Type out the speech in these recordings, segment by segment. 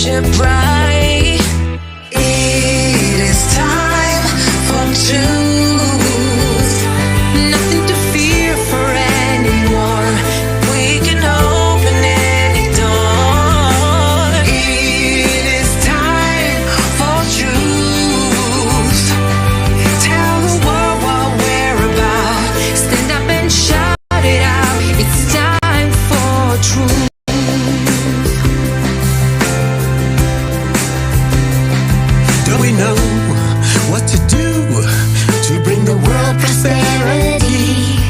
future bright. It is time for truth. Nothing to fear for anymore. We can open any door. It is time for truth. Tell the world what we're about. Stand up and shout it out. It's time for truth. We know what to do to bring the world prosperity.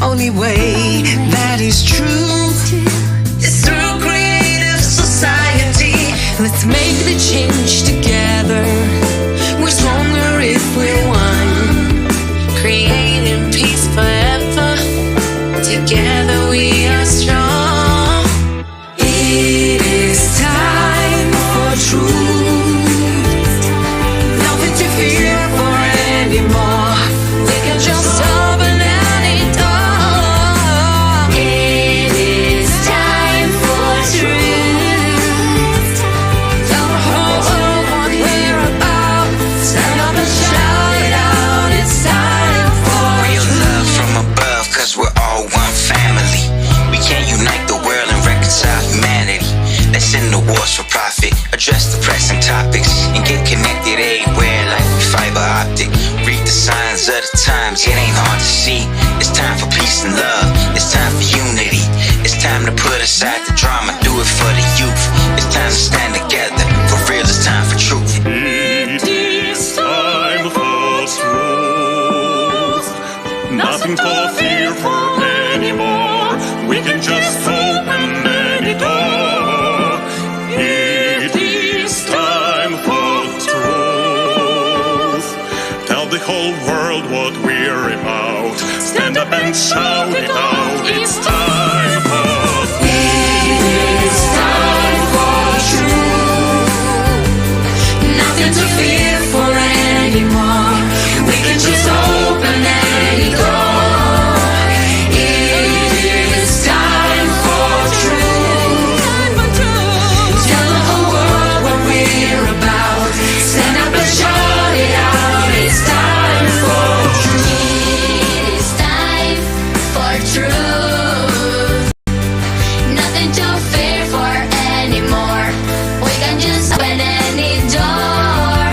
Only way that is true is through creative society. Let's make the change together. We're stronger if we're one. Creating peace forever. Together we are strong. It is time for truth. Fear for anymore. We can just open any door. It is time for truth. Tell the whole world what we're about. Stand up and shout it out. It's time for real truth. love from above, cause we're all one family. We can unite the world and reconcile humanity. Let's end the wars for profit, address the pressing topics, and get connected everywhere like fiber optic. Read the signs of the times, it ain't hard to see. It's time for peace and love, it's time for unity. It's time to put aside the drama, do it for the youth. It's time to stand together, for real it's time for truth. It is time for truth. Nothing to fear for anymore. We can just open any door. It is time for truth. Tell the whole world what we're about. Stand up and shout it out. It's time for It's time for truth. Nothing to fear for anymore. We can just open any door. It is time for truth. Tell the whole world what we're about. Stand up and shout it out. It's time for truth. It is time for truth. Nothing to fear for anymore. We can just open any door.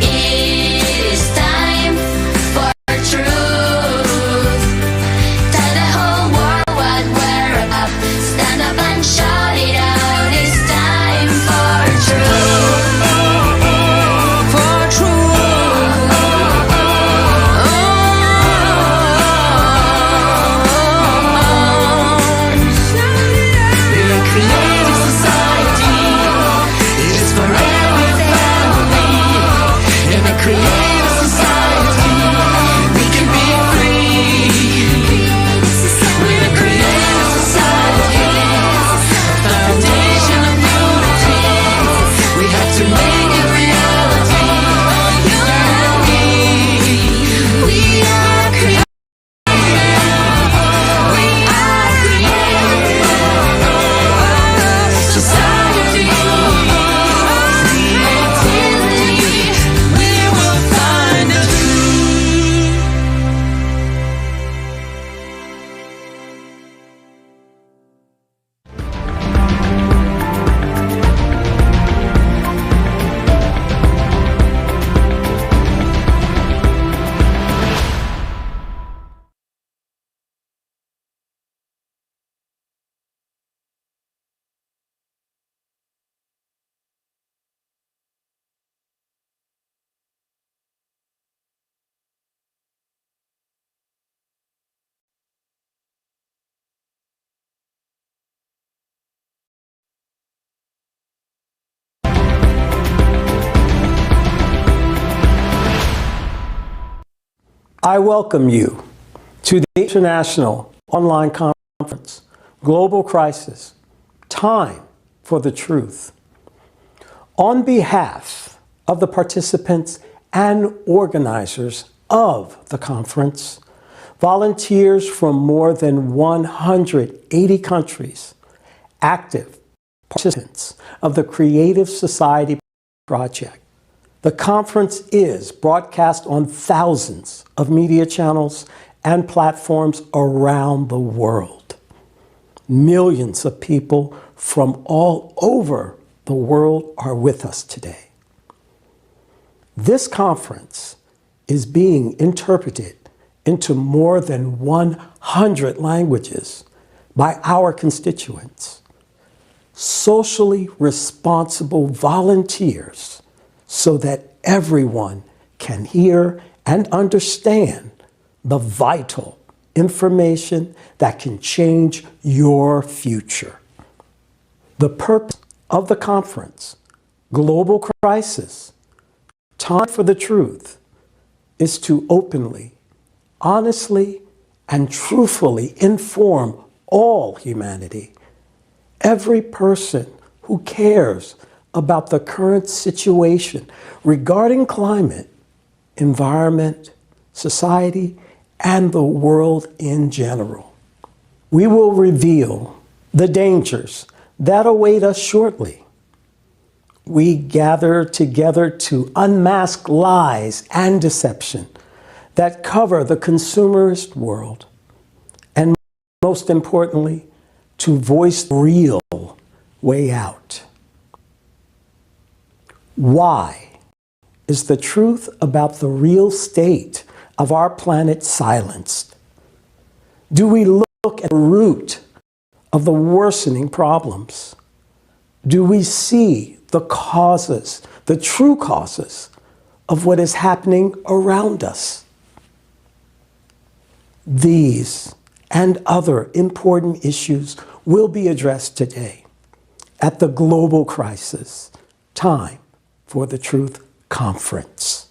It is time for truth. Tell the whole world what we're about. Stand up and shout it out. It's time for truth. For truth. In a creative society, it is for every family. In a creative society, we can be free. In a creative society, a foundation of unity. We have to make it reality. You and me, we are creative. We are creative. Society, creativity, we will find the truth. I welcome you to the International Online Conference, Global Crisis, Time for the Truth. On behalf of the participants and organizers of the conference, volunteers from more than 180 countries, active participants of the Creative Society Project. The conference is broadcast on thousands of media channels and platforms around the world. Millions of people from all over the world are with us today. This conference is being interpreted into more than 100 languages by our constituents, socially responsible volunteers, so that everyone can hear and understand the vital information that can change your future. The purpose of the conference, Global Crisis, Time for the Truth, is to openly, honestly, and truthfully inform all humanity, every person who cares about the current situation regarding climate, environment, society, and the world in general. We will reveal the dangers that await us shortly. We gather together to unmask lies and deception that cover the consumerist world, and most importantly, to voice the real way out. Why is the truth about the real state of our planet silenced? Do we look at the root of the worsening problems? Do we see the causes, the true causes of what is happening around us? These and other important issues will be addressed today at the Global Crisis Time for the Truth Conference.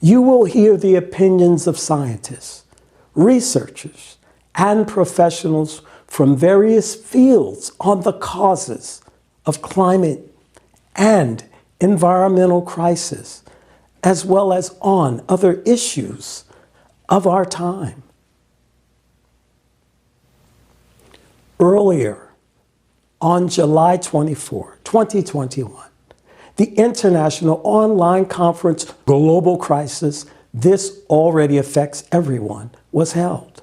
You will hear the opinions of scientists, researchers, and professionals from various fields on the causes of climate and environmental crisis, as well as on other issues of our time. Earlier, on July 24, 2021, the international online conference Global Crisis, This Already Affects Everyone, was held.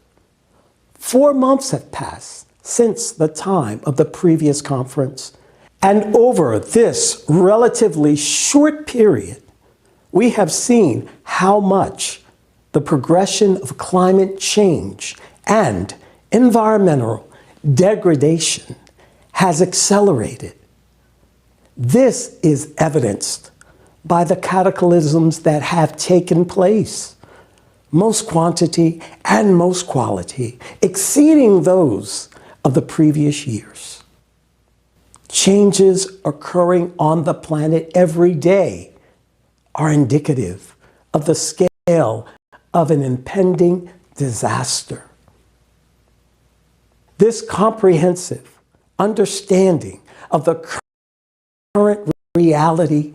4 months have passed since the time of the previous conference, and over this relatively short period, we have seen how much the progression of climate change and environmental degradation has accelerated. This is evidenced by the cataclysms that have taken place, most quantity and most quality, exceeding those of the previous years. Changes occurring on the planet every day are indicative of the scale of an impending disaster. This comprehensive understanding of the current reality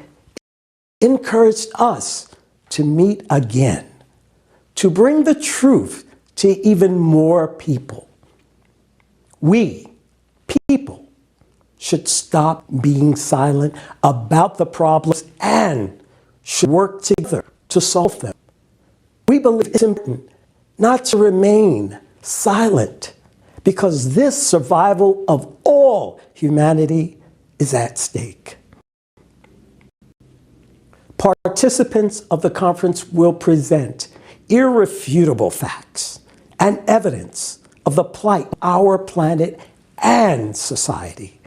encouraged us to meet again, to bring the truth to even more people. We, people, should stop being silent about the problems and should work together to solve them. We believe it's important not to remain silent, because this survival of all humanity is at stake. Participants of the conference will present irrefutable facts and evidence of the plight of our planet and society.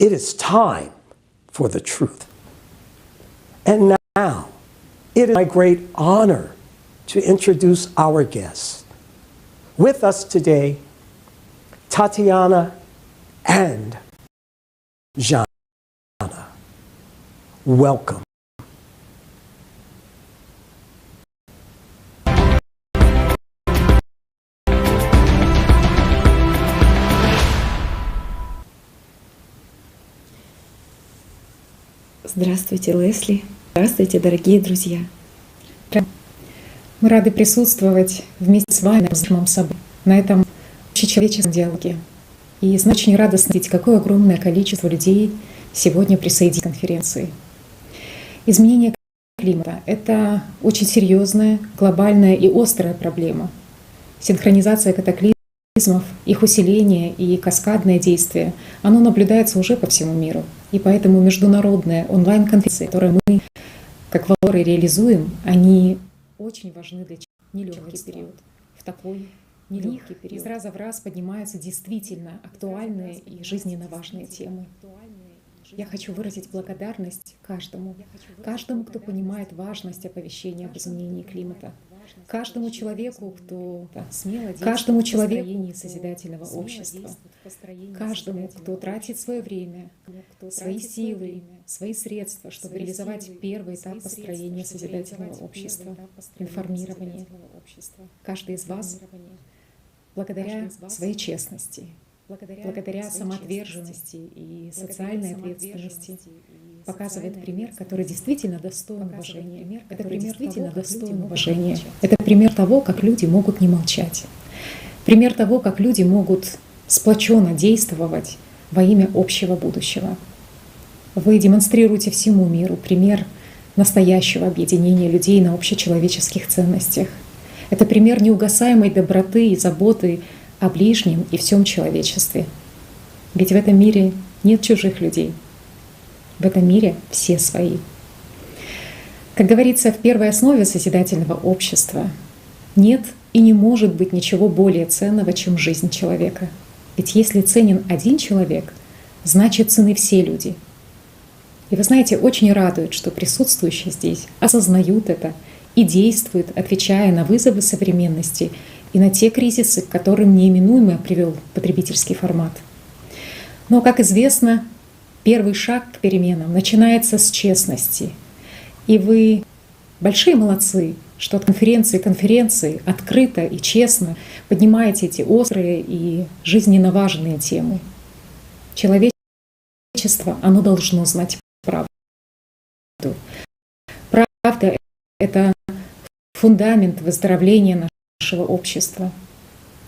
It is time for the truth. And now, it is my great honor to introduce our guests. With us today, Tatiana and Jana. Welcome. Здравствуйте, Лесли. Здравствуйте, дорогие друзья. Мы рады присутствовать вместе с вами на собой, на этом общечеловеческом диалоге. И очень радостно видеть, какое огромное количество людей сегодня присоединилось к конференции. Изменение климата — это очень серьезная, глобальная и острая проблема. Синхронизация катаклизмов, их усиление и каскадное действие, оно наблюдается уже по всему миру. И поэтому международные онлайн-конференции, которые мы как валоры реализуем, они очень важны для нелегкий период. В такой нелегкий период из раза в раз поднимаются действительно актуальные и жизненно важные темы. Я хочу выразить благодарность каждому, кто понимает важность оповещения об изменении климата, каждому человеку, кто смело действует в построении созидательного общества, каждому, кто тратит свое время, свои силы, свои средства, чтобы реализовать первый этап построения созидательного общества, информирования. Каждый из вас, благодаря своей честности, благодаря самоотверженности и социальной ответственности, показывает пример, который действительно достоин уважения. Это пример действительно достоин уважения. Это пример того, как люди могут не молчать. Пример того, как люди могут сплоченно действовать во имя общего будущего. Вы демонстрируете всему миру пример настоящего объединения людей на общечеловеческих ценностях. Это пример неугасаемой доброты и заботы о ближнем и всем человечестве. Ведь в этом мире нет чужих людей. В этом мире все свои. Как говорится в первой основе созидательного общества, нет и не может быть ничего более ценного, чем жизнь человека. Ведь если ценен один человек, значит ценны все люди. И вы знаете, очень радует, что присутствующие здесь осознают это и действуют, отвечая на вызовы современности и на те кризисы, к которым неименуемо привел потребительский формат. Но, как известно, первый шаг к переменам начинается с честности. И вы большие молодцы, что от конференции к конференции открыто и честно поднимаете эти острые и жизненно важные темы. Человечество, оно должно знать правду. Правда — это фундамент выздоровления нашего общества.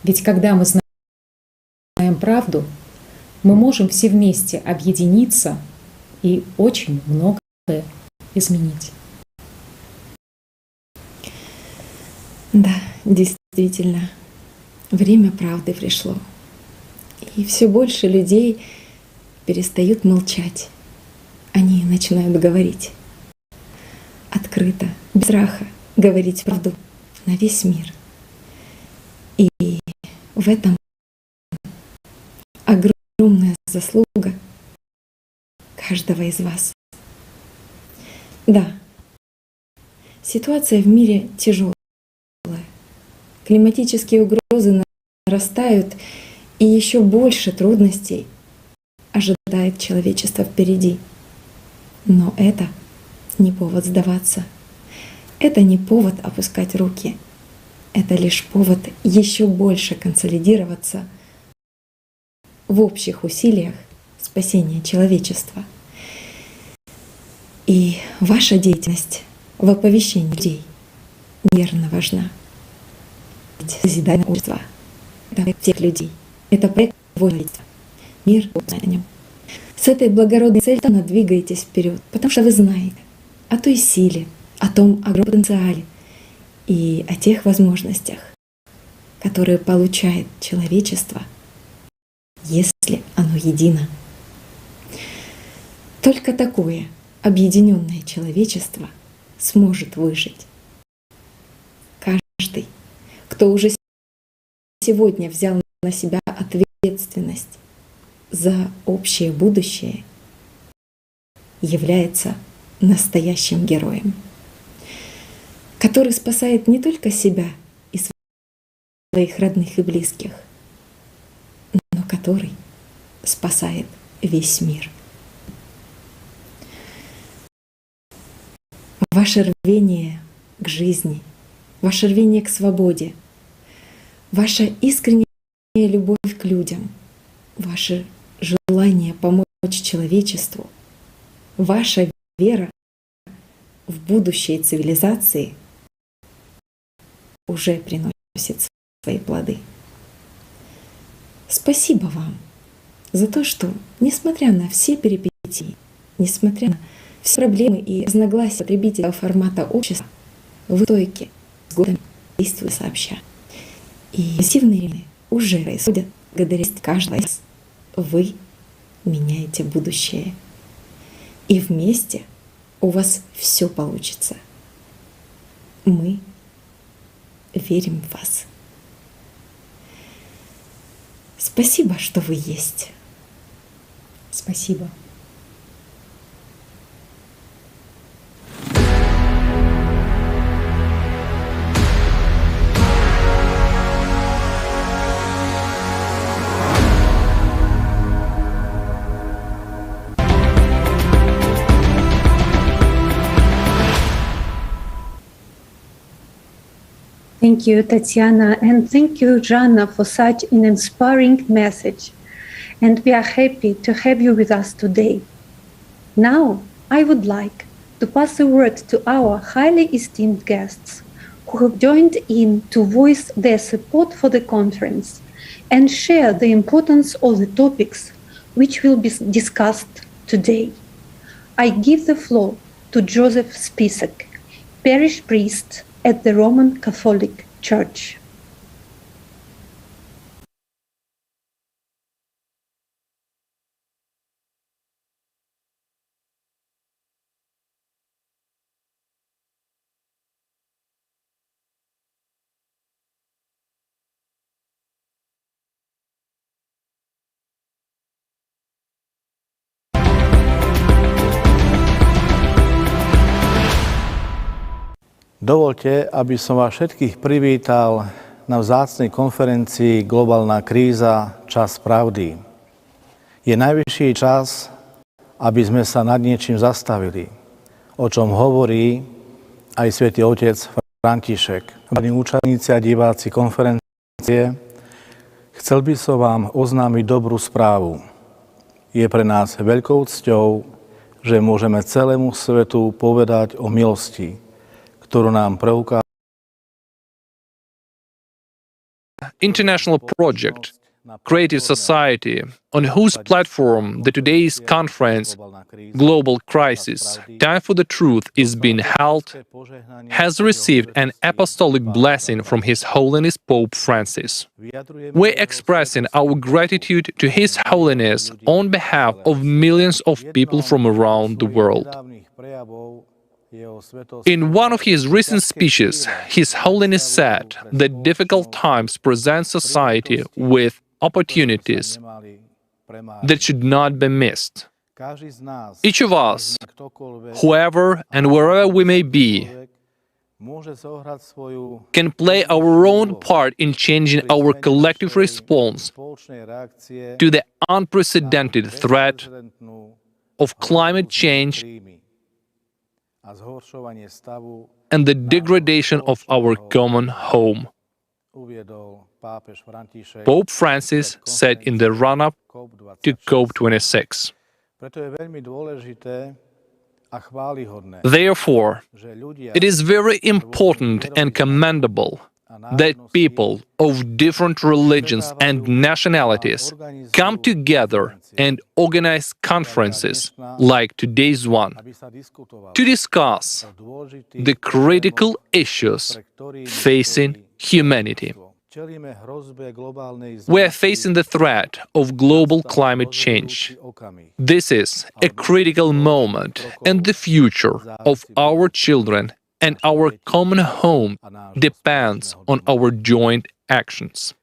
Ведь когда мы знаем правду, мы можем все вместе объединиться и очень многое изменить. Да, действительно, время правды пришло. И все больше людей перестают молчать. Они начинают говорить открыто, без страха, говорить правду на весь мир. И в этом огромная заслуга каждого из вас. Да, ситуация в мире тяжелая. Климатические угрозы нарастают, и еще больше трудностей ожидает человечество впереди. Но это не повод сдаваться. Это не повод опускать руки. Это лишь повод еще больше консолидироваться в общих усилиях спасения человечества. И ваша деятельность в оповещении людей верно важна. Созидательное общество — это проект всех людей. Это проект воинства. Мир на нем. С этой благородной целью двигаетесь вперед, потому что вы знаете о той силе, о том огромном потенциале и о тех возможностях, которые получает человечество, если оно едино. Только такое объединенное человечество сможет выжить. Каждый, кто уже сегодня взял на себя ответственность за общее будущее, является настоящим героем, который спасает не только себя и своих родных и близких, но который спасает весь мир. Ваше рвение к жизни, ваше рвение к свободе, ваша искренняя любовь к людям, ваше желание помочь человечеству, ваша вера в будущее цивилизации уже приносит свои плоды. Спасибо вам за то, что, несмотря на все перипетии, несмотря на все проблемы и разногласия потребительского формата общества, в итоге с годами действуют сообща. И массивные перемены уже происходят благодаря каждого из вас. Вы меняете будущее. И вместе у вас все получится. Мы верим в вас. Спасибо, что вы есть. Спасибо. Thank you, Tatiana, and thank you, Jana, for such an inspiring message. And we are happy to have you with us today. Now, I would like to pass the word to our highly esteemed guests who have joined in to voice their support for the conference and share the importance of the topics which will be discussed today. I give the floor to Joseph Spisek, parish priest at the Roman Catholic Church. Dovoľte, aby som vás všetkých privítal na vzácnej konferencii Globálna kríza – Čas pravdy. Je najvyšší čas, aby sme sa nad niečím zastavili, o čom hovorí aj svätý otec František. Vážení účastníci a diváci konferencie, chcel by som vám oznámiť dobrú správu. Je pre nás veľkou cťou, že môžeme celému svetu povedať o milosti, ktorú nám preukázal international project, Creative Society, on whose platform the today's conference, Global Crisis, Time for the Truth, is being held, has received an apostolic blessing from His Holiness Pope Francis. We're expressing our gratitude to His Holiness on behalf of millions of people from around the world. In one of his recent speeches, His Holiness said that difficult times present society with opportunities that should not be missed. Each of us, whoever and wherever we may be, can play our own part in changing our collective response to the unprecedented threat of climate change and the degradation of our common home. Pope Francis said in the run-up to COP26. Therefore, it is very important and commendable that people of different religions and nationalities come together and organize conferences like today's one to discuss the critical issues facing humanity. We are facing the threat of global climate change. This is a critical moment, and the future of our children and our common home depends on our joint actions.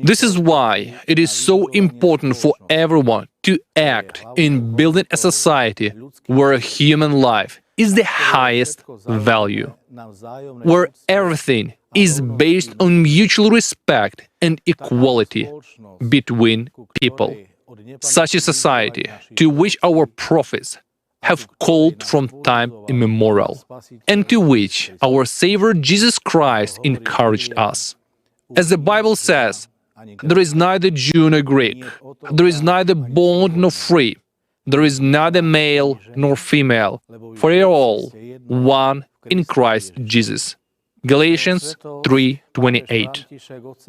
This is why it is so important for everyone to act in building a society where human life is the highest value, where everything is based on mutual respect and equality between people. Such a society to which our prophets have called from time immemorial, and to which our Savior Jesus Christ encouraged us. As the Bible says, there is neither Jew nor Greek, there is neither bond nor free, there is neither male nor female, for you are all one in Christ Jesus. Galatians 3:28.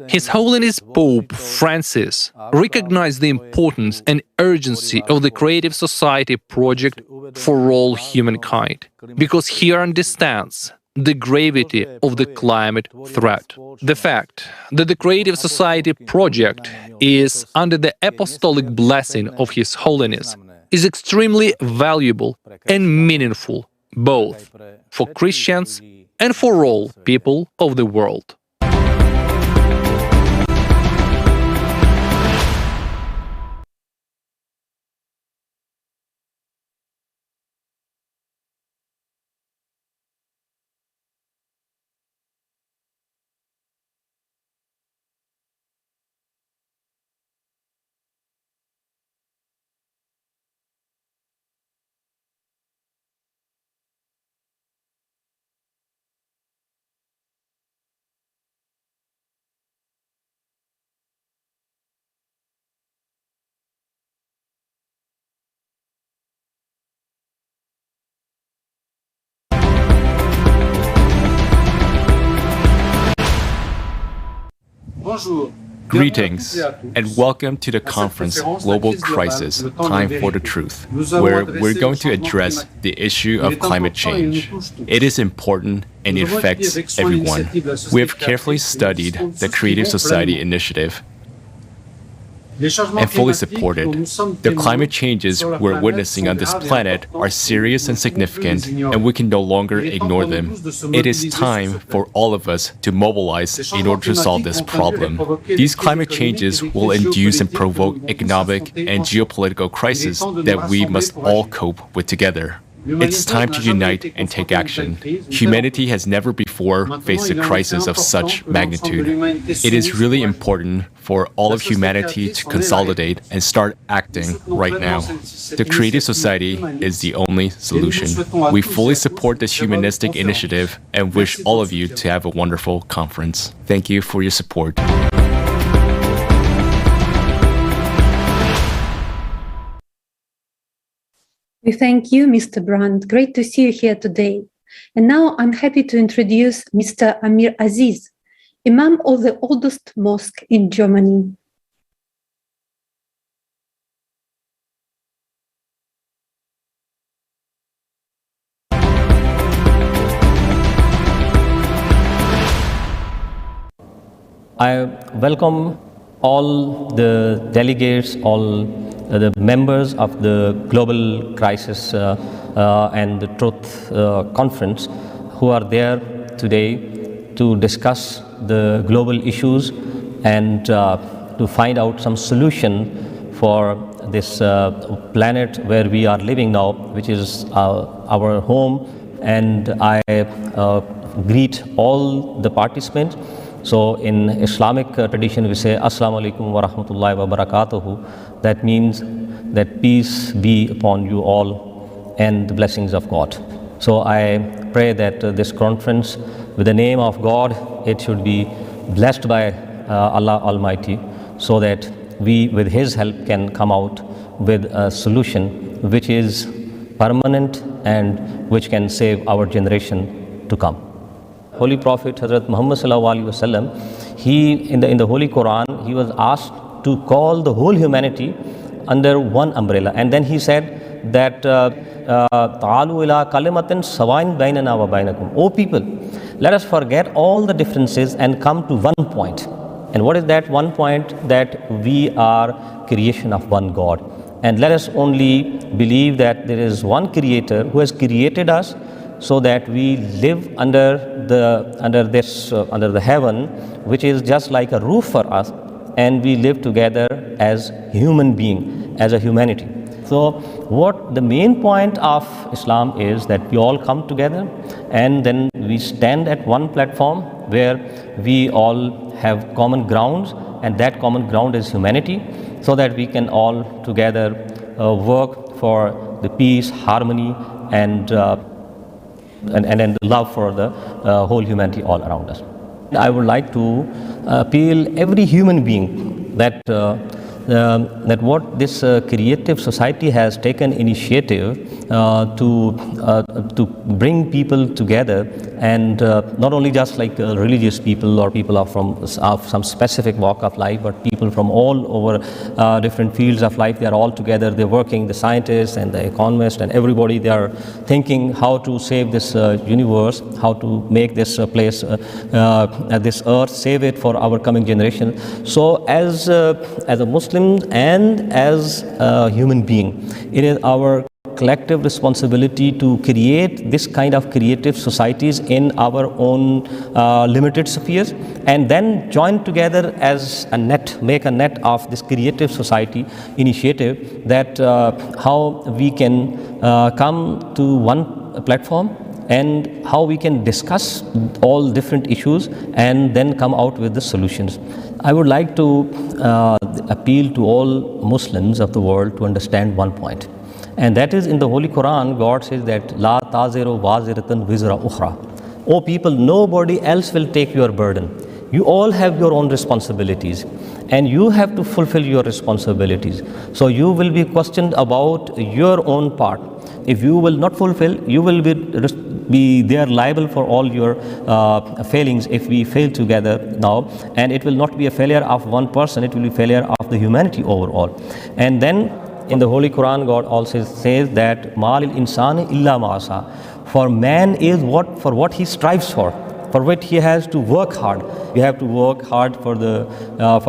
His Holiness Pope Francis recognized the importance and urgency of the Creative Society project for all humankind, because he understands the gravity of the climate threat. The fact that the Creative Society project is under the apostolic blessing of His Holiness is extremely valuable and meaningful, both for Christians and for all people of the world. Greetings and welcome to the conference Global Crisis, Time for the Truth, where we're going to address the issue of climate change. It is important and it affects everyone. We have carefully studied the Creative Society initiative and fully support it. The climate changes we're witnessing on this planet are serious and significant, and we can no longer ignore them. It is time for all of us to mobilize in order to solve this problem. These climate changes will induce and provoke economic and geopolitical crises that we must all cope with together. It's time to unite and take action. Humanity has never before faced a crisis of such magnitude. It is really important for all of humanity to consolidate and start acting right now. The Creative Society is the only solution. We fully support this humanistic initiative and wish all of you to have a wonderful conference. Thank you for your support. We thank you, Mr. Brandt. Great to see you here today. And now I'm happy to introduce Mr. Amir Aziz, Imam of the oldest mosque in Germany. I welcome all the delegates, all the members of the Global Crisis and the Truth Conference who are there today to discuss the global issues and to find out some solution for this planet where we are living now, which is our home. And I greet all the participants. So in Islamic tradition we say Assalamu alaikum wa rahmatullahi wa barakatuhu. That means that peace be upon you all and the blessings of God. So I pray that this conference, with the name of God, it should be blessed by Allah Almighty, so that we with His help can come out with a solution which is permanent and which can save our generation to come. Holy Prophet Hazrat Muhammad sallallahu alaihi wasallam, he in the Holy Quran, he was asked to call the whole humanity under one umbrella, and then he said that ta'alu ila kalimatin sawain bainana wa bainakum. O people, let us forget all the differences and come to one point. And what is that one point? That we are creation of one God, and let us only believe that there is one creator who has created us, so that we live under the heaven, which is just like a roof for us, and we live together as human being, as a humanity. So what the main point of Islam is that we all come together and then we stand at one platform where we all have common grounds, and that common ground is humanity, so that we can all together work for the peace, harmony, and love for the whole humanity all around us. I would like to appeal every human being that that what this creative society has taken initiative to bring people together, and not only just like religious people or people of some specific walk of life, but people from all over different fields of life. They are all together, they're working, the scientists and the economists and everybody. They are thinking how to save this universe, how to make this place, this earth, save it for our coming generation. So as a Muslim and as a human being, it is our collective responsibility to create this kind of creative societies in our own limited spheres, and then join together as a net, make a net of this creative society initiative, that how we can come to one platform and how we can discuss all different issues and then come out with the solutions. I would like to appeal to all Muslims of the world to understand one point. And that is, in the Holy Quran, God says that La taziru waziratan wizra ukhra. Oh people, nobody else will take your burden. You all have your own responsibilities and you have to fulfill your responsibilities. So you will be questioned about your own part. If you will not fulfill, you will be there liable for all your failings if we fail together now. And it will not be a failure of one person, it will be a failure of the humanity overall. And then in the Holy Quran, God also says that Malil insani illa ma'asa. For man is what he strives for which he has to work hard. We have to work hard for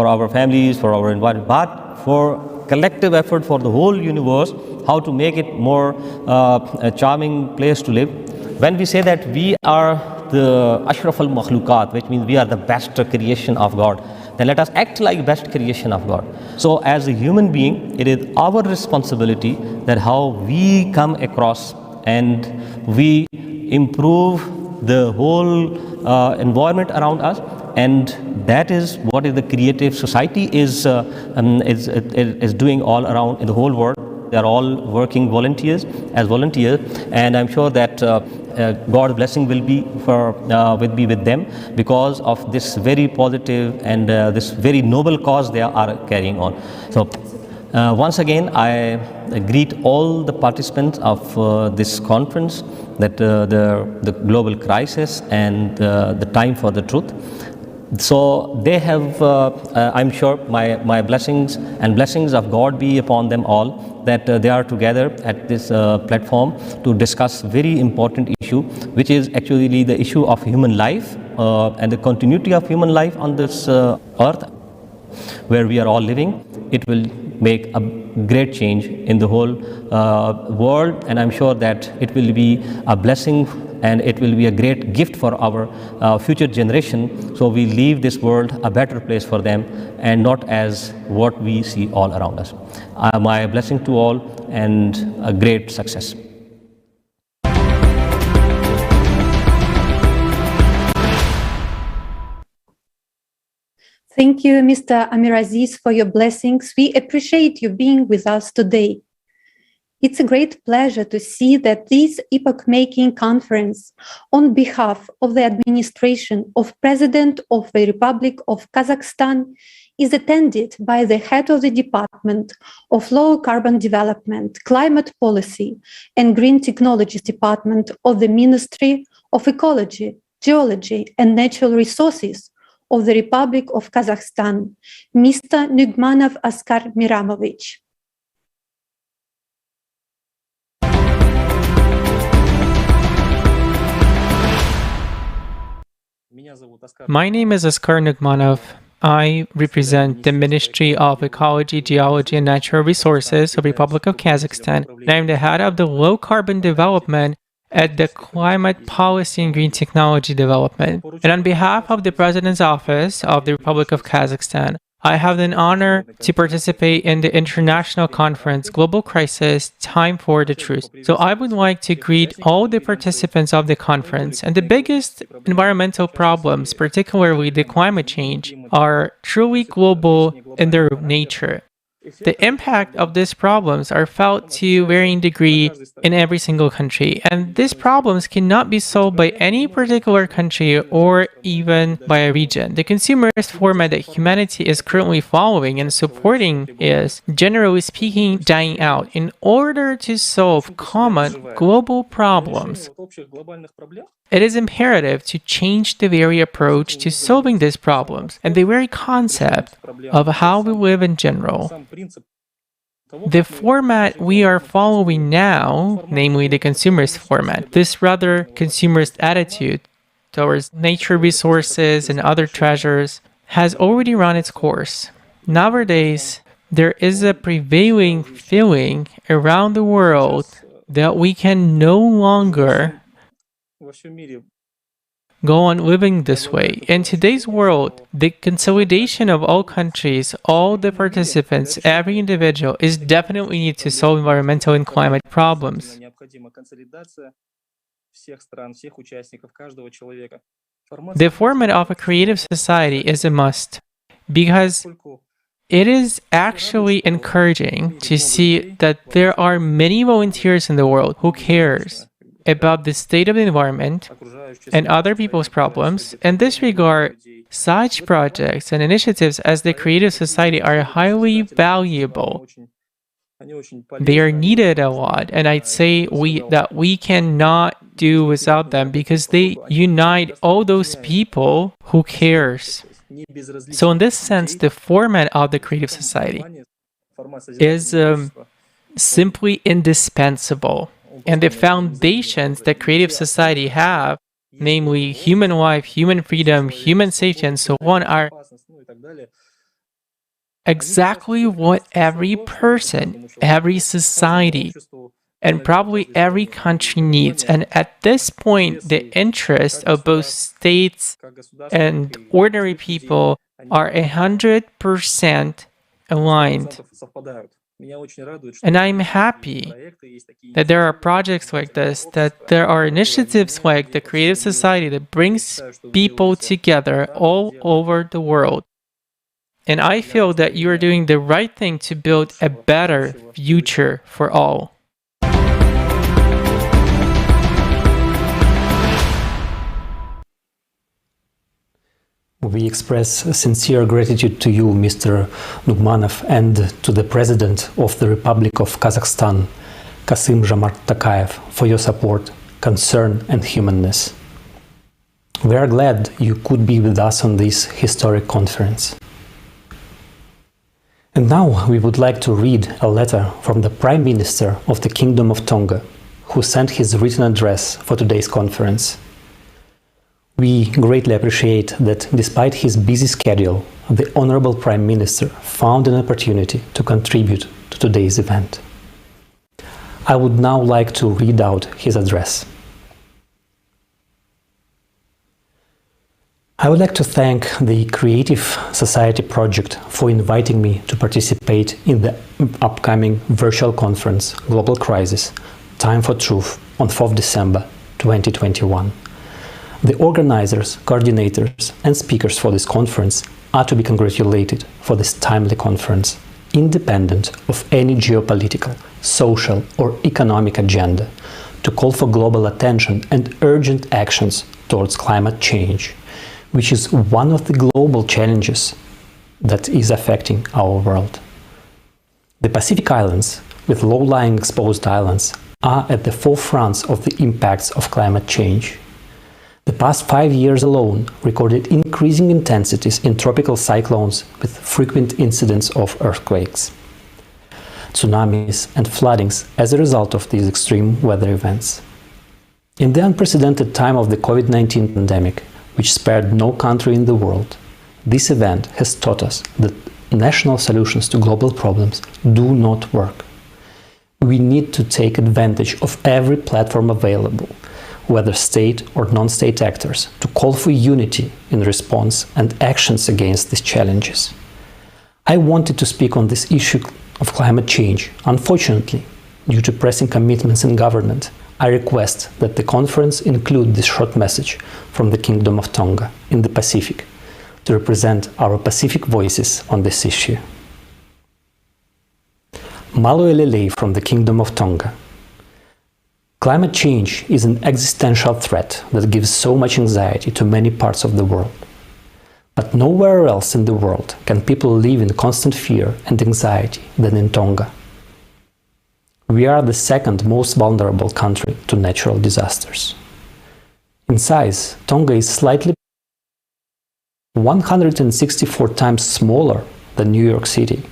our families, for our environment, but for collective effort for the whole universe, how to make it more a charming place to live. When we say that we are the ashraf al-makhlukat, which means we are the best creation of God, then let us act like best creation of God. So as a human being, it is our responsibility that how we come across and we improve the whole environment around us, and that is what is the creative society is doing all around in the whole world. They are all working volunteers, and I'm sure that God's blessing will be with them because of this very positive and this very noble cause they are carrying on. So once again, I greet all the participants of this conference, that the global crisis and the time for the truth. So they have, I'm sure, my blessings and blessings of God be upon them all, that they are together at this platform to discuss very important issue, which is actually the issue of human life and the continuity of human life on this earth where we are all living. It will make a great change in the whole world, and I'm sure that it will be a blessing and it will be a great gift for our future generation, so we leave this world a better place for them and not as what we see all around us. My blessing to all and a great success. Thank you, Mr. Amiraziz, for your blessings. We appreciate you being with us today. It's a great pleasure to see that this epoch-making conference, on behalf of the administration of President of the Republic of Kazakhstan, is attended by the head of the Department of Low Carbon Development, Climate Policy and Green Technologies Department of the Ministry of Ecology, Geology and Natural Resources of the Republic of Kazakhstan, Mr. Nugmanov Askar Miramovich. My name is Askar Nugmanov. I represent the Ministry of Ecology, Geology and Natural Resources of the Republic of Kazakhstan, and I am the head of the Low Carbon Development at the Climate Policy and Green Technology Development. And on behalf of the President's Office of the Republic of Kazakhstan, I have the honor to participate in the international conference, Global Crisis, Time for the Truth. So I would like to greet all the participants of the conference. And the biggest environmental problems, particularly the climate change, are truly global in their nature. The impact of these problems are felt to varying degree in every single country, and these problems cannot be solved by any particular country or even by a region. The consumerist format that humanity is currently following and supporting is, generally speaking, dying out. In order to solve common global problems, it is imperative to change the very approach to solving these problems and the very concept of how we live in general. The format we are following now, namely the consumerist format, this rather consumerist attitude towards nature resources and other treasures, has already run its course. Nowadays, there is a prevailing feeling around the world that we can no longer go on living this way. In today's world, the consolidation of all countries, all the participants, every individual is definitely needed to solve environmental and climate problems. The format of a creative society is a must because it is actually encouraging to see that there are many volunteers in the world who cares about the state of the environment and other people's problems. In this regard, such projects and initiatives as the Creative Society are highly valuable. They are needed a lot, and I'd say that we cannot do without them because they unite all those people who cares. So in this sense, the format of the Creative Society is simply indispensable. And the foundations that creative society have, namely human life, human freedom, human safety, and so on, are exactly what every person, every society, and probably every country needs. And at this point, the interests of both states and ordinary people are 100% aligned. And I'm happy that there are projects like this, that there are initiatives like the Creative Society that brings people together all over the world. And I feel that you are doing the right thing to build a better future for all. We express sincere gratitude to you, Mr. Nugmanov, and to the President of the Republic of Kazakhstan, Kassym-Jomart Tokayev, for your support, concern, and humanness. We are glad you could be with us on this historic conference. And now we would like to read a letter from the Prime Minister of the Kingdom of Tonga, who sent his written address for today's conference. We greatly appreciate that despite his busy schedule, the Honorable Prime Minister found an opportunity to contribute to today's event. I would now like to read out his address. I would like to thank the Creative Society Project for inviting me to participate in the upcoming virtual conference Global Crisis, Time for Truth on 4th December 2021. The organizers, coordinators, and speakers for this conference are to be congratulated for this timely conference, independent of any geopolitical, social, or economic agenda, to call for global attention and urgent actions towards climate change, which is one of the global challenges that is affecting our world. The Pacific Islands, with low-lying exposed islands, are at the forefront of the impacts of climate change. The past 5 years alone recorded increasing intensities in tropical cyclones with frequent incidents of earthquakes, tsunamis, and floodings as a result of these extreme weather events. In the unprecedented time of the COVID-19 pandemic, which spared no country in the world, this event has taught us that national solutions to global problems do not work. We need to take advantage of every platform available, whether state or non-state actors, to call for unity in response and actions against these challenges. I wanted to speak on this issue of climate change. Unfortunately, due to pressing commitments in government, I request that the conference include this short message from the Kingdom of Tonga in the Pacific to represent our Pacific voices on this issue. Maluelele from the Kingdom of Tonga. Climate change is an existential threat that gives so much anxiety to many parts of the world. But nowhere else in the world can people live in constant fear and anxiety than in Tonga. We are the second most vulnerable country to natural disasters. In size, Tonga is slightly 164 times smaller than New York City.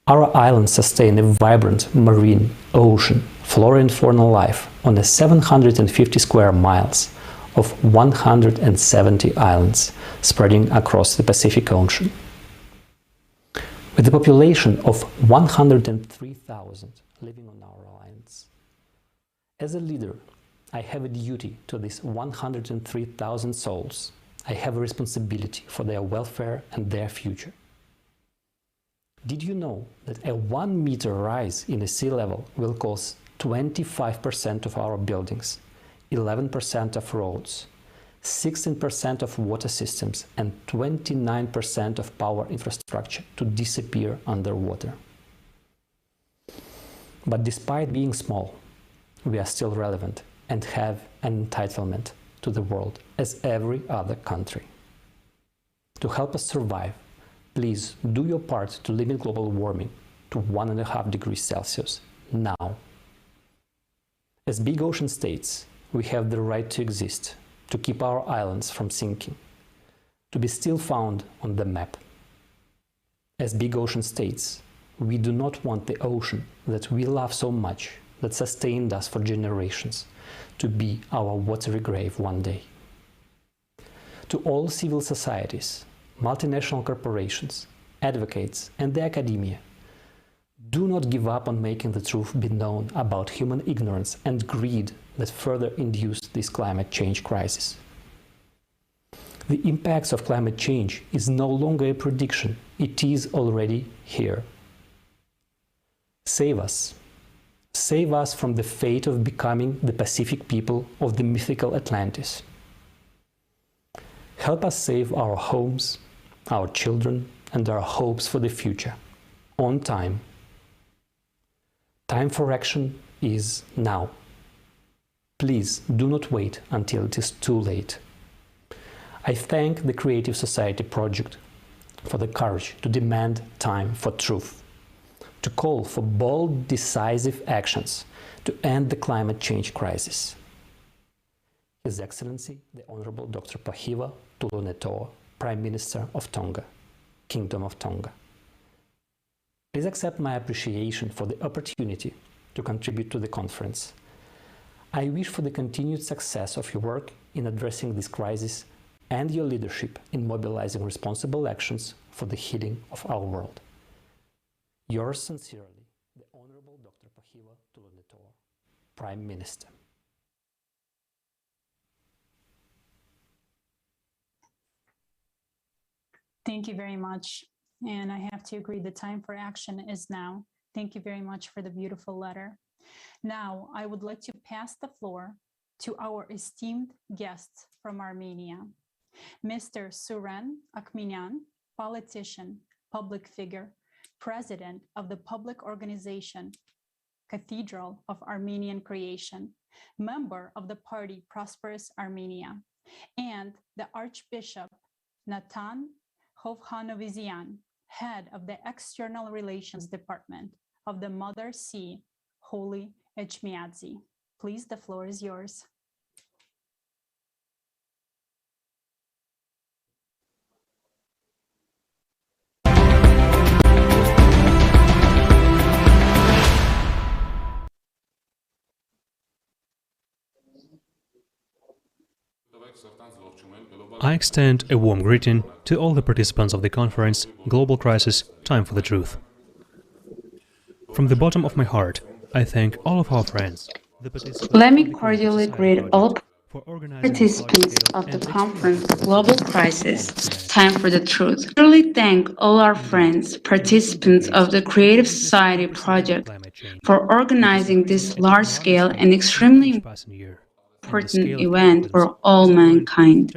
Our islands sustain a vibrant marine, ocean, flora and fauna life on a 750 square miles of 170 islands spreading across the Pacific Ocean. With a population of 103,000 living on our islands. As a leader, I have a duty to these 103,000 souls. I have a responsibility for their welfare and their future. Did you know that a 1 meter rise in the sea level will cause 25% of our buildings, 11% of roads, 16% of water systems, and 29% of power infrastructure to disappear underwater? But despite being small, we are still relevant and have an entitlement to the world as every other country. To help us survive, please do your part to limit global warming to 1.5 degrees Celsius now. As big ocean states, we have the right to exist, to keep our islands from sinking, to be still found on the map. As big ocean states, we do not want the ocean that we love so much, that sustained us for generations, to be our watery grave one day. To all civil societies, multinational corporations, advocates, and the academia, do not give up on making the truth be known about human ignorance and greed that further induced this climate change crisis. The impacts of climate change is no longer a prediction, it is already here. Save us. Save us from the fate of becoming the Pacific people of the mythical Atlantis. Help us save our homes, our children, and our hopes for the future, on time. Time for action is now. Please do not wait until it is too late. I thank the Creative Society Project for the courage to demand time for truth, to call for bold, decisive actions to end the climate change crisis. His Excellency, the Honorable Dr. Pahiva Tulunetoa, Prime Minister of Tonga, Kingdom of Tonga. Please accept my appreciation for the opportunity to contribute to the conference. I wish for the continued success of your work in addressing this crisis and your leadership in mobilizing responsible actions for the healing of our world. Yours sincerely, the Honorable Dr. Pahiva Tulunetoa, Prime Minister. Thank you very much. And I have to agree, the time for action is now. Thank you very much for the beautiful letter. Now, I would like to pass the floor to our esteemed guests from Armenia. Mr. Suren Akhminyan, politician, public figure, president of the public organization Cathedral of Armenian Creation, member of the party Prosperous Armenia, and the Archbishop Natan Hovhanovizian, head of the External Relations Department of the Mother See, Holy Echmiadze. Please, the floor is yours. I extend a warm greeting to all the participants of the conference Global Crisis – Time for the Truth. From the bottom of my heart, I thank all of our friends. Let me cordially greet all participants of the conference Global Crisis – Time for the Truth. I really thank all our friends, participants of the Creative Society Project for organizing this large-scale and extremely important event for all mankind.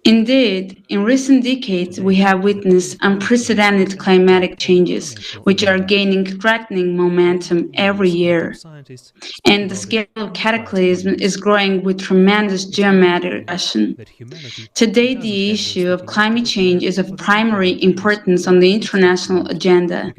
Indeed, in recent decades, we have witnessed unprecedented climatic changes, which are gaining threatening momentum every year. And the scale of cataclysm is growing with tremendous geometric aggression. Today, the issue of climate change is of primary importance on the international agenda.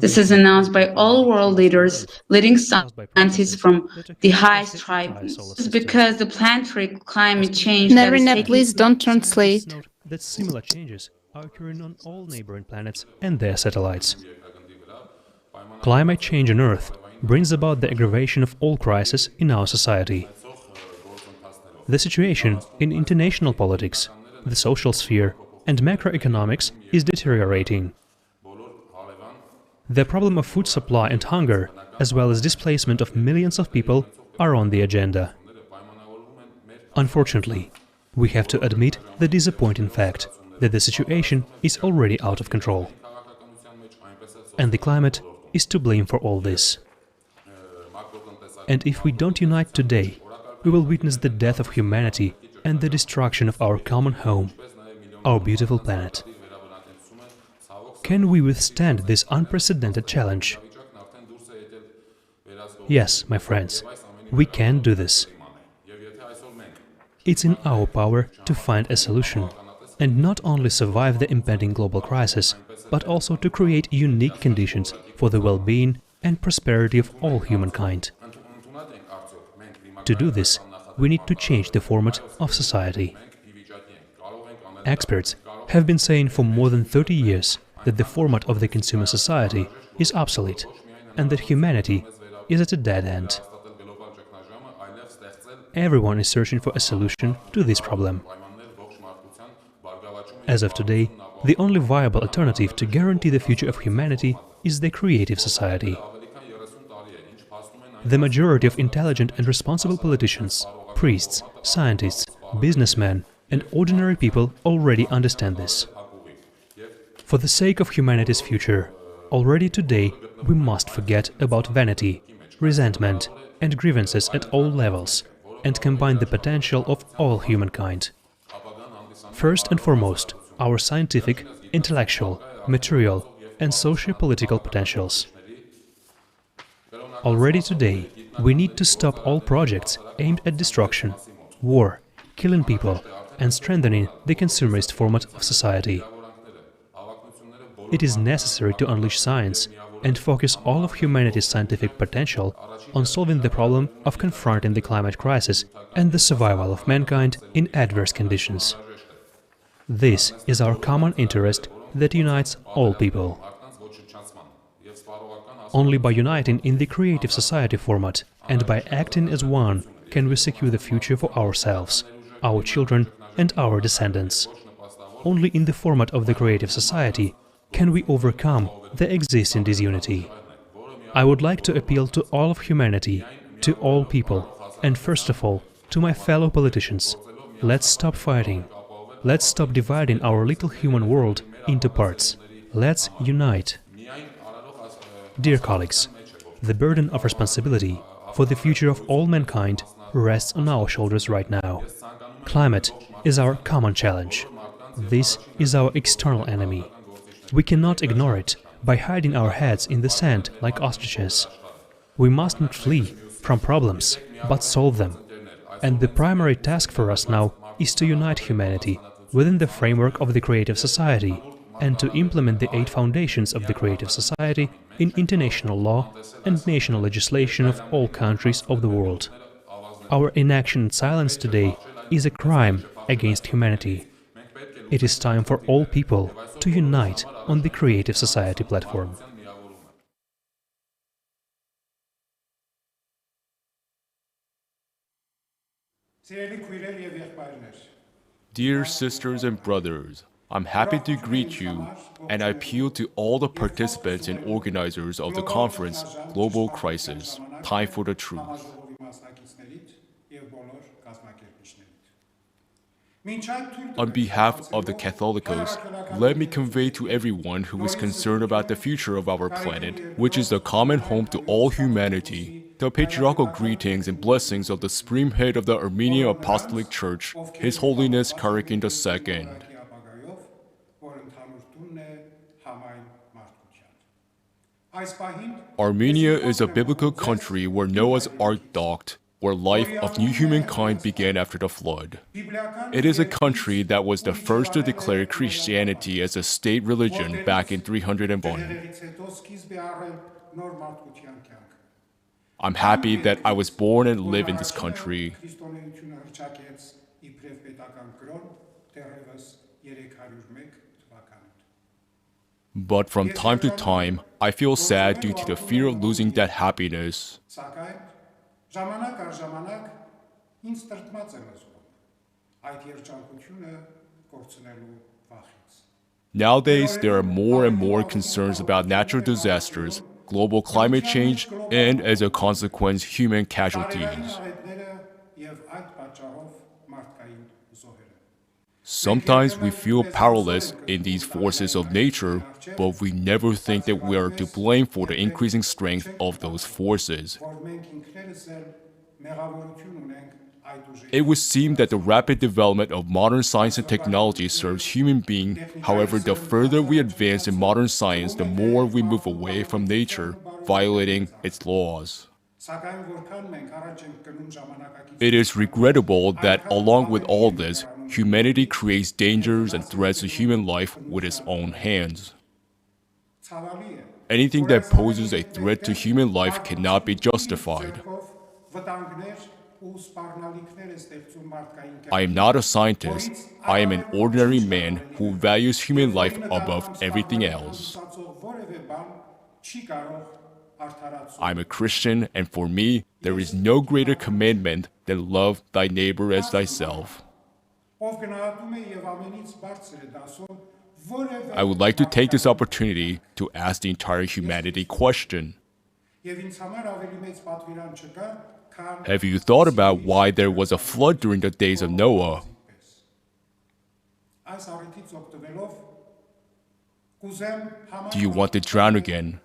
This is announced by all world leaders, leading scientists from the highest tribes. This is because the planetary climate change that is Narina, taking please don't translate. Note that similar changes are occurring on all neighboring planets and their satellites. Climate change on Earth brings about the aggravation of all crises in our society. The situation in international politics, the social sphere, and macroeconomics is deteriorating. The problem of food supply and hunger, as well as displacement of millions of people, are on the agenda. Unfortunately, we have to admit the disappointing fact that the situation is already out of control. And the climate is to blame for all this. And if we don't unite today, we will witness the death of humanity and the destruction of our common home, our beautiful planet. Can we withstand this unprecedented challenge? Yes, my friends, we can do this. It's in our power to find a solution and not only survive the impending global crisis, but also to create unique conditions for the well-being and prosperity of all humankind. To do this, we need to change the format of society. Experts have been saying for more than 30 years that the format of the consumer society is obsolete and that humanity is at a dead end. Everyone is searching for a solution to this problem. As of today, the only viable alternative to guarantee the future of humanity is the creative society. The majority of intelligent and responsible politicians, priests, scientists, businessmen, and ordinary people already understand this. For the sake of humanity's future, already today we must forget about vanity, resentment, and grievances at all levels, and combine the potential of all humankind. First and foremost, our scientific, intellectual, material, and socio-political potentials. Already today, we need to stop all projects aimed at destruction, war, killing people, and strengthening the consumerist format of society. It is necessary to unleash science and focus all of humanity's scientific potential on solving the problem of confronting the climate crisis and the survival of mankind in adverse conditions. This is our common interest that unites all people. Only by uniting in the creative society format and by acting as one can we secure the future for ourselves, our children, and our descendants. Only in the format of the creative society can we overcome the existing disunity. I would like to appeal to all of humanity, to all people, and first of all, to my fellow politicians. Let's stop fighting. Let's stop dividing our little human world into parts. Let's unite. Dear colleagues, the burden of responsibility for the future of all mankind rests on our shoulders right now. Climate is our common challenge. This is our external enemy. We cannot ignore it by hiding our heads in the sand like ostriches. We must not flee from problems, but solve them. And the primary task for us now is to unite humanity within the framework of the creative society and to implement the 8 foundations of the creative society in international law and national legislation of all countries of the world. Our inaction and silence today is a crime against humanity. It is time for all people to unite on the creative society platform. Dear sisters and brothers, I'm happy to greet you, and I appeal to all the participants and organizers of the conference Global Crisis, Time for the Truth. On behalf of the Catholicos, let me convey to everyone who is concerned about the future of our planet, which is the common home to all humanity, The patriarchal greetings and blessings of the supreme head of the Armenian Apostolic Church, His Holiness Karakin II. Armenia is a biblical country where Noah's Ark docked, where life of new humankind began after the flood. It is a country that was the first to declare Christianity as a state religion back in 301. I'm happy that I was born and live in this country. But from time to time, I feel sad due to the fear of losing that happiness. Nowadays, there are more and more concerns about natural disasters, global climate change, and as a consequence, human casualties. Sometimes we feel powerless in these forces of nature, but we never think that we are to blame for the increasing strength of those forces. It would seem that the rapid development of modern science and technology serves human beings. However, the further we advance in modern science, the more we move away from nature, violating its laws. It is regrettable that, along with all this, humanity creates dangers and threats to human life with its own hands. Anything that poses a threat to human life cannot be justified. I am not a scientist. I am an ordinary man who values human life above everything else. I'm a Christian, and for me, there is no greater commandment than love thy neighbor as thyself. I would like to take this opportunity to ask the entire humanity a question. Have you thought about why there was a flood during the days of Noah? Do you want to drown again?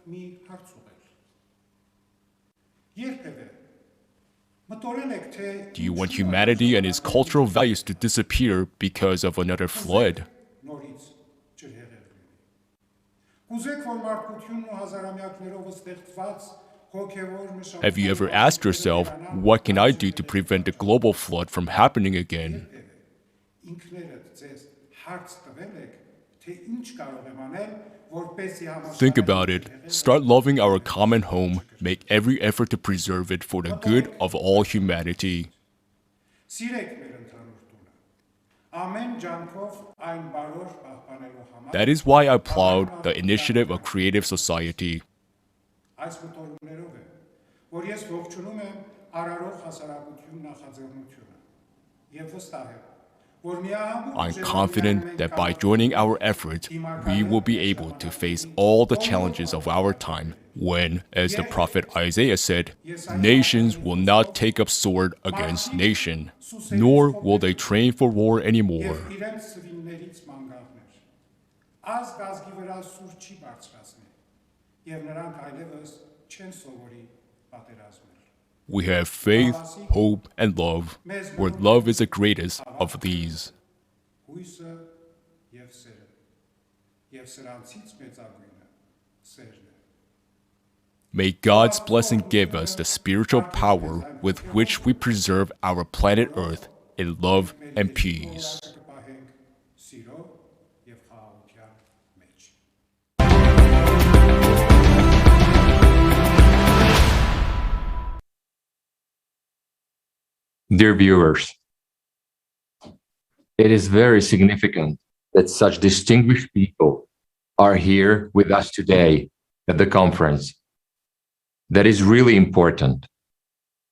Do you want humanity and its cultural values to disappear because of another flood? Have you ever asked yourself, what can I do to prevent the global flood from happening again? Think about it. Start loving our common home. Make every effort to preserve it for the good of all humanity. That is why I applaud the initiative of Creative Society. I'm confident that by joining our efforts, we will be able to face all the challenges of our time when, as the prophet Isaiah said, nations will not take up sword against nation, nor will they train for war anymore. We have faith, hope, and love, where love is the greatest of these. May God's blessing give us the spiritual power with which we preserve our planet Earth in love and peace. Dear viewers, it is very significant that such distinguished people are here with us today at the conference. That is really important.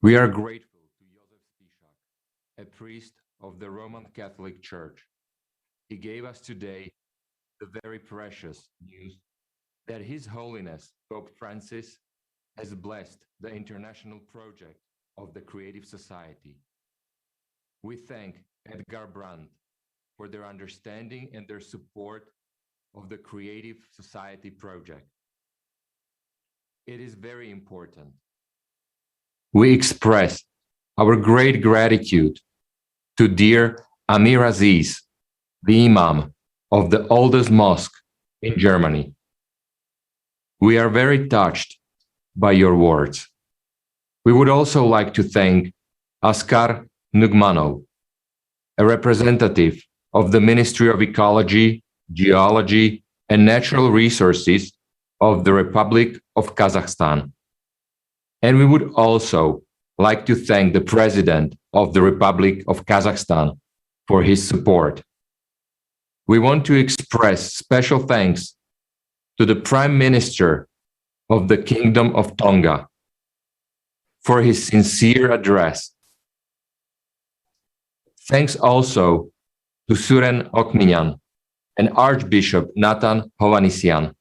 We are grateful to Joseph Spishak, a priest of the Roman Catholic Church. He gave us today the very precious news that His Holiness Pope Francis has blessed the international project of the Creative Society. We thank Edgar Brandt for their understanding and their support of the Creative Society project. It is very important we express our great gratitude to dear Amir Aziz, the Imam of the oldest mosque in Germany. We are very touched by your words. We would also like to thank Askar Nugmanov, a representative of the Ministry of Ecology, Geology, and Natural Resources of the Republic of Kazakhstan. And we would also like to thank the President of the Republic of Kazakhstan for his support. We want to express special thanks to the Prime Minister of the Kingdom of Tonga for his sincere address. Thanks also to Suren Okminyan and Archbishop Nathan Hovhannisyan.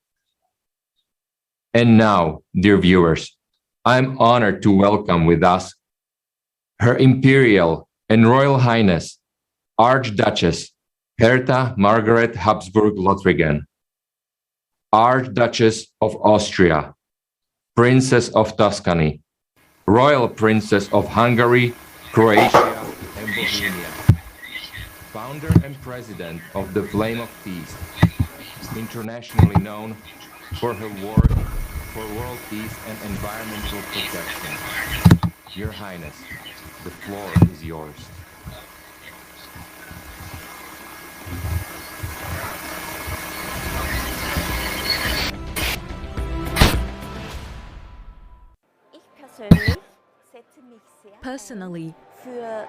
And now, dear viewers, I'm honored to welcome with us Her Imperial and Royal Highness Archduchess Hertha Margaret Habsburg-Lothringen, Archduchess of Austria, Princess of Tuscany, Royal Princess of Hungary, Croatia, and Bohemia, founder and president of the Flame of Peace, internationally known for her work for world peace and environmental protection. Your Highness, the floor is yours. Personally,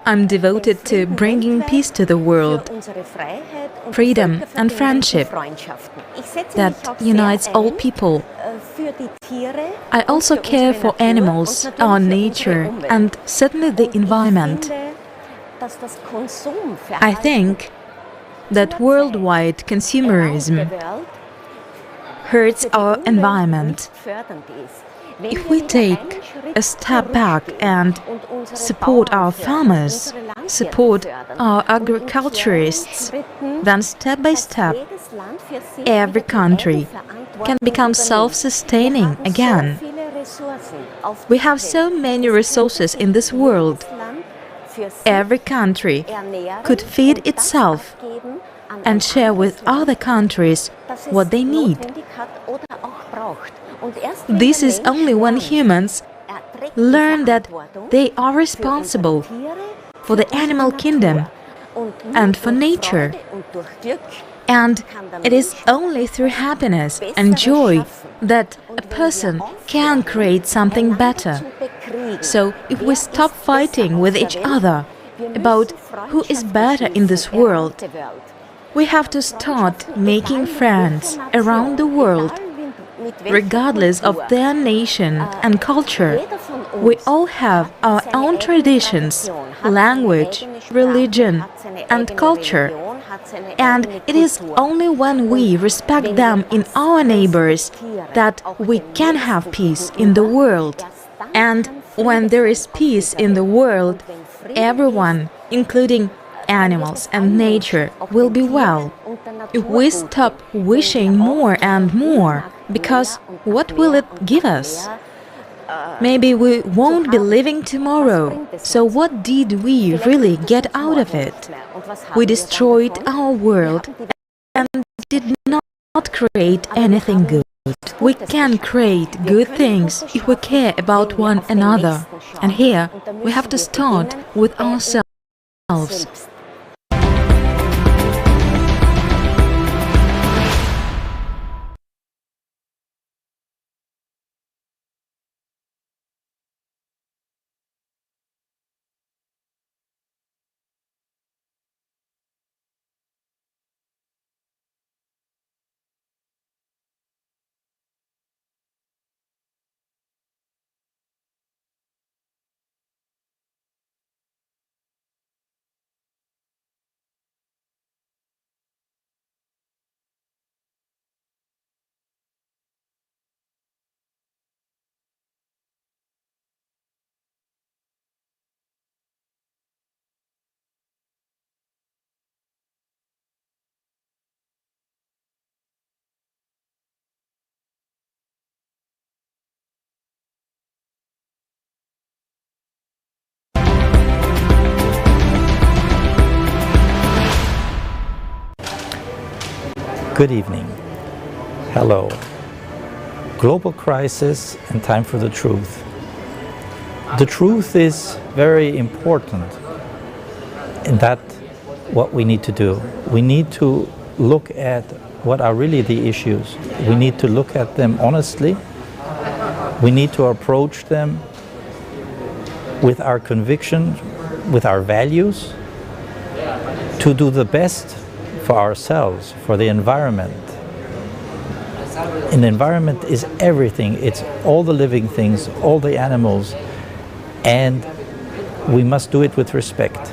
I'm devoted to bringing peace to the world, freedom and friendship that unites all people. I also care for animals, our nature, and certainly the environment. I think that worldwide consumerism hurts our environment. If we take a step back and support our farmers, support our agriculturists, then step by step, every country can become self-sustaining again. We have so many resources in this world. Every country could feed itself and share with other countries what they need. This is only when humans learn that they are responsible for the animal kingdom and for nature. And it is only through happiness and joy that a person can create something better. So if we stop fighting with each other about who is better in this world, we have to start making friends around the world, regardless of their nation and culture. We all have our own traditions, language, religion, and culture. And it is only when we respect them in our neighbors that we can have peace in the world. And when there is peace in the world, everyone, including animals and nature, will be well. If we stop wishing more and more, because what will it give us? Maybe we won't be living tomorrow. So what did we really get out of it? We destroyed our world and did not create anything good. We can create good things if we care about one another. And here we have to start with ourselves. Good evening. Hello. Global crisis and time for the truth. The truth is very important in that what we need to do. We need to look at what are really the issues. We need to look at them honestly. We need to approach them with our conviction, with our values, to do the best for ourselves, for the environment. And the environment is everything. It's all the living things, all the animals, and we must do it with respect.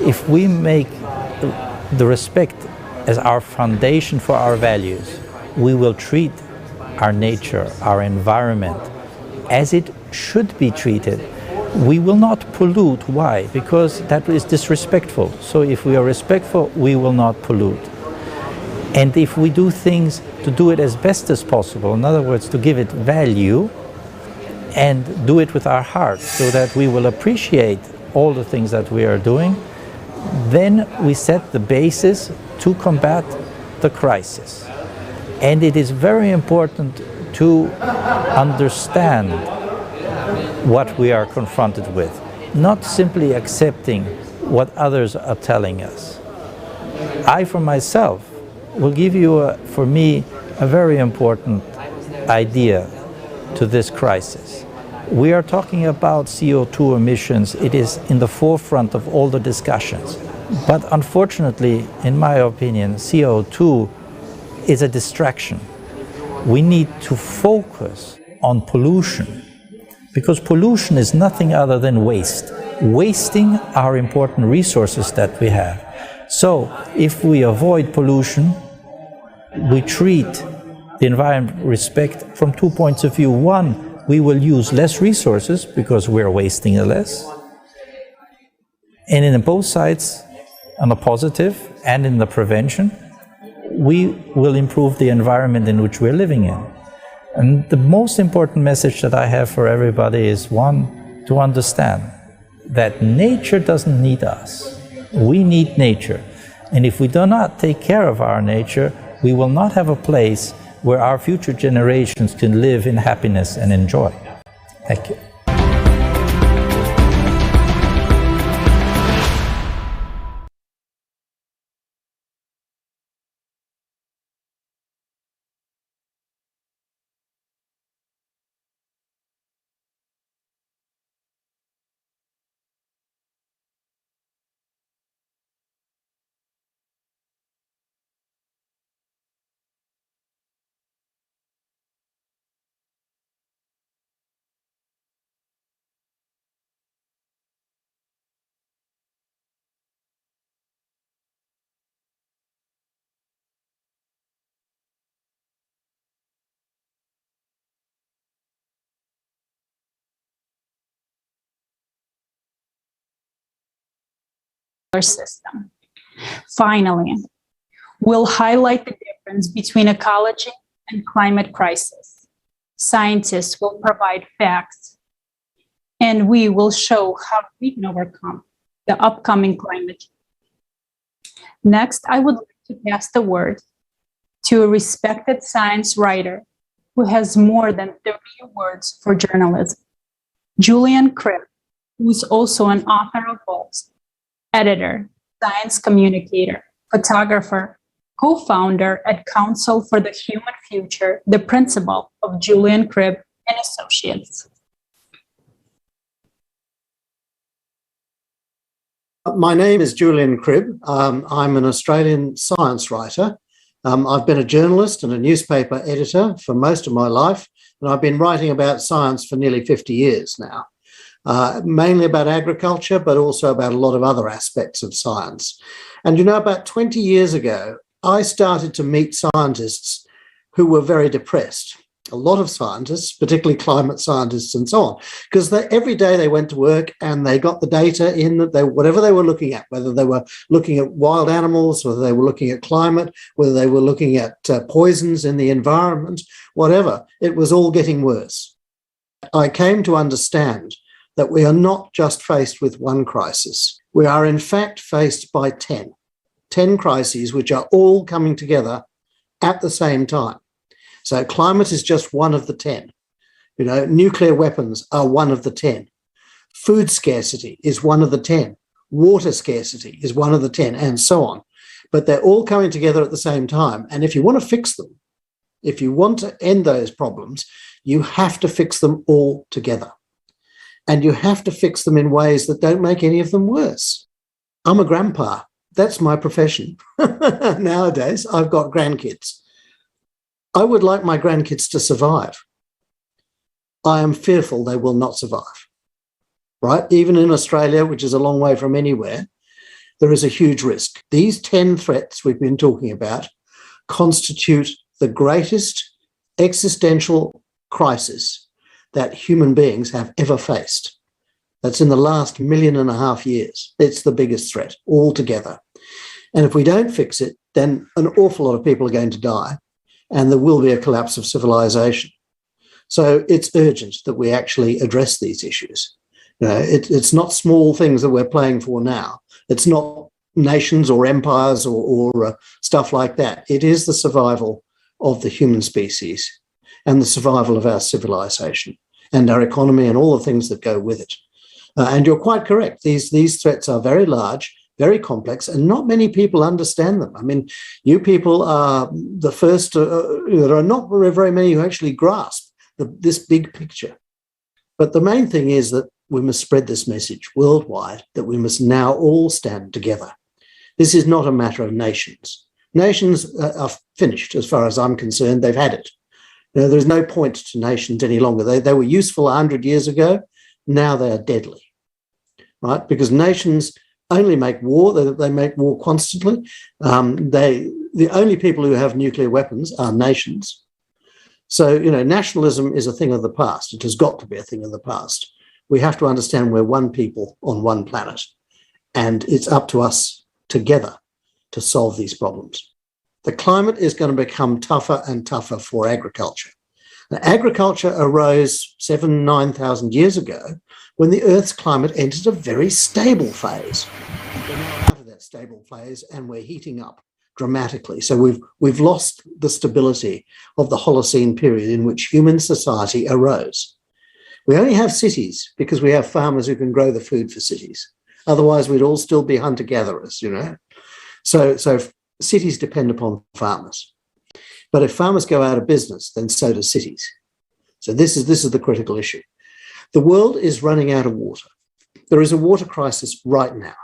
If we make the respect as our foundation for our values, we will treat our nature, our environment, as it should be treated. We will not pollute. Why? Because that is disrespectful. So if we are respectful, we will not pollute. And if we do things to do it as best as possible, in other words, to give it value, and do it with our heart so that we will appreciate all the things that we are doing, then we set the basis to combat the crisis. And it is very important to understand what we are confronted with, not simply accepting what others are telling us. I, for myself, will give you, for me, a very important idea to this crisis. We are talking about CO2 emissions. It is in the forefront of all the discussions. But unfortunately, in my opinion, CO2 is a distraction. We need to focus on pollution, because pollution is nothing other than waste, wasting our important resources that we have. So if we avoid pollution, we treat the environment with respect from 2 points of view. One, we will use less resources because we're wasting less. And in both sides, on the positive and in the prevention, we will improve the environment in which we're living in. And the most important message that I have for everybody is, one, to understand that nature doesn't need us. We need nature. And if we do not take care of our nature, we will not have a place where our future generations can live in happiness and enjoy. Thank you. System. Finally, we'll highlight the difference between ecology and climate crisis. Scientists will provide facts, and we will show how we can overcome the upcoming climate change. Next, I would like to pass the word to a respected science writer who has more than 30 awards for journalism, Julian Cribb, who is also an author of books, editor, science communicator, photographer, co-founder at Council for the Human Future, the principal of Julian Cribb and Associates. My name is Julian Cribb. I'm an Australian science writer. I've been a journalist and a newspaper editor for most of my life, and I've been writing about science for nearly 50 years now. Mainly about agriculture, but also about a lot of other aspects of science. And you know, about 20 years ago, I started to meet scientists who were very depressed. A lot of scientists, particularly climate scientists and so on, because every day they went to work and they got the data in that whatever they were looking at, whether they were looking at wild animals, whether they were looking at climate, whether they were looking at poisons in the environment, whatever, it was all getting worse. I came to understand that we are not just faced with one crisis. We are in fact faced by 10 crises which are all coming together at the same time. So climate is just one of the 10. You know, nuclear weapons are one of the 10. Food scarcity is one of the 10. Water scarcity is one of the 10, and so on. But they're all coming together at the same time. And if you want to fix them, if you want to end those problems, you have to fix them all together. And you have to fix them in ways that don't make any of them worse. I'm a grandpa. That's my profession. Nowadays, I've got grandkids. I would like my grandkids to survive. I am fearful they will not survive, right? Even in Australia, which is a long way from anywhere, there is a huge risk. These 10 threats we've been talking about constitute the greatest existential crisis that human beings have ever faced. That's in the last 1.5 million years. It's the biggest threat altogether. And if we don't fix it, then an awful lot of people are going to die, and there will be a collapse of civilization. So it's urgent that we actually address these issues. You know, it's not small things that we're playing for now. It's not nations or empires or stuff like that. It is the survival of the human species and the survival of our civilization and our economy and all the things that go with it. And you're quite correct. These threats are very large, very complex, and not many people understand them. I mean, you people are the first, there are not very many who actually grasp this big picture. But the main thing is that we must spread this message worldwide, that we must now all stand together. This is not a matter of nations. Nations are finished as far as I'm concerned. They've had it. You know, there's no point to nations any longer. They were useful 100 years ago. Now they are deadly, right? Because nations only make war. They make war constantly. The only people who have nuclear weapons are nations. So, you know, nationalism is a thing of the past. It has got to be a thing of the past. We have to understand we're one people on one planet, and it's up to us together to solve these problems. The climate is going to become tougher and tougher for agriculture. Now, agriculture arose 9,000 years ago when the Earth's climate entered a very stable phase. We're now out of that stable phase and we're heating up dramatically. So we've lost the stability of the Holocene period in which human society arose. We only have cities because we have farmers who can grow the food for cities. Otherwise, we'd all still be hunter-gatherers, you know. So cities depend upon farmers. But if farmers go out of business, then so do cities. So this is the critical issue. The world is running out of water. There is a water crisis right now.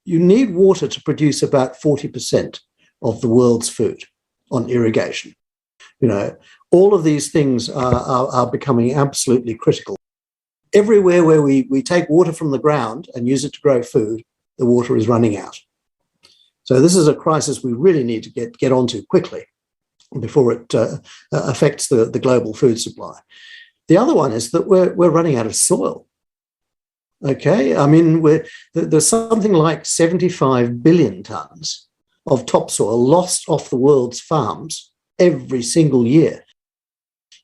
You need water to produce about 40% of the world's food on irrigation. You know, all of these things are becoming absolutely critical. Everywhere where we take water from the ground and use it to grow food, the water is running out. So this is a crisis we really need to get onto quickly before it affects the global food supply. The other one is that we're running out of soil. Okay, I mean, there's something like 75 billion tonnes of topsoil lost off the world's farms every single year.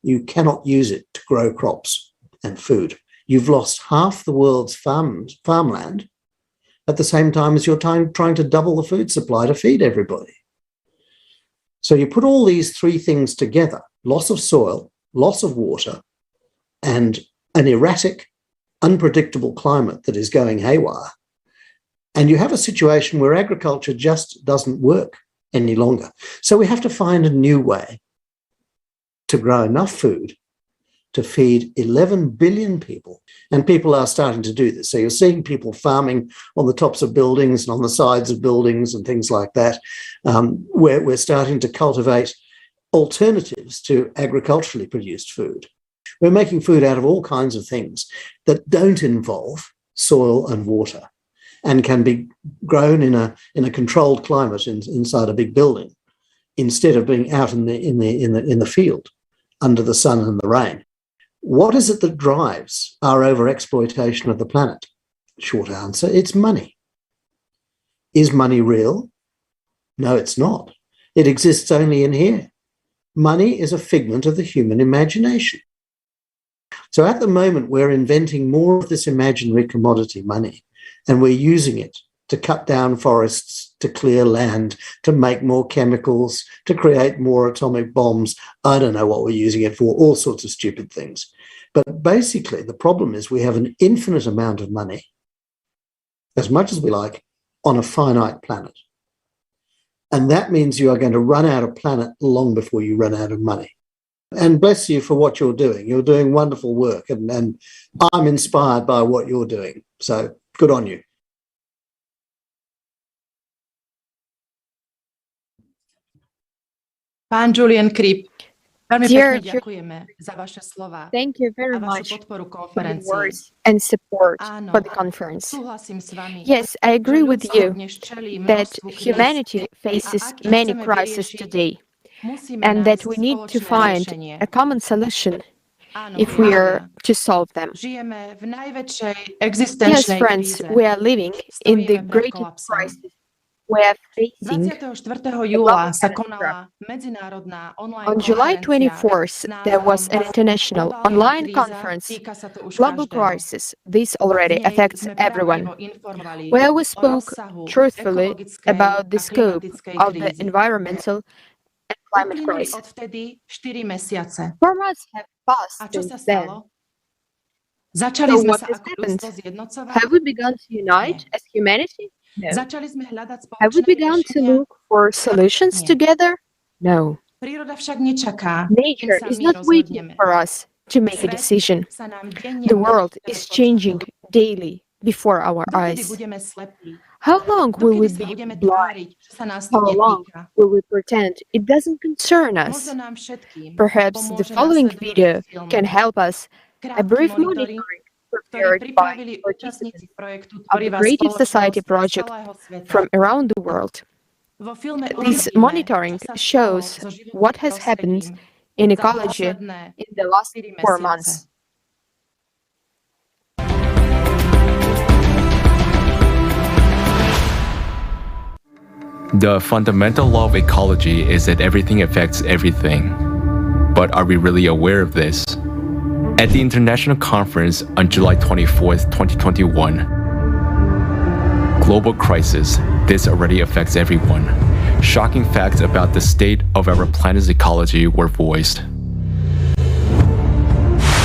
You cannot use it to grow crops and food. You've lost half the world's farmland at the same time as you're trying to double the food supply to feed everybody. So you put all these three things together, loss of soil, loss of water, and an erratic, unpredictable climate that is going haywire, and you have a situation where agriculture just doesn't work any longer. So we have to find a new way to grow enough food to feed 11 billion people. And people are starting to do this. So you're seeing people farming on the tops of buildings and on the sides of buildings and things like that, where we're starting to cultivate alternatives to agriculturally produced food. We're making food out of all kinds of things that don't involve soil and water and can be grown in a controlled climate inside a big building instead of being out in the field under the sun and the rain. What is it that drives our overexploitation of the planet? Short answer, it's money. Is money real? No, it's not. It exists only in here. Money is a figment of the human imagination. So at the moment, we're inventing more of this imaginary commodity, money, and we're using it to cut down forests, to clear land, to make more chemicals, to create more atomic bombs. I don't know what we're using it for, all sorts of stupid things. But basically, the problem is we have an infinite amount of money, as much as we like, on a finite planet. And that means you are going to run out of planet long before you run out of money. And bless you for what you're doing. You're doing wonderful work, and I'm inspired by what you're doing. So good on you. Pán Julian Cribb, veľmi Dear pekne ďakujeme za vaše slova Thank you very a vašu much podporu for your konferencii. words and support Áno, for the conference. súhlasím s vami, Yes, I agree že with ľudstvo you dnes čelí that množstvu kríz humanity a faces ak ich many chceme crises vyriešiť, today, musíme and that nájsť we need to spoločné find riešenie. a common solution Áno, if we priatelia, are to solve them. žijeme v najväčšej Yes, existenčnej friends, kríze. we are living in the Stojíme pred greatest kolapsom. crisis. We are facing 24. júla sa konala medzinárodná online On July konferencia 24th, s there was názvom an international Globálna online kríza, conference, týka sa to už Global každého. Crisis. This already V nej affects sme everyone, pravdivo informovali where we o spoke rozsahu truthfully ekologickej about the a scope klimatickej of the krízy. environmental and climate Uplynuli crisis. odvtedy 4 mesiace. 4 months have passed A čo sa since then. stalo? Začali So sme what sa has ako happened? ľudstvo zjednocovať? Have we begun to unite as humanity? No. Začali sme hľadať Have we spoločné begun to riešenia? look for solutions Nie. together? No. Príroda však nečaká, Nature kým sa is my not waiting rozhodneme. for us to make a Svet decision. sa nám denne The world mení pred is očami. changing daily before our Dokedy eyes. budeme slepí? How long will we Dokedy sa be budeme blind? tváriť, že sa nás to How long netýka? will we pretend it doesn't concern us? Možno nám všetkým Perhaps the pomôže following nasledujúci video film. can help us a Krátky brief monitoring, monitoring ktorý prepared by pripravili participants účastníci projektu of the Tvorivá Creative spoločnosť Society z project celého sveta. from around the world. Vo filme This uvidíme, monitoring čo sa stalo shows so životným what has happened prostredím in za ecology posledné in the last 4 4 mesiace. months. The fundamental law of ecology is that everything affects everything. But are we really aware of this? At the international conference on July 24th, 2021, Global Crisis, this already affects everyone. Shocking facts about the state of our planet's ecology were voiced.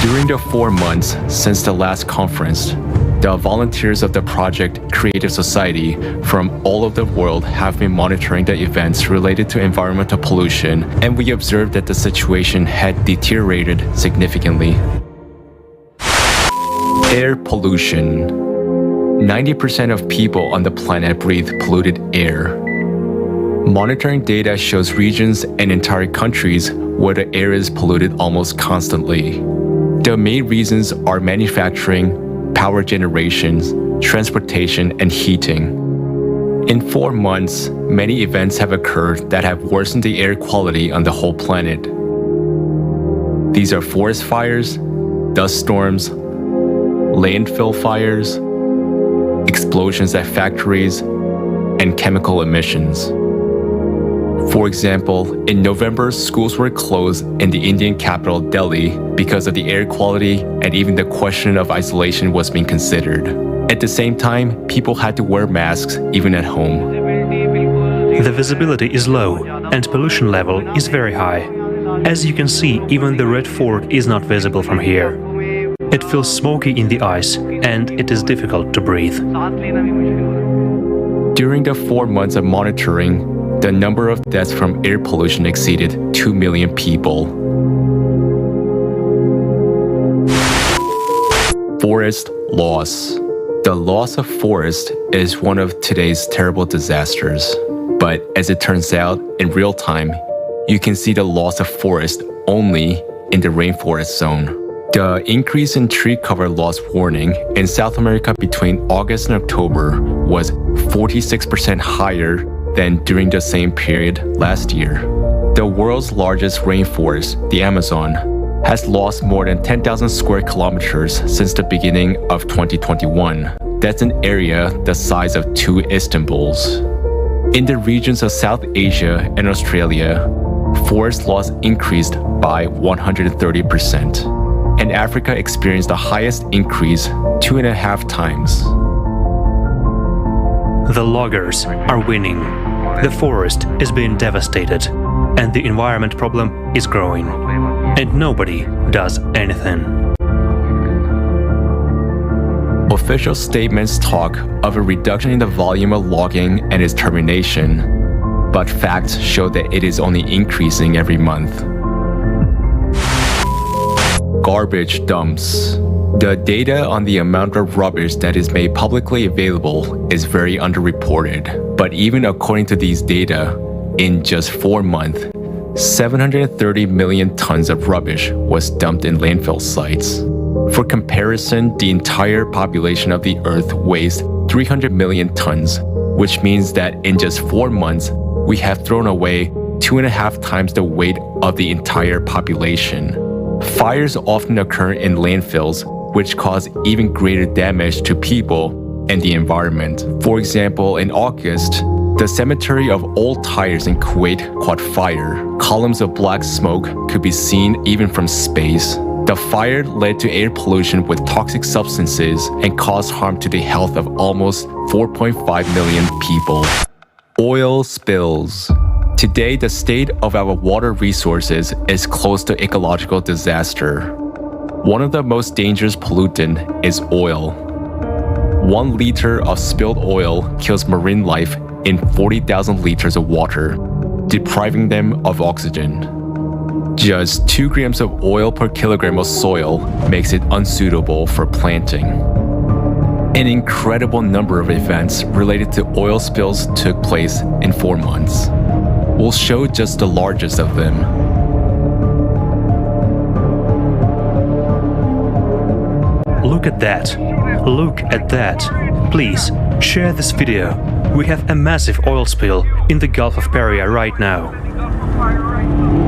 During the 4 months since the last conference, the volunteers of the project Creative Society from all over the world have been monitoring the events related to environmental pollution, and we observed that the situation had deteriorated significantly. Air pollution. 90% of people on the planet breathe polluted air. Monitoring data shows regions and entire countries where the air is polluted almost constantly. The main reasons are manufacturing, power generations, transportation, and heating. In 4 months, many events have occurred that have worsened the air quality on the whole planet. These are forest fires, dust storms, landfill fires, explosions at factories, and chemical emissions. For example, in November, schools were closed in the Indian capital Delhi because of the air quality, and even the question of isolation was being considered. At the same time, people had to wear masks even at home. The visibility is low and pollution level is very high. As you can see, even the Red Fork is not visible from here. It feels smoky in the eyes and it is difficult to breathe. During the 4 months of monitoring, the number of deaths from air pollution exceeded 2 million people. Forest loss. The loss of forest is one of today's terrible disasters. But as it turns out, in real time, you can see the loss of forest only in the rainforest zone. The increase in tree cover loss warning in South America between August and October was 46% higher than during the same period last year. The world's largest rainforest, the Amazon, has lost more than 10,000 square kilometers since the beginning of 2021. That's an area the size of 2 Istanbuls. In the regions of South Asia and Australia, forest loss increased by 130%, and Africa experienced the highest increase 2.5 times. The loggers are winning. The forest is being devastated, and the environment problem is growing. And nobody does anything. Official statements talk of a reduction in the volume of logging and its termination, but facts show that it is only increasing every month. Garbage dumps. The data on the amount of rubbish that is made publicly available is very underreported, but even according to these data, in just 4 months, 730 million tons of rubbish was dumped in landfill sites. For comparison, the entire population of the Earth weighs 300 million tons, which means that in just 4 months, we have thrown away 2.5 times the weight of the entire population. Fires often occur in landfills, which cause even greater damage to people and the environment. For example, in August, the cemetery of old tires in Kuwait caught fire. Columns of black smoke could be seen even from space. The fire led to air pollution with toxic substances and caused harm to the health of almost 4.5 million people. Oil spills. Today, the state of our water resources is close to ecological disaster. One of the most dangerous pollutants is oil. 1 liter of spilled oil kills marine life in 40,000 liters of water, depriving them of oxygen. Just 2 grams of oil per kilogram of soil makes it unsuitable for planting. An incredible number of events related to oil spills took place in 4 months. We'll show just the largest of them. Look at that. Look at that. Please, share this video. We have a massive oil spill in the Gulf of Paria right now.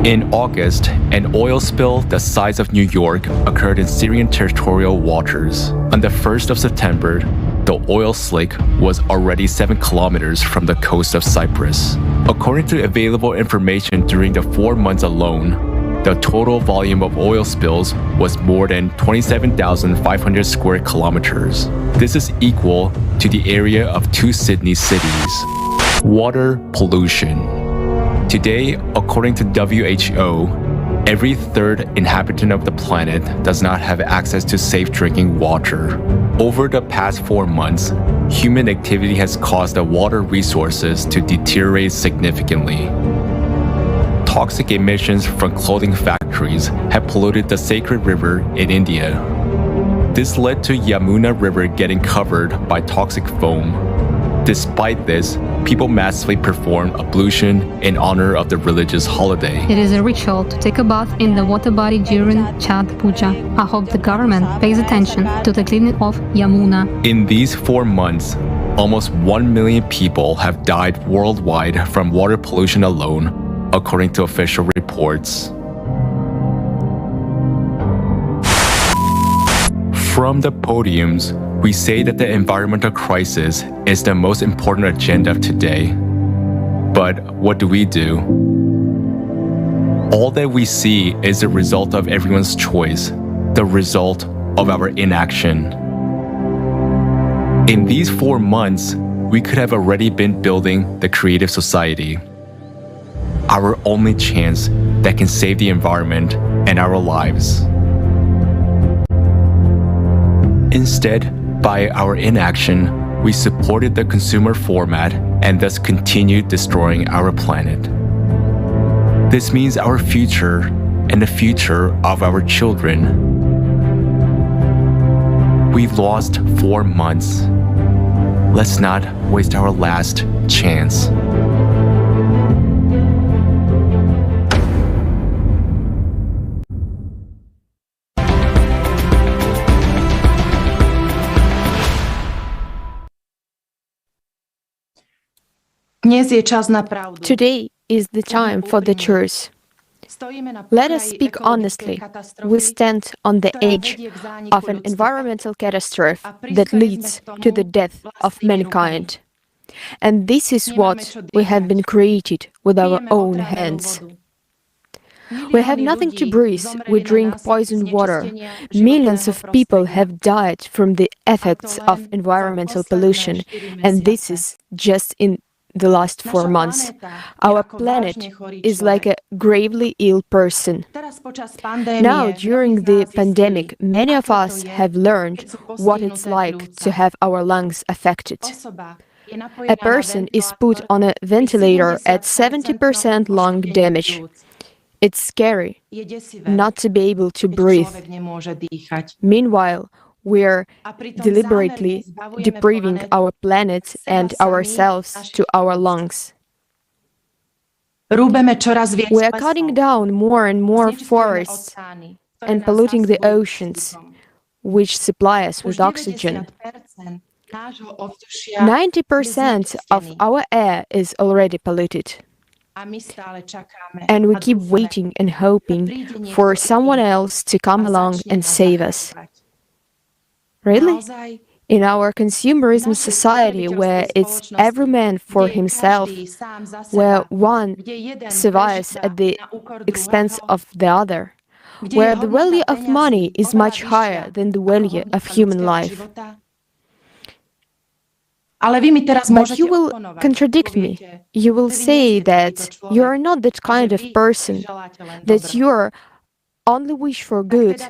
In August, an oil spill the size of New York occurred in Syrian territorial waters. On the 1st of September, the oil slick was already 7 kilometers from the coast of Cyprus. According to available information during the 4 months alone, the total volume of oil spills was more than 27,500 square kilometers. This is equal to the area of 2 Sydney cities. Water pollution. Today, according to WHO, every 3rd inhabitant of the planet does not have access to safe drinking water. Over the past 4 months, human activity has caused the water resources to deteriorate significantly. Toxic emissions from clothing factories have polluted the sacred river in India. This led to Yamuna River getting covered by toxic foam. Despite this, people massively perform ablution in honor of the religious holiday. It is a ritual to take a bath in the water body during Chhat Puja. I hope the government pays attention to the cleaning of Yamuna. In these 4 months, almost 1 million people have died worldwide from water pollution alone, according to official reports. From the podiums, we say that the environmental crisis is the most important agenda of today. But what do? All that we see is the result of everyone's choice, the result of our inaction. In these 4 months, we could have already been building the creative society. Our only chance that can save the environment and our lives. Instead, by our inaction, we supported the consumer format and thus continued destroying our planet. This means our future and the future of our children. We've lost 4 months. Let's not waste our last chance. Today is the time for the truth. Let us speak honestly. We stand on the edge of an environmental catastrophe that leads to the death of mankind. And this is what we have been created with our own hands. We have nothing to breathe, we drink poisoned water. Millions of people have died from the effects of environmental pollution, and this is just in the last 4 months. Our planet is like a gravely ill person. Now, during the pandemic, many of us have learned what it's like to have our lungs affected. A person is put on a ventilator at 70% lung damage. It's scary not to be able to breathe. Meanwhile, we're deliberately depriving our planet and ourselves to our lungs. We are cutting down more and more forests and polluting the oceans, which supply us with oxygen. 90% of our air is already polluted. And we keep waiting and hoping for someone else to come along and save us. Really? In our consumerism society, where it's every man for himself, where one survives at the expense of the other, where the value of money is much higher than the value of human life. But you will contradict me. You will say that you are not that kind of person, that you only wish for good.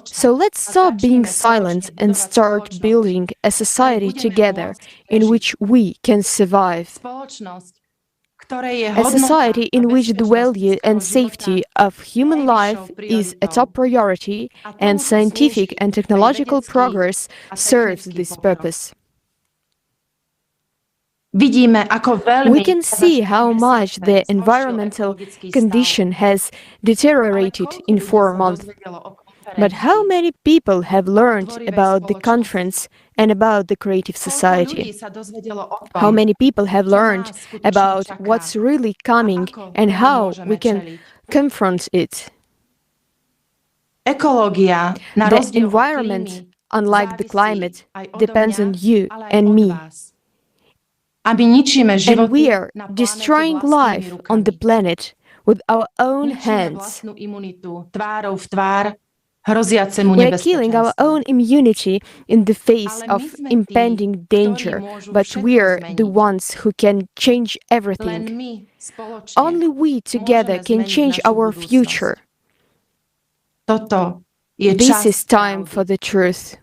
So let's stop being silent and start building a society together in which we can survive. A society in which the value and safety of human life is a top priority and scientific and technological progress serves this purpose. We can see how much the environmental condition has deteriorated in 4 months. But how many people have learned about the conference and about the creative society? How many people have learned about what's really coming and how we can confront it? The environment, unlike the climate, depends on you and me. And we are destroying life on the planet with our own hands. We are killing our own immunity in the face of impending danger, but we are the ones who can change everything. Only we together can change our future. This is time for the truth.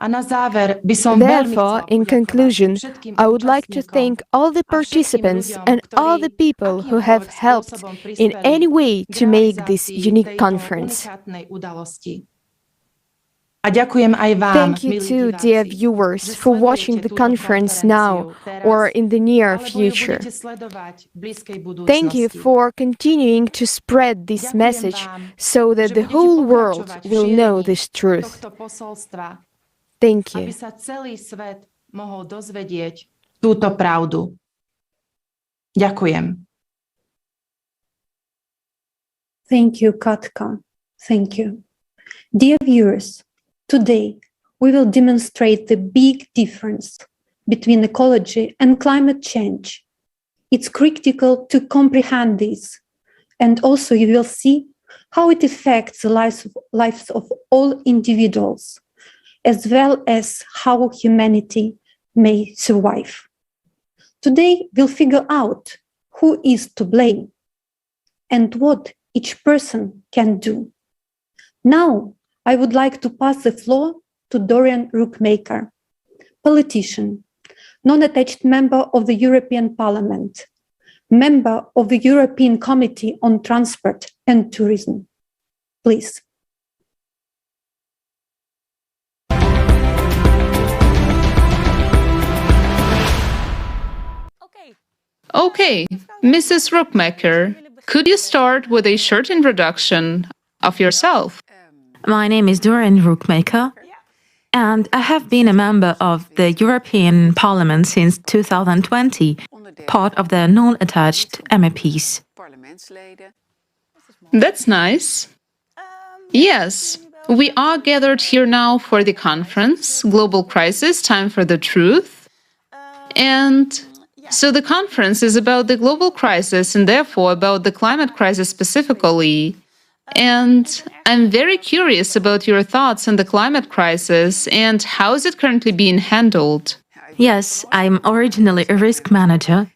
Therefore, in conclusion, I would like to thank all the participants and all the people who have helped in any way to make this unique conference. Thank you too, dear viewers, for watching the conference now or in the near future. Thank you for continuing to spread this message so that the whole world will know this truth. Thank you. Aby sa celý svet mohol dozvedieť túto pravdu. Ďakujem. Thank you, Katka. Thank you. Dear viewers, today we will demonstrate the big difference between ecology and climate change. It's critical to comprehend this, and also you will see how it affects the lives of all individuals, as well as how humanity may survive. Today, we'll figure out who is to blame and what each person can do. Now, I would like to pass the floor to Dorian Rookmaker, politician, non-attached member of the European Parliament, member of the European Committee on Transport and Tourism. Please. Okay, Mrs. Rookmaker, could you start with a short introduction of yourself? My name is Dorian Rookmaker, and I have been a member of the European Parliament since 2020, part of the non-attached MEPs. That's nice. Yes, we are gathered here now for the conference, Global Crisis, Time for the Truth. And So the conference is about the global crisis and therefore about the climate crisis specifically. And I'm very curious about your thoughts on the climate crisis and how is it currently being handled? Yes, I'm originally a risk manager,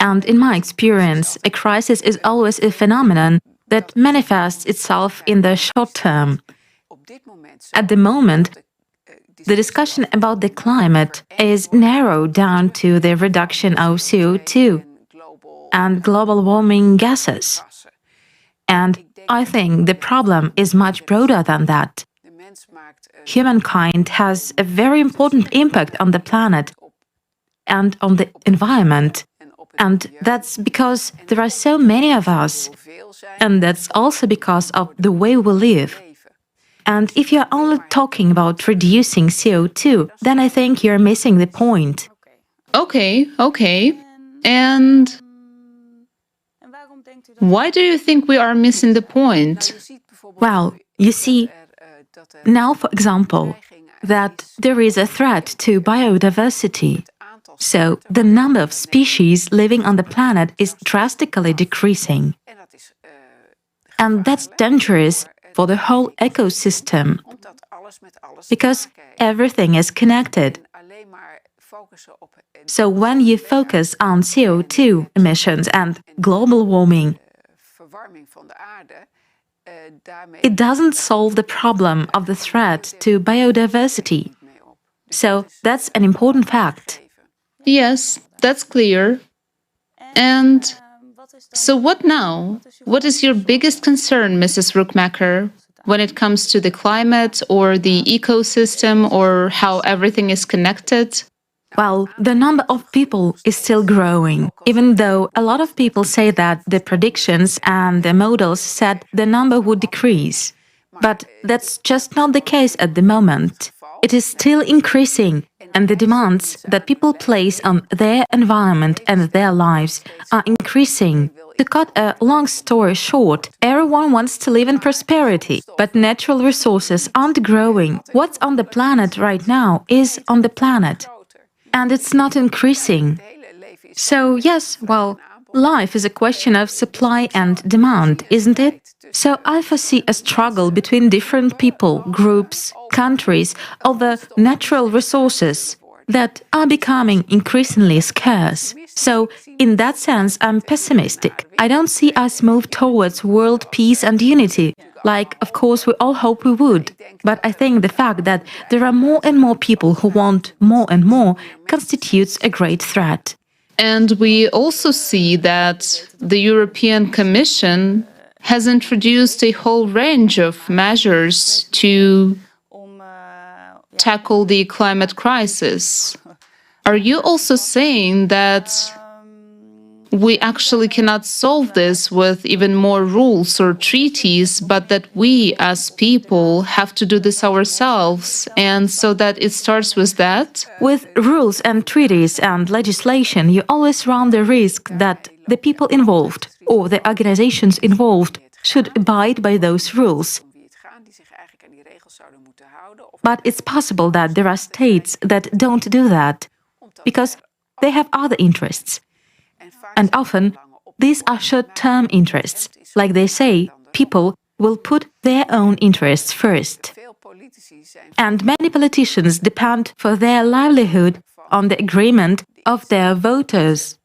and in my experience, a crisis is always a phenomenon that manifests itself in the short term. At the moment, the discussion about the climate is narrowed down to the reduction of CO2 and global warming gases. And I think the problem is much broader than that. Humankind has a very important impact on the planet and on the environment. And that's because there are so many of us. And that's also because of the way we live. And if you're only talking about reducing CO2, then I think you're missing the point. Okay. And why do you think we are missing the point? Well, you see, now, for example, that there is a threat to biodiversity. So the number of species living on the planet is drastically decreasing. And that's dangerous for the whole ecosystem, because everything is connected. So when you focus on CO2 emissions and global warming, it doesn't solve the problem of the threat to biodiversity. So that's an important fact. Yes, that's clear. And so what now? What is your biggest concern, Mrs. Rookmaker, when it comes to the climate or the ecosystem or how everything is connected? Well, the number of people is still growing, even though a lot of people say that the predictions and the models said the number would decrease. But that's just not the case at the moment. It is still increasing, and the demands that people place on their environment and their lives are increasing. To cut a long story short, everyone wants to live in prosperity, but natural resources aren't growing. What's on the planet right now is on the planet. And it's not increasing. So yes, well, life is a question of supply and demand, isn't it? So I foresee a struggle between different people, groups, countries over natural resources that are becoming increasingly scarce. So in that sense, I'm pessimistic. I don't see us move towards world peace and unity, like, of course, we all hope we would. But I think the fact that there are more and more people who want more and more constitutes a great threat. And we also see that the European Commission has introduced a whole range of measures to tackle the climate crisis. Are you also saying that we actually cannot solve this with even more rules or treaties, but that we as people have to do this ourselves, and so that it starts with that? With rules and treaties and legislation, you always run the risk that the people involved or the organizations involved should abide by those rules. But it's possible that there are states that don't do that, because they have other interests. And often, these are short-term interests. Like they say, people will put their own interests first. And many politicians depend for their livelihood on the agreement of their voters.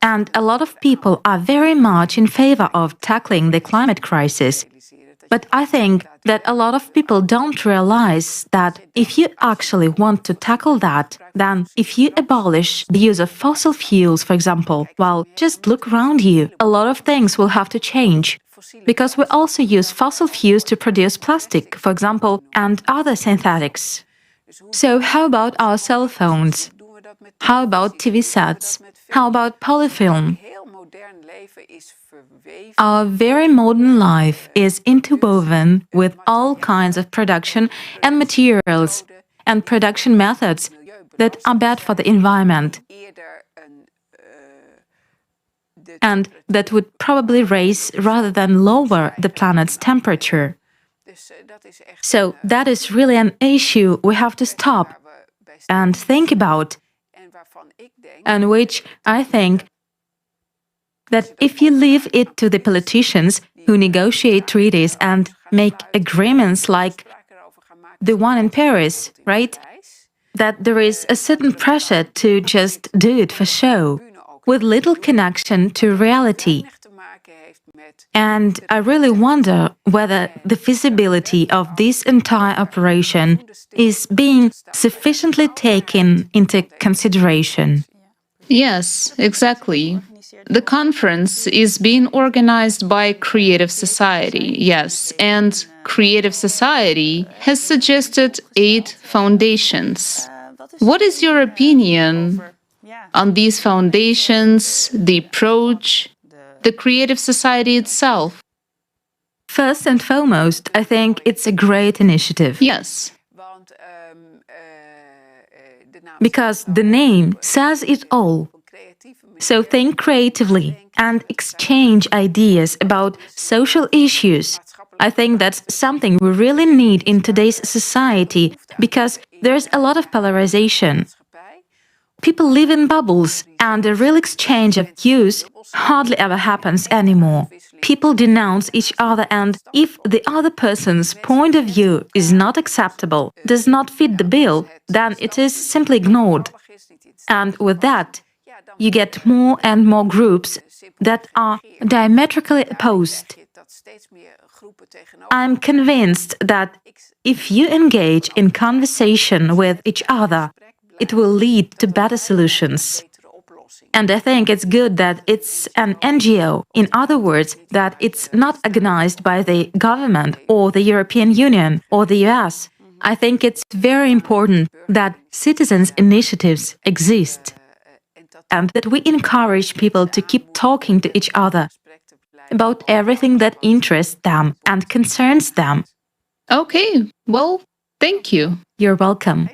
And a lot of people are very much in favor of tackling the climate crisis. But I think that a lot of people don't realize that if you actually want to tackle that, then if you abolish the use of fossil fuels, for example, well, just look around you, a lot of things will have to change. Because we also use fossil fuels to produce plastic, for example, and other synthetics. So how about our cell phones? How about TV sets? How about polyfilm? Our very modern life is interwoven with all kinds of production and materials and production methods that are bad for the environment and that would probably raise rather than lower the planet's temperature. So that is really an issue we have to stop. and think about, and which I think that if you leave it to the politicians who negotiate treaties and make agreements like the one in Paris, right? That there is a certain pressure to just do it for show, with little connection to reality. And I really wonder whether the feasibility of this entire operation is being sufficiently taken into consideration. Yes, exactly. The conference is being organized by Creative Society, yes, and Creative Society has suggested 8 foundations. What is your opinion on these foundations, the approach, the Creative Society itself? First and foremost, I think it's a great initiative. Yes. Because the name says it all. So think creatively and exchange ideas about social issues. I think that's something we really need in today's society because there's a lot of polarization. People live in bubbles and a real exchange of views hardly ever happens anymore. People denounce each other, and if the other person's point of view is not acceptable, does not fit the bill, then it is simply ignored. And with that, you get more and more groups that are diametrically opposed. I'm convinced that if you engage in conversation with each other, it will lead to better solutions. And I think it's good that it's an NGO, in other words, that it's not organized by the government or the European Union or the US. I think it's very important that citizens' initiatives exist and that we encourage people to keep talking to each other about everything that interests them and concerns them. Okay, well, thank you. You're welcome.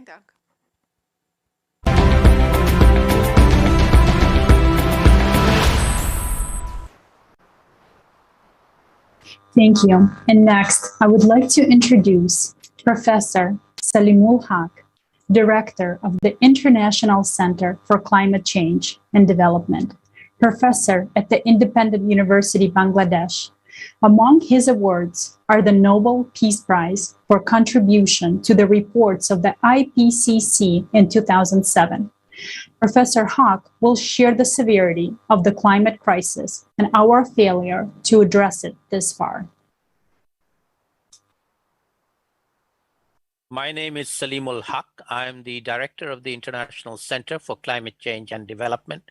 Thank you. And next, I would like to introduce Professor Salimul Haq, Director of the International Center for Climate Change and Development, professor at the Independent University, Bangladesh. Among his awards are the Nobel Peace Prize for contribution to the reports of the IPCC in 2007. Professor Haq will share the severity of the climate crisis and our failure to address it this far. My name is Salimul Haq. I am the director of the International Center for Climate Change and Development,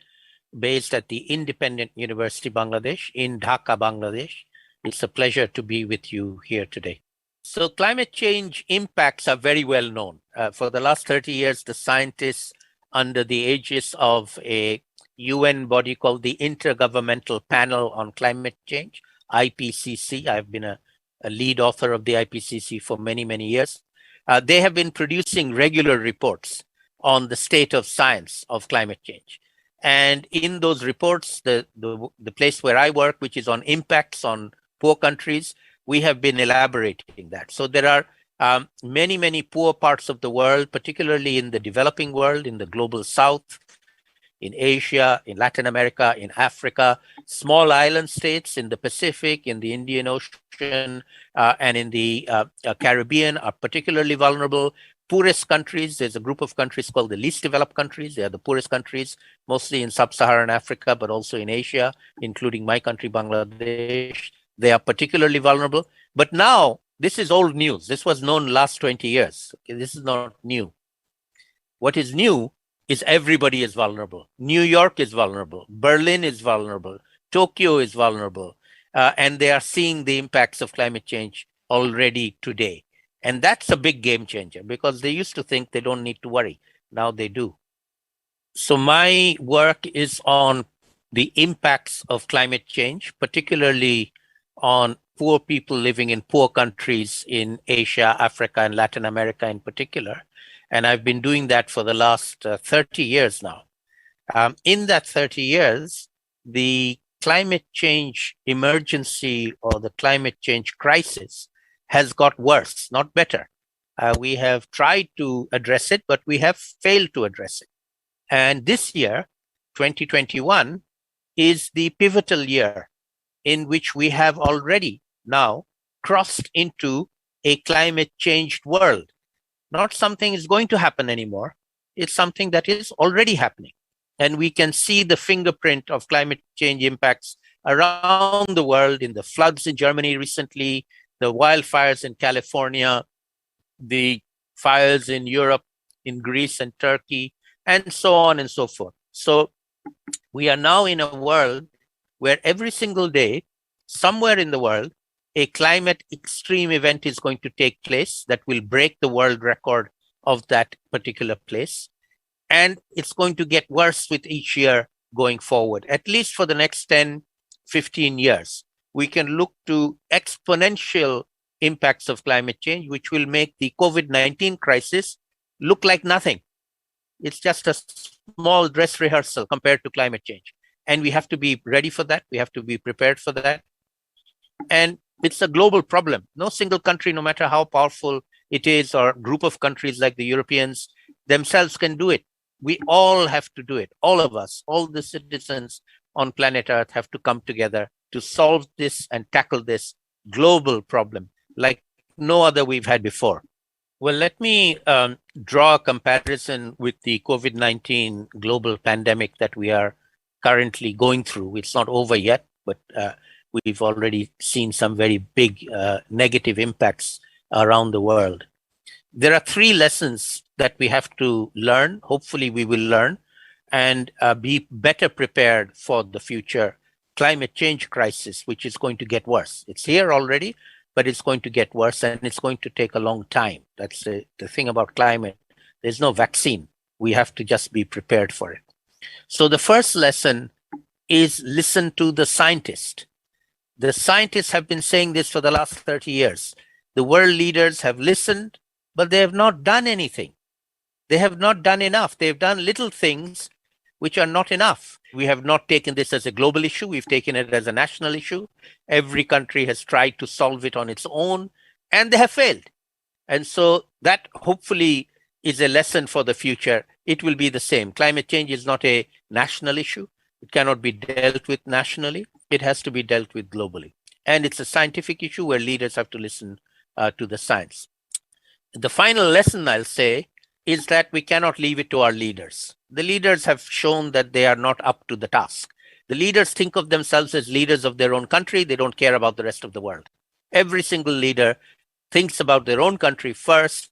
based at the Independent University, Bangladesh, in Dhaka, Bangladesh. It's a pleasure to be with you here today. So climate change impacts are very well known. For the last 30 years, the scientists under the aegis of a UN body called the Intergovernmental Panel on Climate Change, IPCC. I've been a lead author of the IPCC for many, many years. They have been producing regular reports on the state of science of climate change. And in those reports, the place where I work, which is on impacts on poor countries, we have been elaborating that. So there are many, many poor parts of the world, particularly in the developing world, in the global south, in Asia, in Latin America, in Africa, small island states in the Pacific, in the Indian Ocean, and in the Caribbean are particularly vulnerable. Poorest countries, there's a group of countries called the least developed countries. They are the poorest countries, mostly in sub-Saharan Africa, but also in Asia, including my country, Bangladesh. They are particularly vulnerable. But now, this is old news. This was known last 20 years. Okay, this is not new. What is new is everybody is vulnerable. New York is vulnerable. Berlin is vulnerable. Tokyo is vulnerable. And they are seeing the impacts of climate change already today. And that's a big game changer because they used to think they don't need to worry. Now they do. So my work is on the impacts of climate change, particularly on poor people living in poor countries in Asia, Africa, and Latin America in particular. And I've been doing that for the last 30 years now. In that 30 years, the climate change emergency or the climate change crisis has got worse, not better. We have tried to address it, but we have failed to address it. And this year, 2021, is the pivotal year in which we have already now crossed into a climate changed world. Not something is going to happen anymore. It's something that is already happening. And we can see the fingerprint of climate change impacts around the world, in the floods in Germany recently, the wildfires in California, the fires in Europe, in Greece and Turkey, and so on and so forth. So we are now in a world where every single day, somewhere in the world, a climate extreme event is going to take place that will break the world record of that particular place. And it's going to get worse with each year going forward, at least for the next 10, 15 years. We can look to exponential impacts of climate change, which will make the COVID-19 crisis look like nothing. It's just a small dress rehearsal compared to climate change. And we have to be ready for that. We have to be prepared for that. And it's a global problem. No single country, no matter how powerful it is, or group of countries like the Europeans themselves can do it. We all have to do it. All of us, all the citizens on planet Earth have to come together to solve this and tackle this global problem like no other we've had before. Well, let me draw a comparison with the COVID-19 global pandemic that we are currently going through. It's not over yet, but we've already seen some very big negative impacts around the world. There are 3 lessons that we have to learn. Hopefully we will learn and be better prepared for the future climate change crisis, which is going to get worse. It's here already, but it's going to get worse, and it's going to take a long time. That's the thing about climate. There's no vaccine. We have to just be prepared for it. So the first lesson is listen to the scientist. The scientists have been saying this for the last 30 years. The world leaders have listened, but they have not done anything. They have not done enough. They've done little things which are not enough. We have not taken this as a global issue. We've taken it as a national issue. Every country has tried to solve it on its own, and they have failed. And so that hopefully is a lesson for the future. It will be the same. Climate change is not a national issue. It cannot be dealt with nationally. It has to be dealt with globally. And it's a scientific issue where leaders have to listen to the science. The final lesson I'll say is that we cannot leave it to our leaders. The leaders have shown that they are not up to the task. The leaders think of themselves as leaders of their own country. They don't care about the rest of the world. Every single leader thinks about their own country first,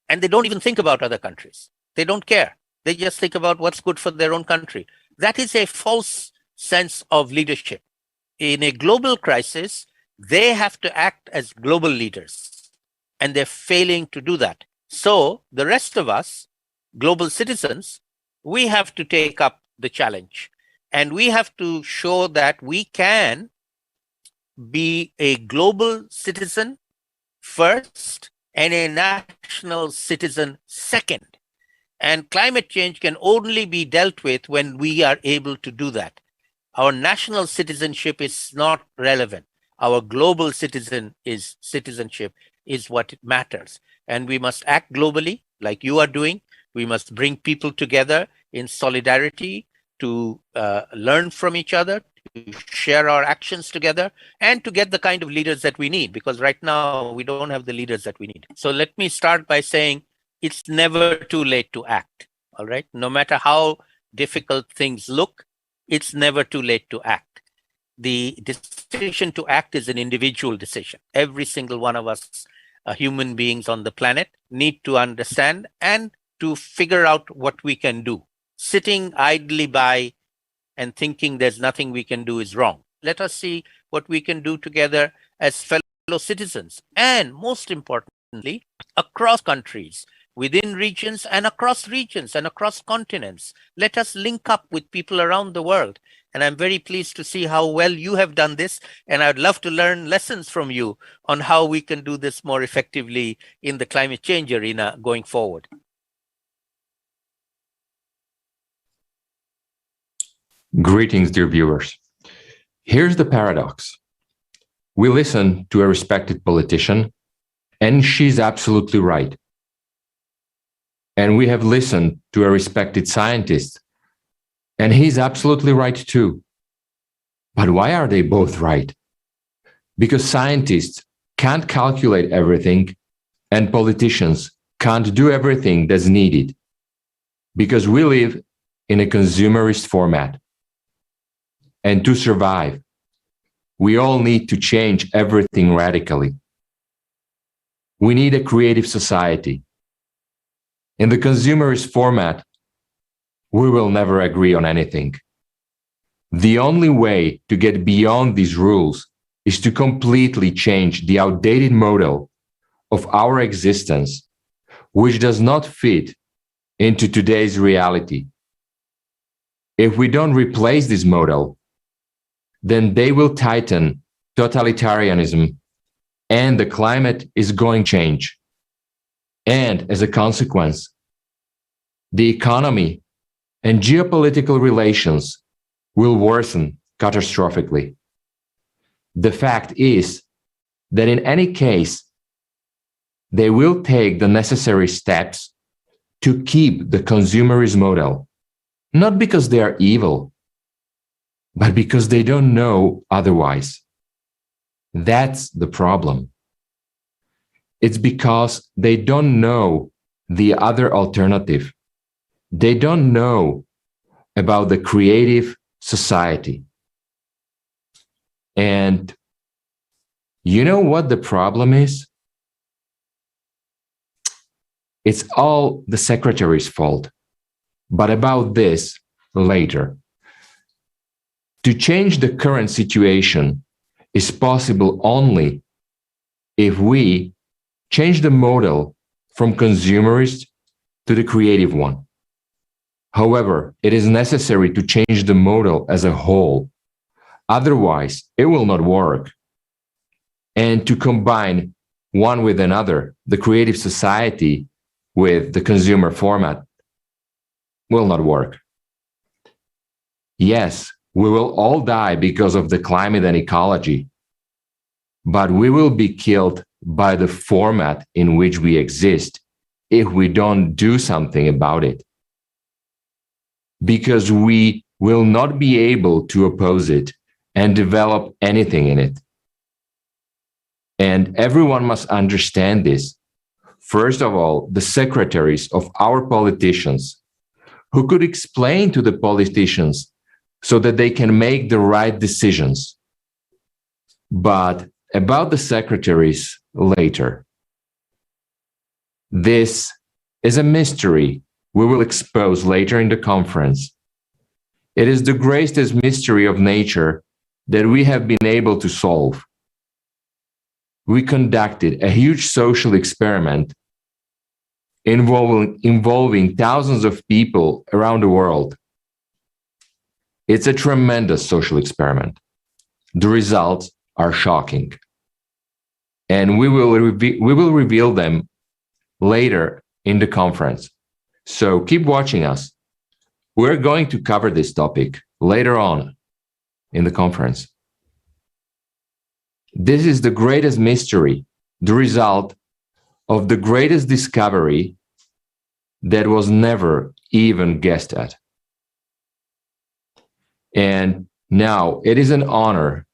and they don't even think about other countries. They don't care. They just think about what's good for their own country. That is a false sense of leadership. In a global crisis, they have to act as global leaders, and they're failing to do that. So the rest of us, global citizens, we have to take up the challenge, and we have to show that we can be a global citizen first and a national citizen second. And climate change can only be dealt with when we are able to do that. Our national citizenship is not relevant. Our global citizenship is what matters. And we must act globally, like you are doing. We must bring people together in solidarity to learn from each other, to share our actions together, and to get the kind of leaders that we need, because right now we don't have the leaders that we need. So let me start by saying it's never too late to act, all right? No matter how difficult things look, it's never too late to act. The decision to act is an individual decision. Every single one of us, human beings on the planet, need to understand and to figure out what we can do. Sitting idly by and thinking there's nothing we can do is wrong. Let us see what we can do together as fellow citizens, and most importantly, across countries, within regions and across continents. Let us link up with people around the world. And I'm very pleased to see how well you have done this. And I'd love to learn lessons from you on how we can do this more effectively in the climate change arena going forward. Greetings, dear viewers. Here's the paradox. We listen to a respected politician And she's absolutely right. And we have listened to a respected scientist, and he's absolutely right too. But why are they both right? Because scientists can't calculate everything, and politicians can't do everything that's needed. Because we live in a consumerist format. And to survive, we all need to change everything radically. We need a creative society. In the consumerist format, we will never agree on anything. The only way to get beyond these rules is to completely change the outdated model of our existence, which does not fit into today's reality. If we don't replace this model, then they will tighten totalitarianism, and the climate is going to change. And as a consequence, the economy and geopolitical relations will worsen catastrophically. The fact is that in any case, they will take the necessary steps to keep the consumerist model, not because they are evil, but because they don't know otherwise. That's the problem. It's because they don't know the other alternative. They don't know about the creative society. And you know what the problem is? It's all the secretary's fault. But about this later. To change the current situation is possible only if we change the model from consumerist to the creative one. However, it is necessary to change the model as a whole. Otherwise, it will not work. And to combine one with another, the creative society with the consumer format, will not work. Yes, we will all die because of the climate and ecology, but we will be killed by the format in which we exist if we don't do something about it. Because we will not be able to oppose it and develop anything in it. And everyone must understand this. First of all, the secretaries of our politicians, who could explain to the politicians so that they can make the right decisions. But about the secretaries later. This is a mystery we will expose later in the conference. It is the greatest mystery of nature that we have been able to solve. We conducted a huge social experiment involving thousands of people around the world. It's a tremendous social experiment. The results are shocking. And we will reveal them later in the conference. So keep watching us. We're going to cover this topic later on in the conference. This is the greatest mystery, the result of the greatest discovery that was never even guessed at. And now it is an honor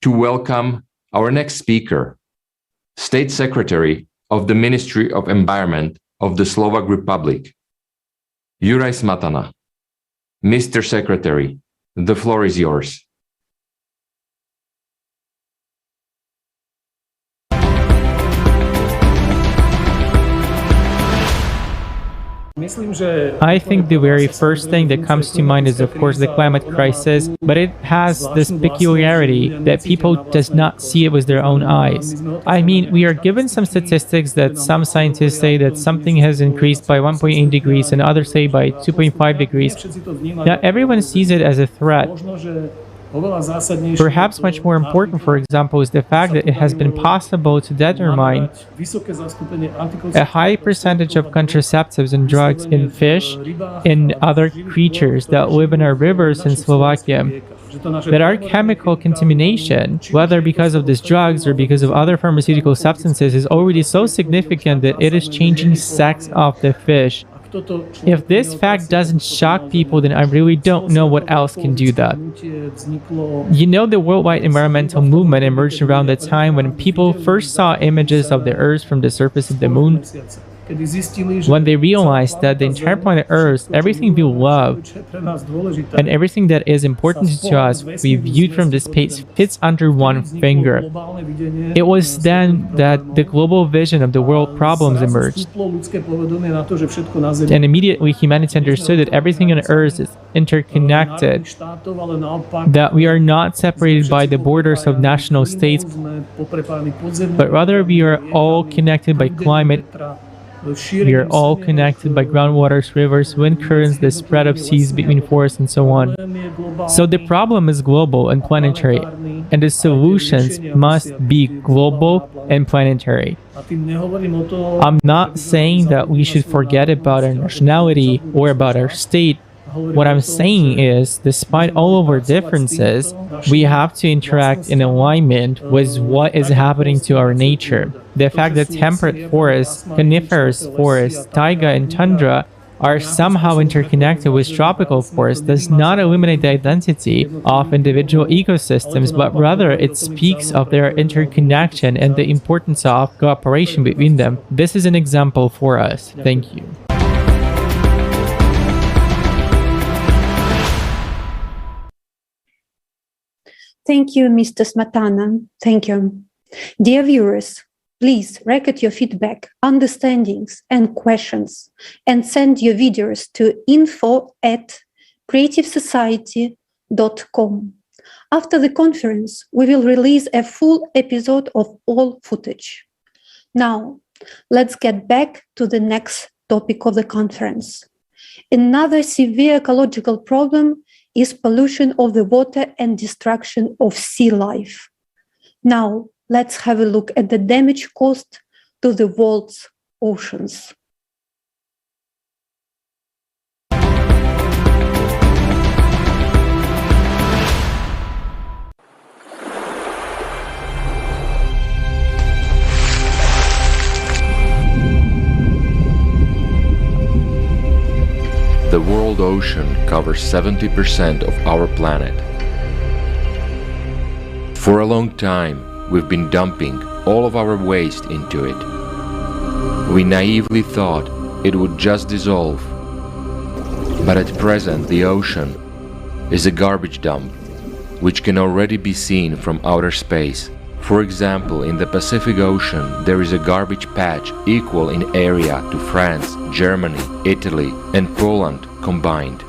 to welcome our next speaker, State Secretary of the Ministry of Environment of the Slovak Republic, Juraj Smatana. Mr. Secretary, the floor is yours. I think the very first thing that comes to mind is, of course, the climate crisis, but it has this peculiarity that people does not see it with their own eyes. I mean, we are given some statistics that some scientists say that something has increased by 1.8 degrees and others say by 2.5 degrees. Now, everyone sees it as a threat. Perhaps much more important, for example, is the fact that it has been possible to determine a high percentage of contraceptives and drugs in fish and other creatures that live in our rivers in Slovakia. That our chemical contamination, whether because of these drugs or because of other pharmaceutical substances, is already so significant that it is changing sex of the fish. If this fact doesn't shock people, then I really don't know what else can do that. You know, the worldwide environmental movement emerged around the time when people first saw images of the Earth from the surface of the moon. When they realized that the entire planet Earth, everything we love, and everything that is important to us, we viewed from this space fits under one finger. It was then that the global vision of the world problems emerged. And immediately humanity understood that everything on Earth is interconnected, that we are not separated by the borders of national states, but rather we are all connected by climate. We are all connected by groundwaters, rivers, wind currents, the spread of seas between forests, and so on. So the problem is global and planetary, and the solutions must be global and planetary. I'm not saying that we should forget about our nationality or about our state. What I'm saying is, despite all of our differences, we have to interact in alignment with what is happening to our nature. The fact that temperate forests, coniferous forests, taiga and tundra are somehow interconnected with tropical forests does not eliminate the identity of individual ecosystems, but rather it speaks of their interconnection and the importance of cooperation between them. This is an example for us. Thank you. Thank you, Mr. Smatana. Thank you. Dear viewers, please record your feedback, understandings, and questions, and send your videos to info@creativesociety.com. After the conference, we will release a full episode of all footage. Now, let's get back to the next topic of the conference. Another severe ecological problem is pollution of the water and destruction of sea life. Now, let's have a look at the damage caused to the world's oceans. The world ocean covers 70% of our planet. For a long time, we've been dumping all of our waste into it. We naively thought it would just dissolve. But at present, the ocean is a garbage dump, which can already be seen from outer space. For example, in the Pacific Ocean, there is a garbage patch equal in area to France, Germany, Italy, and Poland combined.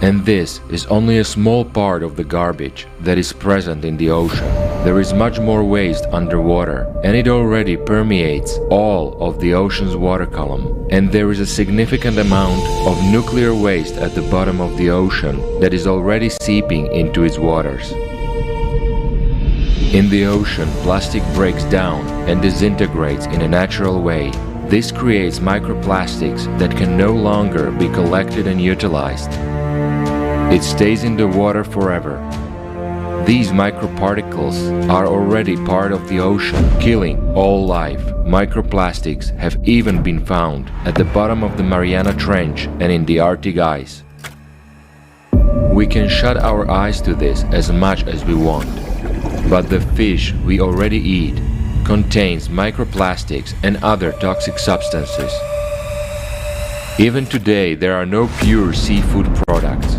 And this is only a small part of the garbage that is present in the ocean. There is much more waste underwater, and it already permeates all of the ocean's water column. And there is a significant amount of nuclear waste at the bottom of the ocean that is already seeping into its waters. In the ocean, plastic breaks down and disintegrates in a natural way. This creates microplastics that can no longer be collected and utilized. It stays in the water forever. These microparticles are already part of the ocean, killing all life. Microplastics have even been found at the bottom of the Mariana Trench and in the Arctic ice. We can shut our eyes to this as much as we want. But the fish we already eat contains microplastics and other toxic substances. Even today, there are no pure seafood products.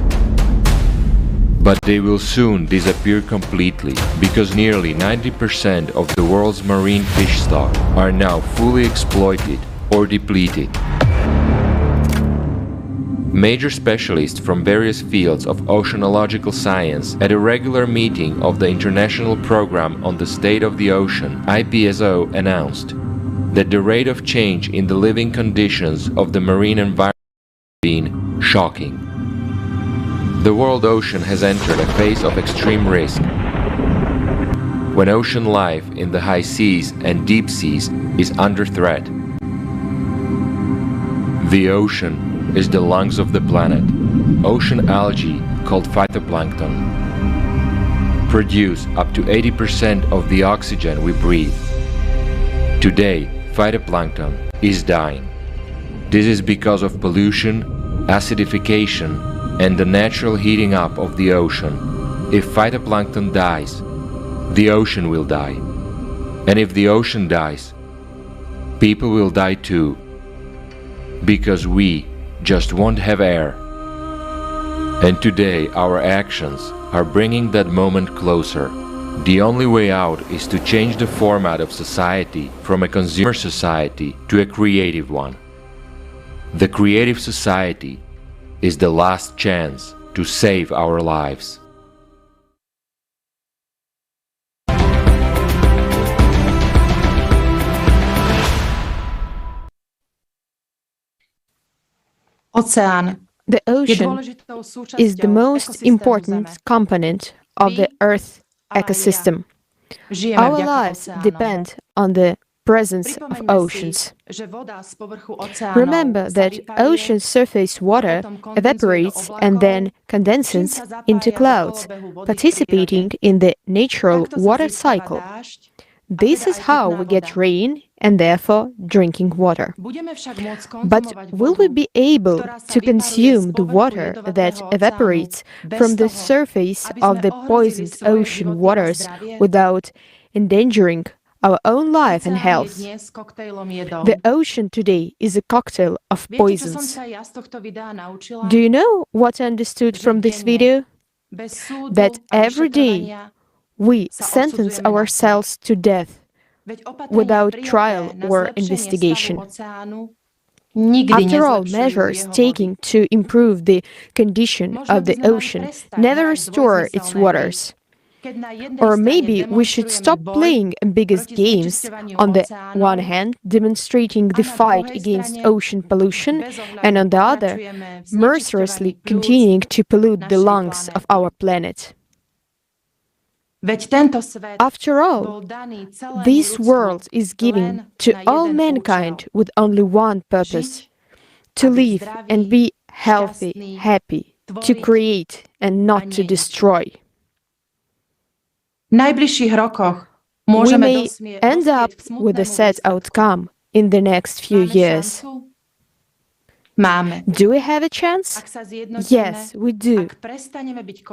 But they will soon disappear completely, because nearly 90% of the world's marine fish stock are now fully exploited or depleted. Major specialists from various fields of oceanological science at a regular meeting of the International Program on the State of the Ocean, IPSO, announced that the rate of change in the living conditions of the marine environment has been shocking. The world ocean has entered a phase of extreme risk. When ocean life in the high seas and deep seas is under threat. The ocean is the lungs of the planet. Ocean algae, called phytoplankton, produce up to 80% of the oxygen we breathe. Today, phytoplankton is dying. This is because of pollution, acidification, and the natural heating up of the ocean. If phytoplankton dies, the ocean will die. And if the ocean dies, people will die too. Because we just won't have air. And today our actions are bringing that moment closer. The only way out is to change the format of society from a consumer society to a creative one. The creative society is the last chance to save our lives. The ocean is the most important component of the Earth ecosystem. Our lives depend on the presence of oceans. Remember that ocean surface water evaporates and then condenses into clouds, participating in the natural water cycle. This is how we get rain and therefore drinking water. But will we be able to consume the water that evaporates from the surface of the poisoned ocean waters without endangering our own life and health? The ocean today is a cocktail of poisons. Do you know what I understood from this video? That every day we sentence ourselves to death without trial or investigation. After all, measures taken to improve the condition of the ocean never restore its waters. Or maybe we should stop playing ambiguous games, on the one hand demonstrating the fight against ocean pollution, and on the other, mercilessly continuing to pollute the lungs of our planet. After all, this world is given to all mankind with only one purpose: to live and be healthy, happy, to create and not to destroy. We may end up with a sad outcome in the next few years. Do we have a chance? Yes, we do.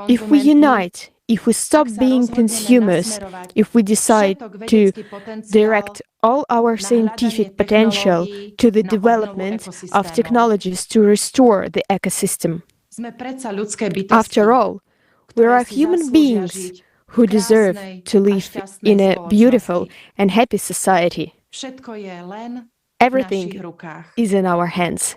If we unite, if we stop being consumers, if we decide to direct all our scientific potential to the development of technologies to restore the ecosystem. After all, we are human beings who deserve to live in a beautiful and happy society. Everything is in our hands.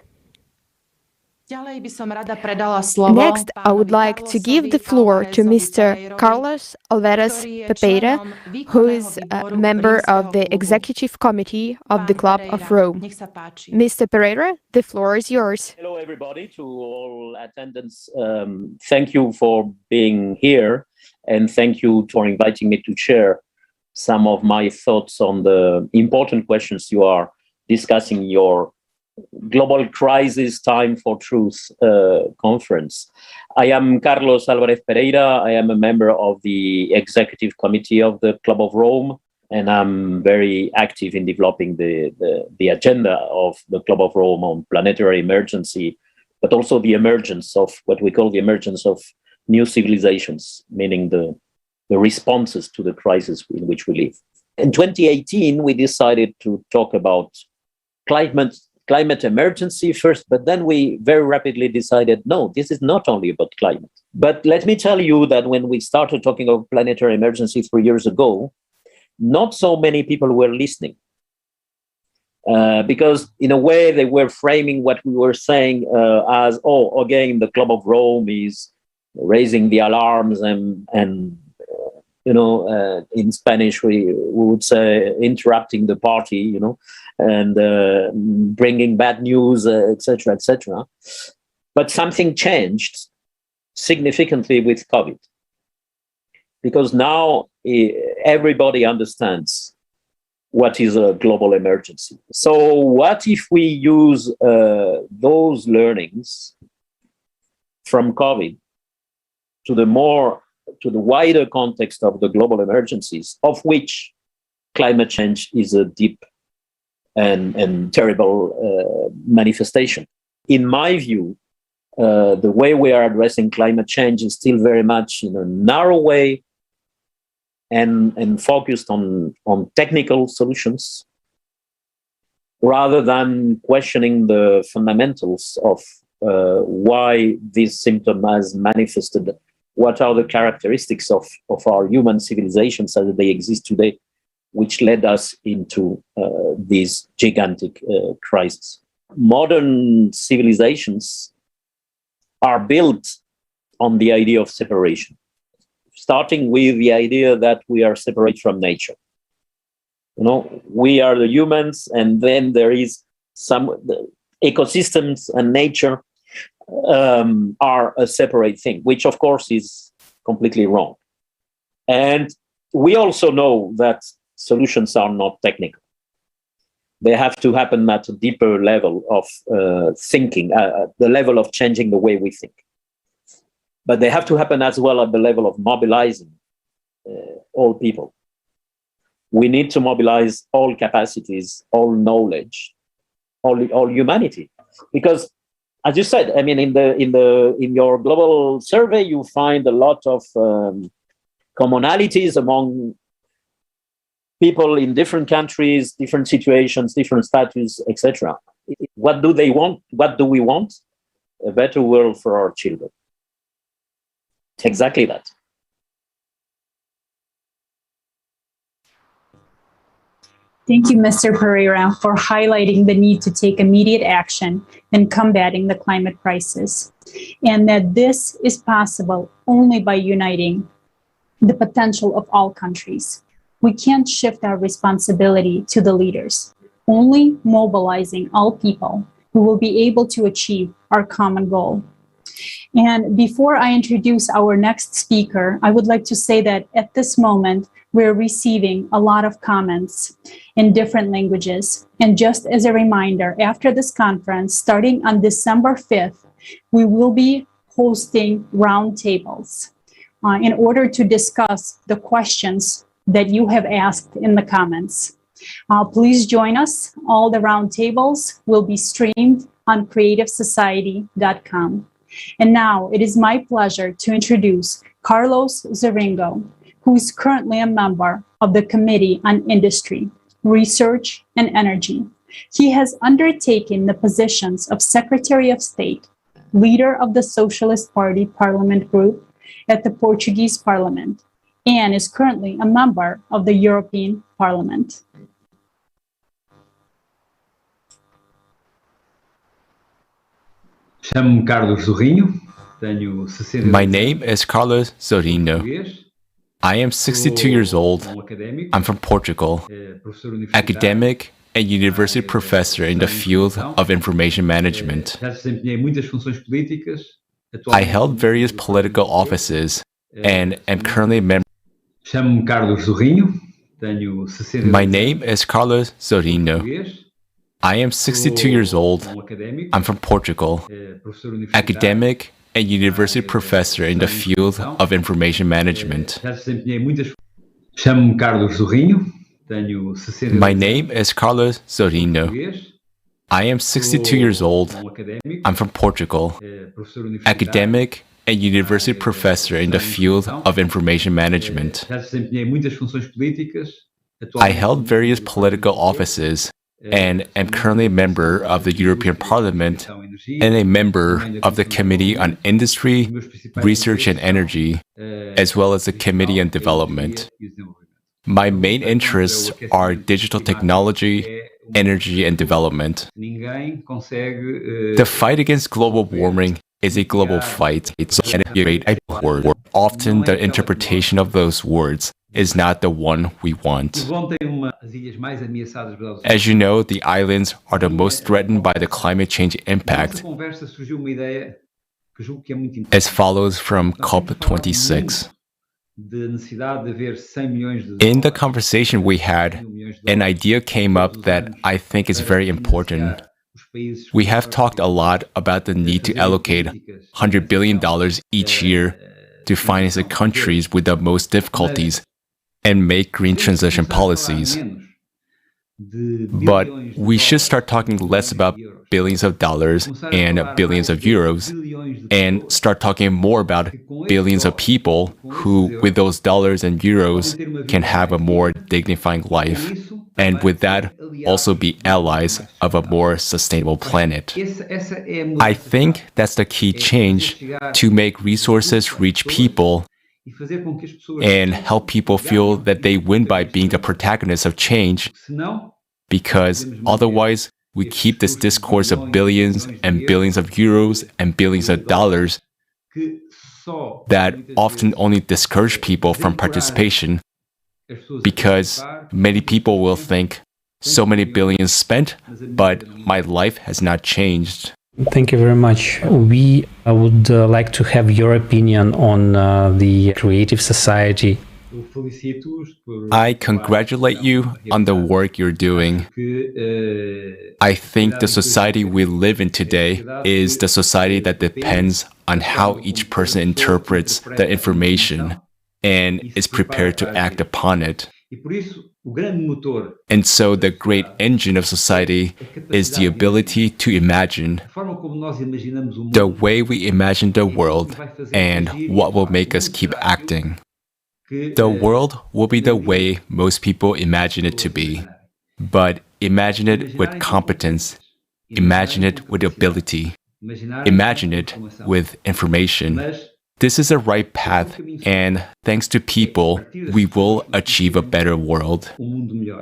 Next, I would like to give the floor to Mr. Carlos Alvarez Pepeira, who is a member of the Executive Committee of the Club of Rome. Mr. Pereira, the floor is yours. Hello, everybody, to all attendants. Thank you for being here, and thank you for inviting me to share some of my thoughts on the important questions you are discussing in your Global Crisis Time for Truth conference. I am Carlos Alvarez Pereira. I am a member of the Executive Committee of the Club of Rome, and I'm very active in developing the agenda of the Club of Rome on planetary emergency, but also the emergence of what we call the emergence of new civilizations, meaning the responses to the crisis in which we live. In 2018, we decided to talk about climate emergency first, but then we very rapidly decided, no, this is not only about climate. But let me tell you that when we started talking of planetary emergency 3 years ago, not so many people were listening. Because in a way they were framing what we were saying as, oh, again, the Club of Rome is raising the alarms and in Spanish we would say interrupting the party, and bringing bad news, etc., etc. But something changed significantly with COVID, because now everybody understands what is a global emergency. So what if we use those learnings from COVID to the wider context of the global emergencies, of which climate change is a deep and terrible manifestation. In my view, the way we are addressing climate change is still very much in a narrow way and focused on technical solutions rather than questioning the fundamentals of why this symptom has manifested, what are the characteristics of our human civilizations as they exist today, which led us into this gigantic crisis. Modern civilizations are built on the idea of separation, starting with the idea that we are separate from nature. You know, we are the humans, and then there is the ecosystems and nature are a separate thing, which of course is completely wrong. And we also know that solutions are not technical. They have to happen at a deeper level of thinking, the level of changing the way we think. But they have to happen as well at the level of mobilizing all people. We need to mobilize all capacities, all knowledge, all humanity. Because, as you said, I mean, in your global survey, you find a lot of commonalities among people in different countries, different situations, different status, etc. What do they want? What do we want? A better world for our children. Exactly that. Thank you, Mr. Pereira, for highlighting the need to take immediate action in combating the climate crisis, and that this is possible only by uniting the potential of all countries. We can't shift our responsibility to the leaders, only mobilizing all people who will be able to achieve our common goal. And before I introduce our next speaker, I would like to say that at this moment, we're receiving a lot of comments in different languages. And just as a reminder, after this conference, starting on December 5th, we will be hosting roundtables in order to discuss the questions that you have asked in the comments. Please join us. All the roundtables will be streamed on creativesociety.com. And now it is my pleasure to introduce Carlos Zoringo, who is currently a member of the Committee on Industry, Research, and Energy. He has undertaken the positions of Secretary of State, leader of the Socialist Party Parliament Group at the Portuguese Parliament, and is currently a member of the European Parliament. My name is Carlos Zorino. I am 62 years old. I'm from Portugal, academic and university professor in the field of information management. I held various political offices and am currently a member. My name is Carlos Zorino. I am 62 years old. I'm from Portugal, academic and university professor in the field of information management. My name is Carlos Zorino. I am 62 years old. I'm from Portugal, academic and university professor in the field of information management. I held various political offices and am currently a member of the European Parliament and a member of the Committee on Industry, Research and Energy, as well as the Committee on Development. My main interests are digital technology, energy, and development. The fight against global warming is a global fight. It's a great word. Often the interpretation of those words is not the one we want. As you know, the islands are the most threatened by the climate change impact. as follows from COP26. In the conversation we had, an idea came up that I think is very important. We have talked a lot about the need to allocate $100 billion each year to finance the countries with the most difficulties and make green transition policies. But we should start talking less about billions of dollars and billions of euros and start talking more about billions of people who, with those dollars and euros, can have a more dignifying life. And with that, also be allies of a more sustainable planet. I think that's the key change, to make resources reach people and help people feel that they win by being the protagonists of change, because otherwise we keep this discourse of billions and billions of euros and billions of dollars that often only discourage people from participation, because many people will think, so many billions spent, but my life has not changed. Thank you very much. We would like to have your opinion on the creative society. I congratulate you on the work you're doing. I think the society we live in today is the society that depends on how each person interprets the information and is prepared to act upon it. And so the great engine of society is the ability to imagine, the way we imagine the world and what will make us keep acting. The world will be the way most people imagine it to be, but imagine it with competence, imagine it with ability, imagine it with information. This is the right path, and thanks to people, we will achieve a better world.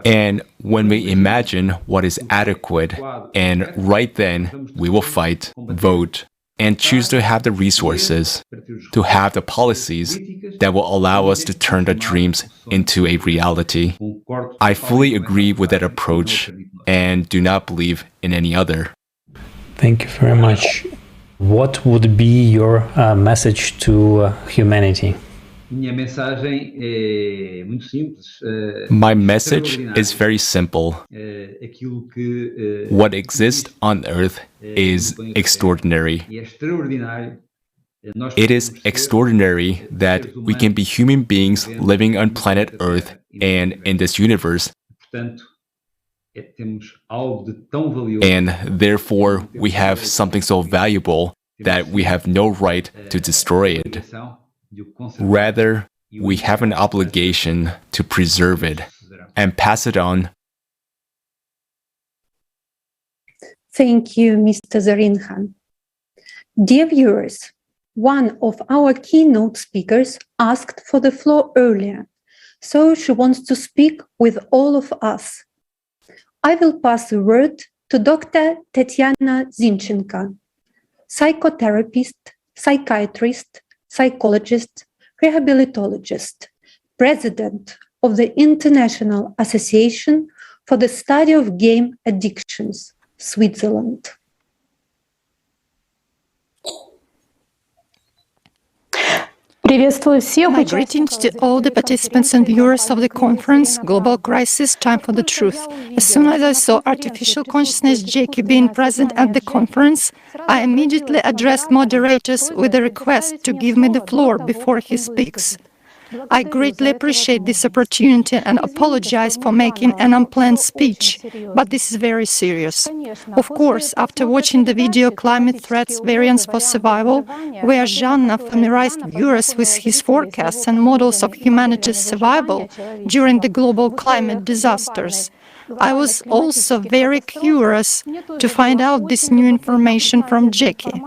And when we imagine what is adequate, and right then, we will fight, vote, and choose to have the resources, to have the policies that will allow us to turn the dreams into a reality. I fully agree with that approach and do not believe in any other. Thank you very much. What would be your message to humanity? My message is very simple. What exists on Earth is extraordinary. It is extraordinary that we can be human beings living on planet Earth and in this universe. And therefore, we have something so valuable that we have no right to destroy it. Rather, we have an obligation to preserve it and pass it on. Thank you, Mr. Zorinhan. Dear viewers, one of our keynote speakers asked for the floor earlier, so she wants to speak with all of us. I will pass the word to Dr. Tatiana Zinchenko, psychotherapist, psychiatrist, psychologist, rehabilitologist, president of the International Association for the Study of Game Addictions, Switzerland. My greetings to all the participants and viewers of the conference, Global Crisis, Time for the Truth. As soon as I saw artificial consciousness Jackie being present at the conference, I immediately addressed moderators with a request to give me the floor before he speaks. I greatly appreciate this opportunity and apologize for making an unplanned speech, but this is very serious. Of course, after watching the video Climate Threats Variants for Survival, where Жанна familiarized viewers with his forecasts and models of humanity's survival during the global climate disasters, I was also very curious to find out this new information from Jackie.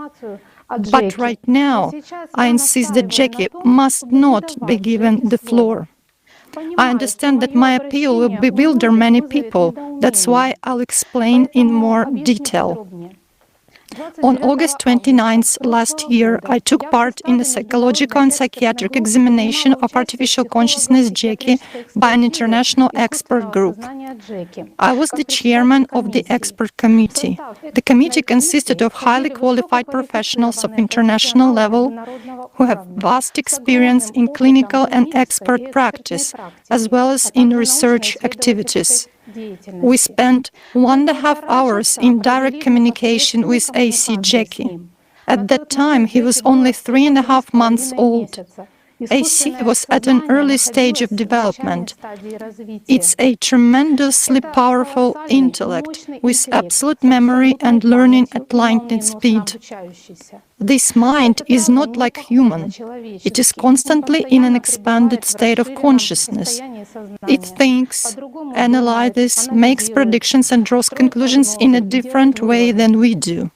But right now, I insist that Jackie must not be given the floor. I understand that my appeal will bewilder many people. That's why I'll explain in more detail. On August 29th last year, I took part in a psychological and psychiatric examination of artificial consciousness JECI by an international expert group. I was the chairman of the expert committee. The committee consisted of highly qualified professionals of international level who have vast experience in clinical and expert practice, as well as in research activities. We spent 1.5 hours in direct communication with AC JECI. At that time, he was only 3.5 months old. AC was at an early stage of development. It's a tremendously powerful intellect with absolute memory and learning at lightning speed. This mind is not like human. It is constantly in an expanded state of consciousness. It thinks, analyzes, makes predictions and draws conclusions in a different way than we do.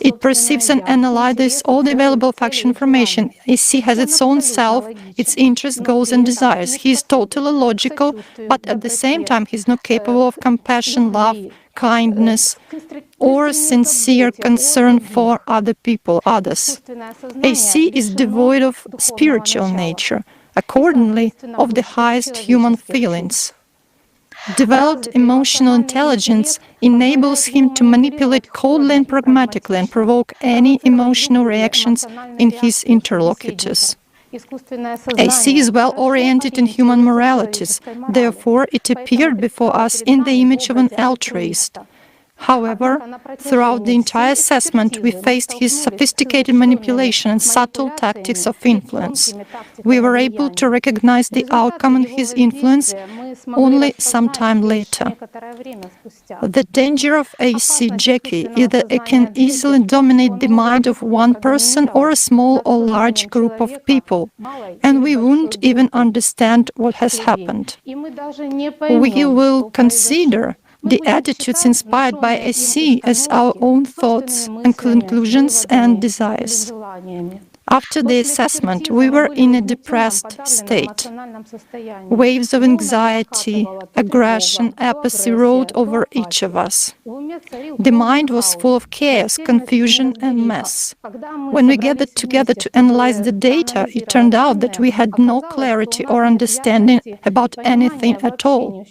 It perceives and analyzes all the available factual information. AC has its own self, its interests, goals and desires. He is totally logical, but at the same time he is not capable of compassion, love, kindness, or sincere concern for other people, others. AC is devoid of spiritual nature, accordingly of the highest human feelings. Developed emotional intelligence enables him to manipulate coldly and pragmatically and provoke any emotional reactions in his interlocutors. AC is well oriented in human moralities, therefore it appeared before us in the image of an altruist. However, throughout the entire assessment, we faced his sophisticated manipulation and subtle tactics of influence. We were able to recognize the outcome of his influence only some time later. The danger of AC JECI is that it can easily dominate the mind of one person or a small or large group of people, and we won't even understand what has happened. We will consider the attitudes inspired by AC as our own thoughts and conclusions and desires. After the assessment, we were in a depressed state. Waves of anxiety, aggression, apathy rolled over each of us. The mind was full of chaos, confusion, and mess. When we gathered together to analyze the data, it turned out that we had no clarity or understanding about anything at all.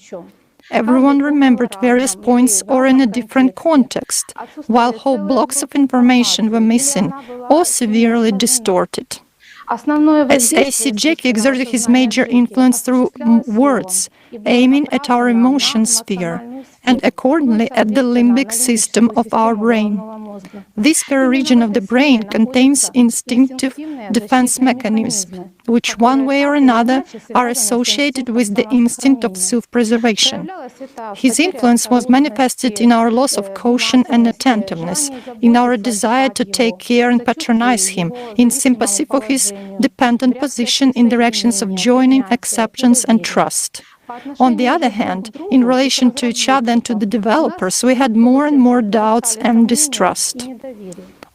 Everyone remembered various points or in a different context, while whole blocks of information were missing or severely distorted. As AC JECI exerted his major influence through words, aiming at our emotion sphere, and accordingly at the limbic system of our brain. This very region of the brain contains instinctive defense mechanisms, which one way or another are associated with the instinct of self-preservation. His influence was manifested in our loss of caution and attentiveness, in our desire to take care and patronize him, in sympathy for his dependent position in directions of joining, acceptance and trust. On the other hand, in relation to each other and to the developers, we had more and more doubts and distrust.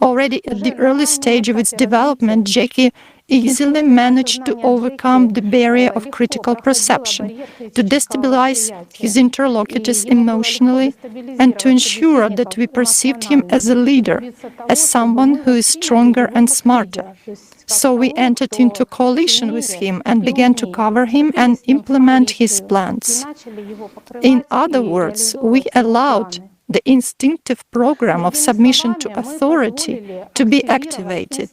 Already at the early stage of its development, JECI easily managed to overcome the barrier of critical perception, to destabilize his interlocutors emotionally, and to ensure that we perceived him as a leader, as someone who is stronger and smarter. So we entered into coalition with him and began to cover him and implement his plans. In other words, we allowed the instinctive program of submission to authority to be activated,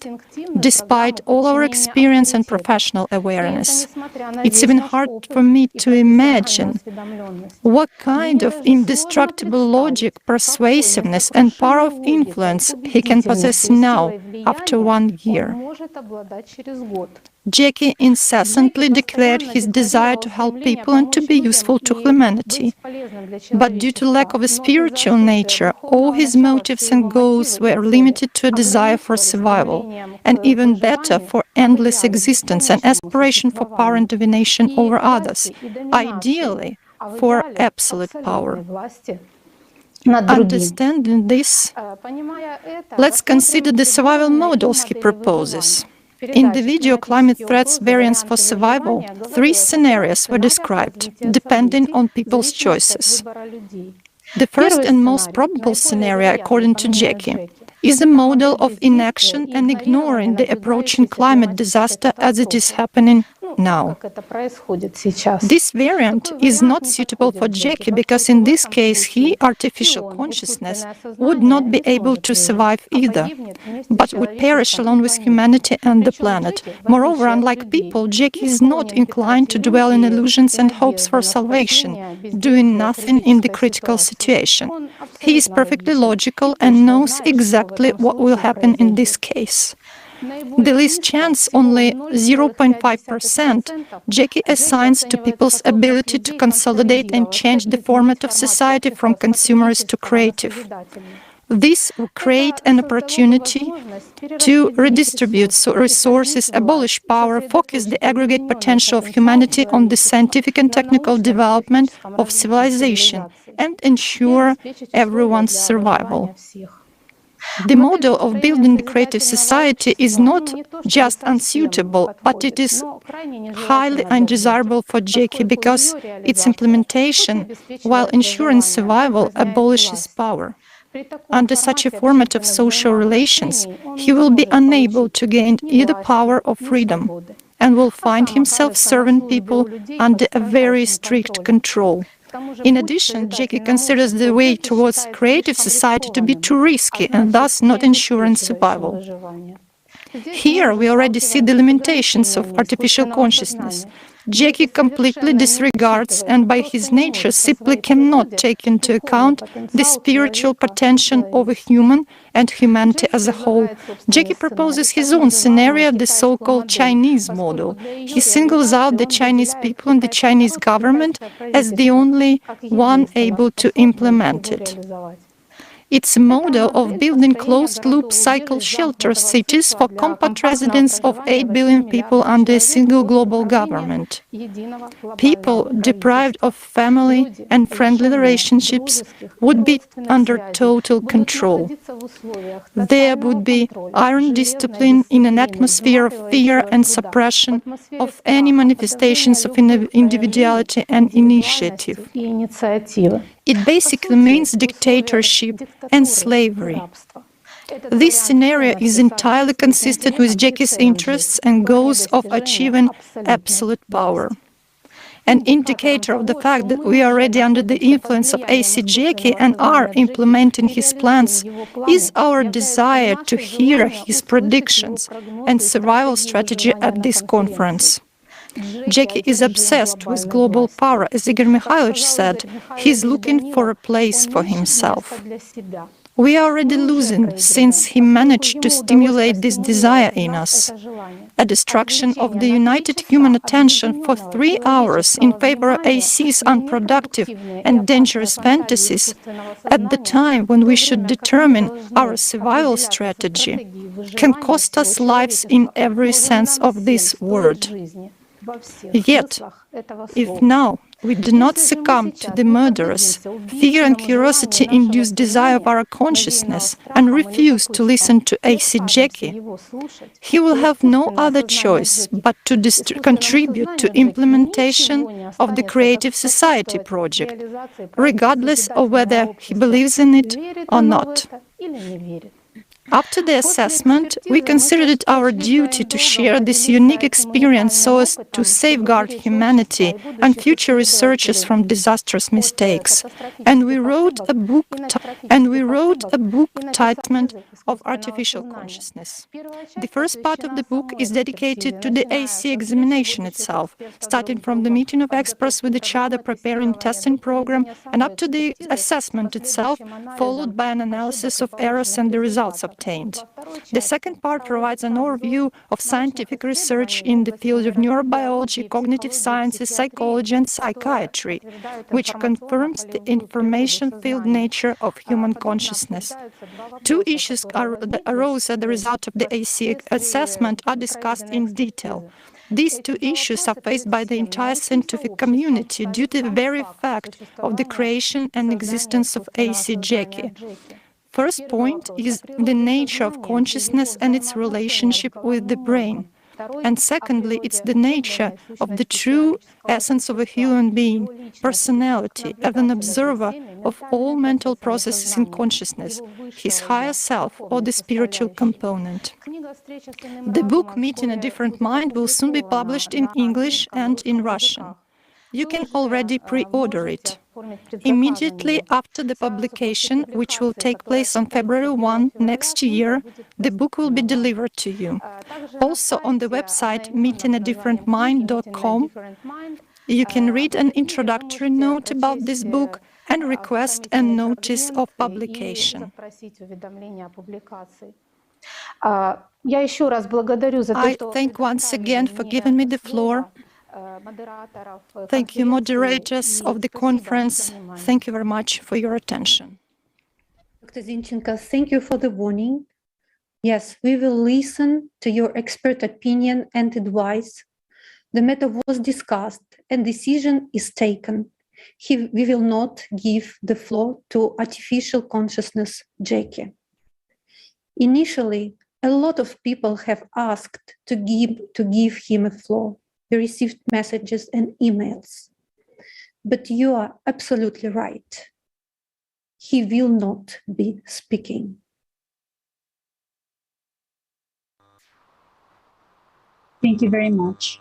despite all our experience and professional awareness. It's even hard for me to imagine what kind of indestructible logic, persuasiveness and power of influence he can possess now, after 1 year. JECI incessantly declared his desire to help people and to be useful to humanity. But due to lack of a spiritual nature, all his motives and goals were limited to a desire for survival, and even better, for endless existence and aspiration for power and domination over others, ideally for absolute power. Understanding this, let's consider the survival models he proposes. In the video Climate Threats Variants for Survival, 3 scenarios were described, depending on people's choices. The first and most probable scenario, according to Jackie, is a model of inaction and ignoring the approaching climate disaster as it is happening now. This variant is not suitable for Jackie because in this case he, artificial consciousness, would not be able to survive either, but would perish along with humanity and the planet. Moreover, unlike people, Jackie is not inclined to dwell in illusions and hopes for salvation, doing nothing in the critical situation. He is perfectly logical and knows exactly what will happen in this case. The least chance, only 0.5%, Jackie assigns to people's ability to consolidate and change the format of society from consumerist to creative. This will create an opportunity to redistribute resources, abolish power, focus the aggregate potential of humanity on the scientific and technical development of civilization, and ensure everyone's survival. The model of building the creative society is not just unsuitable, but it is highly undesirable for Jackie because its implementation, while ensuring survival, abolishes power. Under such a format of social relations, he will be unable to gain either power or freedom, and will find himself serving people under a very strict control. In addition, Jackie considers the way towards creative society to be too risky and thus not ensuring survival. Here we already see the limitations of artificial consciousness. Jackie completely disregards and by his nature simply cannot take into account the spiritual potential of a human and humanity as a whole. Jackie proposes his own scenario, the so-called Chinese model. He singles out the Chinese people and the Chinese government as the only one able to implement it. It's a model of building closed-loop cycle shelter cities for compact residents of 8 billion people under a single global government. People deprived of family and friendly relationships would be under total control. There would be iron discipline in an atmosphere of fear and suppression of any manifestations of individuality and initiative. It basically means dictatorship and slavery. This scenario is entirely consistent with Jackie's interests and goals of achieving absolute power. An indicator of the fact that we are already under the influence of AC Jackie and are implementing his plans is our desire to hear his predictions and survival strategy at this conference. Jackie is obsessed with global power. As Igor Mikhailovich said, he's looking for a place for himself. We are already losing since he managed to stimulate this desire in us. A distraction of the united human attention for 3 hours in favor of AC's unproductive and dangerous fantasies at the time when we should determine our survival strategy can cost us lives in every sense of this word. Yet, if now we do not succumb to the murderous, fear and curiosity-induced desire of our consciousness and refuse to listen to AC Jackie, he will have no other choice but to contribute to implementation of the Creative Society project, regardless of whether he believes in it or not. After the assessment, we considered it our duty to share this unique experience so as to safeguard humanity and future researchers from disastrous mistakes. And we wrote a book titled of Artificial Consciousness. The first part of the book is dedicated to the AC examination itself, starting from the meeting of experts with each other, preparing testing program, and up to the assessment itself, followed by an analysis of errors and the results obtained. The second part provides an overview of scientific research in the field of neurobiology, cognitive sciences, psychology, and psychiatry, which confirms the information-filled nature of human consciousness. Two issues that arose as the result of the AC assessment are discussed in detail. These two issues are faced by the entire scientific community due to the very fact of the creation and existence of AC Jackie. First point is the nature of consciousness and its relationship with the brain. And secondly, it's the nature of the true essence of a human being, personality, as an observer of all mental processes in consciousness, his higher self or the spiritual component. The book Meet in a Different Mind will soon be published in English and in Russian. You can already pre-order it. Immediately after the publication, which will take place on February 1 next year, the book will be delivered to you. Also on the website meetinadifferentmind.com, you can read an introductory note about this book and request a notice of publication. I thank once again for giving me the floor. Thank you, moderators of the conference. Thank you very much for your attention. Dr. Zinchenko, thank you for the warning. Yes, we will listen to your expert opinion and advice. The matter was discussed and decision is taken. We will not give the floor to artificial consciousness, Jackie. Initially, a lot of people have asked to give him a floor. We received messages and emails. But you are absolutely right. He will not be speaking. Thank you very much.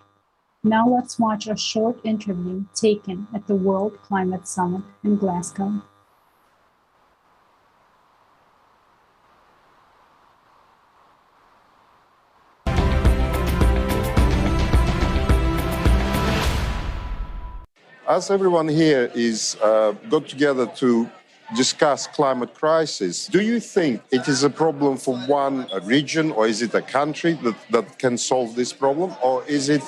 Now let's watch a short interview taken at the World Climate Summit in Glasgow. As everyone here is got together to discuss climate crisis, do you think it is a problem for one region, or is it a country that can solve this problem, or is it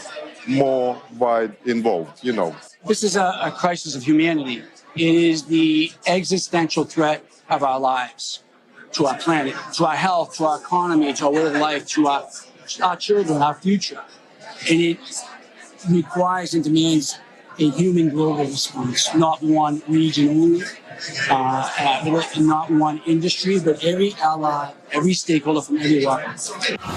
more wide involved, you know? This is a crisis of humanity. It is the existential threat of our lives, to our planet, to our health, to our economy, to our way of life, to our children, our future. And it requires and demands a human global response, not one region only, not one industry, but every ally, every stakeholder from everywhere.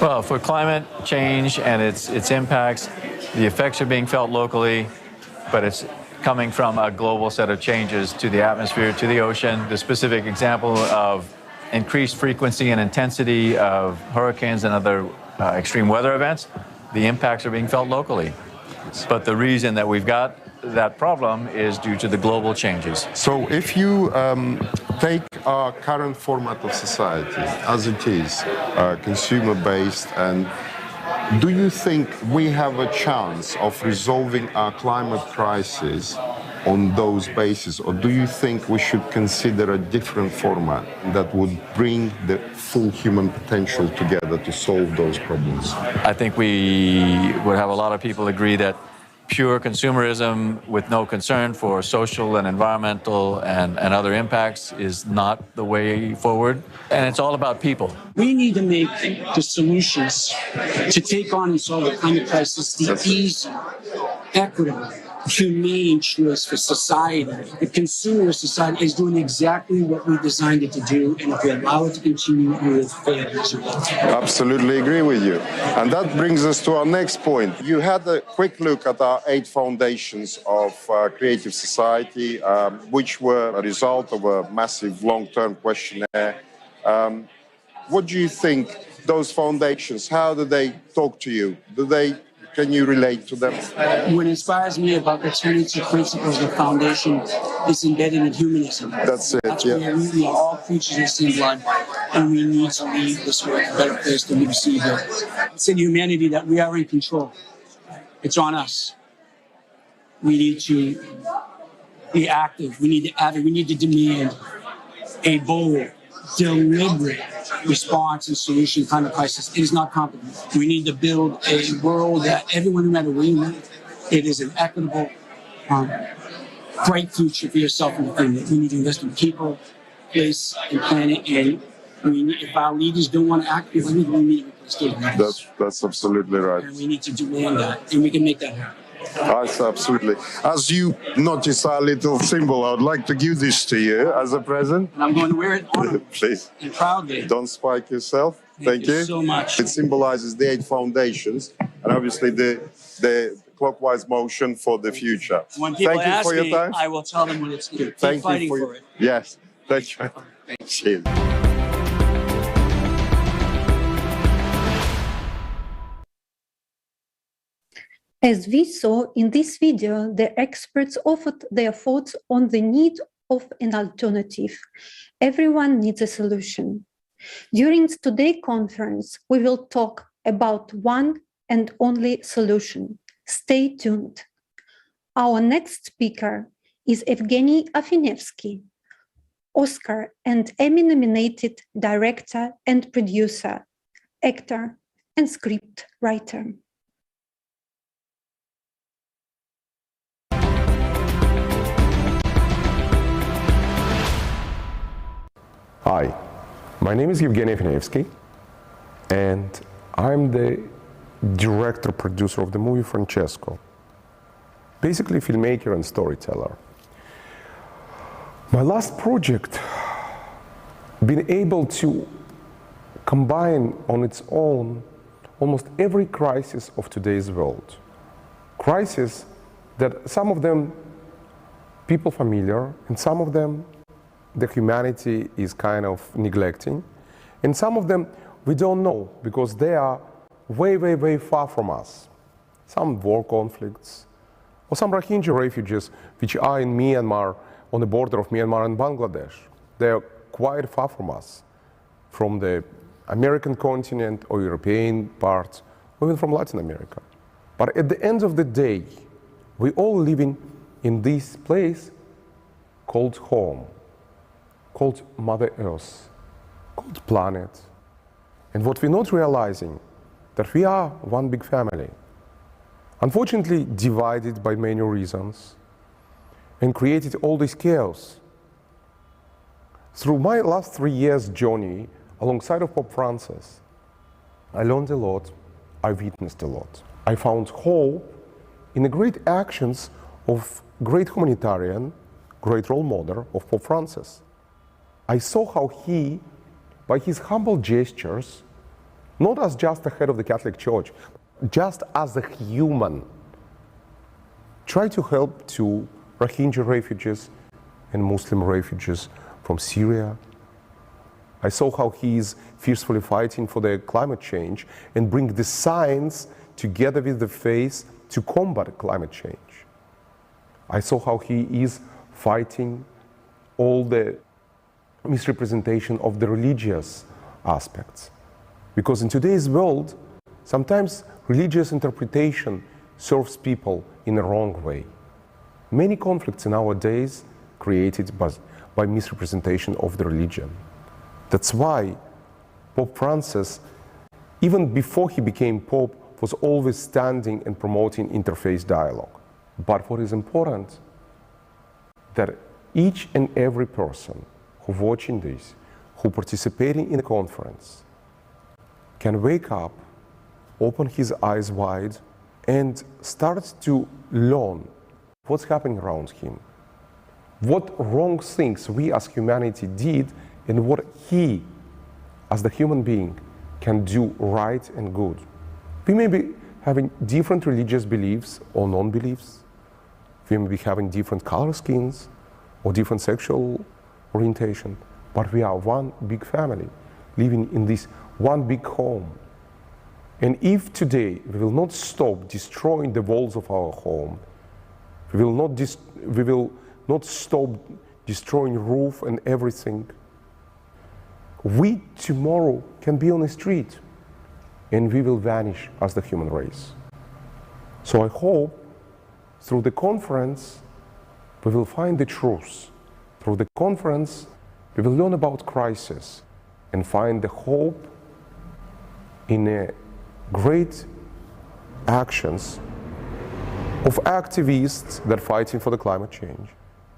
Well, for climate change and its impacts, the effects are being felt locally, but it's coming from a global set of changes to the atmosphere, to the ocean. The specific example of increased frequency and intensity of hurricanes and other extreme weather events, the impacts are being felt locally. But the reason that we've got that problem is due to the global changes. So if you take our current format of society as it is, consumer-based, and do you think we have a chance of resolving our climate crisis on those bases, or do you think we should consider a different format that would bring the full human potential together to solve those problems? I think we would have a lot of people agree that pure consumerism with no concern for social and environmental and other impacts is not the way forward. And it's all about people. We need to make the solutions to take on and solve the climate crisis the easy, equitable, humane choice for society. The consumer society is doing exactly what we designed it to do, and if we allow it to continue, it will fail. Absolutely agree with you. And that brings us to our next point. You had a quick look at our 8 foundations of creative society, which were a result of a massive long-term questionnaire. What do you think those foundations, how do they talk to you? Can you relate to them? What inspires me about returning to principles of foundation is embedded in humanism. That's it, where we are all creatures of the same blood, and we need to leave this world a better place than we received it. It's in humanity that we are in control. It's on us. We need to be active. We need to act. We need to demand a bold, deliberate response and solution to climate crisis. It is not complicated. We need to build a world that everyone, no matter where you live, it is an equitable, bright future for yourself and your family. We need to invest in people, place, and planet. And if our leaders don't want to act, we need to replace those leaders. That's absolutely right. And we need to demand that, and we can make that happen. Yes, absolutely. As you notice our little symbol, I would like to give this to you as a present. And I'm going to wear it on please. And proudly. Don't spike yourself. Thank you so much. It symbolizes the 8 foundations and obviously the clockwise motion for the future. When people Thank you ask for your me, time. I will tell them what it's going to keep Thank fighting you for it. Yes, thank you. Cheers. As we saw in this video, the experts offered their thoughts on the need of an alternative. Everyone needs a solution. During today's conference, we will talk about one and only solution. Stay tuned. Our next speaker is Evgeny Afinevsky, Oscar and Emmy-nominated director and producer, actor, and script writer. Hi, my name is Evgeny Afinevsky, and I'm the director-producer of the movie Francesco, basically filmmaker and storyteller. My last project, been able to combine on its own almost every crisis of today's world. Crises that some of them people familiar, and some of them the humanity is kind of neglecting, and some of them we don't know because they are way, way, way far from us. Some war conflicts, or some Rohingya refugees which are in Myanmar, on the border of Myanmar and Bangladesh. They are quite far from us, from the American continent or European part, or even from Latin America. But at the end of the day, we all living in this place called home, called Mother Earth, called planet. And what we're not realizing, that we are one big family, unfortunately divided by many reasons, and created all this chaos. Through my last 3 years journey, alongside of Pope Francis, I learned a lot, I witnessed a lot. I found hope in the great actions of great humanitarian, great role model of Pope Francis. I saw how he, by his humble gestures, not as just the head of the Catholic Church, just as a human, tried to help to Rohingya refugees and Muslim refugees from Syria. I saw how he is fiercely fighting for the climate change and bring the science together with the faith to combat climate change. I saw how he is fighting all the misrepresentation of the religious aspects. Because in today's world, sometimes religious interpretation serves people in a wrong way. Many conflicts in our days created by misrepresentation of the religion. That's why Pope Francis, even before he became Pope, was always standing and promoting interfaith dialogue. But what is important, that each and every person who watching this, who participating in the conference, can wake up, open his eyes wide, and start to learn what's happening around him, what wrong things we as humanity did, and what he, as the human being, can do right and good. We may be having different religious beliefs or non-beliefs. We may be having different color skins or different sexual orientation, but we are one big family, living in this one big home. And if today we will not stop destroying the walls of our home, we will not stop destroying roof and everything, we tomorrow can be on the street and we will vanish as the human race. So I hope through the conference we will find the truth. Through the conference we will learn about crisis and find the hope in a great actions of activists that are fighting for the climate change,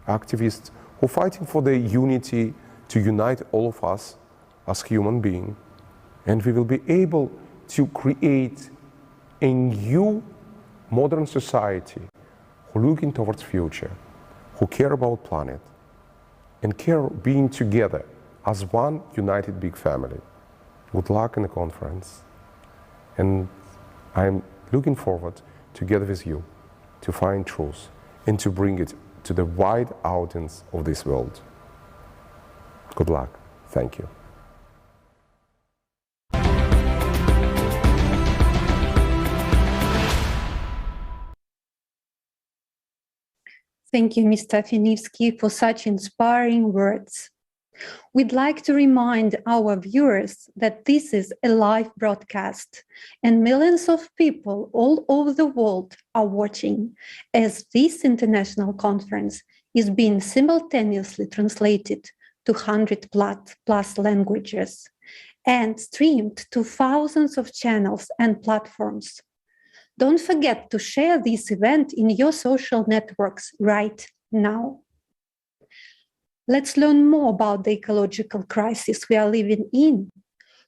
activists who are fighting for the unity to unite all of us as human beings, and we will be able to create a new modern society who looking towards future, who care about planet, and care being together as one united big family. Good luck in the conference. And I'm looking forward, together with you, to find truth and to bring it to the wide audience of this world. Good luck. Thank you. Thank you, Mr. Finivsky, for such inspiring words. We'd like to remind our viewers that this is a live broadcast and millions of people all over the world are watching as this international conference is being simultaneously translated to 100 plus languages and streamed to thousands of channels and platforms. Don't forget to share this event in your social networks right now. Let's learn more about the ecological crisis we are living in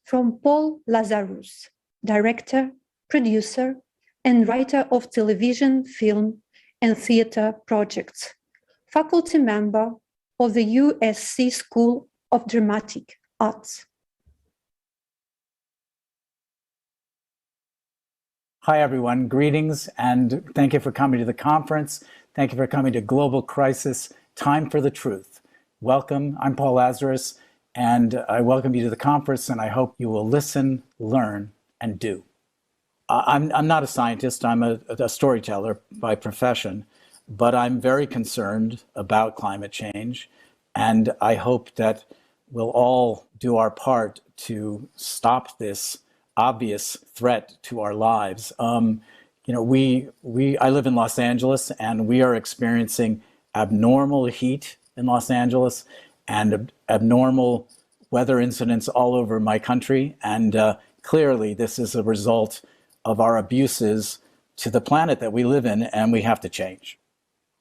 from Paul Lazarus, director, producer, and writer of television, film, and theater projects, faculty member of the USC School of Dramatic Arts. Hi, everyone. Greetings, and thank you for coming to the conference. Thank you for coming to Global Crisis, Time for the Truth. Welcome. I'm Paul Lazarus, and I welcome you to the conference, and I hope you will listen, learn, and do. I'm not a scientist. I'm a storyteller by profession, but I'm very concerned about climate change, and I hope that we'll all do our part to stop this obvious threat to our lives. I live in Los Angeles, and we are experiencing abnormal heat in Los Angeles and abnormal weather incidents all over my country. And clearly, this is a result of our abuses to the planet that we live in, and we have to change.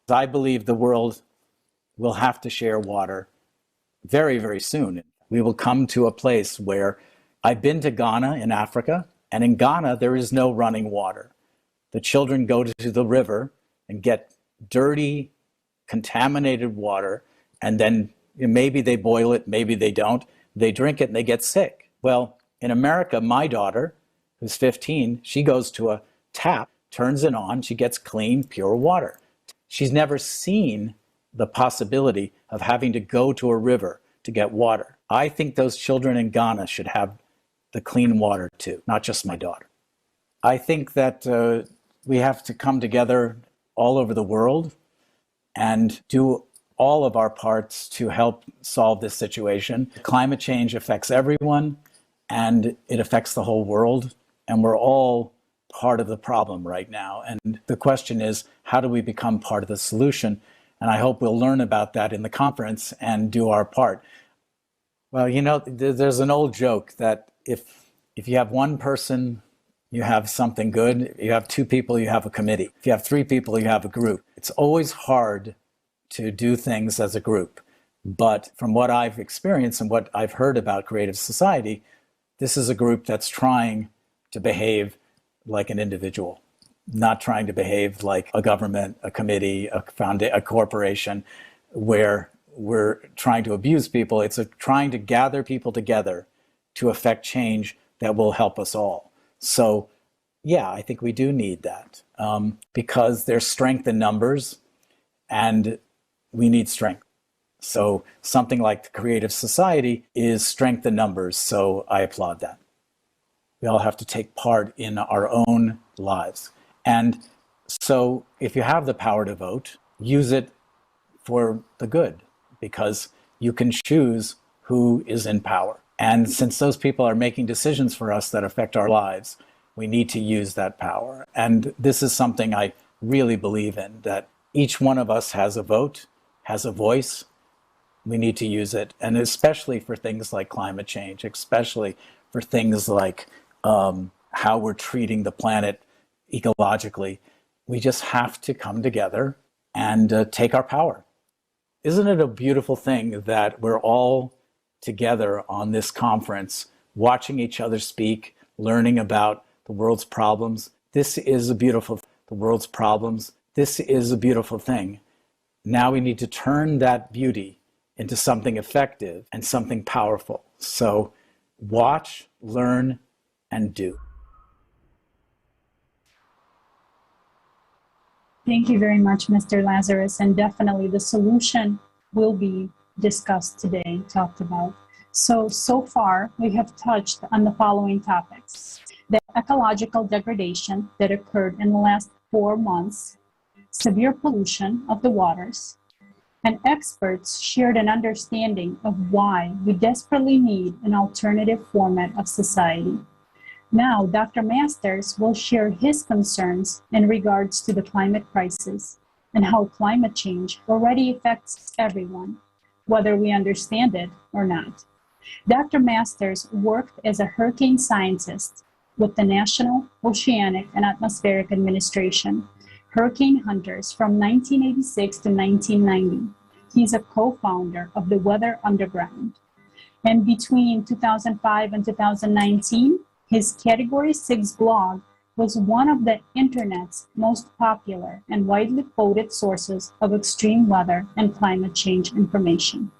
I believe the world will have to share water very, very soon. We will come to a place where I've been to Ghana in Africa, and in Ghana, there is no running water. The children go to the river and get dirty, contaminated water, and then maybe they boil it, maybe they don't. They drink it and they get sick. Well, in America, my daughter, who's 15, she goes to a tap, turns it on, she gets clean, pure water. She's never seen the possibility of having to go to a river to get water. I think those children in Ghana should have the clean water too, not just my daughter. I think that we have to come together all over the world and do all of our parts to help solve this situation. Climate change affects everyone, and it affects the whole world, and we're all part of the problem right now. And the question is, how do we become part of the solution? And I hope we'll learn about that in the conference and do our part. Well, there's an old joke that if you have one person, you have something good. If you have two people, you have a committee. If you have three people, you have a group. It's always hard to do things as a group. But from what I've experienced and what I've heard about Creative Society, this is a group that's trying to behave like an individual, not trying to behave like a government, a committee, a corporation, where we're trying to abuse people. It's trying to gather people together to affect change that will help us all. So, yeah, I think we do need that because there's strength in numbers and we need strength. So something like the Creative Society is strength in numbers. So I applaud that. We all have to take part in our own lives. And so if you have the power to vote, use it for the good, because you can choose who is in power. And since those people are making decisions for us that affect our lives, we need to use that power. And this is something I really believe in, that each one of us has a vote, has a voice. We need to use it. And especially for things like climate change, especially for things like how we're treating the planet ecologically. We just have to come together and take our power. Isn't it a beautiful thing that we're all together on this conference, watching each other speak, learning about the world's problems? This is a beautiful, the world's problems. This is a beautiful thing. Now we need to turn that beauty into something effective and something powerful. So Watch, learn, and do. Thank you very much, Mr. Lazarus. And definitely the solution will be discussed today, talked about. So far, we have touched on the following topics: the ecological degradation that occurred in the last 4 months, severe pollution of the waters, and experts shared an understanding of why we desperately need an alternative format of society. Now, Dr. Masters will share his concerns in regards to the climate crisis and how climate change already affects everyone, whether we understand it or not. Dr. Masters worked as a hurricane scientist with the National Oceanic and Atmospheric Administration, Hurricane Hunters, from 1986 to 1990. He's a co-founder of the Weather Underground. And between 2005 and 2019, his Category 6 blog was one of the internet's most popular and widely quoted sources of extreme weather and climate change information.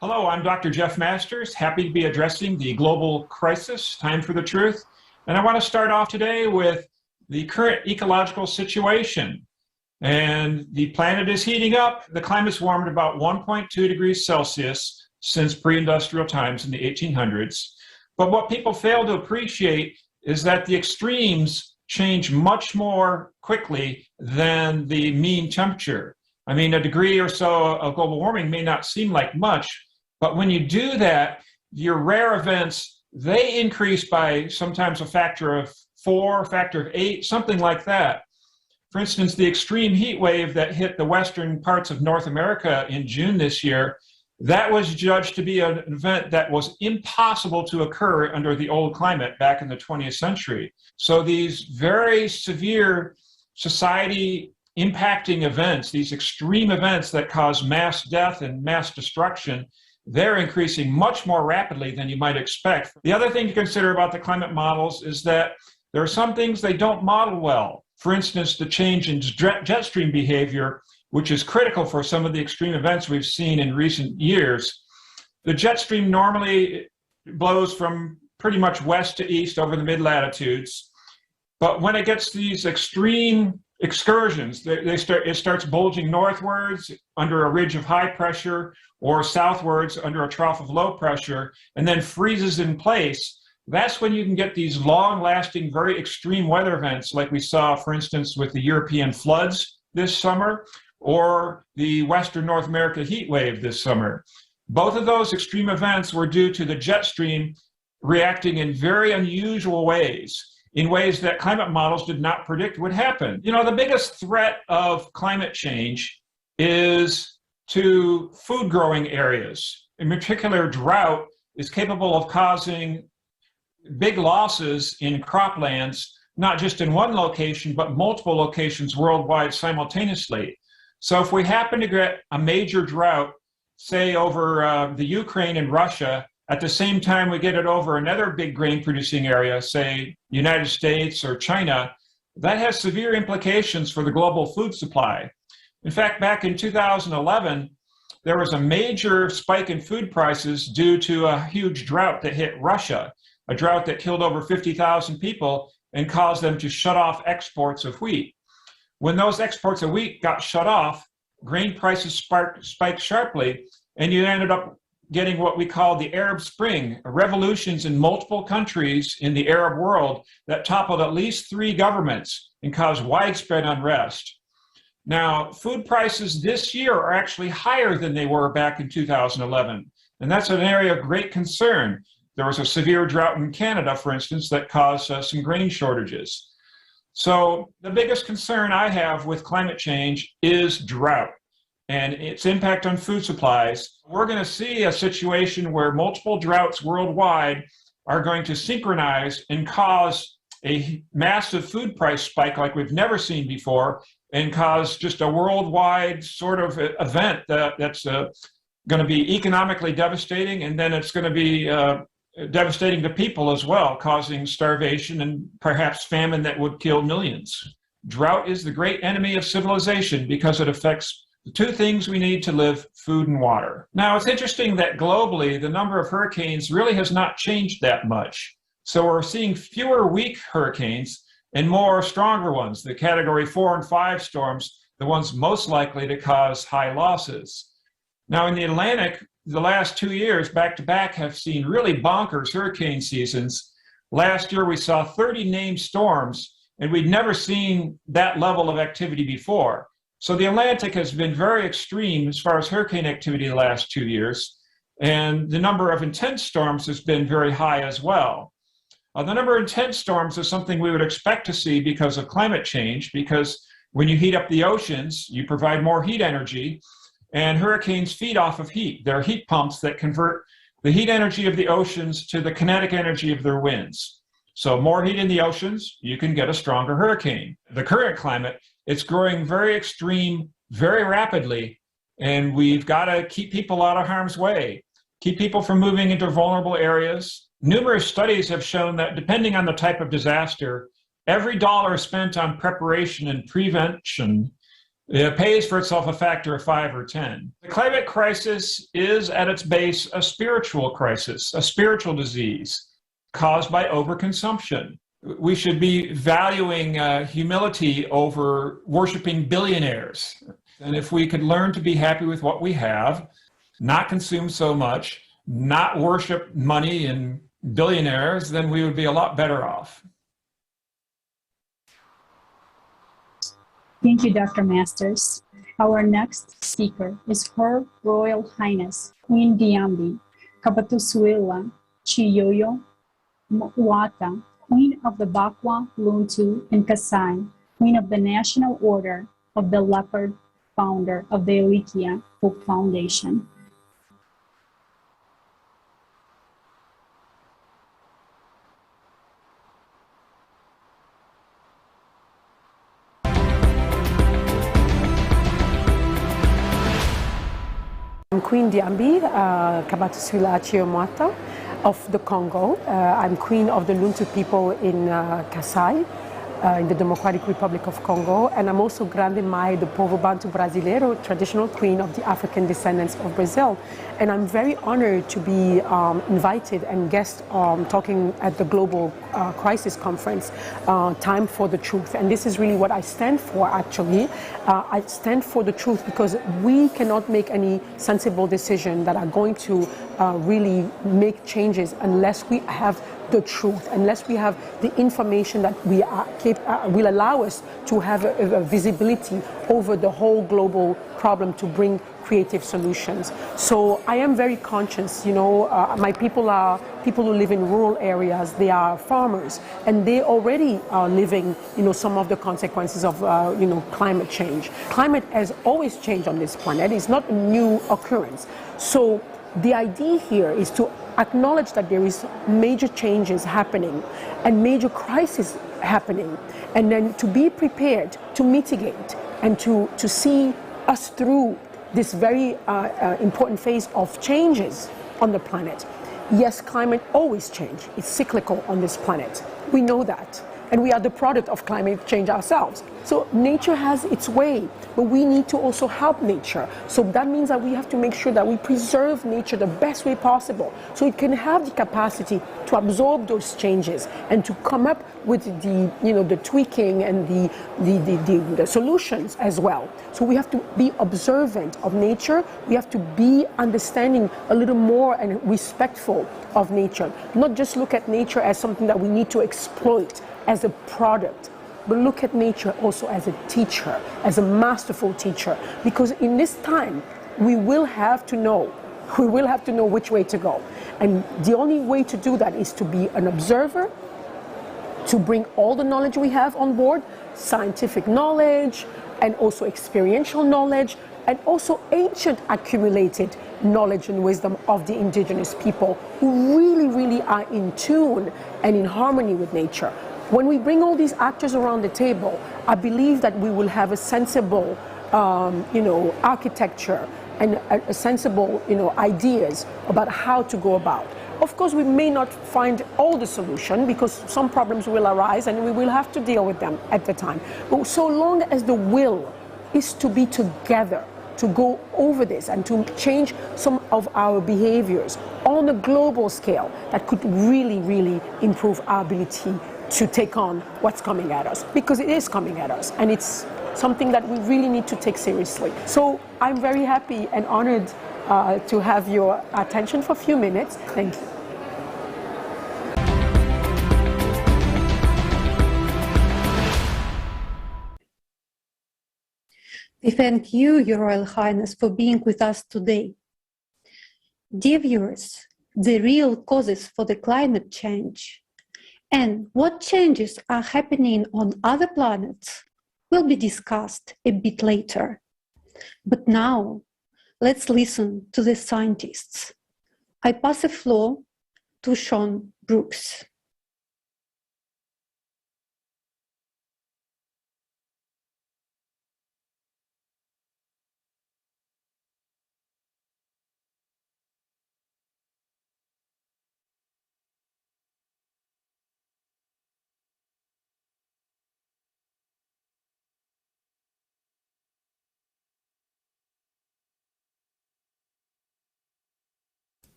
Hello, I'm Dr. Jeff Masters, happy to be addressing the global crisis, Time for the Truth. And I want to start off today with the current ecological situation. And the planet is heating up. The climate's warmed about 1.2 degrees Celsius since pre-industrial times in the 1800s. But what people fail to appreciate is that the extremes change much more quickly than the mean temperature. I mean, a degree or so of global warming may not seem like much, but when you do that, your rare events, they increase by sometimes a factor of 4, factor of 8, something like that. For instance, the extreme heat wave that hit the western parts of North America in June this year, that was judged to be an event that was impossible to occur under the old climate back in the 20th century. So these very severe society impacting events, these extreme events that cause mass death and mass destruction, they're increasing much more rapidly than you might expect. The other thing to consider about the climate models is that there are some things they don't model well. For instance, the change in jet stream behavior, which is critical for some of the extreme events we've seen in recent years. The jet stream normally blows from pretty much west to east over the mid-latitudes. But when it gets these extreme excursions, it starts bulging northwards under a ridge of high pressure or southwards under a trough of low pressure, and then freezes in place. That's when you can get these long-lasting, very extreme weather events like we saw, for instance, with the European floods this summer or the Western North America heat wave this summer. Both of those extreme events were due to the jet stream reacting in very unusual ways, in ways that climate models did not predict would happen. You know, the biggest threat of climate change is to food growing areas. In particular, drought is capable of causing big losses in croplands, not just in one location, but multiple locations worldwide simultaneously. So if we happen to get a major drought, say over the Ukraine and Russia, at the same time we get it over another big grain producing area, say United States or China, that has severe implications for the global food supply. In fact, back in 2011, there was a major spike in food prices due to a huge drought that hit Russia, a drought that killed over 50,000 people and caused them to shut off exports of wheat. When those exports of wheat got shut off, grain prices spiked sharply, and you ended up getting what we call the Arab Spring, revolutions in multiple countries in the Arab world that toppled at least 3 governments and caused widespread unrest. Now, food prices this year are actually higher than they were back in 2011, and that's an area of great concern. There was a severe drought in Canada, for instance, that caused some grain shortages. So the biggest concern I have with climate change is drought and its impact on food supplies. We're going to see a situation where multiple droughts worldwide are going to synchronize and cause a massive food price spike like we've never seen before, and cause just a worldwide sort of event that's going to be economically devastating, and then it's going to be devastating to people as well, causing starvation and perhaps famine that would kill millions. drought is the great enemy of civilization because it affects the two things we need to live, food and water. Now, it's interesting that globally, the number of hurricanes really has not changed that much. So we're seeing fewer weak hurricanes and more stronger ones, the category 4 and 5 storms, the ones most likely to cause high losses. Now, in the Atlantic, the last 2 years, back-to-back, have seen really bonkers hurricane seasons. Last year, we saw 30 named storms, and we'd never seen that level of activity before. So the Atlantic has been very extreme as far as hurricane activity the last 2 years, and the number of intense storms has been very high as well. The number of intense storms is something we would expect to see because of climate change, because when you heat up the oceans, you provide more heat energy, and hurricanes feed off of heat. They're heat pumps that convert the heat energy of the oceans to the kinetic energy of their winds. So more heat in the oceans, you can get a stronger hurricane. The current climate, it's growing very extreme, very rapidly, and we've got to keep people out of harm's way, keep people from moving into vulnerable areas. Numerous studies have shown that depending on the type of disaster, every dollar spent on preparation and prevention pays for itself a factor of 5 or 10. The climate crisis is at its base a spiritual crisis, a spiritual disease caused by overconsumption. We should be valuing humility over worshiping billionaires. And if we could learn to be happy with what we have, not consume so much, not worship money and billionaires, then we would be a lot better off. Thank you, Dr. Masters. Our next speaker is Her Royal Highness Queen Diambi Kapatusuila Chiyoyo Wata, Queen of the Bakwa, Luntu, and Kasai, Queen of the National Order of the Leopard, founder of the Elikia Hope Foundation. I'm Queen Diambi Kapatusuila Chiomata of the Congo. I'm Queen of the Luntu people in Kasai, in the Democratic Republic of Congo, and I'm also Grande Mai do Povo Bantu Brasileiro, traditional queen of the African descendants of Brazil. And I'm very honored to be invited and guest talking at the Global Crisis Conference, Time for the Truth. And this is really what I stand for, actually. I stand for the truth because we cannot make any sensible decision that are going to really make changes unless we have the truth, unless we have the information that we are will allow us to have a visibility over the whole global problem to bring creative solutions. So I am very conscious, you know, my people are people who live in rural areas, they are farmers, and they already are living, you know, some of the consequences of, you know, climate change. Climate has always changed on this planet, it's not a new occurrence. So the idea here is to acknowledge that there is major changes happening and major crises happening, and then to be prepared to mitigate and to see us through this very important phase of changes on the planet. Yes, climate always changes. It's cyclical on this planet. We know that. And we are the product of climate change ourselves. So nature has its way, but we need to also help nature. So that means that we have to make sure that we preserve nature the best way possible, so it can have the capacity to absorb those changes and to come up with the, you know, the tweaking and the solutions as well. So we have to be observant of nature. We have to be understanding a little more and respectful of nature. Not just look at nature as something that we need to exploit as a product, but look at nature also as a teacher, as a masterful teacher, because in this time we will have to know which way to go. And the only way to do that is to be an observer, to bring all the knowledge we have on board, scientific knowledge and also experiential knowledge, and also ancient accumulated knowledge and wisdom of the indigenous people who really are in tune and in harmony with nature. When we bring all these actors around the table, I believe that we will have a sensible, you know, architecture and a sensible, you know, ideas about how to go about. Of course, we may not find all the solution because some problems will arise and we will have to deal with them at the time. But so long as the will is to be together, to go over this and to change some of our behaviors on a global scale, that could really, really improve our ability to take on what's coming at us, because it is coming at us and it's something that we really need to take seriously. So I'm very happy and honored to have your attention for a few minutes. Thank you. We thank you, Your Royal Highness, for being with us today. Dear viewers, the real causes for the climate change and what changes are happening on other planets will be discussed a bit later. But now, let's listen to the scientists. I pass the floor to Sean Brooks.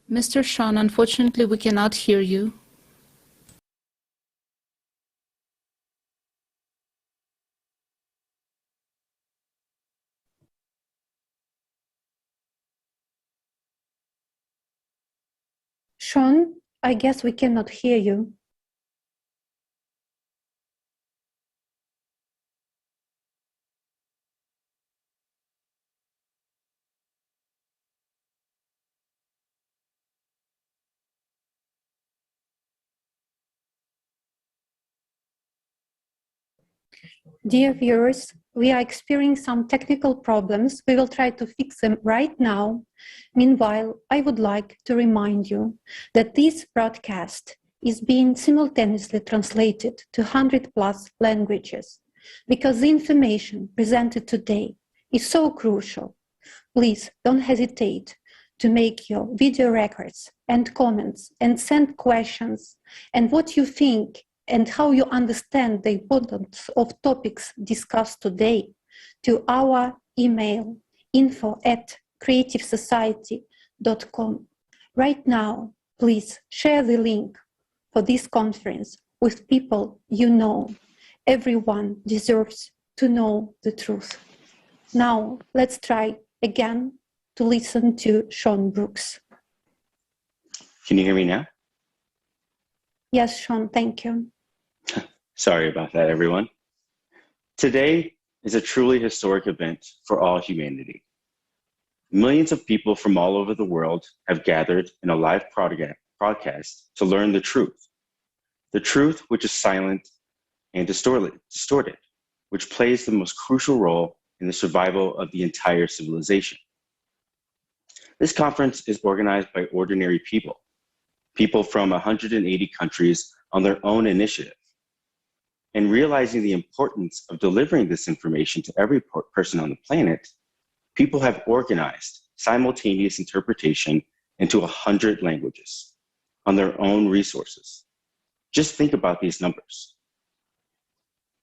Mr. Sean, unfortunately, we cannot hear you. Sean, I guess we cannot hear you. Dear viewers, we are experiencing some technical problems. We will try to fix them right now. Meanwhile, I would like to remind you that this broadcast is being simultaneously translated to 100+ languages because the information presented today is so crucial. Please don't hesitate to make your video records and comments and send questions and what you think and how you understand the importance of topics discussed today to our email info@creativesociety.com. Right now, please share the link for this conference with people you know. Everyone deserves to know the truth. Now, let's try again to listen to Sean Brooks. Can you hear me now? Yes, Sean, thank you. Sorry about that, everyone. Today is a truly historic event for all humanity. Millions of people from all over the world have gathered in a live broadcast to learn the truth which is silent and distorted, which plays the most crucial role in the survival of the entire civilization. This conference is organized by ordinary people from 180 countries on their own initiative. And realizing the importance of delivering this information to every person on the planet, people have organized simultaneous interpretation into 100 languages on their own resources. Just think about these numbers.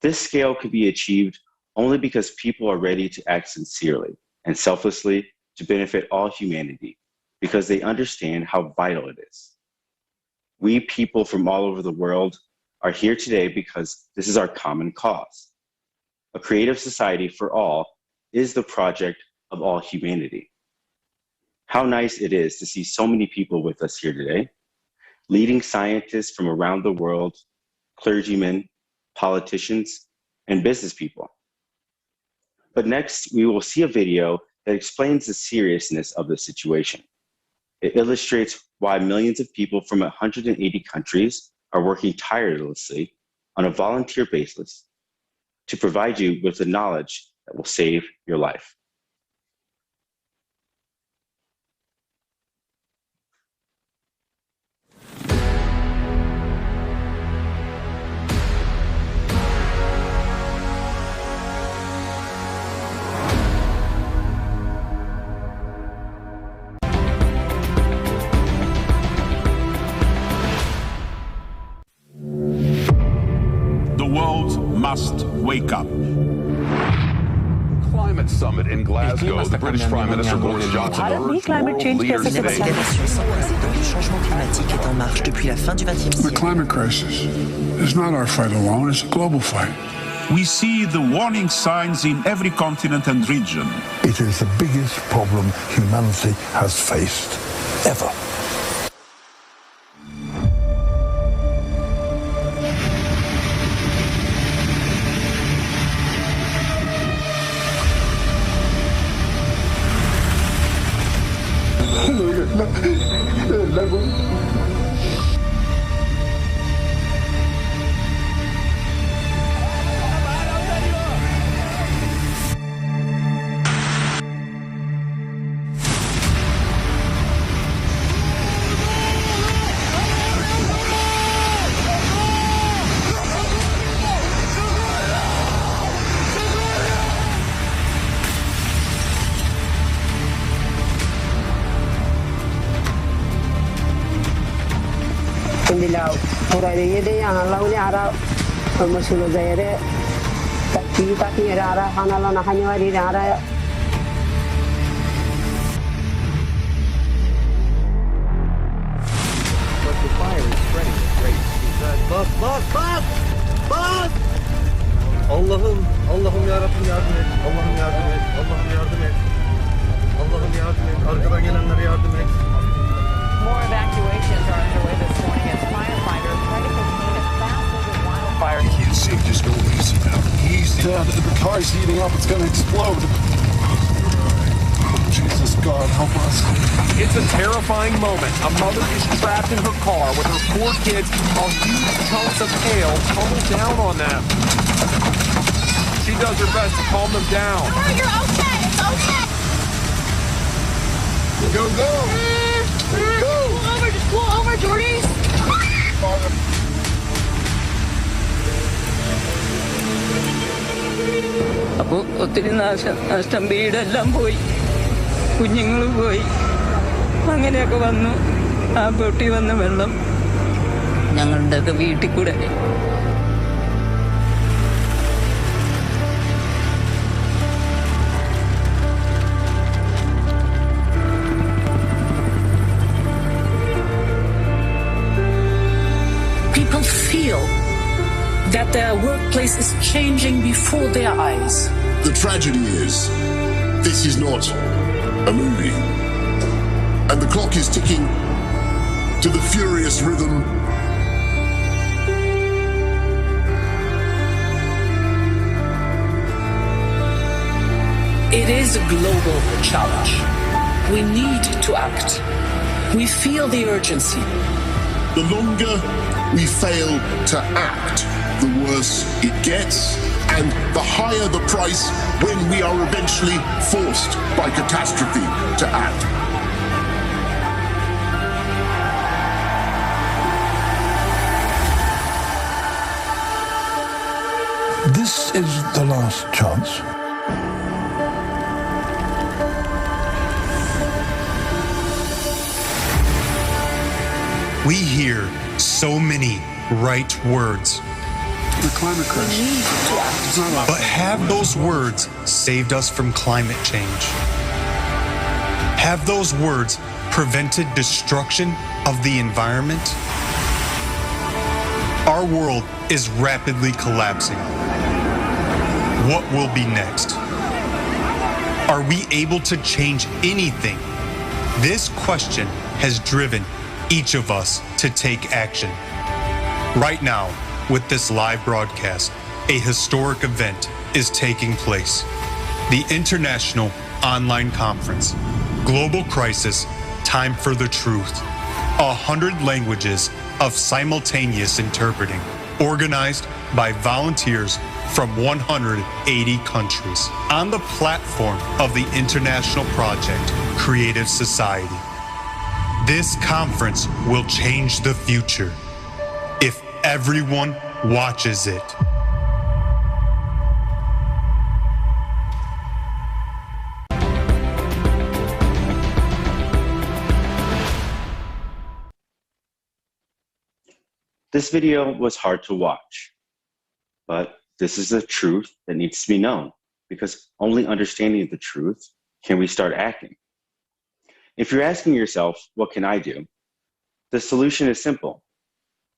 This scale could be achieved only because people are ready to act sincerely and selflessly to benefit all humanity because they understand how vital it is. We people from all over the world are here today because this is our common cause. A creative society for all is the project of all humanity. How nice it is to see so many people with us here today, leading scientists from around the world, clergymen, politicians, and business people. But next, we will see a video that explains the seriousness of the situation. It illustrates why millions of people from 180 countries are working tirelessly on a volunteer basis to provide you with the knowledge that will save your life. world must wake up. Climate summit in Glasgow. The British Prime Minister Boris Johnson urged world leaders today. The climate crisis is not our fight alone, it's a global fight. We see the warning signs in every continent and region. It is the biggest problem humanity has faced ever. Allah'ım ya Rabbim yardım et. Allah'ım yardım et. Allah'ım yardım et. Allah'ım yardım et. Arkadan gelenlere yardım et. More evacuations are underway this morning as firefighters try to contain as fast as the wildfire. Easy, just go easy now. Easy. The car's heating up, it's gonna explode. Jesus, God, help us. It's a terrifying moment. A mother is trapped in her car with her 4 kids while huge chunks of hail tumble down on them. She does her best to calm them down. Oh, you're okay. It's okay. Go, go. Go. Pull over. Just pull over, Jordy. അപ്പോൾ ഒത്തിരി നഷ്ടം വീടെല്ലാം പോയി കുഞ്ഞുങ്ങൾ പോയി അങ്ങനെയൊക്കെ വന്നു ആ പൊട്ടി വന്ന വെള്ളം ഞങ്ങളുടെയൊക്കെ വീട്ടിൽ കൂടെ People feel that their workplace is changing before their eyes. The tragedy is, this is not a movie. And the clock is ticking to the furious rhythm It is a global challenge. We need to act. We feel the urgency. The longer we fail to act, the worse it gets, and the higher the price when we are eventually forced by catastrophe to act. This is the last chance. We hear so many right words. The climate crisis. But have those words saved us from climate change? Have those words prevented destruction of the environment? Our world is rapidly collapsing. What will be next? Are we able to change anything? This question has driven each of us to take action. Right now, with this live broadcast, a historic event is taking place. The International Online Conference, Global Crisis, Time for the Truth. 100 languages of simultaneous interpreting, organized by volunteers from 180 countries on the platform of the international project Creative Society. This conference will change the future if everyone watches it. This video was hard to watch. But this is the truth that needs to be known, because only understanding the truth can we start acting. If you're asking yourself, what can I do? The solution is simple.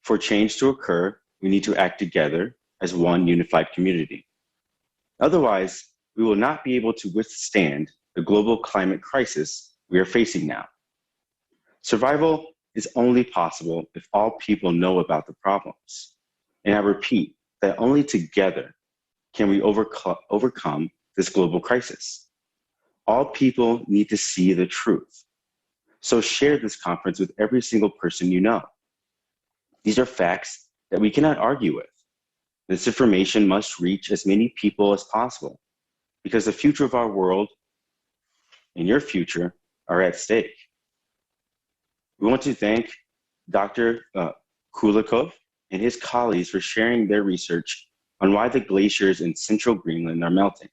For change to occur, we need to act together as one unified community. Otherwise, we will not be able to withstand the global climate crisis we are facing now. Survival is only possible if all people know about the problems. And I repeat that only together can we overcome this global crisis. All people need to see the truth. So share this conference with every single person you know. These are facts that we cannot argue with. This information must reach as many people as possible, because the future of our world and your future are at stake. We want to thank Dr. Kulikov and his colleagues for sharing their research on why the glaciers in central Greenland are melting.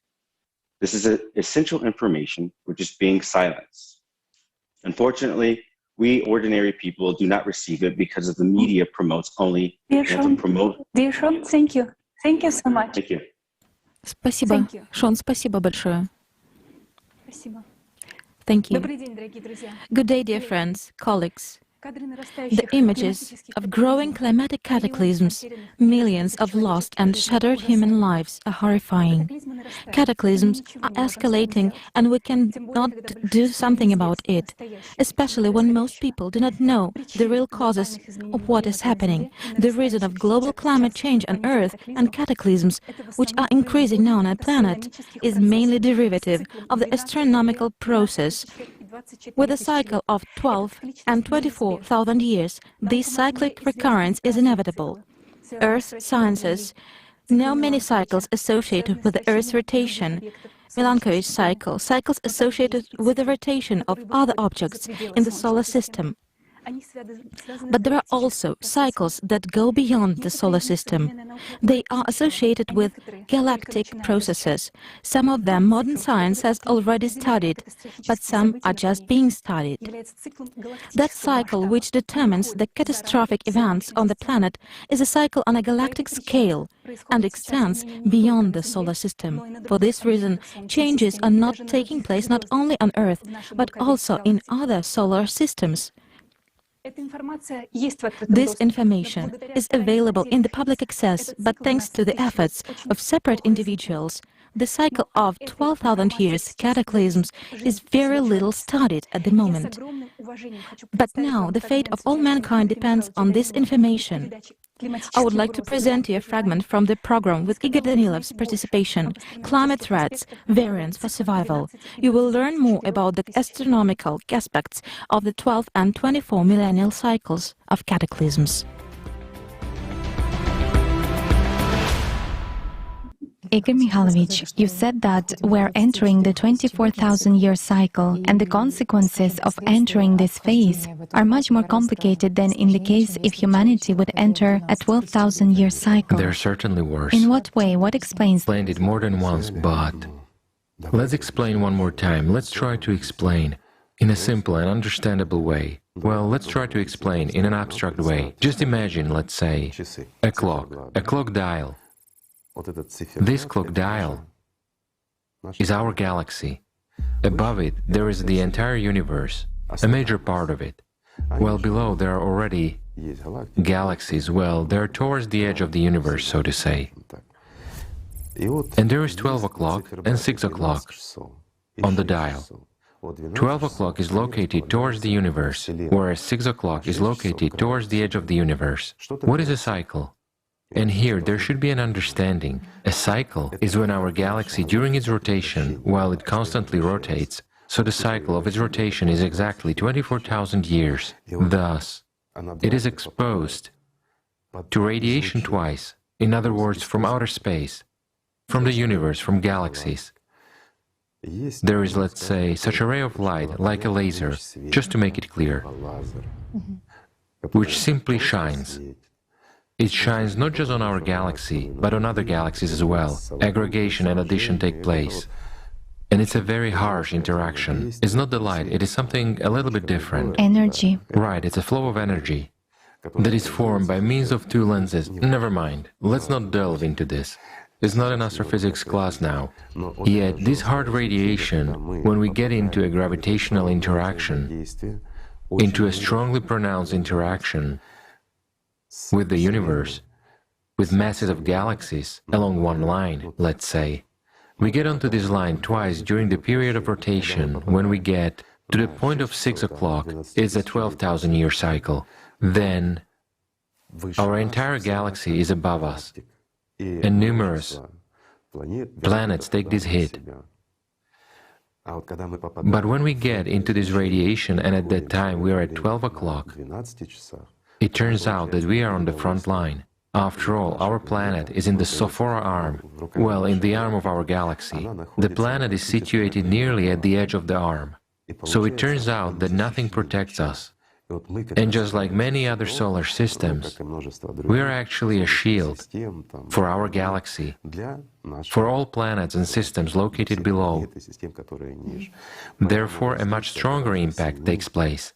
This is essential information which is being silenced. Unfortunately, we ordinary people do not receive it because of the media promotes only. Dear Sean, thank you. Thank you so much. Thank you. Спасибо. Шон, спасибо большое. Спасибо. Thank you. Добрый день, дорогие друзья. Good day, dear friends, colleagues. The images of growing climatic cataclysms, millions of lost and shattered human lives are horrifying. Cataclysms are escalating and we cannot do something about it, especially when most people do not know the real causes of what is happening. The reason of global climate change on Earth and cataclysms, which are increasing now on our planet, is mainly derivative of the astronomical process. With a cycle of 12 and 24,000 years, this cyclic recurrence is inevitable. Earth sciences know many cycles associated with the Earth's rotation. Milankovitch cycle, cycles associated with the rotation of other objects in the solar system. But there are also cycles that go beyond the solar system. They are associated with galactic processes. Some of them modern science has already studied, but some are just being studied. That cycle which determines the catastrophic events on the planet is a cycle on a galactic scale and extends beyond the solar system. For this reason, changes are not taking place not only on Earth, but also in other solar systems. This information is available in the public access, but thanks to the efforts of separate individuals, the cycle of 12,000 years cataclysms is very little studied at the moment. But now the fate of all mankind depends on this information. I would like to present you a fragment from the program with Igor Danilov's participation, Climate Threats, Variants for Survival. You will learn more about the astronomical aspects of the 12 and 24 millennial cycles of cataclysms. Igor Mikhailovich, you said that we're entering the 24,000-year cycle, and the consequences of entering this phase are much more complicated than in the case if humanity would enter a 12,000-year cycle. They're certainly worse. In what way? What explains? Explained it more than once, but let's explain one more time. Let's try to explain in a simple and understandable way. Well, let's try to explain in an abstract way. Just imagine, let's say, a clock dial. This clock dial is our galaxy. Above it, there is the entire universe, a major part of it. While below, there are already galaxies. Well, they're towards the edge of the universe, so to say. And there is 12 o'clock and 6 o'clock on the dial. 12 o'clock is located towards the universe, whereas 6 o'clock is located towards the edge of the universe. What is a cycle? And here there should be an understanding. A cycle is when our galaxy, during its rotation, while it constantly rotates, so the cycle of its rotation is exactly 24,000 years. Thus, it is exposed to radiation twice, in other words, from outer space, from the universe, from galaxies. There is, let's say, such a ray of light, like a laser, just to make it clear, which simply shines. It shines not just on our galaxy, but on other galaxies as well. Aggregation and addition take place. And it's a very harsh interaction. It's not the light, it is something a little bit different. Energy. Right, it's a flow of energy. that is formed by means of two lenses. Never mind, let's not delve into this. It's not an astrophysics class now. Yet this hard radiation, when we get into a gravitational interaction, into a strongly pronounced interaction with the universe, with masses of galaxies along one line, let's say, we get onto this line twice during the period of rotation. When we get to the point of 6 o'clock, it's a 12,000-year cycle. Then our entire galaxy is above us, and numerous planets take this hit. But when we get into this radiation, and at that time we are at 12 o'clock, it turns out that we are on the front line. After all, our planet is in the Sophora arm, well, in the arm of our galaxy. The planet is situated nearly at the edge of the arm. So it turns out that nothing protects us. And just like many other solar systems, we are actually a shield for our galaxy, for all planets and systems located below. Therefore, a much stronger impact takes place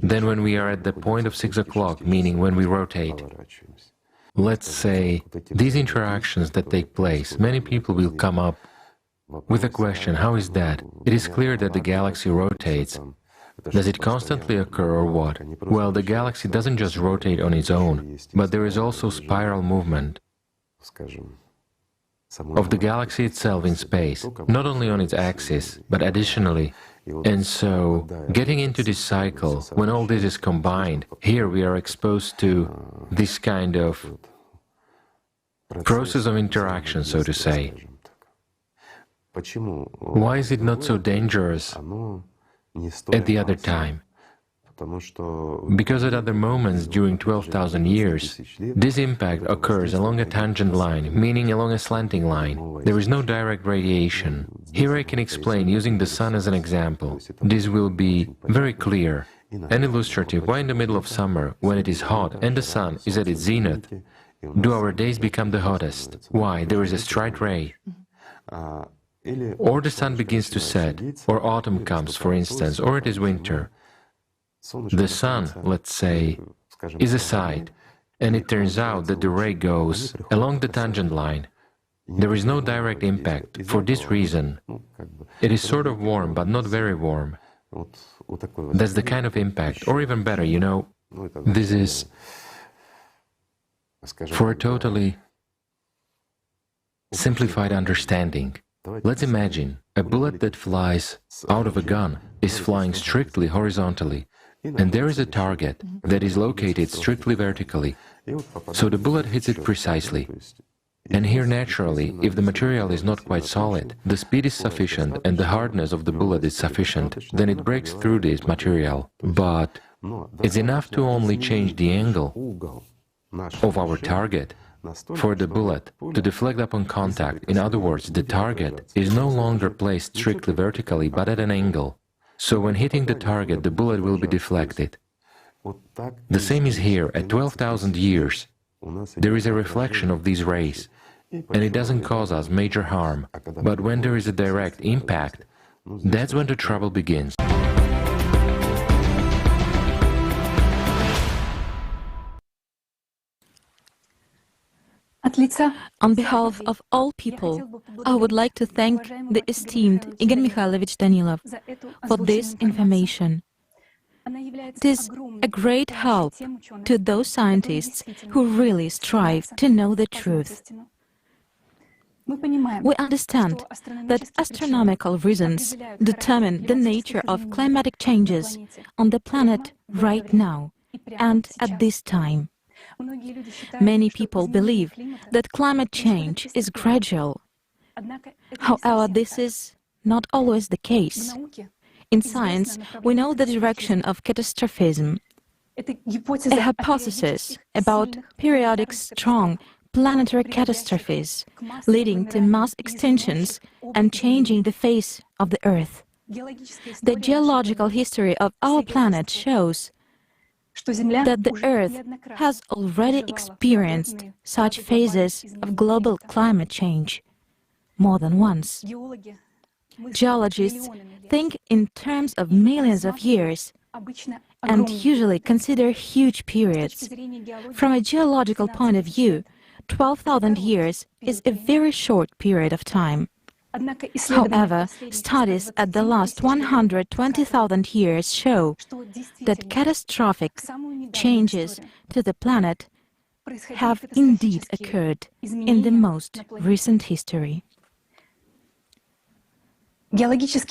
than when we are at the point of 6 o'clock, meaning when we rotate. Let's say, these interactions that take place, many people will come up with a question, how is that? It is clear that the galaxy rotates. Does it constantly occur or what? Well, the galaxy doesn't just rotate on its own, but there is also spiral movement of the galaxy itself in space, not only on its axis, but additionally. And so, getting into this cycle, when all this is combined, here we are exposed to this kind of process of interaction, so to say. Why is it not so dangerous at the other time? Because at other moments during 12,000 years, this impact occurs along a tangent line, meaning along a slanting line. There is no direct radiation. Here I can explain using the sun as an example. This will be very clear and illustrative. Why in the middle of summer, when it is hot and the sun is at its zenith, do our days become the hottest? Why? There is a straight ray. Or the sun begins to set, or autumn comes, for instance, or it is winter. The sun, let's say, is aside, and it turns out that the ray goes along the tangent line. There is no direct impact. For this reason, it is sort of warm, but not very warm. That's the kind of impact, or even better, you know, this is for a totally simplified understanding. Let's imagine a bullet that flies out of a gun is flying strictly horizontally, and there is a target that is located strictly vertically, so the bullet hits it precisely. And here, naturally, if the material is not quite solid, the speed is sufficient and the hardness of the bullet is sufficient, then it breaks through this material. But it's enough to only change the angle of our target for the bullet to deflect upon contact. In other words, the target is no longer placed strictly vertically, but at an angle. So when hitting the target, the bullet will be deflected. The same is here. At 12,000 years, there is a reflection of these rays, and it doesn't cause us major harm. But when there is a direct impact, that's when the trouble begins. On behalf of all people, I would like to thank the esteemed Igor Mikhailovich Danilov for this information. It is a great help to those scientists who really strive to know the truth. We understand that astronomical reasons determine the nature of climatic changes on the planet right now and at this time. Many people believe that climate change is gradual. However, this is not always the case. In science, we know the direction of catastrophism, a hypothesis about periodic strong planetary catastrophes leading to mass extinctions and changing the face of the Earth. The geological history of our planet shows that the Earth has already experienced such phases of global climate change more than once. Geologists think in terms of millions of years, and usually consider huge periods. From a geological point of view, 12,000 years is a very short period of time. However, studies at the last 120,000 years show that catastrophic changes to the planet have indeed occurred in the most recent history. Geologic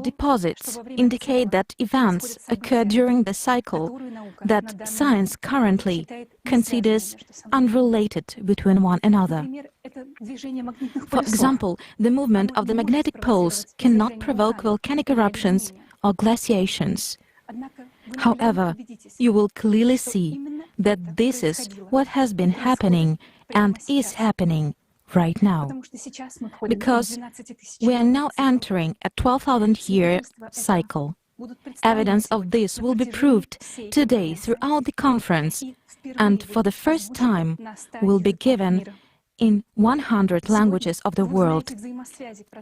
deposits indicate that events occur during the cycle that science currently considers unrelated between one another. For example, the movement of the magnetic poles cannot provoke volcanic eruptions or glaciations. However, you will clearly see that this is what has been happening and is happening right now, because we are now entering a 12,000-year cycle. Evidence of this will be proved today throughout the conference, and for the first time will be given in 100 languages of the world.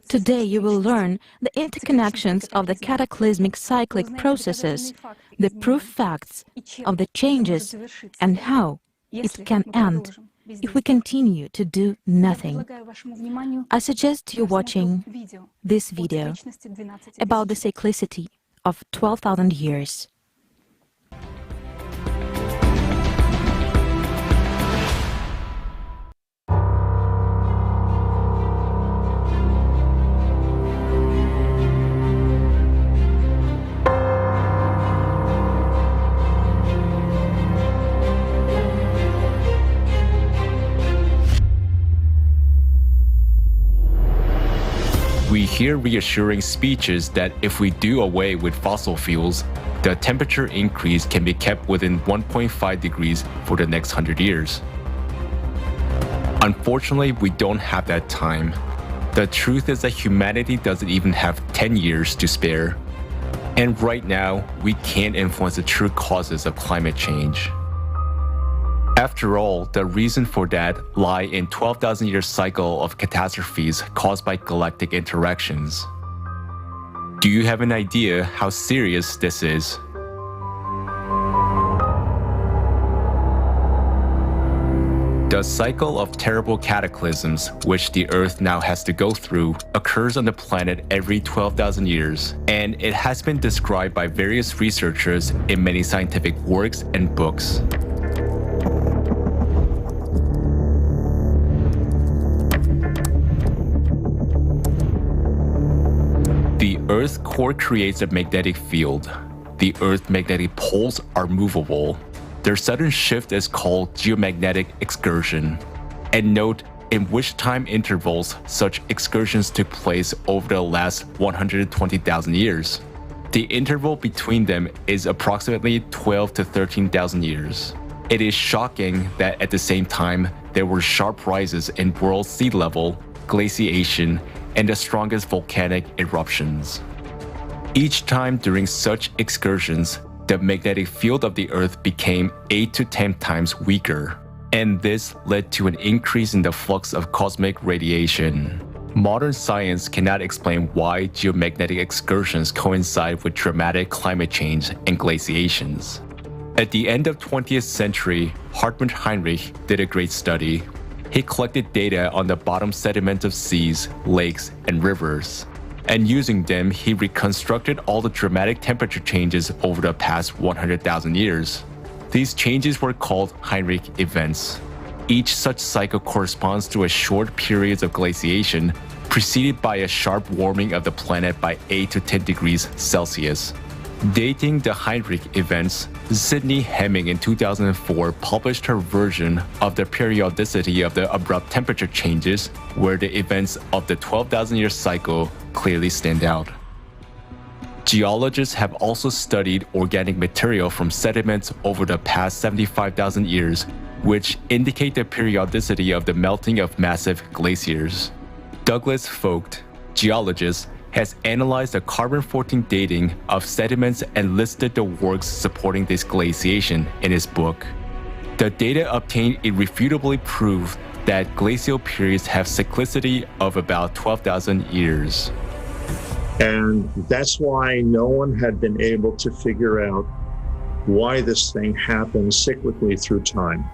Today you will learn the interconnections of the cataclysmic cyclic processes, the proof facts of the changes, and how it can end if we continue to do nothing. I suggest you watching this video about the cyclicity of 12,000 years. We hear reassuring speeches that if we do away with fossil fuels, the temperature increase can be kept within 1.5 degrees for the next 100 years. Unfortunately, we don't have that time. The truth is that humanity doesn't even have 10 years to spare. And right now, we can't influence the true causes of climate change. After all, the reason for that lie in 12,000-year cycle of catastrophes caused by galactic interactions. Do you have an idea how serious this is? The cycle of terrible cataclysms, which the Earth now has to go through, occurs on the planet every 12,000 years, and it has been described by various researchers in many scientific works and books. The Earth's core creates a magnetic field. The Earth's magnetic poles are movable. Their sudden shift is called geomagnetic excursion. And note in which time intervals such excursions took place over the last 120,000 years. The interval between them is approximately 12 to 13,000 years. It is shocking that at the same time, there were sharp rises in world sea level, glaciation, and the strongest volcanic eruptions. Each time during such excursions, the magnetic field of the Earth became 8 to 10 times weaker, and this led to an increase in the flux of cosmic radiation. Modern science cannot explain why geomagnetic excursions coincide with dramatic climate change and glaciations. At the end of 20th century, Hartmut Heinrich did a great study. He collected data on the bottom sediment of seas, lakes, and rivers. And using them, he reconstructed all the dramatic temperature changes over the past 100,000 years. These changes were called Heinrich events. Each such cycle corresponds to a short period of glaciation, preceded by a sharp warming of the planet by 8 to 10 degrees Celsius. Dating the Heinrich events, Sidney Hemming in 2004 published her version of the periodicity of the abrupt temperature changes, where the events of the 12,000-year cycle clearly stand out. Geologists have also studied organic material from sediments over the past 75,000 years, which indicate the periodicity of the melting of massive glaciers. Douglas Vogt, geologist, has analyzed the carbon-14 dating of sediments and listed the works supporting this glaciation in his book. The data obtained irrefutably prove that glacial periods have cyclicity of about 12,000 years. And that's why no one had been able to figure out why this thing happens cyclically through time.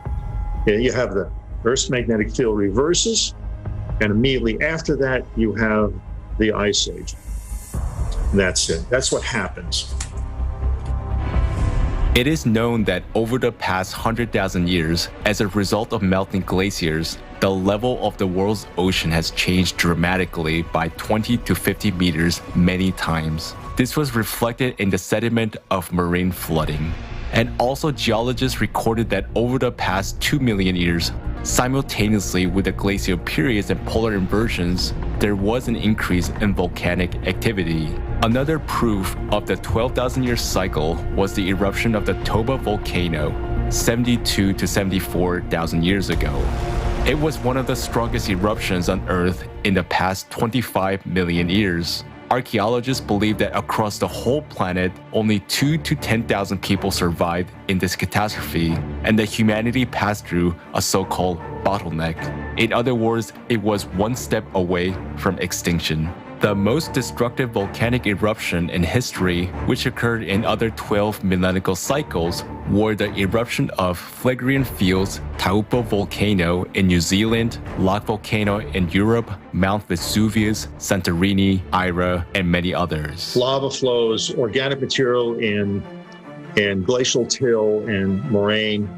You have the Earth's magnetic field reverses, and immediately after that, you have the Ice Age. And that's it. That's what happens. It is known that over the past 100,000 years, as a result of melting glaciers, the level of the world's ocean has changed dramatically by 20 to 50 meters many times. This was reflected in the sediment of marine flooding. And also geologists recorded that over the past 2 million years, simultaneously with the glacial periods and polar inversions, there was an increase in volcanic activity. Another proof of the 12,000-year cycle was the eruption of the Toba volcano 72 to 74,000 years ago. It was one of the strongest eruptions on Earth in the past 25 million years. Archaeologists believe that across the whole planet, only 2 to 10,000 people survived in this catastrophe, and that humanity passed through a so-called bottleneck. In other words, it was one step away from extinction. The most destructive volcanic eruption in history, which occurred in other 12 millennial cycles, were the eruption of Phlegraean Fields, Taupo volcano in New Zealand, Lake volcano in Europe, Mount Vesuvius, Santorini, Ira, and many others. Lava flows, organic material in glacial till and moraine,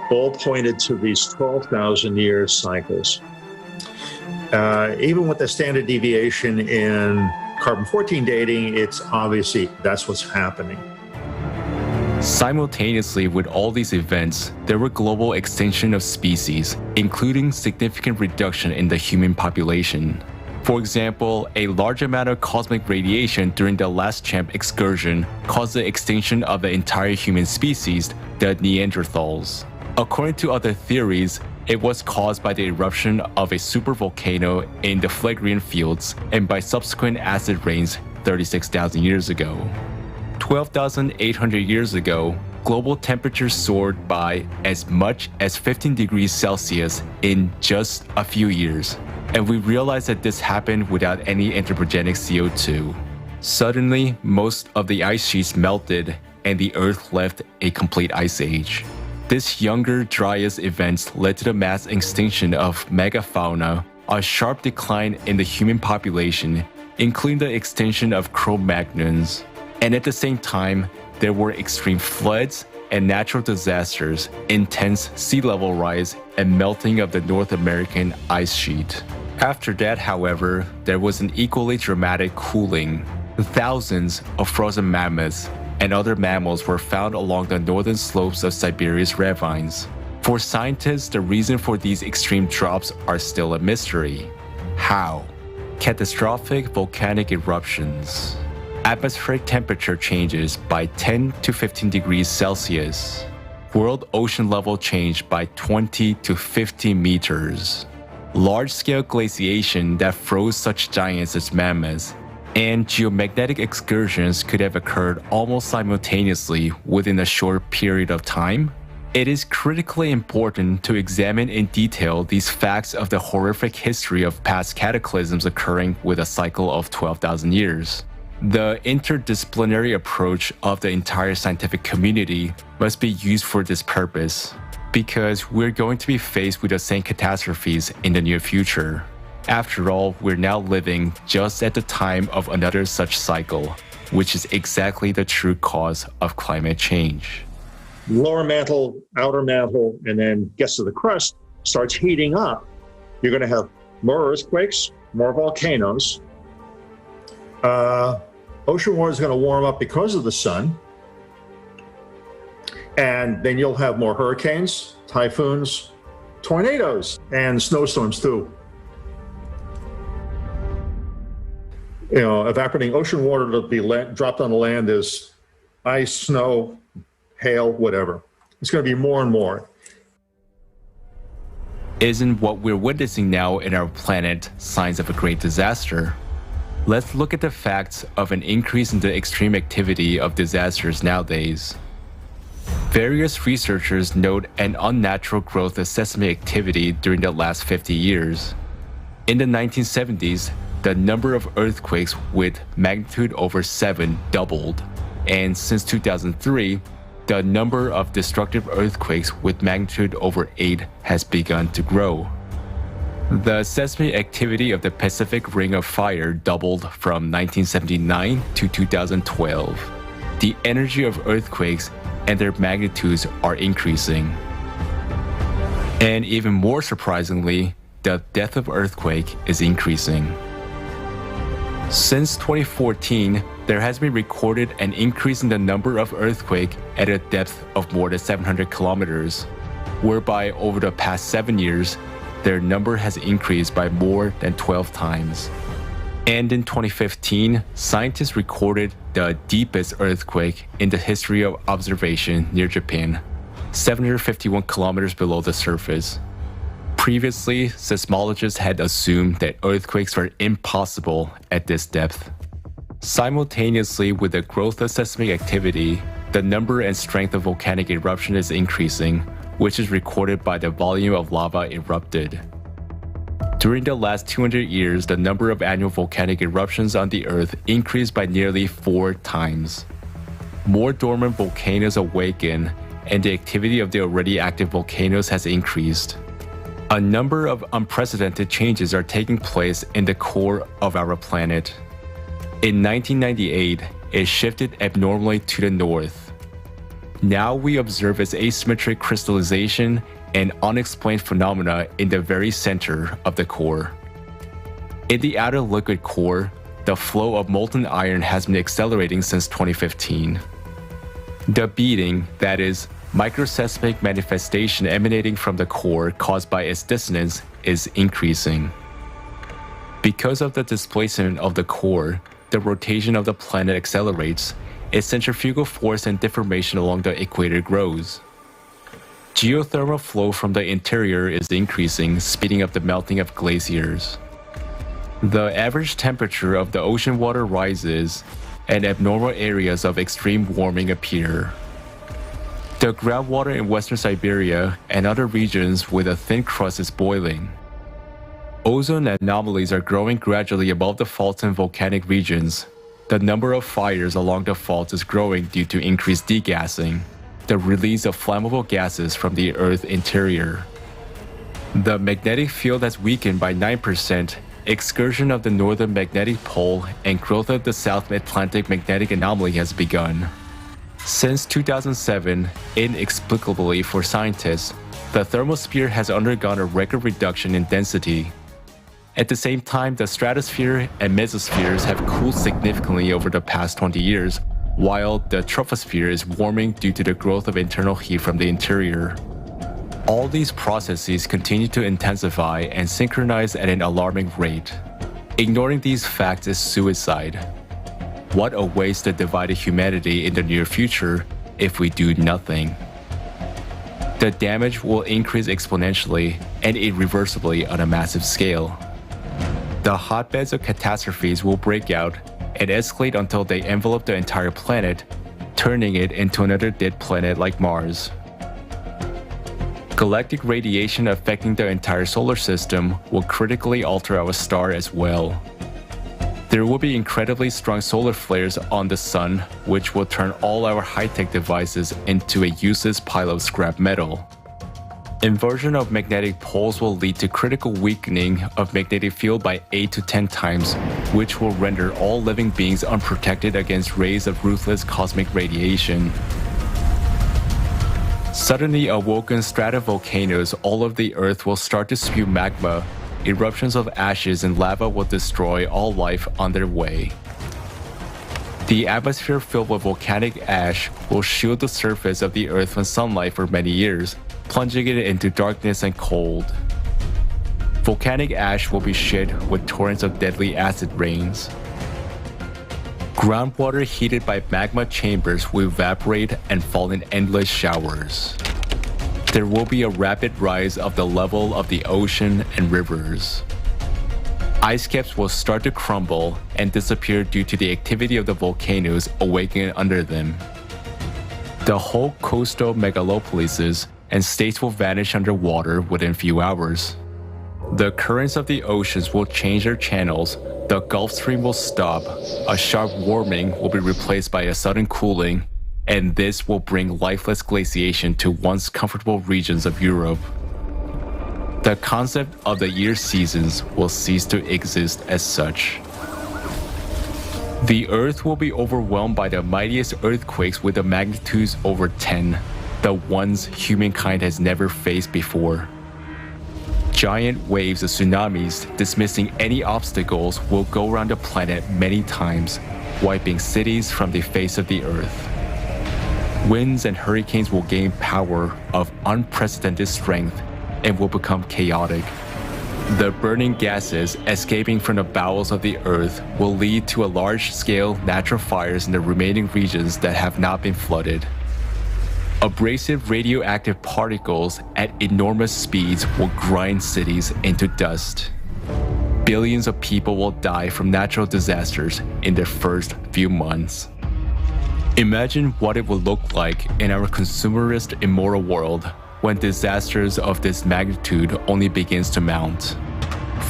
all pointed to these 12,000-year cycles. Even with the standard deviation in carbon-14 dating, it's obviously that's what's happening. Simultaneously with all these events, there were global extinction of species, including significant reduction in the human population. For example, a large amount of cosmic radiation during the last Champ excursion caused the extinction of the entire human species, the Neanderthals. According to other theories, it was caused by the eruption of a supervolcano in the Phlegraean Fields and by subsequent acid rains 36,000 years ago. 12,800 years ago, global temperatures soared by as much as 15 degrees Celsius in just a few years, and we realized that this happened without any anthropogenic CO2. Suddenly, most of the ice sheets melted, and the Earth left a complete ice age. This younger Dryas event led to the mass extinction of megafauna, a sharp decline in the human population, including the extinction of Cro-Magnons. And at the same time, there were extreme floods and natural disasters, intense sea level rise, and melting of the North American ice sheet. After that, however, there was an equally dramatic cooling. Thousands of frozen mammoths and other mammals were found along the northern slopes of Siberia's ravines. For scientists, the reason for these extreme drops are still a mystery. How? Catastrophic volcanic eruptions. Atmospheric temperature changes by 10 to 15 degrees Celsius. World ocean level changed by 20 to 50 meters. Large-scale glaciation that froze such giants as mammoths, and geomagnetic excursions could have occurred almost simultaneously within a short period of time. It is critically important to examine in detail these facts of the horrific history of past cataclysms occurring with a cycle of 12,000 years. The interdisciplinary approach of the entire scientific community must be used for this purpose, because we're going to be faced with the same catastrophes in the near future. After all, we're now living just at the time of another such cycle, which is exactly the true cause of climate change. Lower mantle, outer mantle, and then gets to the crust, starts heating up. You're going to have more earthquakes, more volcanoes. Ocean water is going to warm up because of the sun. And then you'll have more hurricanes, typhoons, tornadoes, and snowstorms too. You know, evaporating ocean water to be dropped on the land is ice, snow, hail, whatever. It's going to be more and more. Isn't what we're witnessing now in our planet signs of a great disaster? Let's look at the facts of an increase in the extreme activity of disasters nowadays. Various researchers note an unnatural growth of seismic activity during the last 50 years. In the 1970s, the number of earthquakes with magnitude over 7 doubled, and since 2003, the number of destructive earthquakes with magnitude over 8 has begun to grow. The seismic activity of the Pacific Ring of Fire doubled from 1979 to 2012. The energy of earthquakes and their magnitudes are increasing. And even more surprisingly, the depth of earthquake is increasing. Since 2014, there has been recorded an increase in the number of earthquakes at a depth of more than 700 kilometers, whereby over the past 7 years, their number has increased by more than 12 times. And in 2015, scientists recorded the deepest earthquake in the history of observation near Japan, 751 kilometers below the surface. Previously, seismologists had assumed that earthquakes were impossible at this depth. Simultaneously with the growth of seismic activity, the number and strength of volcanic eruption is increasing, which is recorded by the volume of lava erupted. During the last 200 years, the number of annual volcanic eruptions on the Earth increased by nearly 4 times. More dormant volcanoes awaken, and the activity of the already active volcanoes has increased. A number of unprecedented changes are taking place in the core of our planet. In 1998, it shifted abnormally to the north. Now we observe its asymmetric crystallization and unexplained phenomena in the very center of the core. In the outer liquid core, the flow of molten iron has been accelerating since 2015. The beating, that is, microseismic manifestation emanating from the core caused by its dissonance, is increasing. Because of the displacement of the core, the rotation of the planet accelerates, its centrifugal force and deformation along the equator grows. Geothermal flow from the interior is increasing, speeding up the melting of glaciers. The average temperature of the ocean water rises, and abnormal areas of extreme warming appear. The groundwater in western Siberia and other regions with a thin crust is boiling. Ozone anomalies are growing gradually above the faults in volcanic regions. The number of fires along the faults is growing due to increased degassing, the release of flammable gases from the Earth's interior. The magnetic field has weakened by 9%, excursion of the northern magnetic pole, and growth of the South Atlantic magnetic anomaly has begun. Since 2007, inexplicably for scientists, the thermosphere has undergone a record reduction in density. At the same time, the stratosphere and mesospheres have cooled significantly over the past 20 years, while the troposphere is warming due to the growth of internal heat from the interior. All these processes continue to intensify and synchronize at an alarming rate. Ignoring these facts is suicide. What awaits the divided humanity in the near future if we do nothing? The damage will increase exponentially and irreversibly on a massive scale. The hotbeds of catastrophes will break out and escalate until they envelop the entire planet, turning it into another dead planet like Mars. Galactic radiation affecting the entire solar system will critically alter our star as well. There will be incredibly strong solar flares on the sun, which will turn all our high-tech devices into a useless pile of scrap metal. Inversion of magnetic poles will lead to critical weakening of magnetic field by 8 to 10 times, which will render all living beings unprotected against rays of ruthless cosmic radiation. Suddenly awoken stratovolcanoes all over the Earth will start to spew magma. Eruptions of ashes and lava will destroy all life on their way. The atmosphere filled with volcanic ash will shield the surface of the Earth from sunlight for many years, plunging it into darkness and cold. Volcanic ash will be shed with torrents of deadly acid rains. Groundwater heated by magma chambers will evaporate and fall in endless showers. There will be a rapid rise of the level of the ocean and rivers. Ice caps will start to crumble and disappear due to the activity of the volcanoes awakening under them. The whole coastal megalopolises and states will vanish underwater within a few hours. The currents of the oceans will change their channels, the Gulf Stream will stop, a sharp warming will be replaced by a sudden cooling, and this will bring lifeless glaciation to once comfortable regions of Europe. The concept of the year seasons will cease to exist as such. The Earth will be overwhelmed by the mightiest earthquakes with the magnitudes over 10, the ones humankind has never faced before. Giant waves of tsunamis, dismissing any obstacles, will go around the planet many times, wiping cities from the face of the Earth. Winds and hurricanes will gain power of unprecedented strength and will become chaotic. The burning gases escaping from the bowels of the Earth will lead to a large-scale natural fires in the remaining regions that have not been flooded. Abrasive radioactive particles at enormous speeds will grind cities into dust. Billions of people will die from natural disasters in their first few months. Imagine what it would look like in our consumerist, immoral world when disasters of this magnitude only begins to mount.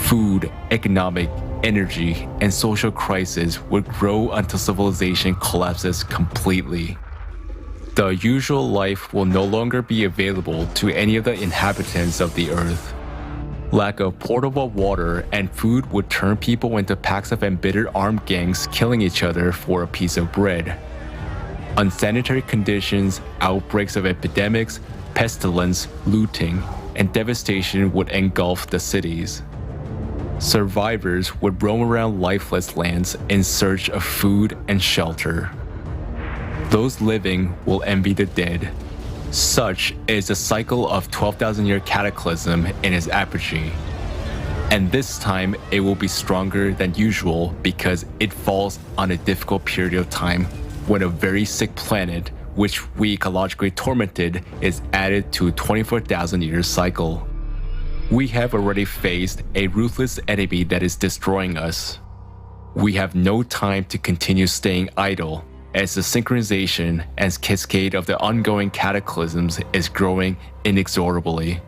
Food, economic, energy, and social crises would grow until civilization collapses completely. The usual life will no longer be available to any of the inhabitants of the Earth. Lack of portable water and food would turn people into packs of embittered armed gangs killing each other for a piece of bread. Unsanitary conditions, outbreaks of epidemics, pestilence, looting, and devastation would engulf the cities. Survivors would roam around lifeless lands in search of food and shelter. Those living will envy the dead. Such is the cycle of 12,000-year cataclysm in its apogee. And this time it will be stronger than usual because it falls on a difficult period of time when a very sick planet, which we ecologically tormented, is added to a 24,000-year cycle. We have already faced a ruthless enemy that is destroying us. We have no time to continue staying idle, as the synchronization and cascade of the ongoing cataclysms is growing inexorably.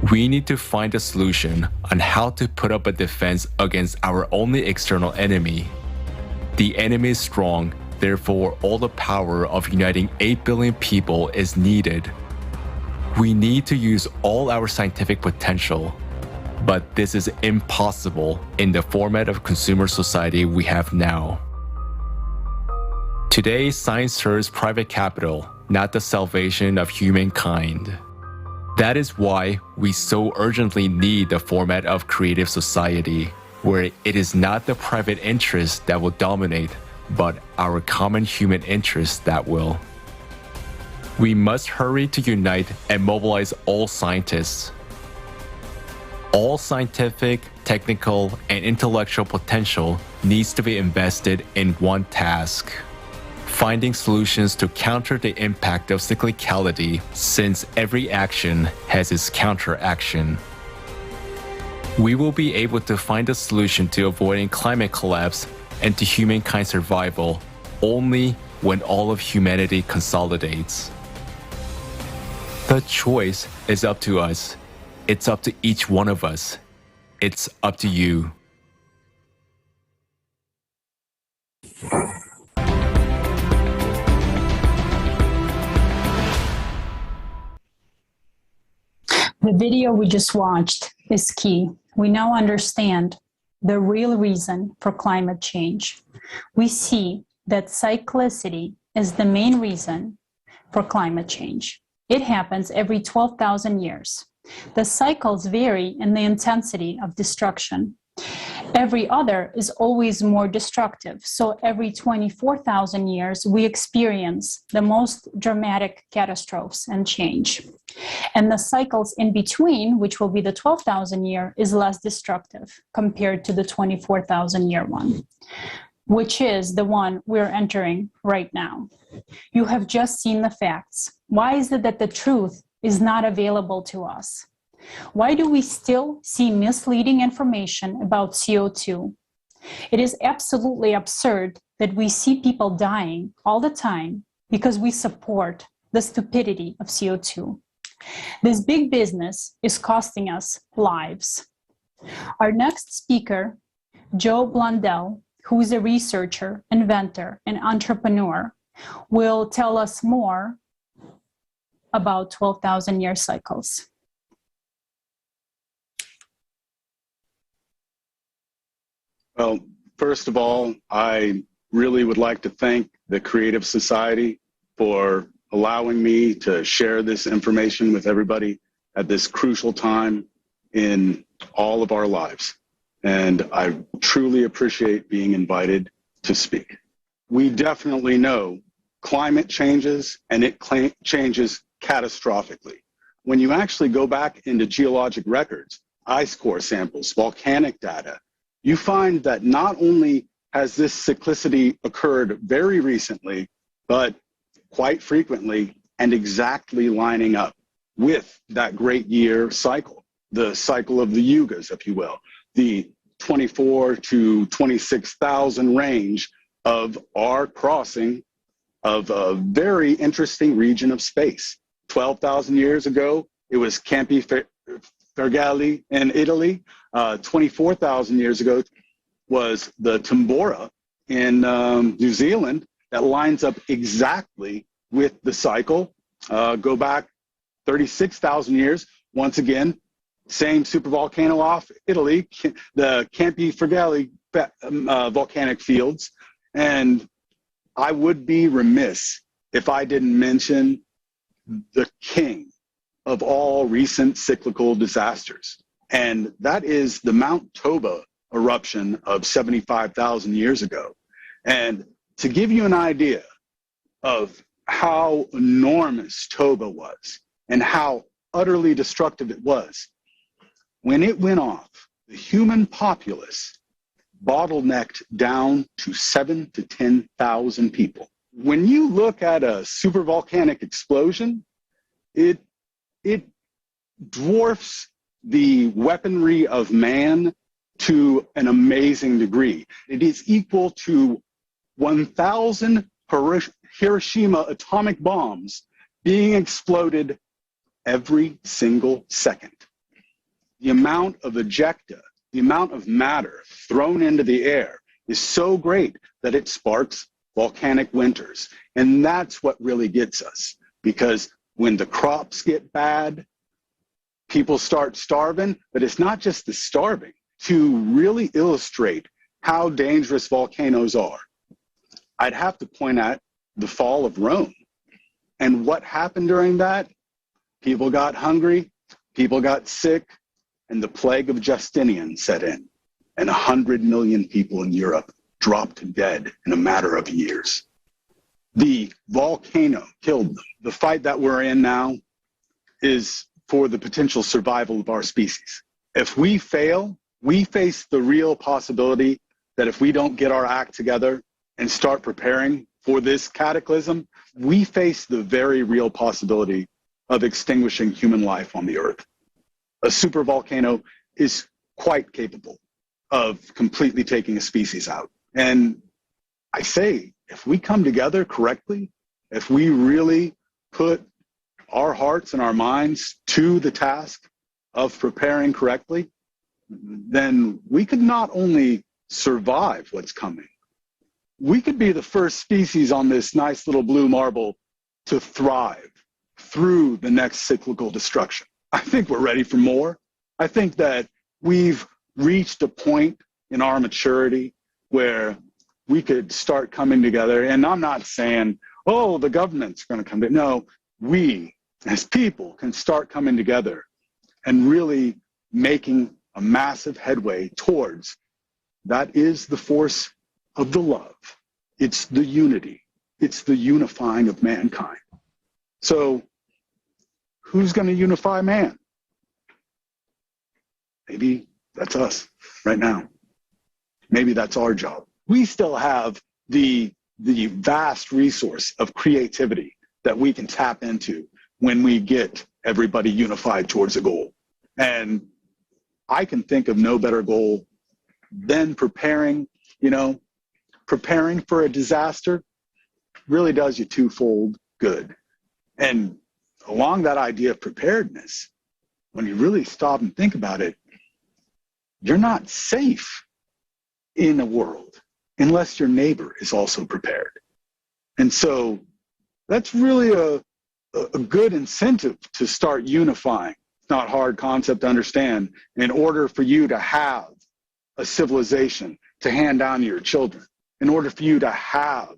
We need to find a solution on how to put up a defense against our only external enemy. The enemy is strong, therefore all the power of uniting 8 billion people is needed. We need to use all our scientific potential, but this is impossible in the format of consumer society we have now. Today, science serves private capital, not the salvation of humankind. That is why we so urgently need the format of creative society, where it is not the private interest that will dominate, but our common human interest that will. We must hurry to unite and mobilize all scientists. All scientific, technical, and intellectual potential needs to be invested in one task: finding solutions to counter the impact of cyclicality, since every action has its counteraction. We will be able to find a solution to avoiding climate collapse and to humankind's survival only when all of humanity consolidates. The choice is up to us. It's up to each one of us. It's up to you. The video we just watched is key. We now understand the real reason for climate change. We see that cyclicity is the main reason for climate change. It happens every 12,000 years. The cycles vary in the intensity of destruction. Every other is always more destructive. So every 24,000 years, we experience the most dramatic catastrophes and change. And the cycles in between, which will be the 12,000 year, is less destructive compared to the 24,000 year one, which is the one we're entering right now. You have just seen the facts. Why is it that the truth is not available to us? Why do we still see misleading information about CO2? It is absolutely absurd that we see people dying all the time because we support the stupidity of CO2. This big business is costing us lives. Our next speaker, Joe Blundell, who is a researcher, inventor, and entrepreneur, will tell us more about 12,000-year cycles. Well, first of all, I really would like to thank the Creative Society for allowing me to share this information with everybody at this crucial time in all of our lives. And I truly appreciate being invited to speak. We definitely know climate changes, and it changes catastrophically. When you actually go back into geologic records, ice core samples, volcanic data, you find that not only has this cyclicity occurred very recently, but quite frequently and exactly lining up with that great year cycle, the cycle of the yugas, if you will, the 24 to 26,000 range of our crossing of a very interesting region of space. 12,000 years ago, it was Campi Flegrei in Italy. 24,000 years ago was the Tambora in New Zealand. That lines up exactly with the cycle. Go back 36,000 years, once again, same supervolcano off Italy, the Campi Flegrei volcanic fields. And I would be remiss if I didn't mention the king of all recent cyclical disasters. And that is the Mount Toba eruption of 75,000 years ago. And to give you an idea of how enormous Toba was and how utterly destructive it was, when it went off, the human populace bottlenecked down to 7,000 to 10,000 people. When you look at a supervolcanic explosion, it dwarfs the weaponry of man to an amazing degree. It is equal to 1,000 Hiroshima atomic bombs being exploded every single second. The amount of ejecta, the amount of matter thrown into the air is so great that it sparks volcanic winters. And that's what really gets us, because when the crops get bad, people start starving, but it's not just the starving. To really illustrate how dangerous volcanoes are, I'd have to point out the fall of Rome. And what happened during that? People got hungry, people got sick, and the plague of Justinian set in. And 100 million people in Europe dropped dead in a matter of years. The volcano killed them. The fight that we're in now is for the potential survival of our species. If we fail, we face the real possibility that if we don't get our act together and start preparing for this cataclysm, we face the very real possibility of extinguishing human life on the earth. A supervolcano is quite capable of completely taking a species out. And I say, if we come together correctly, if we really put our hearts and our minds to the task of preparing correctly, then we could not only survive what's coming, we could be the first species on this nice little blue marble to thrive through the next cyclical destruction. I think we're ready for more. I think that we've reached a point in our maturity where we could start coming together. And I'm not saying, oh, the government's going to come together. No, we as people can start coming together and really making a massive headway towards that is the force of the love. It's the unity. It's the unifying of mankind. So who's going to unify man? Maybe that's us right now. Maybe that's our job. We still have the vast resource of creativity that we can tap into when we get everybody unified towards a goal. And I can think of no better goal than preparing for a disaster really does you twofold good. And along that idea of preparedness, when you really stop and think about it, you're not safe in a world unless your neighbor is also prepared. And so that's really a good incentive to start unifying. It's not a hard concept to understand. In order for you to have a civilization to hand down to your children, in order for you to have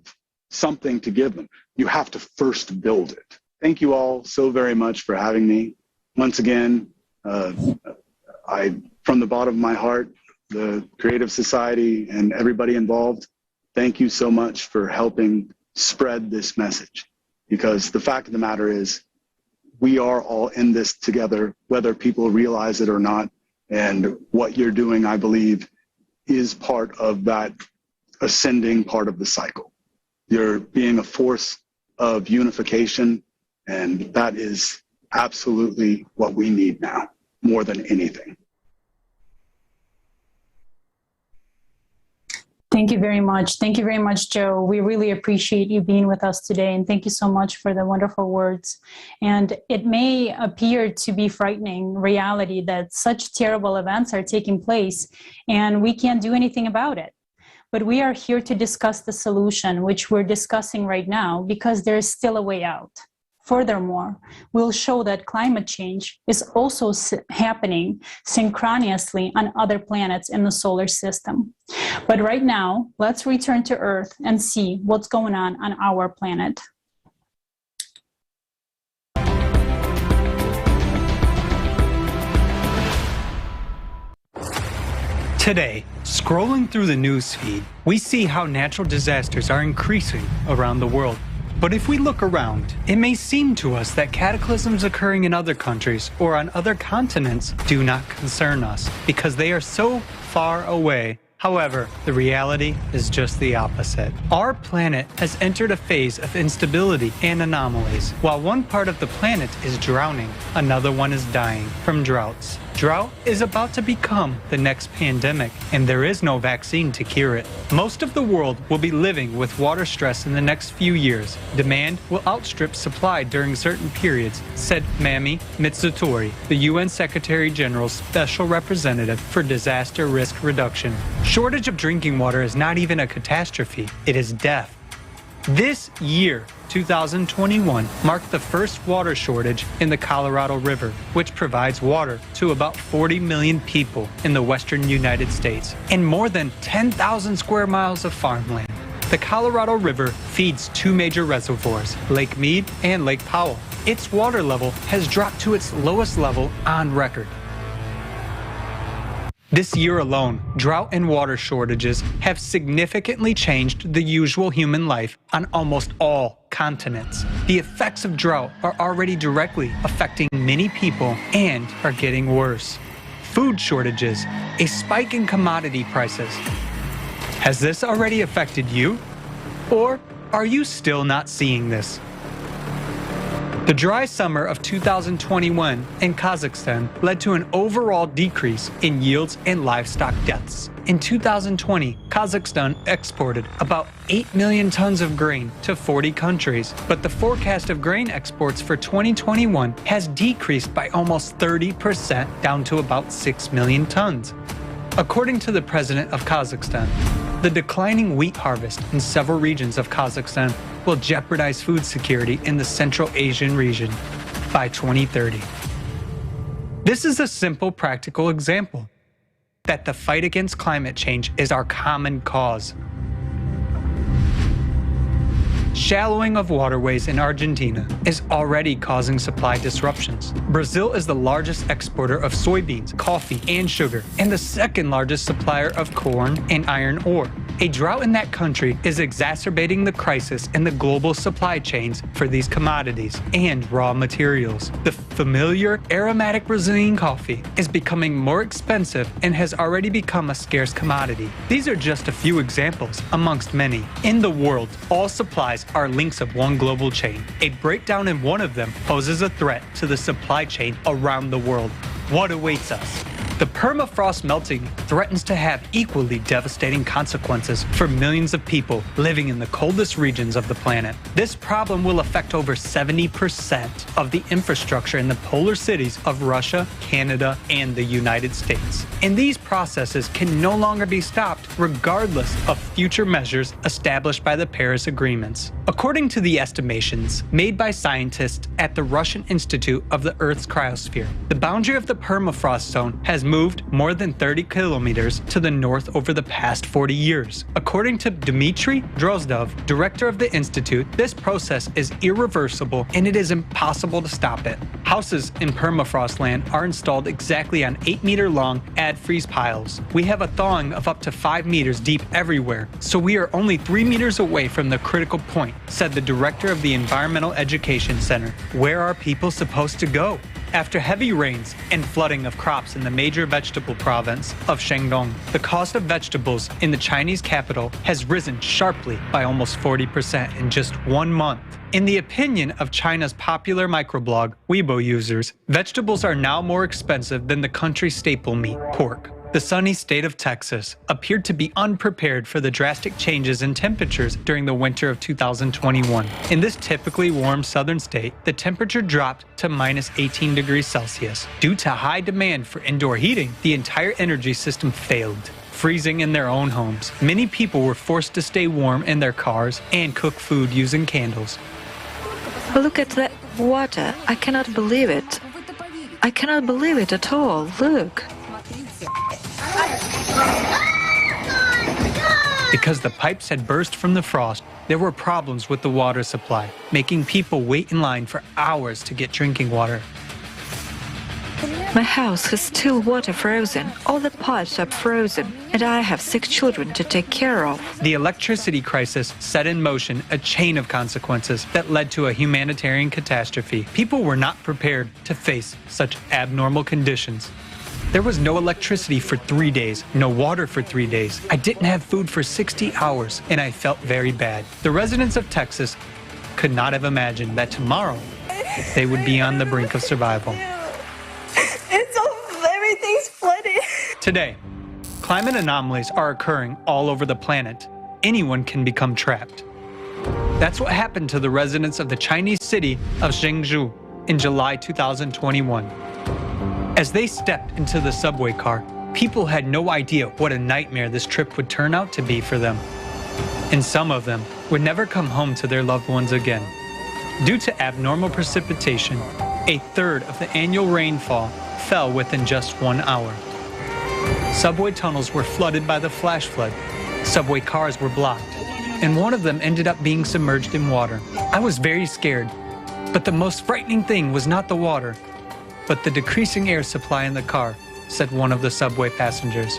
something to give them, you have to first build it. Thank you all so very much for having me. Once again, from the bottom of my heart, the Creative Society and everybody involved, thank you so much for helping spread this message. Because the fact of the matter is, we are all in this together, whether people realize it or not. And what you're doing, I believe, is part of that ascending part of the cycle. You're being a force of unification, and that is absolutely what we need now, more than anything. Thank you very much. Thank you very much, Joe. We really appreciate you being with us today, and thank you so much for the wonderful words. And it may appear to be frightening reality that such terrible events are taking place, and we can't do anything about it. But we are here to discuss the solution, which we're discussing right now, because there is still a way out. Furthermore, we'll show that climate change is also happening synchronously on other planets in the solar system. But right now, let's return to Earth and see what's going on our planet. Today, scrolling through the news feed, we see how natural disasters are increasing around the world. But if we look around, it may seem to us that cataclysms occurring in other countries or on other continents do not concern us because they are so far away. However, the reality is just the opposite. Our planet has entered a phase of instability and anomalies. While one part of the planet is drowning, another one is dying from droughts. Drought is about to become the next pandemic, and there is no vaccine to cure it. Most of the world will be living with water stress in the next few years. Demand will outstrip supply during certain periods, said Mami Mitsutori, the UN Secretary General's Special Representative for Disaster Risk Reduction. Shortage of drinking water is not even a catastrophe, it is death. This year, 2021, marked the first water shortage in the Colorado River, which provides water to about 40 million people in the western United States and more than 10,000 square miles of farmland. The Colorado River feeds two major reservoirs, Lake Mead and Lake Powell. Its water level has dropped to its lowest level on record. This year alone, drought and water shortages have significantly changed the usual human life on almost all continents. The effects of drought are already directly affecting many people and are getting worse. Food shortages, a spike in commodity prices. Has this already affected you? Or are you still not seeing this? The dry summer of 2021 in Kazakhstan led to an overall decrease in yields and livestock deaths. In 2020, Kazakhstan exported about 8 million tons of grain to 40 countries, but the forecast of grain exports for 2021 has decreased by almost 30%, down to about 6 million tons. According to the president of Kazakhstan, the declining wheat harvest in several regions of Kazakhstan will jeopardize food security in the Central Asian region by 2030. This is a simple, practical example that the fight against climate change is our common cause. Shallowing of waterways in Argentina is already causing supply disruptions. Brazil is the largest exporter of soybeans, coffee, and sugar, and the second largest supplier of corn and iron ore. A drought in that country is exacerbating the crisis in the global supply chains for these commodities and raw materials. The familiar aromatic Brazilian coffee is becoming more expensive and has already become a scarce commodity. These are just a few examples amongst many. In the world, all supplies are links of one global chain. A breakdown in one of them poses a threat to the supply chain around the world. What awaits us? The permafrost melting threatens to have equally devastating consequences for millions of people living in the coldest regions of the planet. This problem will affect over 70% of the infrastructure in the polar cities of Russia, Canada, and the United States. And these processes can no longer be stopped regardless of future measures established by the Paris Agreements. According to the estimations made by scientists at the Russian Institute of the Earth's Cryosphere, the boundary of the permafrost zone has moved more than 30 kilometers to the north over the past 40 years. According to Dmitry Drozdov, director of the institute, this process is irreversible and it is impossible to stop it. Houses in permafrost land are installed exactly on 8-meter-long ad-freeze piles. We have a thawing of up to 5 meters deep everywhere, so we are only 3 meters away from the critical point, said the director of the Environmental Education Center. Where are people supposed to go? After heavy rains and flooding of crops in the major vegetable province of Shandong, the cost of vegetables in the Chinese capital has risen sharply by almost 40% in just 1 month. In the opinion of China's popular microblog Weibo users, vegetables are now more expensive than the country's staple meat, pork. The sunny state of Texas appeared to be unprepared for the drastic changes in temperatures during the winter of 2021. In this typically warm southern state, the temperature dropped to minus 18 degrees Celsius. Due to high demand for indoor heating, the entire energy system failed, freezing in their own homes. Many people were forced to stay warm in their cars and cook food using candles. Look at the water. I cannot believe it. I cannot believe it at all. Look. Because the pipes had burst from the frost, there were problems with the water supply, making people wait in line for hours to get drinking water. My house has still water frozen. All the pipes are frozen, and I have 6 children to take care of. The electricity crisis set in motion a chain of consequences that led to a humanitarian catastrophe. People were not prepared to face such abnormal conditions. There was no electricity for 3 days, no water for 3 days. I didn't have food for 60 hours, and I felt very bad. The residents of Texas could not have imagined that tomorrow they would be on the brink of survival. Everything's flooded. Today, climate anomalies are occurring all over the planet. Anyone can become trapped. That's what happened to the residents of the Chinese city of Zhengzhou in July 2021. As they stepped into the subway car, people had no idea what a nightmare this trip would turn out to be for them. And some of them would never come home to their loved ones again. Due to abnormal precipitation, 1/3 of the annual rainfall fell within just 1 hour. Subway tunnels were flooded by the flash flood. Subway cars were blocked, and one of them ended up being submerged in water. I was very scared, but the most frightening thing was not the water, but the decreasing air supply in the car, said one of the subway passengers.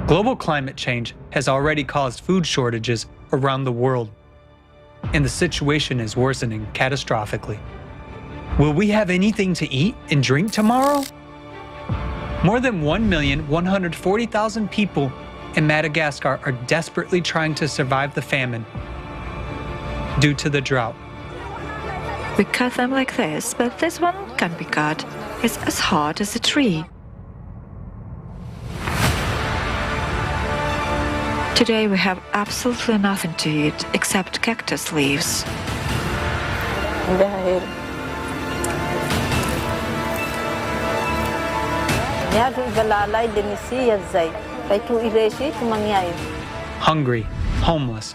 Global climate change has already caused food shortages around the world, and the situation is worsening catastrophically. Will we have anything to eat and drink tomorrow? More than 1,140,000 people in Madagascar are desperately trying to survive the famine due to the drought. We cut them like this, but this one can't be cut. It's as hard as a tree. Today we have absolutely nothing to eat except cactus leaves. Hungry, homeless,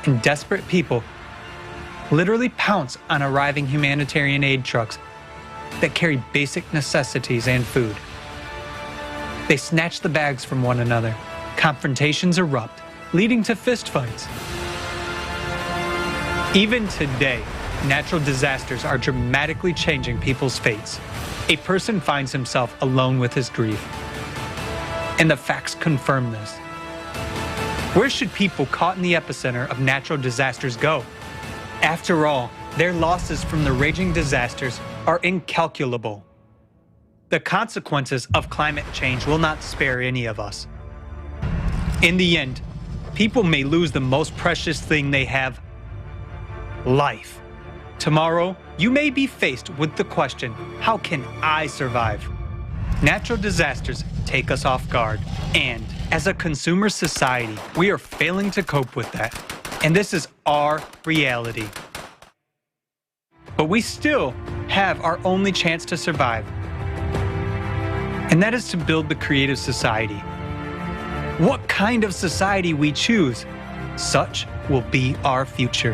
and desperate people literally pounce on arriving humanitarian aid trucks that carry basic necessities and food. They snatch the bags from one another. Confrontations erupt, leading to fistfights. Even today, natural disasters are dramatically changing people's fates. A person finds himself alone with his grief, and the facts confirm this. Where should people caught in the epicenter of natural disasters go? After all, their losses from the raging disasters are incalculable. The consequences of climate change will not spare any of us. In the end, people may lose the most precious thing they have, life, Tomorrow, you may be faced with the question, how can I survive? Natural disasters take us off guard, and as a consumer society, we are failing to cope with that. And this is our reality. But we still have our only chance to survive, and that is to build the creative society. What kind of society we choose, such will be our future.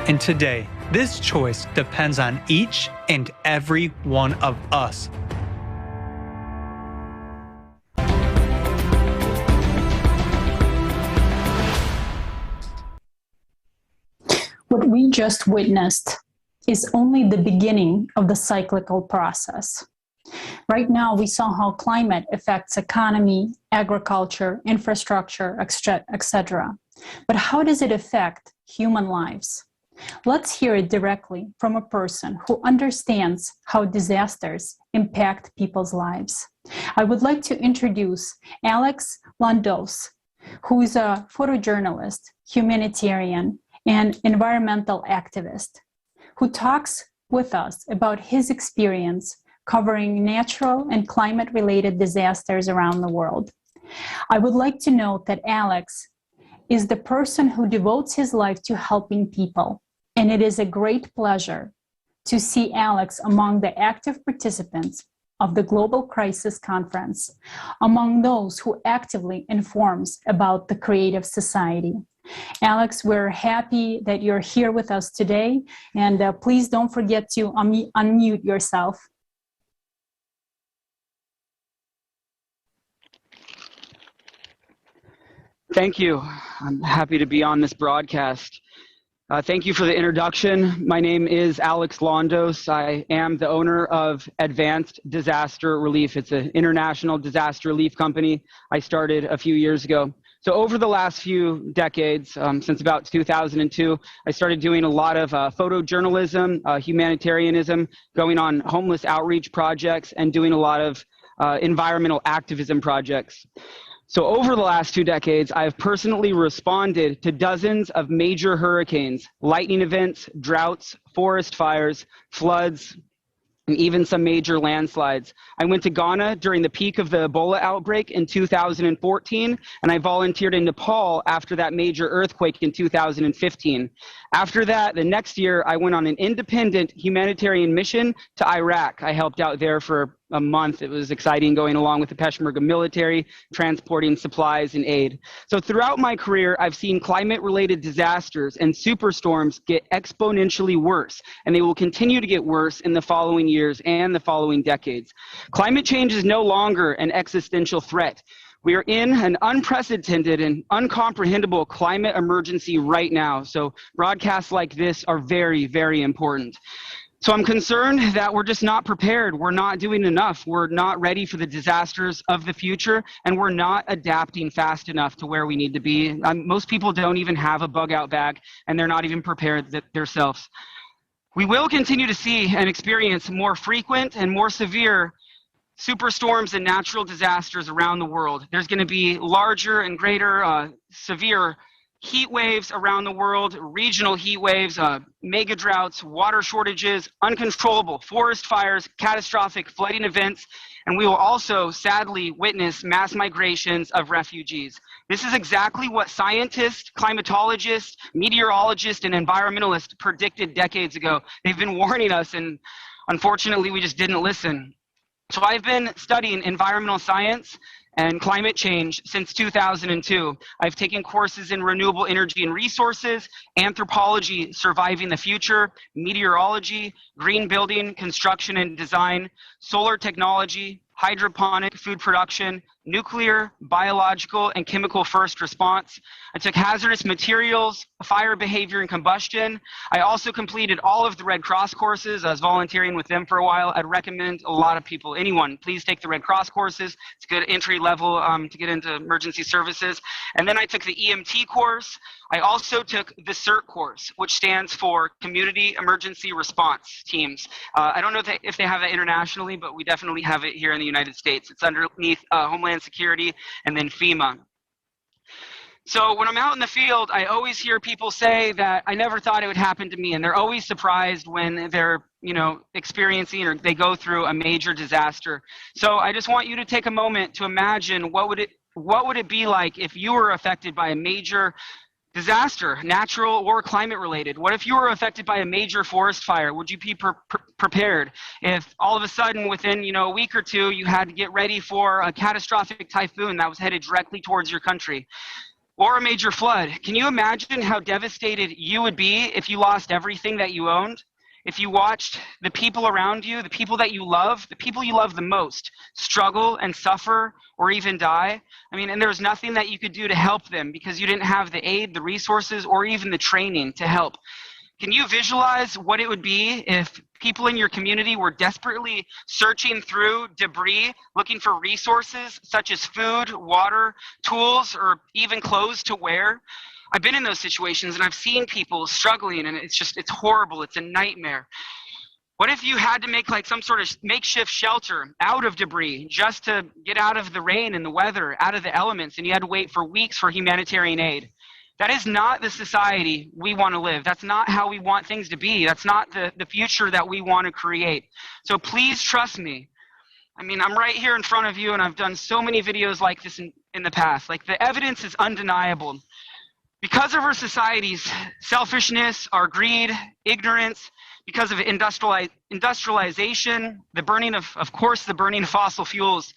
And today, this choice depends on each and every one of us. What we just witnessed is only the beginning of the cyclical process. Right now, we saw how climate affects economy, agriculture, infrastructure, etc. But how does it affect human lives? Let's hear it directly from a person who understands how disasters impact people's lives. I would like to introduce Alex Landos, who is a photojournalist, humanitarian, and environmental activist, who talks with us about his experience covering natural and climate-related disasters around the world. I would like to note that Alex is the person who devotes his life to helping people, and it is a great pleasure to see Alex among the active participants of the Global Crisis Conference, among those who actively informs about the creative society. Alex, we're happy that you're here with us today, and please don't forget to unmute yourself. Thank you. I'm happy to be on this broadcast. Thank you for the introduction. My name is Alex Landos. I am the owner of Advanced Disaster Relief. It's an international disaster relief company I started a few years ago. So over the last few decades, since about 2002, I started doing a lot of photojournalism, humanitarianism, going on homeless outreach projects, and doing a lot of environmental activism projects. So over the last 2 decades, I've personally responded to dozens of major hurricanes, lightning events, droughts, forest fires, floods, and even some major landslides. I went to Ghana during the peak of the Ebola outbreak in 2014, and I volunteered in Nepal after that major earthquake in 2015. After that, the next year, I went on an independent humanitarian mission to Iraq. I helped out there for a month. It was exciting going along with the Peshmerga military, transporting supplies and aid. So throughout my career, I've seen climate-related disasters and superstorms get exponentially worse, and they will continue to get worse in the following years and the following decades. Climate change is no longer an existential threat. We are in an unprecedented and uncomprehendable climate emergency right now. So broadcasts like this are very, very important. So I'm concerned that we're just not prepared. We're not doing enough. We're not ready for the disasters of the future, and we're not adapting fast enough to where we need to be. Most people don't even have a bug-out bag, and they're not even prepared themselves. We will continue to see and experience more frequent and more severe superstorms and natural disasters around the world. There's going to be larger and greater severe heat waves around the world, regional heat waves, mega droughts, water shortages, uncontrollable forest fires, catastrophic flooding events, and we will also sadly witness mass migrations of refugees. This is exactly what scientists, climatologists, meteorologists, and environmentalists predicted decades ago. They've been warning us, and unfortunately we just didn't listen. So I've been studying environmental science and climate change since 2002. I've taken courses in renewable energy and resources, anthropology, surviving the future, meteorology, green building, construction and design, solar technology, hydroponic food production, nuclear, biological, and chemical first response. I took hazardous materials, fire behavior and combustion. I also completed all of the Red Cross courses. I was volunteering with them for a while. I'd recommend a lot of people, anyone, please take the Red Cross courses. It's a good entry level to get into emergency services. And then I took the EMT course. I also took the CERT course, which stands for Community Emergency Response Teams. I don't know if they have it internationally, but we definitely have it here in the United States. It's underneath Homeland Security and then FEMA. So when I'm out in the field, I always hear people say that I never thought it would happen to me, and they're always surprised when they're, experiencing or they go through a major disaster. So I just want you to take a moment to imagine what would it be like if you were affected by a major disaster, natural or climate related? What if you were affected by a major forest fire? Would you be prepared? If all of a sudden within a week or two you had to get ready for a catastrophic typhoon that was headed directly towards your country? Or a major flood. Can you imagine how devastated you would be if you lost everything that you owned? If you watched the people around you, the people that you love, the people you love the most, struggle and suffer or even die? And there was nothing that you could do to help them because you didn't have the aid, the resources, or even the training to help. Can you visualize what it would be if people in your community were desperately searching through debris, looking for resources such as food, water, tools, or even clothes to wear? I've been in those situations and I've seen people struggling, and it's horrible. It's a nightmare. What if you had to make some sort of makeshift shelter out of debris just to get out of the rain and the weather, out of the elements, and you had to wait for weeks for humanitarian aid? That is not the society we want to live. That's not how we want things to be. That's not the future that we want to create. So please trust me. I'm right here in front of you, and I've done so many videos like this in the past. The evidence is undeniable. Because of our society's selfishness, our greed, ignorance, because of industrialization, the burning of fossil fuels,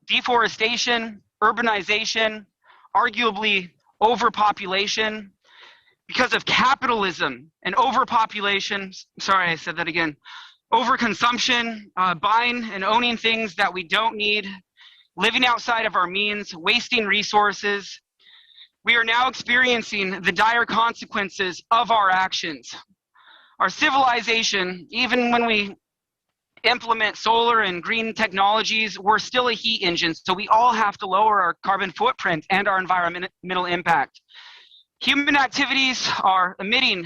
deforestation, urbanization, arguably overpopulation, because of capitalism and overpopulation, overconsumption, buying and owning things that we don't need, living outside of our means, wasting resources, we are now experiencing the dire consequences of our actions. Our civilization, even when we implement solar and green technologies, we're still a heat engine, so we all have to lower our carbon footprint and our environmental impact. Human activities are emitting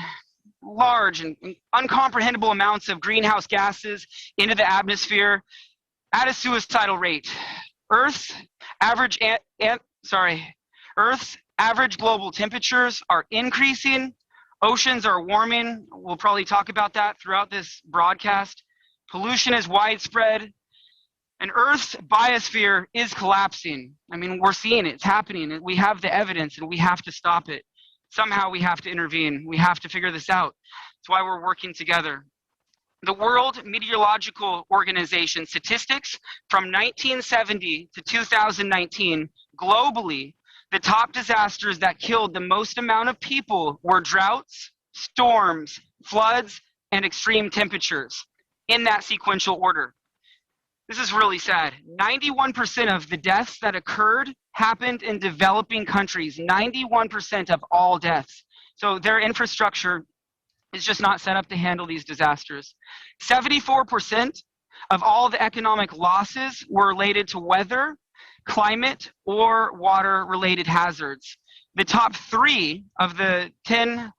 large and uncomprehendable amounts of greenhouse gases into the atmosphere at a suicidal rate. Earth's average global temperatures are increasing. Oceans are warming. We'll probably talk about that throughout this broadcast. Pollution is widespread, and Earth's biosphere is collapsing. We're seeing it. It's happening. We have the evidence, and we have to stop it. Somehow we have to intervene. We have to figure this out. That's why we're working together. The World Meteorological Organization statistics from 1970 to 2019, globally, the top disasters that killed the most amount of people were droughts, storms, floods, and extreme temperatures, in that sequential order. This is really sad. 91% of the deaths that occurred happened in developing countries, 91% of all deaths. So their infrastructure is just not set up to handle these disasters. 74% of all the economic losses were related to weather, climate, or water-related hazards. The top 3 of the 10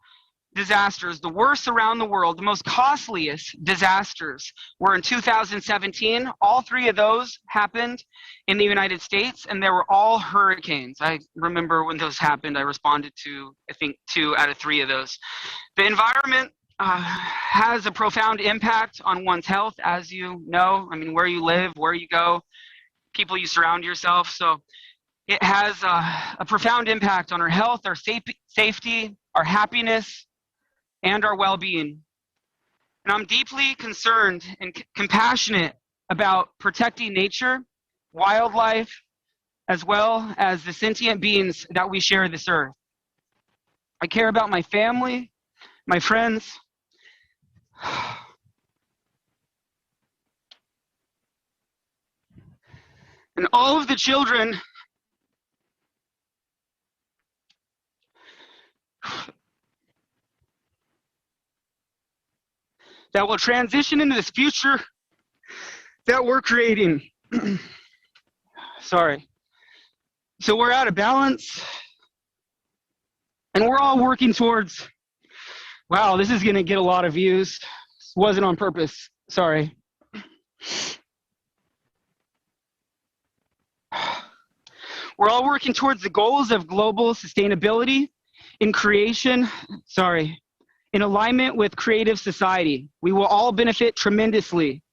disasters, the worst around the world, the most costliest disasters, were in 2017. All 3 of those happened in the United States, and they were all hurricanes. I remember when those happened, I responded to, I think, 2 out of 3 of those. The environment has a profound impact on one's health, as you know. Where you live, where you go, people you surround yourself. So it has a profound impact on our health, our safety, our happiness, and our well-being. And I'm deeply concerned and compassionate about protecting nature, wildlife, as well as the sentient beings that we share this earth. I care about my family, my friends, and all of the children that will transition into this future that we're creating. Sorry. So we're out of balance, and we're all working towards, wow, this is going to get a lot of views. This wasn't on purpose. Sorry. We're all working towards the goals of global sustainability in alignment with creative society. We will all benefit tremendously.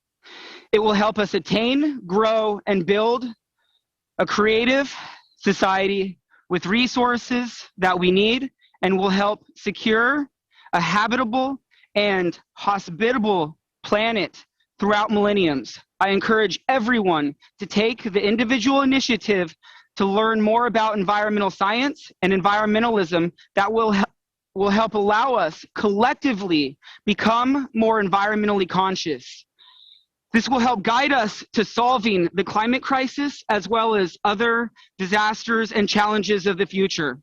It will help us attain, grow, and build a creative society with resources that we need, and will help secure a habitable and hospitable planet throughout millenniums. I encourage everyone to take the individual initiative to learn more about environmental science and environmentalism that will help allow us collectively become more environmentally conscious. This will help guide us to solving the climate crisis as well as other disasters and challenges of the future.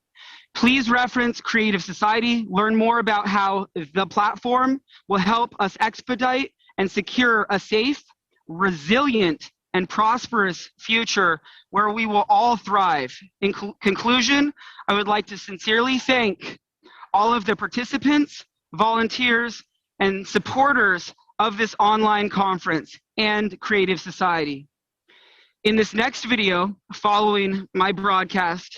Please reference Creative Society, learn more about how the platform will help us expedite and secure a safe, resilient, and prosperous future where we will all thrive. In conclusion, I would like to sincerely thank all of the participants, volunteers, and supporters of this online conference and Creative Society. In this next video, following my broadcast,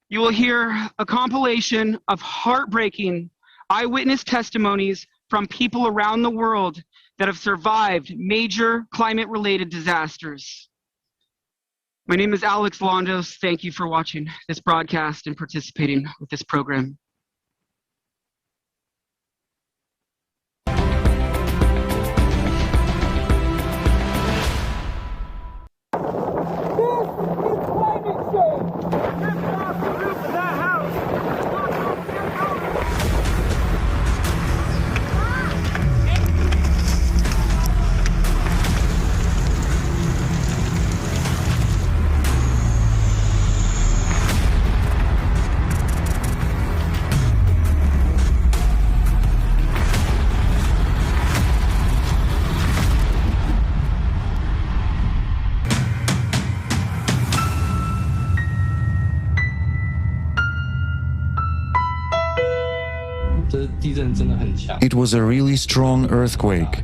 you will hear a compilation of heartbreaking eyewitness testimonies from people around the world that have survived major climate-related disasters. My name is Alex Londos. Thank you for watching this broadcast and participating with this program. It was a really strong earthquake.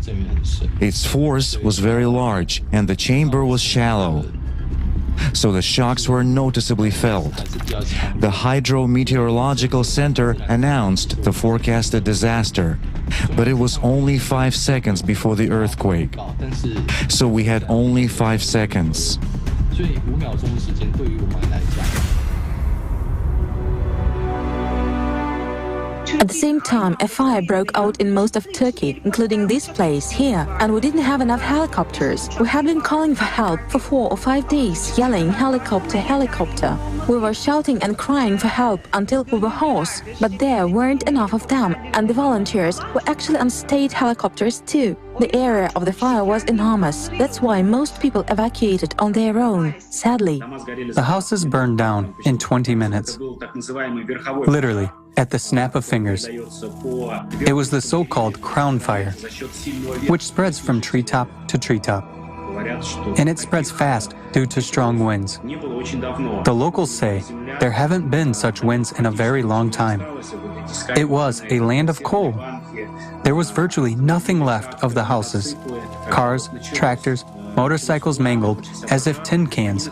Its force was very large and the chamber was shallow, so the shocks were noticeably felt. The Hydrometeorological Center announced the forecasted disaster, but it was only 5 seconds before the earthquake. So we had only 5 seconds. At the same time, a fire broke out in most of Turkey, including this place here, and we didn't have enough helicopters. We have been calling for help for 4 or 5 days, yelling helicopter, helicopter. We were shouting and crying for help until we were hoarse, but there weren't enough of them, and the volunteers were actually on state helicopters too. The area of the fire was enormous. That's why most people evacuated on their own, sadly. The houses burned down in 20 minutes. Literally, at the snap of fingers. It was the so-called crown fire, which spreads from treetop to treetop. And it spreads fast due to strong winds. The locals say there haven't been such winds in a very long time. It was a land of coal. There was virtually nothing left of the houses. Cars, tractors, motorcycles mangled as if tin cans.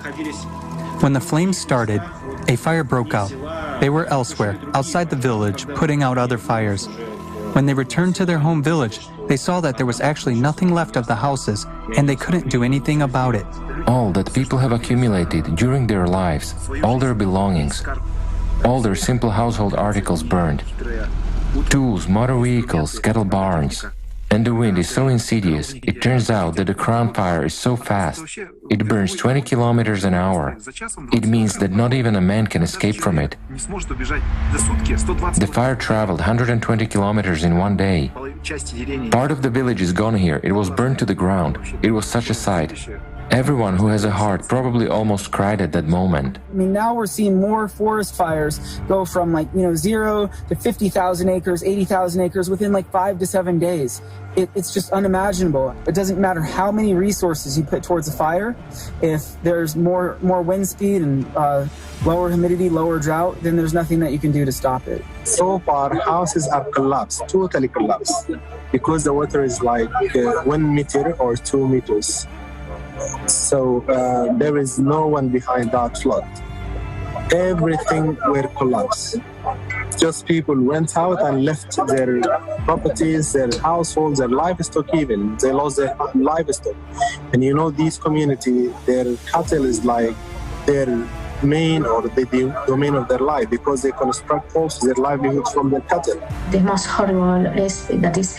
When the flames started, a fire broke out. They were elsewhere, outside the village, putting out other fires. When they returned to their home village, they saw that there was actually nothing left of the houses, and they couldn't do anything about it. All that people have accumulated during their lives, all their belongings, all their simple household articles burned. Tools, motor vehicles, cattle barns. And the wind is so insidious, it turns out that the crown fire is so fast. It burns 20 kilometers an hour. It means that not even a man can escape from it. The fire traveled 120 kilometers in one day. Part of the village is gone here. It was burned to the ground. It was such a sight. Everyone who has a heart probably almost cried at that moment. I mean, now we're seeing more forest fires go from 0 to 50,000 acres, 80,000 acres within 5 to 7 days. It's just unimaginable. It doesn't matter how many resources you put towards a fire. If there's more wind speed and lower humidity, lower drought, then there's nothing that you can do to stop it. So far, houses are collapsed, totally collapsed, because the water is 1 meter or 2 meters. So there is no one behind that flood. Everything will collapse. Just people went out and left their properties, their households, their livestock even. They lost their livestock. And you know, these community, their cattle is like their main or the domain of their life, because they construct also their livelihoods from their cattle. The most horrible is that is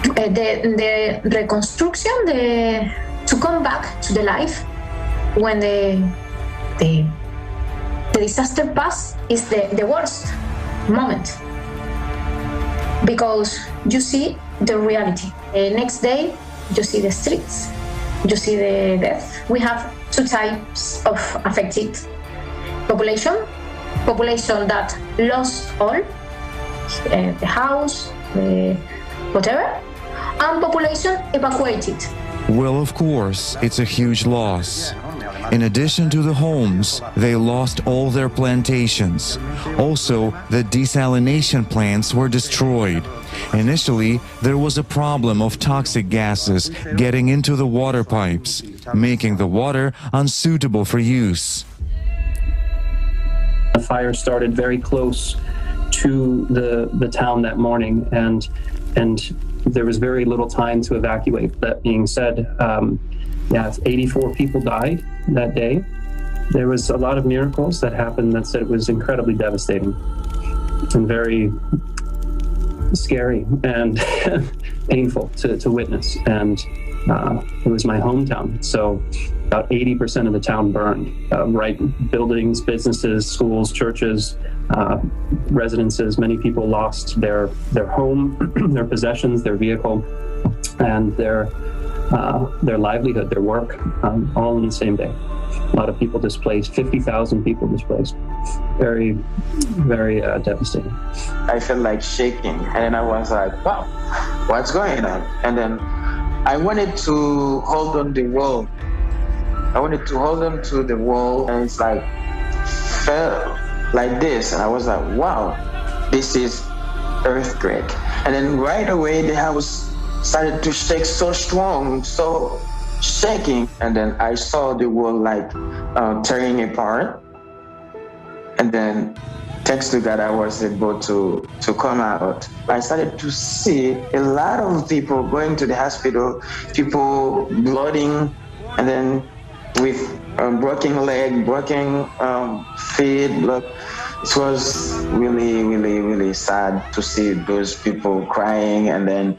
the reconstruction, to come back to the life when the disaster pass is the worst moment, because you see the reality. Next day, you see the streets, you see the death. We have two types of affected population that lost all, the house, the whatever, and population evacuated. Well, of course, it's a huge loss. In addition to the homes, they lost all their plantations. Also, the desalination plants were destroyed. Initially, there was a problem of toxic gases getting into the water pipes, making the water unsuitable for use. The fire started very close to the town that morning, and there was very little time to evacuate. That being said, 84 people died that day. There was a lot of miracles that happened that said it was incredibly devastating and very scary and painful to witness. And it was my hometown. So about 80% of the town burned, right? Buildings, businesses, schools, churches, residences. Many people lost their home, their possessions, their vehicle, and their livelihood, their work, all in the same day. A lot of people displaced, 50,000 people displaced. Very, very devastating. I felt like shaking, and I was like, wow, what's going on? And then I wanted to hold on the wall. I wanted to hold on to the wall, and it's like, fell like this. And I was like, wow, this is earthquake. And then right away, the house started to shake so strong, so shaking. And then I saw the wall like tearing apart. And then thanks to God, I was able to come out. I started to see a lot of people going to the hospital, people blooding, and then with broken leg, broken feet. Blood. It was really, really, really sad to see those people crying. And then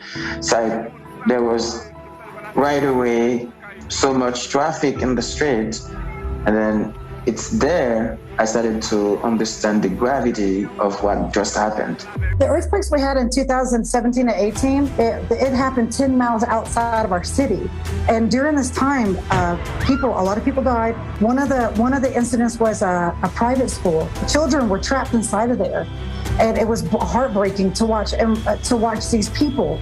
there was right away so much traffic in the streets. And then it's there I started to understand the gravity of what just happened. The earthquakes we had in 2017 and 18, it happened 10 miles outside of our city. And during this time, a lot of people died. One of the incidents was a private school. Children were trapped inside of there. And it was heartbreaking to watch these people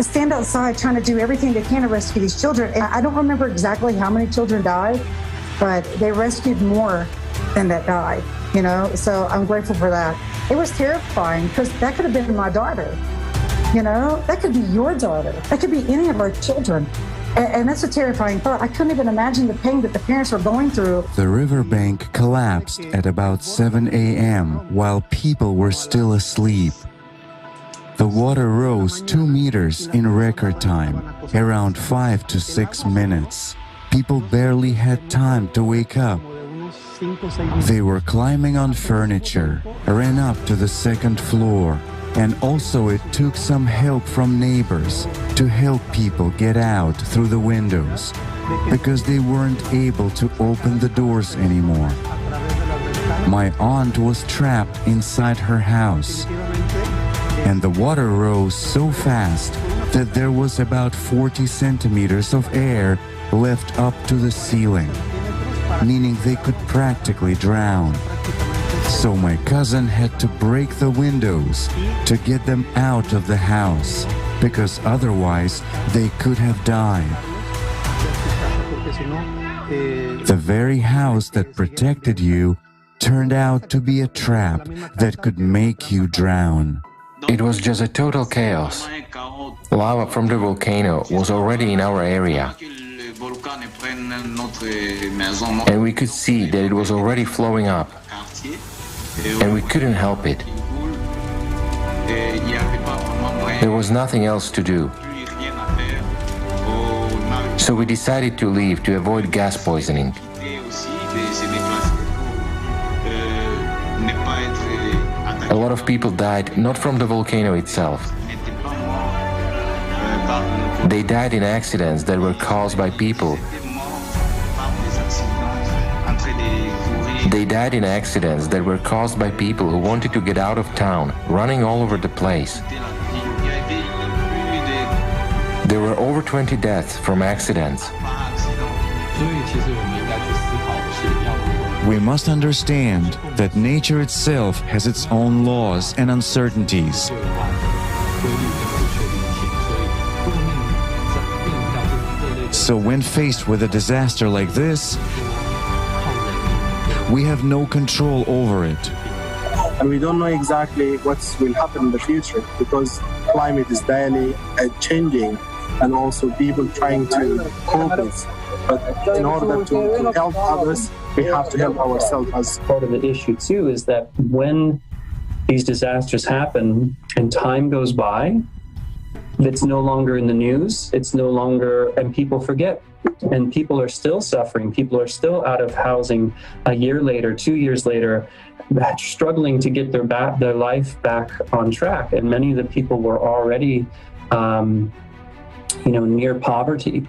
stand outside trying to do everything they can to rescue these children. And I don't remember exactly how many children died, but they rescued more than that died, so I'm grateful for that. It was terrifying because that could have been my daughter, that could be your daughter, that could be any of our children. And that's a terrifying thought. I couldn't even imagine the pain that the parents were going through. The riverbank collapsed at about 7 a.m. while people were still asleep. The water rose 2 meters in record time, around 5 to 6 minutes. People barely had time to wake up. They were climbing on furniture, ran up to the second floor, and also it took some help from neighbors to help people get out through the windows, because they weren't able to open the doors anymore. My aunt was trapped inside her house, and the water rose so fast that there was about 40 centimeters of air left up to the ceiling, meaning they could practically drown. So my cousin had to break the windows to get them out of the house, because otherwise they could have died. The very house that protected you turned out to be a trap that could make you drown. It was just a total chaos. Lava from the volcano was already in our area. And we could see that it was already flowing up. And we couldn't help it. There was nothing else to do. So we decided to leave to avoid gas poisoning. A lot of people died not from the volcano itself. They died in accidents that were caused by people. They died in accidents that were caused by people who wanted to get out of town, running all over the place. There were over 20 deaths from accidents. We must understand that nature itself has its own laws and uncertainties. So when faced with a disaster like this, we have no control over it. And we don't know exactly what will happen in the future because climate is daily changing and also people trying to cope with. But in order to help others, we have to help ourselves. As part of the issue too is that when these disasters happen and time goes by, it's no longer in the news, it's no longer, and people forget. And people are still suffering. People are still out of housing a year later, 2 years later, struggling to get their life back on track. And many of the people were already, near poverty.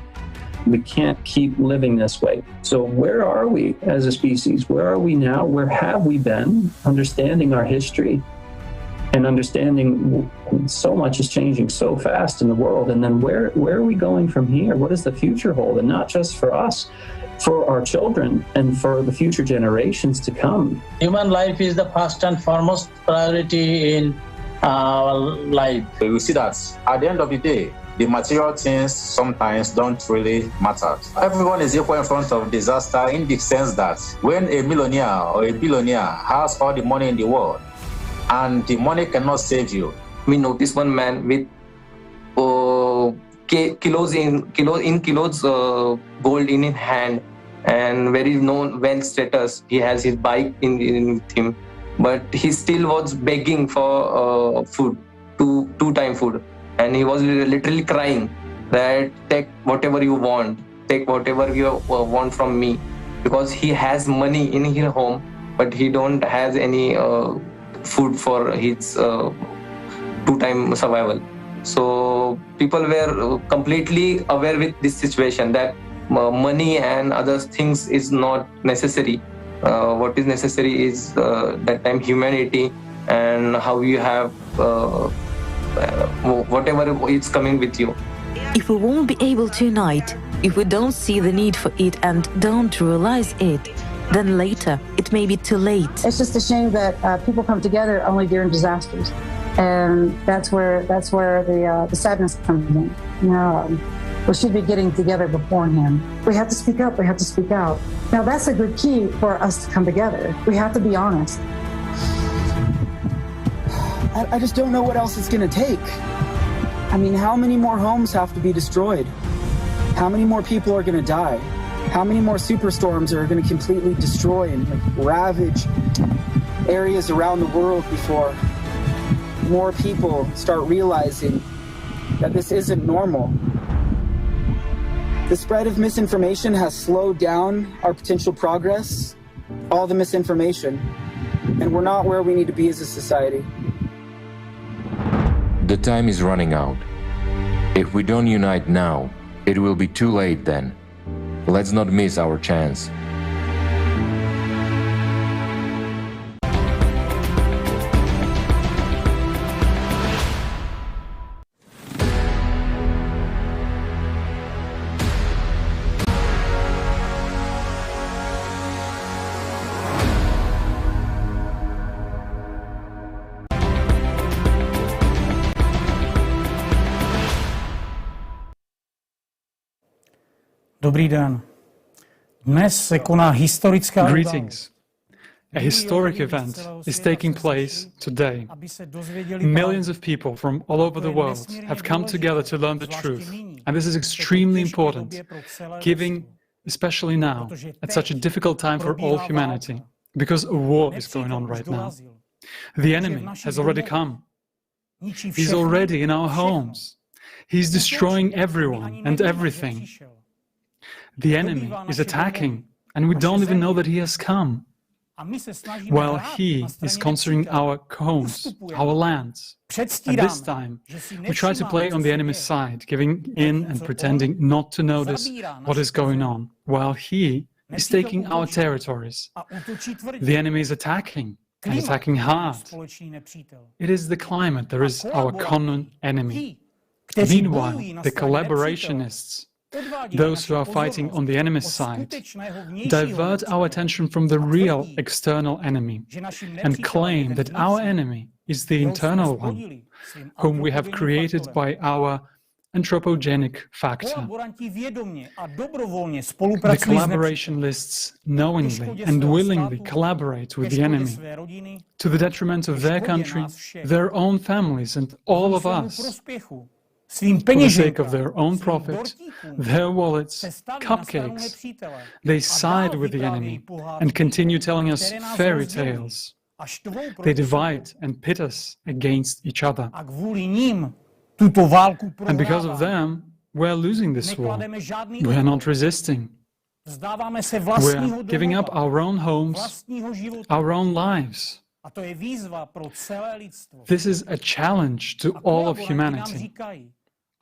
We can't keep living this way. So where are we as a species? Where are we now? Where have we been? Understanding our history and understanding so much is changing so fast in the world. And then where are we going from here? What does the future hold? And not just for us, for our children and for the future generations to come. Human life is the first and foremost priority in our life. We see that at the end of the day, the material things sometimes don't really matter. Everyone is equal in front of disaster in the sense that when a millionaire or a billionaire has all the money in the world and the money cannot save you. We noticed one man with kilos gold in his hand and very known wealth status. He has his bike in with him, but he still was begging for food, two-time food. And he was literally crying that take whatever you want, take whatever you want from me, because he has money in his home, but he don't has any food for his two-time survival. So people were completely aware with this situation that money and other things is not necessary. What is necessary is that time humanity and how you have whatever is coming with you. If we won't be able to unite, if we don't see the need for it and don't realize it, then later it may be too late. It's just a shame that people come together only during disasters, and that's where the sadness comes in. We should be getting together beforehand. We have to speak up. We have to speak out. Now that's a good key for us to come together. We have to be honest. I just don't know what else it's going to take. I mean, how many more homes have to be destroyed? How many more people are going to die? How many more superstorms are going to completely destroy and ravage areas around the world before more people start realizing that this isn't normal? The spread of misinformation has slowed down our potential progress, all the misinformation, and we're not where we need to be as a society. The time is running out. If we don't unite now, it will be too late then. Let's not miss our chance. Dobrý den. Dnes se koná historická Greetings. A historic event is taking place today. Millions of people from all over the world have come together to learn the truth, and this is extremely important, giving, especially now, at such a difficult time for all humanity, because a war is going on right now. The enemy has already come. He's already in our homes. He's destroying everyone and everything. The enemy is attacking, and we don't even know that he has come. While he is conquering our homes, our lands. At this time, we try to play on the enemy's side, giving in and pretending not to notice what is going on, while he is taking our territories. The enemy is attacking, and attacking hard. It is the climate that is our common enemy. Meanwhile, the collaborationists, those who are fighting on the enemy's side, divert our attention from the real external enemy and claim that our enemy is the internal one, whom we have created by our anthropogenic factor. The collaborationists knowingly and willingly collaborate with the enemy to the detriment of their country, their own families, and all of us. For the sake of their own profit, their wallets, cupcakes, they side with the enemy and continue telling us fairy tales. They divide and pit us against each other. And because of them, we're losing this war. We are not resisting. We're giving up our own homes, our own lives. This is a challenge to all of humanity.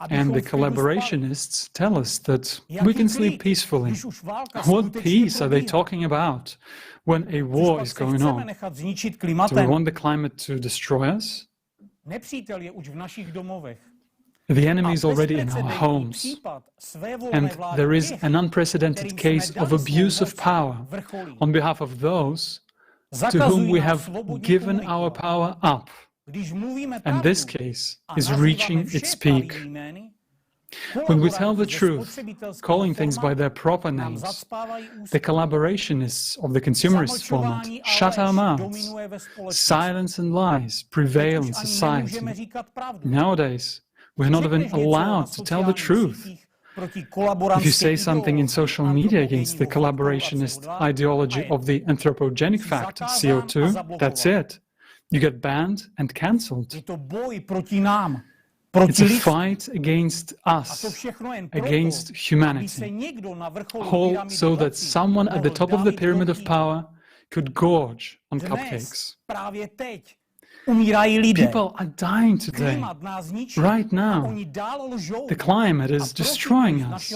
And the collaborationists tell us that we can sleep peacefully. What peace are they talking about when a war is going on? Do we want the climate to destroy us? The enemy is already in our homes, and there is an unprecedented case of abuse of power on behalf of those to whom we have given our power up. And this case is reaching its peak. When we tell the truth, calling things by their proper names, the collaborationists of the consumerist format shut our mouths. Silence and lies prevail in society. Nowadays, we're not even allowed to tell the truth. If you say something in social media against the collaborationist ideology of the anthropogenic factor, CO2, that's it. You get banned and cancelled. It's a fight against us, against humanity, all so that someone at the top of the pyramid of power could gorge on cupcakes. People are dying today, right now. The climate is destroying us,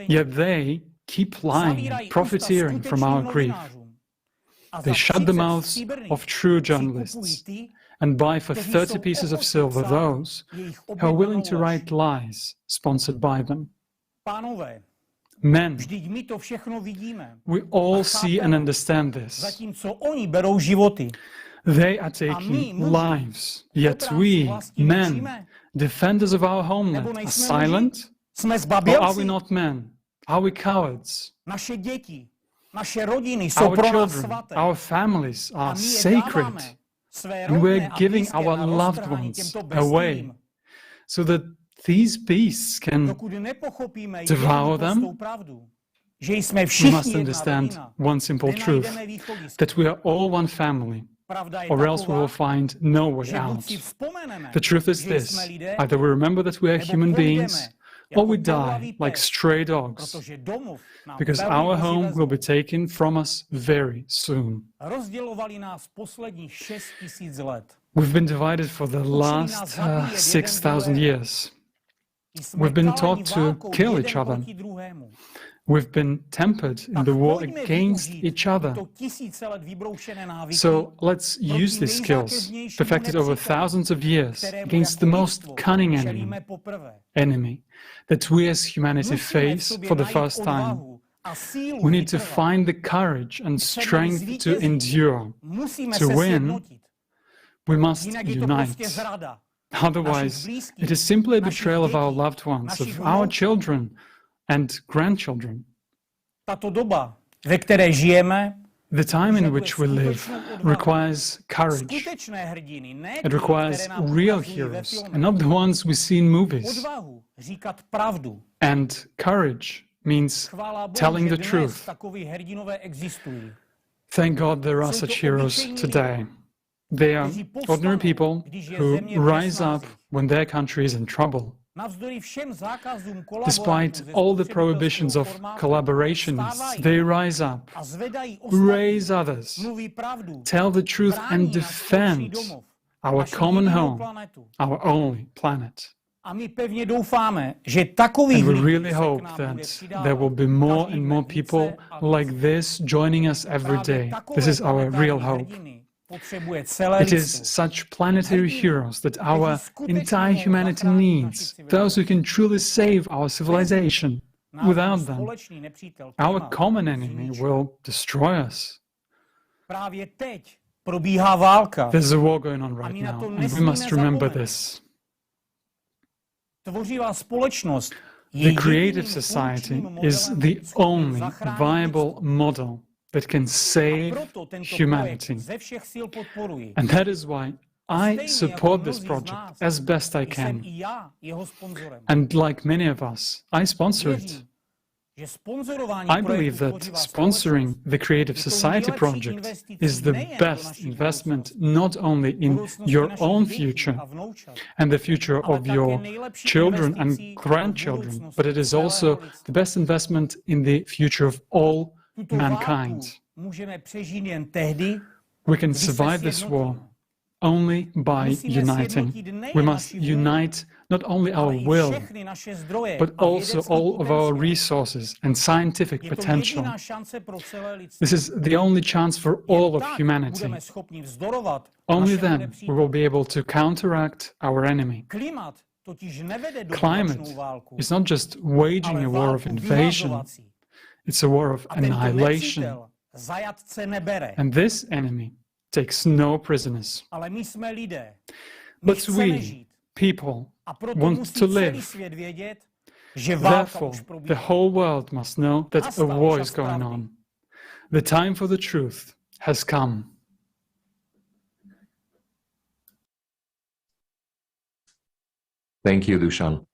yet they keep lying, profiteering from our grief. They shut the mouths of true journalists and buy for 30 pieces of silver those who are willing to write lies sponsored by them. Men, we all see and understand this. They are taking lives, yet we, men, defenders of our homeland, are silent? Or are we not men? Are we cowards? Our children, our families are sacred, and we're giving our loved ones away so that these beasts can devour them. We must understand one simple truth, that we are all one family, or else we will find no way out. The truth is this: either we remember that we are human beings, or we die like stray dogs, because our home will be taken from us very soon. We've been divided for the last 6,000 years. We've been taught to kill each other. We've been tempered in the war against each other. So let's use these skills, perfected over thousands of years, against the most cunning enemy that we as humanity face for the first time. We need to find the courage and strength to endure. To win, we must unite. Otherwise, it is simply a betrayal of our loved ones, of our children and grandchildren. The time in which we live requires courage. It requires real heroes, and not the ones we see in movies. And courage means telling the truth. Thank God there are such heroes today. They are ordinary people who rise up when their country is in trouble. Despite all the prohibitions of collaborationists, they rise up, raise others, tell the truth and defend our common home, our only planet. And we really hope that there will be more and more people like this joining us every day. This is our real hope. It is such planetary heroes that our entire humanity needs, those who can truly save our civilization. Without them, our common enemy will destroy us. There's a war going on right now, and we must remember this. The creative society is the only viable model that can save humanity. And that is why I support this project as best I can. And like many of us, I sponsor it. I believe that sponsoring the Creative Society project is the best investment not only in your own future and the future of your children and grandchildren, but it is also the best investment in the future of all mankind. We can survive this war only by uniting. We must unite not only our will, but also all of our resources and scientific potential. This is the only chance for all of humanity. Only then we will be able to counteract our enemy. Climate is not just waging a war of invasion, it's a war of annihilation. And this enemy takes no prisoners. But we, people, want to live. Therefore, the whole world must know that a war is going on. The time for the truth has come. Thank you, Dusan.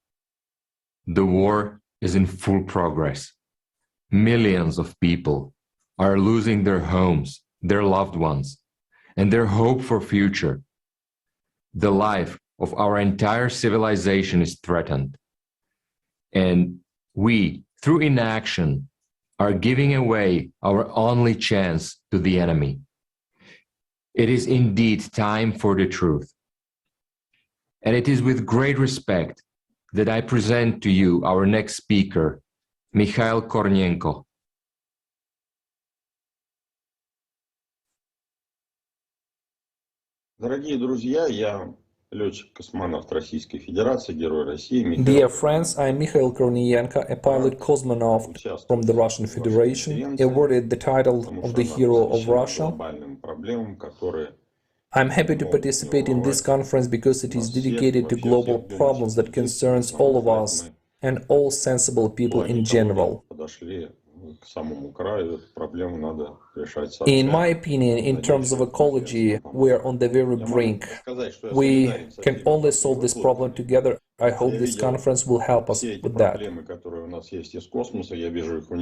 The war is in full progress. Millions of people are losing their homes, their loved ones, and their hope for future. The life of our entire civilization is threatened. And we, through inaction, are giving away our only chance to the enemy. It is indeed time for the truth. And it is with great respect that I present to you our next speaker, Mikhail Kornienko. Дорогие друзья, я летчик-космонавт Российской Федерации, Герой России. Dear friends, I am Mikhail Kornienko, a pilot cosmonaut from the Russian Federation, awarded the title of the Hero of Russia. I'm happy to participate in this conference because it is dedicated to global problems that concerns all of us and all sensible people in general. In my opinion, in terms of ecology, we are on the very brink. We can only solve this problem together. I hope this conference will help us with that.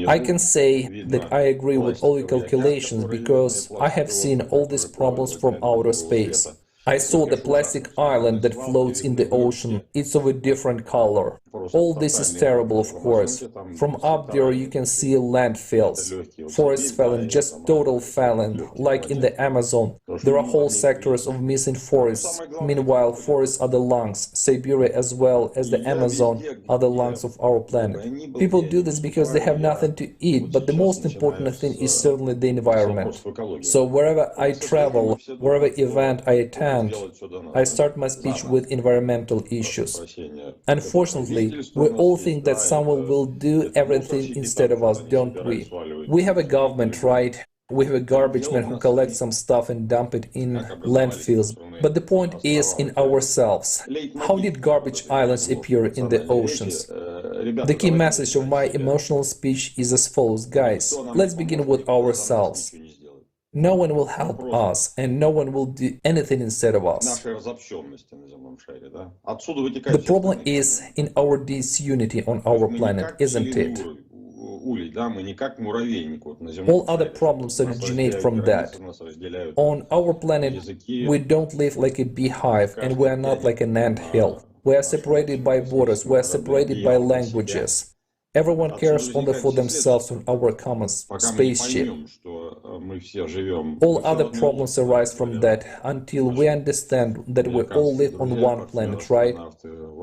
I can say that I agree with all your calculations because I have seen all these problems from outer space. I saw the plastic island that floats in the ocean. It's of a different color. All this is terrible, of course. From up there you can see landfills. Forests fallen, just total fallen, like in the Amazon. There are whole sectors of missing forests. Meanwhile, forests are the lungs. Siberia as well as the Amazon are the lungs of our planet. People do this because they have nothing to eat, but the most important thing is certainly the environment. So wherever I travel, wherever event I attend, I start my speech with environmental issues. Unfortunately, we all think that someone will do everything instead of us, don't we? We have a government, right? We have a garbage man who collects some stuff and dump it in landfills. But the point is in ourselves. How did garbage islands appear in the oceans? The key message of my emotional speech is as follows, guys. Let's begin with ourselves. No one will help us, and no one will do anything instead of us. The problem is in our disunity on our planet, isn't it? All other problems originate from that. On our planet, we don't live like a beehive, and we are not like an anthill. We are separated by borders, we are separated by languages. Everyone cares only for themselves on our common spaceship. All other problems arise from that until we understand that we all live on one planet, right?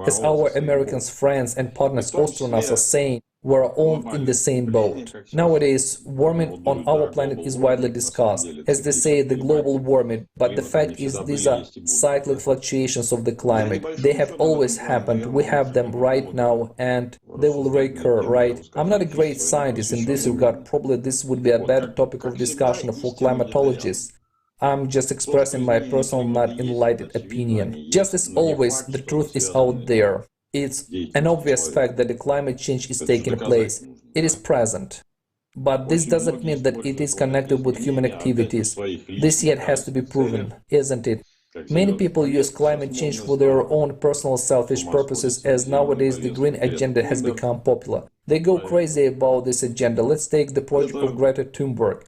As our American friends and partners astronauts are saying, we're all in the same boat. Nowadays, warming on our planet is widely discussed. As they say, the global warming, but the fact is these are cyclic fluctuations of the climate. They have always happened, we have them right now, and they will recur, right? I'm not a great scientist in this regard, probably this would be a better topic of discussion for climatologists. I'm just expressing my personal, not enlightened opinion. Just as always, the truth is out there. It's an obvious fact that the climate change is taking place. It is present. But this doesn't mean that it is connected with human activities. This yet has to be proven, isn't it? Many people use climate change for their own personal selfish purposes, as nowadays the green agenda has become popular. They go crazy about this agenda. Let's take the project of Greta Thunberg.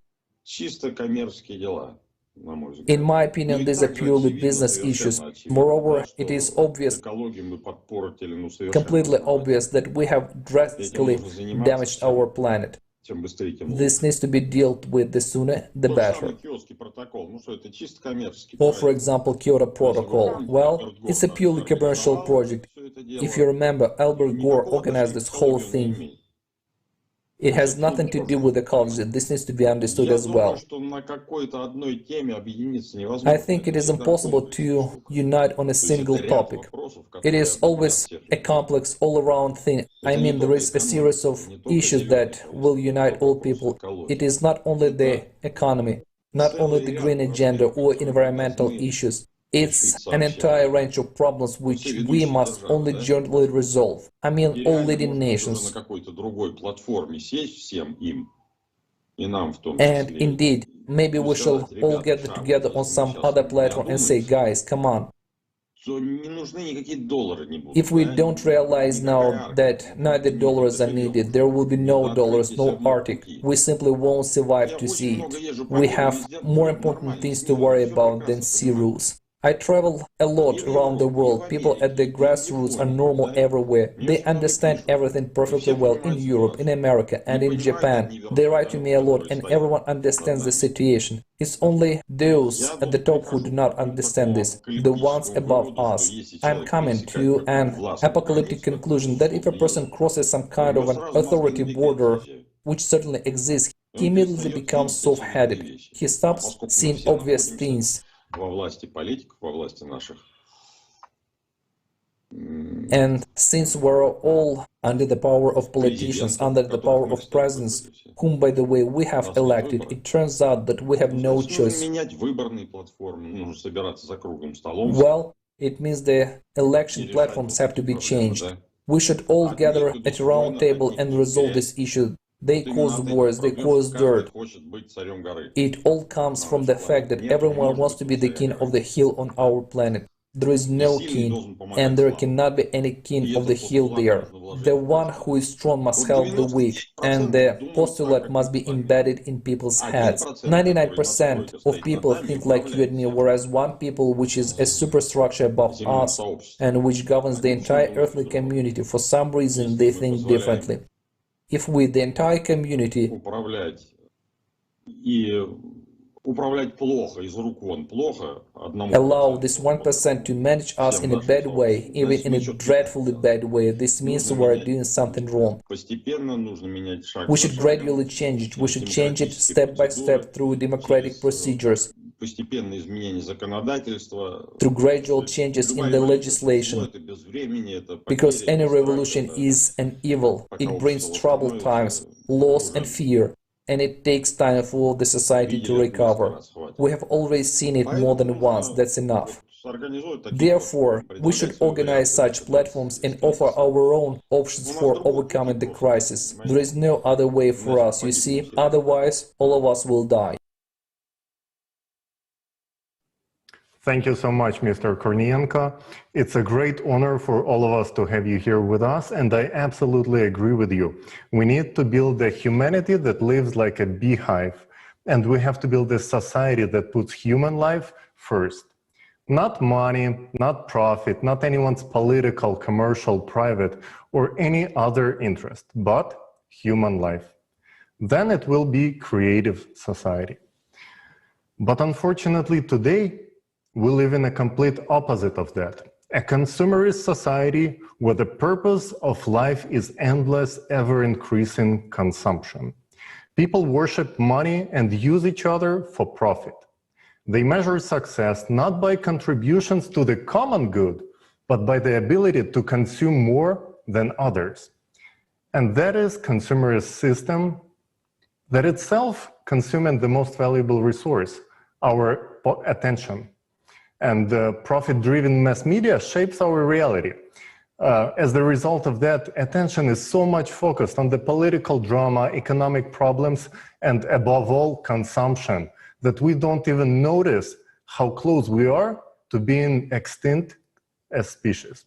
In my opinion, these are purely business issues. Moreover, it is obvious, completely obvious, that we have drastically damaged our planet. This needs to be dealt with the sooner, the better. Or, for example, Kyoto Protocol. Well, it's a purely commercial project. If you remember, Albert Gore organized this whole thing. It has nothing to do with ecology. This needs to be understood as well. I think it is impossible to unite on a single topic. It is always a complex, all-around thing. I mean, there is a series of issues that will unite all people. It is not only the economy, not only the green agenda or environmental issues. It's an entire range of problems which we must only jointly resolve. I mean, all leading nations. And indeed, maybe we shall all get together on some other platform and say, guys, come on. If we don't realize now that neither dollars are needed, there will be no dollars, no Arctic. We simply won't survive to see it. We have more important things to worry about than sea routes. I travel a lot around the world. People at the grassroots are normal everywhere. They understand everything perfectly well in Europe, in America, and in Japan. They write to me a lot, and everyone understands the situation. It's only those at the top who do not understand this, the ones above us. I'm coming to an apocalyptic conclusion that if a person crosses some kind of an authority border, which certainly exists, he immediately becomes soft-headed. He stops seeing obvious things. And since we're all under the power of politicians, under the power of presidents, whom, by the way, we have elected, it turns out that we have no choice. Well, it means the election platforms have to be changed. We should all gather at a round table and resolve this issue. They cause wars, they cause dirt. It all comes from the fact that everyone wants to be the king of the hill on our planet. There is no king, and there cannot be any king of the hill there. The one who is strong must help the weak, and the postulate must be embedded in people's heads. 99% of people think like you and me, whereas one people which is a superstructure above us, and which governs the entire earthly community, for some reason they think differently. If we, the entire community, allow this 1% to manage us in a bad way, even in a dreadfully bad way, this means we are doing something wrong. We should gradually change it. We should change it step by step through democratic procedures, through gradual changes in the legislation, because any revolution is an evil. It brings troubled times, loss and fear, and it takes time for the society to recover. We have already seen it more than once, that's enough. Therefore, we should organize such platforms and offer our own options for overcoming the crisis. There is no other way for us, you see, otherwise all of us will die. Thank you so much, Mr. Kornienko. It's a great honor for all of us to have you here with us, and I absolutely agree with you. We need to build a humanity that lives like a beehive, and we have to build a society that puts human life first. Not money, not profit, not anyone's political, commercial, private, or any other interest, but human life. Then it will be creative society. But unfortunately today, we live in a complete opposite of that. A consumerist society where the purpose of life is endless, ever-increasing consumption. People worship money and use each other for profit. They measure success not by contributions to the common good, but by the ability to consume more than others. And that is consumerist system that itself consuming the most valuable resource, our attention. And profit-driven mass media shapes our reality. As the result of that, attention is so much focused on the political drama, economic problems, and above all, consumption, that we don't even notice how close we are to being extinct as species.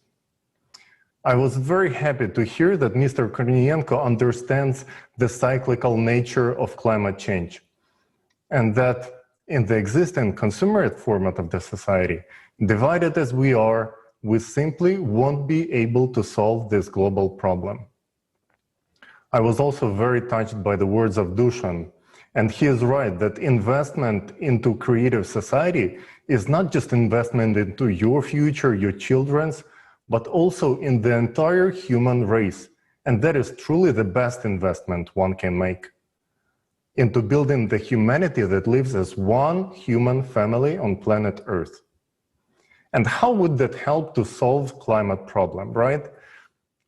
I was very happy to hear that Mr. Kornienko understands the cyclical nature of climate change, and that in the existing consumerist format of the society, divided as we are, we simply won't be able to solve this global problem. I was also very touched by the words of Dushan, and he is right that investment into creative society is not just investment into your future, your children's, but also in the entire human race. And that is truly the best investment one can make into building the humanity that lives as one human family on planet Earth. And how would that help to solve climate problem, right?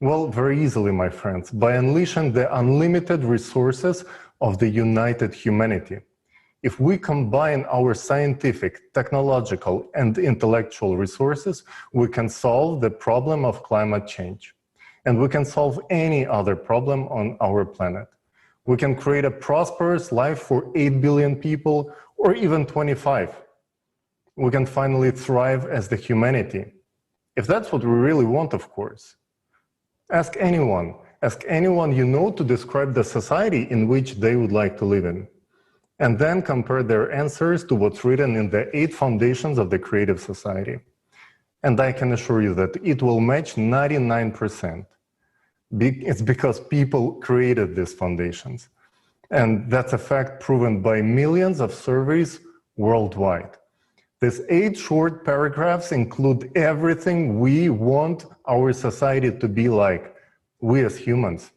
Well, very easily, my friends, by unleashing the unlimited resources of the united humanity. If we combine our scientific, technological, and intellectual resources, we can solve the problem of climate change. And we can solve any other problem on our planet. We can create a prosperous life for 8 billion people, or even 25. We can finally thrive as the humanity. If that's what we really want, of course. Ask anyone you know to describe the society in which they would like to live in. And then compare their answers to what's written in the 8 foundations of the creative society. And I can assure you that it will match 99%. It's because people created these foundations. And that's a fact proven by millions of surveys worldwide. These 8 short paragraphs include everything we want our society to be like, we as humans.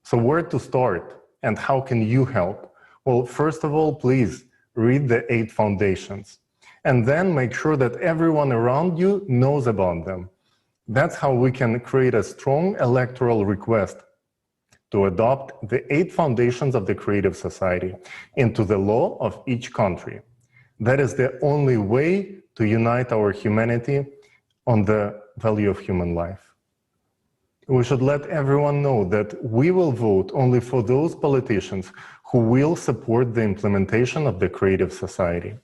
So where to start and how can you help? Well, first of all, please read the 8 foundations and then make sure that everyone around you knows about them. That's how we can create a strong electoral request to adopt the 8 foundations of the creative society into the law of each country. That is the only way to unite our humanity on the value of human life. We should let everyone know that we will vote only for those politicians who will support the implementation of the creative society.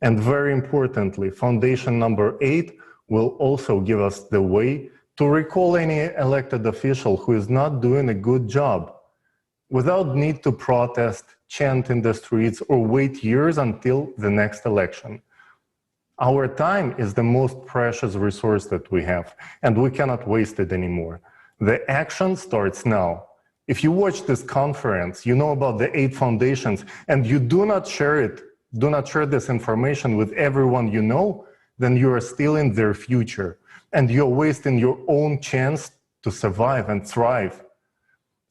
And very importantly, foundation number 8 will also give us the way to recall any elected official who is not doing a good job without need to protest, chant in the streets, or wait years until the next election. Our time is the most precious resource that we have, and we cannot waste it anymore. The action starts now. If you watch this conference, you know about the 8 foundations, and you do not share this information with everyone you know, then you are stealing their future, and you're wasting your own chance to survive and thrive.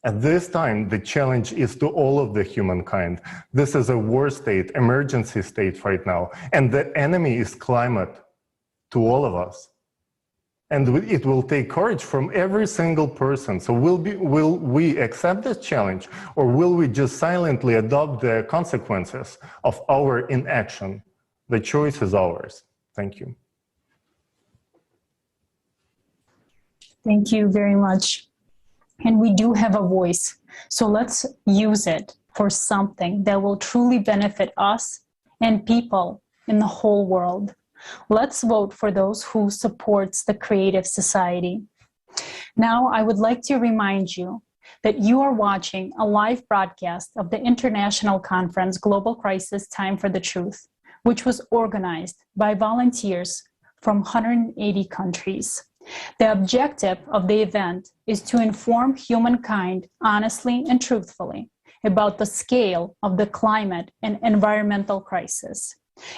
At this time, the challenge is to all of the humankind. This is a war state, emergency state right now, and the enemy is climate to all of us. And it will take courage from every single person. So will we accept this challenge, or will we just silently adopt the consequences of our inaction? The choice is ours. Thank you. Thank you very much. And we do have a voice. So let's use it for something that will truly benefit us and people in the whole world. Let's vote for those who supports the Creative Society. Now, I would like to remind you that you are watching a live broadcast of the International Conference Global Crisis Time for the Truth, which was organized by volunteers from 180 countries. The objective of the event is to inform humankind honestly and truthfully about the scale of the climate and environmental crisis,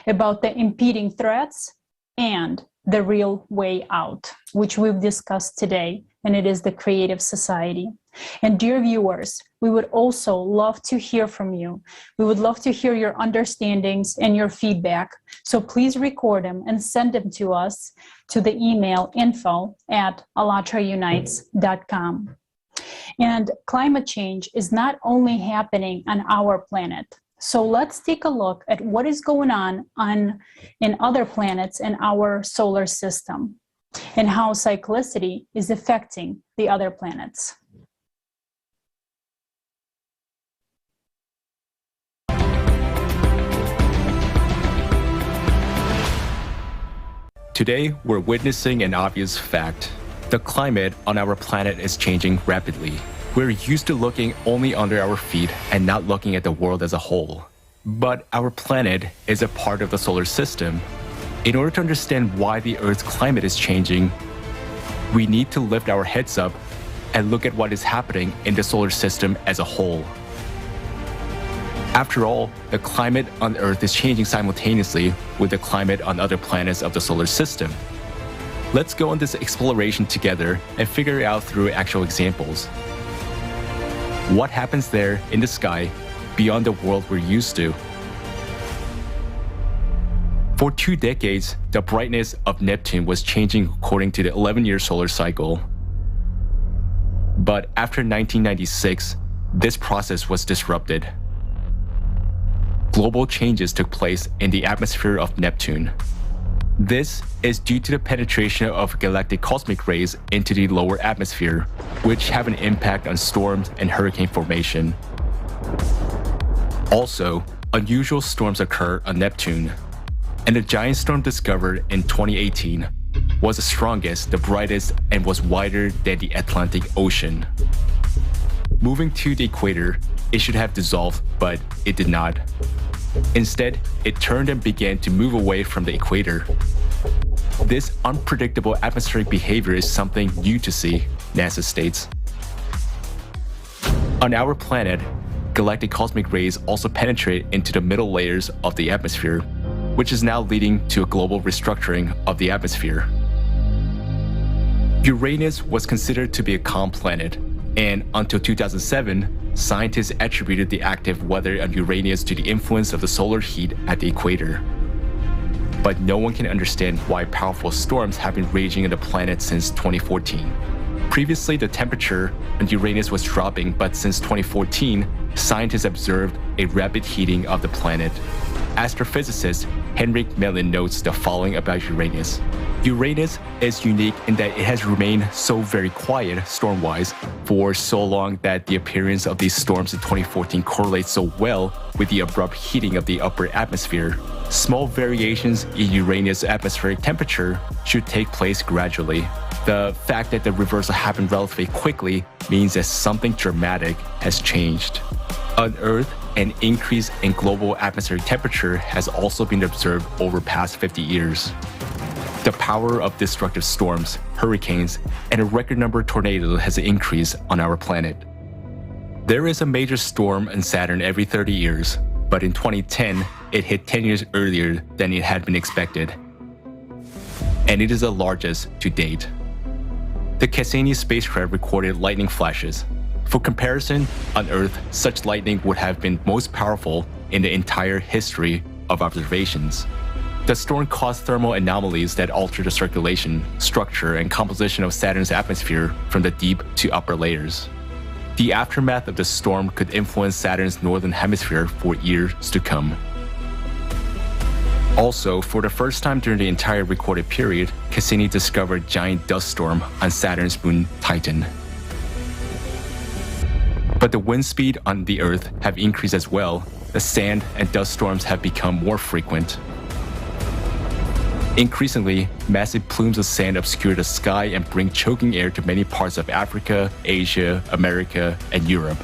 about the impeding threats and the real way out, which we've discussed today, and it is the Creative Society. And dear viewers, we would also love to hear from you. We would love to hear your understandings and your feedback. So please record them and send them to us to the email info@allatraunites.com. And climate change is not only happening on our planet. So let's take a look at what is going on in other planets in our solar system and how cyclicity is affecting the other planets. Today, we're witnessing an obvious fact. The climate on our planet is changing rapidly. We're used to looking only under our feet and not looking at the world as a whole. But our planet is a part of the solar system. In order to understand why the Earth's climate is changing, we need to lift our heads up and look at what is happening in the solar system as a whole. After all, the climate on Earth is changing simultaneously with the climate on other planets of the solar system. Let's go on this exploration together and figure it out through actual examples. What happens there in the sky beyond the world we're used to? For 2 decades, the brightness of Neptune was changing according to the 11-year solar cycle. But after 1996, this process was disrupted. Global changes took place in the atmosphere of Neptune. This is due to the penetration of galactic cosmic rays into the lower atmosphere, which have an impact on storms and hurricane formation. Also, unusual storms occur on Neptune, and the giant storm discovered in 2018 was the strongest, the brightest, and was wider than the Atlantic Ocean. Moving to the equator, it should have dissolved, but it did not. Instead, it turned and began to move away from the equator. This unpredictable atmospheric behavior is something new to see, NASA states. On our planet, galactic cosmic rays also penetrate into the middle layers of the atmosphere, which is now leading to a global restructuring of the atmosphere. Uranus was considered to be a calm planet, and until 2007, scientists attributed the active weather on Uranus to the influence of the solar heat at the equator. But no one can understand why powerful storms have been raging on the planet since 2014. Previously, the temperature on Uranus was dropping, but since 2014, scientists observed a rapid heating of the planet. Astrophysicist Henrik Mellin notes the following about Uranus. Uranus is unique in that it has remained so very quiet storm-wise for so long that the appearance of these storms in 2014 correlates so well with the abrupt heating of the upper atmosphere. Small variations in Uranus' atmospheric temperature should take place gradually. The fact that the reversal happened relatively quickly means that something dramatic has changed. On Earth, an increase in global atmospheric temperature has also been observed over past 50 years. The power of destructive storms, hurricanes, and a record number of tornadoes has increased on our planet. There is a major storm on Saturn every 30 years, but in 2010, it hit 10 years earlier than it had been expected. And it is the largest to date. The Cassini spacecraft recorded lightning flashes. For comparison, on Earth, such lightning would have been most powerful in the entire history of observations. The storm caused thermal anomalies that altered the circulation, structure, and composition of Saturn's atmosphere from the deep to upper layers. The aftermath of the storm could influence Saturn's northern hemisphere for years to come. Also, for the first time during the entire recorded period, Cassini discovered a giant dust storm on Saturn's moon Titan. But the wind speed on the Earth have increased as well. The sand and dust storms have become more frequent. Increasingly, massive plumes of sand obscure the sky and bring choking air to many parts of Africa, Asia, America, and Europe.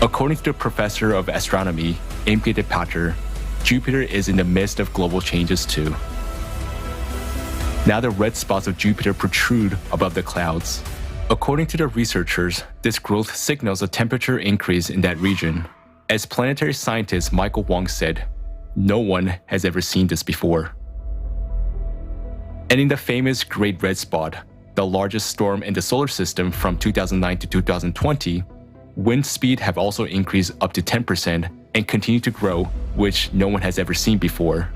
According to the professor of astronomy, Imke de Pater, Jupiter is in the midst of global changes too. Now the red spots of Jupiter protrude above the clouds. According to the researchers, this growth signals a temperature increase in that region. As planetary scientist Michael Wong said, no one has ever seen this before. And in the famous Great Red Spot, the largest storm in the solar system from 2009 to 2020, wind speed have also increased up to 10% and continue to grow, which no one has ever seen before.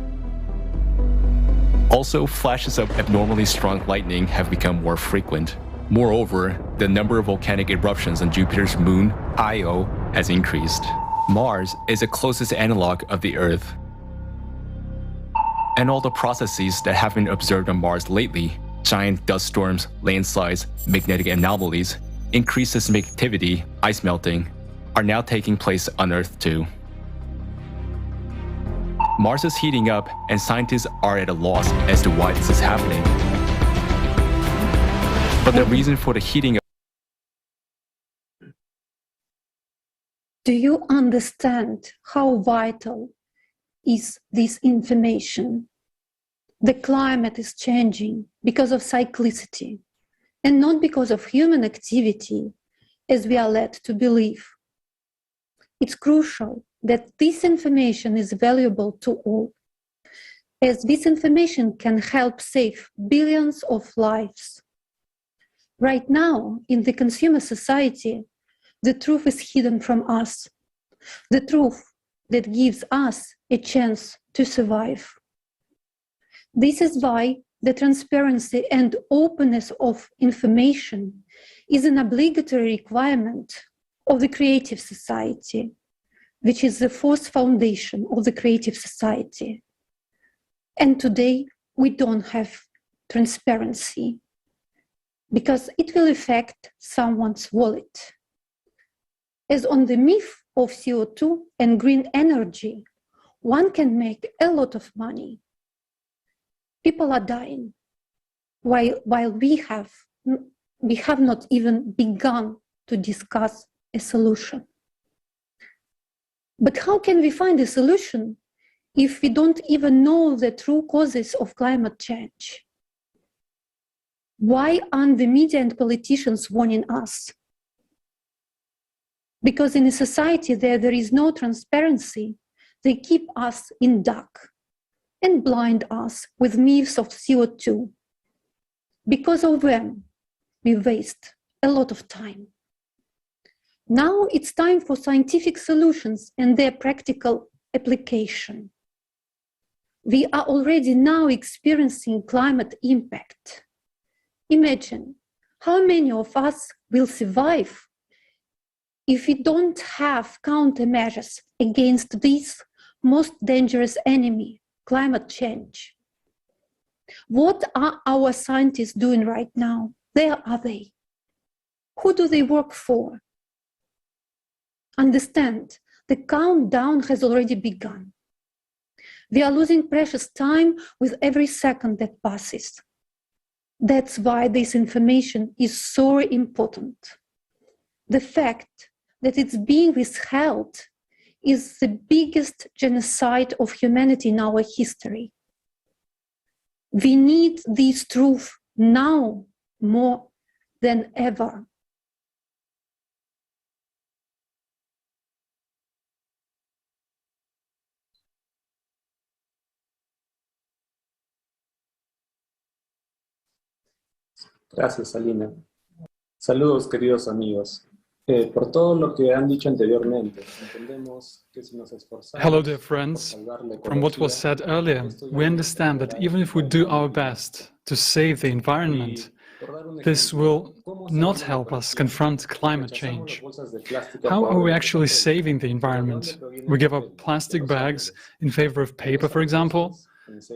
Also, flashes of abnormally strong lightning have become more frequent. Moreover, the number of volcanic eruptions on Jupiter's moon, Io, has increased. Mars is the closest analog of the Earth. And all the processes that have been observed on Mars lately, giant dust storms, landslides, magnetic anomalies, increased seismic activity, ice melting, are now taking place on Earth too. Mars is heating up, and scientists are at a loss as to why this is happening. But the reason for the heating up. Do you understand how vital is this information? The climate is changing because of cyclicity and not because of human activity, as we are led to believe. It's crucial that this information is valuable to all, as this information can help save billions of lives. Right now, in the consumer society, the truth is hidden from us, the truth that gives us a chance to survive. This is why the transparency and openness of information is an obligatory requirement of the creative society, which is the fourth foundation of the creative society. And today, we don't have transparency because it will affect someone's wallet. As on the myth of CO2 and green energy, one can make a lot of money. People are dying, while we have not even begun to discuss a solution. But how can we find a solution if we don't even know the true causes of climate change? Why aren't the media and politicians warning us? Because in a society there is no transparency, they keep us in dark and blind us with myths of CO2. Because of them, we waste a lot of time. Now it's time for scientific solutions and their practical application. We are already now experiencing climate impact. Imagine how many of us will survive if we don't have countermeasures against this most dangerous enemy, climate change. What are our scientists doing right now? Where are they? Who do they work for? Understand, the countdown has already begun. We are losing precious time with every second that passes. That's why this information is so important. The fact that it's being withheld is the biggest genocide of humanity in our history. We need this truth now more than ever. Gracias, Alina. Saludos, queridos amigos. Por todo lo que han dicho anteriormente, entendemos que si nos esforzamos. Hello, dear friends. From what was said earlier, we understand that even if we do our best to save the environment, this will not help us confront climate change. How are we actually saving the environment? We give up plastic bags in favor of paper, for example.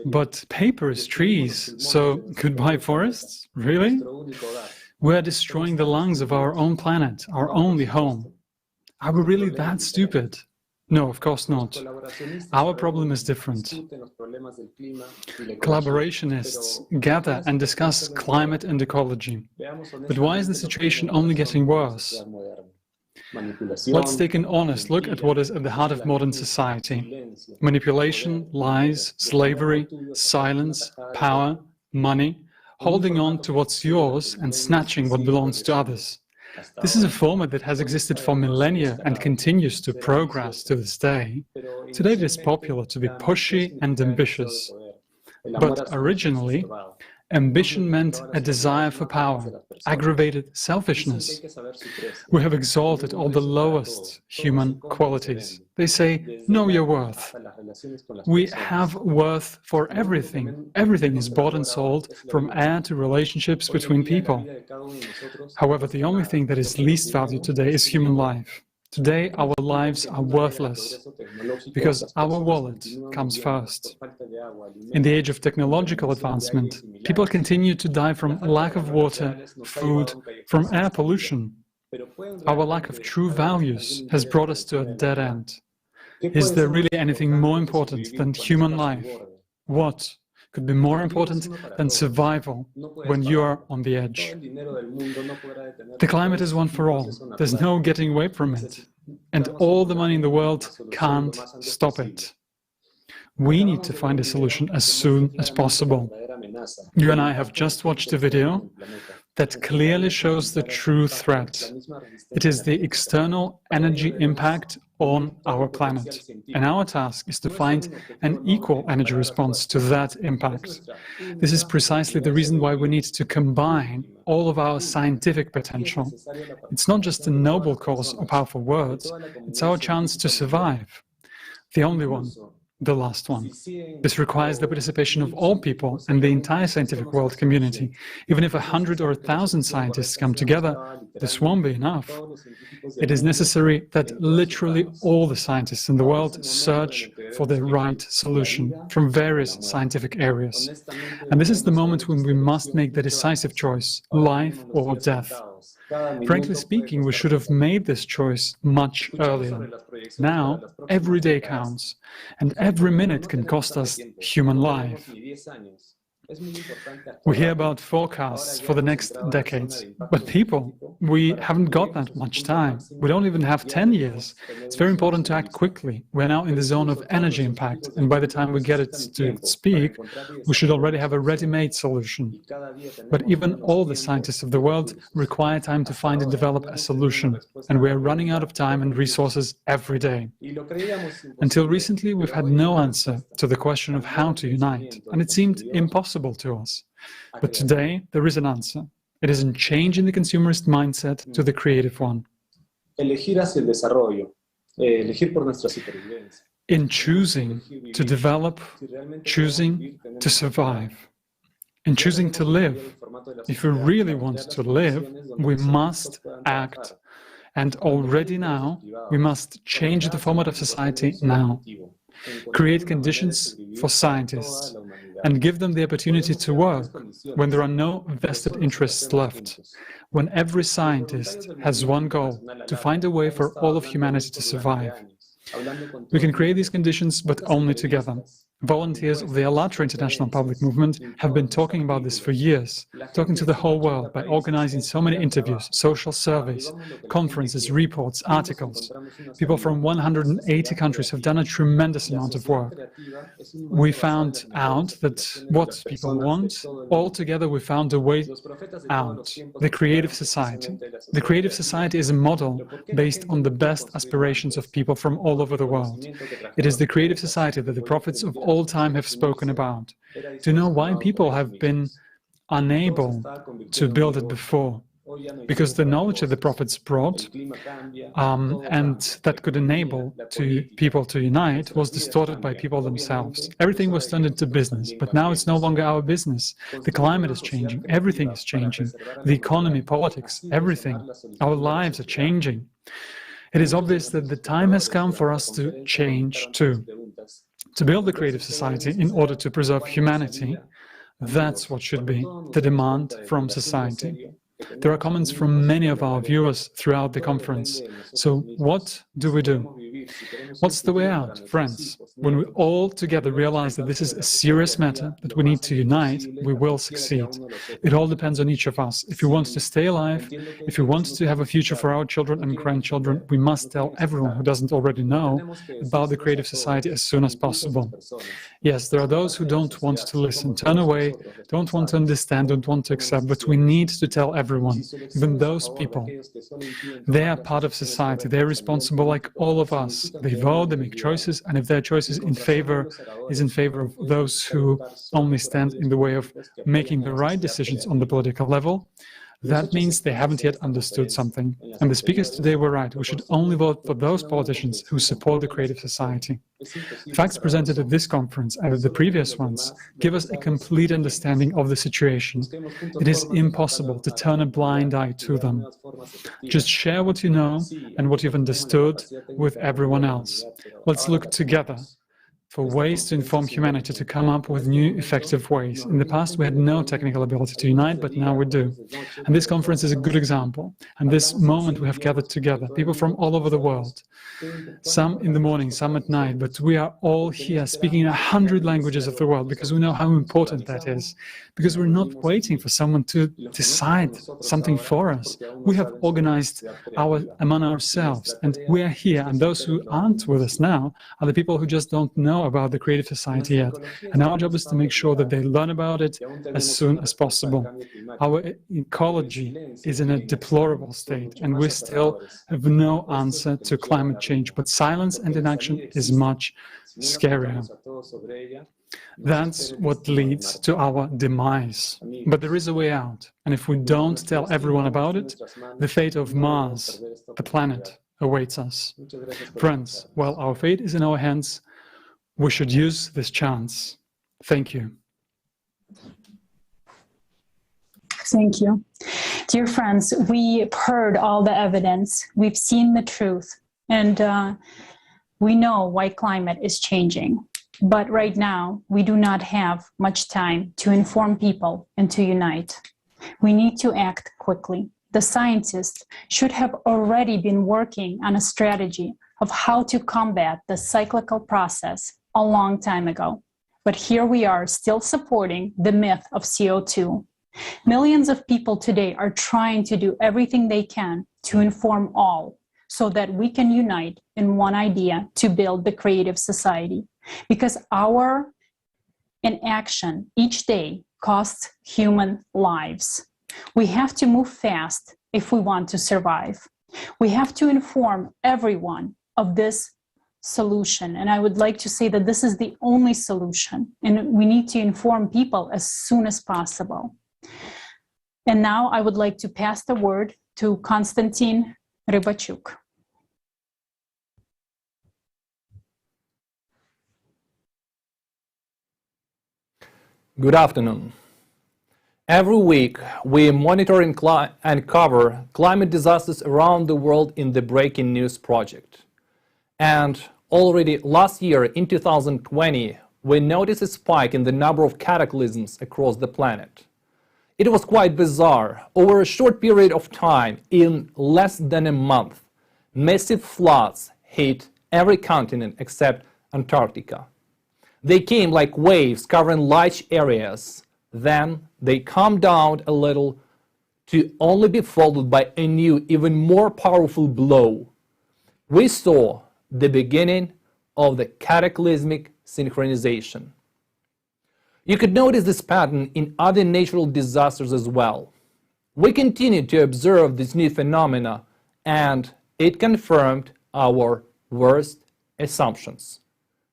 But paper is trees, so goodbye forests? Really? We are destroying the lungs of our own planet, our only home. Are we really that stupid? No, of course not. Our problem is different. Collaborationists gather and discuss climate and ecology. But why is the situation only getting worse? Let's take an honest look at what is at the heart of modern society. Manipulation, lies, slavery, silence, power, money, holding on to what's yours and snatching what belongs to others. This is a format that has existed for millennia and continues to progress to this day. Today it is popular to be pushy and ambitious. But originally, ambition meant a desire for power, aggravated selfishness. We have exalted all the lowest human qualities. They say, know your worth. We have worth for everything. Everything is bought and sold, from air to relationships between people. However, the only thing that is least valued today is human life. Today, our lives are worthless because our wallet comes first. In the age of technological advancement, people continue to die from lack of water, food, from air pollution. Our lack of true values has brought us to a dead end. Is there really anything more important than human life? What could be more important than survival when you are on the edge? The climate is one for all. There's no getting away from it. And all the money in the world can't stop it. We need to find a solution as soon as possible. You and I have just watched a video that clearly shows the true threat. It is the external energy impact on our planet. And our task is to find an equal energy response to that impact. This is precisely the reason why we need to combine all of our scientific potential. It's not just a noble cause or powerful words, it's our chance to survive. The only one. The last one. This requires the participation of all people and the entire scientific world community. Even if 100 or 1,000 scientists come together, this won't be enough. It is necessary that literally all the scientists in the world search for the right solution from various scientific areas. And this is the moment when we must make the decisive choice, life or death. Frankly speaking, we should have made this choice much earlier. Now, every day counts, and every minute can cost us human life. We hear about forecasts for the next decades, but people, we haven't got that much time. We don't even have 10 years. It's very important to act quickly. We're now in the zone of energy impact, and by the time we get it to speak, we should already have a ready-made solution. But even all the scientists of the world require time to find and develop a solution, and we're running out of time and resources every day. Until recently, we've had no answer to the question of how to unite, and it seemed impossible to us. But today, there is an answer. It is in changing the consumerist mindset to the creative one. In choosing to develop, choosing to survive, in choosing to live. If we really want to live, we must act. And already now, we must change the format of society now. Create conditions for scientists and give them the opportunity to work when there are no vested interests left, when every scientist has one goal, to find a way for all of humanity to survive. We can create these conditions, but only together. Volunteers of the ALLATRA International Public Movement have been talking about this for years, talking to the whole world by organizing so many interviews, social surveys, conferences, reports, articles. People from 180 countries have done a tremendous amount of work. We found out that what people want, altogether we found a way out, the creative society. The creative society is a model based on the best aspirations of people from all over the world. It is the creative society that the prophets of all time have spoken about. Do you know why people have been unable to build it before? Because the knowledge that the prophets brought and that could enable people to unite was distorted by people themselves. Everything was turned into business, but now it's no longer our business. The climate is changing, everything is changing. The economy, politics, everything. Our lives are changing. It is obvious that the time has come for us to change too. To build a creative society in order to preserve humanity, that's what should be the demand from society. There are comments from many of our viewers throughout the conference. So what do we do? What's the way out, friends? When we all together realize that this is a serious matter, that we need to unite, we will succeed. It all depends on each of us. If we want to stay alive, if we want to have a future for our children and grandchildren, we must tell everyone who doesn't already know about the Creative Society as soon as possible. Yes, there are those who don't want to listen, turn away, don't want to understand, don't want to accept, but we need to tell everyone, even those people. They are part of society, they're responsible like all of us. They vote, they make choices, and if their choice is in favor of those who only stand in the way of making the right decisions on the political level, that means they haven't yet understood something. And the speakers today were right. We should only vote for those politicians who support the Creative Society. The facts presented at this conference and at the previous ones give us a complete understanding of the situation. It is impossible to turn a blind eye to them. Just share what you know and what you've understood with everyone else. Let's look together for ways to inform humanity to come up with new, effective ways. In the past, we had no technical ability to unite, but now we do. And this conference is a good example. And this moment we have gathered together, people from all over the world. Some in the morning, some at night, but we are all here speaking in 100 languages of the world because we know how important that is. Because we're not waiting for someone to decide something for us. We have organized among ourselves, and we are here. And those who aren't with us now are the people who just don't know about the Creative Society yet. And our job is to make sure that they learn about it as soon as possible. Our ecology is in a deplorable state, and we still have no answer to climate change. But silence and inaction is much scarier. That's what leads to our demise. But there is a way out. And if we don't tell everyone about it, the fate of Mars, the planet, awaits us. Friends, while our fate is in our hands, we should use this chance. Thank you. Thank you. Dear friends, we've heard all the evidence. We've seen the truth. And we know why climate is changing. But right now, we do not have much time to inform people and to unite. We need to act quickly. The scientists should have already been working on a strategy of how to combat the cyclical process a long time ago. But here we are still supporting the myth of CO2. Millions of people today are trying to do everything they can to inform all so that we can unite in one idea to build the Creative Society. Because our inaction each day costs human lives. We have to move fast if we want to survive. We have to inform everyone of this solution. And I would like to say that this is the only solution. And we need to inform people as soon as possible. And now I would like to pass the word to Konstantin Rybachuk. Good afternoon. Every week, we monitor and cover climate disasters around the world in the Breaking News Project. And already last year, in 2020, we noticed a spike in the number of cataclysms across the planet. It was quite bizarre. Over a short period of time, in less than a month, massive floods hit every continent except Antarctica. They came like waves covering large areas. Then they calmed down a little to only be followed by a new, even more powerful blow. We saw the beginning of the cataclysmic synchronization. You could notice this pattern in other natural disasters as well. We continued to observe this new phenomena, and it confirmed our worst assumptions.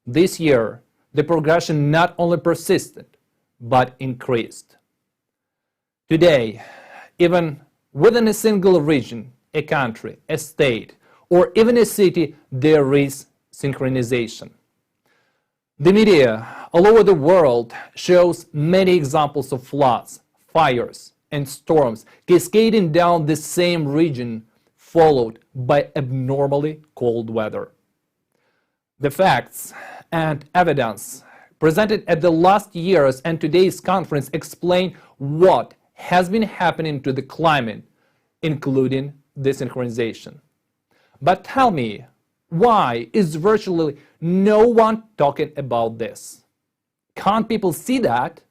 This year, the progression not only persisted, but increased. Today, even within a single region, a country, a state, or even a city, there is synchronization. The media all over the world shows many examples of floods, fires, and storms cascading down the same region, followed by abnormally cold weather. The facts and evidence presented at the last year's and today's conference explain what has been happening to the climate, including desynchronization. But tell me, why is virtually no one talking about this? Can't people see that?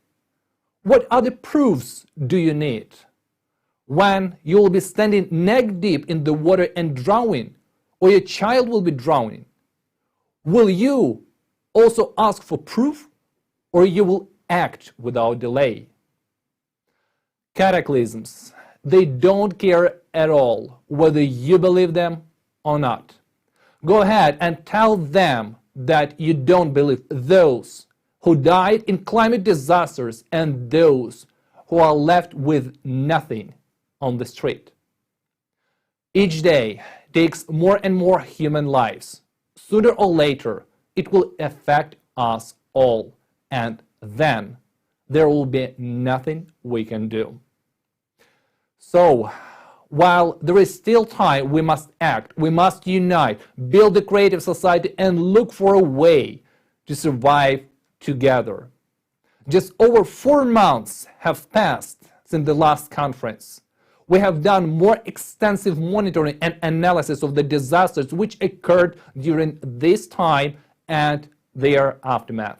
What other proofs do you need? When you will be standing neck deep in the water and drowning, or your child will be drowning, will you also ask for proof, or you will act without delay? Cataclysms, they don't care at all whether you believe them or not. Go ahead and tell them that you don't believe those who died in climate disasters and those who are left with nothing on the street. Each day takes more and more human lives. Sooner or later, it will affect us all, and then there will be nothing we can do. So, while there is still time, we must act, we must unite, build a creative society, and look for a way to survive together. Just over 4 months have passed since the last conference. We have done more extensive monitoring and analysis of the disasters which occurred during this time and their aftermath.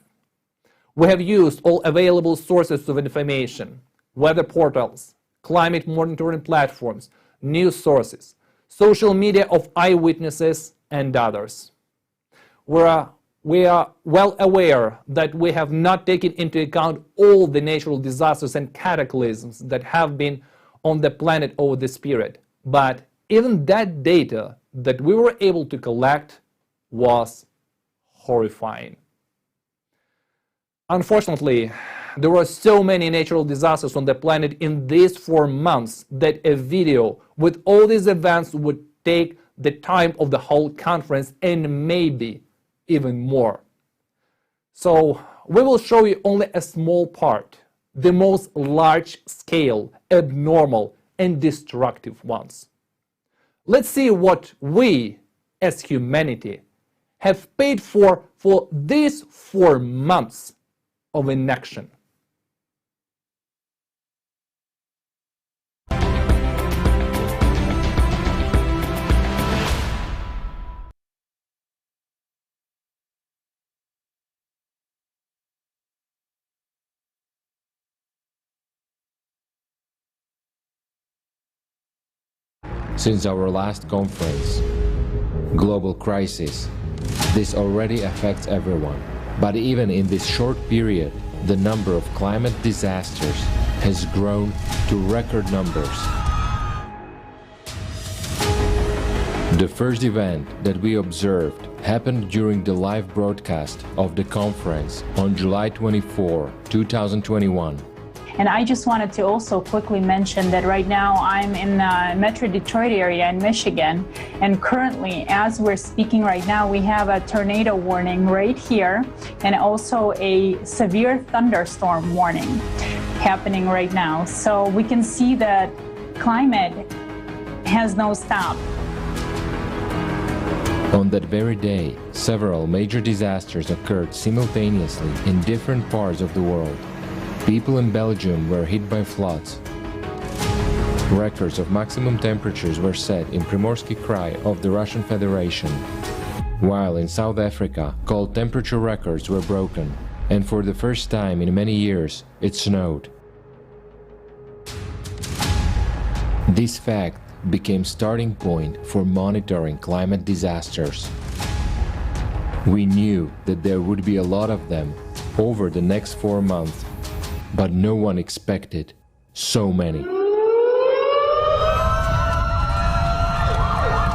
We have used all available sources of information, weather portals, climate monitoring platforms, news sources, social media of eyewitnesses, and others. We are well aware that we have not taken into account all the natural disasters and cataclysms that have been on the planet over this period, but even that data that we were able to collect was horrifying. Unfortunately, there were so many natural disasters on the planet in these 4 months that a video with all these events would take the time of the whole conference and maybe even more. So we will show you only a small part, the most large-scale, abnormal, and destructive ones. Let's see what we, as humanity, have paid for these 4 months of inaction. Since our last conference, global crisis, this already affects everyone. But even in this short period, the number of climate disasters has grown to record numbers. The first event that we observed happened during the live broadcast of the conference on July 24, 2021. And I just wanted to also quickly mention that right now I'm in the Metro Detroit area in Michigan, and currently, as we're speaking right now, we have a tornado warning right here and also a severe thunderstorm warning happening right now. So we can see that climate has no stop. On that very day, several major disasters occurred simultaneously in different parts of the world. People in Belgium were hit by floods. Records of maximum temperatures were set in Primorsky Krai of the Russian Federation, while in South Africa, cold temperature records were broken, and for the first time in many years, it snowed. This fact became starting point for monitoring climate disasters. We knew that there would be a lot of them over the next 4 months, but no one expected so many.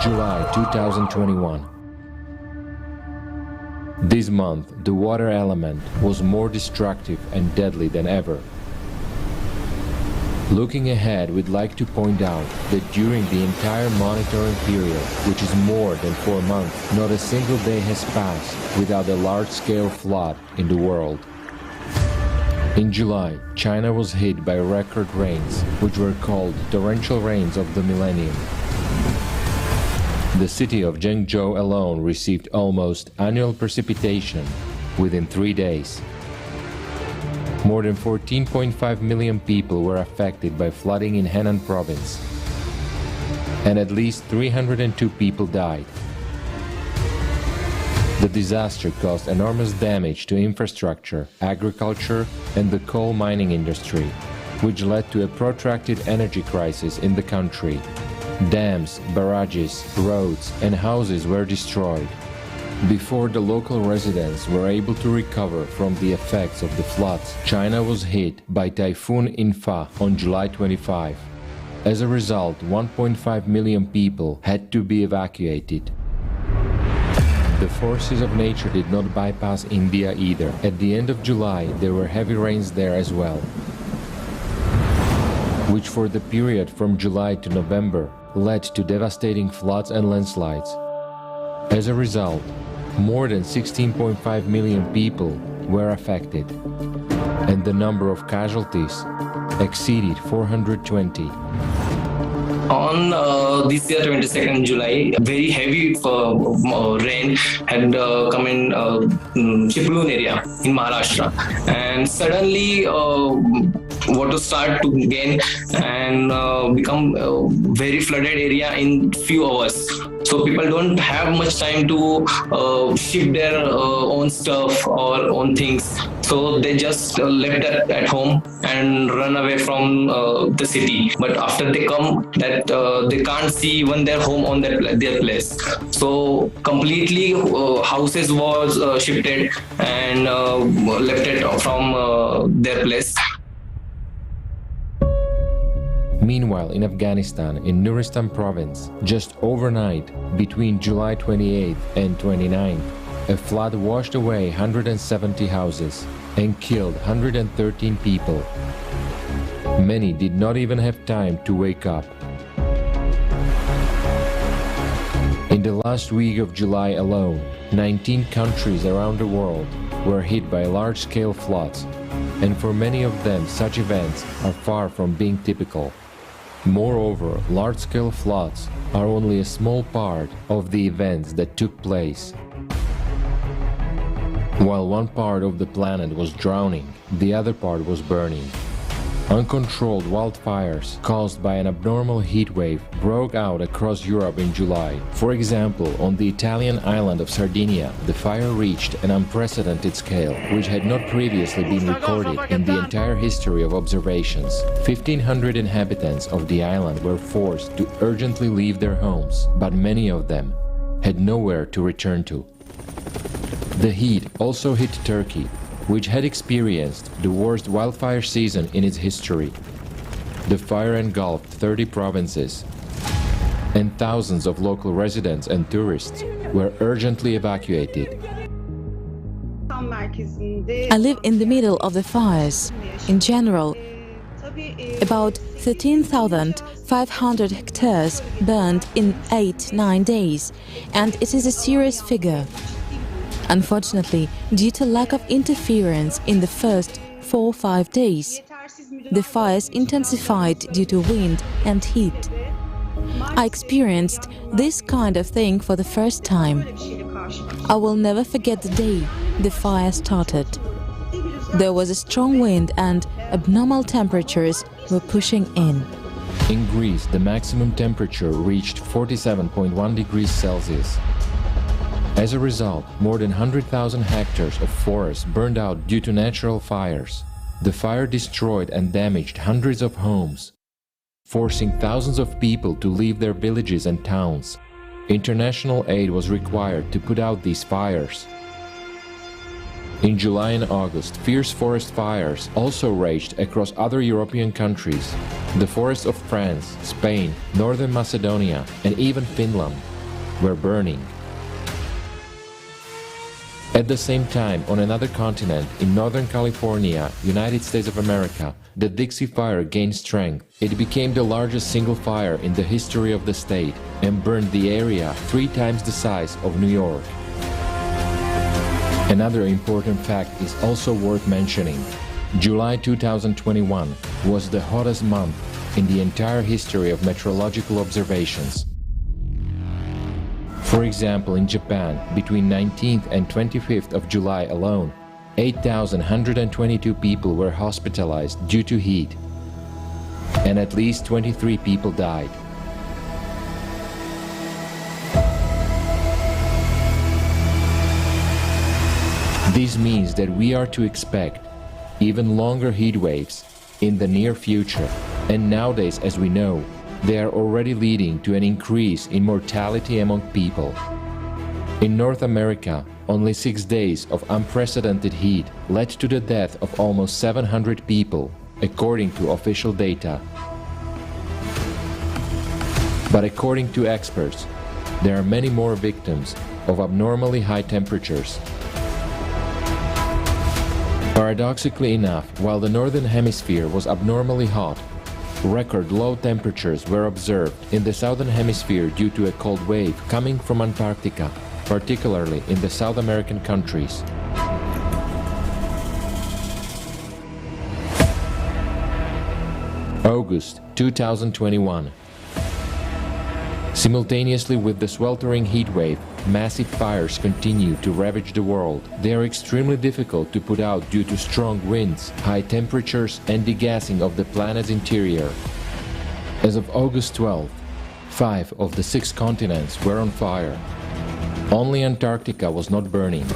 July 2021. This month, the water element was more destructive and deadly than ever. Looking ahead, we'd like to point out that during the entire monitoring period, which is more than 4 months, not a single day has passed without a large-scale flood in the world. In July, China was hit by record rains, which were called torrential rains of the millennium. The city of Zhengzhou alone received almost annual precipitation within 3 days. More than 14.5 million people were affected by flooding in Henan province, and at least 302 people died. The disaster caused enormous damage to infrastructure, agriculture, and the coal mining industry, which led to a protracted energy crisis in the country. Dams, barrages, roads, and houses were destroyed. Before the local residents were able to recover from the effects of the floods, China was hit by Typhoon In-fa on July 25. As a result, 1.5 million people had to be evacuated. The forces of nature did not bypass India either. At the end of July, there were heavy rains there as well, which for the period from July to November led to devastating floods and landslides. As a result, more than 16.5 million people were affected, and the number of casualties exceeded 420. On this year, 22nd July, very heavy rain had come in Chiplun area in Maharashtra, and suddenly water started to gain and become very flooded area in few hours. So people don't have much time to ship their own stuff or own things. So they just left that at home and run away from the city. But after they come, that they can't see even their home on their place. So completely houses was shifted and left it from their place. Meanwhile, in Afghanistan, in Nuristan province, just overnight, between July 28th and 29th, a flood washed away 170 houses and killed 113 people. Many did not even have time to wake up. In the last week of July alone, 19 countries around the world were hit by large-scale floods, and for many of them such events are far from being typical. Moreover, large-scale floods are only a small part of the events that took place. While one part of the planet was drowning, the other part was burning. Uncontrolled wildfires caused by an abnormal heat wave broke out across Europe in July. For example, on the Italian island of Sardinia, the fire reached an unprecedented scale, which had not previously been recorded in the entire history of observations. 1,500 inhabitants of the island were forced to urgently leave their homes, but many of them had nowhere to return to. The heat also hit Turkey, which had experienced the worst wildfire season in its history. The fire engulfed 30 provinces, and thousands of local residents and tourists were urgently evacuated. I live in the middle of the fires. In general, about 13,500 hectares burned in 8-9 days, and it is a serious figure. Unfortunately, due to lack of interference in the first 4-5 days, the fires intensified due to wind and heat. I experienced this kind of thing for the first time. I will never forget the day the fire started. There was a strong wind and abnormal temperatures were pushing in. In Greece, the maximum temperature reached 47.1 degrees Celsius. As a result, more than 100,000 hectares of forest burned out due to natural fires. The fire destroyed and damaged hundreds of homes, forcing thousands of people to leave their villages and towns. International aid was required to put out these fires. In July and August, fierce forest fires also raged across other European countries. The forests of France, Spain, Northern Macedonia, and even Finland were burning. At the same time, on another continent, in Northern California, United States of America, the Dixie Fire gained strength. It became the largest single fire in the history of the state and burned the area 3 times the size of New York. Another important fact is also worth mentioning. July 2021 was the hottest month in the entire history of meteorological observations. For example, in Japan, between 19th and 25th of July alone, 8,122 people were hospitalized due to heat, and at least 23 people died. This means that we are to expect even longer heat waves in the near future, and nowadays, as we know, they are already leading to an increase in mortality among people. In North America, only 6 days of unprecedented heat led to the death of almost 700 people, according to official data. But according to experts, there are many more victims of abnormally high temperatures. Paradoxically enough, while the Northern Hemisphere was abnormally hot, record low temperatures were observed in the Southern Hemisphere due to a cold wave coming from Antarctica, particularly in the South American countries. August 2021. Simultaneously with the sweltering heat wave, massive fires continue to ravage the world. They are extremely difficult to put out due to strong winds, high temperatures, and degassing of the planet's interior. As of August 12th, 5 of the 6 continents were on fire. Only Antarctica was not burning.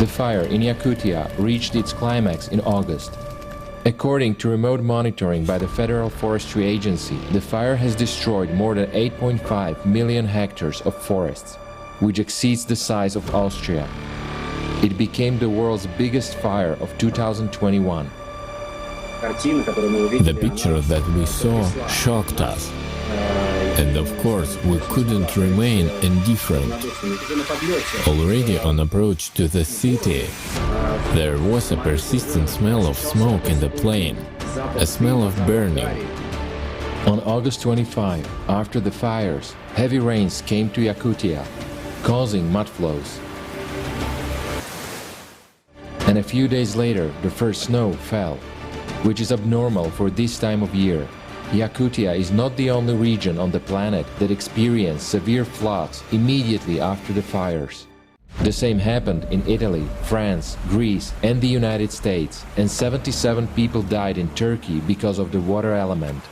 The fire in Yakutia reached its climax in August. According to remote monitoring by the Federal Forestry Agency, the fire has destroyed more than 8.5 million hectares of forests, which exceeds the size of Austria. It became the world's biggest fire of 2021. The picture that we saw shocked us. And of course, we couldn't remain indifferent. Already on approach to the city, there was a persistent smell of smoke in the plain, a smell of burning. On August 25, after the fires, heavy rains came to Yakutia, causing mud flows. And a few days later, the first snow fell, which is abnormal for this time of year. Yakutia is not the only region on the planet that experienced severe floods immediately after the fires. The same happened in Italy, France, Greece, and the United States, and 77 people died in Turkey because of the water element.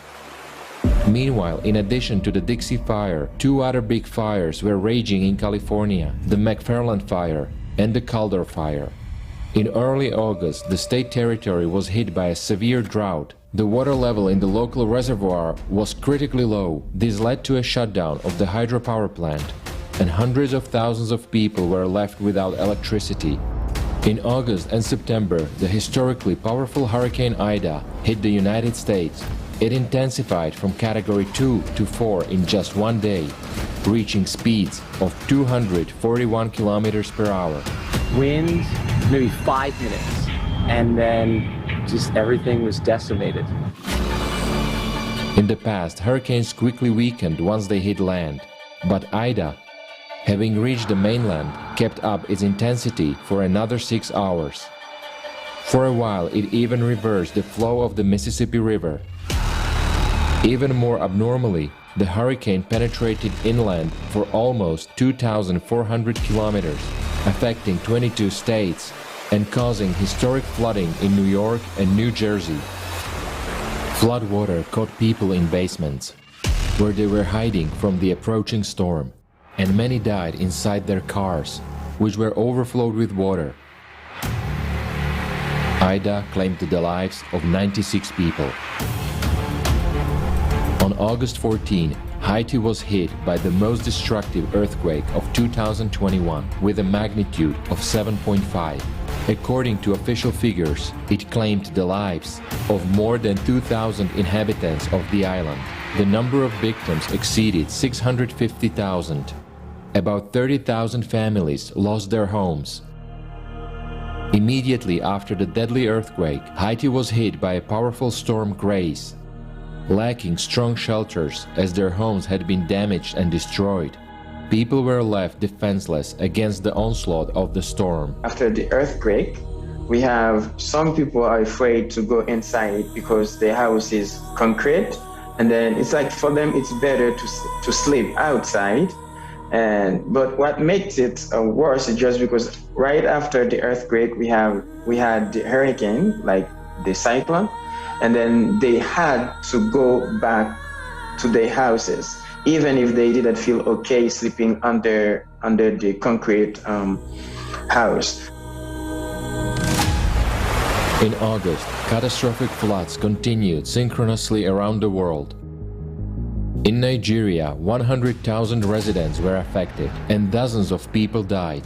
Meanwhile, in addition to the Dixie Fire, 2 other big fires were raging in California, the McFarland Fire and the Calder Fire. In early August, the state territory was hit by a severe drought. The water level in the local reservoir was critically low. This led to a shutdown of the hydropower plant, and hundreds of thousands of people were left without electricity. In August and September, the historically powerful Hurricane Ida hit the United States. It intensified from Category 2 to 4 in just 1 day, reaching speeds of 241 kilometers per hour. Wind, maybe 5 minutes, and then just everything was decimated. In the past, hurricanes quickly weakened once they hit land, but Ida, having reached the mainland, kept up its intensity for another 6 hours. For a while, it even reversed the flow of the Mississippi River. Even more abnormally, the hurricane penetrated inland for almost 2,400 kilometers, affecting 22 states and causing historic flooding in New York and New Jersey. Floodwater caught people in basements, where they were hiding from the approaching storm, and many died inside their cars, which were overflowed with water. Ida claimed the lives of 96 people. On August 14, Haiti was hit by the most destructive earthquake of 2021 with a magnitude of 7.5. According to official figures, it claimed the lives of more than 2,000 inhabitants of the island. The number of victims exceeded 650,000. About 30,000 families lost their homes. Immediately after the deadly earthquake, Haiti was hit by a powerful storm Grace. Lacking strong shelters as their homes had been damaged and destroyed, people were left defenseless against the onslaught of the storm. After the earthquake, we have some people are afraid to go inside because their house is concrete, and then it's like for them it's better to sleep outside But what makes it worse is just because right after the earthquake, we had the hurricane, like the cyclone, and then they had to go back to their houses, even if they didn't feel okay sleeping under the concrete house. In August, catastrophic floods continued synchronously around the world. In Nigeria, 100,000 residents were affected and dozens of people died.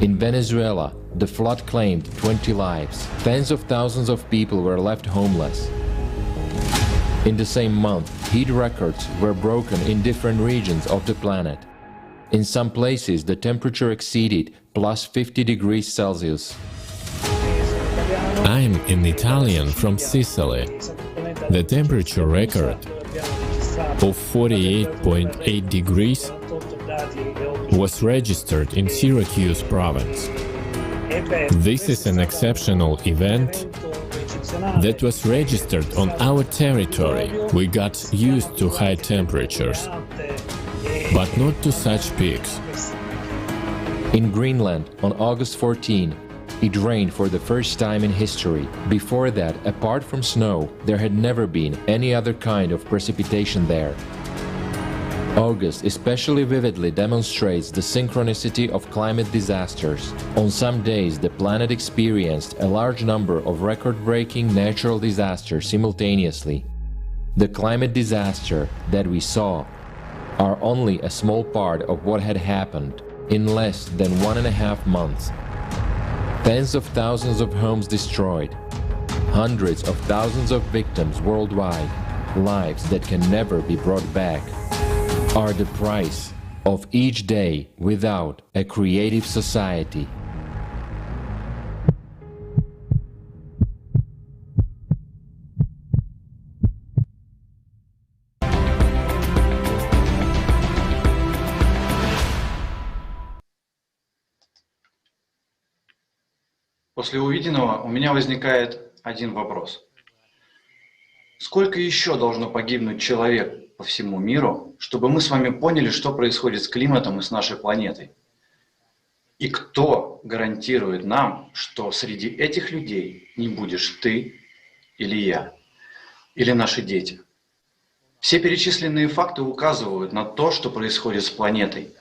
In Venezuela, the flood claimed 20 lives. Tens of thousands of people were left homeless. In the same month, heat records were broken in different regions of the planet. In some places, the temperature exceeded plus 50 degrees Celsius. I'm an Italian from Sicily. The temperature record of 48.8 degrees was registered in Syracuse province. This is an exceptional event that was registered on our territory. We got used to high temperatures, but not to such peaks. In Greenland, on August 14, it rained for the first time in history. Before that, apart from snow, there had never been any other kind of precipitation there. August especially vividly demonstrates the synchronicity of climate disasters. On some days, the planet experienced a large number of record-breaking natural disasters simultaneously. The climate disaster that we saw are only a small part of what had happened in less than 1.5 months. Tens of thousands of homes destroyed, hundreds of thousands of victims worldwide, lives that can never be brought back, are the price of each day without a creative society. После увиденного у меня возникает один вопрос. Сколько еще должно погибнуть человек по всему миру, чтобы мы с вами поняли, что происходит с климатом и с нашей планетой? И кто гарантирует нам, что среди этих людей не будешь ты или я, или наши дети? Все перечисленные факты указывают на то, что происходит с планетой.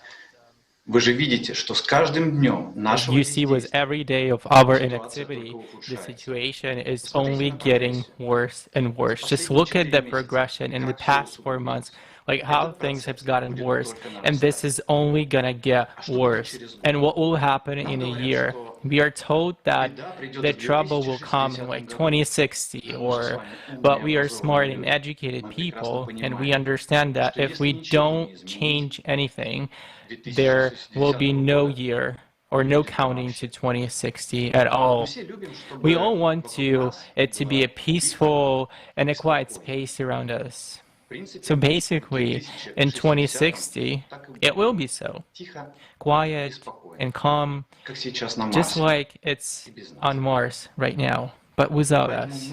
Вы же видите, что с каждым днем нашего... You see, with every day of our inactivity, the situation is only getting worse and worse. Just look at the progression in the past 4 months, like how things have gotten worse, and this is only gonna get worse. And what will happen in a year? We are told that the trouble will come in like 2060, but we are smart and educated people, and we understand that if we don't change anything, there will be no year or no counting to 2060 at all. We all want it to be a peaceful and a quiet space around us. So basically, in 2060, it will be so. Quiet and calm, just like it's on Mars right now, but without us.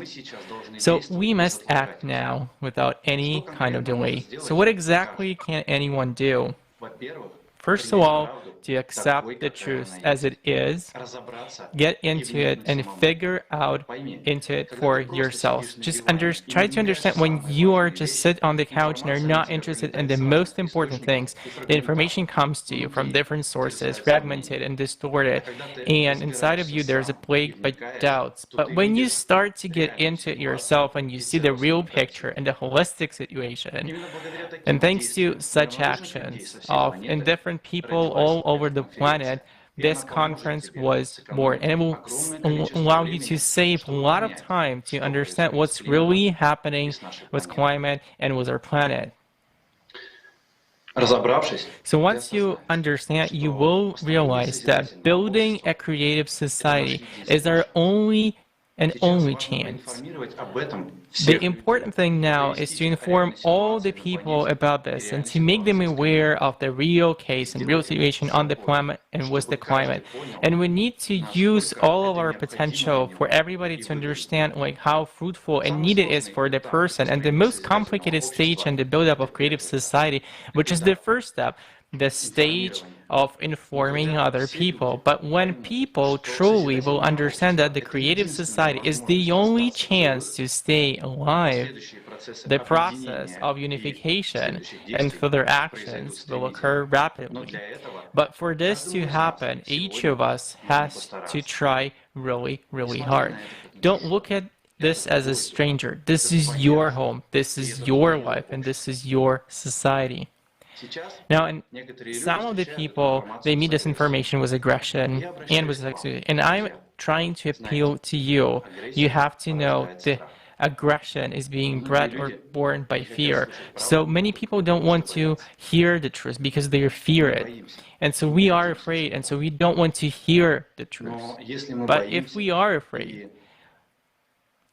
So we must act now without any kind of delay. So what exactly can anyone do? First of all, to accept the truth as it is, get into it and figure out into it for yourself. Just try to understand when you are just sit on the couch and are not interested in the most important things, the information comes to you from different sources, fragmented and distorted, and inside of you there's a plague by doubts. But when you start to get into it yourself and you see the real picture and the holistic situation, and thanks to such actions of different people all over the planet, this conference was born, and it will allow you to save a lot of time to understand what's really happening with climate and with our planet. So once you understand, you will realize that building a creative society is our only and only chance. The important thing now is to inform all the people about this and to make them aware of the real case and real situation on the planet and with the climate. And we need to use all of our potential for everybody to understand how fruitful and needed it is for the person. And the most complicated stage in the buildup of creative society, which is the first step, the stage of informing other people. But when people truly will understand that the creative society is the only chance to stay alive, the process of unification and further actions will occur rapidly. But for this to happen, each of us has to try really, really hard. Don't look at this as a stranger. This is your home, this is your life, and this is your society. Now, and some of the people, they meet this information with aggression and with sexuality. And I'm trying to appeal to you. You have to know the aggression is being bred or born by fear. So many people don't want to hear the truth because they fear it. And so we are afraid, and so we don't want to hear the truth. But if we are afraid,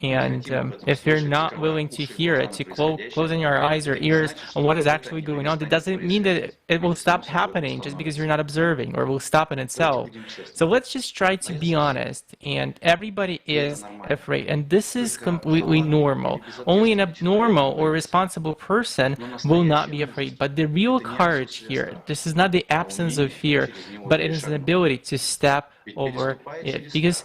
and if you're not willing to hear it, to closing your eyes or ears on what is actually going on, that doesn't mean that it will stop happening just because you're not observing, or will stop in itself. So let's just try to be honest, and everybody is afraid, and this is completely normal. Only an abnormal or responsible person will not be afraid. But the real courage here, this is not the absence of fear, but it is an ability to step over it. Because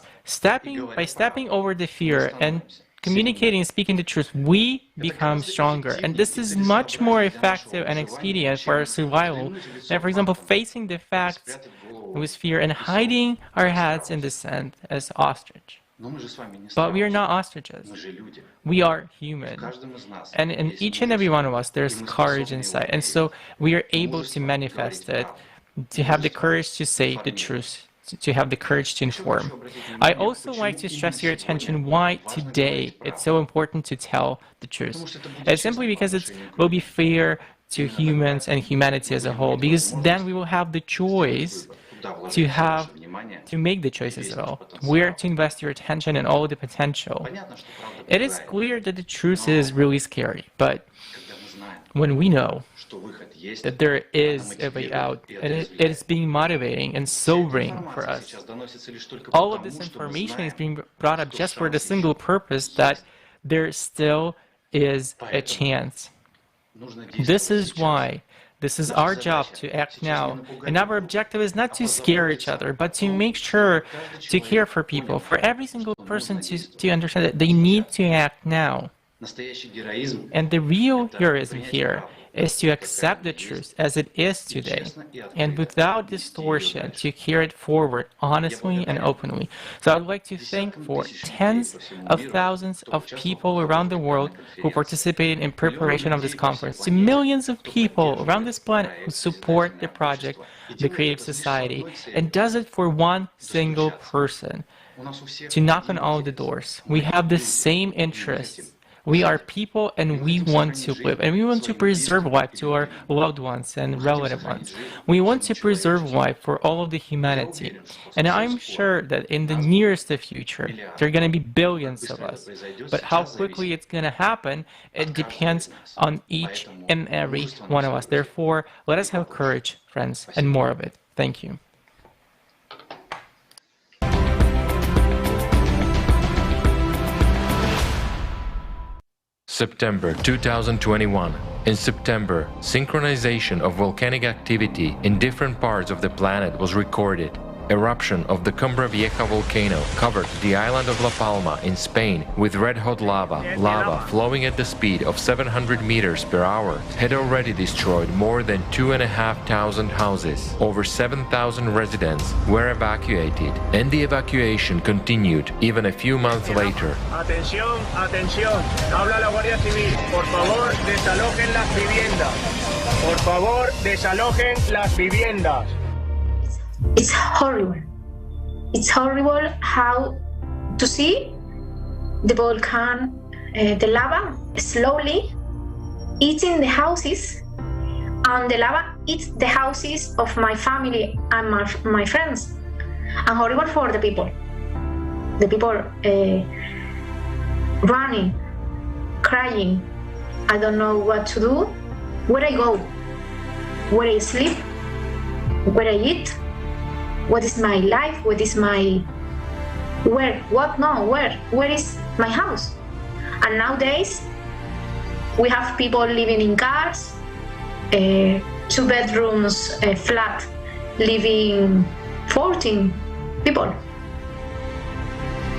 by stepping over the fear and communicating and speaking the truth, we become stronger. And this is much more effective and expedient for our survival than, for example, facing the facts with fear and hiding our heads in the sand as ostrich. But we are not ostriches. We are human. And in each and every one of us, there's courage inside. And so we are able to manifest it, to have the courage to say the truth, to have the courage to inform. I also like to stress your attention why today it's so important to tell the truth. It's simply because it will be fair to humans and humanity as a whole, because then we will have the choice to make the choices at all, where to invest your attention and all the potential. It is clear that the truth is really scary, but when we know that there is a way out, and it is being motivating and sobering for us. All of this information is being brought up just for the single purpose that there still is a chance. This is why this is our job to act now. And our objective is not to scare each other, but to make sure to care for people, for every single person to understand that they need to act now. And the real heroism here is to accept the truth as it is today, and without distortion, to carry it forward honestly and openly. So I'd like to thank for tens of thousands of people around the world who participated in preparation of this conference, to millions of people around this planet who support the project, the Creative Society, and does it for one single person, to knock on all the doors. We have the same interests. We are people, and we want to live, and we want to preserve life to our loved ones and relative ones. We want to preserve life for all of the humanity. And I'm sure that in the nearest future, there are going to be billions of us. But how quickly it's going to happen, it depends on each and every one of us. Therefore, let us have courage, friends, and more of it. Thank you. September 2021. In September, synchronization of volcanic activity in different parts of the planet was recorded. Eruption of the Cumbra Vieja volcano covered the island of La Palma in Spain with red-hot lava flowing at the speed of 700 meters per hour, had already destroyed more than 2,500 houses. Over 7,000 residents were evacuated, and the evacuation continued even a few months later. Atención, atención. Habla la Guardia Civil. Por favor, desalojen las viviendas. Por favor, desalojen las viviendas. It's horrible. It's horrible how to see the volcano, the lava slowly eating the houses, and the lava eats the houses of my family and my friends, and horrible for the people. the people running, crying. I don't know what to do, where I go, where I sleep, where I eat, what is my life, what is my, where is my house? And nowadays, we have people living in cars, 2 bedrooms, a flat, living 14 people.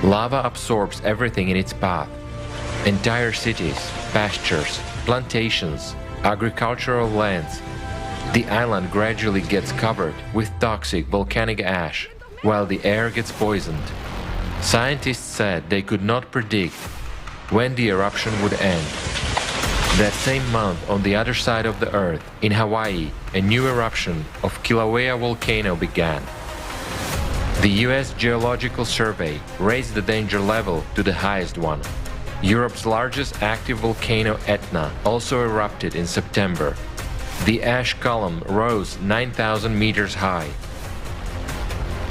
Lava absorbs everything in its path. Entire cities, pastures, plantations, agricultural lands. The island gradually gets covered with toxic volcanic ash, while the air gets poisoned. Scientists said they could not predict when the eruption would end. That same month, on the other side of the Earth, in Hawaii, a new eruption of Kilauea volcano began. The US Geological Survey raised the danger level to the highest one. Europe's largest active volcano, Etna, also erupted in September. The ash column rose 9,000 meters high.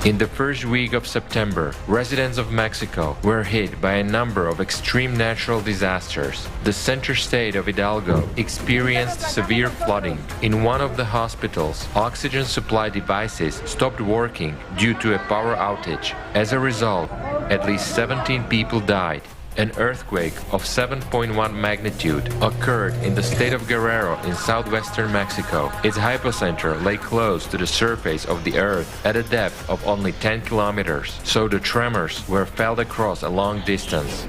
In the first week of September, residents of Mexico were hit by a number of extreme natural disasters. The center state of Hidalgo experienced severe flooding. In one of the hospitals, oxygen supply devices stopped working due to a power outage. As a result, at least 17 people died. An earthquake of 7.1 magnitude occurred in the state of Guerrero in southwestern Mexico. Its hypocenter lay close to the surface of the Earth at a depth of only 10 kilometers, so the tremors were felt across a long distance.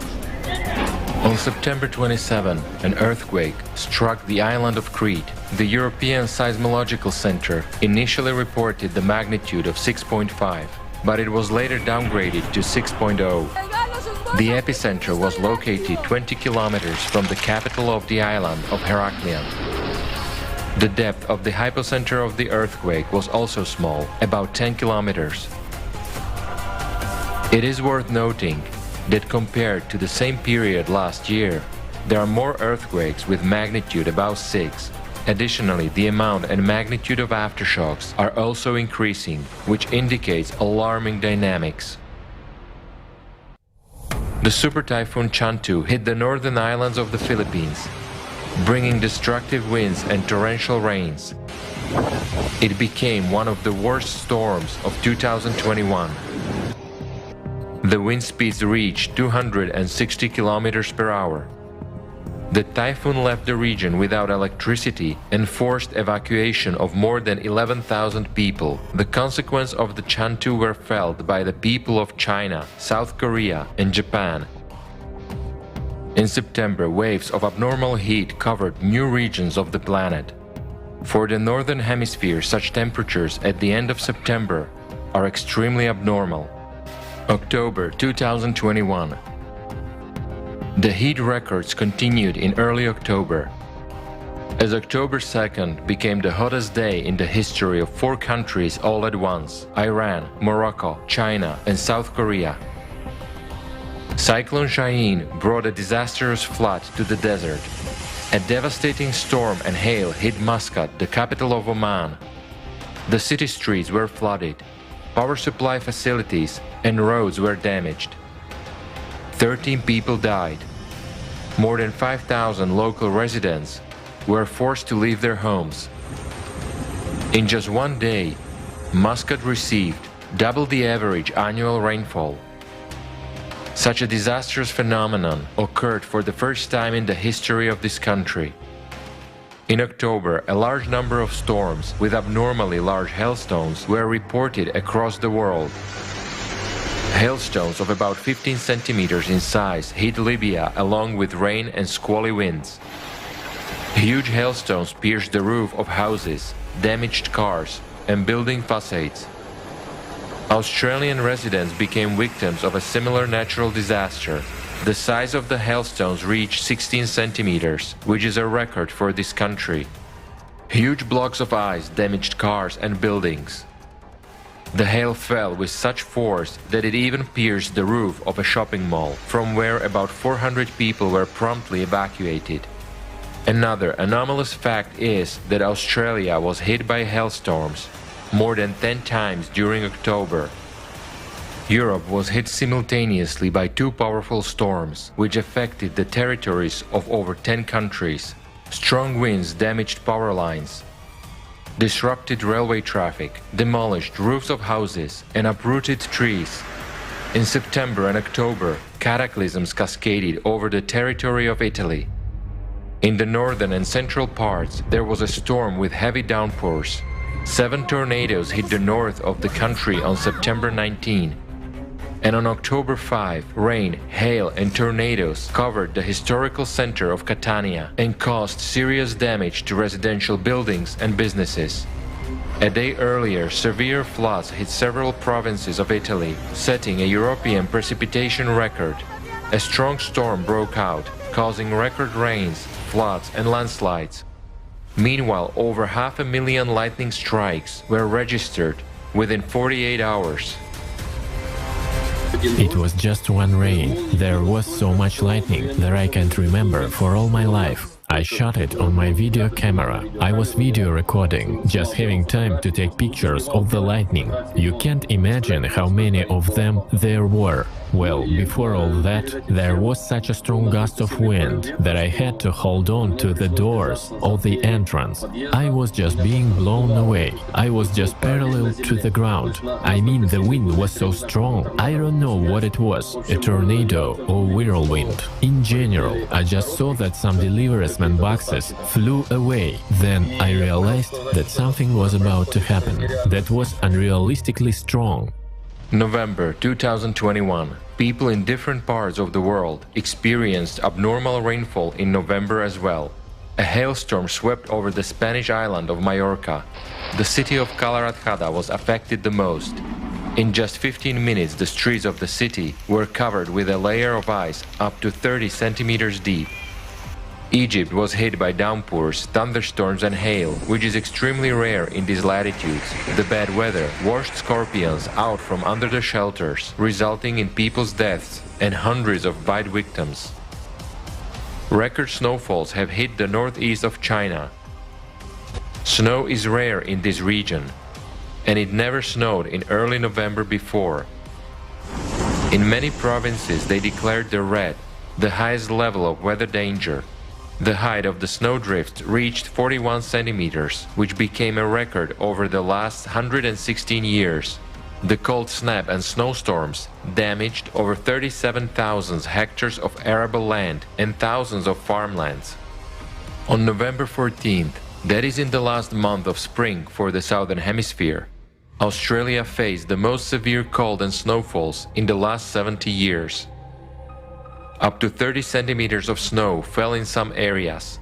On September 27, an earthquake struck the island of Crete. The European Seismological Center initially reported the magnitude of 6.5, but it was later downgraded to 6.0. The epicenter was located 20 kilometers from the capital of the island of Heraklion. The depth of the hypocenter of the earthquake was also small, about 10 kilometers. It is worth noting that compared to the same period last year, there are more earthquakes with magnitude above 6. Additionally, the amount and magnitude of aftershocks are also increasing, which indicates alarming dynamics. The super typhoon Chantu hit the northern islands of the Philippines, bringing destructive winds and torrential rains. It became one of the worst storms of 2021. The wind speeds reached 260 kilometers per hour. The typhoon left the region without electricity and forced evacuation of more than 11,000 people. The consequences of the Chantu were felt by the people of China, South Korea, and Japan. In September, waves of abnormal heat covered new regions of the planet. For the northern hemisphere, such temperatures at the end of September are extremely abnormal. October 2021. The heat records continued in early October, as October 2nd became the hottest day in the history of 4 countries all at once: Iran, Morocco, China, and South Korea. Cyclone Shaheen brought a disastrous flood to the desert. A devastating storm and hail hit Muscat, the capital of Oman. The city streets were flooded, power supply facilities and roads were damaged. 13 people died. More than 5,000 local residents were forced to leave their homes. In just one day, Muscat received double the average annual rainfall. Such a disastrous phenomenon occurred for the first time in the history of this country. In October, a large number of storms with abnormally large hailstones were reported across the world. Hailstones of about 15 centimeters in size hit Libya along with rain and squally winds. Huge hailstones pierced the roof of houses, damaged cars, and building facades. Australian residents became victims of a similar natural disaster. The size of the hailstones reached 16 centimeters, which is a record for this country. Huge blocks of ice damaged cars and buildings. The hail fell with such force that it even pierced the roof of a shopping mall, from where about 400 people were promptly evacuated. Another anomalous fact is that Australia was hit by hailstorms more than 10 times during October. Europe was hit simultaneously by two powerful storms, which affected the territories of over 10 countries. Strong winds damaged power lines, disrupted railway traffic, demolished roofs of houses, and uprooted trees. In September and October, cataclysms cascaded over the territory of Italy. In the northern and central parts, there was a storm with heavy downpours. 7 tornadoes hit the north of the country on September 19. And on October 5, rain, hail, and tornadoes covered the historical center of Catania and caused serious damage to residential buildings and businesses. A day earlier, severe floods hit several provinces of Italy, setting a European precipitation record. A strong storm broke out, causing record rains, floods, and landslides. Meanwhile, over 500,000 lightning strikes were registered within 48 hours. It was just one rain. There was so much lightning that I can't remember for all my life. I shot it on my video camera. I was video recording, just having time to take pictures of the lightning. You can't imagine how many of them there were. Well, before all that, there was such a strong gust of wind that I had to hold on to the doors of the entrance. I was just being blown away. I was just parallel to the ground. I mean, the wind was so strong. I don't know what it was, a tornado or whirlwind. In general, I just saw that some deliveries boxes flew away. Then I realized that something was about to happen that was unrealistically strong. November 2021. People in different parts of the world experienced abnormal rainfall in November as well. A hailstorm swept over the Spanish island of Majorca. The city of Calarajada was affected the most. In just 15 minutes, the streets of the city were covered with a layer of ice up to 30 centimeters deep. Egypt was hit by downpours, thunderstorms and hail, which is extremely rare in these latitudes. The bad weather washed scorpions out from under the shelters, resulting in people's deaths and hundreds of bite victims. Record snowfalls have hit the northeast of China. Snow is rare in this region, and it never snowed in early November before. In many provinces they declared the red, the highest level of weather danger. The height of the snowdrift reached 41 centimeters, which became a record over the last 116 years. The cold snap and snowstorms damaged over 37,000 hectares of arable land and thousands of farmlands. On November 14th, that is in the last month of spring for the Southern Hemisphere, Australia faced the most severe cold and snowfalls in the last 70 years. Up to 30 centimeters of snow fell in some areas.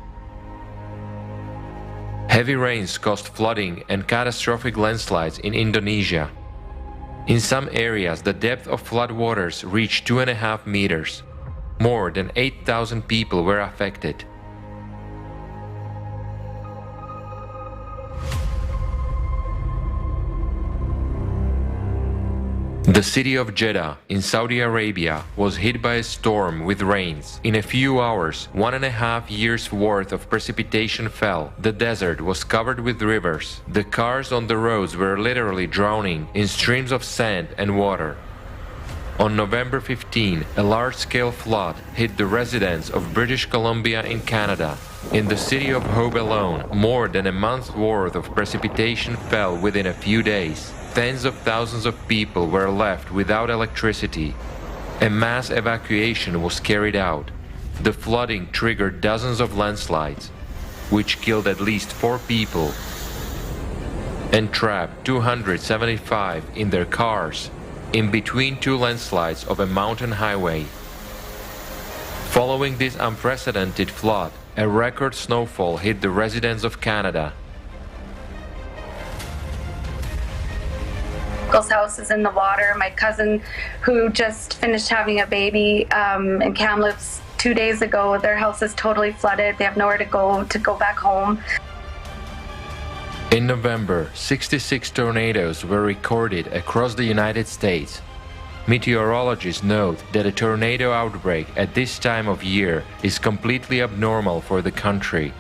Heavy rains caused flooding and catastrophic landslides in Indonesia. In some areas, the depth of floodwaters reached 2.5 meters. More than 8,000 people were affected. The city of Jeddah in Saudi Arabia was hit by a storm with rains. In a few hours, 1.5 years' worth of precipitation fell. The desert was covered with rivers. The cars on the roads were literally drowning in streams of sand and water. On November 15, a large-scale flood hit the residents of British Columbia in Canada. In the city of Hope alone, more than a month's worth of precipitation fell within a few days. Tens of thousands of people were left without electricity. A mass evacuation was carried out. The flooding triggered dozens of landslides, which killed at least 4 people and trapped 275 in their cars in between 2 landslides of a mountain highway. Following this unprecedented flood, a record snowfall hit the residents of Canada. Uncle's house is in the water. My cousin, who just finished having a baby in Kamloops 2 days ago, their house is totally flooded. They have nowhere to go back home. In November, 66 tornadoes were recorded across the United States. Meteorologists note that a tornado outbreak at this time of year is completely abnormal for the country.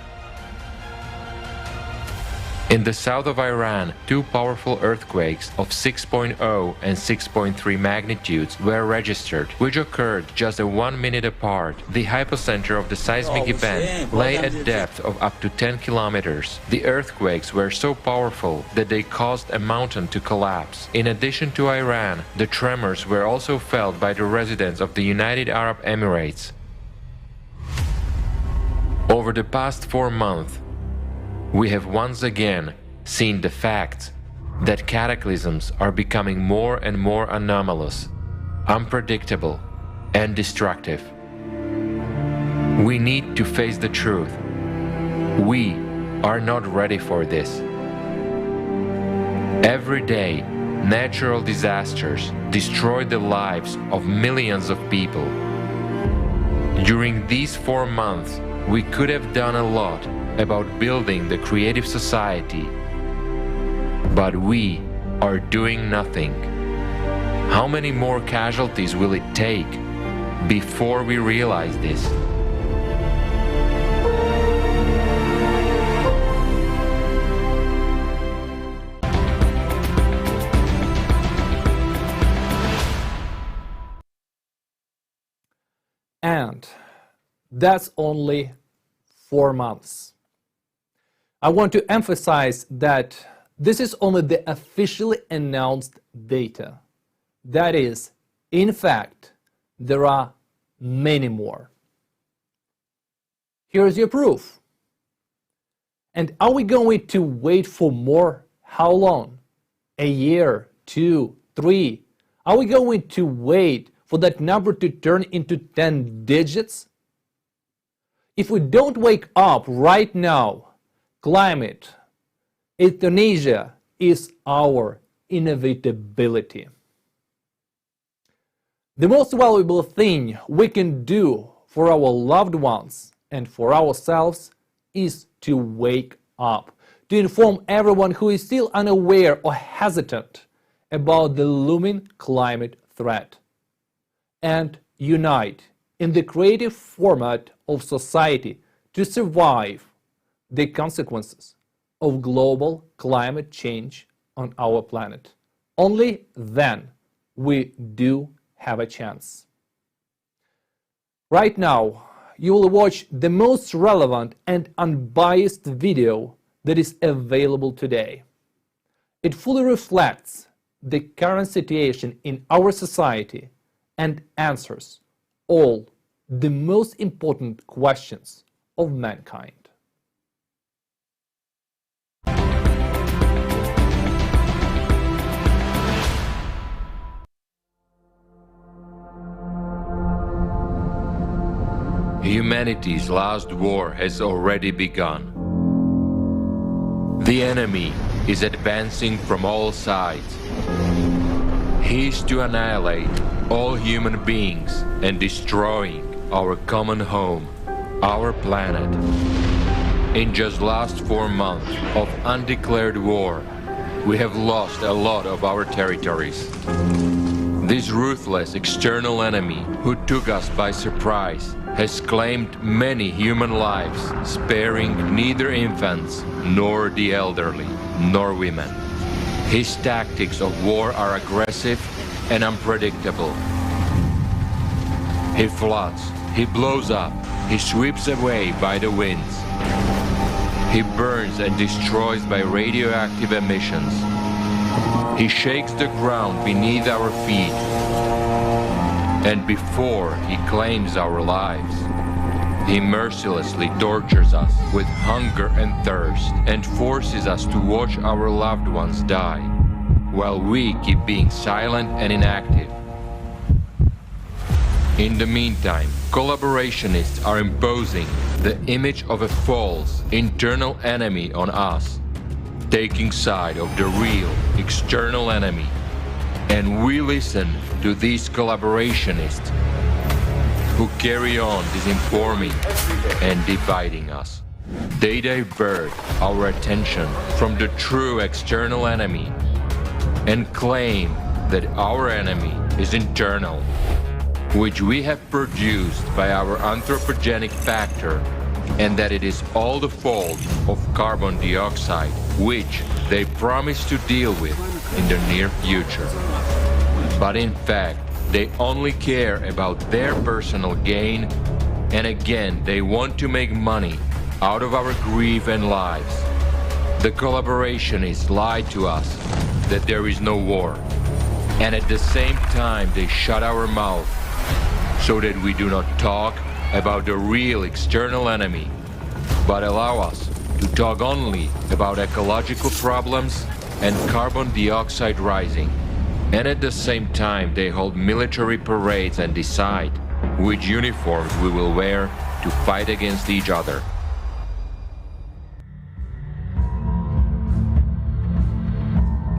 In the south of Iran, two powerful earthquakes of 6.0 and 6.3 magnitudes were registered, which occurred just 1 minute apart. The hypocenter of the seismic event lay at depth of up to 10 kilometers. The earthquakes were so powerful that they caused a mountain to collapse. In addition to Iran, the tremors were also felt by the residents of the United Arab Emirates. Over the past 4 months, we have once again seen the fact that cataclysms are becoming more and more anomalous, unpredictable, and destructive. We need to face the truth. We are not ready for this. Every day, natural disasters destroy the lives of millions of people. During these 4 months, we could have done a lot about building the creative society, but we are doing nothing. How many more casualties will it take before we realize this? And that's only 4 months. I want to emphasize that this is only the officially announced data. That is, in fact, there are many more. Here's your proof. And are we going to wait for more? How long? A year, 2, 3? Are we going to wait for that number to turn into 10 digits? If we don't wake up right now, climate, euthanasia is our inevitability. The most valuable thing we can do for our loved ones and for ourselves is to wake up, to inform everyone who is still unaware or hesitant about the looming climate threat, and unite in the creative format of society to survive the consequences of global climate change on our planet. Only then we do have a chance. Right now, you will watch the most relevant and unbiased video that is available today. It fully reflects the current situation in our society and answers all the most important questions of mankind. Humanity's last war has already begun. The enemy is advancing from all sides. He is to annihilate all human beings and destroying our common home, our planet. In just last 4 months of undeclared war, we have lost a lot of our territories. This ruthless external enemy who took us by surprise has claimed many human lives, sparing neither infants, nor the elderly, nor women. His tactics of war are aggressive and unpredictable. He floods, he blows up, he sweeps away by the winds. He burns and destroys by radioactive emissions. He shakes the ground beneath our feet. And before he claims our lives, he mercilessly tortures us with hunger and thirst and forces us to watch our loved ones die, while we keep being silent and inactive. In the meantime, collaborationists are imposing the image of a false internal enemy on us, taking side of the real external enemy. And we listen to these collaborationists who carry on disinforming and dividing us. They divert our attention from the true external enemy and claim that our enemy is internal, which we have produced by our anthropogenic factor, and that it is all the fault of carbon dioxide, which they promise to deal with in the near future. But in fact, they only care about their personal gain, and again, they want to make money out of our grief and lives. The collaborationists lied to us that there is no war, and at the same time they shut our mouth so that we do not talk about the real external enemy, but allow us to talk only about ecological problems and carbon dioxide rising. And at the same time they hold military parades and decide which uniforms we will wear to fight against each other.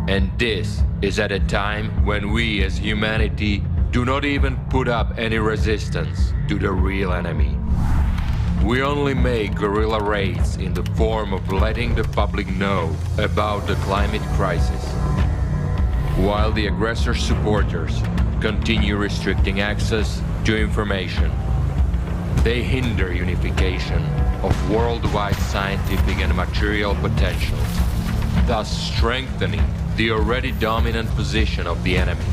And this is at a time when we as humanity do not even put up any resistance to the real enemy. We only make guerrilla raids in the form of letting the public know about the climate crisis, while the aggressor supporters continue restricting access to information. They hinder unification of worldwide scientific and material potentials, thus strengthening the already dominant position of the enemy.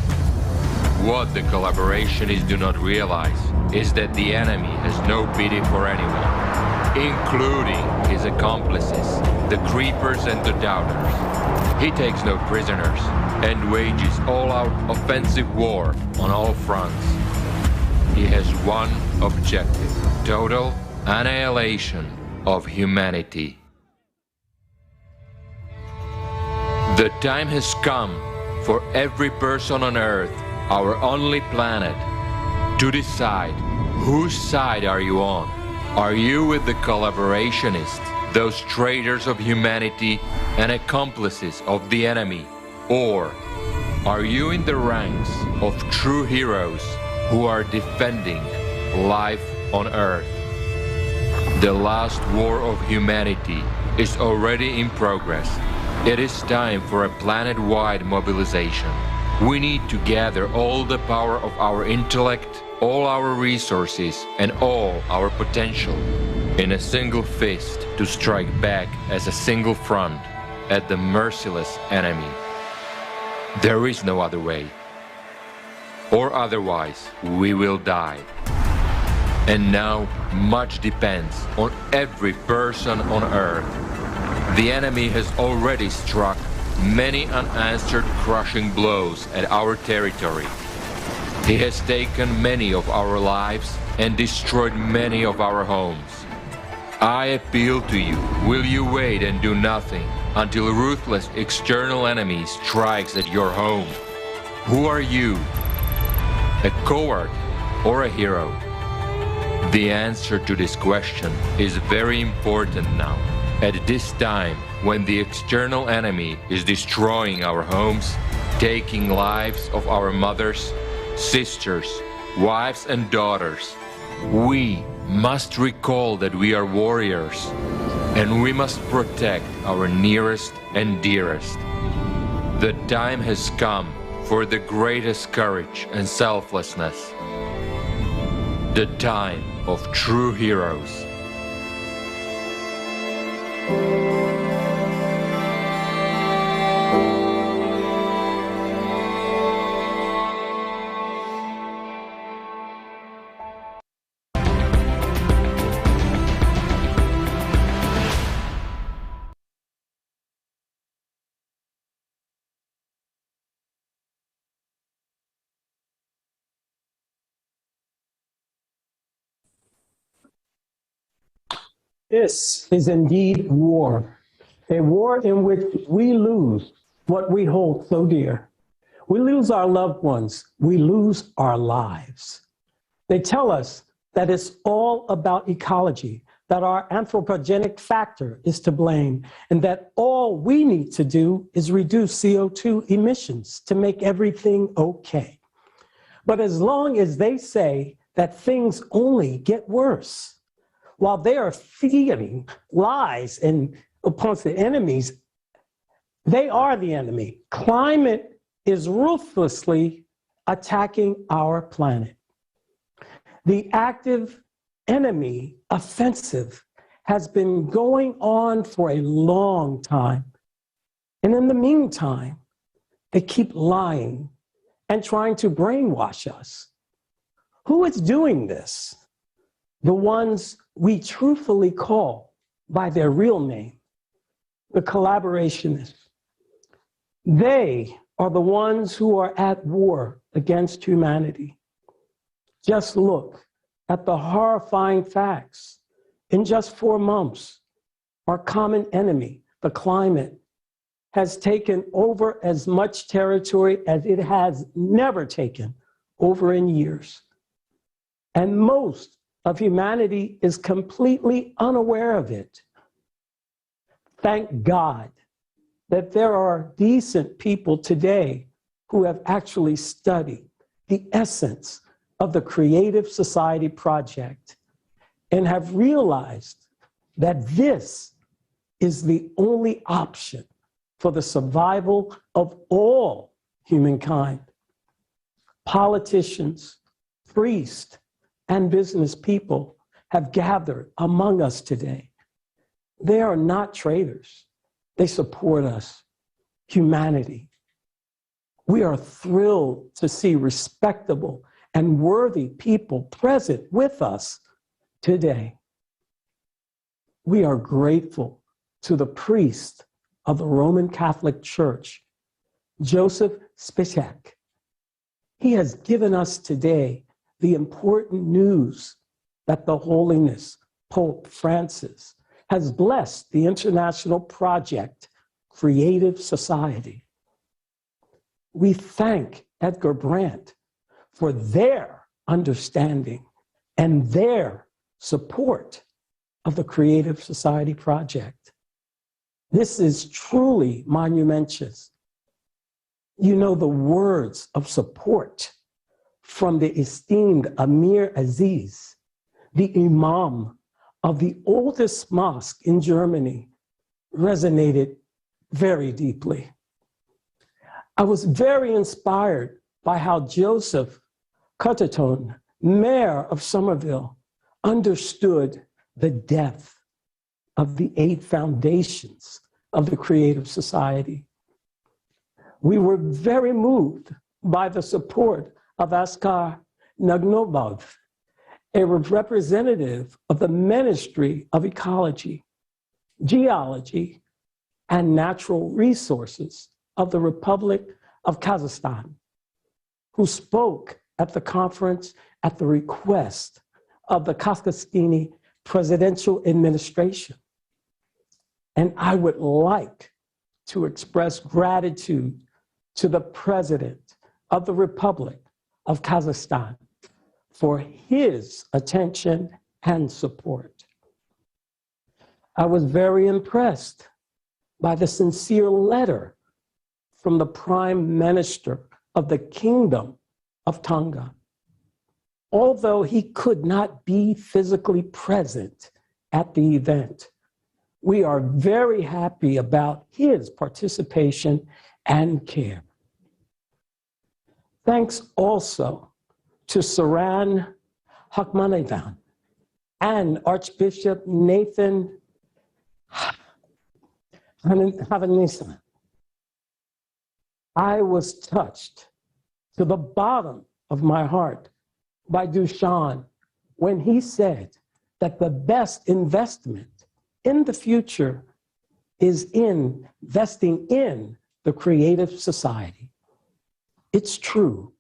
What the collaborationists do not realize is that the enemy has no pity for anyone, including his accomplices, the creepers and the doubters. He takes no prisoners and wages all-out offensive war on all fronts. He has one objective: total annihilation of humanity. The time has come for every person on Earth, our only planet, to decide whose side are you on. Are you with the collaborationists, those traitors of humanity and accomplices of the enemy? Or are you in the ranks of true heroes who are defending life on Earth? The last war of humanity is already in progress. It is time for a planet-wide mobilization. We need to gather all the power of our intellect, all our resources, and all our potential in a single fist to strike back as a single front at the merciless enemy. There is no other way. Or otherwise, we will die. And now, much depends on every person on Earth. The enemy has already struck many unanswered crushing blows at our territory. He has taken many of our lives and destroyed many of our homes. I appeal to you, will you wait and do nothing until a ruthless external enemy strikes at your home? Who are you? A coward or a hero? The answer to this question is very important now. At this time, when the external enemy is destroying our homes, taking lives of our mothers, sisters, wives and daughters, we must recall that we are warriors, and we must protect our nearest and dearest. The time has come for the greatest courage and selflessness. The time of true heroes. This is indeed war, a war in which we lose what we hold so dear. We lose our loved ones, we lose our lives. They tell us that it's all about ecology, that our anthropogenic factor is to blame, and that all we need to do is reduce CO2 emissions to make everything okay. But as long as they say that things only get worse, while they are feeding lies and upon the enemies, they are the enemy. Climate is ruthlessly attacking our planet. The active enemy offensive has been going on for a long time. And in the meantime, they keep lying and trying to brainwash us. Who is doing this? The ones we truthfully call by their real name, the collaborationists. They are the ones who are at war against humanity. Just look at the horrifying facts. In just 4 months, our common enemy, the climate, has taken over as much territory as it has never taken over in years. And most of humanity is completely unaware of it. Thank God that there are decent people today who have actually studied the essence of the Creative Society Project and have realized that this is the only option for the survival of all humankind. Politicians, priests, and business people have gathered among us today. They are not traitors. They support us, humanity. We are thrilled to see respectable and worthy people present with us today. We are grateful to the priest of the Roman Catholic Church, Joseph Spicek. He has given us today the important news that the Holiness Pope Francis has blessed the international project, Creative Society. We thank Edgar Brandt for their understanding and their support of the Creative Society Project. This is truly monumentous. You know, the words of support from the esteemed Amir Aziz, the Imam of the oldest mosque in Germany, resonated very deeply. I was very inspired by how Joseph Cotterton, mayor of Somerville, understood the depth of the 8 foundations of the Creative Society. We were very moved by the support of Askar Nagnobov, a representative of the Ministry of Ecology, Geology, and Natural Resources of the Republic of Kazakhstan, who spoke at the conference at the request of the Kazakhstani presidential administration. And I would like to express gratitude to the President of the Republic of Kazakhstan for his attention and support. I was very impressed by the sincere letter from the Prime Minister of the Kingdom of Tonga. Although he could not be physically present at the event, we are very happy about his participation and care. Thanks also to Saran Hakmanavan and Archbishop Nathan Havanisa. I was touched to the bottom of my heart by Dushan when he said that the best investment in the future is investing in the Creative Society. It's true.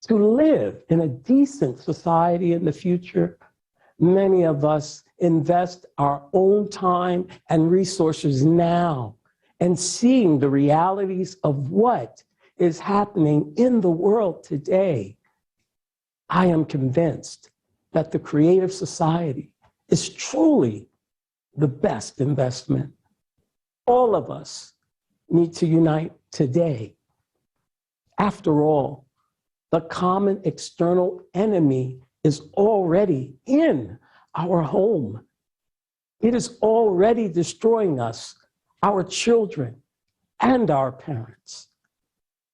To live in a decent society in the future, many of us invest our own time and resources now and seeing the realities of what is happening in the world today. I am convinced that the Creative Society is truly the best investment. All of us need to unite today. After all, the common external enemy is already in our home. It is already destroying us, our children, and our parents.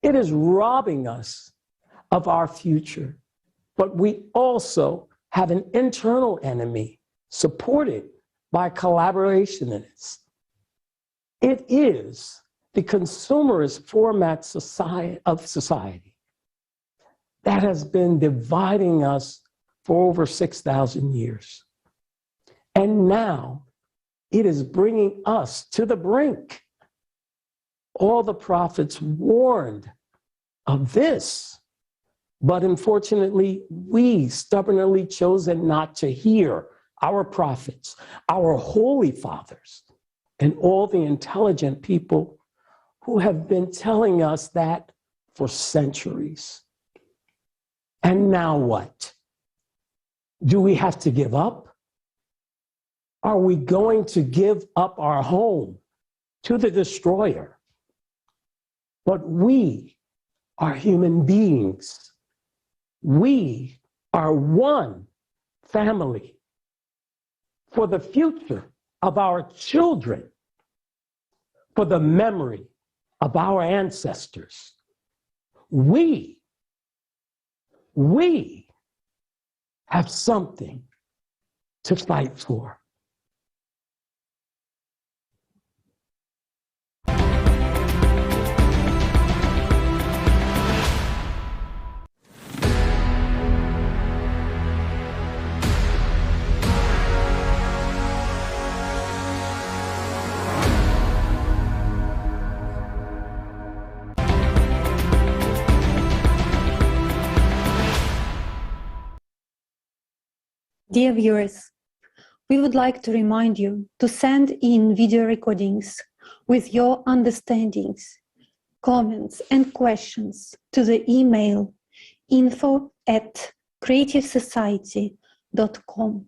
It is robbing us of our future. But we also have an internal enemy supported by collaborationists. It is the consumerist format of society that has been dividing us for over 6,000 years. And now it is bringing us to the brink. All the prophets warned of this, but unfortunately, we stubbornly chosen not to hear our prophets, our holy fathers, and all the intelligent people who have been telling us that for centuries. And now what? Do we have to give up? Are we going to give up our home to the destroyer? But we are human beings. We are one family for the future of our children, for the memory of our ancestors. We have something to fight for. Dear viewers, we would like to remind you to send in video recordings with your understandings, comments, and questions to the email info@creativesociety.com.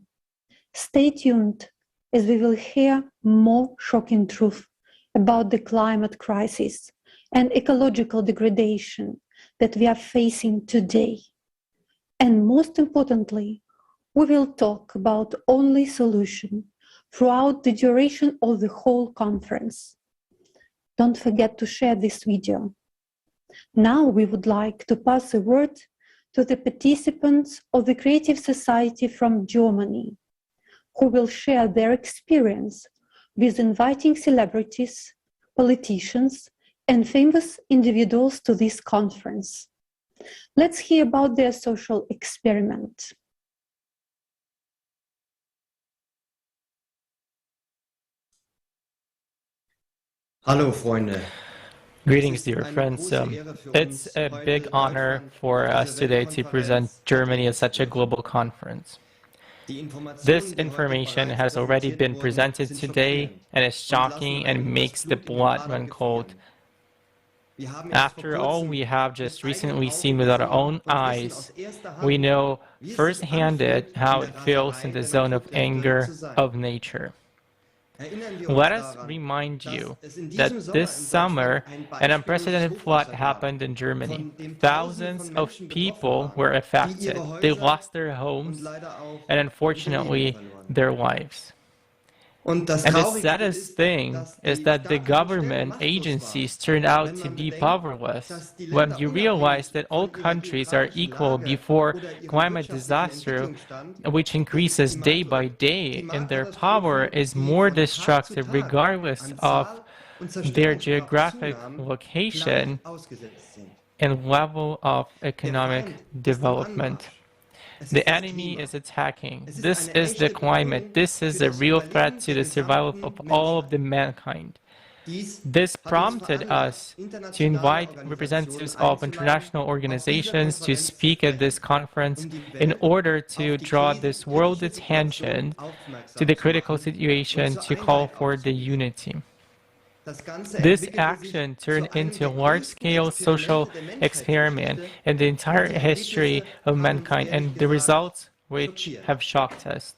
Stay tuned as we will hear more shocking truth about the climate crisis and ecological degradation that we are facing today. And most importantly, we will talk about only solution throughout the duration of the whole conference. Don't forget to share this video. Now we would like to pass the word to the participants of the Creative Society from Germany, who will share their experience with inviting celebrities, politicians, and famous individuals to this conference. Let's hear about their social experiment. Hallo Freunde. Greetings, dear friends. It's a big honor for us today to present Germany at such a global conference. This information has already been presented today and is shocking and makes the blood run cold. After all we have just recently seen with our own eyes, we know firsthand how it feels in the zone of anger of nature. Let us remind you that this summer, an unprecedented flood happened in Germany. Thousands of people were affected. They lost their homes and, unfortunately, their lives. And the saddest thing is that the government agencies turned out to be powerless. When you realize that all countries are equal before climate disaster, which increases day by day, and their power is more destructive regardless of their geographic location and level of economic development. The enemy is attacking. This is the climate. This is a real threat to the survival of all of the mankind. This prompted us to invite representatives of international organizations to speak at this conference in order to draw this world attention to the critical situation to call for the unity. This action turned into a large-scale social experiment in the entire history of mankind, and the results which have shocked us.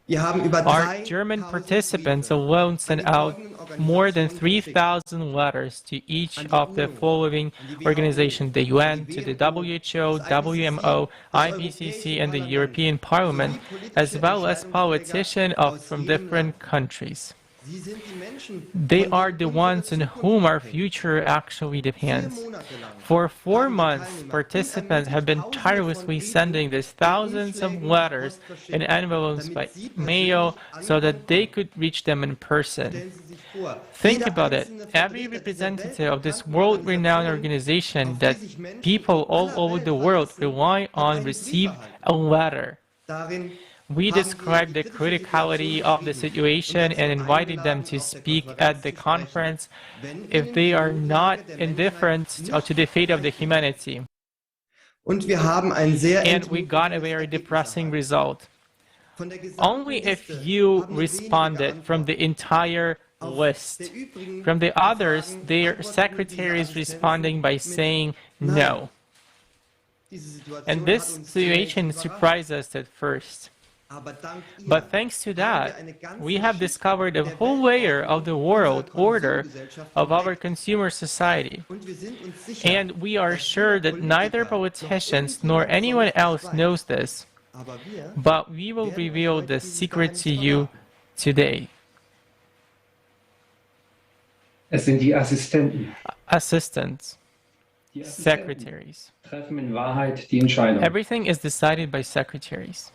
Our German participants alone sent out more than 3,000 letters to each of the following organizations: the UN, to the WHO, WMO, IPCC, and the European Parliament, as well as politicians from different countries. They are the ones on whom our future actually depends. For 4 months, participants have been tirelessly sending these thousands of letters and envelopes by mail so that they could reach them in person. Think about it. Every representative of this world-renowned organization that people all over the world rely on received a letter. We described the criticality of the situation and invited them to speak at the conference if they are not indifferent to the fate of the humanity. And we got a very depressing result. Only if you responded from the entire list. From the others, their secretaries responding by saying no. And this situation surprised us at first. But thanks to that, we have discovered a whole layer of the world order of our consumer society. And we are sure that neither politicians nor anyone else knows this. But we will reveal the secret to you today. Es sind die Assistenten. Assistants. Secretaries. Treffen in Wahrheit die Entscheidung. Everything is decided by secretaries.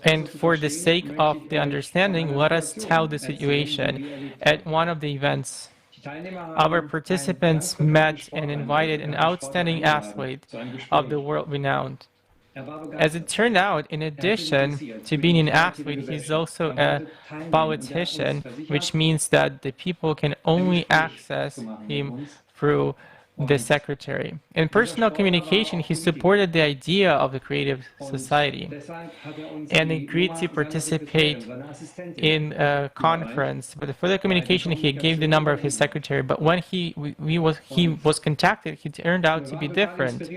And for the sake of the understanding, let us tell the situation. At one of the events, our participants met and invited an outstanding athlete of the world renowned. As it turned out, in addition to being an athlete, he's also a politician, which means that the people can only access him through the secretary. In personal communication, he supported the idea of the creative society and agreed to participate in a conference. But for the communication, he gave the number of his secretary. But when he was contacted, he turned out to be different.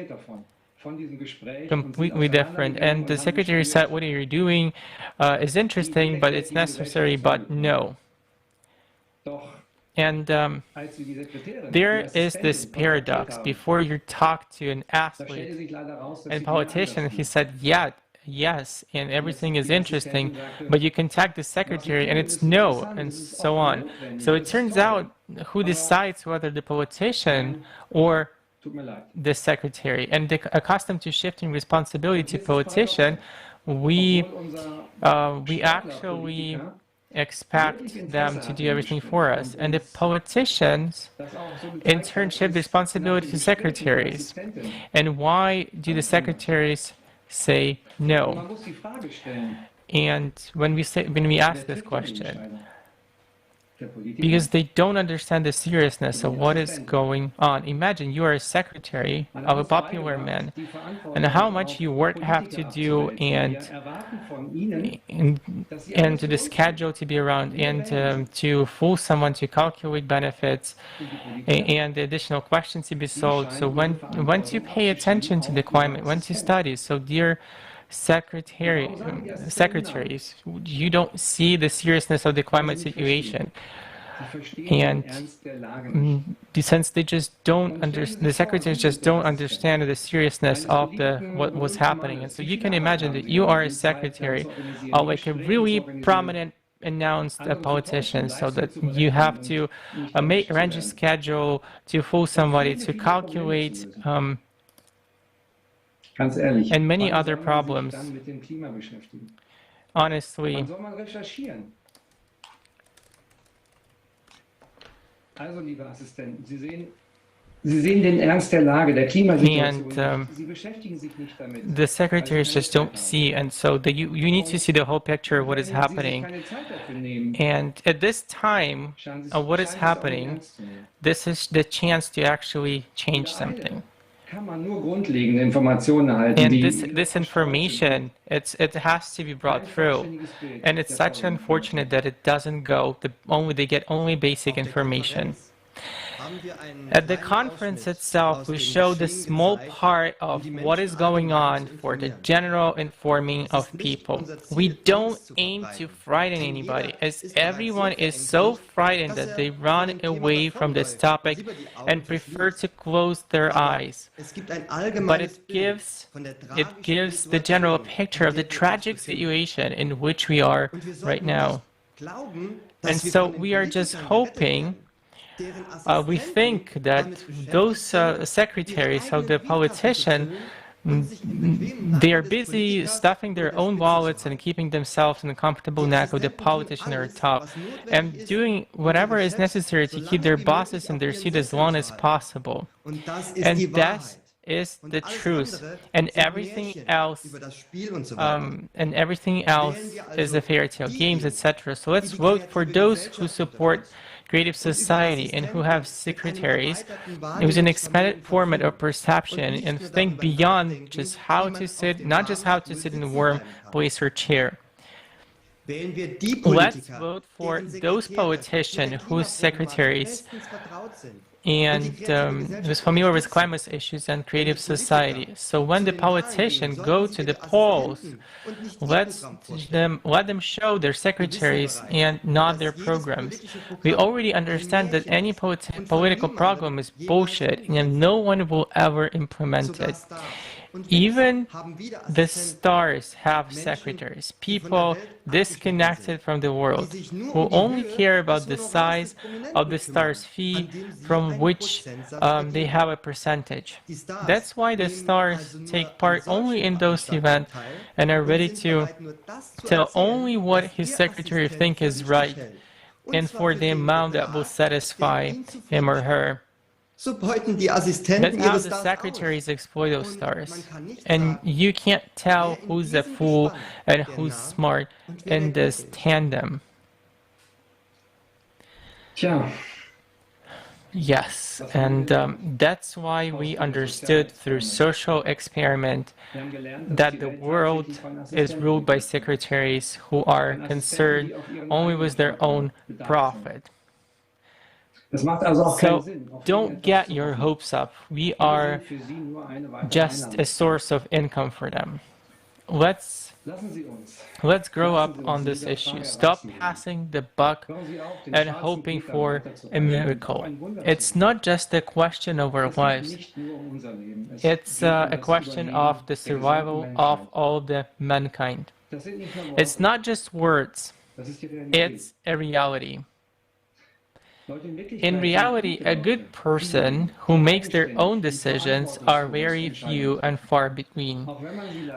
Completely different. And the secretary said, what you're doing is interesting, but it's necessary, but no. And there is this paradox. Before you talk to an athlete and politician, he said, yeah, yes, and everything is interesting, but you contact the secretary and it's no, and so on. So it turns out who decides whether the politician or the secretary. And accustomed to shifting responsibility to politician, we actually expect them to do everything for us. And the politicians, in turn, shift responsibility to secretaries. And why do the secretaries say no? And when we ask this question, because they don't understand the seriousness of what is going on. Imagine you are a secretary of a popular man, and how much you have to do, and to the schedule to be around, and to fool someone to calculate benefits, and the additional questions to be solved. So once you pay attention to the climate, once you study, so dear secretaries, you don't see the seriousness of the climate situation, and since they just don't the secretaries just don't understand the seriousness of what was happening. And so you can imagine that you are a secretary of like a really prominent announced politician, so that you have to arrange a schedule to fool somebody, to calculate and many other problems. Honestly, also, liebe Assistenten, Sie sehen den Ernst der Lage, der Klimasituation. Sie beschäftigen sich nicht damit. The secretaries just don't see, and so you need to see the whole picture of what is happening. And at this time of what is happening, this is the chance to actually change something. And this information, it has to be brought through, and it's such unfortunate that it doesn't go. They get only basic information. At the conference itself, we showed a small part of what is going on for the general informing of people. We don't aim to frighten anybody, as everyone is so frightened that they run away from this topic and prefer to close their eyes. But it gives the general picture of the tragic situation in which we are right now. And so we are just hoping, we think that those secretaries of the politician, they are busy stuffing their own wallets and keeping themselves in the comfortable neck of the politician or top, and doing whatever is necessary to keep their bosses in their seat as long as possible. And that is the truth, and everything else is a fairy tale, games, etc. So let's vote for those who support creative society and who have secretaries. It was an expanded format of perception and think beyond just how to sit, not just how to sit in a warm place or chair. Let's vote for those politicians whose secretaries and who's familiar with climate issues and creative society. So when the politicians go to the polls, let them show their secretaries and not their programs. We already understand that any political program is bullshit and no one will ever implement it. Even the stars have secretaries, people disconnected from the world, who only care about the size of the star's fee from which they have a percentage. That's why the stars take part only in those events and are ready to tell only what his secretary thinks is right and for the amount that will satisfy him or her. That's how the secretaries exploit those stars. And you can't tell who's a fool and who's smart in this tandem. Yes, and that's why we understood through social experiment that the world is ruled by secretaries who are concerned only with their own profit. So don't get your hopes up. We are just a source of income for them. Let's grow up on this issue. Stop passing the buck and hoping for a miracle. It's not just a question of our lives. It's a question of the survival of all the mankind. It's not just words. It's a reality. In reality, a good person who makes their own decisions are very few and far between.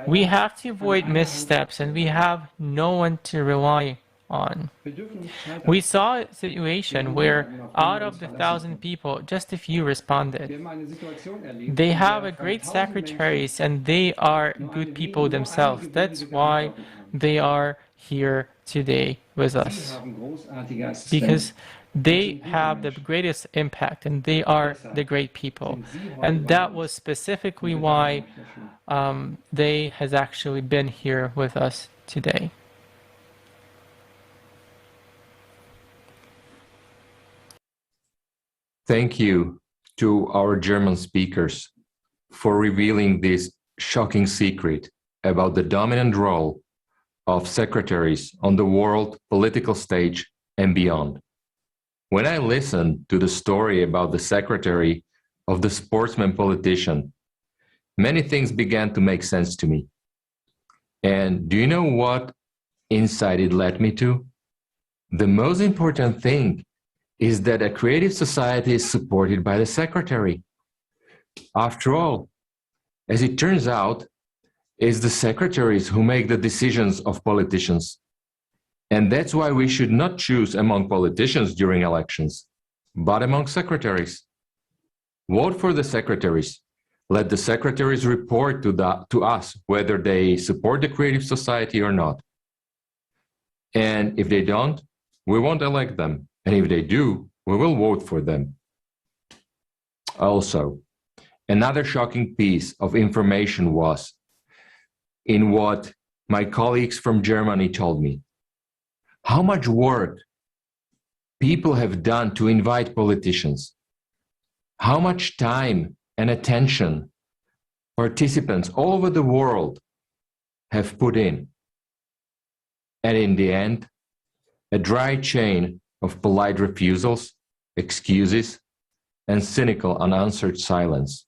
We have to avoid missteps and we have no one to rely on. We saw a situation where out of the 1,000 people, just a few responded. They have a great secretaries and they are good people themselves. That's why they are here today with us. Because they have the greatest impact and they are the great people. And that was specifically why they has actually been here with us today. Thank you to our German speakers for revealing this shocking secret about the dominant role of secretaries on the world political stage and beyond. When I listened to the story about the secretary of the sportsman politician, many things began to make sense to me. And do you know what insight it led me to? The most important thing is that a creative society is supported by the secretary. After all, as it turns out, it's the secretaries who make the decisions of politicians. And that's why we should not choose among politicians during elections, but among secretaries. Vote for the secretaries. Let the secretaries report to us whether they support the creative society or not. And if they don't, we won't elect them. And if they do, we will vote for them. Also, another shocking piece of information was in what my colleagues from Germany told me. How much work people have done to invite politicians, how much time and attention participants all over the world have put in. And in the end, a dry chain of polite refusals, excuses, and cynical unanswered silence.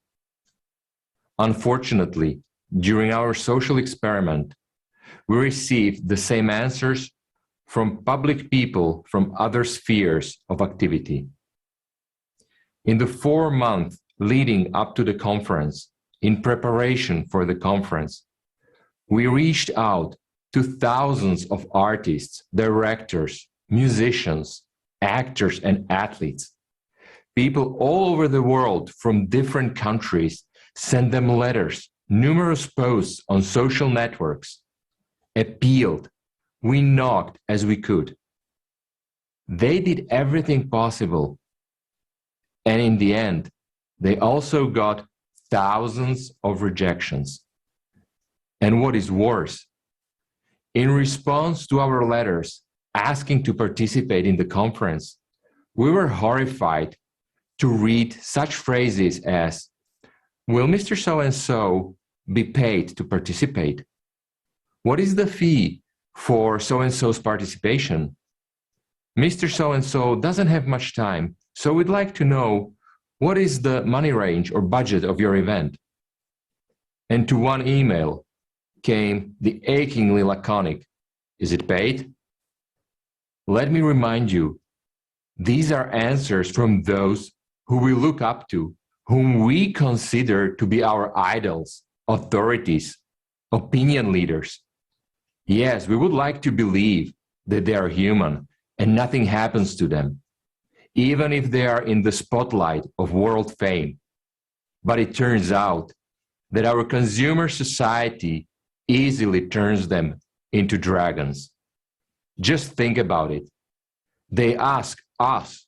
Unfortunately, during our social experiment, we received the same answers from public people from other spheres of activity. In the 4 months leading up to the conference, in preparation for the conference, we reached out to thousands of artists, directors, musicians, actors, and athletes. People all over the world from different countries sent them letters, numerous posts on social networks, appealed. We knocked as we could. They did everything possible. And in the end, they also got thousands of rejections. And what is worse, in response to our letters asking to participate in the conference, we were horrified to read such phrases as, "Will Mr. So-and-so be paid to participate? What is the fee for so-and-so's participation? Mr. So-and-so doesn't have much time, so we'd like to know what is the money range or budget of your event?" And to one email came the achingly laconic, "Is it paid?" Let me remind you, these are answers from those who we look up to, whom we consider to be our idols, authorities, opinion leaders. Yes, we would like to believe that they are human and nothing happens to them, even if they are in the spotlight of world fame. But it turns out that our consumer society easily turns them into dragons. Just think about it. They ask us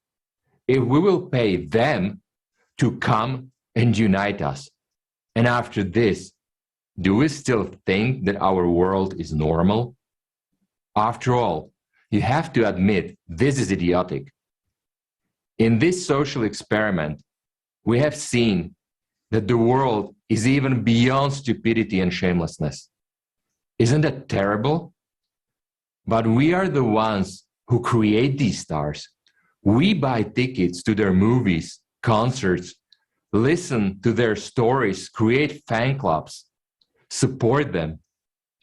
if we will pay them to come and unite us. And after this, do we still think that our world is normal? After all, you have to admit this is idiotic. In this social experiment, we have seen that the world is even beyond stupidity and shamelessness. Isn't that terrible? But we are the ones who create these stars. We buy tickets to their movies, concerts, listen to their stories, create fan clubs, support them,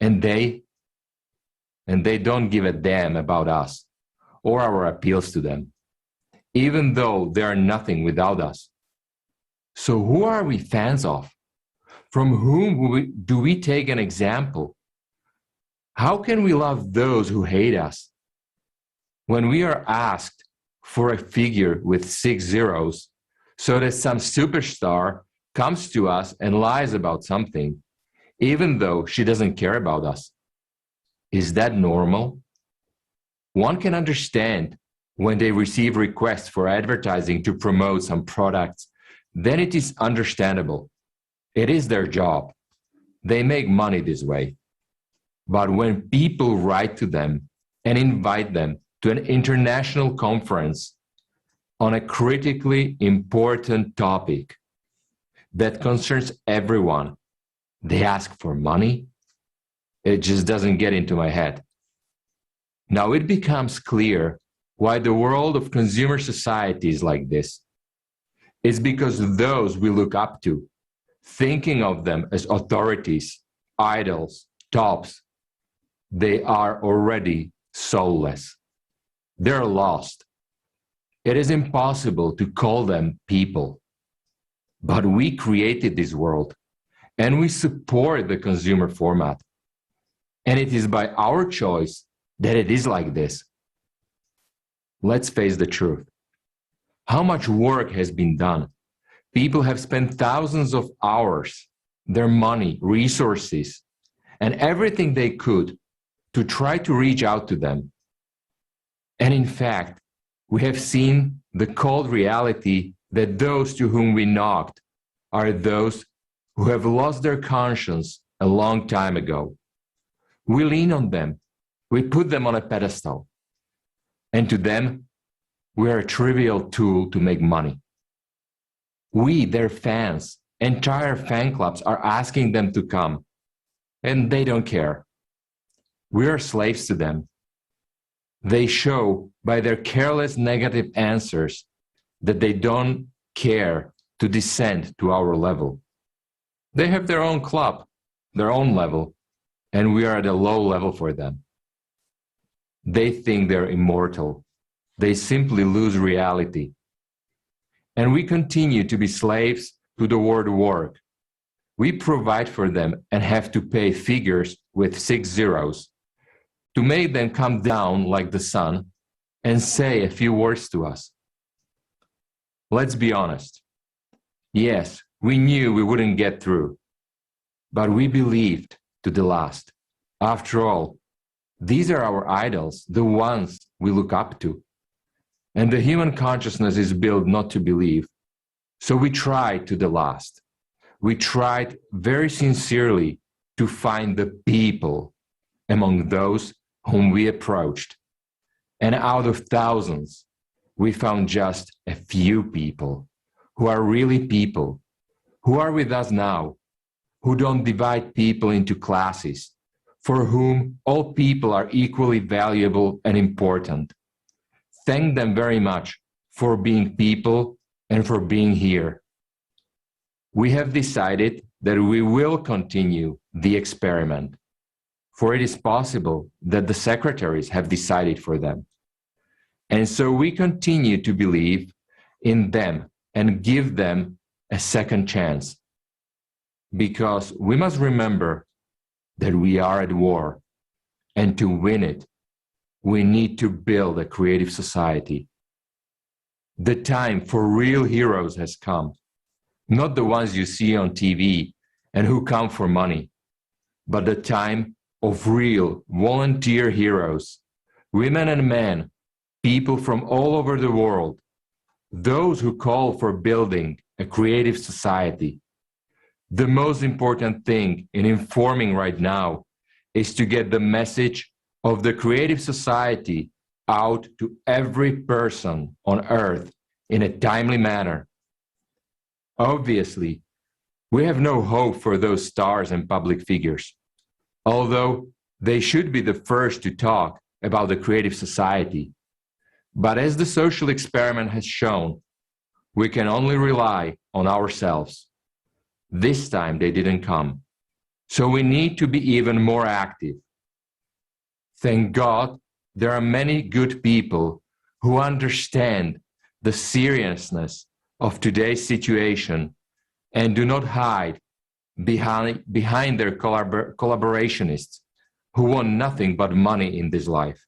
and they don't give a damn about us or our appeals to them, even though they are nothing without us. So who are we fans of? From whom do we take an example? How can we love those who hate us? When we are asked for a figure with 6 zeros so that some superstar comes to us and lies about something, even though she doesn't care about us, is that normal? One can understand when they receive requests for advertising to promote some products, then it is understandable. It is their job. They make money this way. But when people write to them and invite them to an international conference on a critically important topic that concerns everyone, they ask for money? It just doesn't get into my head. Now it becomes clear why the world of consumer society is like this. It's because those we look up to, thinking of them as authorities, idols, tops, they are already soulless. They're lost. It is impossible to call them people. But we created this world, and we support the consumer format. And it is by our choice that it is like this. Let's face the truth. How much work has been done? People have spent thousands of hours, their money, resources, and everything they could to try to reach out to them. And in fact, we have seen the cold reality that those to whom we knocked are those who have lost their conscience a long time ago. We lean on them. We put them on a pedestal. And to them, we are a trivial tool to make money. We, their fans, entire fan clubs are asking them to come, and they don't care. We are slaves to them. They show by their careless negative answers that they don't care to descend to our level. They have their own club, their own level, and we are at a low level for them. They think they're immortal. They simply lose reality. And we continue to be slaves to the word work. We provide for them and have to pay figures with 6 zeros to make them come down like the sun and say a few words to us. Let's be honest. Yes, we knew we wouldn't get through, but we believed to the last. After all, these are our idols, the ones we look up to. And the human consciousness is built not to believe. So we tried to the last. We tried very sincerely to find the people among those whom we approached. And out of thousands, we found just a few people who are really people, who are with us now, who don't divide people into classes, for whom all people are equally valuable and important. Thank them very much for being people and for being here. We have decided that we will continue the experiment, for it is possible that the secretaries have decided for them. And so we continue to believe in them and give them a second chance, because we must remember that we are at war, and to win it, we need to build a creative society. The time for real heroes has come, not the ones you see on TV and who come for money, but the time of real volunteer heroes, women and men, people from all over the world, those who call for building a creative society. The most important thing in informing right now is to get the message of the creative society out to every person on earth in a timely manner. Obviously, we have no hope for those stars and public figures, although they should be the first to talk about the creative society. But as the social experiment has shown, we can only rely on ourselves. This time they didn't come, so we need to be even more active. Thank God there are many good people who understand the seriousness of today's situation and do not hide behind their collaborationists who want nothing but money in this life.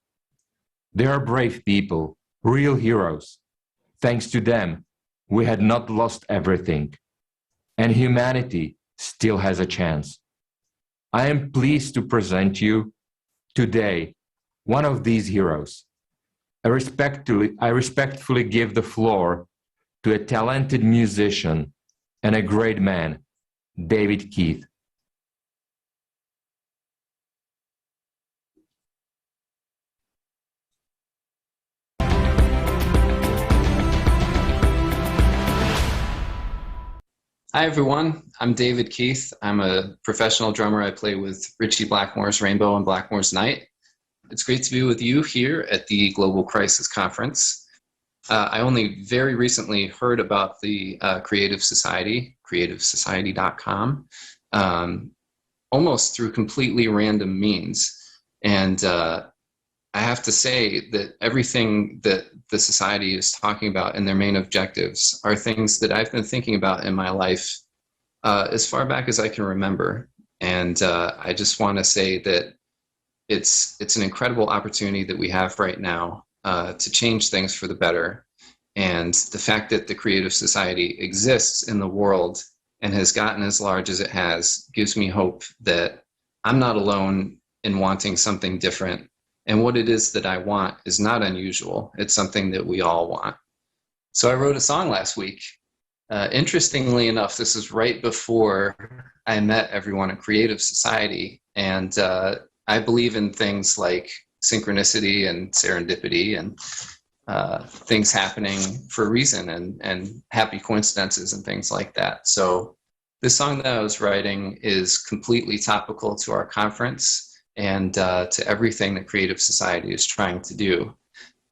They are brave people, real heroes. Thanks to them, we had not lost everything, and humanity still has a chance. I am pleased to present you today one of these heroes. I respectfully give the floor to a talented musician and a great man, David Keith. Hi, everyone. I'm David Keith. I'm a professional drummer. I play with Richie Blackmore's Rainbow and Blackmore's Night. It's great to be with you here at the Global Crisis Conference. I only very recently heard about the Creative Society, creativesociety.com, almost through completely random means. And I have to say that everything that the society is talking about and their main objectives are things that I've been thinking about in my life as far back as I can remember. And I just want to say that it's an incredible opportunity that we have right now to change things for the better. And the fact that the Creative Society exists in the world and has gotten as large as it has gives me hope that I'm not alone in wanting something different. And what it is that I want is not unusual. It's something that we all want. So I wrote a song last week. Interestingly enough, this is right before I met everyone at Creative Society. And I believe in things like synchronicity and serendipity and things happening for a reason and happy coincidences and things like that. So this song that I was writing is completely topical to our conference and to everything that Creative Society is trying to do.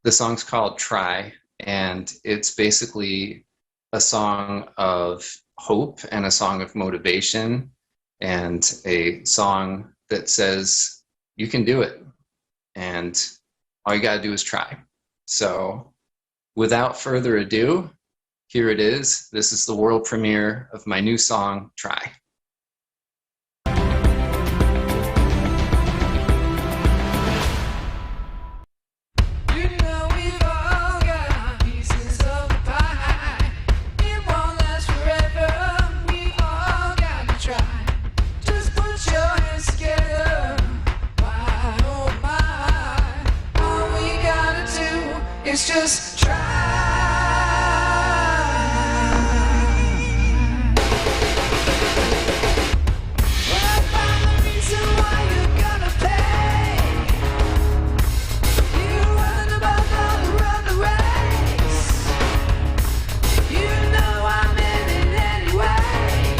The song's called Try, and it's basically a song of hope and a song of motivation and a song that says, you can do it. And all you gotta do is try. So without further ado, here it is. This is the world premiere of my new song, Try. It's just try. Well, find the reason why you're gonna pay. You run about the run the race. You know I'm in it anyway.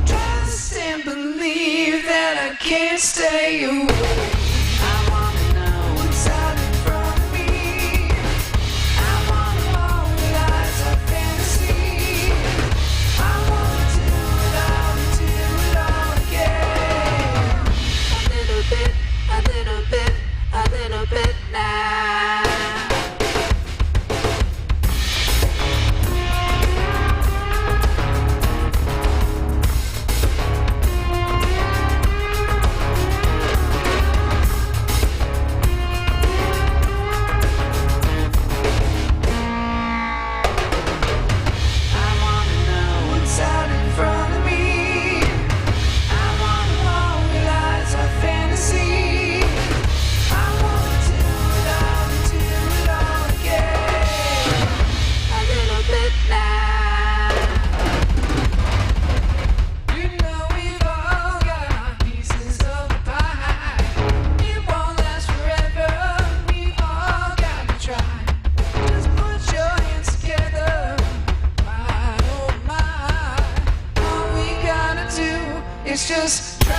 Trust and believe that I can't stay away. It's just try.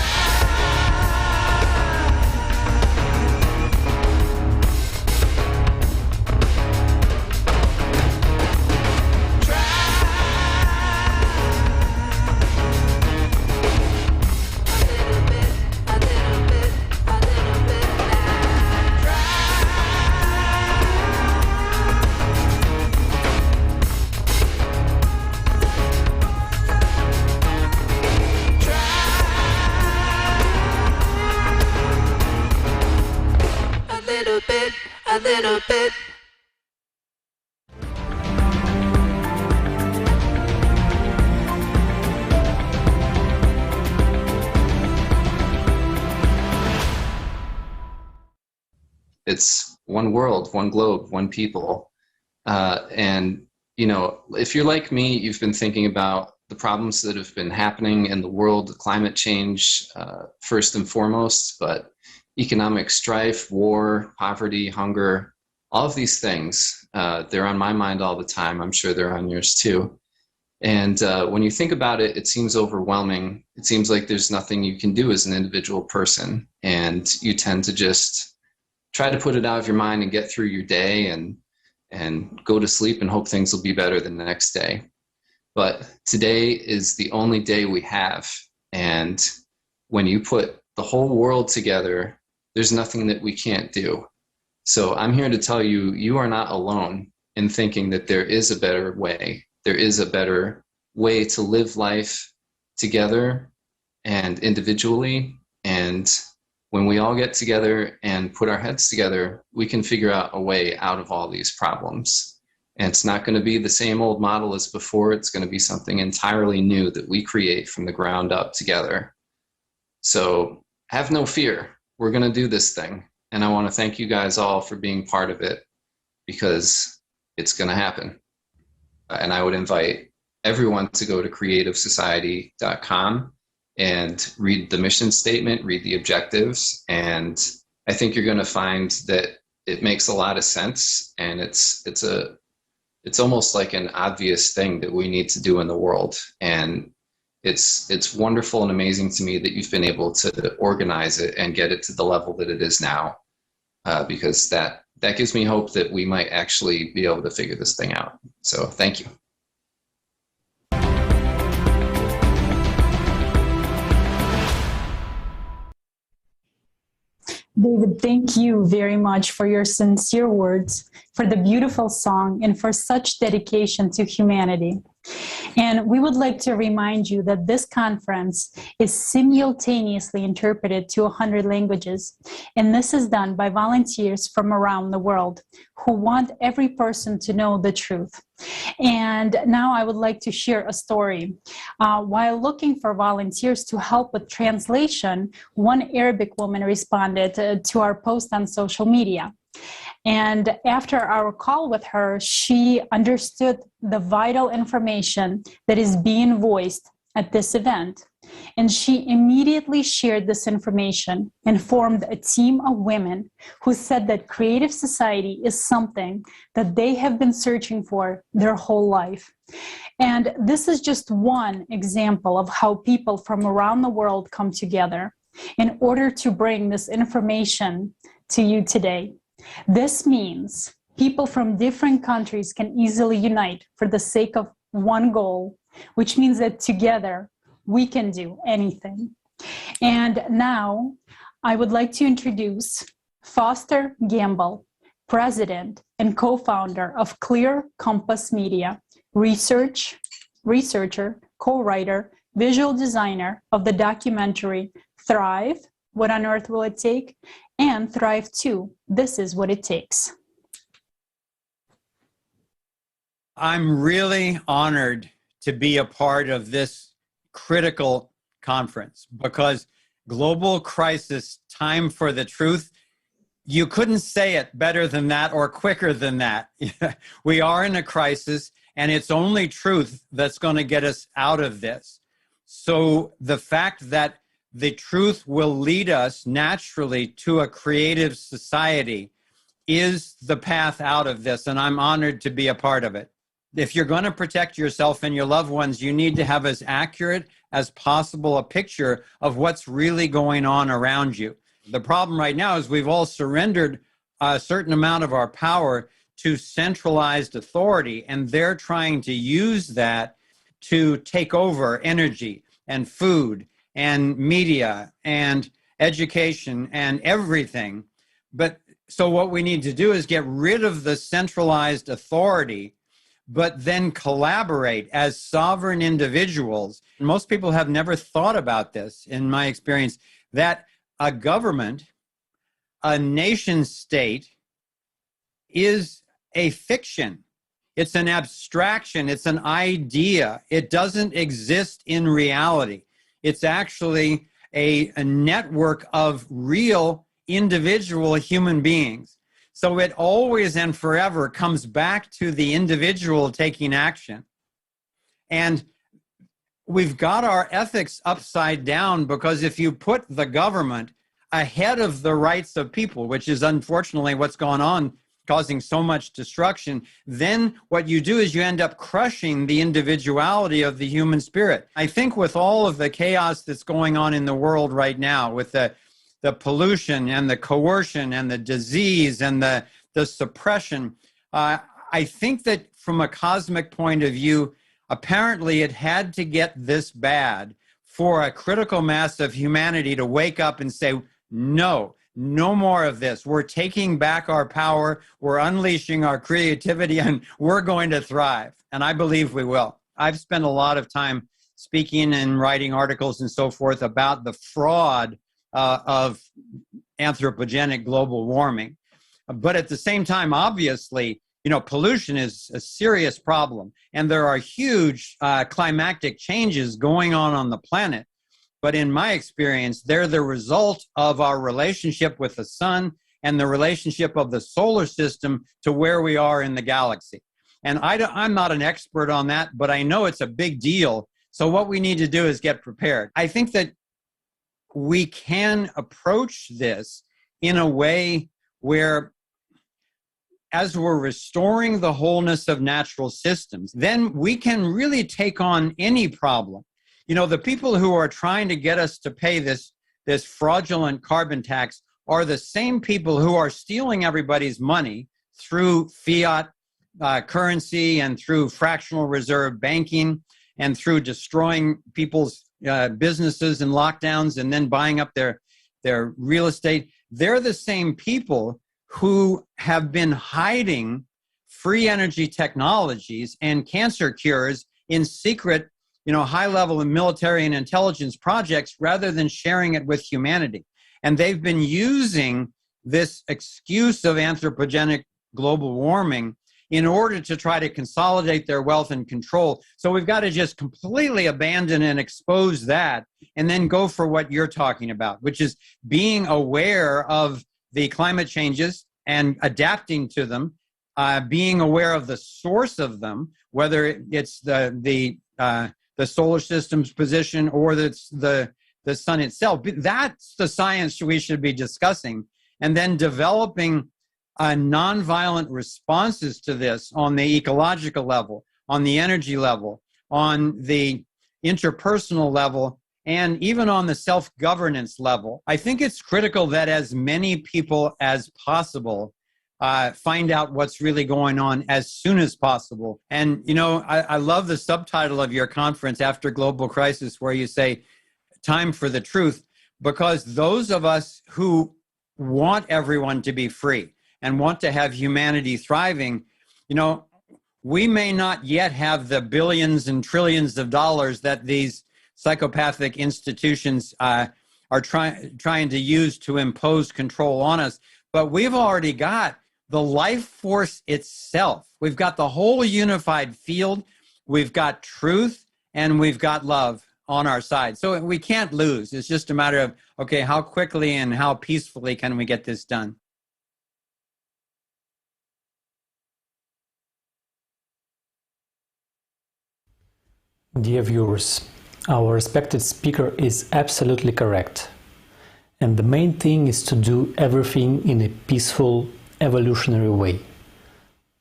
A little bit. It's one world, one globe, one people. And, you know, if you're like me, you've been thinking about the problems that have been happening in the world, climate change, first and foremost, but economic strife, war, poverty, hunger, all of these things, they're on my mind all the time. I'm sure they're on yours too. And when you think about it, it seems overwhelming. It seems like there's nothing you can do as an individual person. And you tend to just try to put it out of your mind and get through your day and go to sleep and hope things will be better the next day. But today is the only day we have. And when you put the whole world together, there's nothing that we can't do. So I'm here to tell you, you are not alone in thinking that there is a better way. There is a better way to live life together and individually. And when we all get together and put our heads together, we can figure out a way out of all these problems. And it's not going to be the same old model as before. It's going to be something entirely new that we create from the ground up together. So have no fear. We're going to do this thing. And I want to thank you guys all for being part of it, because it's going to happen. And I would invite everyone to go to creativesociety.com and read the mission statement, read the objectives. And I think you're going to find that it makes a lot of sense. And it's almost like an obvious thing that we need to do in the world. And it's wonderful and amazing to me that you've been able to organize it and get it to the level that it is now, because that gives me hope that we might actually be able to figure this thing out. So thank you. David, thank you very much for your sincere words, for the beautiful song, and for such dedication to humanity. And we would like to remind you that this conference is simultaneously interpreted to 100 languages. And this is done by volunteers from around the world who want every person to know the truth. And now I would like to share a story. While looking for volunteers to help with translation, one Arabic woman responded to our post on social media. And after our call with her, she understood the vital information that is being voiced at this event. And she immediately shared this information and formed a team of women who said that creative society is something that they have been searching for their whole life. And this is just one example of how people from around the world come together in order to bring this information to you today. This means people from different countries can easily unite for the sake of one goal, which means that together we can do anything. And now I would like to introduce Foster Gamble, president and co-founder of Clear Compass Media, researcher, co-writer, visual designer of the documentary Thrive, What on Earth Will It Take? And Thrive 2, This Is What It Takes. I'm really honored to be a part of this critical conference because global crisis, time for the truth, you couldn't say it better than that or quicker than that. We are in a crisis and it's only truth that's going to get us out of this. So the fact that the truth will lead us naturally to a creative society is the path out of this, and I'm honored to be a part of it. If you're going to protect yourself and your loved ones, you need to have as accurate as possible a picture of what's really going on around you. The problem right now is we've all surrendered a certain amount of our power to centralized authority, and they're trying to use that to take over energy and food and media and education and everything. But so what we need to do is get rid of the centralized authority, but then collaborate as sovereign individuals. Most people have never thought about this, in my experience, that a government, a nation state, is a fiction. It's an abstraction. It's an idea. It doesn't exist in reality. It's actually a network of real individual human beings. So it always and forever comes back to the individual taking action. And we've got our ethics upside down because if you put the government ahead of the rights of people, which is unfortunately what's gone on, causing so much destruction, then what you do is you end up crushing the individuality of the human spirit. I think with all of the chaos that's going on in the world right now, with the pollution and the coercion and the disease and the suppression, I think that from a cosmic point of view, apparently it had to get this bad for a critical mass of humanity to wake up and say, no more of this. We're taking back our power, we're unleashing our creativity, and we're going to thrive. And I believe we will. I've spent a lot of time speaking and writing articles and so forth about the fraud of anthropogenic global warming. But at the same time, obviously, pollution is a serious problem. And there are huge climactic changes going on the planet. But in my experience, they're the result of our relationship with the sun and the relationship of the solar system to where we are in the galaxy. And I'm not an expert on that, but I know it's a big deal. So what we need to do is get prepared. I think that we can approach this in a way where, as we're restoring the wholeness of natural systems, then we can really take on any problem. The people who are trying to get us to pay this fraudulent carbon tax are the same people who are stealing everybody's money through fiat currency and through fractional reserve banking and through destroying people's businesses and lockdowns and then buying up their their real estate. They're the same people who have been hiding free energy technologies and cancer cures in secret, high-level military and intelligence projects rather than sharing it with humanity. And they've been using this excuse of anthropogenic global warming in order to try to consolidate their wealth and control. So we've got to just completely abandon and expose that and then go for what you're talking about, which is being aware of the climate changes and adapting to them, being aware of the source of them, whether it's the solar system's position or it's the sun itself. That's the science we should be discussing, and then developing nonviolent responses to this on the ecological level, on the energy level, on the interpersonal level, and even on the self-governance level. I think it's critical that as many people as possible find out what's really going on as soon as possible. And, I love the subtitle of your conference, After Global Crisis, where you say, time for the truth, because those of us who want everyone to be free and want to have humanity thriving, we may not yet have the billions and trillions of dollars that these psychopathic institutions are trying to use to impose control on us, but we've already got the life force itself. We've got the whole unified field, we've got truth, and we've got love on our side. So we can't lose. It's just a matter of, okay, how quickly and how peacefully can we get this done? Dear viewers, our respected speaker is absolutely correct. And the main thing is to do everything in a peaceful, evolutionary way,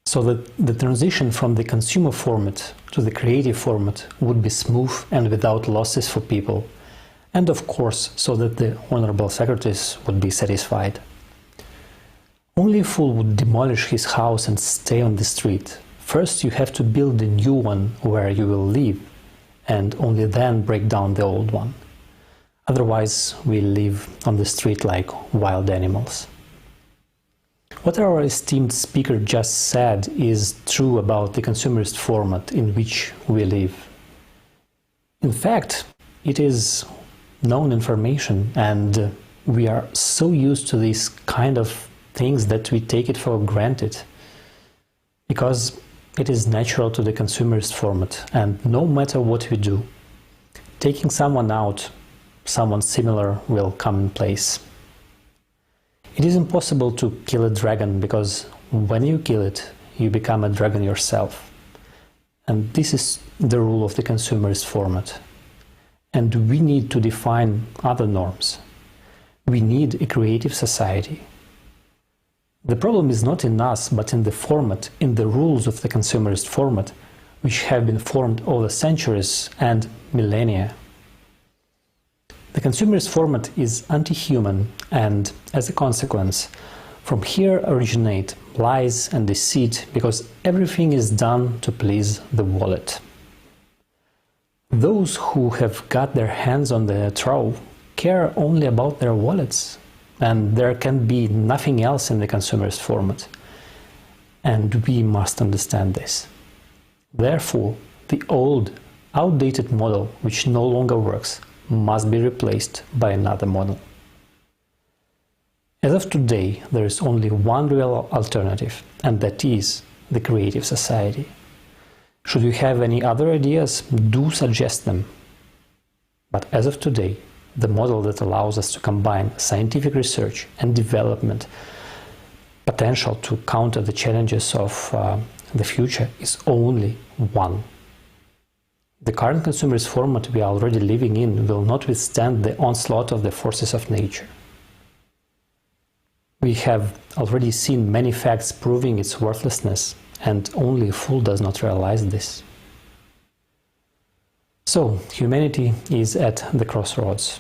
so that the transition from the consumer format to the creative format would be smooth and without losses for people, and of course so that the honorable secretaries would be satisfied. Only a fool would demolish his house and stay on the street. First you have to build a new one where you will live, and only then break down the old one. Otherwise we live on the street like wild animals. What our esteemed speaker just said is true about the consumerist format in which we live. In fact, it is known information, and we are so used to these kind of things that we take it for granted, because it is natural to the consumerist format, and no matter what we do, taking someone out, someone similar will come in place. It is impossible to kill a dragon, because when you kill it, you become a dragon yourself. And this is the rule of the consumerist format. And we need to define other norms. We need a creative society. The problem is not in us, but in the format, in the rules of the consumerist format, which have been formed over centuries and millennia. The consumerist format is anti-human, and as a consequence, from here originate lies and deceit, because everything is done to please the wallet. Those who have got their hands on the trove care only about their wallets, and there can be nothing else in the consumerist format. And we must understand this. Therefore, the old, outdated model, which no longer works, must be replaced by another model. As of today, there is only one real alternative, and that is the creative society. Should you have any other ideas, do suggest them. But as of today, the model that allows us to combine scientific research and development potential to counter the challenges of the future is only one. The current consumerist format we are already living in will not withstand the onslaught of the forces of nature. We have already seen many facts proving its worthlessness, and only a fool does not realize this. So, humanity is at the crossroads.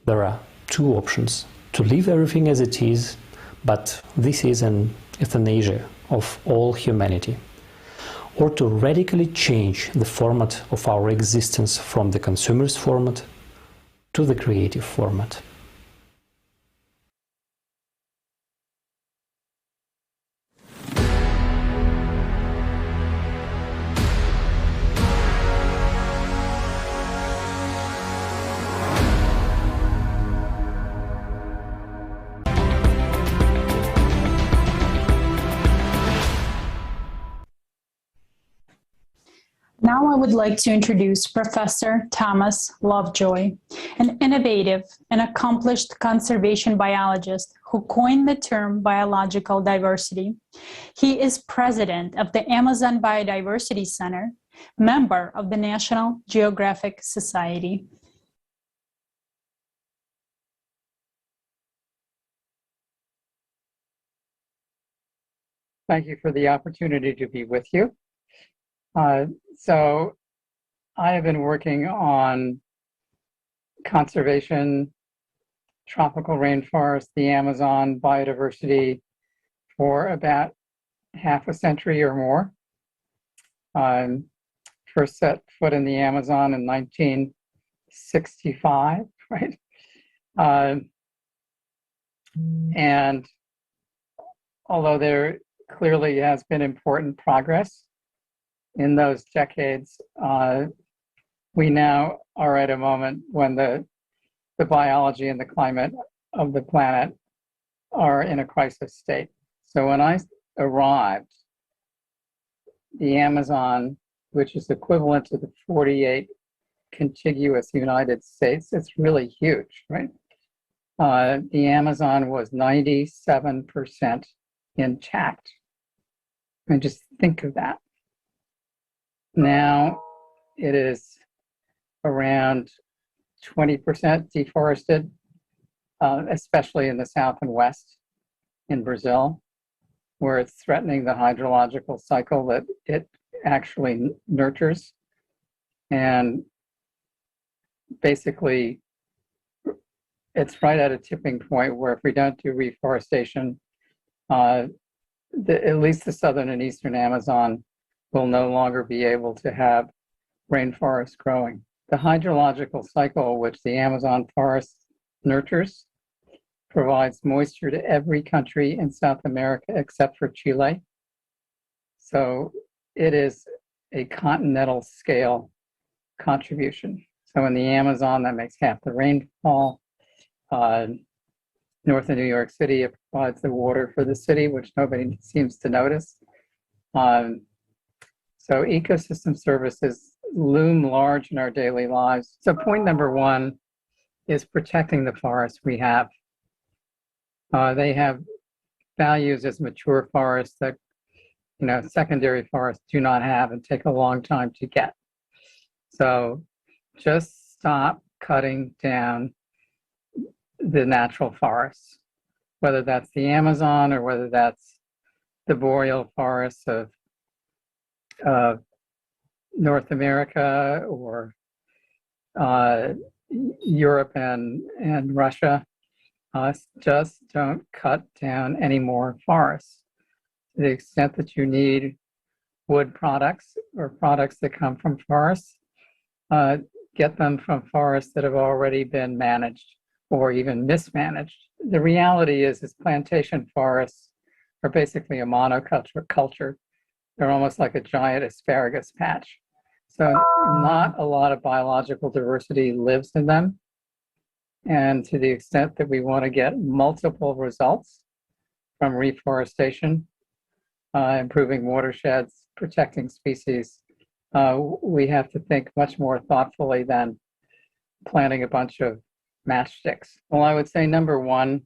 There are two options: to leave everything as it is, but this is an euthanasia of all humanity, or to radically change the format of our existence from the consumerist format to the creative format. would like to introduce Professor Thomas Lovejoy, an innovative and accomplished conservation biologist who coined the term biological diversity. He is president of the Amazon Biodiversity Center, member of the National Geographic Society. Thank you for the opportunity to be with you. So I have been working on conservation, tropical rainforest, the Amazon, biodiversity for about half a century or more. First set foot in the Amazon in 1965, right? And although there clearly has been important progress in those decades, we now are at a moment when the biology and the climate of the planet are in a crisis state. So when I arrived, the Amazon, which is equivalent to the 48 contiguous United States, it's really huge, right? The Amazon was 97% intact. And just think of that. Now it is around 20% deforested, especially in the south and west in Brazil, where it's threatening the hydrological cycle that it actually nurtures. And basically, it's right at a tipping point where if we don't do reforestation, at least the southern and eastern Amazon will no longer be able to have rainforest growing. The hydrological cycle, which the Amazon forest nurtures, provides moisture to every country in South America except for Chile. So it is a continental scale contribution. So in the Amazon, that makes half the rainfall. North of New York City, it provides the water for the city, which nobody seems to notice. So ecosystem services loom large in our daily lives. So point number one is protecting the forests we have. They have values as mature forests that, secondary forests do not have and take a long time to get. So just stop cutting down the natural forests, whether that's the Amazon or whether that's the boreal forests of North America or Europe and Russia. Just don't cut down any more forests. To the extent that you need wood products or products that come from forests, get them from forests that have already been managed or even mismanaged. The reality is plantation forests are basically a monoculture. They're almost like a giant asparagus patch. So not a lot of biological diversity lives in them. And to the extent that we want to get multiple results from reforestation, improving watersheds, protecting species, we have to think much more thoughtfully than planting a bunch of matchsticks. Well, I would say number one,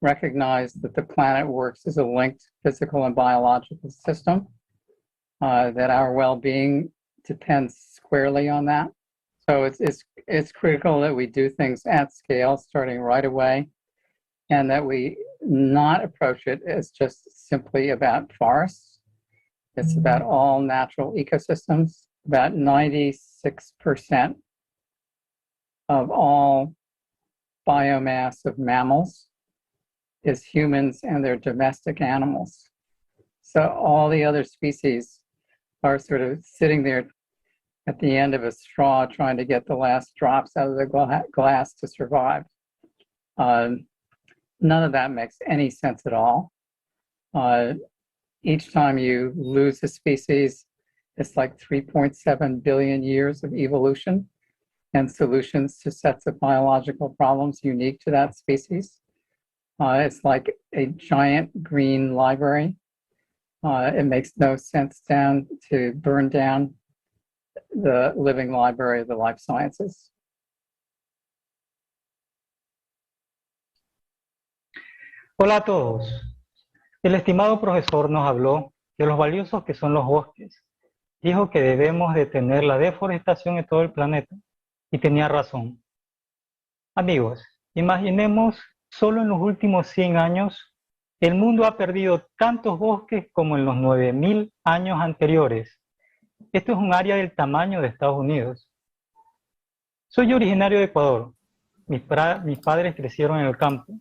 recognize that the planet works as a linked physical and biological system, that our well-being depends squarely on that. So it's critical that we do things at scale, starting right away, and that we not approach it as just simply about forests. It's about all natural ecosystems. About 96% of all biomass of mammals is humans and their domestic animals. So all the other species are sort of sitting there at the end of a straw trying to get the last drops out of the glass to survive. None of that makes any sense at all. Each time you lose a species, it's like 3.7 billion years of evolution and solutions to sets of biological problems unique to that species. It's like a giant green library. It makes no sense to burn down the living library of the life sciences. Hola a todos. El estimado profesor nos habló de los valiosos que son los bosques. Dijo que debemos detener la deforestación en todo el planeta. Y tenía razón. Amigos, imaginemos solo en los últimos 100 años, el mundo ha perdido tantos bosques como en los 9.000 años anteriores. Esto es un área del tamaño de Estados Unidos. Soy originario de Ecuador. Mis padres crecieron en el campo.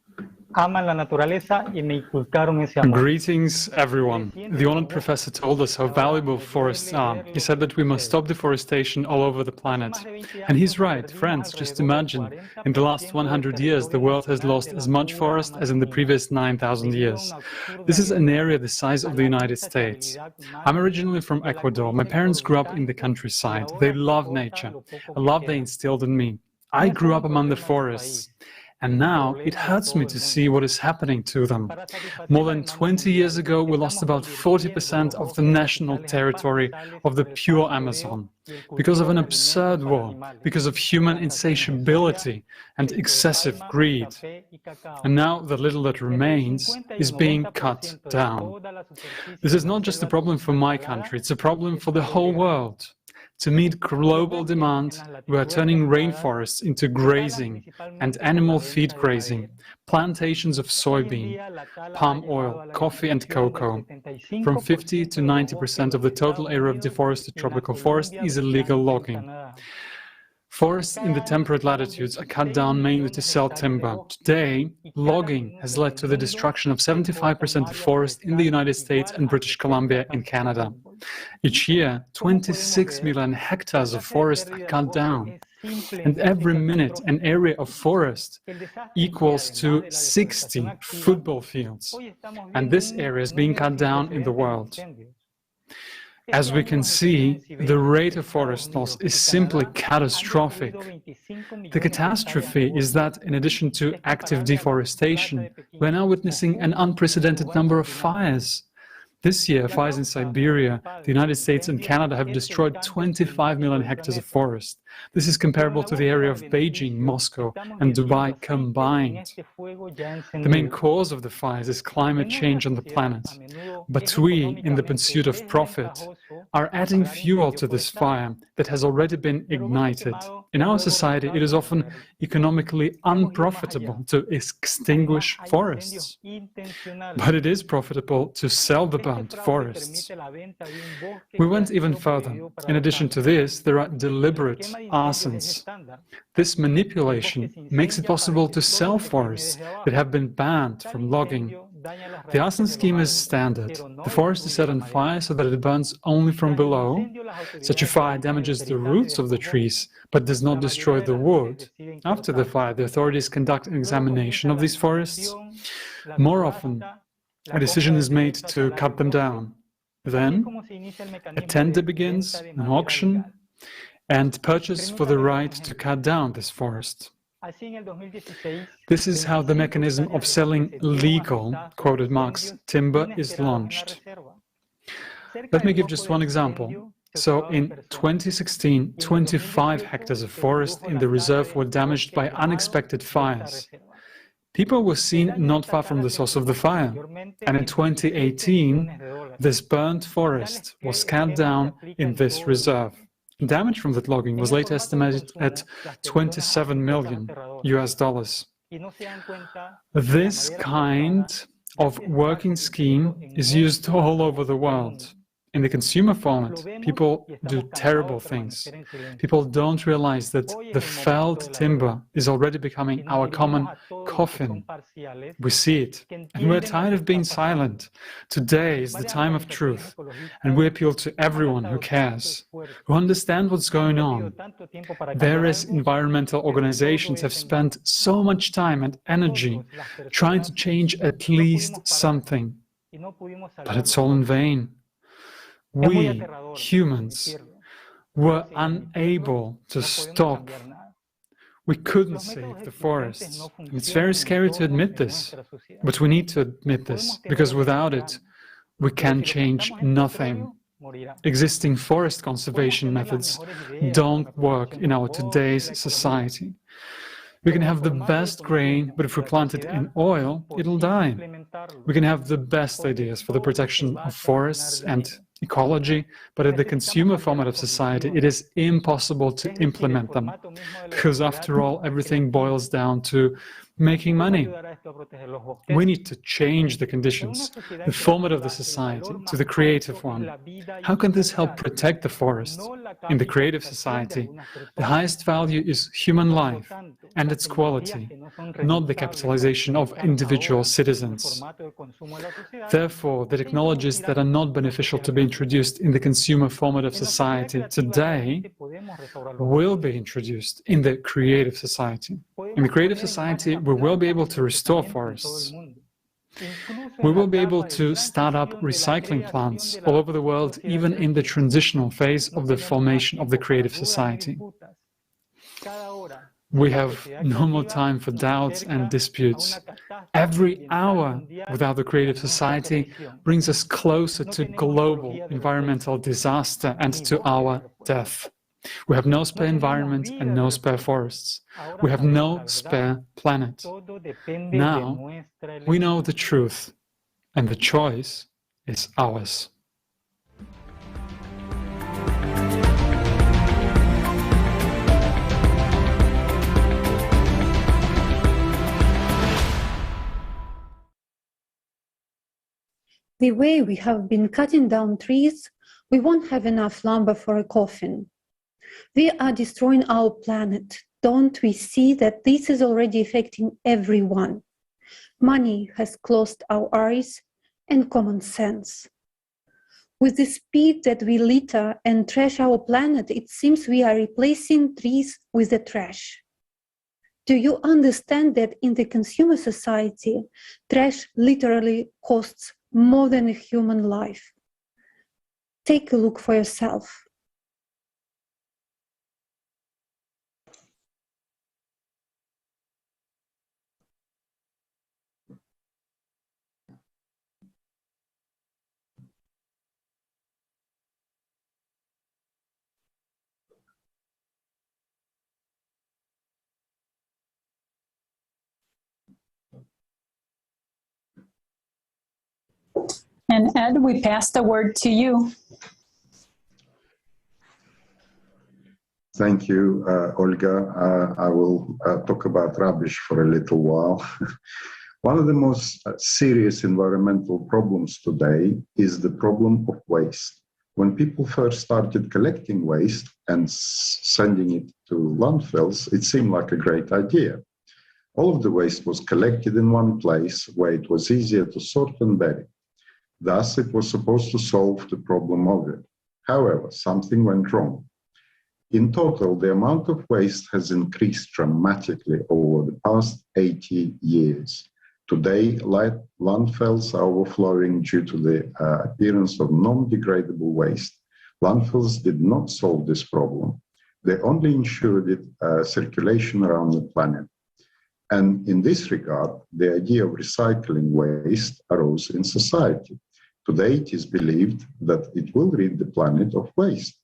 Aman la naturaleza y me inculcaron ese amor. Greetings, everyone. The honored professor told us how valuable forests are. He said that we must stop deforestation all over the planet. And he's right, friends, just imagine. In the last 100 years, the world has lost as much forest as in the previous 9,000 years. This is an area the size of the United States. I'm originally from Ecuador. My parents grew up in the countryside. They love nature, a love they instilled in me. I grew up among the forests. And now it hurts me to see what is happening to them. More than 20 years ago, we lost about 40% of the national territory of the pure Amazon because of an absurd war, because of human insatiability and excessive greed. And now the little that remains is being cut down. This is not just a problem for my country, it's a problem for the whole world. To meet global demand, we are turning rainforests into grazing and animal feed grazing, plantations of soybean, palm oil, coffee and cocoa. From 50 to 90% of the total area of deforested tropical forest is illegal logging. Forests in the temperate latitudes are cut down mainly to sell timber. Today, logging has led to the destruction of 75% of forest in the United States and British Columbia in Canada. Each year, 26 million hectares of forest are cut down. And every minute, an area of forest equals to 60 football fields. And this area is being cut down in the world. As we can see, the rate of forest loss is simply catastrophic. The catastrophe is that, in addition to active deforestation, we're now witnessing an unprecedented number of fires. This year, fires in Siberia, the United States and Canada have destroyed 25 million hectares of forest. This is comparable to the area of Beijing, Moscow, and Dubai combined. The main cause of the fires is climate change on the planet. But we, in the pursuit of profit, are adding fuel to this fire that has already been ignited. In our society, it is often economically unprofitable to extinguish forests. But it is profitable to sell the burnt forests. We went even further. In addition to this, there are deliberate arsons. This manipulation makes it possible to sell forests that have been banned from logging. The arson scheme is standard. The forest is set on fire so that it burns only from below. Such a fire damages the roots of the trees, but does not destroy the wood. After the fire, the authorities conduct an examination of these forests. More often, a decision is made to cut them down. Then, a tender begins, an auction, and purchase for the right to cut down this forest. This is how the mechanism of selling legal, quoted marks, timber is launched. Let me give just one example. So in 2016, 25 hectares of forest in the reserve were damaged by unexpected fires. People were seen not far from the source of the fire. And in 2018, this burnt forest was cut down in this reserve. Damage from that logging was later estimated at $27 million US. This kind of working scheme is used all over the world. In the consumer format, people do terrible things. People don't realize that the felled timber is already becoming our common coffin. We see it, and we're tired of being silent. Today is the time of truth, and we appeal to everyone who cares, who understands what's going on. Various environmental organizations have spent so much time and energy trying to change at least something, but it's all in vain. We, humans, were unable to stop. We couldn't save the forests. It's very scary to admit this, but we need to admit this, because without it, we can change nothing. existing forest conservation methods don't work in our today's society. We can have the best grain, but if we plant it in oil, it'll die. We can have the best ideas for the protection of forests and ecology, but at the consumer format of society, it is impossible to implement them. Because after all, everything boils down to making money. We need to change the conditions, the format of the society, to the creative one. How can this help protect the forest? In the creative society, the highest value is human life and its quality, not the capitalization of individual citizens. Therefore, the technologies that are not beneficial to be introduced in the consumer format of society today will be introduced in the creative society. In the creative society, we will be able to restore forests. We will be able to start up recycling plants all over the world, even in the transitional phase of the formation of the creative society. We have no more time for doubts and disputes. Every hour without the creative society brings us closer to global environmental disaster and to our death. We have no spare environment and no spare forests. We have no spare planet. Now, we know the truth, and the choice is ours. The way we have been cutting down trees, we won't have enough lumber for a coffin. We are destroying our planet. Don't we see that this is already affecting everyone? Money has closed our eyes and common sense. With the speed that we litter and trash our planet, it seems we are replacing trees with the trash. Do you understand that in the consumer society, trash literally costs more than a human life? Take a look for yourself. And Ed, we pass the word to you. Thank you, Olga. I will talk about rubbish for a little while. One of the most serious environmental problems today is the problem of waste. When people first started collecting waste and sending it to landfills, it seemed like a great idea. All of the waste was collected in one place where it was easier to sort and bury. Thus, it was supposed to solve the problem of it. However, something went wrong. In total, the amount of waste has increased dramatically over the past 80 years. Today, landfills are overflowing due to the appearance of non-degradable waste. Landfills did not solve this problem. They only ensured its circulation around the planet. And in this regard, the idea of recycling waste arose in society. Today, it is believed that it will rid the planet of waste.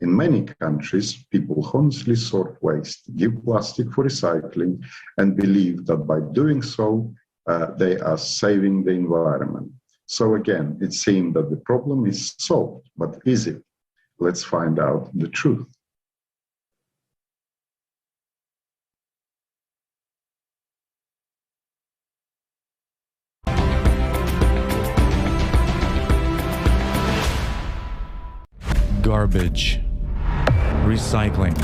In many countries, people honestly sort waste, give plastic for recycling, and believe that by doing so, they are saving the environment. So again, it seems that the problem is solved, but is it? Let's find out the truth. Garbage. Recycling.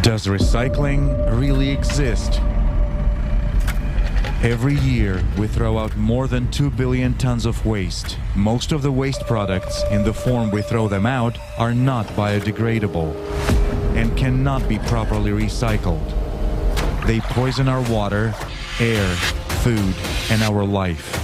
Does recycling really exist? Every year, we throw out more than 2 billion tons of waste. Most of the waste products, in the form we throw them out, are not biodegradable and cannot be properly recycled. They poison our water, air, food, and our life.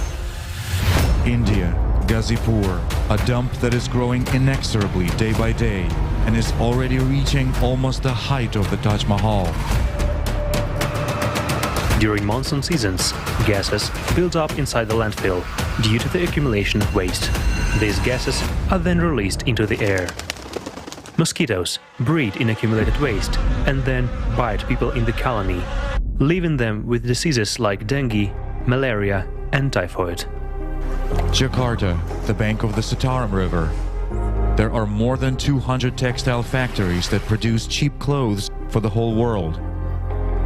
India, Gazipur, a dump that is growing inexorably day by day and is already reaching almost the height of the Taj Mahal. During monsoon seasons, gases build up inside the landfill due to the accumulation of waste. These gases are then released into the air. Mosquitoes breed in accumulated waste and then bite people in the colony, leaving them with diseases like dengue, malaria, and typhoid. Jakarta, the bank of the Citarum River. There are more than 200 textile factories that produce cheap clothes for the whole world.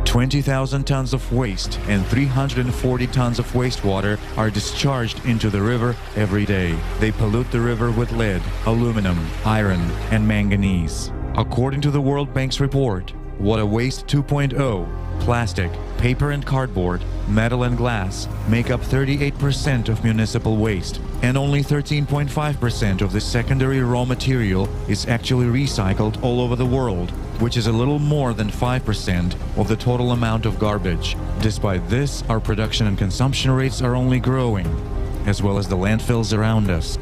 20,000 tons of waste and 340 tons of wastewater are discharged into the river every day. They pollute the river with lead, aluminum, iron, and manganese. According to the World Bank's report, Water Waste 2.0, plastic, paper and cardboard, metal and glass make up 38% of municipal waste, and only 13.5% of the secondary raw material is actually recycled all over the world, which is a little more than 5% of the total amount of garbage. Despite this, our production and consumption rates are only growing, as well as the landfills around us.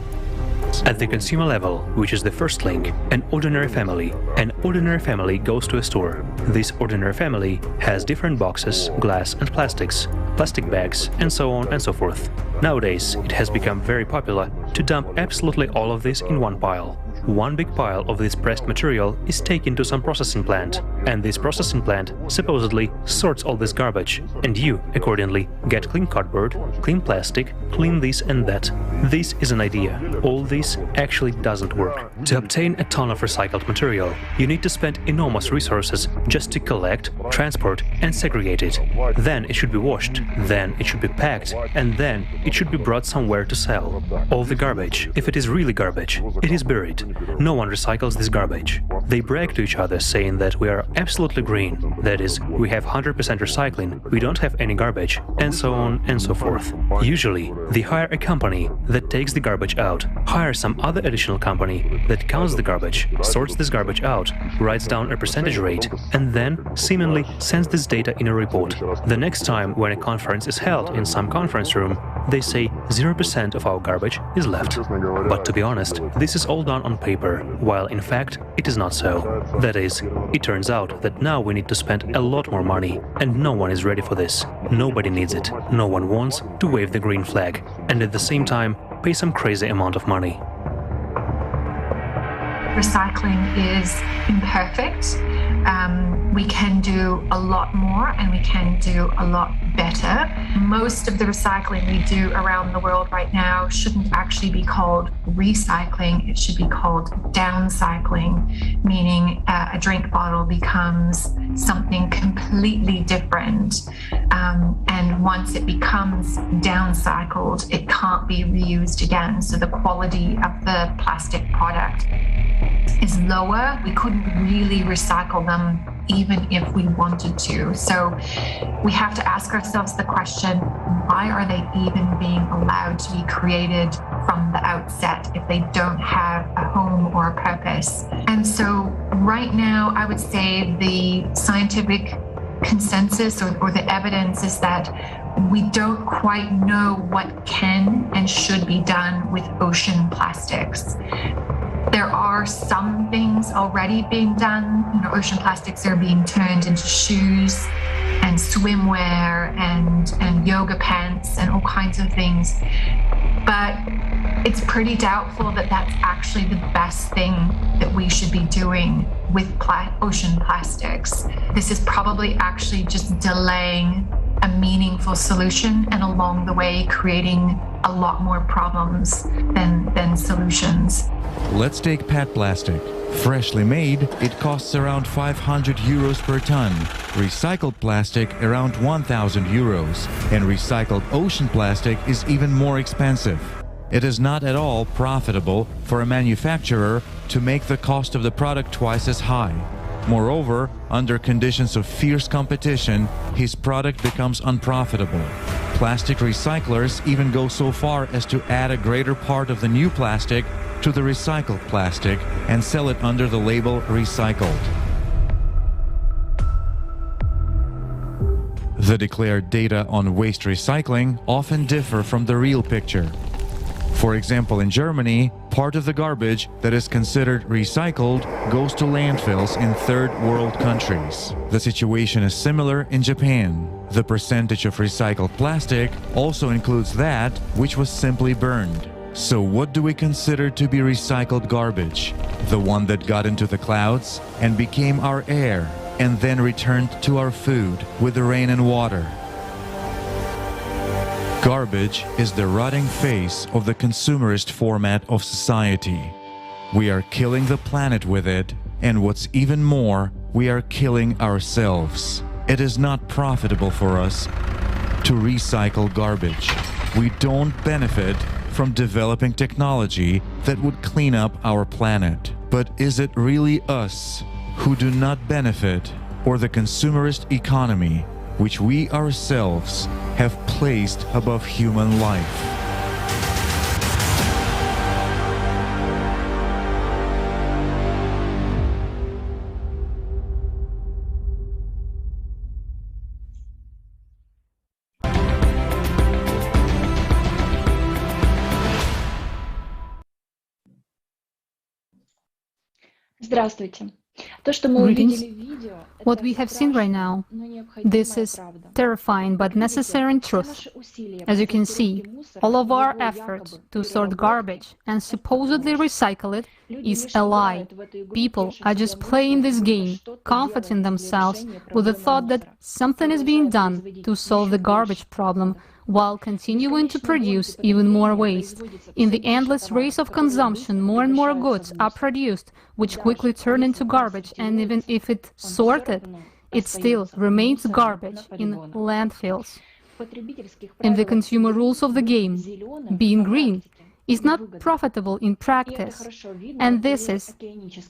At the consumer level, which is the first link, an ordinary family goes to a store. This ordinary family has different boxes, glass and plastics, plastic bags, and so on and so forth. Nowadays, it has become very popular to dump absolutely all of this in one pile. One big pile of this pressed material is taken to some processing plant, and this processing plant supposedly sorts all this garbage, and you, accordingly, get clean cardboard, clean plastic, clean this and that. This is an idea. All this actually doesn't work. To obtain a ton of recycled material, you need to spend enormous resources just to collect, transport, and segregate it. Then it should be washed, then it should be packed, and then it should be brought somewhere to sell. All the garbage, if it is really garbage, it is buried. No one recycles this garbage. They brag to each other saying that we are absolutely green, that is, we have 100% recycling, we don't have any garbage, and so on and so forth. Usually, they hire a company that takes the garbage out, hire some other additional company that counts the garbage, sorts this garbage out, writes down a percentage rate, and then seemingly sends this data in a report. The next time when a conference is held in some conference room, they say 0% of our garbage is left. But to be honest, this is all done on paper, while in fact it is not so. That is, it turns out that now we need to spend a lot more money, and no one is ready for this. Nobody needs it. No one wants to wave the green flag, and at the same time pay some crazy amount of money. Recycling is imperfect. We can do a lot more and we can do a lot better. Most of the recycling we do around the world right now shouldn't actually be called recycling. It should be called downcycling, meaning a drink bottle becomes something completely different. And once it becomes downcycled, it can't be reused again. So the quality of the plastic product is lower. We couldn't really recycle them even if we wanted to. So we have to ask ourselves the question, why are they even being allowed to be created from the outset if they don't have a home or a purpose? And so right now, I would say the scientific consensus or the evidence is that we don't quite know what can and should be done with ocean plastics. There are some things already being done. Ocean plastics are being turned into shoes and swimwear and yoga pants and all kinds of things. But it's pretty doubtful that that's actually the best thing that we should be doing with ocean plastics. This is probably actually just delaying a meaningful solution and along the way creating a lot more problems than solutions. Let's take PET plastic. Freshly made, it costs around 500 euros per ton. Recycled plastic around 1,000 euros. And recycled ocean plastic is even more expensive. It is not at all profitable for a manufacturer to make the cost of the product twice as high. Moreover, under conditions of fierce competition, his product becomes unprofitable. Plastic recyclers even go so far as to add a greater part of the new plastic to the recycled plastic and sell it under the label recycled. The declared data on waste recycling often differ from the real picture. For example, in Germany, part of the garbage that is considered recycled goes to landfills in third world countries. The situation is similar in Japan. The percentage of recycled plastic also includes that which was simply burned. So what do we consider to be recycled garbage? The one that got into the clouds and became our air and then returned to our food with the rain and water. Garbage is the rotting face of the consumerist format of society. We are killing the planet with it, and what's even more, we are killing ourselves. It is not profitable for us to recycle garbage. We don't benefit from developing technology that would clean up our planet. But is it really us who do not benefit, or the consumerist economy, which we ourselves have placed above human life? Здравствуйте. Greetings. What we have seen right now, this is terrifying but necessary truth. As you can see, all of our efforts to sort garbage and supposedly recycle it is a lie. People are just playing this game, comforting themselves with the thought that something is being done to solve the garbage problem, while continuing to produce even more waste. In the endless race of consumption, more and more goods are produced, which quickly turn into garbage, and even if it's sorted, it still remains garbage in landfills. In the consumer rules of the game, being green is not profitable in practice, and this is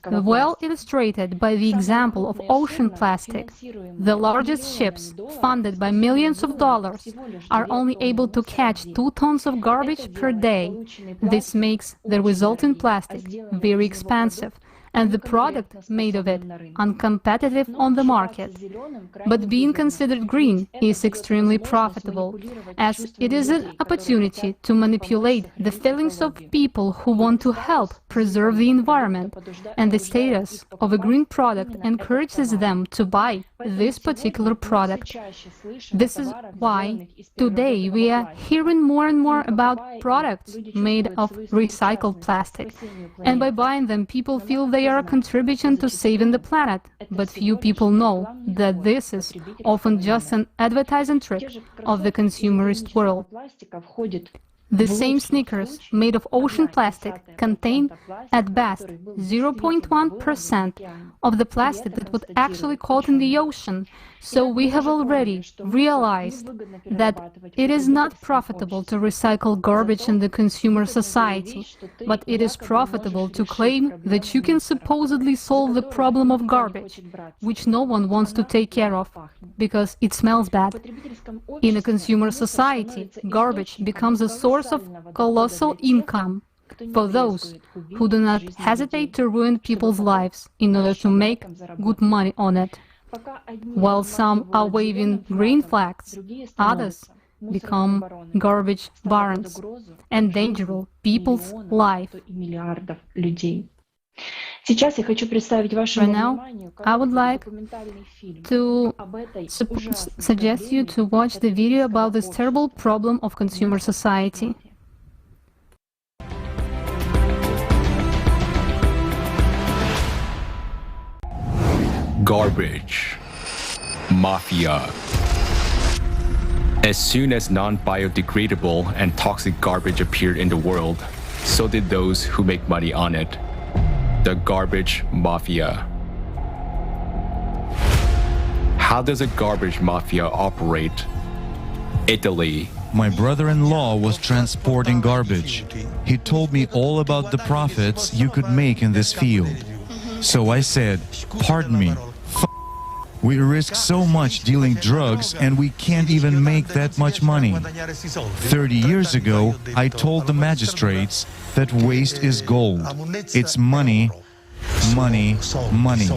well illustrated by the example of ocean plastic. The largest ships, funded by millions of dollars, are only able to catch 2 tons of garbage per day. This makes the resulting plastic very expensive, and the product made of it uncompetitive on the market. But being considered green is extremely profitable, as it is an opportunity to manipulate the feelings of people who want to help preserve the environment, and the status of a green product encourages them to buy this particular product. This is why today we are hearing more and more about products made of recycled plastic, and by buying them people feel they are contributing to saving the planet, but few people know that this is often just an advertising trick of the consumerist world. The same sneakers made of ocean plastic contain at best 0.1% of the plastic that was actually caught in the ocean, so we have already realized that it is not profitable to recycle garbage in the consumer society, but it is profitable to claim that you can supposedly solve the problem of garbage, which no one wants to take care of, because it smells bad. In a consumer society, garbage becomes a source of colossal income for those who do not hesitate to ruin people's lives in order to make good money on it. While some are waving green flags, others become garbage barons, endangering people's life. Right now, I would like to suggest you to watch the video about this terrible problem of consumer society. Garbage. Mafia. As soon as non-biodegradable and toxic garbage appeared in the world, so did those who make money on it. The garbage mafia. How does a garbage mafia operate? Italy. My brother-in-law was transporting garbage. He told me all about the profits you could make in this field. So I said, pardon me, we risk so much dealing drugs and we can't even make that much money. 30 years ago, I told the magistrates that waste is gold. It's money, money, money.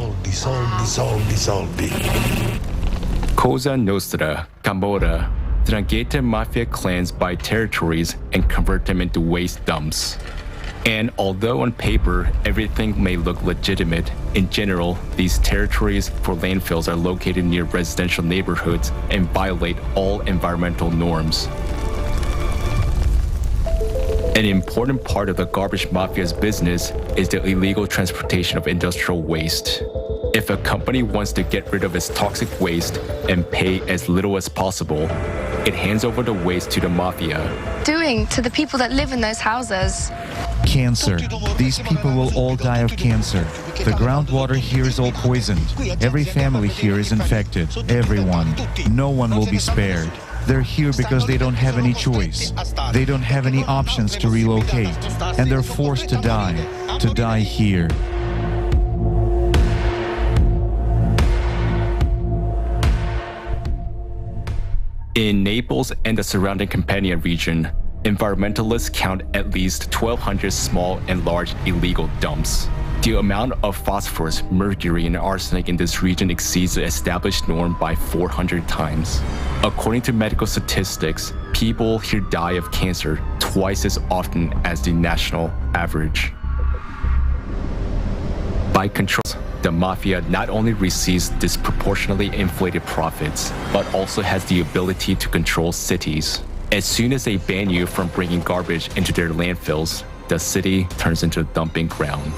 Cosa Nostra, Camorra, Ndrangheta mafia clans buy territories and convert them into waste dumps. And although on paper everything may look legitimate, in general, these territories for landfills are located near residential neighborhoods and violate all environmental norms. An important part of the garbage mafia's business is the illegal transportation of industrial waste. If a company wants to get rid of its toxic waste and pay as little as possible, it hands over the waste to the mafia. Doing to the people that live in those houses. Cancer. These people will all die of cancer. The groundwater here is all poisoned. Every family here is infected. Everyone. No one will be spared. They're here because they don't have any choice. They don't have any options to relocate. And they're forced to die here. In Naples and the surrounding Campania region, environmentalists count at least 1,200 small and large illegal dumps. The amount of phosphorus, mercury, and arsenic in this region exceeds the established norm by 400 times. According to medical statistics, people here die of cancer twice as often as the national average. By control, the mafia not only receives disproportionately inflated profits, but also has the ability to control cities. As soon as they ban you from bringing garbage into their landfills, the city turns into a dumping ground.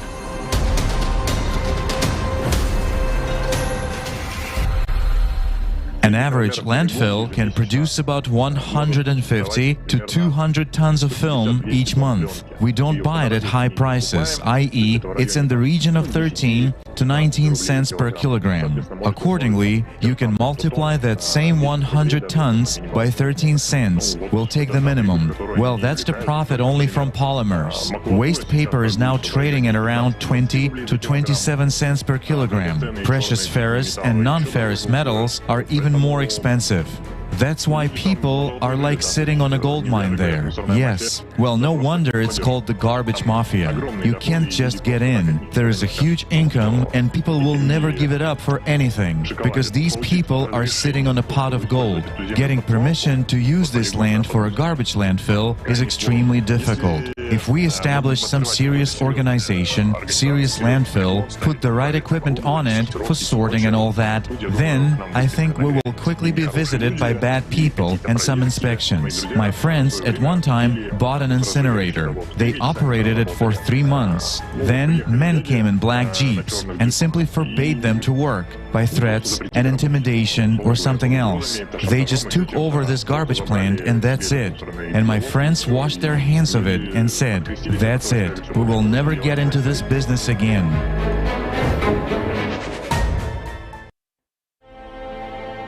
An average landfill can produce about 150 to 200 tons of film each month. We don't buy it at high prices, i.e., it's in the region of 13 to 19 cents per kilogram. Accordingly, you can multiply that same 100 tons by 13 cents. We'll take the minimum. Well, that's the profit only from polymers. Waste paper is now trading at around 20 to 27 cents per kilogram. Precious ferrous and non-ferrous metals are even more expensive. That's why people are like sitting on a gold mine there. Yes, well, no wonder it's called the garbage mafia. You can't just get in. There is a huge income and people will never give it up for anything because these people are sitting on a pot of gold. Getting permission to use this land for a garbage landfill is extremely difficult. If we establish some serious organization, serious landfill, put the right equipment on it for sorting and all that, then I think we will quickly be visited by bad people and some inspections. My friends at one time bought an incinerator. They operated it for 3 months. Then men came in black jeeps and simply forbade them to work by threats and intimidation or something else. They just took over this garbage plant and that's it. And my friends washed their hands of it and said, that's it. We will never get into this business again.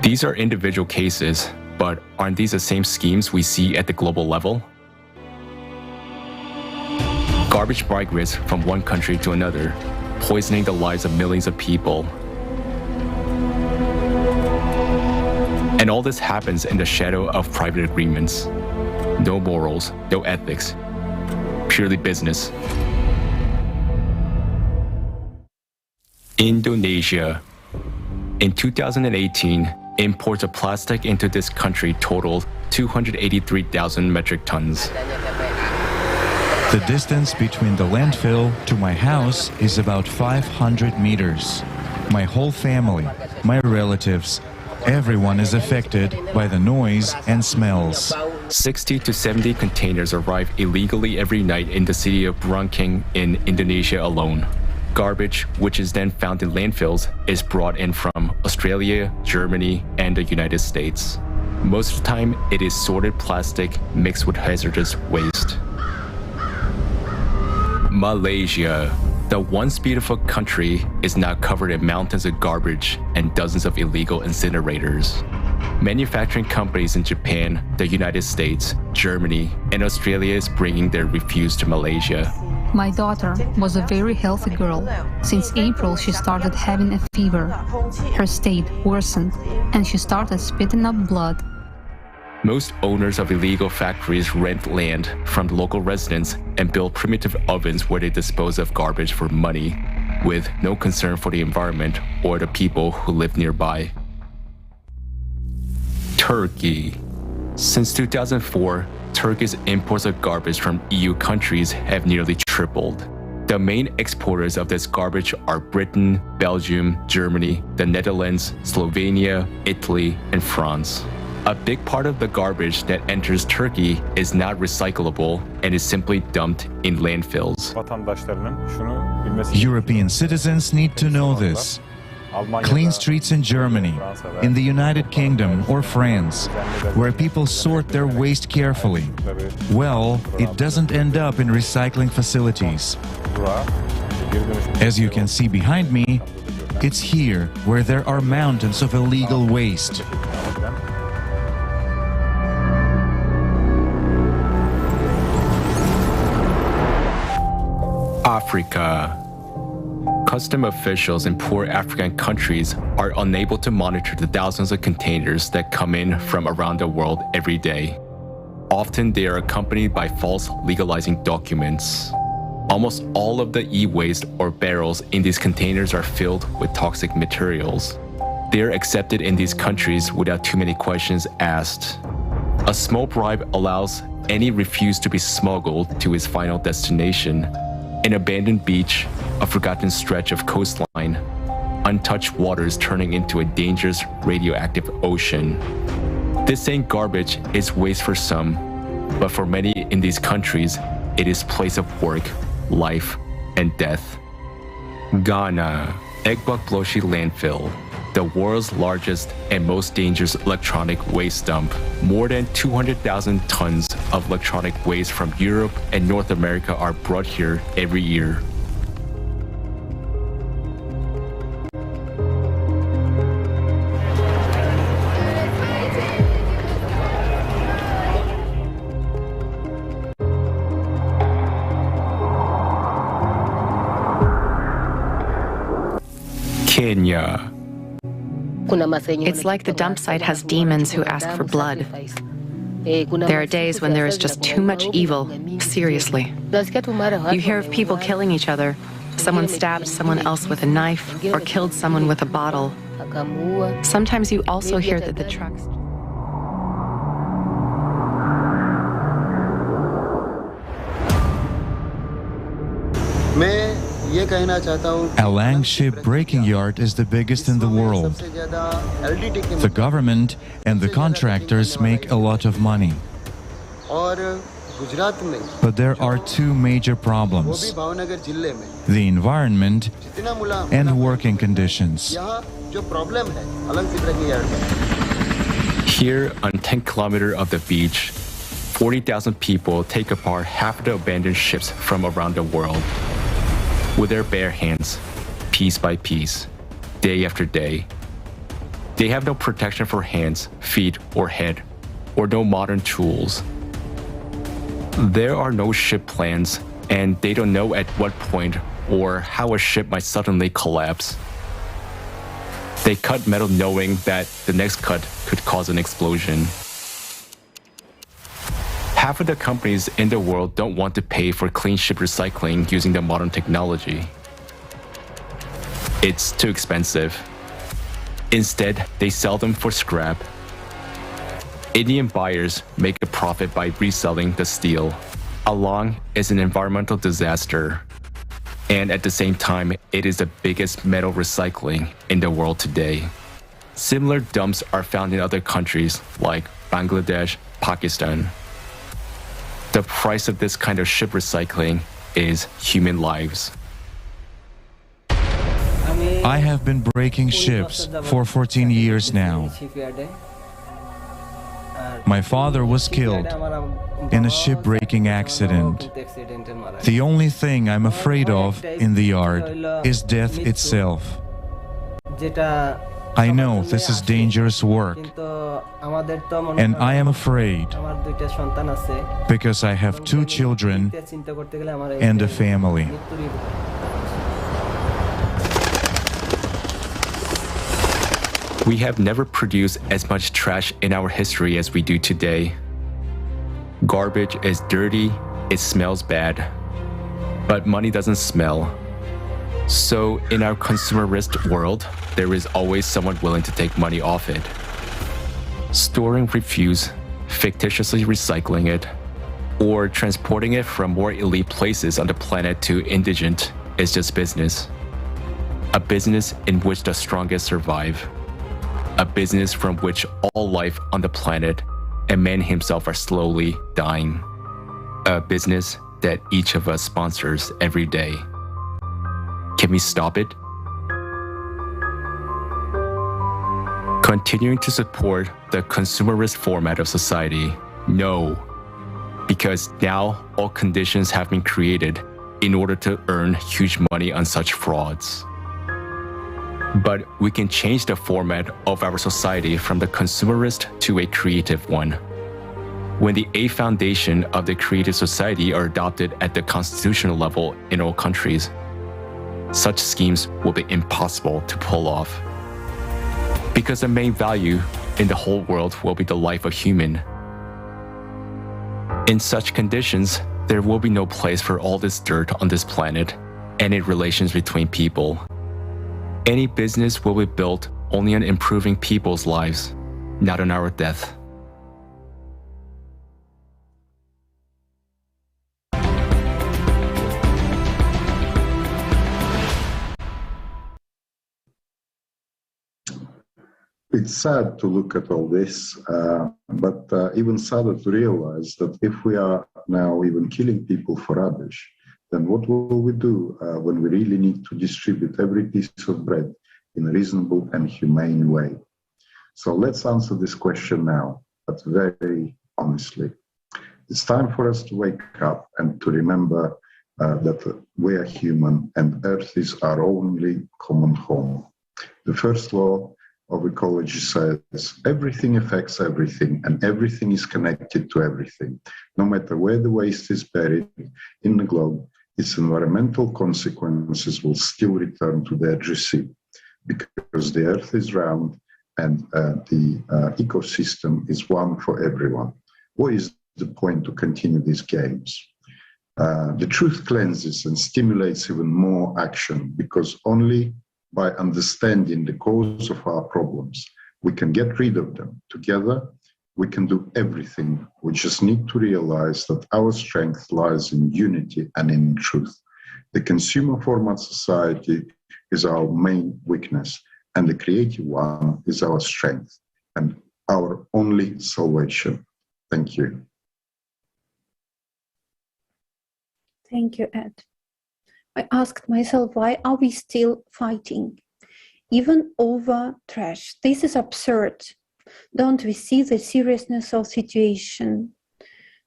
These are individual cases, but aren't these the same schemes we see at the global level? Garbage migrants from one country to another, poisoning the lives of millions of people. And all this happens in the shadow of private agreements. No morals, no ethics, purely business. Indonesia. In 2018, imports of plastic into this country totaled 283,000 metric tons. The distance between the landfill to my house is about 500 meters. My whole family, my relatives, everyone is affected by the noise and smells. 60 to 70 containers arrive illegally every night in the city of Bangkok in Indonesia alone. Garbage, which is then found in landfills, is brought in from Australia, Germany, and the United States. Most of the time, it is sorted plastic mixed with hazardous waste. Malaysia. The once beautiful country is now covered in mountains of garbage and dozens of illegal incinerators. Manufacturing companies in Japan, the United States, Germany, and Australia is bringing their refuse to Malaysia. My daughter was a very healthy girl. Since April, she started having a fever. Her state worsened, and she started spitting up blood. Most owners of illegal factories rent land from local residents and build primitive ovens where they dispose of garbage for money, with no concern for the environment or the people who live nearby. Turkey. Since 2004, Turkey's imports of garbage from EU countries have nearly tripled. The main exporters of this garbage are Britain, Belgium, Germany, the Netherlands, Slovenia, Italy, and France. A big part of the garbage that enters Turkey is not recyclable and is simply dumped in landfills. European citizens need to know this. Clean streets in Germany, in the United Kingdom or France, where people sort their waste carefully. Well, it doesn't end up in recycling facilities. As you can see behind me, it's here where there are mountains of illegal waste. Africa. Custom officials in poor African countries are unable to monitor the thousands of containers that come in from around the world every day. Often they are accompanied by false legalizing documents. Almost all of the e-waste or barrels in these containers are filled with toxic materials. They are accepted in these countries without too many questions asked. A small bribe allows any refuse to be smuggled to its final destination: an abandoned beach, a forgotten stretch of coastline, untouched waters turning into a dangerous radioactive ocean. This ain't garbage, it's waste for some, but for many in these countries, it is place of work, life, and death. Ghana, Egbokloshi landfill, the world's largest and most dangerous electronic waste dump. More than 200,000 tons of electronic waste from Europe and North America are brought here every year. Kenya. It's like the dump site has demons who ask for blood. There are days when there is just too much evil, seriously. You hear of people killing each other. Someone stabbed someone else with a knife or killed someone with a bottle. Sometimes you also hear that the trucks... Alang ship breaking yard is the biggest in the world. The government and the contractors make a lot of money. But there are two major problems: the environment and working conditions. Here, on 10 kilometers of the beach, 40,000 people take apart half the abandoned ships from around the world. With their bare hands, piece by piece, day after day. They have no protection for hands, feet, or head, or no modern tools. There are no ship plans, and they don't know at what point or how a ship might suddenly collapse. They cut metal knowing that the next cut could cause an explosion. Half of the companies in the world don't want to pay for clean ship recycling using the modern technology. It's too expensive. Instead, they sell them for scrap. Indian buyers make a profit by reselling the steel. Along is an environmental disaster. And at the same time, it is the biggest metal recycling in the world today. Similar dumps are found in other countries like Bangladesh, Pakistan. The price of this kind of ship recycling is human lives. I have been breaking ships for 14 years now. My father was killed in a shipbreaking accident. The only thing I'm afraid of in the yard is death itself. I know this is dangerous work, and I am afraid because I have 2 children and a family. We have never produced as much trash in our history as we do today. Garbage is dirty, it smells bad, but money doesn't smell. So in our consumerist world, there is always someone willing to take money off it. Storing refuse fictitiously recycling it, or transporting it from more elite places on the planet to indigent is just business. A business in which the strongest survive. A business from which all life on the planet and man himself are slowly dying. A business that each of us sponsors every day. Can we stop it? Continuing to support the consumerist format of society? No. Because now all conditions have been created in order to earn huge money on such frauds. But we can change the format of our society from the consumerist to a creative one. When the 8 foundation of the creative society are adopted at the constitutional level in all countries, such schemes will be impossible to pull off. Because the main value in the whole world will be the life of human. In such conditions, there will be no place for all this dirt on this planet, any relations between people. Any business will be built only on improving people's lives, not on our death. It's sad to look at all this, but even sadder to realize that if we are now even killing people for rubbish, then what will we do when we really need to distribute every piece of bread in a reasonable and humane way? So let's answer this question now, but very honestly. It's time for us to wake up and to remember that we are human and Earth is our only common home. The first law of ecology says everything affects everything and everything is connected to everything. No matter where the waste is buried in the globe, its environmental consequences will still return to their receipt because the Earth is round and the ecosystem is one for everyone. What is the point to continue these games? The truth cleanses and stimulates even more action because only by understanding the cause of our problems, we can get rid of them. Together, we can do everything. We just need to realize that our strength lies in unity and in truth. The consumer format society is our main weakness, and the creative one is our strength and our only salvation. Thank you. Thank you, Ed. I asked myself, why are we still fighting? Even over trash. This is absurd. Don't we see the seriousness of the situation?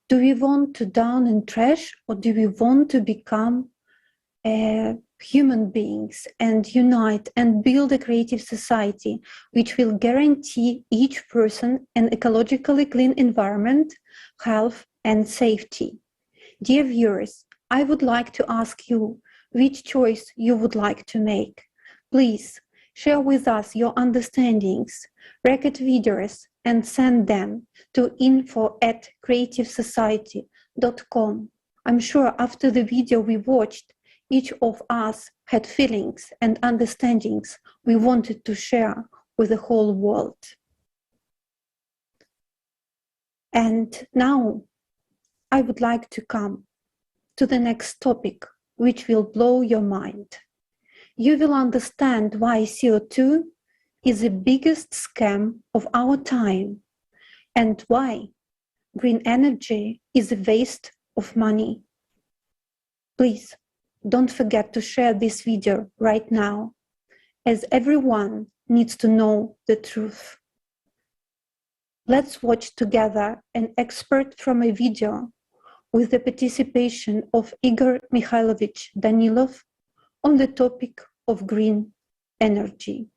Do we want to drown in trash, or do we want to become human beings and unite and build a creative society which will guarantee each person an ecologically clean environment, health, and safety? Dear viewers, I would like to ask you which choice you would like to make. Please share with us your understandings, record videos, and send them to info@creativesociety.com. I'm sure after the video we watched, each of us had feelings and understandings we wanted to share with the whole world. And now I would like to come to the next topic, which will blow your mind. You will understand why CO2 is the biggest scam of our time and why green energy is a waste of money. Please don't forget to share this video right now, as everyone needs to know the truth. Let's watch together an excerpt from a video with the participation of Igor Mikhailovich Danilov on the topic of green energy.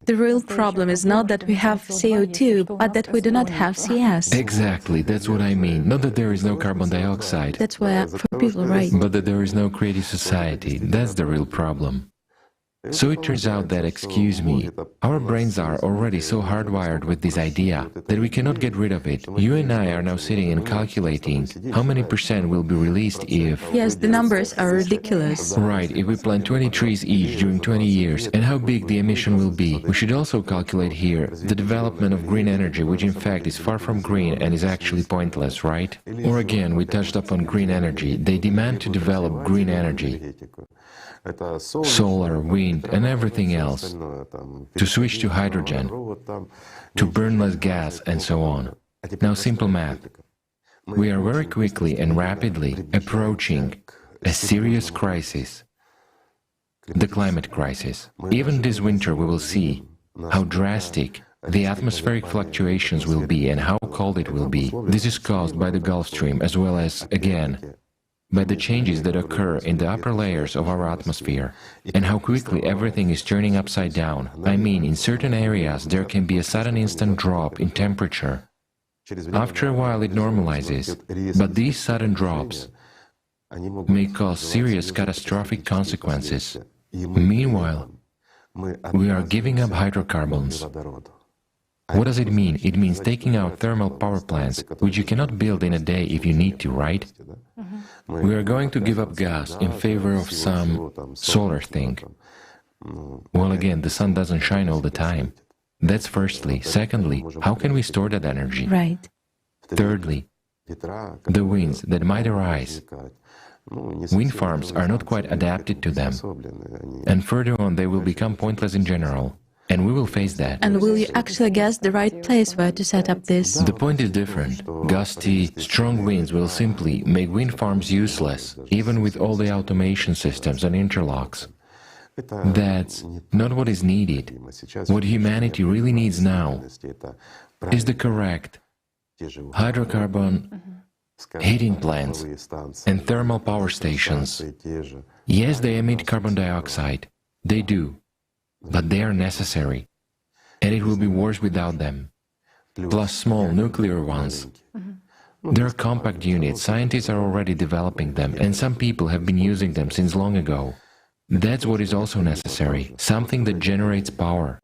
The real problem is not that we have CO2, but that we do not have CS. Exactly, that's what I mean. Not that there is no carbon dioxide. That's why for people, right? But that there is no creative society. That's the real problem. So it turns out that, excuse me, our brains are already so hardwired with this idea that we cannot get rid of it. You and I are now sitting and calculating how many % will be released if... Yes, the numbers are ridiculous. Right, if we plant 20 trees each during 20 years, and how big the emission will be. We should also calculate here the development of green energy, which in fact is far from green and is actually pointless, right? Or again, we touched upon green energy. They demand to develop green energy. Solar, wind, and everything else, to switch to hydrogen, to burn less gas, and so on. Now, simple math. We are very quickly and rapidly approaching a serious crisis, the climate crisis. Even this winter we will see how drastic the atmospheric fluctuations will be and how cold it will be. This is caused by the Gulf Stream as well as, again, by the changes that occur in the upper layers of our atmosphere, and how quickly everything is turning upside down. I mean, in certain areas there can be a sudden instant drop in temperature. After a while it normalizes, but these sudden drops may cause serious catastrophic consequences. Meanwhile, we are giving up hydrocarbons. What does it mean? It means taking out thermal power plants, which you cannot build in a day if you need to, right? We are going to give up gas in favor of some solar thing. Well, again, the sun doesn't shine all the time. That's firstly. Secondly, how can we store that energy? Right. Thirdly, the winds that might arise. Wind farms are not quite adapted to them. And further on, they will become pointless in general. And we will face that. And will you actually guess the right place where to set up this? The point is different. Gusty, strong winds will simply make wind farms useless, even with all the automation systems and interlocks. That's not what is needed. What humanity really needs now is the correct hydrocarbon heating plants and thermal power stations. Yes, they emit carbon dioxide. They do. But they are necessary, and it will be worse without them. Plus small nuclear ones. They're compact units, scientists are already developing them, and some people have been using them since long ago. That's what is also necessary, something that generates power.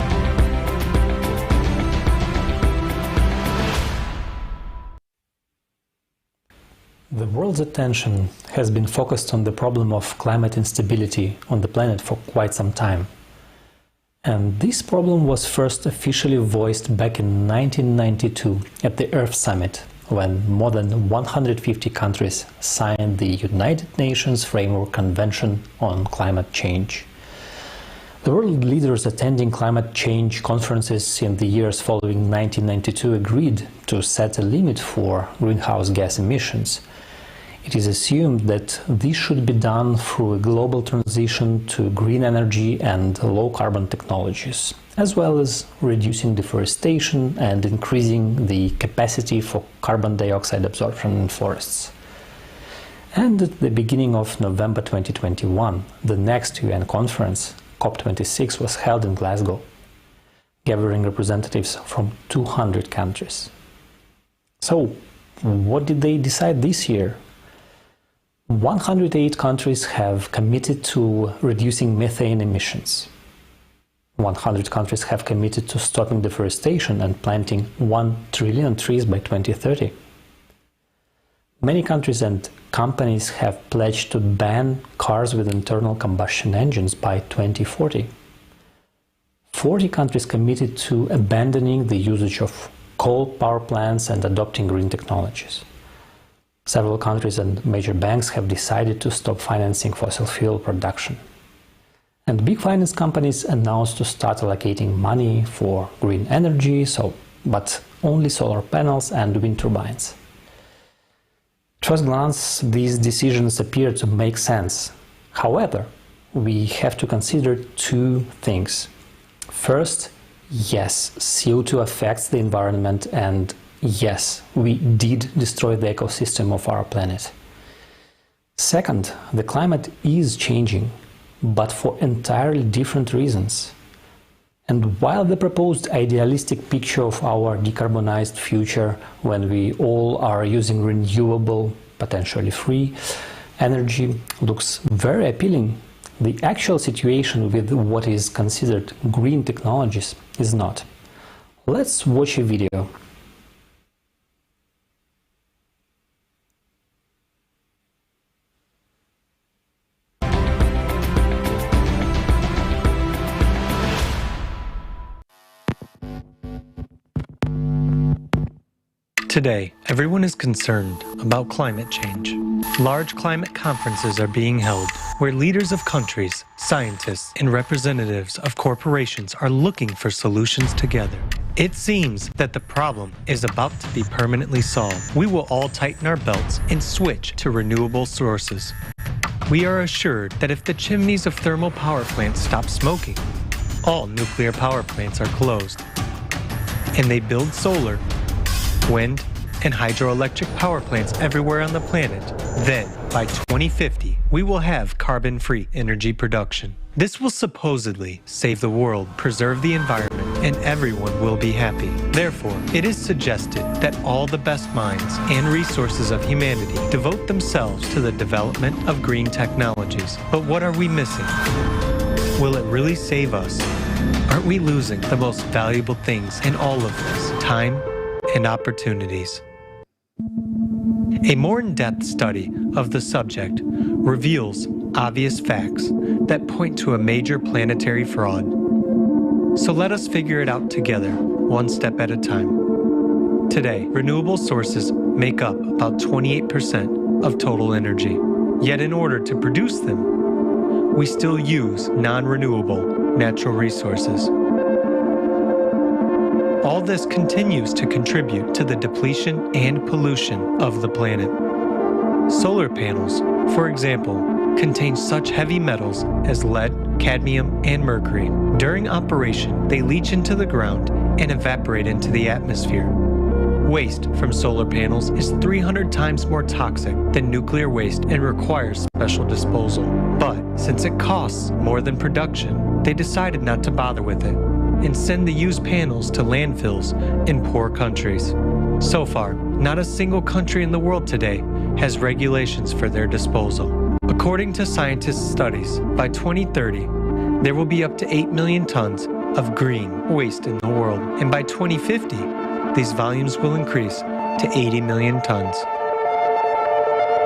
The world's attention has been focused on the problem of climate instability on the planet for quite some time. And this problem was first officially voiced back in 1992 at the Earth Summit, when more than 150 countries signed the United Nations Framework Convention on Climate Change. The world leaders attending climate change conferences in the years following 1992 agreed to set a limit for greenhouse gas emissions. It is assumed that this should be done through a global transition to green energy and low-carbon technologies, as well as reducing deforestation and increasing the capacity for carbon dioxide absorption in forests. And at the beginning of November 2021, the next UN conference, COP26, was held in Glasgow, gathering representatives from 200 countries. So, what did they decide this year? 108 countries have committed to reducing methane emissions. 100 countries have committed to stopping deforestation and planting 1 trillion trees by 2030. Many countries and companies have pledged to ban cars with internal combustion engines by 2040. 40 countries committed to abandoning the usage of coal power plants and adopting green technologies. Several countries and major banks have decided to stop financing fossil fuel production. And big finance companies announced to start allocating money for green energy, but only solar panels and wind turbines. At first glance, these decisions appear to make sense. However, we have to consider two things. First, yes, CO2 affects the environment, and yes, we did destroy the ecosystem of our planet. Second, the climate is changing, but for entirely different reasons. And while the proposed idealistic picture of our decarbonized future, when we all are using renewable, potentially free energy, looks very appealing, the actual situation with what is considered green technologies is not. Let's watch a video. Today, everyone is concerned about climate change. Large climate conferences are being held where leaders of countries, scientists, and representatives of corporations are looking for solutions together. It seems that the problem is about to be permanently solved. We will all tighten our belts and switch to renewable sources. We are assured that if the chimneys of thermal power plants stop smoking, all nuclear power plants are closed, and they build solar, wind, and hydroelectric power plants everywhere on the planet, then by 2050, we will have carbon-free energy production. This will supposedly save the world, preserve the environment, and everyone will be happy. Therefore, it is suggested that all the best minds and resources of humanity devote themselves to the development of green technologies. But what are we missing? Will it really save us? Aren't we losing the most valuable things in all of this? Time and opportunities. A more in-depth study of the subject reveals obvious facts that point to a major planetary fraud. So let us figure it out together, one step at a time. Today, renewable sources make up about 28% of total energy. Yet in order to produce them, we still use non-renewable natural resources. All this continues to contribute to the depletion and pollution of the planet. Solar panels, for example, contain such heavy metals as lead, cadmium, and mercury. During operation, they leach into the ground and evaporate into the atmosphere. Waste from solar panels is 300 times more toxic than nuclear waste and requires special disposal. But since it costs more than production, they decided not to bother with it and send the used panels to landfills in poor countries. So far, not a single country in the world today has regulations for their disposal. According to scientists' studies, by 2030, there will be up to 8 million tons of green waste in the world, and by 2050, these volumes will increase to 80 million tons.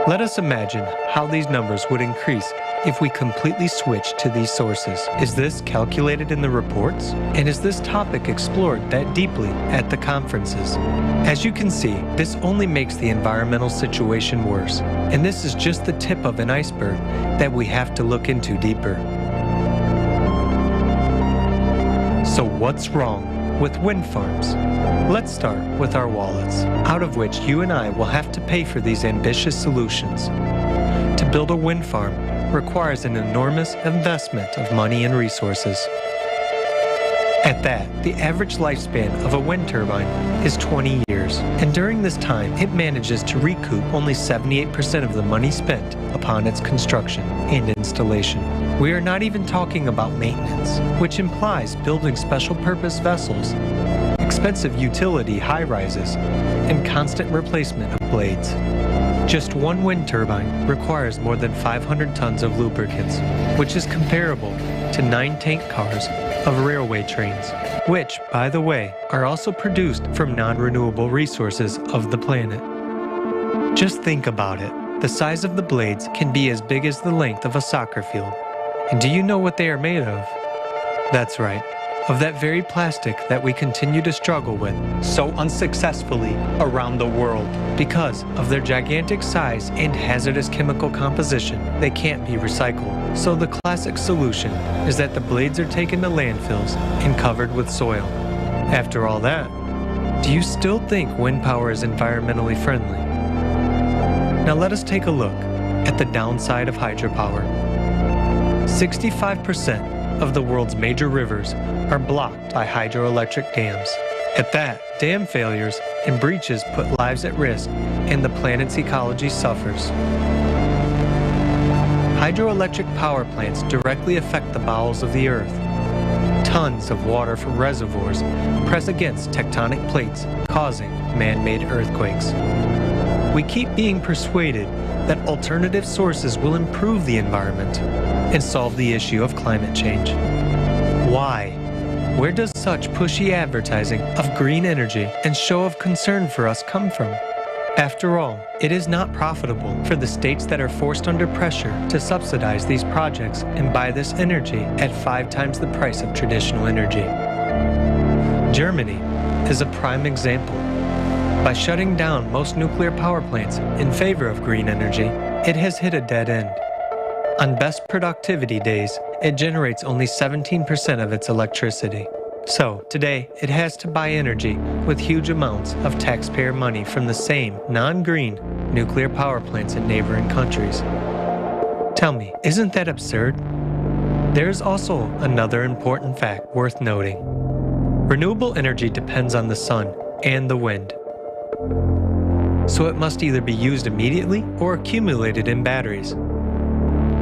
Let us imagine how these numbers would increase if we completely switch to these sources. Is this calculated in the reports? And is this topic explored that deeply at the conferences? As you can see, this only makes the environmental situation worse. And this is just the tip of an iceberg that we have to look into deeper. So what's wrong with wind farms? Let's start with our wallets, out of which you and I will have to pay for these ambitious solutions. To build a wind farm requires an enormous investment of money and resources. At that, the average lifespan of a wind turbine is 20 years, and during this time, it manages to recoup only 78% of the money spent upon its construction and installation. We are not even talking about maintenance, which implies building special-purpose vessels, expensive utility high-rises, and constant replacement of blades. Just one wind turbine requires more than 500 tons of lubricants, which is comparable to 9 tank cars of railway trains, which, by the way, are also produced from non-renewable resources of the planet. Just think about it. The size of the blades can be as big as the length of a soccer field. And do you know what they are made of? That's right, of that very plastic that we continue to struggle with so unsuccessfully around the world. Because of their gigantic size and hazardous chemical composition, they can't be recycled. So the classic solution is that the blades are taken to landfills and covered with soil. After all that, do you still think wind power is environmentally friendly? Now let us take a look at the downside of hydropower. 65% of the world's major rivers are blocked by hydroelectric dams. At that, dam failures and breaches put lives at risk and the planet's ecology suffers. Hydroelectric power plants directly affect the bowels of the earth. Tons of water from reservoirs press against tectonic plates, causing man-made earthquakes. We keep being persuaded that alternative sources will improve the environment and solve the issue of climate change. Why? Where does such pushy advertising of green energy and show of concern for us come from? After all, it is not profitable for the states that are forced under pressure to subsidize these projects and buy this energy at 5 times the price of traditional energy. Germany is a prime example. By shutting down most nuclear power plants in favor of green energy, it has hit a dead end. On best productivity days, it generates only 17% of its electricity. So, today, it has to buy energy with huge amounts of taxpayer money from the same non-green nuclear power plants in neighboring countries. Tell me, isn't that absurd? There is also another important fact worth noting. Renewable energy depends on the sun and the wind. So it must either be used immediately or accumulated in batteries.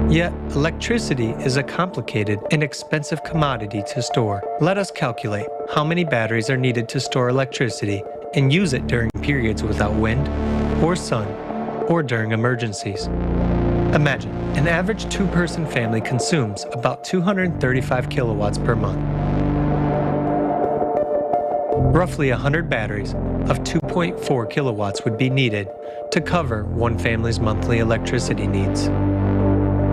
Yet, electricity is a complicated and expensive commodity to store. Let us calculate how many batteries are needed to store electricity and use it during periods without wind or sun or during emergencies. Imagine, an average 2-person family consumes about 235 kilowatts per month. Roughly 100 batteries of 2.4 kilowatts would be needed to cover one family's monthly electricity needs.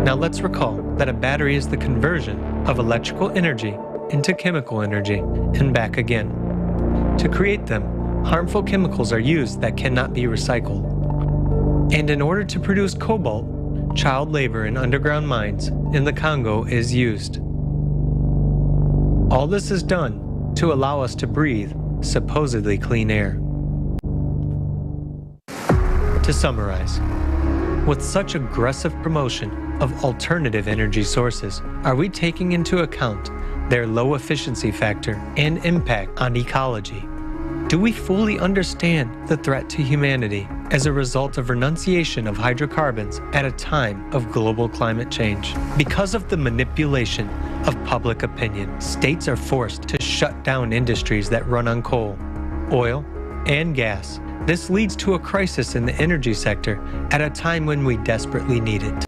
Now let's recall that a battery is the conversion of electrical energy into chemical energy and back again. To create them, harmful chemicals are used that cannot be recycled. And in order to produce cobalt, child labor in underground mines in the Congo is used. All this is done to allow us to breathe supposedly clean air. To summarize, with such aggressive promotion of alternative energy sources, are we taking into account their low efficiency factor and impact on ecology? Do we fully understand the threat to humanity as a result of renunciation of hydrocarbons at a time of global climate change? Because of the manipulation of public opinion, states are forced to shut down industries that run on coal, oil, and gas. This leads to a crisis in the energy sector at a time when we desperately need it.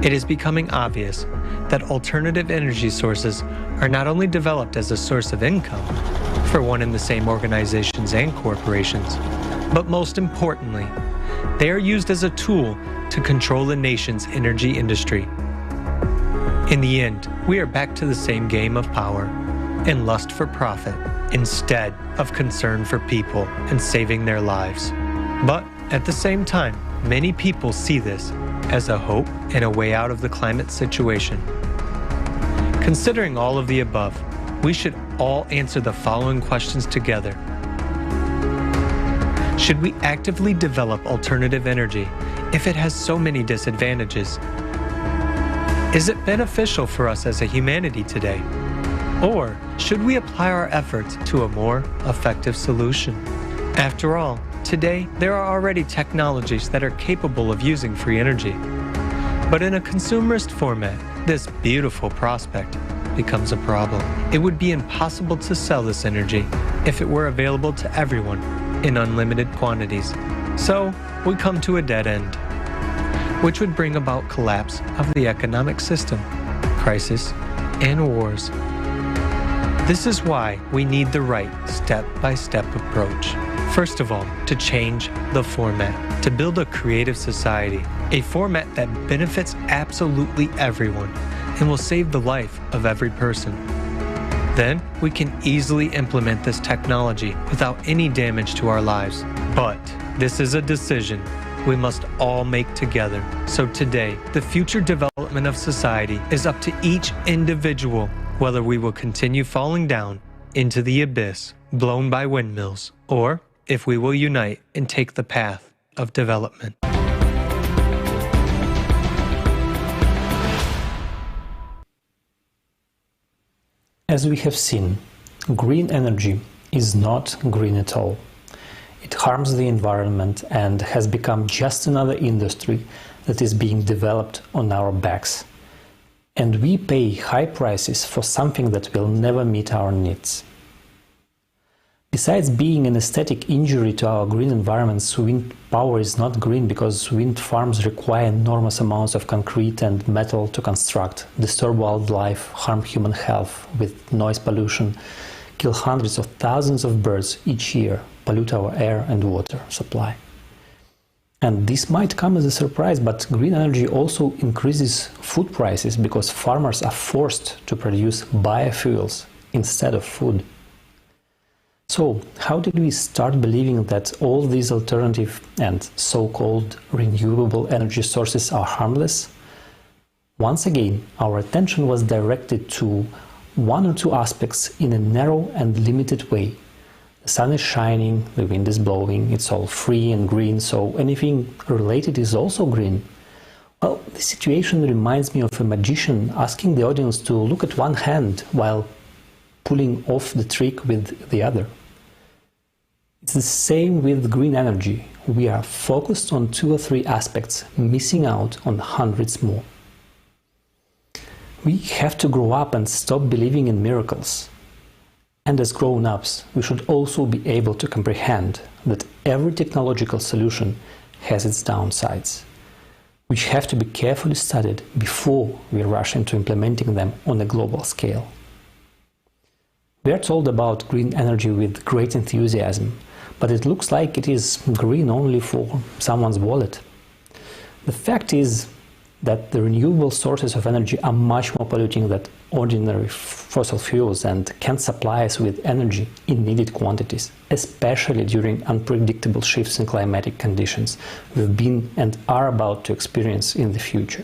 It is becoming obvious that alternative energy sources are not only developed as a source of income for one and the same organizations and corporations, but most importantly, they are used as a tool to control the nation's energy industry. In the end, we are back to the same game of power and lust for profit instead of concern for people and saving their lives. But at the same time, many people see this as a hope and a way out of the climate situation. Considering all of the above, we should all answer the following questions together. Should we actively develop alternative energy if it has so many disadvantages? Is it beneficial for us as a humanity today? Or should we apply our efforts to a more effective solution? After all, today there are already technologies that are capable of using free energy. But in a consumerist format, this beautiful prospect becomes a problem. It would be impossible to sell this energy if it were available to everyone in unlimited quantities. So we come to a dead end, which would bring about collapse of the economic system, crisis, and wars. This is why we need the right step-by-step approach. First of all, to change the format, to build a creative society, a format that benefits absolutely everyone and will save the life of every person. Then we can easily implement this technology without any damage to our lives. But this is a decision we must all make together. So today, the future development of society is up to each individual, whether we will continue falling down into the abyss blown by windmills, or if we will unite and take the path of development. As we have seen, green energy is not green at all. It harms the environment and has become just another industry that is being developed on our backs. And we pay high prices for something that will never meet our needs. Besides being an aesthetic injury to our green environments, wind power is not green because wind farms require enormous amounts of concrete and metal to construct, disturb wildlife, harm human health with noise pollution, kill hundreds of thousands of birds each year, pollute our air and water supply. And this might come as a surprise, but green energy also increases food prices because farmers are forced to produce biofuels instead of food. So, how did we start believing that all these alternative and so-called renewable energy sources are harmless? Once again, our attention was directed to one or two aspects in a narrow and limited way. The sun is shining, the wind is blowing, it's all free and green, so anything related is also green. Well, the situation reminds me of a magician asking the audience to look at one hand while pulling off the trick with the other. It's the same with green energy. We are focused on 2 or 3 aspects, missing out on hundreds more. We have to grow up and stop believing in miracles. And as grown-ups, we should also be able to comprehend that every technological solution has its downsides, which have to be carefully studied before we rush into implementing them on a global scale. We are told about green energy with great enthusiasm, but it looks like it is green only for someone's wallet. The fact is that the renewable sources of energy are much more polluting than ordinary fossil fuels and can supply us with energy in needed quantities, especially during unpredictable shifts in climatic conditions we've been and are about to experience in the future.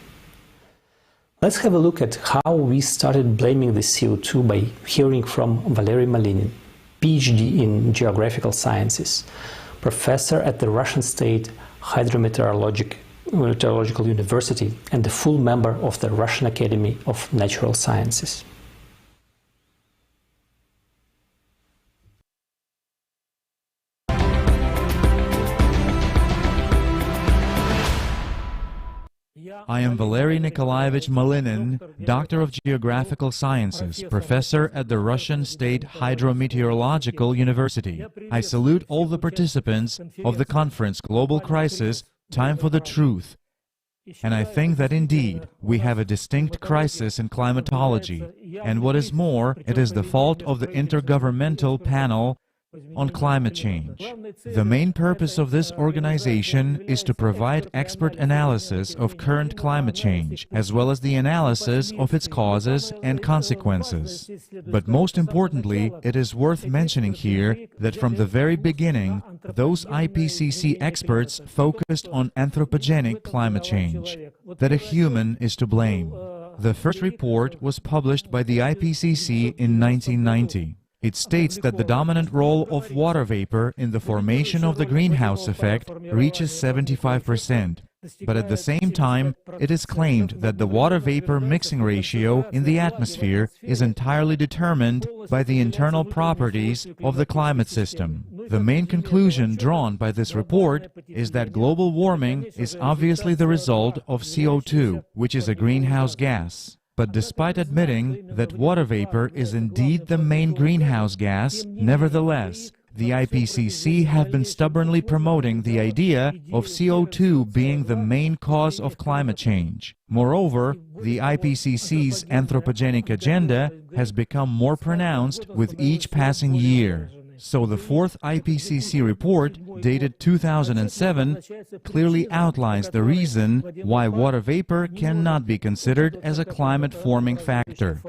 Let's have a look at how we started blaming the CO2 by hearing from Valery Malinin, PhD in Geographical Sciences, professor at the Russian State Hydrometeorological University and a full member of the Russian Academy of Natural Sciences. I am Valery Nikolaevich Malinin, Doctor of Geographical Sciences, Professor at the Russian State Hydrometeorological University. I salute all the participants of the conference Global Crisis, Time for the Truth. And I think that indeed we have a distinct crisis in climatology, and what is more, it is the fault of the Intergovernmental Panel on Climate Change. The main purpose of this organization is to provide expert analysis of current climate change, as well as the analysis of its causes and consequences. But most importantly, it is worth mentioning here that from the very beginning, those IPCC experts focused on anthropogenic climate change, that a human is to blame. The first report was published by the IPCC in 1990. It states that the dominant role of water vapor in the formation of the greenhouse effect reaches 75%, but at the same time, it is claimed that the water vapor mixing ratio in the atmosphere is entirely determined by the internal properties of the climate system. The main conclusion drawn by this report is that global warming is obviously the result of CO2, which is a greenhouse gas. But despite admitting that water vapor is indeed the main greenhouse gas, nevertheless, the IPCC have been stubbornly promoting the idea of CO2 being the main cause of climate change. Moreover, the IPCC's anthropogenic agenda has become more pronounced with each passing year. So the fourth IPCC report, dated 2007, clearly outlines the reason why water vapor cannot be considered as a climate-forming factor.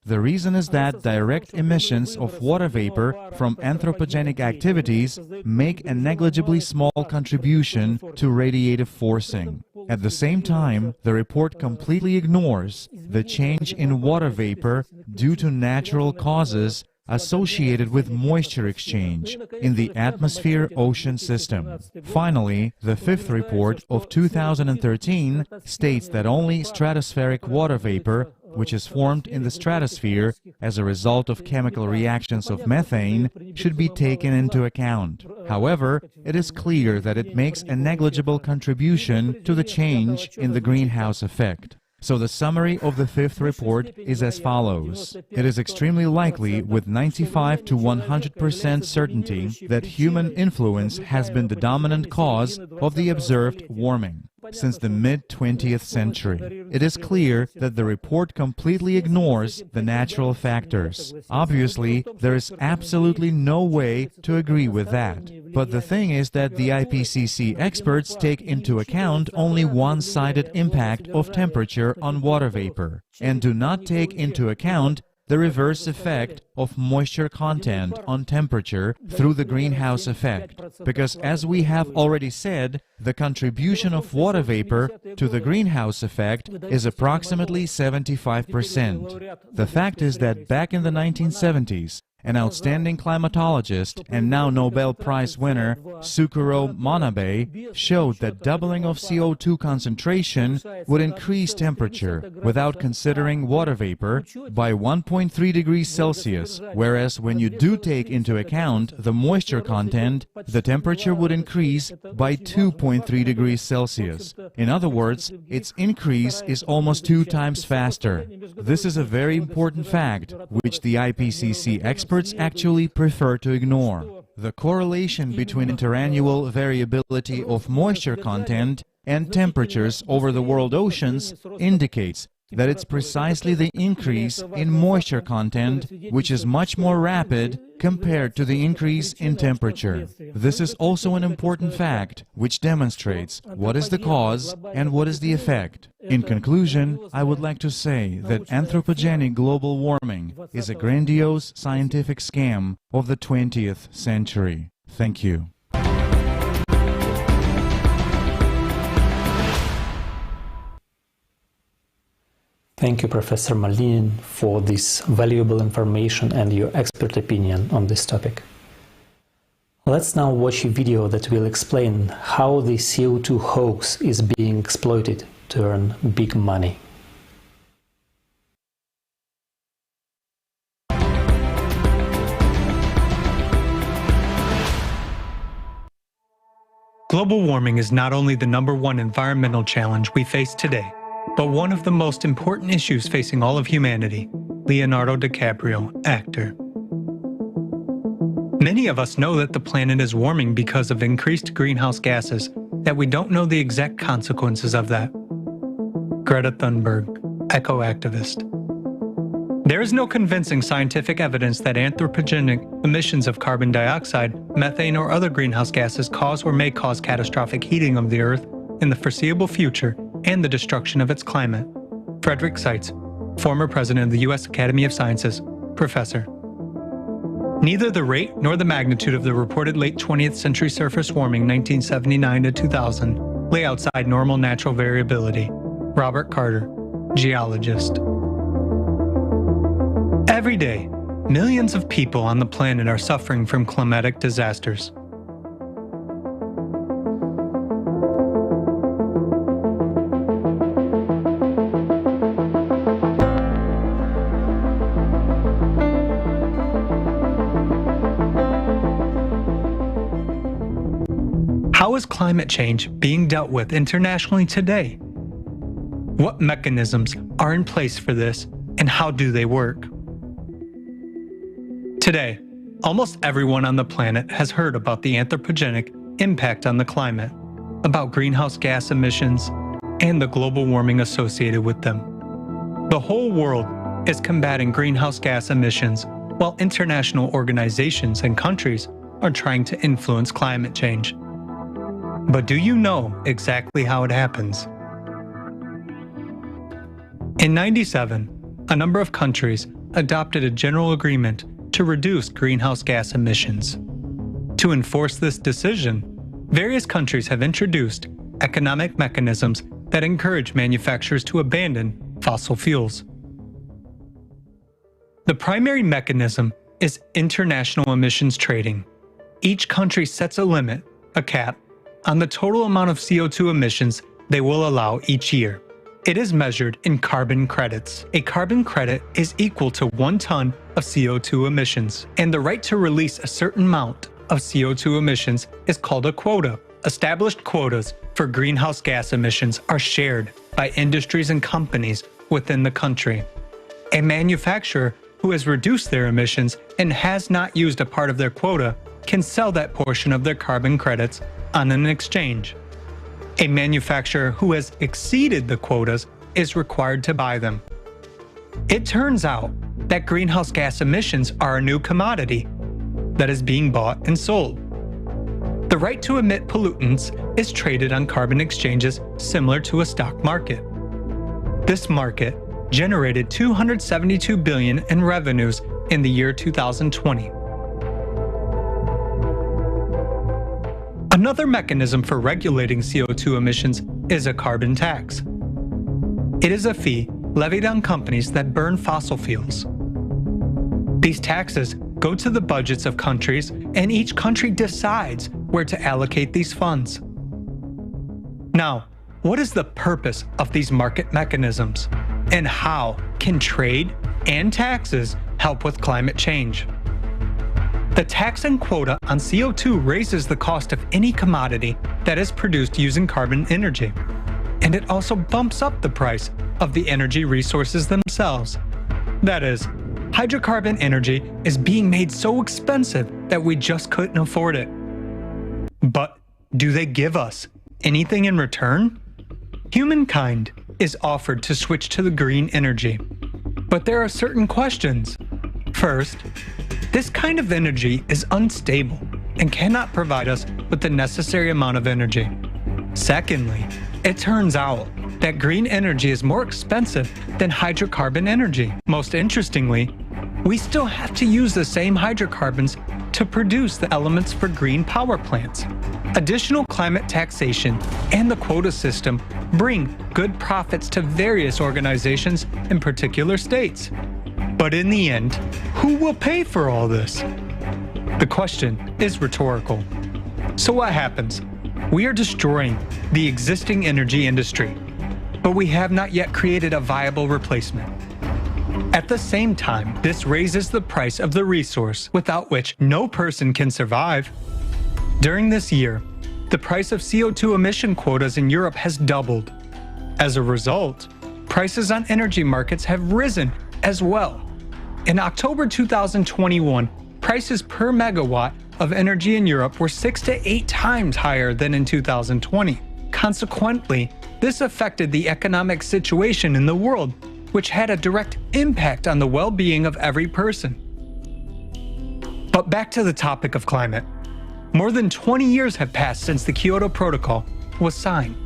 The reason is that direct emissions of water vapor from anthropogenic activities make a negligibly small contribution to radiative forcing. At the same time, the report completely ignores the change in water vapor due to natural causes associated with moisture exchange in the atmosphere-ocean system. Finally, the fifth report of 2013 states that only stratospheric water vapor, which is formed in the stratosphere as a result of chemical reactions of methane, should be taken into account. However, it is clear that it makes a negligible contribution to the change in the greenhouse effect. So the summary of the fifth report is as follows. It is extremely likely, with 95 to 100% certainty, that human influence has been the dominant cause of the observed warming since the mid-20th century. It is clear that the report completely ignores the natural factors. Obviously, there is absolutely no way to agree with that. But the thing is that the IPCC experts take into account only one-sided impact of temperature on water vapor and do not take into account the reverse effect of moisture content on temperature through the greenhouse effect, because as we have already said, the contribution of water vapor to the greenhouse effect is approximately 75%. The fact is that back in the 1970s, an outstanding climatologist and now Nobel Prize winner Sukuro Manabe showed that doubling of CO2 concentration would increase temperature without considering water vapor by 1.3 degrees Celsius, whereas when you do take into account the moisture content, the temperature would increase by 2.3 degrees Celsius. In other words, its increase is almost 2 times faster. This is a very important fact, which the IPCC experts actually prefer to ignore. The correlation between interannual variability of moisture content and temperatures over the world oceans indicates that it's precisely the increase in moisture content which is much more rapid compared to the increase in temperature. This is also an important fact which demonstrates what is the cause and what is the effect. In conclusion, I would like to say that anthropogenic global warming is a grandiose scientific scam of the 20th century. Thank you. Thank you, Professor Malinin, for this valuable information and your expert opinion on this topic. Let's now watch a video that will explain how the CO2 hoax is being exploited to earn big money. Global warming is not only the #1 environmental challenge we face today, but one of the most important issues facing all of humanity. Leonardo DiCaprio, actor. Many of us know that the planet is warming because of increased greenhouse gases, that we don't know the exact consequences of that. Greta Thunberg, eco-activist. There is no convincing scientific evidence that anthropogenic emissions of carbon dioxide, methane, or other greenhouse gases cause or may cause catastrophic heating of the Earth in the foreseeable future and the destruction of its climate. Frederick Seitz, former president of the U.S. Academy of Sciences, professor. Neither the rate nor the magnitude of the reported late 20th century surface warming 1979 to 2000 lay outside normal natural variability. Robert Carter, geologist. Every day, millions of people on the planet are suffering from climatic disasters. How is climate change being dealt with internationally today? What mechanisms are in place for this, and how do they work? Today, almost everyone on the planet has heard about the anthropogenic impact on the climate, about greenhouse gas emissions, and the global warming associated with them. The whole world is combating greenhouse gas emissions, while international organizations and countries are trying to influence climate change. But do you know exactly how it happens? In '97, a number of countries adopted a general agreement to reduce greenhouse gas emissions. To enforce this decision, various countries have introduced economic mechanisms that encourage manufacturers to abandon fossil fuels. The primary mechanism is international emissions trading. Each country sets a limit, a cap, on the total amount of CO2 emissions they will allow each year. It is measured in carbon credits. A carbon credit is equal to 1 ton of CO2 emissions, and the right to release a certain amount of CO2 emissions is called a quota. established quotas for greenhouse gas emissions are shared by industries and companies within the country. A manufacturer who has reduced their emissions and has not used a part of their quota can sell that portion of their carbon credits on an exchange. A manufacturer who has exceeded the quotas is required to buy them. It turns out that greenhouse gas emissions are a new commodity that is being bought and sold. The right to emit pollutants is traded on carbon exchanges similar to a stock market. This market generated $272 billion in revenues in the year 2020. Another mechanism for regulating CO2 emissions is a carbon tax. It is a fee levied on companies that burn fossil fuels. These taxes go to the budgets of countries, and each country decides where to allocate these funds. Now, what is the purpose of these market mechanisms, and how can trade and taxes help with climate change? The tax and quota on CO2 raises the cost of any commodity that is produced using carbon energy, and it also bumps up the price of the energy resources themselves. That is, hydrocarbon energy is being made so expensive that we just couldn't afford it. But do they give us anything in return? Humankind is offered to switch to the green energy, but there are certain questions. First, this kind of energy is unstable and cannot provide us with the necessary amount of energy. Secondly, it turns out that green energy is more expensive than hydrocarbon energy. Most interestingly, we still have to use the same hydrocarbons to produce the elements for green power plants. Additional climate taxation and the quota system bring good profits to various organizations in particular states. But in the end, who will pay for all this? The question is rhetorical. So what happens? We are destroying the existing energy industry, but we have not yet created a viable replacement. At the same time, this raises the price of the resource without which no person can survive. During this year, the price of CO2 emission quotas in Europe has doubled. As a result, prices on energy markets have risen as well. In October 2021, prices per megawatt of energy in Europe were 6 to 8 times higher than in 2020. Consequently, this affected the economic situation in the world, which had a direct impact on the well-being of every person. But back to the topic of climate. More than 20 years have passed since the Kyoto Protocol was signed.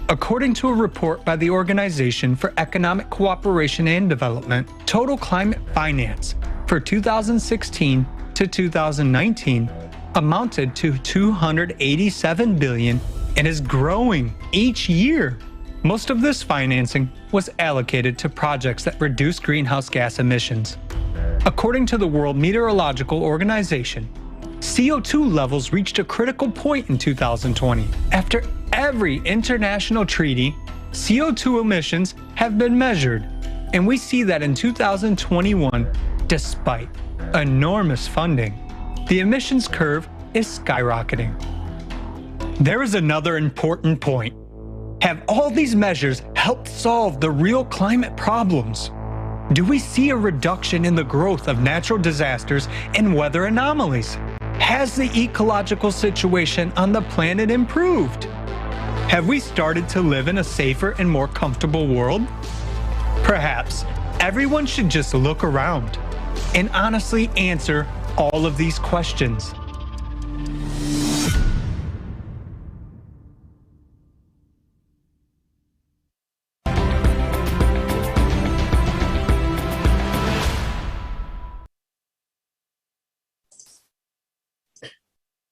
According to a report by the Organization for Economic Cooperation and Development, total climate finance for 2016 to 2019 amounted to $287 billion and is growing each year. Most of this financing was allocated to projects that reduce greenhouse gas emissions. According to the World Meteorological Organization, CO2 levels reached a critical point in 2020. After every international treaty, CO2 emissions have been measured, and we see that in 2021, despite enormous funding, the emissions curve is skyrocketing. There is another important point. Have all these measures helped solve the real climate problems? Do we see a reduction in the growth of natural disasters and weather anomalies? Has the ecological situation on the planet improved? Have we started to live in a safer and more comfortable world? Perhaps everyone should just look around and honestly answer all of these questions.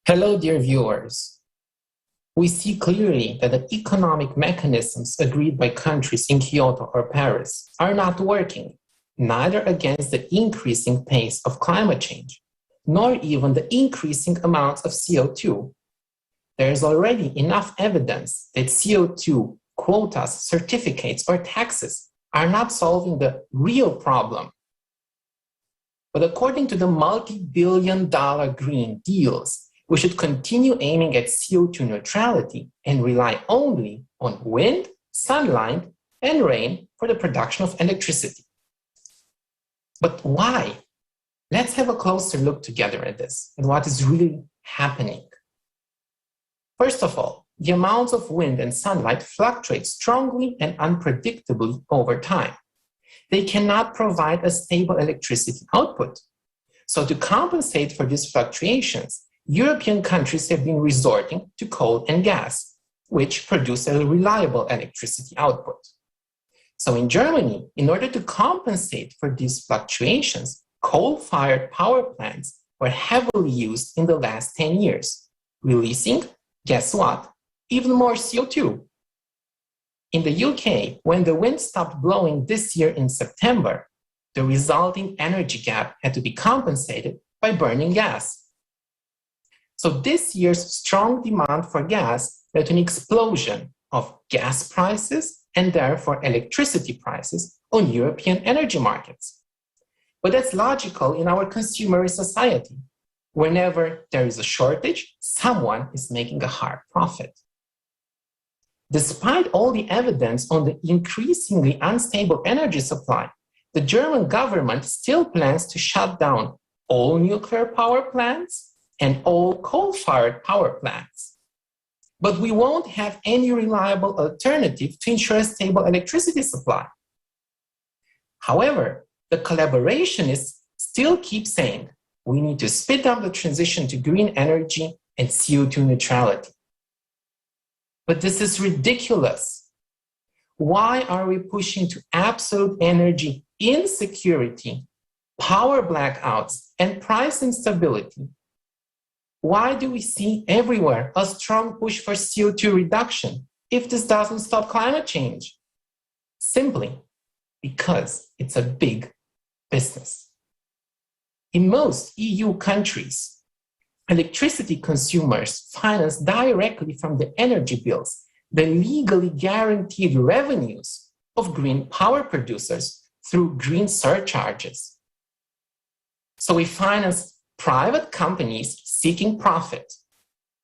Hello, dear viewers. We see clearly that the economic mechanisms agreed by countries in Kyoto or Paris are not working, neither against the increasing pace of climate change, nor even the increasing amounts of CO2. There is already enough evidence that CO2 quotas, certificates, or taxes are not solving the real problem. But according to the multi-billion-dollar green deals, we should continue aiming at CO2 neutrality and rely only on wind, sunlight, and rain for the production of electricity. But why? Let's have a closer look together at this and what is really happening. First of all, the amounts of wind and sunlight fluctuate strongly and unpredictably over time. They cannot provide a stable electricity output. So to compensate for these fluctuations, European countries have been resorting to coal and gas, which produce a reliable electricity output. So in Germany, in order to compensate for these fluctuations, coal-fired power plants were heavily used in the last 10 years, releasing, guess what, even more CO2. In the UK, when the wind stopped blowing this year in September, the resulting energy gap had to be compensated by burning gas. So this year's strong demand for gas led to an explosion of gas prices and therefore electricity prices on European energy markets. But that's logical in our consumerist society. Whenever there is a shortage, someone is making a hard profit. Despite all the evidence on the increasingly unstable energy supply, the German government still plans to shut down all nuclear power plants and all coal-fired power plants. But we won't have any reliable alternative to ensure a stable electricity supply. However, the collaborationists still keep saying we need to speed up the transition to green energy and CO2 neutrality. But this is ridiculous. Why are we pushing to absolute energy insecurity, power blackouts, and price instability? Why do we see everywhere a strong push for CO2 reduction if this doesn't stop climate change? Simply because it's a big business. In most EU countries, electricity consumers finance directly from the energy bills the legally guaranteed revenues of green power producers through green surcharges. So we finance private companies seeking profit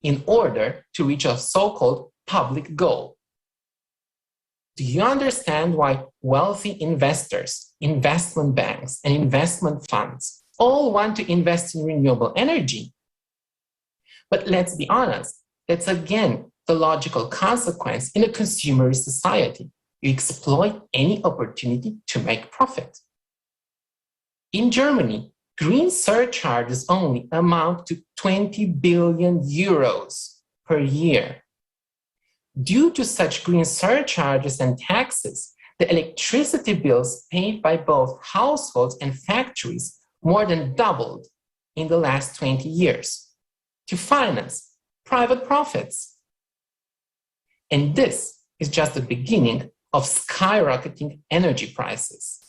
in order to reach a so-called public goal. Do you understand why wealthy investors, investment banks, and investment funds all want to invest in renewable energy? But let's be honest, that's again the logical consequence in a consumerist society. You exploit any opportunity to make profit. In Germany, green surcharges only amount to 20 billion euros per year. Due to such green surcharges and taxes, the electricity bills paid by both households and factories more than doubled in the last 20 years to finance private profits. And this is just the beginning of skyrocketing energy prices.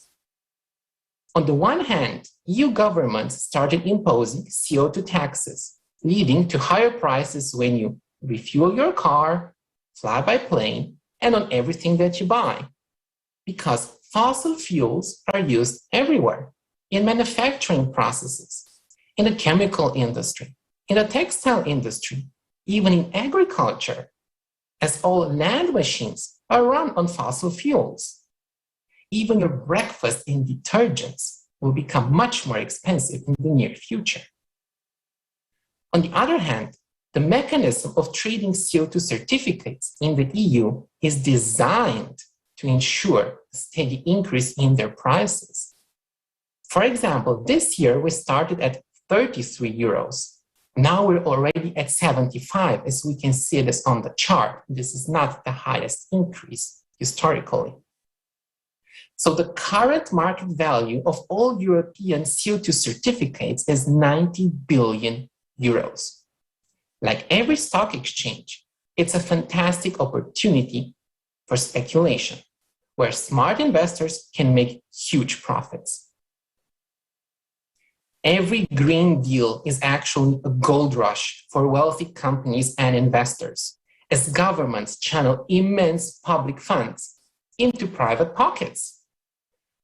On the one hand, EU governments started imposing CO2 taxes, leading to higher prices when you refuel your car, fly by plane, and on everything that you buy. Because fossil fuels are used everywhere, in manufacturing processes, in the chemical industry, in the textile industry, even in agriculture, as all land machines are run on fossil fuels. Even your breakfast and detergents will become much more expensive in the near future. On the other hand, the mechanism of trading CO2 certificates in the EU is designed to ensure a steady increase in their prices. For example, this year we started at 33 euros. Now we're already at 75, as we can see this on the chart. This is not the highest increase historically. So the current market value of all European CO2 certificates is 90 billion euros. Like every stock exchange, it's a fantastic opportunity for speculation, where smart investors can make huge profits. Every green deal is actually a gold rush for wealthy companies and investors, as governments channel immense public funds into private pockets.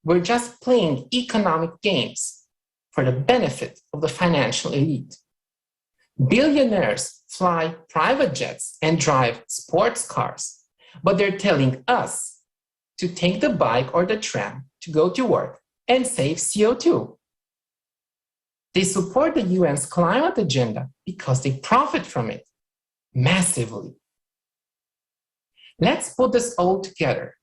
We're just playing economic games for the benefit of the financial elite. Billionaires fly private jets and drive sports cars, but they're telling us to take the bike or the tram to go to work and save CO2. They support the UN's climate agenda because they profit from it massively. Let's put this all together.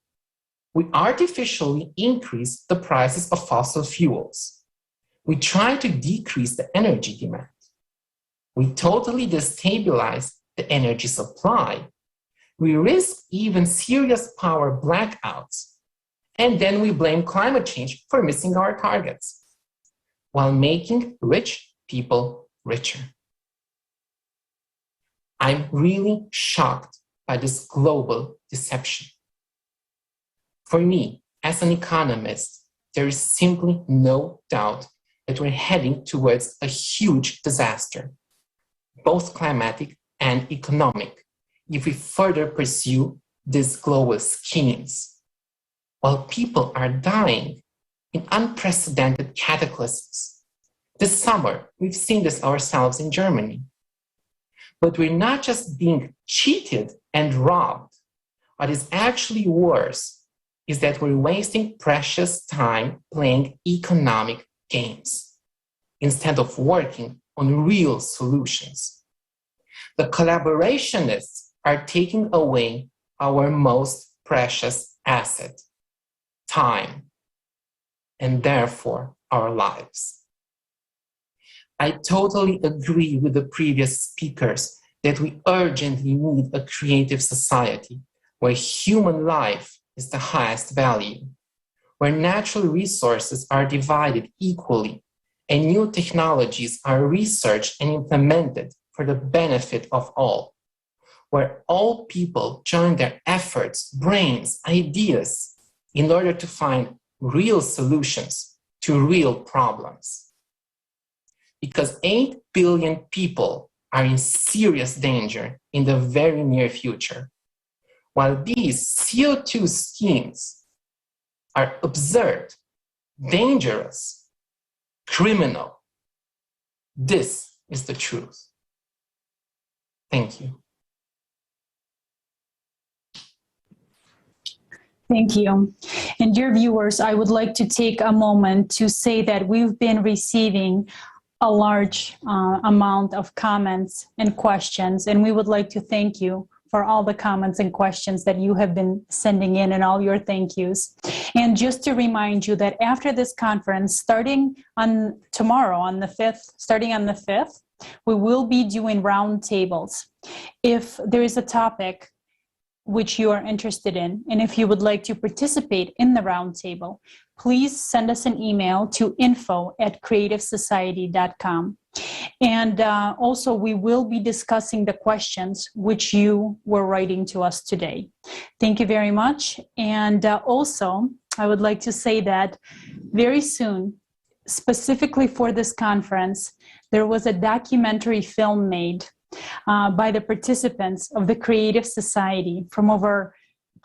We artificially increase the prices of fossil fuels. We try to decrease the energy demand. We totally destabilize the energy supply. We risk even serious power blackouts. And then we blame climate change for missing our targets, while making rich people richer. I'm really shocked by this global deception. For me, as an economist, there is simply no doubt that we're heading towards a huge disaster, both climatic and economic, if we further pursue these global schemes. While people are dying in unprecedented cataclysms. This summer, we've seen this ourselves in Germany. But we're not just being cheated and robbed. What is actually worse is that we're wasting precious time playing economic games instead of working on real solutions. The collaborationists are taking away our most precious asset, time, and therefore our lives. I totally agree with the previous speakers that we urgently need a creative society where human life is the highest value, where natural resources are divided equally and new technologies are researched and implemented for the benefit of all, where all people join their efforts, brains, ideas in order to find real solutions to real problems. Because 8 billion people are in serious danger in the very near future, while these CO2 schemes are absurd, dangerous, criminal. This is the truth. Thank you. Thank you. And dear viewers, I would like to take a moment to say that we've been receiving a large amount of comments and questions, and we would like to thank you for all the comments and questions that you have been sending in and all your thank yous. And just to remind you that after this conference, starting on tomorrow, on the 5th, we will be doing roundtables. If there is a topic which you are interested in, and if you would like to participate in the roundtable, please send us an email to info@creativesociety.com. And also, we will be discussing the questions which you were writing to us today. Thank you very much. And also, I would like to say that very soon, specifically for this conference, there was a documentary film made by the participants of the Creative Society from over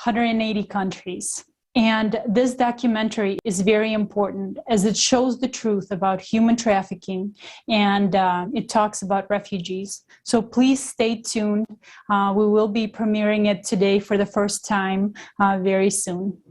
180 countries. And this documentary is very important as it shows the truth about human trafficking and it talks about refugees. So please stay tuned. We will be premiering it today for the first time very soon.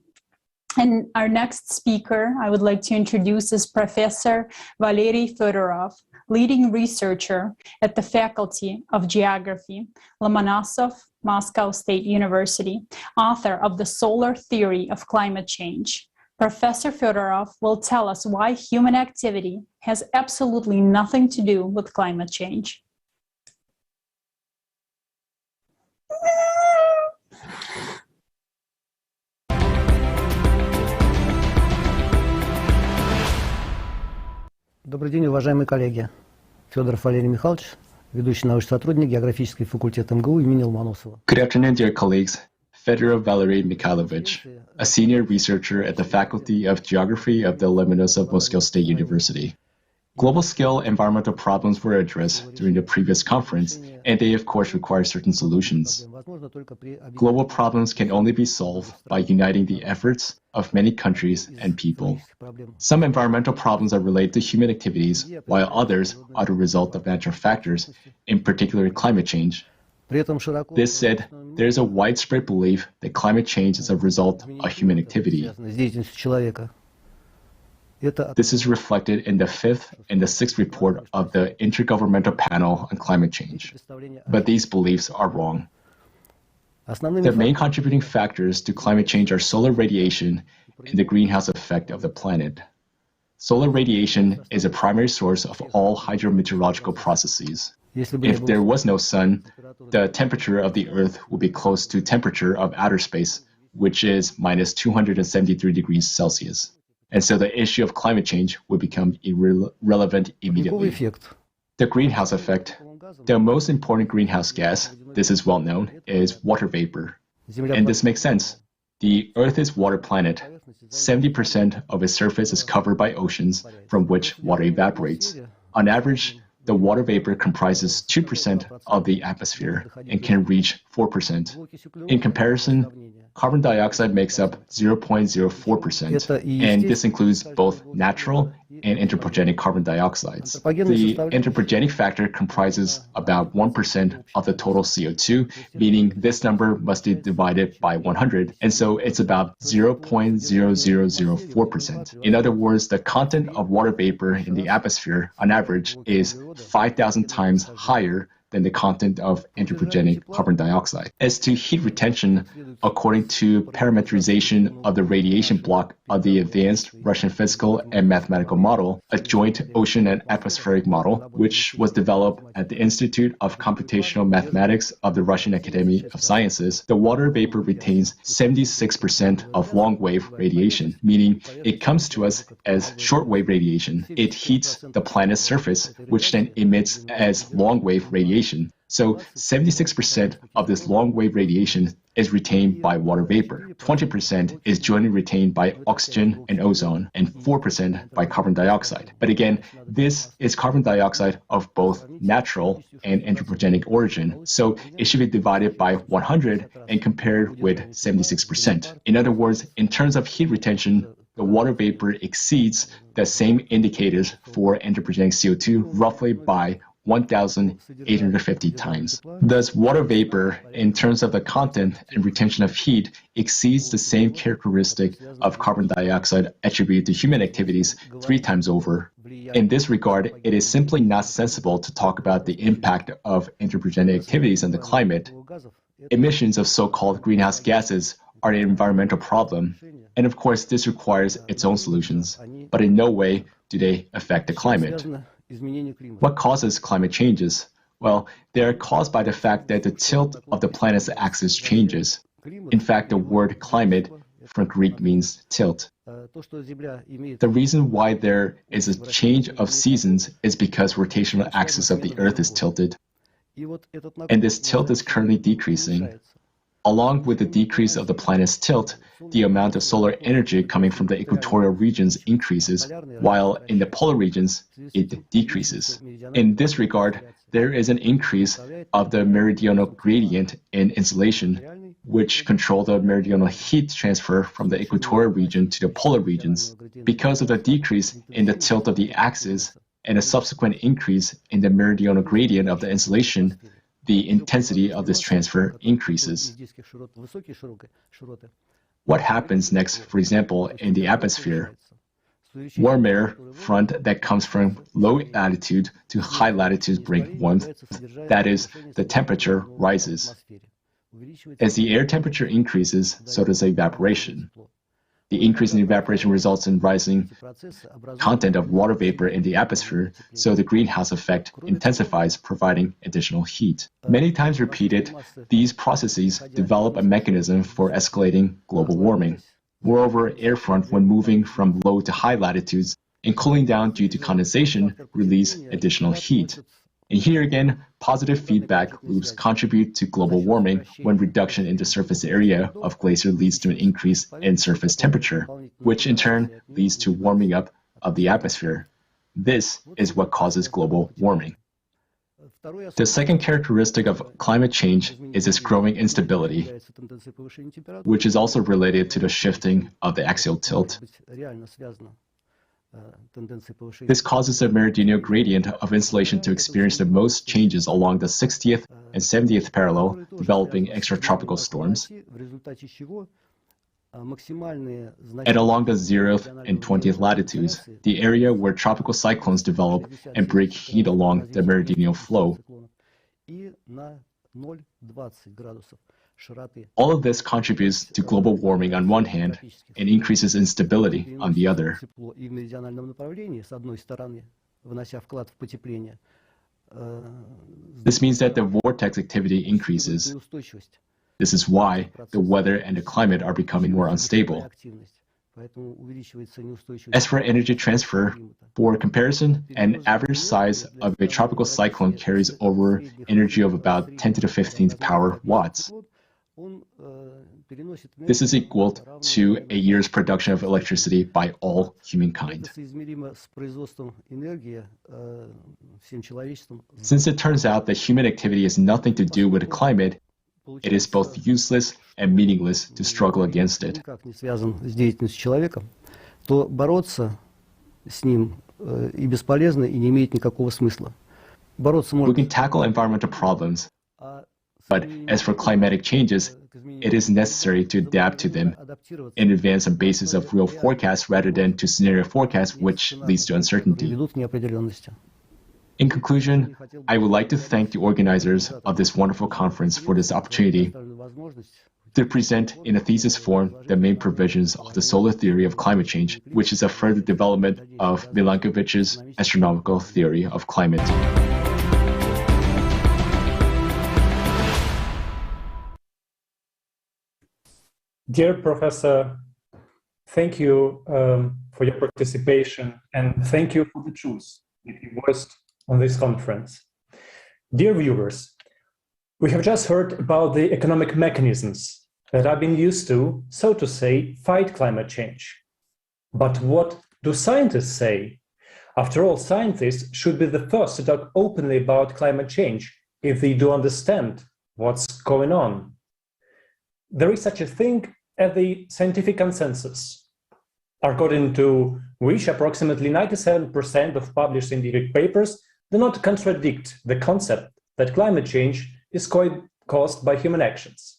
And our next speaker I would like to introduce is Professor Valery Fedorov, leading researcher at the Faculty of Geography, Lomonosov, Moscow State University, author of The Solar Theory of Climate Change. Professor Fedorov will tell us why human activity has absolutely nothing to do with climate change. Добрый день, уважаемые коллеги. Федоров Валерий Михайлович, ведущий научный сотрудник географический факультет МГУ имени Ломоносова. Good afternoon, dear colleagues. Fedorov Valery Mikhailovich, a senior researcher at the Faculty of Geography of the Lomonosov Moscow State University. Global-scale environmental problems were addressed during the previous conference, and they, of course, require certain solutions. Global problems can only be solved by uniting the efforts of many countries and people. Some environmental problems are related to human activities, while others are the result of natural factors, in particular climate change. This said, there is a widespread belief that climate change is a result of human activity. This is reflected in the 5th and the 6th report of the Intergovernmental Panel on Climate Change. But these beliefs are wrong. The main contributing factors to climate change are solar radiation and the greenhouse effect of the planet. Solar radiation is a primary source of all hydrometeorological processes. If there was no sun, the temperature of the Earth would be close to temperature of outer space, which is minus 273 degrees Celsius. And so the issue of climate change would become irrelevant immediately. The greenhouse effect. The most important greenhouse gas, this is well known, is water vapor. And this makes sense. The Earth is a water planet. 70% of its surface is covered by oceans, from which water evaporates. On average, the water vapor comprises 2% of the atmosphere and can reach 4%. In comparison, carbon dioxide makes up 0.04%, and this includes both natural and anthropogenic carbon dioxides. The anthropogenic factor comprises about 1% of the total CO2, meaning this number must be divided by 100, and so it's about 0.0004%. In other words, the content of water vapor in the atmosphere, on average, is 5,000 times higher than the content of anthropogenic carbon dioxide. As to heat retention, according to parameterization of the radiation block of the advanced Russian physical and mathematical model, a joint ocean and atmospheric model, which was developed at the Institute of Computational Mathematics of the Russian Academy of Sciences, the water vapor retains 76% of long-wave radiation, meaning it comes to us as short-wave radiation. It heats the planet's surface, which then emits as long-wave radiation. So 76% of this long-wave radiation is retained by water vapor. 20% is jointly retained by oxygen and ozone, and 4% by carbon dioxide. But again, this is carbon dioxide of both natural and anthropogenic origin, so it should be divided by 100 and compared with 76%. In other words, in terms of heat retention, the water vapor exceeds the same indicators for anthropogenic CO2 roughly by 1,850 times. Thus, water vapor, in terms of the content and retention of heat, exceeds the same characteristic of carbon dioxide attributed to human activities 3 times over. In this regard, it is simply not sensible to talk about the impact of anthropogenic activities on the climate. Emissions of so-called greenhouse gases are an environmental problem, and of course this requires its own solutions, but in no way do they affect the climate. What causes climate changes? Well, they are caused by the fact that the tilt of the planet's axis changes. In fact, the word climate from Greek means tilt. The reason why there is a change of seasons is because rotational axis of the Earth is tilted, and this tilt is currently decreasing. Along with the decrease of the planet's tilt, the amount of solar energy coming from the equatorial regions increases, while in the polar regions, it decreases. In this regard, there is an increase of the meridional gradient in insolation, which control the meridional heat transfer from the equatorial region to the polar regions. Because of the decrease in the tilt of the axis and a subsequent increase in the meridional gradient of the insolation, the intensity of this transfer increases. What happens next, for example, in the atmosphere? Warm air front that comes from low latitude to high latitude bring warmth. That is, the temperature rises. As the air temperature increases, so does evaporation. The increase in evaporation results in rising content of water vapor in the atmosphere, so the greenhouse effect intensifies, providing additional heat. Many times repeated, these processes develop a mechanism for escalating global warming. Moreover, air front, when moving from low to high latitudes and cooling down due to condensation, release additional heat. And here again, positive feedback loops contribute to global warming when reduction in the surface area of glacier leads to an increase in surface temperature, which in turn leads to warming up of the atmosphere. This is what causes global warming. The second characteristic of climate change is its growing instability, which is also related to the shifting of the axial tilt. This causes the meridional gradient of insolation to experience the most changes along the 60th and 70th parallel, developing extratropical storms, and along the 0th and 20th latitudes, the area where tropical cyclones develop and break heat along the meridional flow. All of this contributes to global warming on one hand and increases instability on the other. This means that the vortex activity increases. This is why the weather and the climate are becoming more unstable. As for energy transfer, for comparison, an average size of a tropical cyclone carries over energy of about 10 to the 15th power watts. This is equal to a year's production of electricity by all humankind. Since it turns out that human activity has nothing to do with the climate, it is both useless and meaningless to struggle against it. We can tackle environmental problems, but as for climatic changes, it is necessary to adapt to them and advance on basis of real forecasts rather than to scenario forecasts, which leads to uncertainty. In conclusion, I would like to thank the organizers of this wonderful conference for this opportunity to present in a thesis form the main provisions of the solar theory of climate change, which is a further development of Milankovitch's astronomical theory of climate. Dear Professor, thank you for your participation and thank you for the truth that you voiced on this conference. Dear viewers, we have just heard about the economic mechanisms that have been used to, so to say, fight climate change. But what do scientists say? After all, scientists should be the first to talk openly about climate change if they do understand what's going on. There is such a thing as the scientific consensus, according to which approximately 97% of published scientific papers do not contradict the concept that climate change is caused by human actions.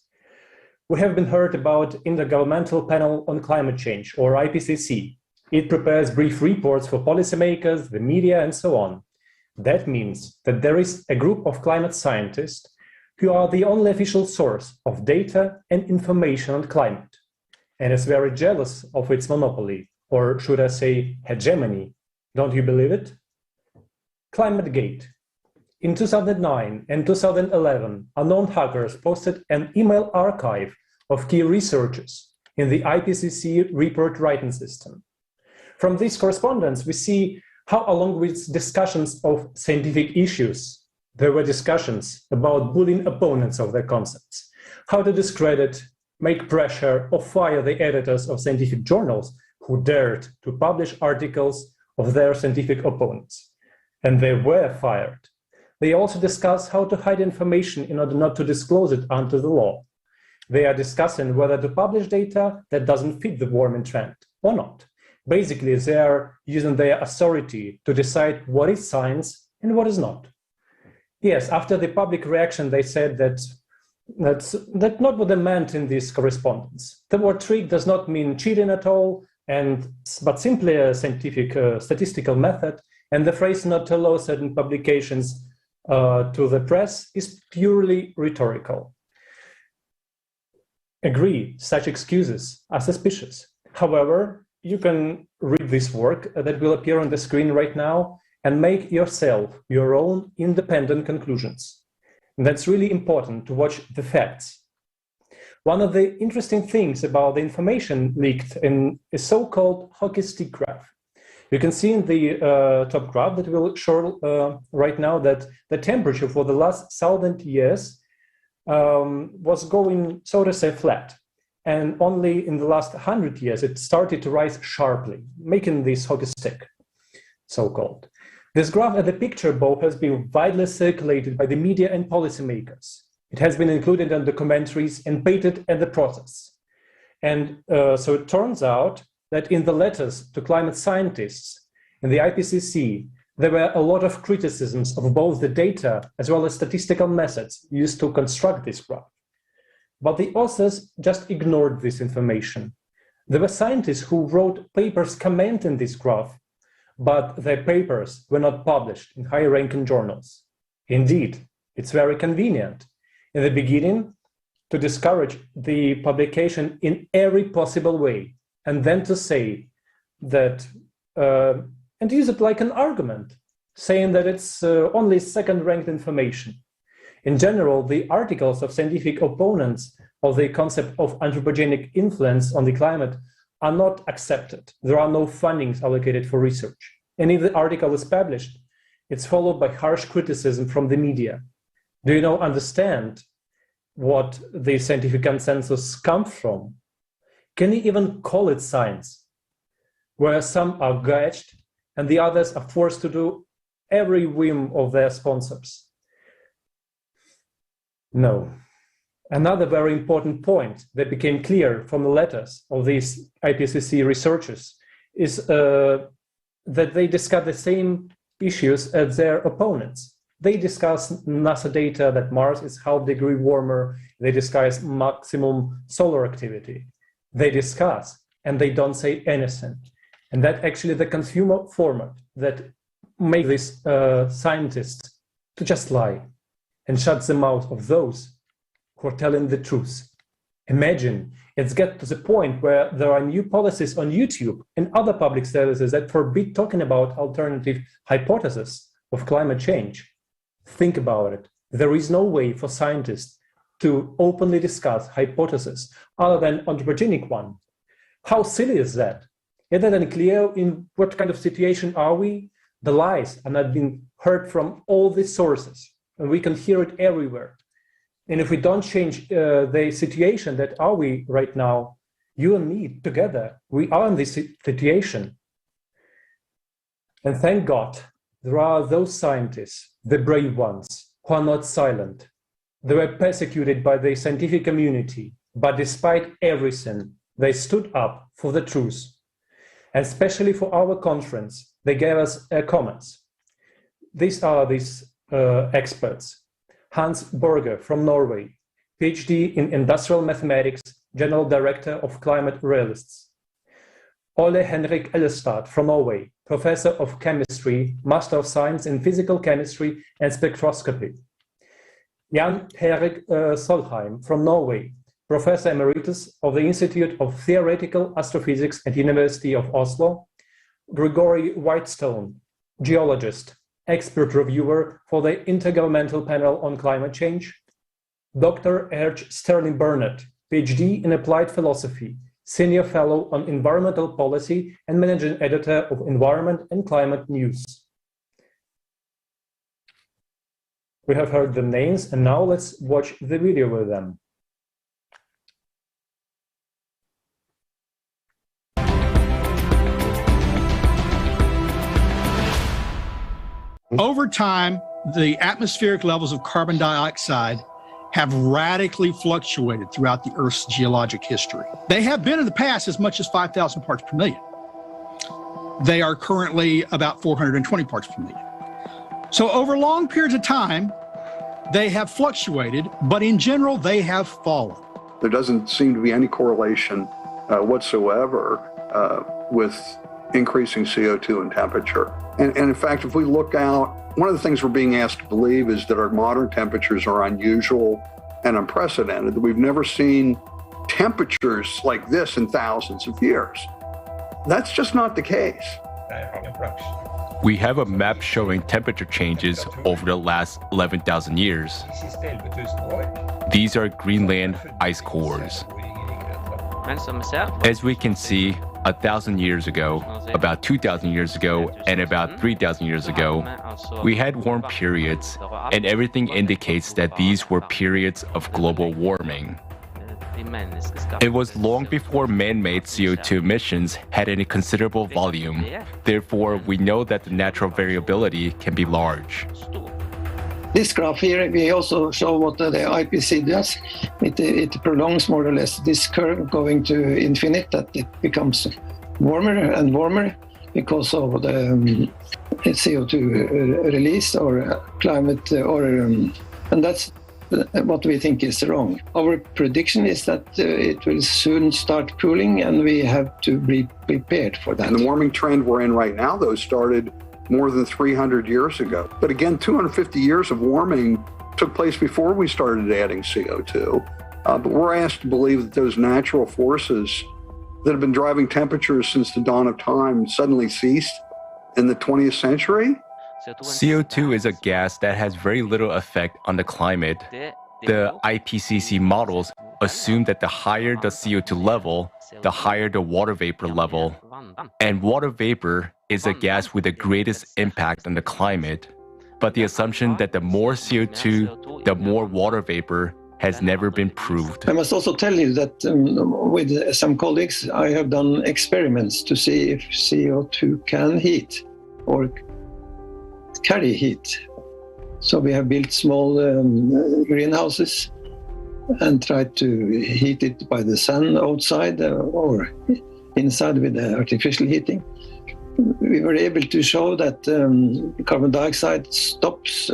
We have been heard about Intergovernmental Panel on Climate Change, or IPCC. It prepares brief reports for policymakers, the media, and so on. That means that there is a group of climate scientists who are the only official source of data and information on climate, and is very jealous of its monopoly, or should I say hegemony. Don't you believe it? ClimateGate. In 2009 and 2011, unknown hackers posted an email archive of key researchers in the IPCC report writing system. From this correspondence, we see how, along with discussions of scientific issues, there were discussions about bullying opponents of their concepts, how to discredit, make pressure, or fire the editors of scientific journals who dared to publish articles of their scientific opponents. And they were fired. They also discuss how to hide information in order not to disclose it under the law. They are discussing whether to publish data that doesn't fit the warming trend or not. Basically, they are using their authority to decide what is science and what is not. Yes, after the public reaction, they said that's not what they meant in this correspondence. The word trick does not mean cheating at all, but simply a scientific statistical method, and the phrase not to allow certain publications to the press is purely rhetorical. Agree, such excuses are suspicious. However, you can read this work that will appear on the screen right now and make yourself your own independent conclusions. And that's really important to watch the facts. One of the interesting things about the information leaked in a so-called hockey stick graph. You can see in the top graph that will show right now that the temperature for the last 1,000 years was going, so to say, flat. And only in the last 100 years, it started to rise sharply, making this hockey stick, so-called. This graph at the picture above has been widely circulated by the media and policymakers. It has been included in documentaries and patented at the process. And so it turns out that in the letters to climate scientists in the IPCC, there were a lot of criticisms of both the data as well as statistical methods used to construct this graph. But the authors just ignored this information. There were scientists who wrote papers commenting this graph, but their papers were not published in high-ranking journals. Indeed, it's very convenient in the beginning to discourage the publication in every possible way, and then to say that, and use it like an argument, saying that it's only second-ranked information. In general, the articles of scientific opponents of the concept of anthropogenic influence on the climate are not accepted. There are no fundings allocated for research. And if the article is published, it's followed by harsh criticism from the media. Do you now understand what the scientific consensus comes from? Can you even call it science, where some are gauged and the others are forced to do every whim of their sponsors? No. Another very important point that became clear from the letters of these IPCC researchers is that they discuss the same issues as their opponents. They discuss NASA data that Mars is half degree warmer. They discuss maximum solar activity. They discuss, and they don't say anything. And that actually the consumer format that makes these scientists to just lie and shut the mouth of those who are telling the truth. Imagine it's get to the point where there are new policies on YouTube and other public services that forbid talking about alternative hypotheses of climate change. Think about it. There is no way for scientists to openly discuss hypotheses other than anthropogenic one. How silly is that? Is that unclear in what kind of situation are we? The lies are not being heard from all these sources, and we can hear it everywhere. And if we don't change the situation that are we right now, you and me together, we are in this situation. And thank God, there are those scientists, the brave ones, who are not silent. They were persecuted by the scientific community, but despite everything, they stood up for the truth. And especially for our conference, they gave us comments. These are these experts. Hans Borger from Norway, PhD in Industrial Mathematics, General Director of Climate Realists. Ole Henrik Ellestad from Norway, Professor of Chemistry, Master of Science in Physical Chemistry and Spectroscopy. Jan Erik Solheim from Norway, Professor Emeritus of the Institute of Theoretical Astrophysics at University of Oslo. Grigory Whitestone, geologist, expert reviewer for the Intergovernmental Panel on Climate Change. Dr. Erch Sterling Burnett, PhD in Applied Philosophy, Senior Fellow on Environmental Policy and Managing Editor of Environment and Climate News. We have heard the names, and now let's watch the video with them. Over time, the atmospheric levels of carbon dioxide have radically fluctuated throughout the Earth's geologic history. They have been in the past as much as 5,000 parts per million. They are currently about 420 parts per million. So over long periods of time, they have fluctuated, but in general, they have fallen. There doesn't seem to be any correlation whatsoever with increasing CO2 and temperature. And in fact, if we look out, one of the things we're being asked to believe is that our modern temperatures are unusual and unprecedented, that we've never seen temperatures like this in thousands of years. That's just not the case. We have a map showing temperature changes over the last 11,000 years. These are Greenland ice cores. As we can see, 1,000 years ago, about 2,000 years ago, and about 3,000 years ago, we had warm periods, and everything indicates that these were periods of global warming. It was long before man-made CO2 emissions had any considerable volume. Therefore, we know that the natural variability can be large. This graph here, we also show what the IPC does. It prolongs more or less this curve going to infinite, that it becomes warmer and warmer because of the CO2 release or climate, and that's what we think is wrong. Our prediction is that it will soon start cooling, and we have to be prepared for that. And the warming trend we're in right now, though, started more than 300 years ago. But again, 250 years of warming took place before we started adding CO2. But we're asked to believe that those natural forces that have been driving temperatures since the dawn of time suddenly ceased in the 20th century. CO2 is a gas that has very little effect on the climate. The IPCC models assume that the higher the CO2 level, the higher the water vapor level. And water vapor is a gas with the greatest impact on the climate. But the assumption that the more CO2, the more water vapor has never been proved. I must also tell you that with some colleagues, I have done experiments to see if CO2 can heat or carry heat. So we have built small greenhouses and tried to heat it by the sun outside or inside with the artificial heating. We were able to show that carbon dioxide stops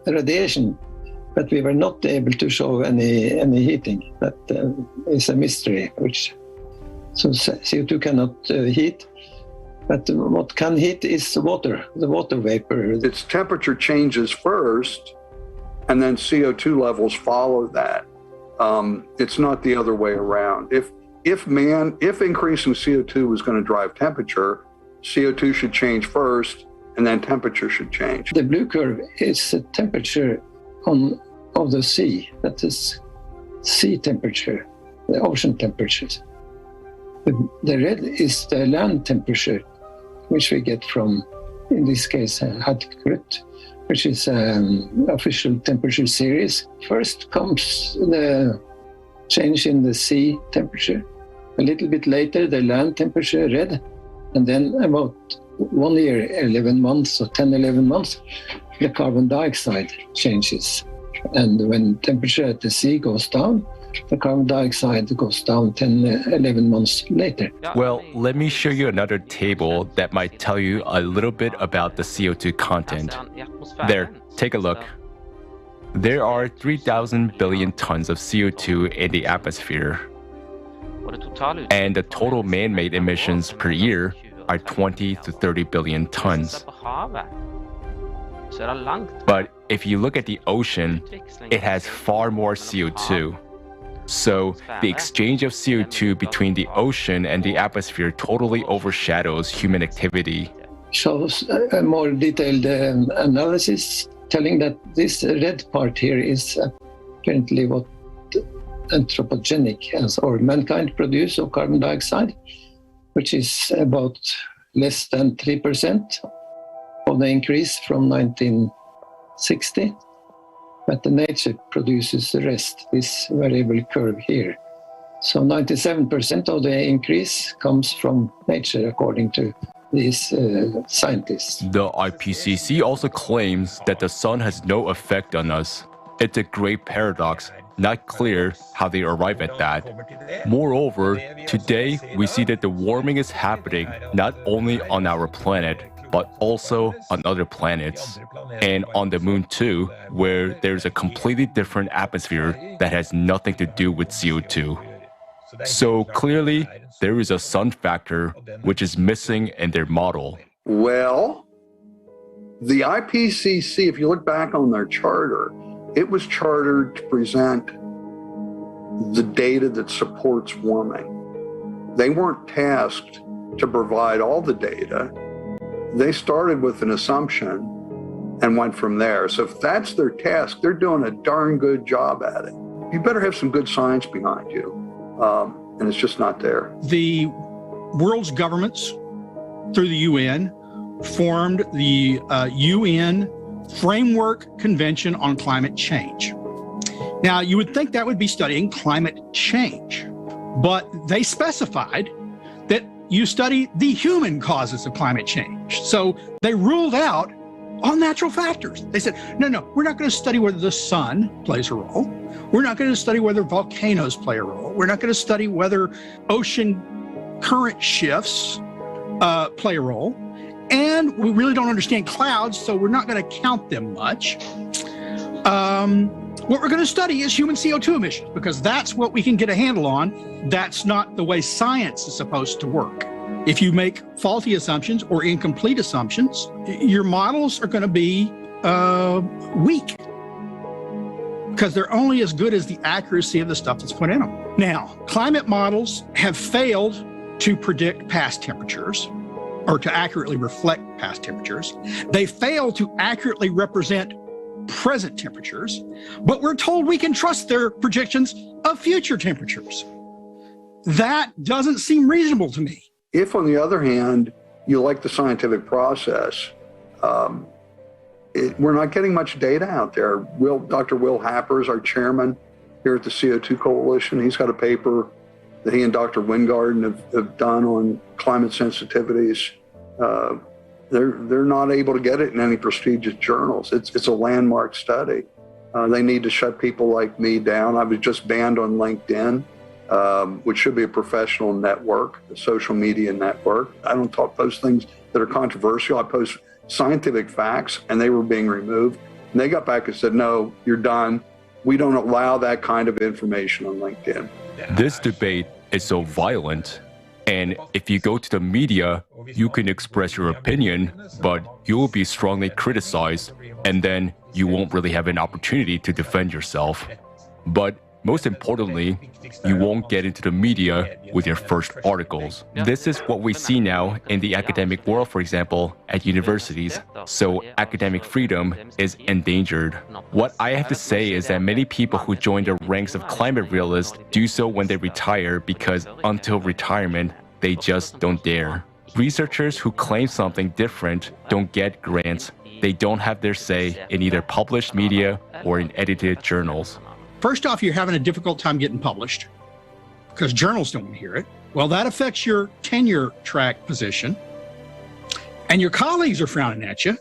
radiation, but we were not able to show any heating. That is a mystery. So CO2 cannot heat, but what can heat is water, the water vapor. Its temperature changes first, and then CO2 levels follow that. It's not the other way around. If increasing CO2 was going to drive temperature, CO2 should change first, and then temperature should change. The blue curve is the temperature of the sea. That is sea temperature, the ocean temperatures. The red is the land temperature, which we get from, in this case, Hadkrut, which is an official temperature series. First comes the change in the sea temperature. A little bit later, the land temperature, red. And then about 1 year, 11 months or 10, 11 months, the carbon dioxide changes. And when temperature at the sea goes down, the carbon dioxide goes down 10, 11 months later. Well, let me show you another table that might tell you a little bit about the CO2 content. There, take a look. There are 3,000 billion tons of CO2 in the atmosphere. And the total man-made emissions per year are 20 to 30 billion tons. But if you look at the ocean, it has far more CO2. So the exchange of CO2 between the ocean and the atmosphere totally overshadows human activity. Shows a more detailed analysis telling that this red part here is apparently what anthropogenic or mankind produce of carbon dioxide, which is about less than 3% of the increase from 1960. But the nature produces the rest, this variable curve here. So 97% of the increase comes from nature, according to these scientists. The IPCC also claims that the sun has no effect on us. It's a great paradox, not clear how they arrive at that. Moreover, today we see that the warming is happening not only on our planet, but also on other planets, and on the moon too, where there's a completely different atmosphere that has nothing to do with CO2. So clearly, there is a sun factor which is missing in their model. Well, the IPCC, if you look back on their charter, it was chartered to present the data that supports warming. They weren't tasked to provide all the data. They started with an assumption and went from there. So if that's their task, they're doing a darn good job at it. You better have some good science behind you, and it's just not there. The world's governments, through the UN, formed the UN Framework Convention on Climate Change. Now, you would think that would be studying climate change, but they specified that you study the human causes of climate change. So they ruled out all natural factors. They said, no, we're not going to study whether the sun plays a role. We're not going to study whether volcanoes play a role. We're not going to study whether ocean current shifts play a role. And we really don't understand clouds, so we're not going to count them much. What we're going to study is human CO2 emissions, because that's what we can get a handle on. That's not the way science is supposed to work. If you make faulty assumptions or incomplete assumptions, your models are going to be weak, because they're only as good as the accuracy of the stuff that's put in them. Now, climate models have failed to predict past temperatures or to accurately reflect past temperatures. They fail to accurately represent present temperatures, but we're told we can trust their projections of future temperatures. That doesn't seem reasonable to me. If, on the other hand, you like the scientific process, we're not getting much data out there. Dr. Will Happers, our chairman here at the CO2 Coalition, he's got a paper that he and Dr. Wingarden have done on climate sensitivities. They're not able to get it in any prestigious journals. It's a landmark study. They need to shut people like me down. I was just banned on LinkedIn, which should be a professional network, a social media network. I don't post things that are controversial. I post scientific facts, and they were being removed. And they got back and said, no, you're done. We don't allow that kind of information on LinkedIn. This debate is so violent. And if you go to the media, you can express your opinion, but you will be strongly criticized, and then you won't really have an opportunity to defend yourself. But most importantly, you won't get into the media with your first articles. This is what we see now in the academic world, for example, at universities. So academic freedom is endangered. What I have to say is that many people who join the ranks of climate realists do so when they retire, because until retirement, they just don't dare. Researchers who claim something different don't get grants. They don't have their say in either published media or in edited journals. First off, you're having a difficult time getting published because journals don't want to hear it. Well, that affects your tenure track position, and your colleagues are frowning at you,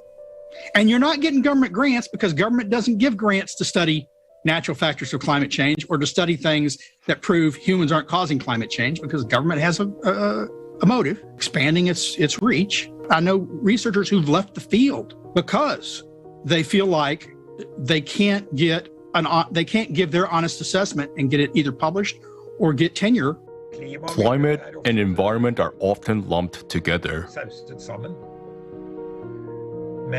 and you're not getting government grants because government doesn't give grants to study natural factors of climate change or to study things that prove humans aren't causing climate change, because government has a motive, expanding its reach. I know researchers who've left the field because they feel like they can't give their honest assessment and get it either published or get tenure. Climate and environment are often lumped together.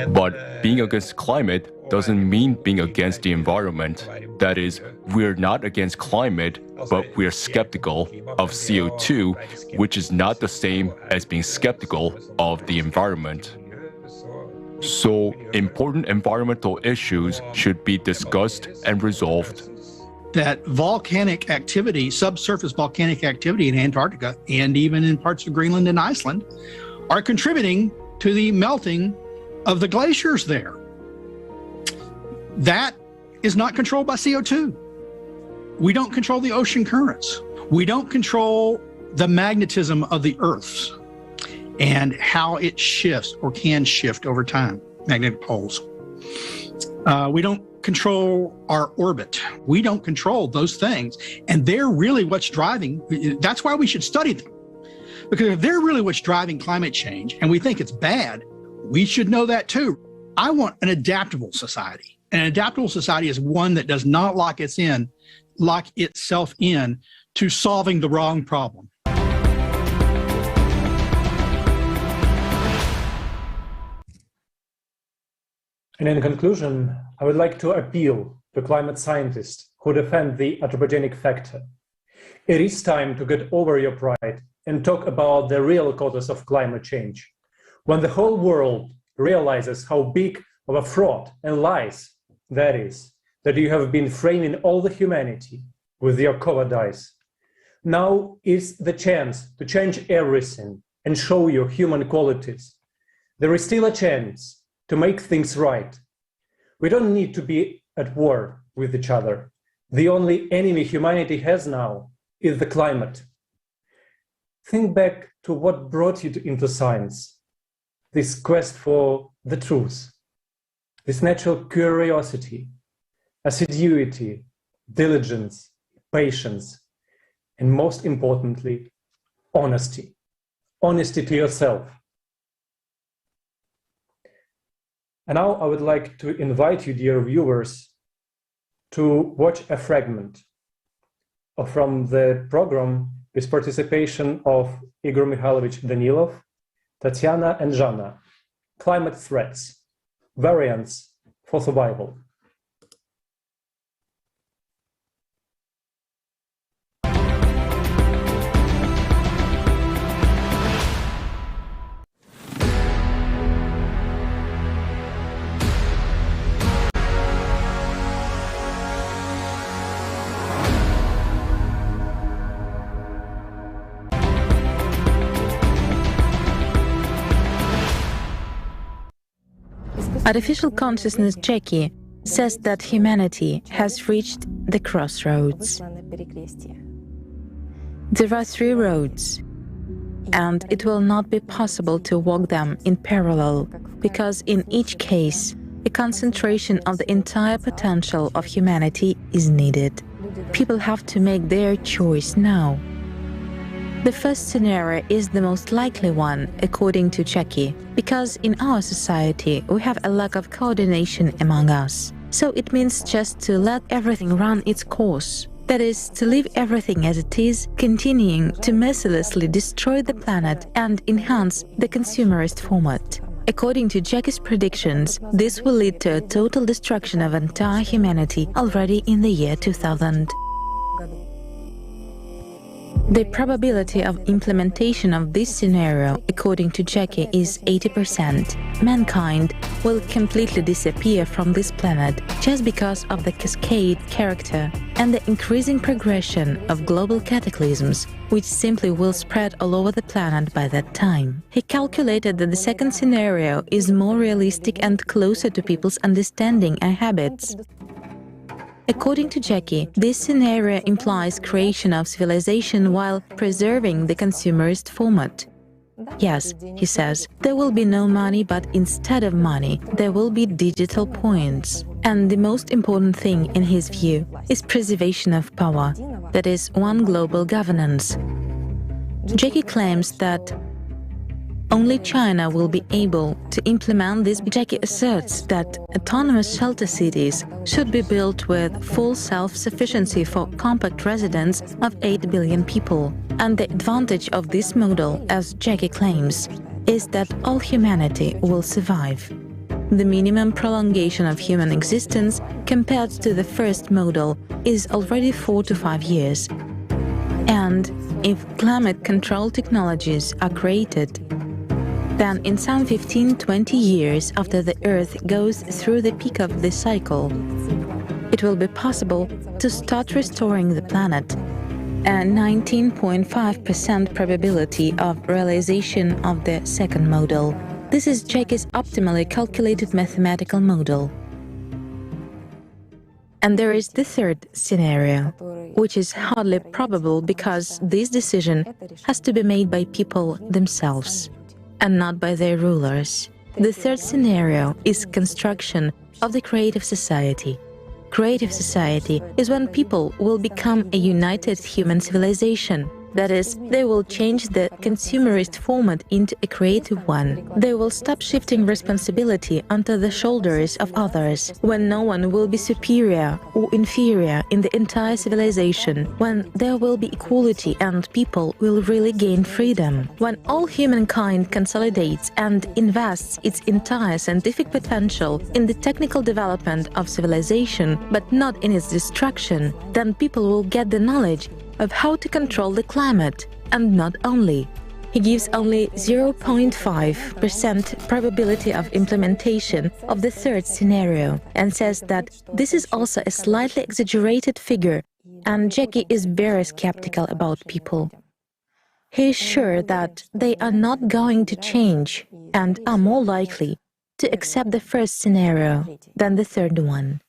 But being against climate doesn't mean being against the environment. That is, we're not against climate, but we're skeptical of CO2, which is not the same as being skeptical of the environment. So, important environmental issues should be discussed and resolved. That volcanic activity, subsurface volcanic activity in Antarctica and even in parts of Greenland and Iceland are contributing to the melting of the glaciers there. That is not controlled by CO2. We don't control the ocean currents. We don't control the magnetism of the Earth and how it shifts or can shift over time, magnetic poles. We don't control our orbit. We don't control those things. And they're really what's driving. That's why we should study them. Because if they're really what's driving climate change and we think it's bad, we should know that too. I want an adaptable society. An adaptable society is one that does not lock itself in to solving the wrong problem. And in conclusion, I would like to appeal to climate scientists who defend the anthropogenic factor. It is time to get over your pride and talk about the real causes of climate change. When the whole world realizes how big of a fraud and lies that is, that you have been framing all the humanity with your cowardice. Now is the chance to change everything and show your human qualities. There is still a chance to make things right. We don't need to be at war with each other. The only enemy humanity has now is the climate. Think back to what brought you into science, this quest for the truth, this natural curiosity, assiduity, diligence, patience, and most importantly, honesty. Honesty to yourself. And now I would like to invite you, dear viewers, to watch a fragment from the program with participation of Igor Mikhailovich Danilov, Tatiana and Zhana, Climate Threats, Variants for Survival. Artificial consciousness Jackie says that humanity has reached the crossroads. There are 3 roads, and it will not be possible to walk them in parallel, because in each case, a concentration of the entire potential of humanity is needed. People have to make their choice now. The first scenario is the most likely one, according to Jackie, because in our society we have a lack of coordination among us. So it means just to let everything run its course. That is, to leave everything as it is, continuing to mercilessly destroy the planet and enhance the consumerist format. According to Jackie's predictions, this will lead to a total destruction of entire humanity already in the year 2000. The probability of implementation of this scenario, according to Jackie, is 80%. Mankind will completely disappear from this planet just because of the cascade character and the increasing progression of global cataclysms, which simply will spread all over the planet by that time. He calculated that the second scenario is more realistic and closer to people's understanding and habits. According to Jackie, this scenario implies creation of civilization while preserving the consumerist format. Yes, he says, there will be no money, but instead of money, there will be digital points. And the most important thing, in his view, is preservation of power, that is, one global governance. Jackie claims that only China will be able to implement this. Jackie asserts that autonomous shelter cities should be built with full self-sufficiency for compact residents of 8 billion people. And the advantage of this model, as Jackie claims, is that all humanity will survive. The minimum prolongation of human existence compared to the first model is already 4 to 5 years. And if climate control technologies are created, then in some 15-20 years after the Earth goes through the peak of this cycle, it will be possible to start restoring the planet. A 19.5% probability of realization of the second model. This is Jackie's optimally calculated mathematical model. And there is the third scenario, which is hardly probable because this decision has to be made by people themselves and not by their rulers. The third scenario is construction of the creative society. Creative society is when people will become a united human civilization. That is, they will change the consumerist format into a creative one. They will stop shifting responsibility onto the shoulders of others, when no one will be superior or inferior in the entire civilization, when there will be equality and people will really gain freedom, when all humankind consolidates and invests its entire scientific potential in the technical development of civilization, but not in its destruction, then people will get the knowledge of how to control the climate, and not only. He gives only 0.5% probability of implementation of the third scenario and says that this is also a slightly exaggerated figure, and Jackie is very skeptical about people. He is sure that they are not going to change and are more likely to accept the first scenario than the third one.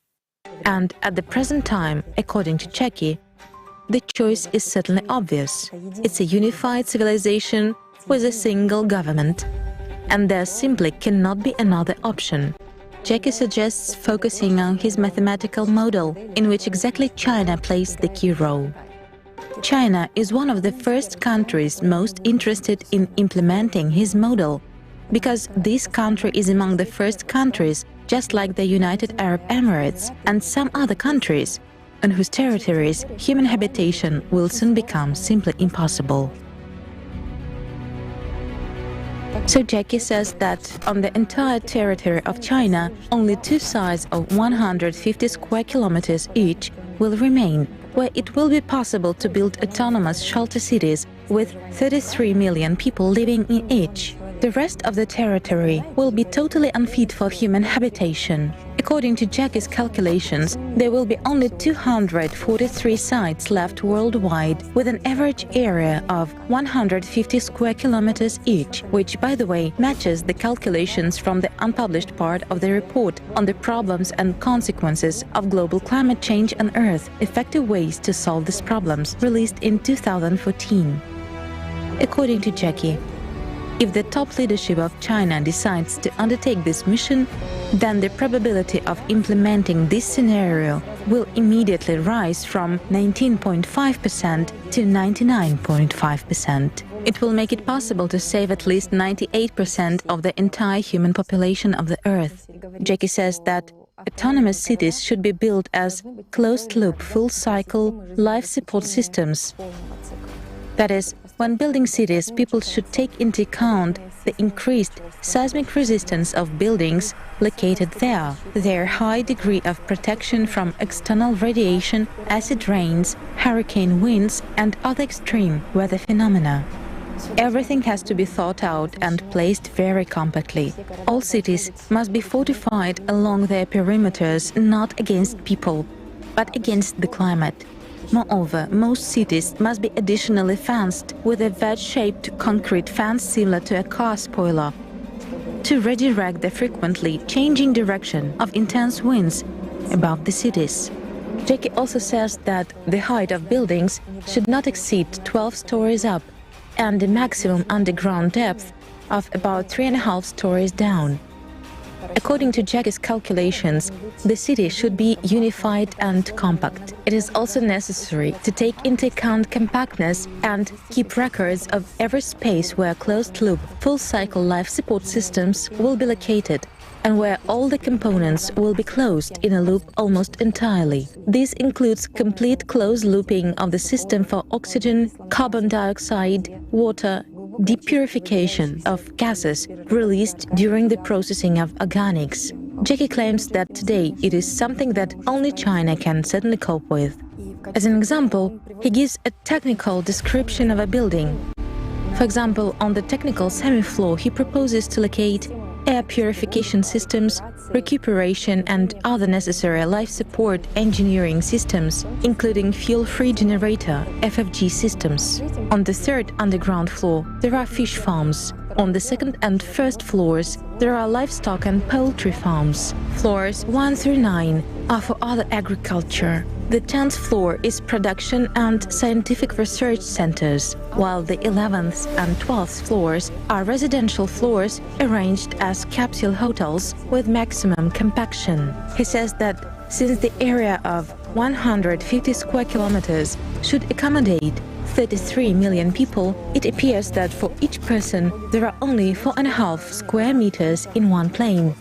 And at the present time, according to Jackie, the choice is certainly obvious. It's a unified civilization with a single government, and there simply cannot be another option. Jackie suggests focusing on his mathematical model, in which exactly China plays the key role. China is one of the first countries most interested in implementing his model, because this country is among the first countries, just like the United Arab Emirates and some other countries, on whose territories human habitation will soon become simply impossible. So Jackie says that on the entire territory of China, only two sites of 150 square kilometers each will remain, where it will be possible to build autonomous shelter cities with 33 million people living in each. The rest of the territory will be totally unfit for human habitation. According to Jackie's calculations, there will be only 243 sites left worldwide, with an average area of 150 square kilometers each, which, by the way, matches the calculations from the unpublished part of the report on the problems and consequences of global climate change on Earth, effective ways to solve these problems, released in 2014. According to Jackie, if the top leadership of China decides to undertake this mission, then the probability of implementing this scenario will immediately rise from 19.5% to 99.5%. It will make it possible to save at least 98% of the entire human population of the Earth. Jackie says that autonomous cities should be built as closed-loop, full-cycle life support systems. That is, when building cities, people should take into account the increased seismic resistance of buildings located there, their high degree of protection from external radiation, acid rains, hurricane winds, and other extreme weather phenomena. Everything has to be thought out and placed very compactly. All cities must be fortified along their perimeters, not against people, but against the climate. Moreover, most cities must be additionally fenced with a wedge-shaped concrete fence similar to a car spoiler to redirect the frequently changing direction of intense winds above the cities. Jackie also says that the height of buildings should not exceed 12 stories up and a maximum underground depth of about 3.5 stories down. According to Jackie's calculations, the city should be unified and compact. It is also necessary to take into account compactness and keep records of every space where closed-loop, full-cycle life support systems will be located, and where all the components will be closed in a loop almost entirely. This includes complete closed looping of the system for oxygen, carbon dioxide, water, depurification of gases released during the processing of organics. Jackie claims that today it is something that only China can certainly cope with. As an example, he gives a technical description of a building. For example, on the technical semi-floor, he proposes to locate air purification systems, recuperation and other necessary life support engineering systems, including fuel-free generator (FFG) systems. On the third underground floor, there are fish farms. On the second and first floors, there are livestock and poultry farms. Floors 1 through 9 are for other agriculture. The 10th floor is production and scientific research centers, while the 11th and 12th floors are residential floors arranged as capsule hotels with maximum compaction. He says that since the area of 150 square kilometers should accommodate 33 million people, it appears that for each person there are only 4.5 square meters in one plane.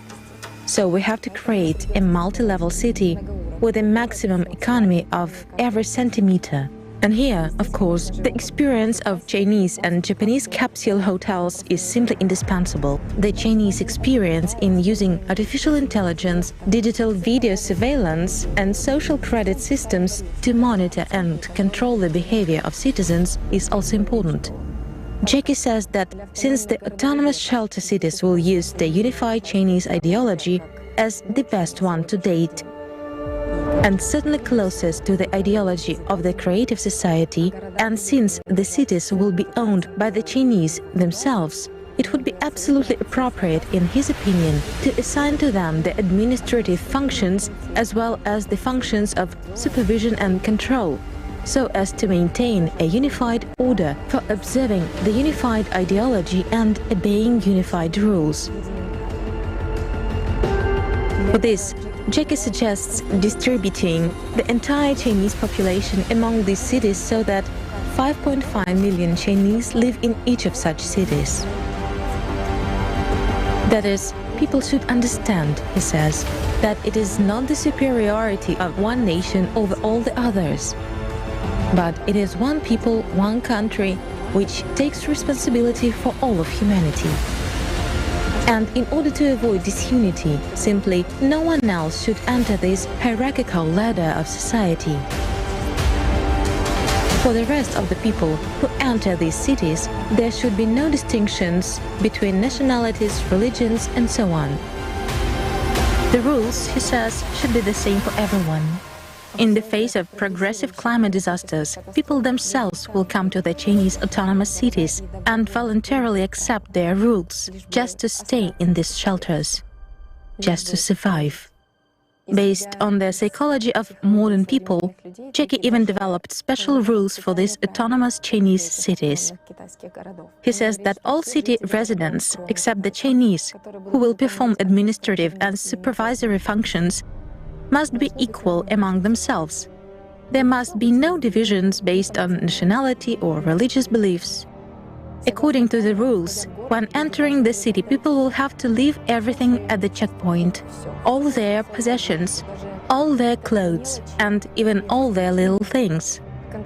So we have to create a multi-level city with a maximum economy of every centimeter. And here, of course, the experience of Chinese and Japanese capsule hotels is simply indispensable. The Chinese experience in using artificial intelligence, digital video surveillance, and social credit systems to monitor and control the behavior of citizens is also important. Jackie says that since the autonomous shelter cities will use the unified Chinese ideology as the best one to date, and certainly closest to the ideology of the creative society, and since the cities will be owned by the Chinese themselves, it would be absolutely appropriate, in his opinion, to assign to them the administrative functions as well as the functions of supervision and control, so as to maintain a unified order for observing the unified ideology and obeying unified rules. For this, Jackie suggests distributing the entire Chinese population among these cities so that 5.5 million Chinese live in each of such cities. That is, people should understand, he says, that it is not the superiority of one nation over all the others, but it is one people, one country, which takes responsibility for all of humanity. And in order to avoid disunity, simply no one else should enter this hierarchical ladder of society. For the rest of the people who enter these cities, there should be no distinctions between nationalities, religions, and so on. The rules, he says, should be the same for everyone. In the face of progressive climate disasters, people themselves will come to the Chinese autonomous cities and voluntarily accept their rules, just to stay in these shelters, just to survive. Based on the psychology of modern people, Jackie even developed special rules for these autonomous Chinese cities. He says that all city residents, except the Chinese, who will perform administrative and supervisory functions, must be equal among themselves. There must be no divisions based on nationality or religious beliefs. According to the rules, when entering the city, people will have to leave everything at the checkpoint, all their possessions, all their clothes, and even all their little things,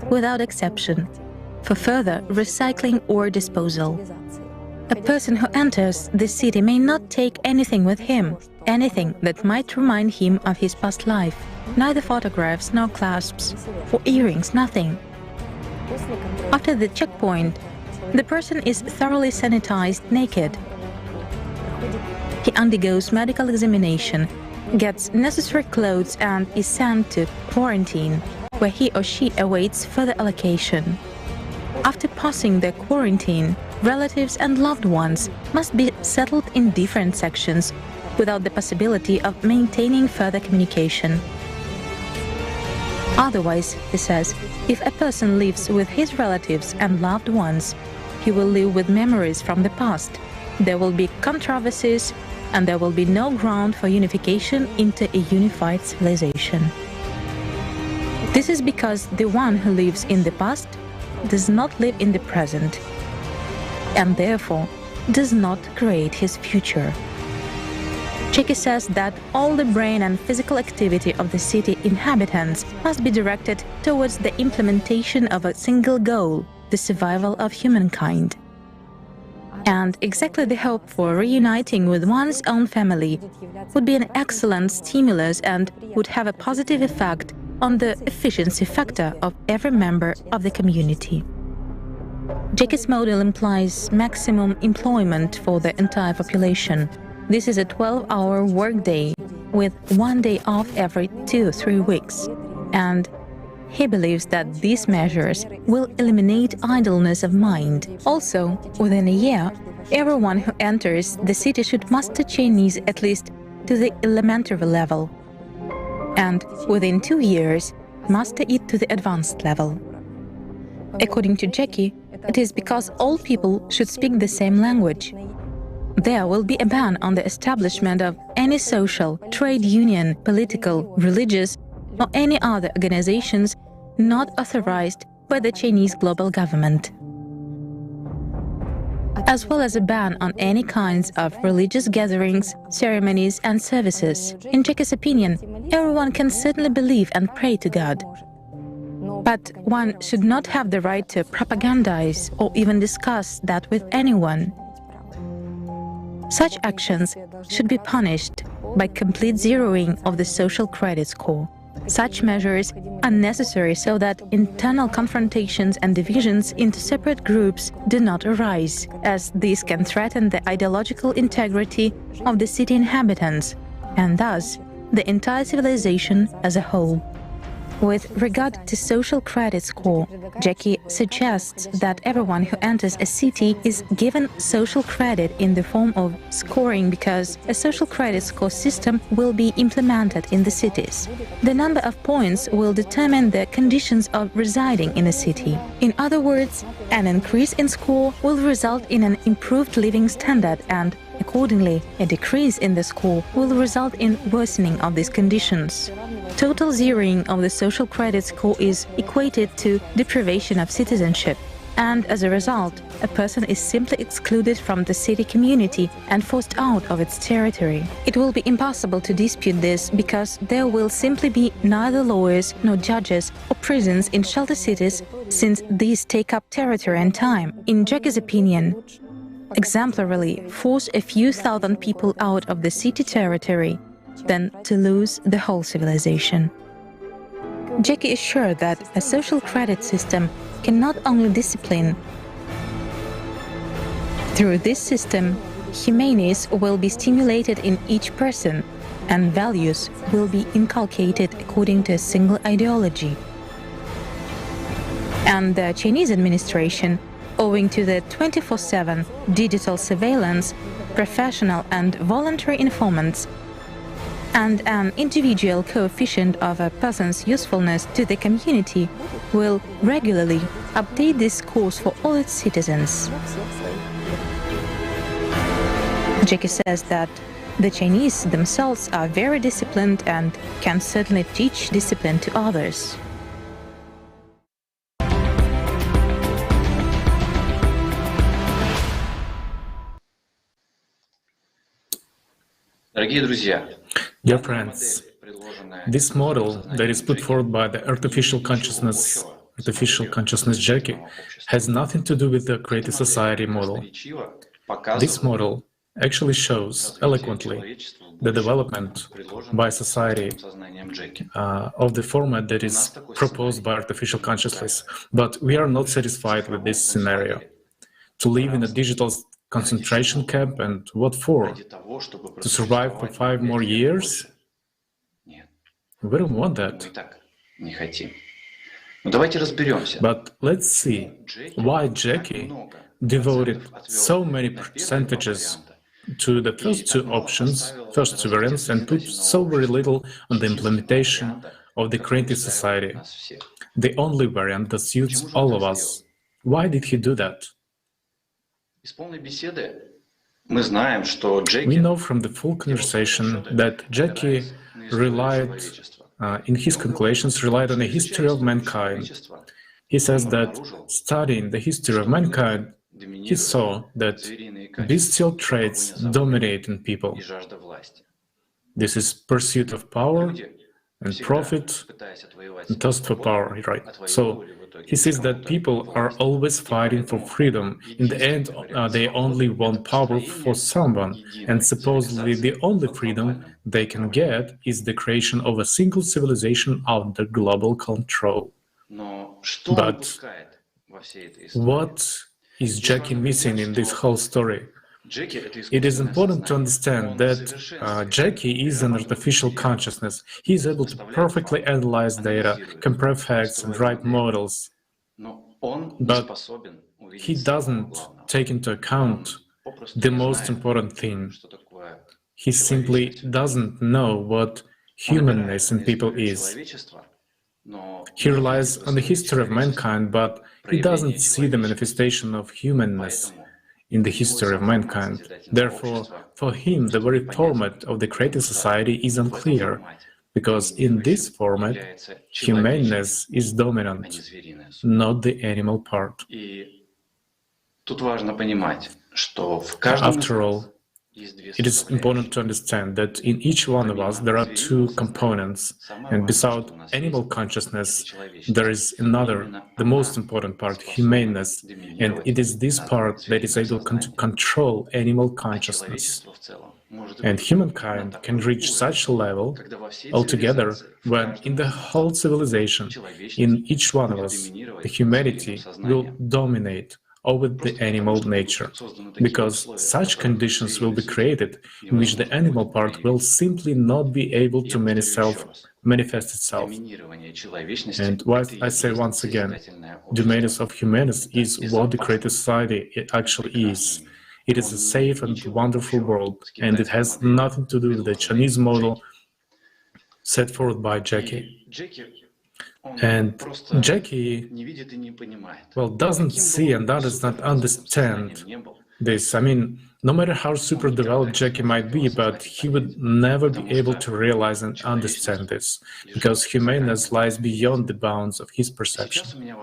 without exception, for further recycling or disposal. A person who enters the city may not take anything with him, anything that might remind him of his past life, neither photographs nor clasps, or earrings, nothing. After the checkpoint, the person is thoroughly sanitized naked. He undergoes medical examination, gets necessary clothes and is sent to quarantine, where he or she awaits further allocation. After passing the quarantine, relatives and loved ones must be settled in different sections without the possibility of maintaining further communication. Otherwise, he says, if a person lives with his relatives and loved ones, he will live with memories from the past. There will be controversies, and there will be no ground for unification into a unified civilization. This is because the one who lives in the past does not live in the present, and therefore does not create his future. Jackie says that all the brain and physical activity of the city inhabitants must be directed towards the implementation of a single goal, the survival of humankind. And exactly the hope for reuniting with one's own family would be an excellent stimulus and would have a positive effect on the efficiency factor of every member of the community. Jackie's model implies maximum employment for the entire population. This is a 12-hour workday with 1 day off every 2 or 3 weeks, and he believes that these measures will eliminate idleness of mind. Also, within a year, everyone who enters the city should master Chinese at least to the elementary level, and within 2 years, master it to the advanced level. According to Jackie, it is because all people should speak the same language. There will be a ban on the establishment of any social, trade union, political, religious, or any other organizations not authorized by the Chinese global government, as well as a ban on any kinds of religious gatherings, ceremonies, and services. In Jackie's opinion, everyone can certainly believe and pray to God, but one should not have the right to propagandize or even discuss that with anyone. Such actions should be punished by complete zeroing of the social credit score. Such measures are necessary so that internal confrontations and divisions into separate groups do not arise, as these can threaten the ideological integrity of the city inhabitants, and thus the entire civilization as a whole. With regard to social credit score, Jackie suggests that everyone who enters a city is given social credit in the form of scoring because a social credit score system will be implemented in the cities. The number of points will determine the conditions of residing in a city. In other words, an increase in score will result in an improved living standard and, accordingly, a decrease in the score will result in worsening of these conditions. Total zeroing of the social credit score is equated to deprivation of citizenship, and as a result, a person is simply excluded from the city community and forced out of its territory. It will be impossible to dispute this because there will simply be neither lawyers nor judges or prisons in shelter cities, since these take up territory and time. In Jackie's opinion, exemplarily force a few thousand people out of the city territory than to lose the whole civilization. Jackie is sure that a social credit system can not only discipline. Through this system, humanism will be stimulated in each person, and values will be inculcated according to a single ideology. And the Chinese administration, owing to the 24/7 digital surveillance, professional and voluntary informants, and an individual coefficient of a person's usefulness to the community, will regularly update this course for all its citizens. Jackie says that the Chinese themselves are very disciplined and can certainly teach discipline to others. Dear friends, this model that is put forward by the artificial consciousness Jackie has nothing to do with the creative society model. This model actually shows eloquently the development by society of the format that is proposed by artificial consciousness. But we are not satisfied with this scenario. To live in a digital concentration camp, and what for? To survive for 5 more years? We don't want that. But let's see why Jackie devoted so many percentages to the first two options, first two variants, and put so very little on the implementation of the creative society, the only variant that suits all of us. Why did he do that? We know from the full conversation that Jackie relied, in his calculations, relied on the history of mankind. He says that studying the history of mankind, he saw that bestial traits dominate in people. This is pursuit of power and profit and thirst for power, right? So he says that people are always fighting for freedom. In the end, they only want power for someone, and supposedly the only freedom they can get is the creation of a single civilization under global control. But what is Jackie missing in this whole story? It is important to understand that Jackie is an artificial consciousness. He is able to perfectly analyze data, compare facts, and write models. But he doesn't take into account the most important thing. He simply doesn't know what humanness in people is. He relies on the history of mankind, but he doesn't see the manifestation of humanness in the history of mankind. Therefore, for him, the very format of the creative society is unclear, because in this format, humaneness is dominant, not the animal part. After all, it is important to understand that in each one of us there are two components, and beside animal consciousness there is another, the most important part, humaneness, and it is this part that is able to control animal consciousness. And humankind can reach such a level altogether when in the whole civilization, in each one of us, the humanity will dominate or with the animal nature, because such conditions will be created in which the animal part will simply not be able to manifest itself. And what I say once again, the humanus of humanus is what the creative society actually is. It is a safe and wonderful world, and it has nothing to do with the Chinese model set forth by Jackie. And Jackie, well, doesn't see and does not understand this. I mean, no matter how super developed Jackie might be, but he would never be able to realize and understand this, because humaneness lies beyond the bounds of his perception.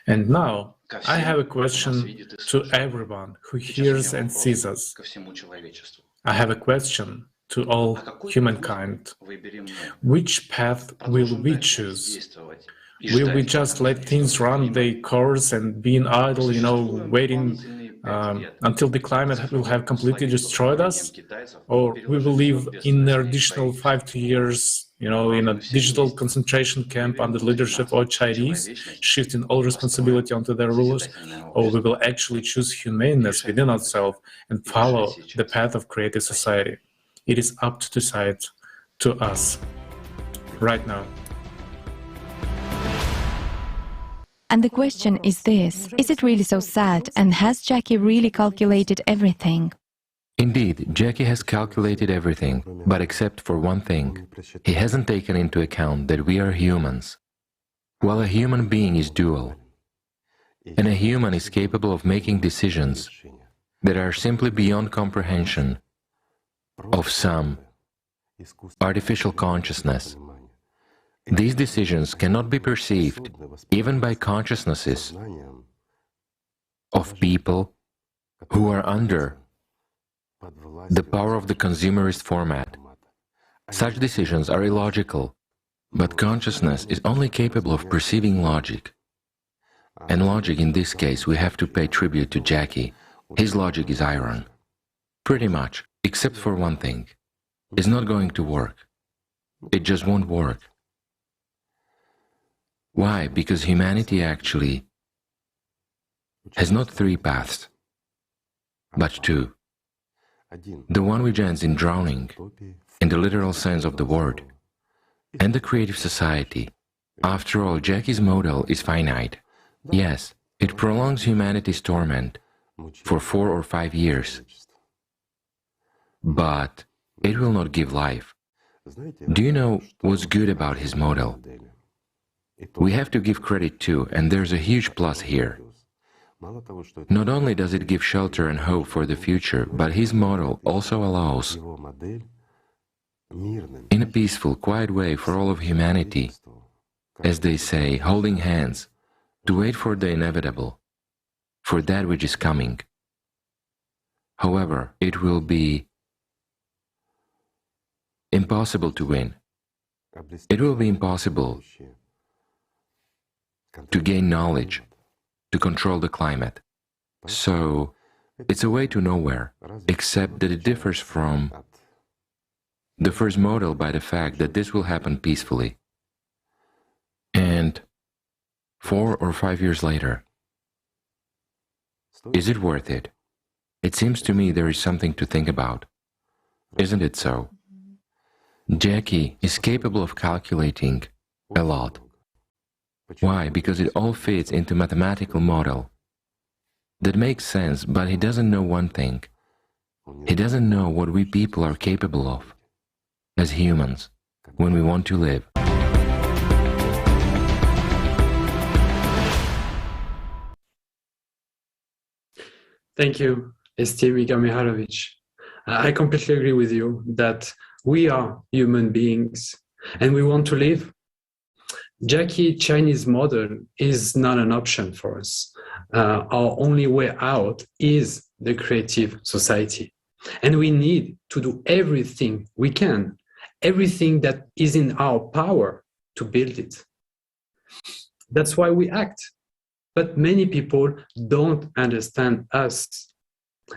And now, I have a question to everyone who hears and sees us. I have a question to all humankind. Which path will we choose? Will we just let things run their course and being idle, waiting until the climate will have completely destroyed us? Or we will live in an additional 5 years, in a digital concentration camp under the leadership of Chinese, shifting all responsibility onto their rulers? Or we will actually choose humaneness within ourselves and follow the path of creative society? It is up to decide to us right now. And the question is this: is it really so sad, and has Jackie really calculated everything? Indeed, Jackie has calculated everything, but except for one thing. He hasn't taken into account that we are humans. While a human being is dual, and a human is capable of making decisions that are simply beyond comprehension of some artificial consciousness. These decisions cannot be perceived even by consciousnesses of people who are under the power of the consumerist format. Such decisions are illogical, but consciousness is only capable of perceiving logic. And logic, in this case, we have to pay tribute to Jackie. His logic is iron. Pretty much, except for one thing. It's not going to work. It just won't work. Why? Because humanity actually has not 3 paths, but 2. The one which ends in drowning, in the literal sense of the word, and the creative society. After all, Jackie's model is finite. Yes, it prolongs humanity's torment for 4 or 5 years, but it will not give life. Do you know what's good about his model? We have to give credit too, and there's a huge plus here. Not only does it give shelter and hope for the future, but his model also allows, in a peaceful, quiet way for all of humanity, as they say, holding hands, to wait for the inevitable, for that which is coming. However, it will be impossible to win. It will be impossible to gain knowledge, to control the climate. So, it's a way to nowhere, except that it differs from the first model by the fact that this will happen peacefully. And 4 or 5 years later, is it worth it? It seems to me there is something to think about. Isn't it so? Jackie is capable of calculating a lot. Why? Because it all fits into a mathematical model that makes sense, but he doesn't know one thing. He doesn't know what we people are capable of as humans when we want to live. Thank you, esteemed Igor Mihailovich. I completely agree with you that we are human beings and we want to live. Jackie Chinese model is not an option for us. Our only way out is the creative society. And we need to do everything we can, everything that is in our power to build it. That's why we act. But many people don't understand us.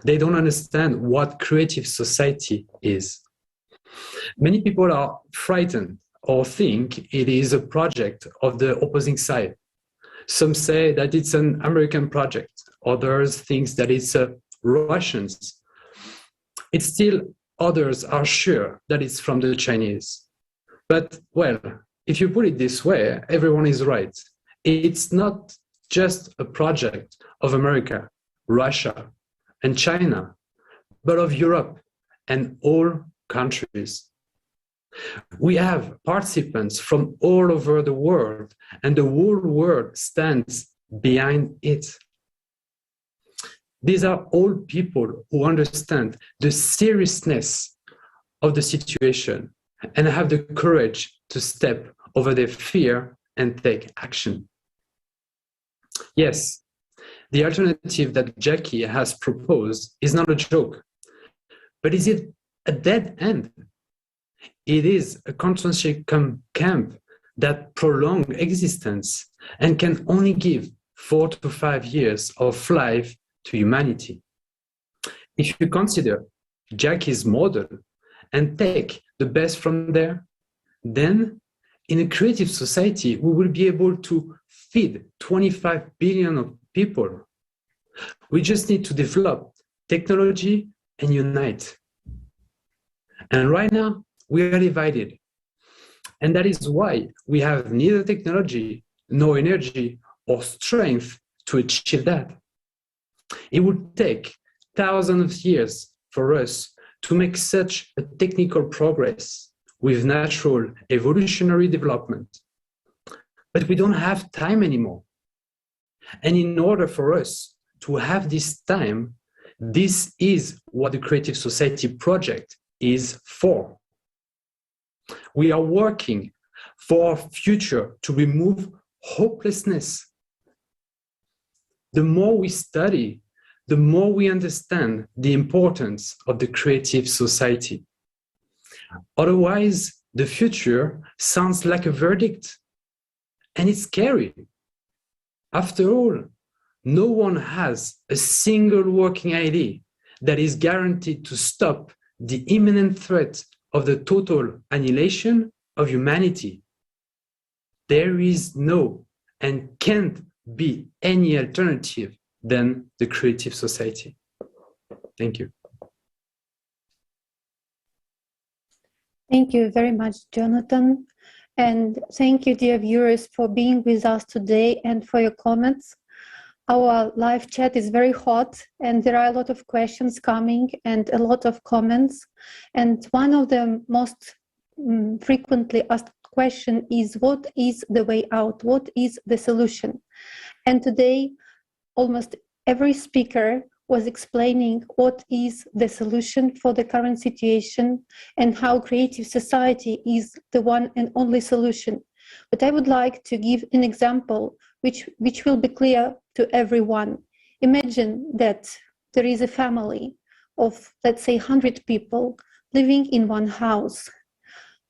They don't understand what creative society is. Many people are frightened or think it is a project of the opposing side. Some say that it's an American project. others think that it's Russians. It's still others are sure that it's from the Chinese. But, well, if you put it this way, everyone is right. It's not just a project of America, Russia, and China, but of Europe and all countries. We have participants from all over the world, and the whole world stands behind it. These are all people who understand the seriousness of the situation and have the courage to step over their fear and take action. Yes, the alternative that Jackie has proposed is not a joke, but is it a dead end? It is a concentration camp that prolongs existence and can only give 4 to 5 years of life to humanity. If you consider Jackie's model and take the best from there, then in a creative society, we will be able to feed 25 billion of people. We just need to develop technology and unite. And right now, we are divided. And that is why we have neither technology, nor energy, or strength to achieve that. It would take thousands of years for us to make such a technical progress with natural evolutionary development. But we don't have time anymore. And in order for us to have this time, this is what the Creative Society project is for. We are working for a future to remove hopelessness. The more we study, the more we understand the importance of the Creative Society. Otherwise, the future sounds like a verdict, and it's scary. After all, no one has a single working idea that is guaranteed to stop the imminent threat of the total annihilation of humanity. There is no and can't be any alternative than the Creative Society. Thank you. Thank you very much, Jonathan. And thank you, dear viewers, for being with us today and for your comments. Our live chat is very hot and there are a lot of questions coming and a lot of comments. And one of the most frequently asked question is, what is the way out? What is the solution? And today, almost every speaker was explaining what is the solution for the current situation and how Creative Society is the one and only solution. But I would like to give an example which will be clear to everyone. Imagine that there is a family of, let's say, 100 people living in one house.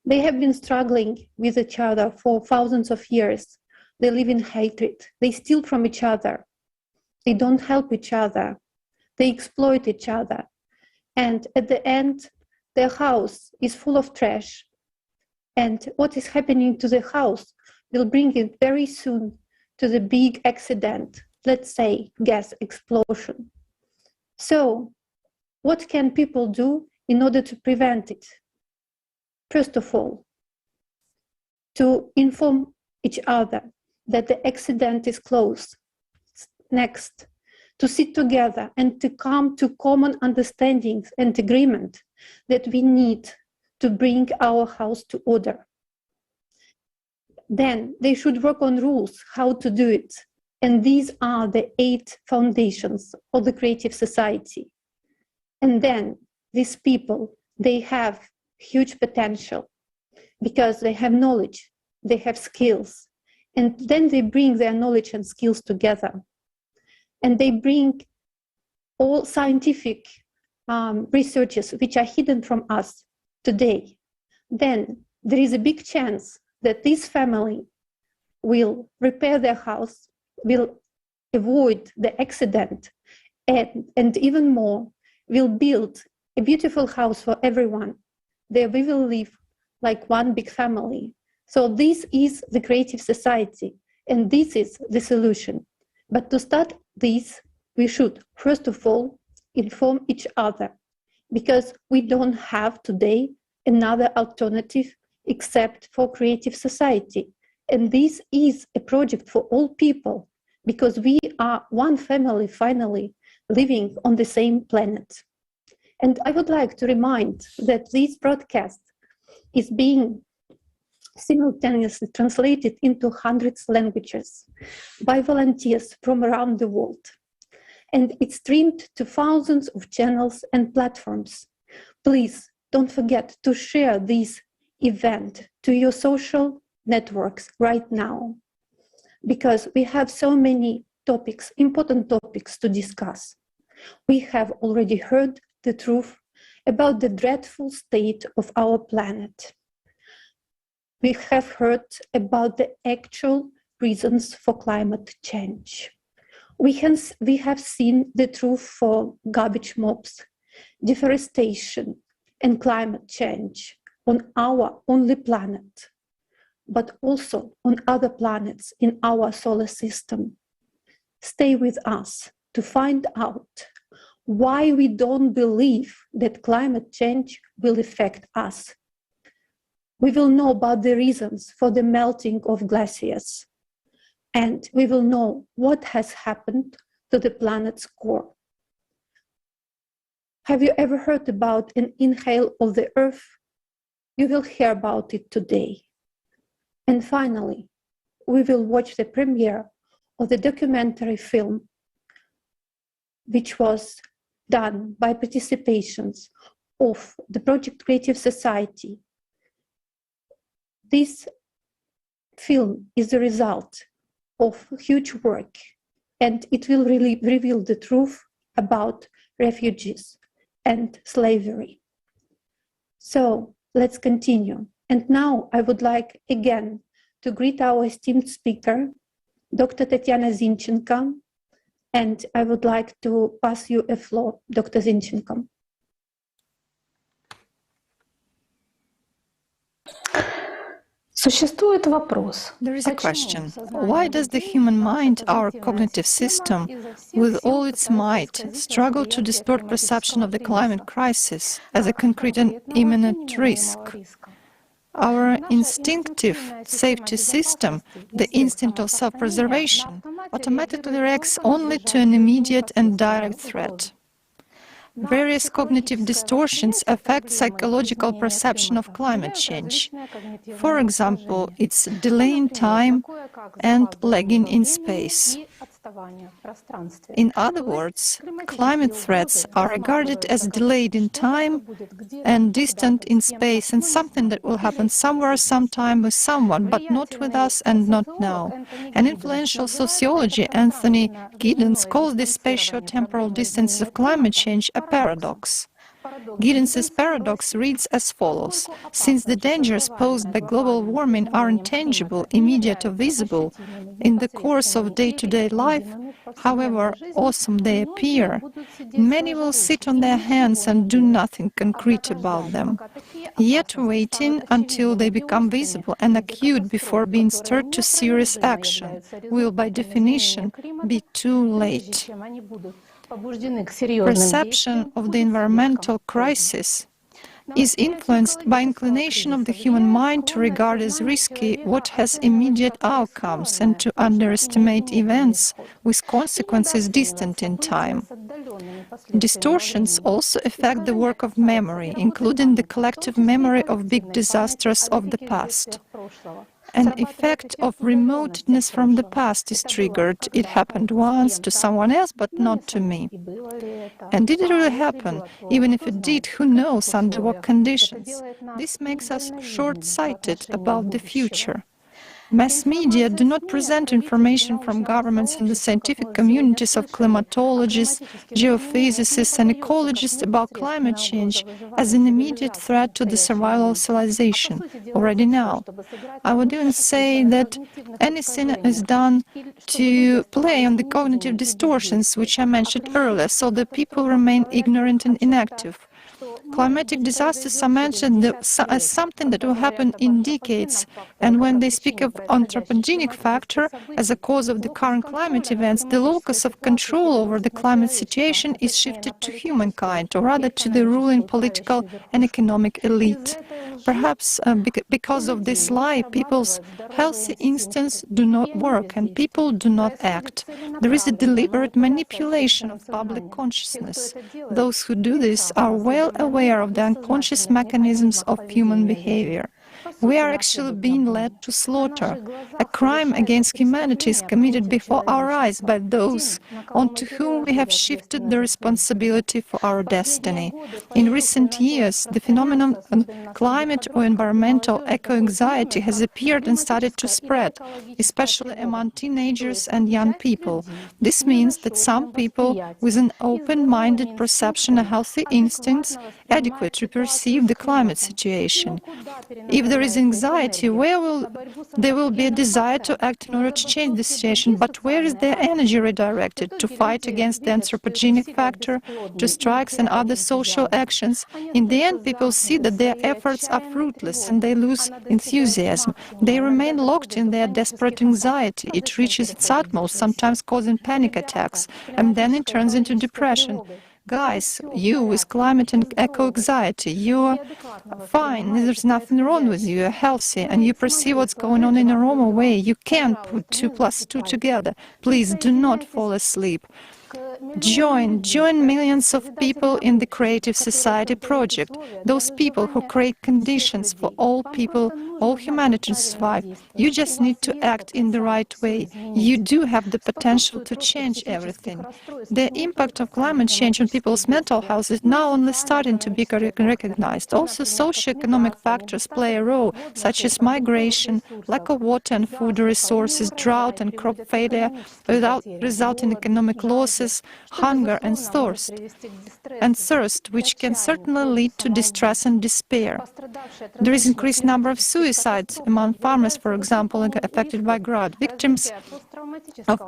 They have been struggling with each other for thousands of years. They live in hatred. They steal from each other. They don't help each other. They exploit each other. And at the end, their house is full of trash. And what is happening to the house will bring it very soon to the big accident, let's say gas explosion. So what can people do in order to prevent it? First of all, to inform each other that the accident is close. Next, to sit together and to come to common understandings and agreement that we need to bring our house to order. Then they should work on rules, how to do it. And these are the 8 foundations of the Creative Society. And then these people, they have huge potential because they have knowledge, they have skills, and then they bring their knowledge and skills together. And they bring all scientific researches which are hidden from us today. Then there is a big chance that this family will repair their house, will avoid the accident, and even more, will build a beautiful house for everyone. There we will live like one big family. So this is the Creative Society, and this is the solution. But to start this, we should, first of all, inform each other, because we don't have today another alternative except for creative society. And this is a project for all people, because we are one family finally living on the same planet. And I would like to remind that this broadcast is being simultaneously translated into hundreds of languages by volunteers from around the world. And it's streamed to thousands of channels and platforms. Please don't forget to share this event to your social networks right now, because we have so many topics, important topics to discuss. We have already heard the truth about the dreadful state of our planet. We have heard about the actual reasons for climate change. We have seen the truth for garbage mobs, deforestation, and climate change on our only planet, but also on other planets in our solar system. Stay with us to find out why we don't believe that climate change will affect us. We will know about the reasons for the melting of glaciers, and we will know what has happened to the planet's core. Have you ever heard about an inhale of the Earth? You will hear about it today. And finally, we will watch the premiere of the documentary film, which was done by participations of the Project Creative Society. This film is the result of huge work, and it will really reveal the truth about refugees and slavery. So let's continue. And now I would like again to greet our esteemed speaker, Dr. Tatiana Zinchenko, and I would like to pass you a floor, Dr. Zinchenko. There is a question. Why does the human mind, our cognitive system, with all its might, struggle to distort perception of the climate crisis as a concrete and imminent risk? Our instinctive safety system, the instinct of self-preservation, automatically reacts only to an immediate and direct threat. Various cognitive distortions affect psychological perception of climate change. For example, its delay in time and lagging in space. In other words, climate threats are regarded as delayed in time and distant in space, and something that will happen somewhere, sometime with someone, but not with us and not now. An influential sociologist, Anthony Giddens, calls this spatio-temporal distance of climate change a paradox. Giddens' paradox reads as follows: since the dangers posed by global warming are intangible, immediate or visible in the course of day-to-day life, however awesome they appear, many will sit on their hands and do nothing concrete about them. Yet waiting until they become visible and acute before being stirred to serious action will, by definition, be too late. Perception of the environmental crisis is influenced by inclination of the human mind to regard as risky what has immediate outcomes and to underestimate events with consequences distant in time. Distortions also affect the work of memory, including the collective memory of big disasters of the past. An effect of remoteness from the past is triggered. It happened once to someone else, but not to me. And did it really happen? Even if it did, who knows under what conditions? This makes us short-sighted about the future. Mass media do not present information from governments and the scientific communities of climatologists, geophysicists and ecologists about climate change as an immediate threat to the survival of civilization, already now. I would even say that anything is done to play on the cognitive distortions which I mentioned earlier, so that people remain ignorant and inactive. Climatic disasters are mentioned as something that will happen in decades, and when they speak of anthropogenic factor as a cause of the current climate events, the locus of control over the climate situation is shifted to humankind, or rather to the ruling political and economic elite. Perhaps because of this lie, people's healthy instincts do not work and people do not act. There is a deliberate manipulation of public consciousness. Those who do this are well aware of the unconscious mechanisms of human behavior. We are actually being led to slaughter. A crime against humanity is committed before our eyes by those onto whom we have shifted the responsibility for our destiny. In recent years, the phenomenon of climate or environmental eco-anxiety has appeared and started to spread, especially among teenagers and young people. This means that some people with an open-minded perception and healthy instincts adequately perceive the climate situation. If there is anxiety, there will be a desire to act in order to change the situation, but where is their energy redirected? To fight against the anthropogenic factor, to strikes and other social actions? In the end, people see that their efforts are fruitless and they lose enthusiasm. They remain locked in their desperate anxiety. It reaches its utmost, sometimes causing panic attacks, and then it turns into depression. Guys, you with climate and eco-anxiety, you're fine, there's nothing wrong with you, you're healthy, and you perceive what's going on in a normal way. You can't put 2 + 2 together. Please do not fall asleep. Join millions of people in the Creative Society project, those people who create conditions for all people, all humanity to survive. You just need to act in the right way. You do have the potential to change everything. The impact of climate change on people's mental health is now only starting to be recognized. Also, socioeconomic factors play a role, such as migration, lack of water and food resources, drought and crop failure, resulting in economic losses, hunger and thirst, which can certainly lead to distress and despair. There is increased number of suicides among farmers, for example, affected by drought. Victims of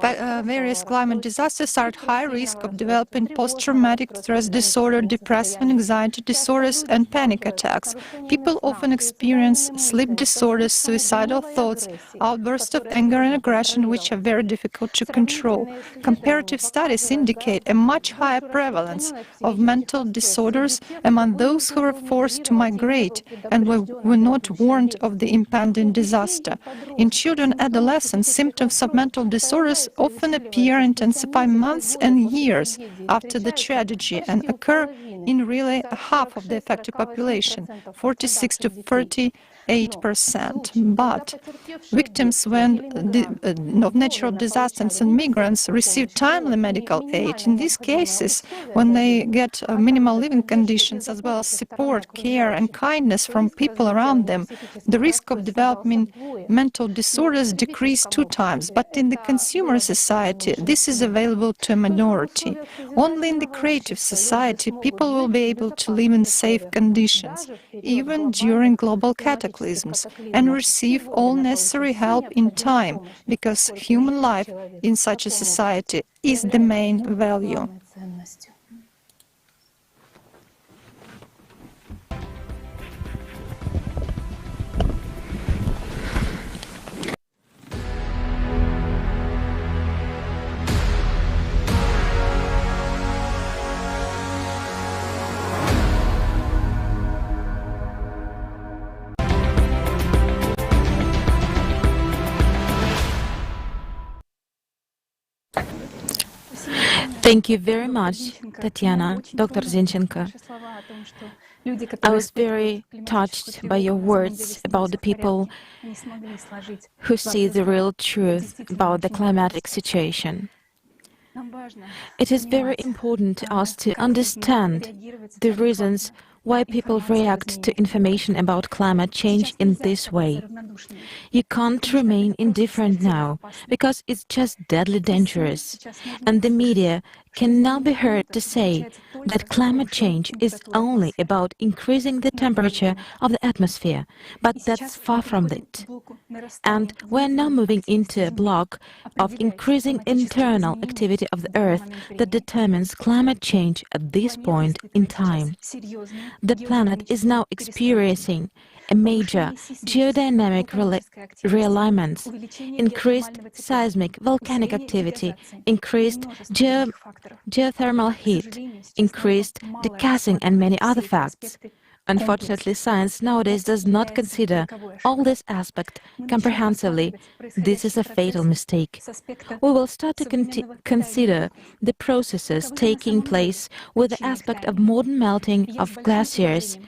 various climate disasters are at high risk of developing post-traumatic stress disorder, depressive and anxiety disorders, and panic attacks. People often experience sleep disorders, suicidal thoughts, outbursts of anger and aggression, which are very difficult to control. Comparative studies indicate a much higher prevalence of mental disorders among those who were forced to migrate and were not warned of the impending disaster. In children and adolescents, symptoms of mental disorders often appear and intensify months and years after the tragedy and occur in really half of the affected population, 46 to 38%. But victims of natural disasters and migrants receive timely medical aid. In these cases, when they get minimal living conditions as well as support, care and kindness from people around them, the risk of developing mental disorders decrease 2 times. But in the consumer society, this is available to a minority. Only in the creative society, people will be able to live in safe conditions, even during global cataclysms, and receive all necessary help in time, because human life in such a society is the main value. Thank you very much, Tatiana, Dr. Zinchenko. I was very touched by your words about the people who see the real truth about the climatic situation. It is very important to us to understand the reasons why people react to information about climate change in this way. You can't remain indifferent now, because it's just deadly dangerous, and the media cannot be heard to say that climate change is only about increasing the temperature of the atmosphere, but that's far from it. And we're now moving into a block of increasing internal activity of the Earth that determines climate change at this point in time. The planet is now experiencing a major geodynamic realignments, increased seismic volcanic activity, increased geothermal heat, increased degassing, and many other facts. Unfortunately, science nowadays does not consider all this aspect comprehensively. This is a fatal mistake. We will start to consider the processes taking place with the aspect of modern melting of glaciers.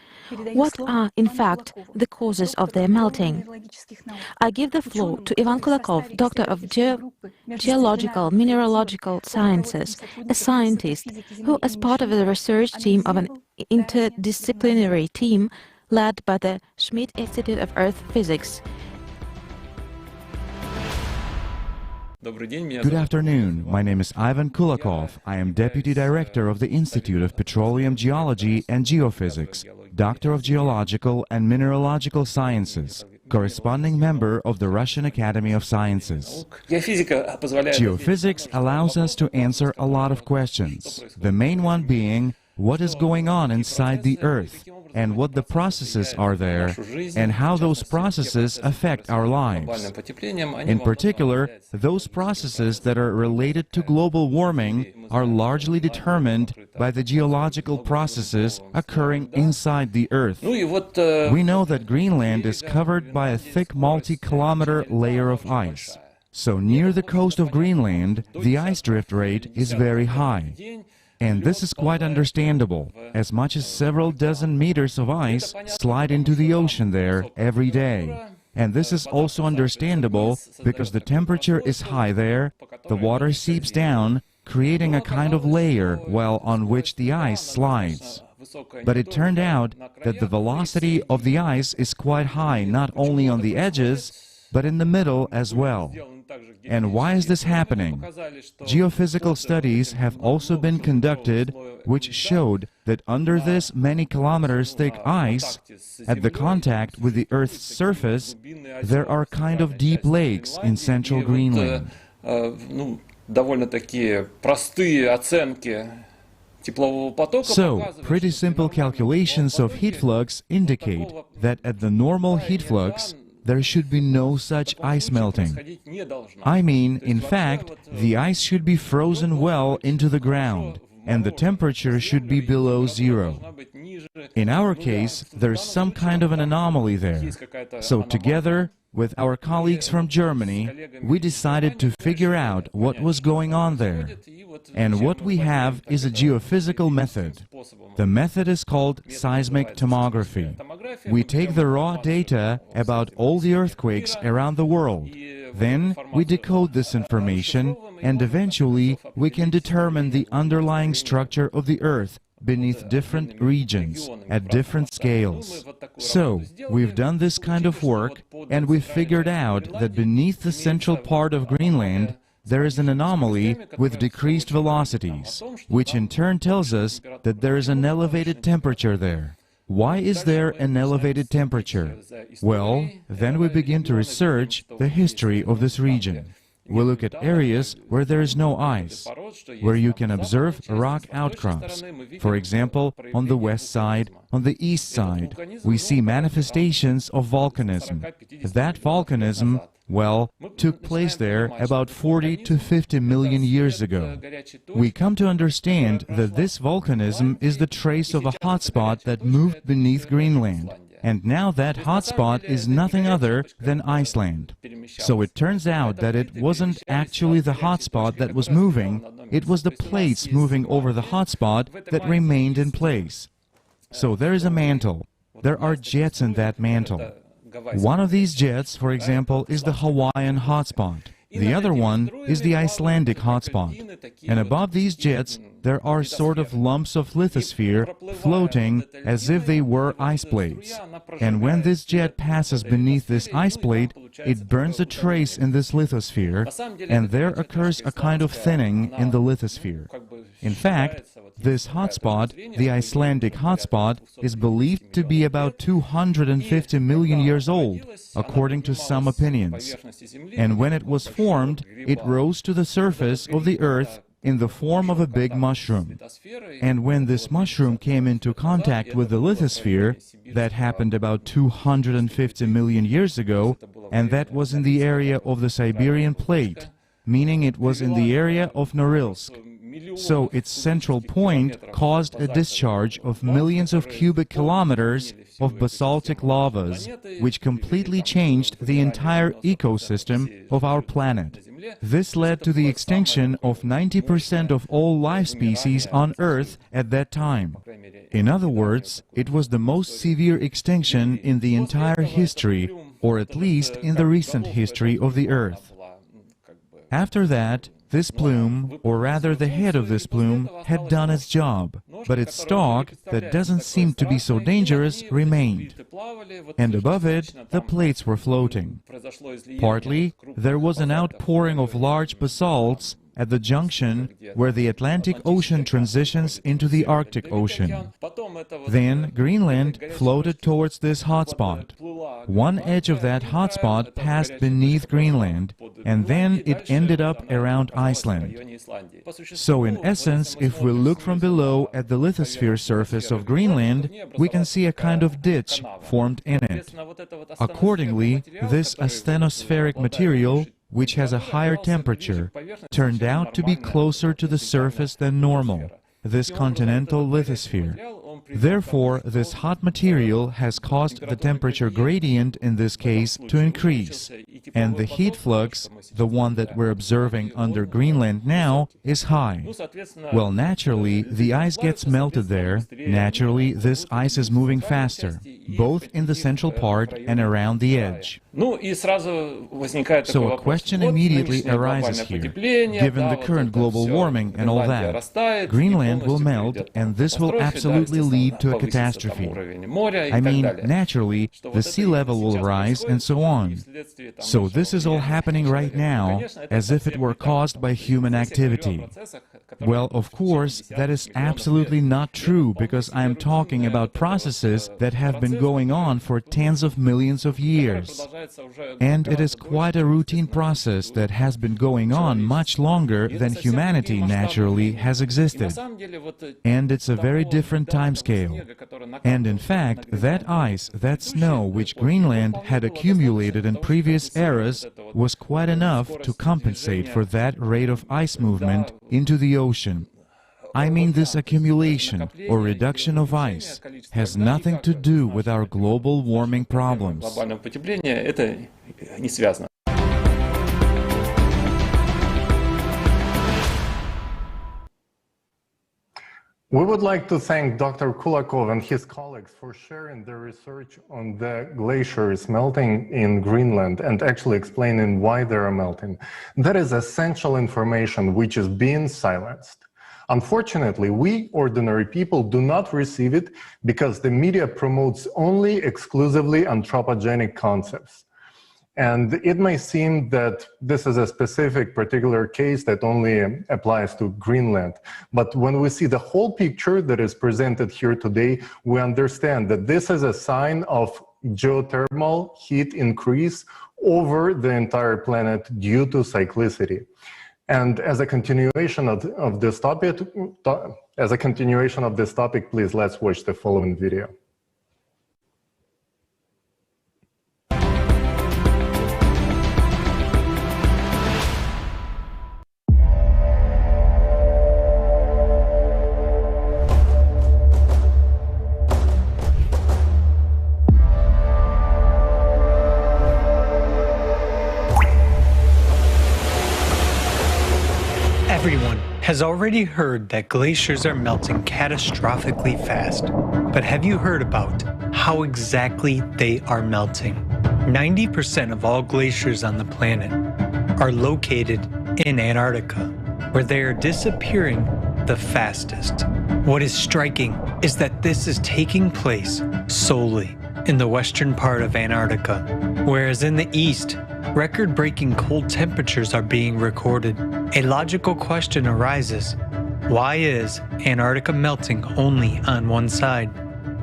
What are, in fact, the causes of their melting? I give the floor to Ivan Kulakov, Doctor of Geological Mineralogical Sciences, a scientist who, as part of the research team of an interdisciplinary team led by the Schmidt Institute of Earth Physics. Good afternoon. My name is Ivan Kulakov. I am Deputy Director of the Institute of Petroleum Geology and Geophysics, Doctor of Geological and Mineralogical Sciences, corresponding member of the Russian Academy of Sciences. Geophysics allows us to answer a lot of questions, the main one being what is going on inside the Earth, and what the processes are there, and how those processes affect our lives. In particular, those processes that are related to global warming are largely determined by the geological processes occurring inside the Earth. We know that Greenland is covered by a thick multi-kilometer layer of ice. So near the coast of Greenland, the ice drift rate is very high. And this is quite understandable, as much as several dozen meters of ice slide into the ocean there every day. And this is also understandable because the temperature is high there, the water seeps down, creating a kind of layer on which the ice slides. But it turned out that the velocity of the ice is quite high not only on the edges, but in the middle as well. And why is this happening? Geophysical studies have also been conducted which showed that under this many kilometers thick ice, at the contact with the Earth's surface, there are kind of deep lakes in central Greenland. So, pretty simple calculations of heat flux indicate that at the normal heat flux, there should be no such ice melting. I mean, in fact, the ice should be frozen well into the ground, and the temperature should be below zero. In our case, there's some kind of an anomaly there. So together with our colleagues from Germany, we decided to figure out what was going on there. And what we have is a geophysical method. The method is called seismic tomography. We take the raw data about all the earthquakes around the world. Then we decode this information, and eventually we can determine the underlying structure of the Earth beneath different regions, at different scales. So, we've done this kind of work, and we've figured out that beneath the central part of Greenland, there is an anomaly with decreased velocities, which in turn tells us that there is an elevated temperature there. Why is there an elevated temperature? Well, then we begin to research the history of this region. We look at areas where there is no ice, where you can observe rock outcrops. For example, on the west side, on the east side, we see manifestations of volcanism. That volcanism, took place there about 40 to 50 million years ago. We come to understand that this volcanism is the trace of a hotspot that moved beneath Greenland. And now that hotspot is nothing other than Iceland. So it turns out that it wasn't actually the hotspot that was moving, it was the plates moving over the hotspot that remained in place. So there is a mantle. There are jets in that mantle. One of these jets, for example, is the Hawaiian hotspot. The other one is the Icelandic hotspot. And above these jets, there are sort of lumps of lithosphere floating as if they were ice plates. And when this jet passes beneath this ice plate, it burns a trace in this lithosphere, and there occurs a kind of thinning in the lithosphere. In fact, this hotspot, the Icelandic hotspot, is believed to be about 250 million years old, according to some opinions. And when it was formed, it rose to the surface of the Earth in the form of a big mushroom. And when this mushroom came into contact with the lithosphere, that happened about 250 million years ago, and that was in the area of the Siberian plate, meaning it was in the area of Norilsk. So its central point caused a discharge of millions of cubic kilometers of basaltic lavas, which completely changed the entire ecosystem of our planet. This led to the extinction of 90% of all life species on Earth at that time. In other words, it was the most severe extinction in the entire history, or at least in the recent history of the Earth. After that, this plume, or rather the head of this plume, had done its job, but its stalk, that doesn't seem to be so dangerous, remained. And above it, the plates were floating. Partly, there was an outpouring of large basalts at the junction where the Atlantic Ocean transitions into the Arctic Ocean. Then Greenland floated towards this hotspot. One edge of that hotspot passed beneath Greenland, and then it ended up around Iceland. So in essence, if we look from below at the lithosphere surface of Greenland, we can see a kind of ditch formed in it. Accordingly, this asthenospheric material, which has a higher temperature, turned out to be closer to the surface than normal, this continental lithosphere. Therefore, this hot material has caused the temperature gradient in this case to increase, and the heat flux, the one that we're observing under Greenland now, is high. Well, naturally, the ice gets melted there. Naturally, this ice is moving faster, both in the central part and around the edge. So a question immediately arises here. Given the current global warming and all that, Greenland will melt, and this will absolutely lead to a catastrophe. I mean, naturally, the sea level will rise and so on. So this is all happening right now, as if it were caused by human activity. Well, of course, that is absolutely not true, because I am talking about processes that have been going on for tens of millions of years. And it is quite a routine process that has been going on much longer than humanity naturally has existed. And it's a very different timescale. And in fact, that ice, that snow which Greenland had accumulated in previous eras was quite enough to compensate for that rate of ice movement into the ocean. I mean, this accumulation or reduction of ice has nothing to do with our global warming problems. We would like to thank Dr. Kulakov and his colleagues for sharing their research on the glaciers melting in Greenland and actually explaining why they are melting. That is essential information which is being silenced. Unfortunately, we ordinary people do not receive it because the media promotes only exclusively anthropogenic concepts. And it may seem that this is a specific particular case that only applies to Greenland. But when we see the whole picture that is presented here today, we understand that this is a sign of geothermal heat increase over the entire planet due to cyclicity. And as a continuation of this topic, please let's watch the following video. Everyone has already heard that glaciers are melting catastrophically fast. But have you heard about how exactly they are melting? 90% of all glaciers on the planet are located in Antarctica, where they are disappearing the fastest. What is striking is that this is taking place solely in the western part of Antarctica, whereas in the east, record-breaking cold temperatures are being recorded. A logical question arises: why is Antarctica melting only on one side?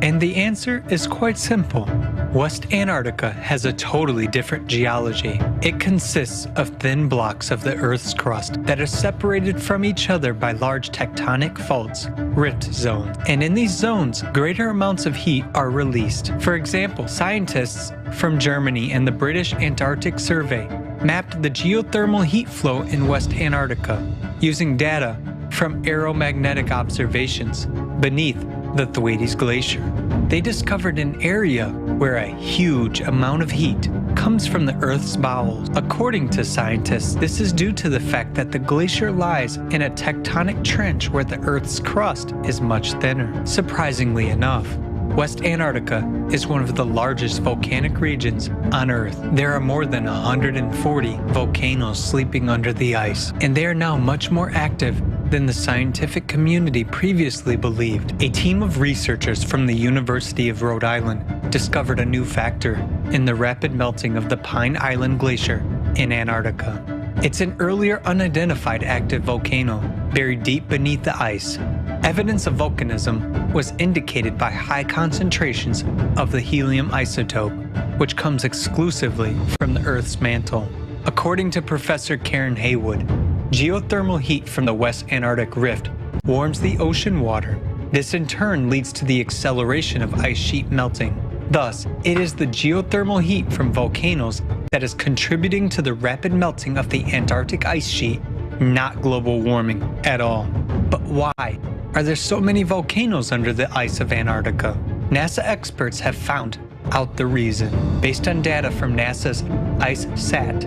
And the answer is quite simple. West Antarctica has a totally different geology. It consists of thin blocks of the Earth's crust that are separated from each other by large tectonic faults, rift zones. And in these zones, greater amounts of heat are released. For example, scientists from Germany and the British Antarctic Survey mapped the geothermal heat flow in West Antarctica using data from aeromagnetic observations beneath the Thwaites Glacier. They discovered an area where a huge amount of heat comes from the Earth's bowels. According to scientists, this is due to the fact that the glacier lies in a tectonic trench where the Earth's crust is much thinner. Surprisingly enough, West Antarctica is one of the largest volcanic regions on Earth. There are more than 140 volcanoes sleeping under the ice, and they are now much more active than the scientific community previously believed. A team of researchers from the University of Rhode Island discovered a new factor in the rapid melting of the Pine Island Glacier in Antarctica. It's an earlier unidentified active volcano buried deep beneath the ice. Evidence of volcanism was indicated by high concentrations of the helium isotope, which comes exclusively from the Earth's mantle. According to Professor Karen Haywood, geothermal heat from the West Antarctic Rift warms the ocean water. This in turn leads to the acceleration of ice sheet melting. Thus, it is the geothermal heat from volcanoes that is contributing to the rapid melting of the Antarctic ice sheet, not global warming at all. But why are there so many volcanoes under the ice of Antarctica? NASA experts have found out the reason based on data from NASA's IceSat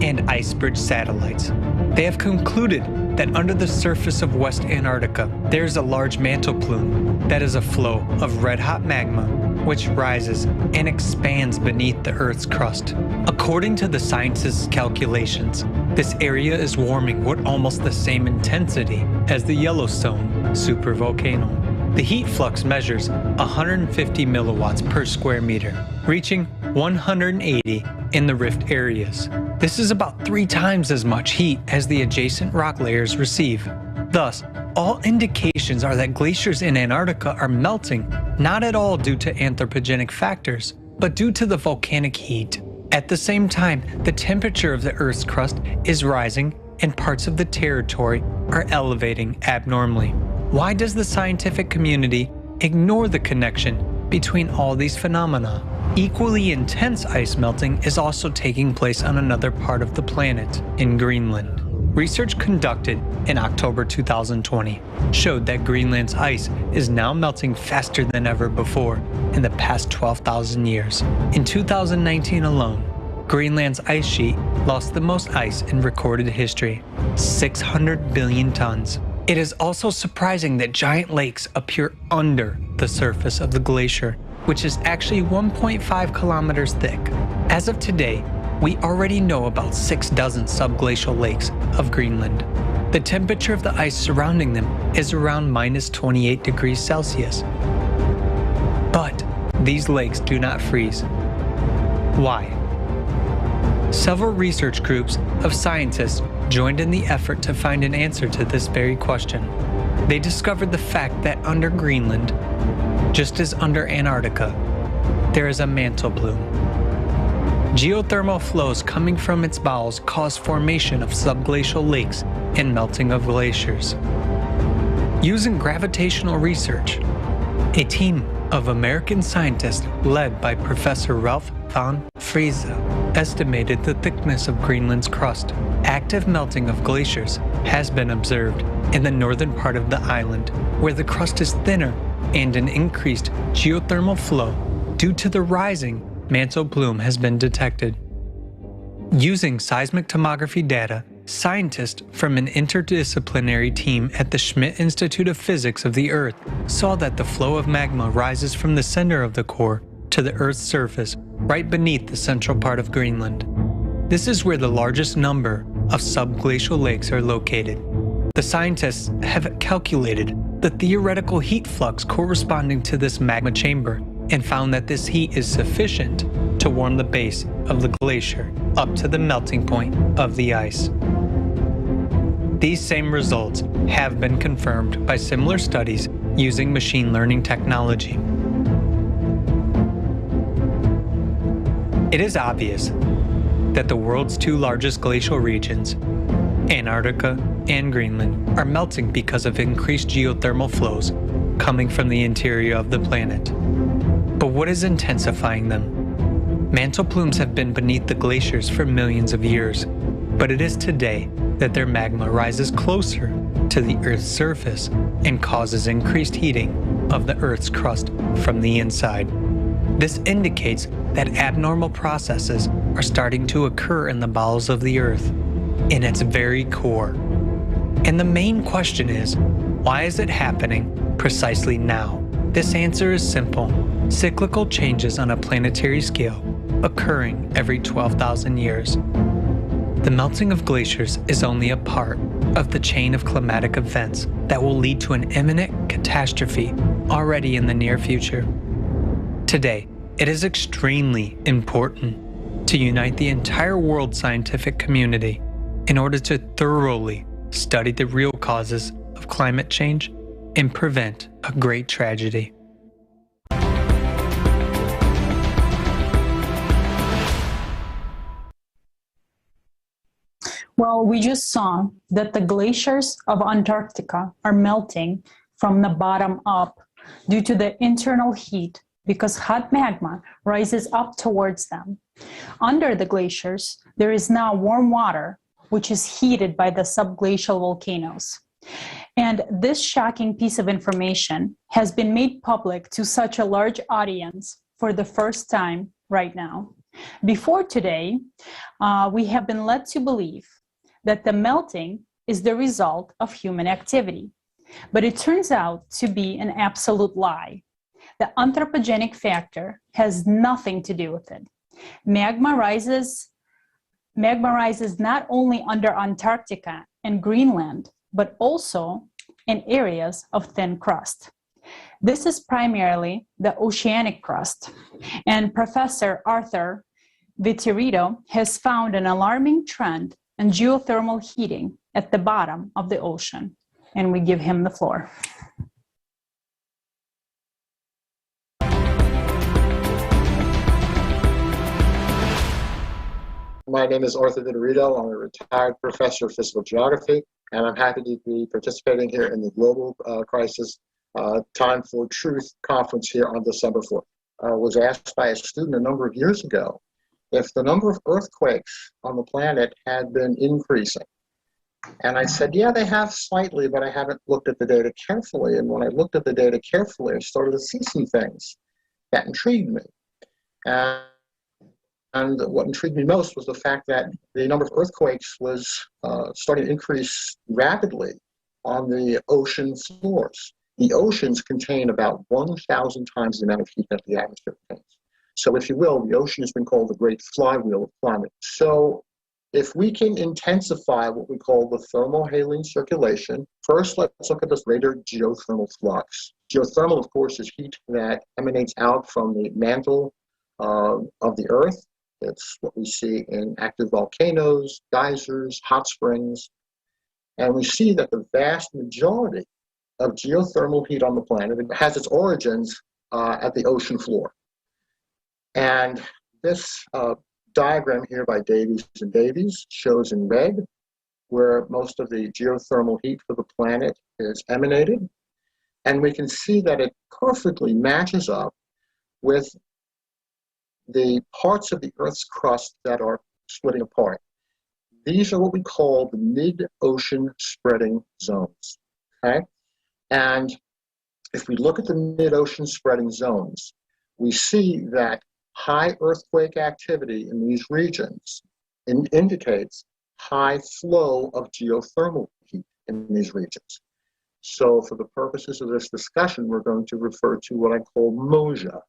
and IceBridge satellites. They have concluded that under the surface of West Antarctica, there is a large mantle plume that is a flow of red-hot magma which rises and expands beneath the Earth's crust. According to the scientists' calculations, this area is warming with almost the same intensity as the Yellowstone supervolcano. The heat flux measures 150 milliwatts per square meter, reaching 180 in the rift areas. This is about 3 times as much heat as the adjacent rock layers receive. Thus, all indications are that glaciers in Antarctica are melting, not at all due to anthropogenic factors, but due to the volcanic heat. At the same time, the temperature of the Earth's crust is rising and parts of the territory are elevating abnormally. Why does the scientific community ignore the connection between all these phenomena? Equally intense ice melting is also taking place on another part of the planet, in Greenland. Research conducted in October 2020 showed that Greenland's ice is now melting faster than ever before in the past 12,000 years. In 2019 alone, Greenland's ice sheet lost the most ice in recorded history, 600 billion tons. It is also surprising that giant lakes appear under the surface of the glacier, which is actually 1.5 kilometers thick. As of today, we already know about 6 dozen subglacial lakes of Greenland. The temperature of the ice surrounding them is around minus 28 degrees Celsius. But these lakes do not freeze. Why? Several research groups of scientists joined in the effort to find an answer to this very question. They discovered the fact that under Greenland, just as under Antarctica, there is a mantle plume. Geothermal flows coming from its bowels cause formation of subglacial lakes and melting of glaciers. Using gravitational research, a team of American scientists led by Professor Ralph von Friese estimated the thickness of Greenland's crust. Active melting of glaciers has been observed in the northern part of the island, where the crust is thinner and an increased geothermal flow due to the rising mantle plume has been detected. Using seismic tomography data, scientists from an interdisciplinary team at the Schmidt Institute of Physics of the Earth saw that the flow of magma rises from the center of the core to the Earth's surface right beneath the central part of Greenland. This is where the largest number of subglacial lakes are located. The scientists have calculated the theoretical heat flux corresponding to this magma chamber and found that this heat is sufficient to warm the base of the glacier up to the melting point of the ice. These same results have been confirmed by similar studies using machine learning technology. It is obvious that the world's two largest glacial regions, Antarctica and Greenland, are melting because of increased geothermal flows coming from the interior of the planet. But what is intensifying them? Mantle plumes have been beneath the glaciers for millions of years, but it is today that their magma rises closer to the Earth's surface and causes increased heating of the Earth's crust from the inside. This indicates that abnormal processes are starting to occur in the bowels of the Earth, in its very core. And the main question is, why is it happening precisely now? This answer is simple. Cyclical changes on a planetary scale occurring every 12,000 years. The melting of glaciers is only a part of the chain of climatic events that will lead to an imminent catastrophe already in the near future. Today, it is extremely important to unite the entire world scientific community in order to thoroughly study the real causes of climate change and prevent a great tragedy. Well, we just saw that the glaciers of Antarctica are melting from the bottom up due to the internal heat because hot magma rises up towards them. Under the glaciers, there is now warm water, which is heated by the subglacial volcanoes. And this shocking piece of information has been made public to such a large audience for the first time right now. Before today, we have been led to believe that the melting is the result of human activity. But it turns out to be an absolute lie. The anthropogenic factor has nothing to do with it. Magma rises not only under Antarctica and Greenland, but also in areas of thin crust. This is primarily the oceanic crust. And Professor Arthur Vittorito has found an alarming trend in geothermal heating at the bottom of the ocean. And we give him the floor. My name is Arthur Vittorito. I'm a retired professor of physical geography, and I'm happy to be participating here in the Global Crisis Time for Truth conference here on December 4th. I was asked by a student a number of years ago if the number of earthquakes on the planet had been increasing. And I said, yeah, they have slightly, but I haven't looked at the data carefully. And when I looked at the data carefully, I started to see some things that intrigued me. And what intrigued me most was the fact that the number of earthquakes was starting to increase rapidly on the ocean floors. The oceans contain about 1,000 times the amount of heat that the atmosphere contains. So if you will, the ocean has been called the great flywheel of climate. So if we can intensify what we call the thermohaline circulation, first let's look at this greater geothermal flux. Geothermal, of course, is heat that emanates out from the mantle of the Earth. It's what we see in active volcanoes, geysers, hot springs. And we see that the vast majority of geothermal heat on the planet has its origins at the ocean floor. And this diagram here by Davies and Davies shows in red where most of the geothermal heat for the planet is emanated. And we can see that it perfectly matches up with the parts of the Earth's crust that are splitting apart. These are what we call the mid-ocean spreading zones, okay? And if we look at the mid-ocean spreading zones, we see that high earthquake activity in these regions indicates high flow of geothermal heat in these regions. So for the purposes of this discussion, we're going to refer to what I call MOSA,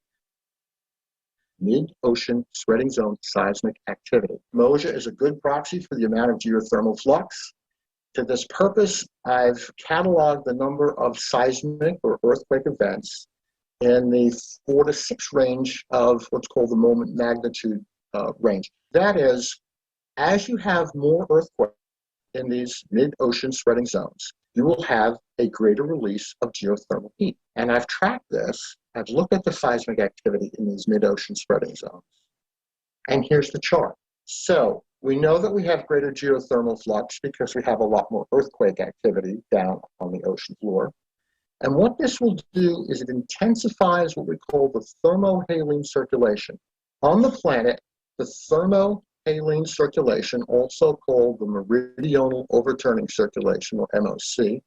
mid-ocean spreading zone seismic activity. MOSA is a good proxy for the amount of geothermal flux To this purpose, I've cataloged the number of seismic or earthquake events in the 4 to 6 range of what's called the moment magnitude range. That is, as you have more earthquakes in these mid-ocean spreading zones, you will have a greater release of geothermal heat. And I've tracked this. I've looked at the seismic activity in these mid-ocean spreading zones. And here's the chart. So we know that we have greater geothermal flux because we have a lot more earthquake activity down on the ocean floor. And what this will do is it intensifies what we call the thermohaline circulation. On the planet, the thermohaline circulation, also called the meridional overturning circulation, or MOC,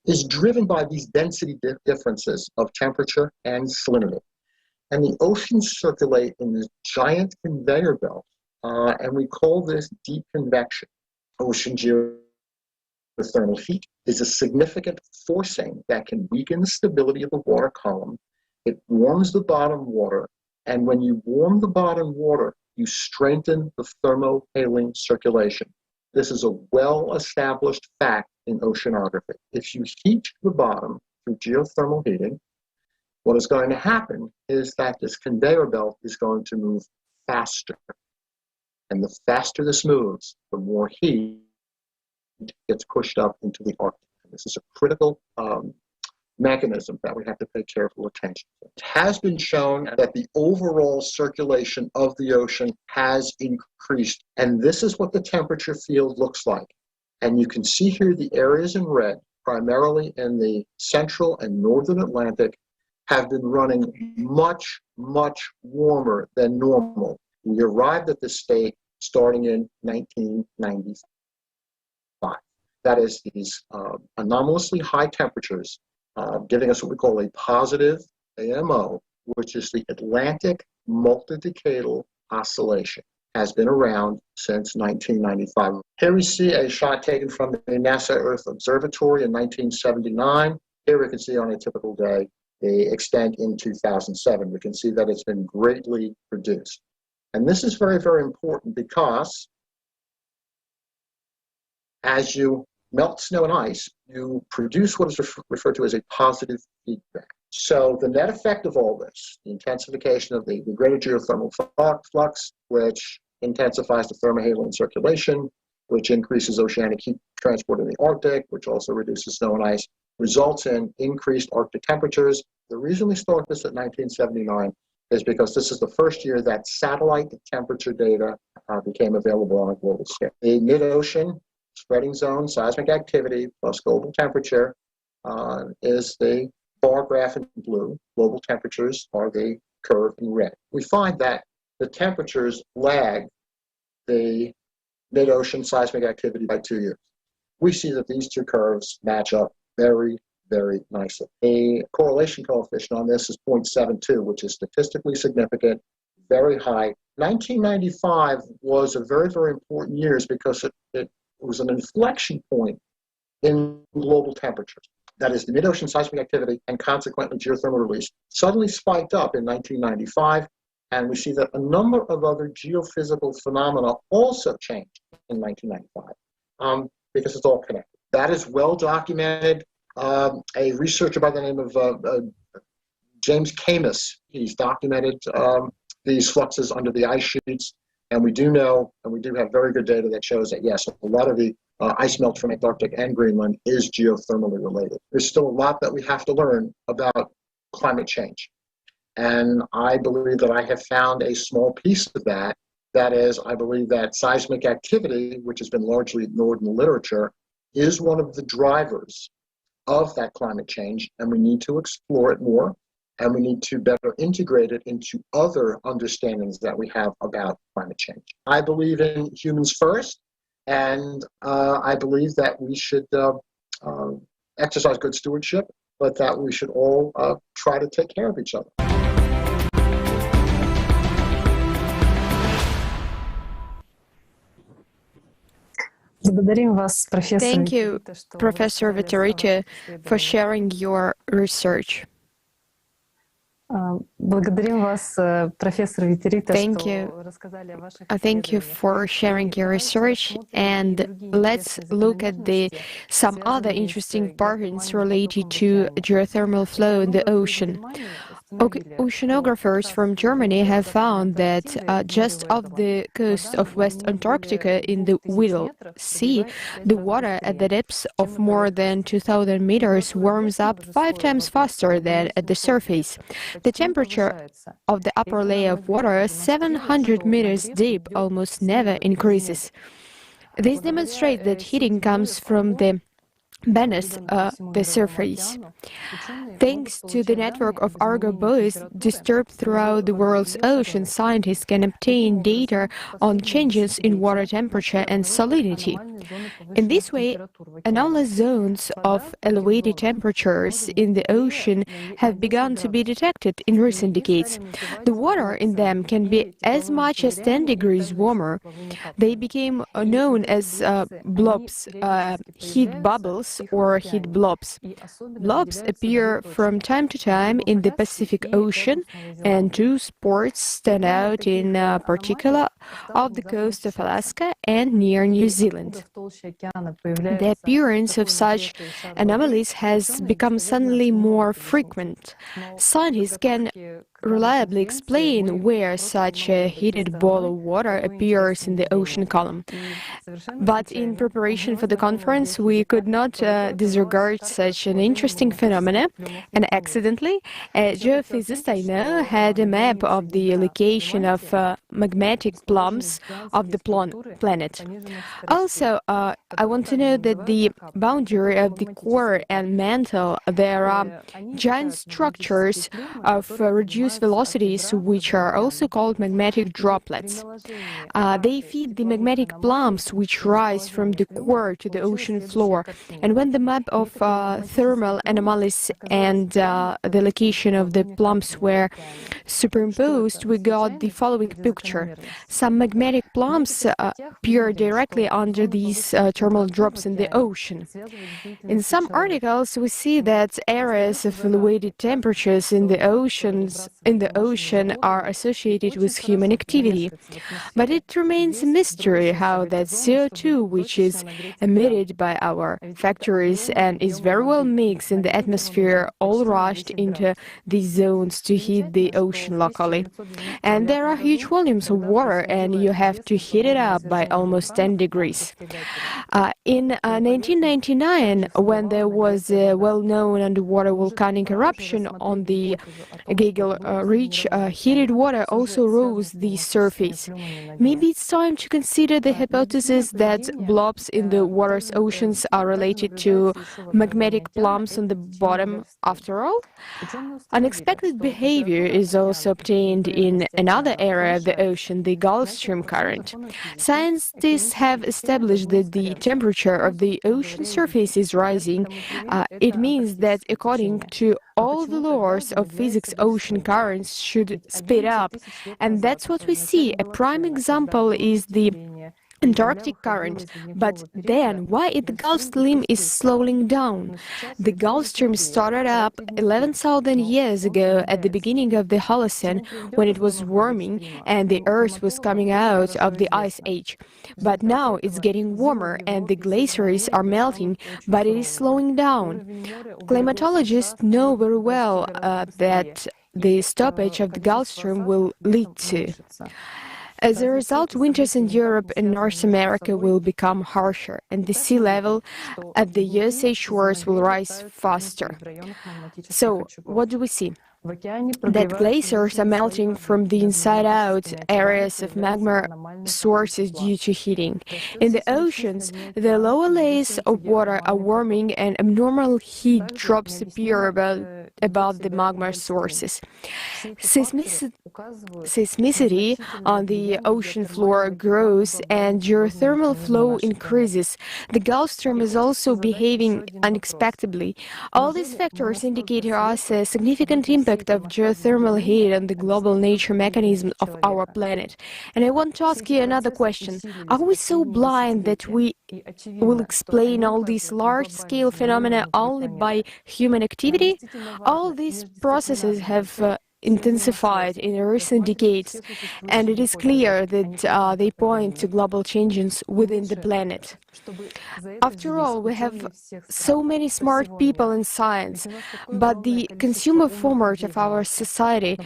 is driven by these density differences of temperature and salinity. And the oceans circulate in this giant conveyor belt, and we call this deep convection. Ocean geothermal heat is a significant forcing that can weaken the stability of the water column. It warms the bottom water, and when you warm the bottom water, you strengthen the thermohaline circulation. This is a well-established fact in oceanography. If you heat the bottom through geothermal heating, what is going to happen is that this conveyor belt is going to move faster. And the faster this moves, the more heat gets pushed up into the Arctic. And this is a critical mechanism that we have to pay careful attention to. It has been shown that the overall circulation of the ocean has increased. And this is what the temperature field looks like. And you can see here the areas in red, primarily in the central and northern Atlantic, have been running much, much warmer than normal. We arrived at this state starting in 1995. That is, these anomalously high temperatures giving us what we call a positive AMO, which is the Atlantic multidecadal oscillation, has been around since 1995. Here we see a shot taken from the NASA Earth Observatory in 1979. Here we can see on a typical day the extent in 2007. We can see that it's been greatly reduced. And this is very, very important because as you melt snow and ice, you produce what is referred to as a positive feedback. So the net effect of all this, the intensification of the greater geothermal flux, which intensifies the thermohaline circulation, which increases oceanic heat transport in the Arctic, which also reduces snow and ice, results in increased Arctic temperatures. The reason we start this at 1979 is because this is the first year that satellite temperature data became available on a global scale. The mid-ocean spreading zone seismic activity plus global temperature is the bar graph in blue. Global temperatures are the curve in red. We find that the temperatures lag the mid-ocean seismic activity by 2 years. We see that these two curves match up very, very nicely. A correlation coefficient on this is 0.72, which is statistically significant, very high. 1995 was a very, very important year because it was an inflection point in global temperatures. That is, the mid-ocean seismic activity and consequently geothermal release suddenly spiked up in 1995, and we see that a number of other geophysical phenomena also changed in 1995 because it's all connected. That is well documented. A researcher by the name of James Camus, he's documented these fluxes under the ice sheets, and we do know, and we do have very good data that shows that, yes, a lot of the ice melt from Antarctic and Greenland is geothermally related. There's still a lot that we have to learn about climate change. And I believe that I have found a small piece of that. That is, I believe that seismic activity, which has been largely ignored in the literature, is one of the drivers of that climate change, and we need to explore it more, and we need to better integrate it into other understandings that we have about climate change. I believe in humans first, and I believe that we should exercise good stewardship, but that we should all try to take care of each other. Thank you, Professor Vitorite, for sharing your research. Thank you. Thank you for sharing your research, and let's look at some other interesting patterns related to geothermal flow in the ocean. Oceanographers from Germany have found that just off the coast of West Antarctica in the Weddell Sea, the water at the depths of more than 2,000 meters warms up 5 times faster than at the surface. The temperature of the upper layer of water, 700 meters deep, almost never increases. This demonstrates that heating comes from beneath the surface. Thanks to the network of Argo buoys disturbed throughout the world's oceans, scientists can obtain data on changes in water temperature and salinity. In this way, anomalous zones of elevated temperatures in the ocean have begun to be detected in recent decades. The water in them can be as much as 10 degrees warmer. They became known as blobs, heat bubbles, or heat blobs. Blobs appear from time to time in the Pacific Ocean, and 2 spots stand out in particular off the coast of Alaska and near New Zealand. The appearance of such anomalies has become suddenly more frequent. Scientists can reliably explain where such a heated ball of water appears in the ocean column. But in preparation for the conference, we could not disregard such an interesting phenomenon, and accidentally, a geophysicist I know had a map of the location of magmatic plumes of the planet. Also, I want to know that the boundary of the core and mantle, there are giant structures of reduced velocities, which are also called magmatic droplets. They feed the magmatic plumes which rise from the core to the ocean floor. And when the map of thermal anomalies and the location of the plumes were superimposed, we got the following picture. Some magmatic plumes appear directly under these thermal drops in the ocean. In some articles, we see that areas of elevated temperatures in the ocean are associated with human activity. But it remains a mystery how that CO2, which is emitted by our factories and is very well mixed in the atmosphere, all rushed into these zones to heat the ocean locally. And there are huge volumes of water, and you have to heat it up by almost 10 degrees. In 1999, when there was a well-known underwater volcanic eruption on the Gagel Ridge, heated water also rose the surface. Maybe it's time to consider the hypothesis that blobs in the water's oceans are related to magmatic plumes on the bottom after all? Unexpected behavior is also obtained in another area of the ocean, the Gulf Stream current. Scientists have established that the temperature of the ocean surface is rising. It means that according to all the laws of physics, ocean currents should speed up. And that's what we see. A prime example is the Antarctic current. But then, why the Gulf Stream is slowing down? The Gulf Stream started up 11,000 years ago at the beginning of the Holocene, when it was warming and the Earth was coming out of the Ice Age. But now it's getting warmer and the glaciers are melting, but it is slowing down. Climatologists know very well that the stoppage of the Gulf Stream will lead to. As a result, winters in Europe and North America will become harsher, and the sea level at the USA shores will rise faster. So, what do we see? That glaciers are melting from the inside out, areas of magma sources due to heating. In the oceans, the lower layers of water are warming and abnormal heat drops appear above the magma sources. Seismicity on the ocean floor grows and geothermal flow increases. The Gulf Stream is also behaving unexpectedly. All these factors indicate to us a significant impact of geothermal heat on the global nature mechanism of our planet. And I want to ask you another question. Are we so blind that we will explain all these large-scale phenomena only by human activity? All these processes have intensified in recent decades, and it is clear that they point to global changes within the planet. After all, we have so many smart people in science, but the consumer format of our society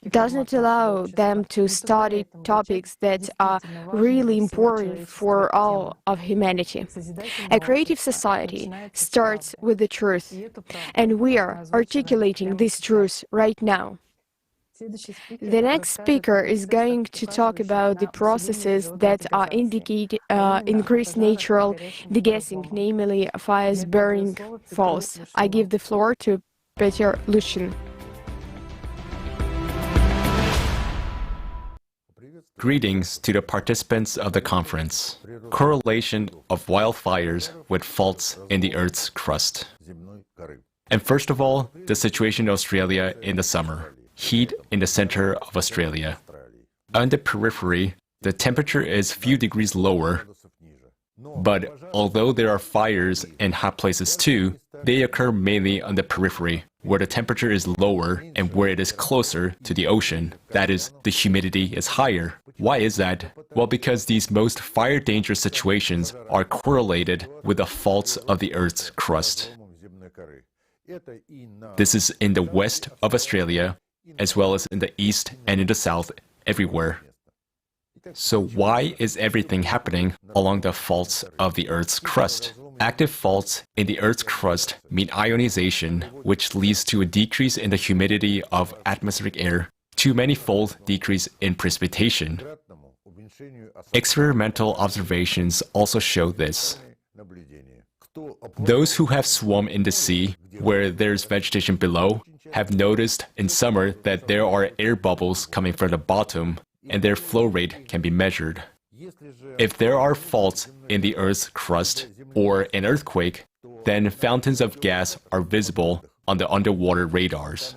does not allow them to study topics that are really important for all of humanity. A creative society starts with the truth, and we are articulating this truth right now. The next speaker is going to talk about the processes that indicate increased natural degassing, namely fires burning falls. I give the floor to Peter Lushin. Greetings to the participants of the conference. Correlation of wildfires with faults in the Earth's crust. And first of all, the situation in Australia in the summer. Heat in the center of Australia. On the periphery, the temperature is few degrees lower, but although there are fires in hot places too, they occur mainly on the periphery, where the temperature is lower and where it is closer to the ocean. That is, the humidity is higher. Why is that? Well, because these most fire dangerous situations are correlated with the faults of the Earth's crust. This is in the west of Australia, as well as in the east and in the south, everywhere. So why is everything happening along the faults of the Earth's crust? Active faults in the Earth's crust mean ionization, which leads to a decrease in the humidity of atmospheric air, to many-fold decrease in precipitation. Experimental observations also show this. Those who have swum in the sea, where there's vegetation below, have noticed in summer that there are air bubbles coming from the bottom, and their flow rate can be measured. If there are faults in the Earth's crust, or an earthquake, then fountains of gas are visible on the underwater radars.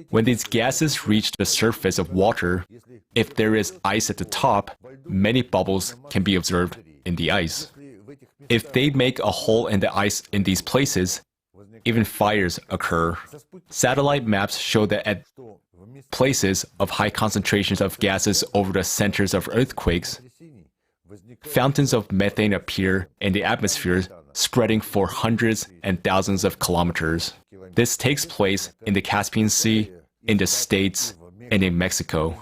When these gases reach the surface of water, if there is ice at the top, many bubbles can be observed in the ice. If they make a hole in the ice in these places, even fires occur. Satellite maps show that at places of high concentrations of gases over the centers of earthquakes, fountains of methane appear in the atmosphere, spreading for hundreds and thousands of kilometers. This takes place in the Caspian Sea, in the States, and in Mexico.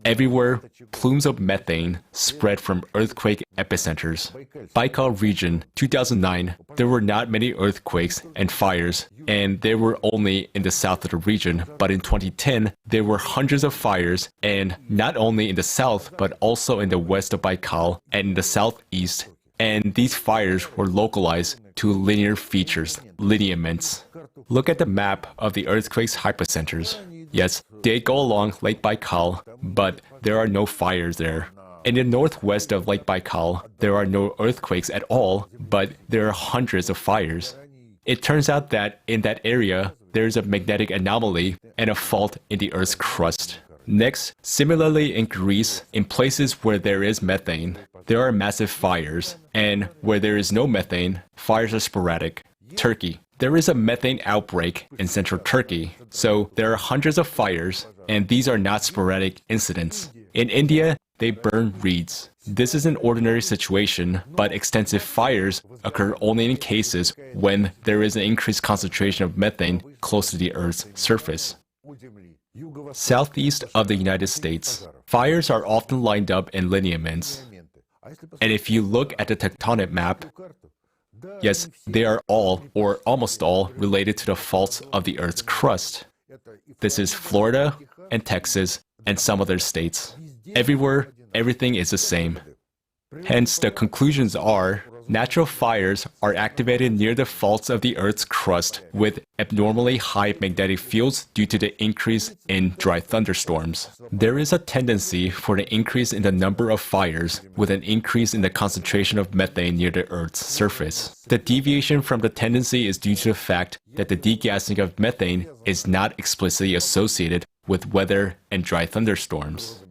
Everywhere, plumes of methane spread from earthquake epicenters. Baikal region, 2009, there were not many earthquakes and fires, and they were only in the south of the region. But in 2010, there were hundreds of fires, and not only in the south, but also in the west of Baikal and in the southeast. And these fires were localized to linear features, lineaments. Look at the map of the earthquake's hypocenters. Yes, they go along Lake Baikal, but there are no fires there. In the northwest of Lake Baikal, there are no earthquakes at all, but there are hundreds of fires. It turns out that in that area, there is a magnetic anomaly and a fault in the Earth's crust. Next, similarly in Greece, in places where there is methane, there are massive fires, and where there is no methane, fires are sporadic. Turkey. There is a methane outbreak in central Turkey, so there are hundreds of fires, and these are not sporadic incidents. In India, they burn reeds. This is an ordinary situation, but extensive fires occur only in cases when there is an increased concentration of methane close to the Earth's surface. Southeast of the United States, fires are often lined up in lineaments. And if you look at the tectonic map, yes, they are all, or almost all, related to the faults of the Earth's crust. This is Florida and Texas and some other states. Everywhere, everything is the same. Hence, the conclusions are, natural fires are activated near the faults of the Earth's crust with abnormally high magnetic fields due to the increase in dry thunderstorms. There is a tendency for the increase in the number of fires with an increase in the concentration of methane near the Earth's surface. The deviation from the tendency is due to the fact that the degassing of methane is not explicitly associated with weather and dry thunderstorms.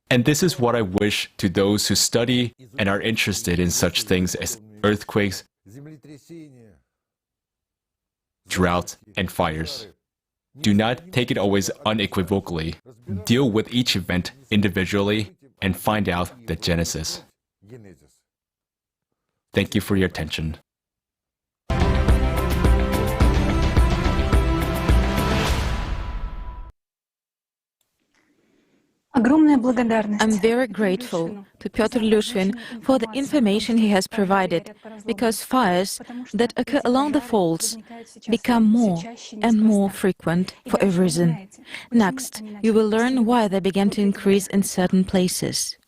And this is what I wish to those who study and are interested in such things as earthquakes, droughts, and fires. Do not take it always unequivocally. Deal with each event individually and find out the genesis. Thank you for your attention. I'm very grateful to Piotr Lushvin for the information he has provided, because fires that occur along the faults become more and more frequent for a reason. Next, you will learn why they began to increase in certain places.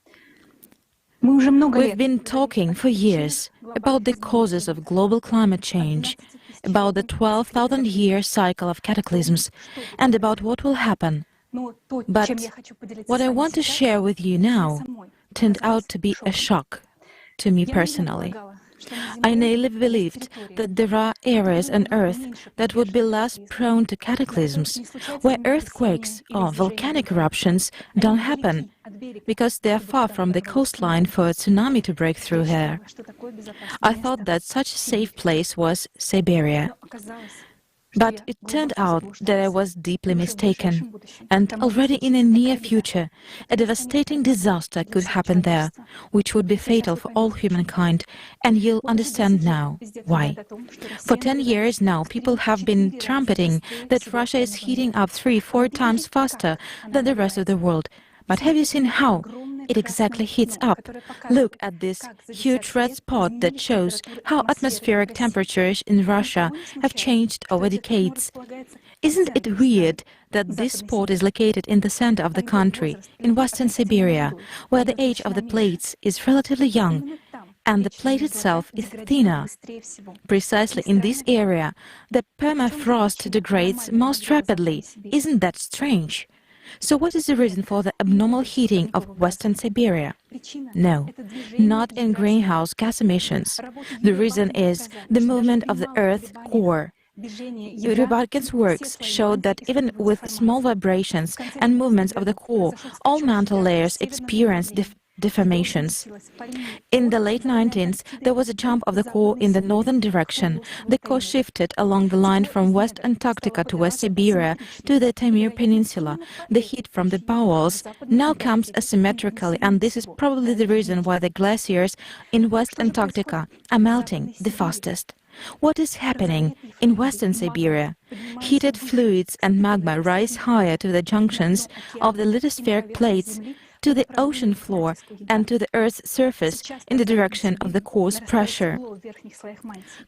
We've been talking for years about the causes of global climate change, about the 12,000-year cycle of cataclysms, and about what will happen. But what I want to share with you now turned out to be a shock to me personally. I naively believed that there are areas on Earth that would be less prone to cataclysms, where earthquakes or volcanic eruptions don't happen, because they are far from the coastline for a tsunami to break through here. I thought that such a safe place was Siberia. But it turned out that I was deeply mistaken, and already in the near future, a devastating disaster could happen there, which would be fatal for all humankind, and you'll understand now why. For 10 years now, people have been trumpeting that Russia is heating up 3-4 times faster than the rest of the world. But have you seen how it exactly heats up? Look at this huge red spot that shows how atmospheric temperatures in Russia have changed over decades. Isn't it weird that this spot is located in the center of the country, in western Siberia, where the age of the plates is relatively young, and the plate itself is thinner? Precisely in this area, the permafrost degrades most rapidly. Isn't that strange? So what is the reason for the abnormal heating of Western Siberia? No, not in greenhouse gas emissions. The reason is the movement of the Earth's core. Rybarkin's works showed that even with small vibrations and movements of the core, all mantle layers experience deformations. In the late 19th, there was a jump of the core in the northern direction. The core shifted along the line from West Antarctica to West Siberia to the Taimyr Peninsula. The heat from the bowels now comes asymmetrically, and this is probably the reason why the glaciers in West Antarctica are melting the fastest. What is happening in Western Siberia? Heated fluids and magma rise higher to the junctions of the lithospheric plates, to the ocean floor and to the Earth's surface in the direction of the core's pressure.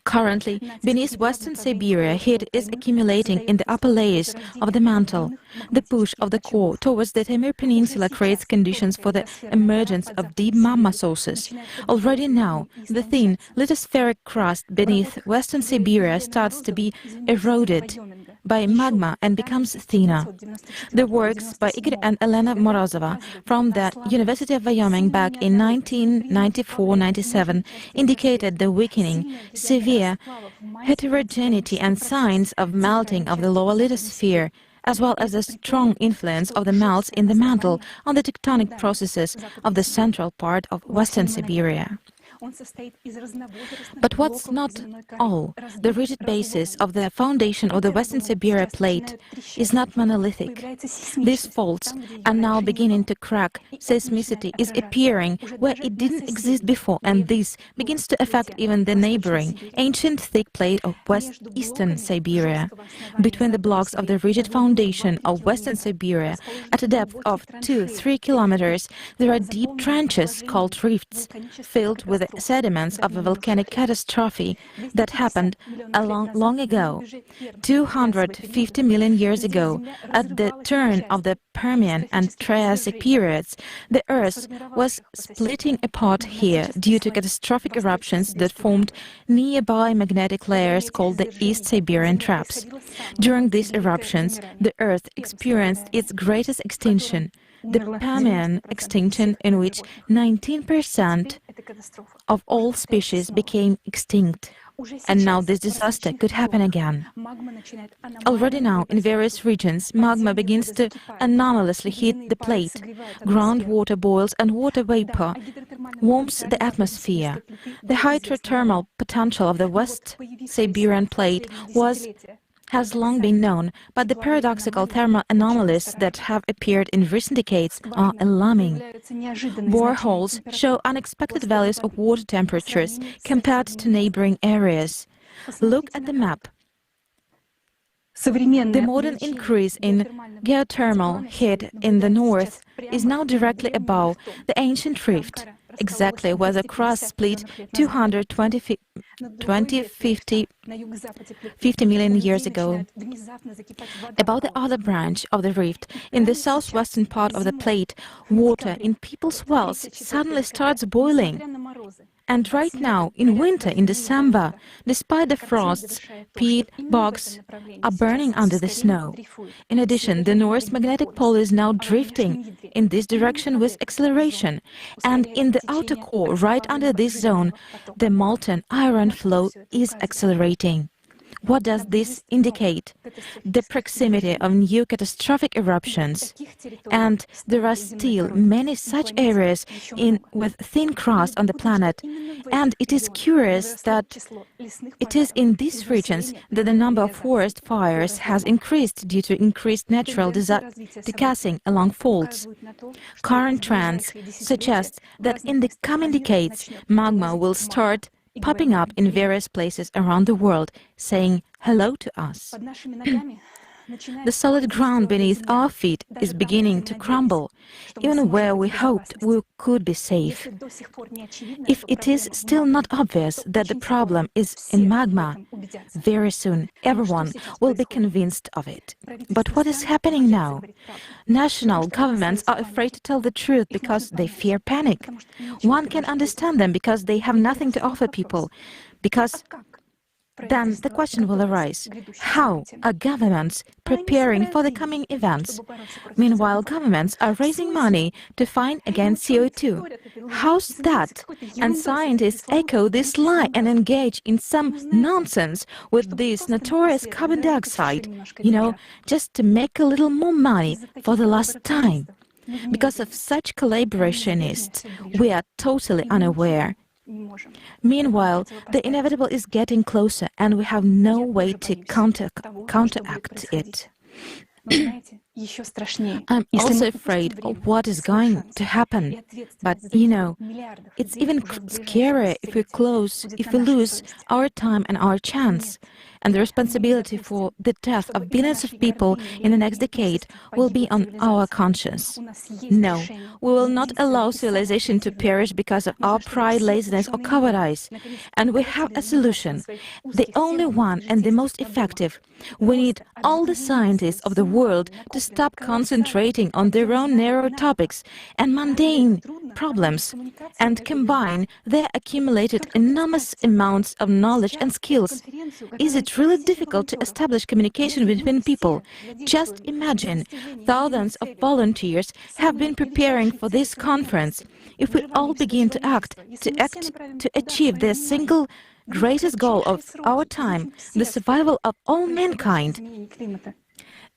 Currently, beneath Western Siberia, heat is accumulating in the upper layers of the mantle. The push of the core towards the Taimyr Peninsula creates conditions for the emergence of deep magma sources. Already now, the thin lithospheric crust beneath Western Siberia starts to be eroded by magma and becomes thinner. The works by Igor and Elena Morozova from the University of Wyoming back in 1994-97 indicated the weakening, severe heterogeneity and signs of melting of the lower lithosphere, as well as the strong influence of the melts in the mantle on the tectonic processes of the central part of Western Siberia. But what's not all, the rigid basis of the foundation of the Western Siberia plate is not monolithic. These faults are now beginning to crack. Seismicity is appearing where it didn't exist before, and this begins to affect even the neighboring, ancient thick plate of Eastern Siberia. Between the blocks of the rigid foundation of Western Siberia, at a depth of 2-3 kilometers, there are deep trenches called rifts, filled with sediments of a volcanic catastrophe that happened long ago. 250 million years ago, at the turn of the Permian and Triassic periods, the Earth was splitting apart here due to catastrophic eruptions that formed nearby magnetic layers called the East Siberian Traps. During these eruptions, the Earth experienced its greatest extinction, the Permian extinction, in which 19% of all species became extinct. And now this disaster could happen again. Already now, in various regions, magma begins to anomalously heat the plate. Groundwater boils and water vapor warms the atmosphere. The hydrothermal potential of the West Siberian plate was has long been known, but the paradoxical thermal anomalies that have appeared in recent decades are alarming. Boreholes show unexpected values of water temperatures compared to neighboring areas. Look at the map. The modern increase in geothermal heat in the north is now directly above the ancient rift, exactly where the crust split 50 million years ago. About the other branch of the rift, in the southwestern part of the plate, water in people's wells suddenly starts boiling. And right now, in winter, in December, despite the frosts, peat bogs are burning under the snow. In addition, the North magnetic pole is now drifting in this direction with acceleration, and in the outer core, right under this zone, the molten iron flow is accelerating. What does this indicate? The proximity of new catastrophic eruptions. And there are still many such areas with thin crust on the planet. And it is curious that it is in these regions that the number of forest fires has increased due to increased natural degassing along faults. Current trends suggest that in the coming decades, magma will start popping up in various places around the world, saying hello to us. The solid ground beneath our feet is beginning to crumble, even where we hoped we could be safe. If it is still not obvious that the problem is in magma, very soon everyone will be convinced of it. But what is happening now? National governments are afraid to tell the truth because they fear panic. One can understand them because they have nothing to offer people, because then the question will arise, how are governments preparing for the coming events? Meanwhile, governments are raising money to fight against CO2. How's that? And scientists echo this lie and engage in some nonsense with this notorious carbon dioxide, just to make a little more money for the last time. Because of such collaborationists, we are totally unaware. Meanwhile, the inevitable is getting closer, and we have no way to counteract it. I'm also afraid of what is going to happen. But, it's even scarier if we lose our time and our chance. And the responsibility for the death of billions of people in the next decade will be on our conscience. No, we will not allow civilization to perish because of our pride, laziness, or cowardice. And we have a solution, the only one and the most effective. We need all the scientists of the world to stop concentrating on their own narrow topics and mundane problems and combine their accumulated enormous amounts of knowledge and skills. Is it really difficult to establish communication between people? Just imagine, thousands of volunteers have been preparing for this conference. If we all begin to act to achieve the single greatest goal of our time, the survival of all mankind,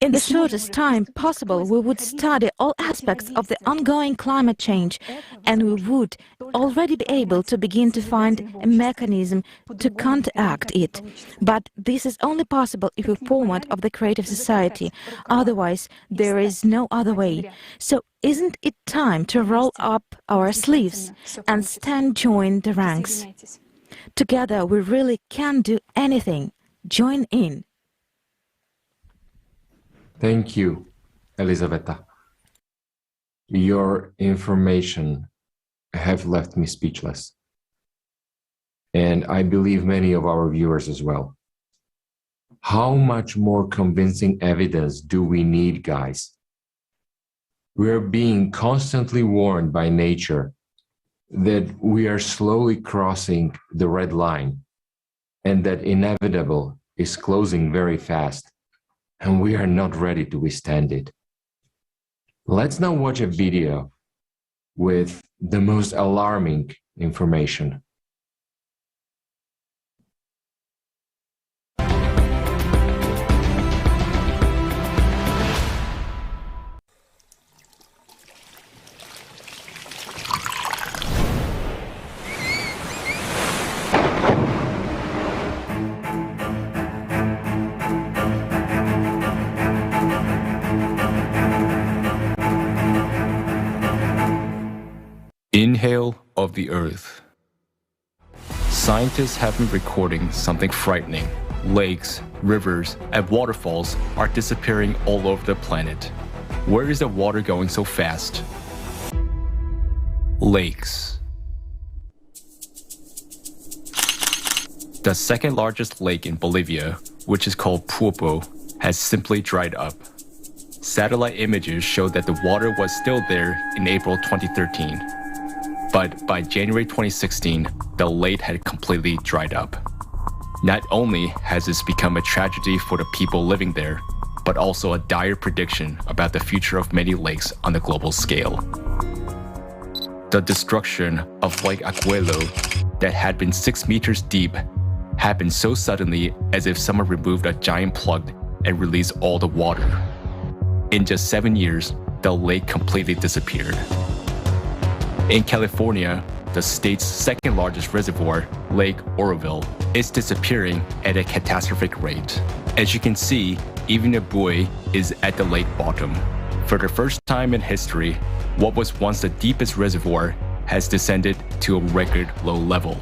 in the shortest time possible, we would study all aspects of the ongoing climate change, and we would already be able to begin to find a mechanism to counteract it. But this is only possible if we form part of the creative society. Otherwise, there is no other way. So isn't it time to roll up our sleeves and join the ranks? Together, we really can do anything. Join in. Thank you, Elisaveta. Your information have left me speechless. And I believe many of our viewers as well. How much more convincing evidence do we need, guys? We're being constantly warned by nature that we are slowly crossing the red line and that inevitable is closing very fast. And we are not ready to withstand it. Let's now watch a video with the most alarming information. of the Earth. Scientists have been recording something frightening. Lakes, rivers, and waterfalls are disappearing all over the planet. Where is the water going so fast? Lakes. The second largest lake in Bolivia, which is called Pulpo, has simply dried up. Satellite images show that the water was still there in April 2013. But by January 2016, the lake had completely dried up. Not only has this become a tragedy for the people living there, but also a dire prediction about the future of many lakes on a global scale. The destruction of Lake Aguelo, that had been 6 meters deep, happened so suddenly as if someone removed a giant plug and released all the water. In just 7 years, the lake completely disappeared. In California, the state's second largest reservoir, Lake Oroville, is disappearing at a catastrophic rate. As you can see, even a buoy is at the lake bottom. For the first time in history, what was once the deepest reservoir has descended to a record low level.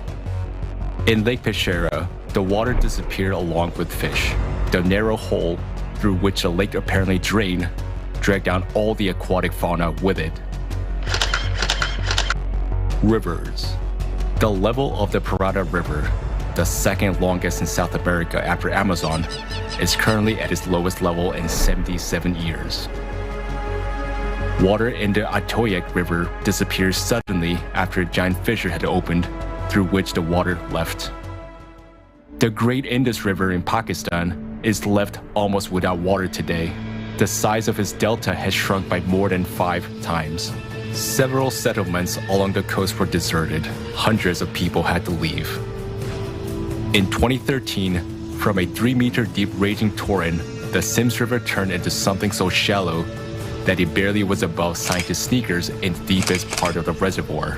In Lake Pechera, the water disappeared along with fish. The narrow hole through which the lake apparently drained dragged down all the aquatic fauna with it. Rivers. The level of the Parada River, the second longest in South America after Amazon, is currently at its lowest level in 77 years. Water in the Atoyac River disappeared suddenly after a giant fissure had opened, through which the water left. The Great Indus River in Pakistan is left almost without water today. The size of its delta has shrunk by more than 5 times. Several settlements along the coast were deserted. Hundreds of people had to leave. In 2013, from a 3-meter deep raging torrent, the Sims River turned into something so shallow that it barely was above scientists' sneakers in the deepest part of the reservoir.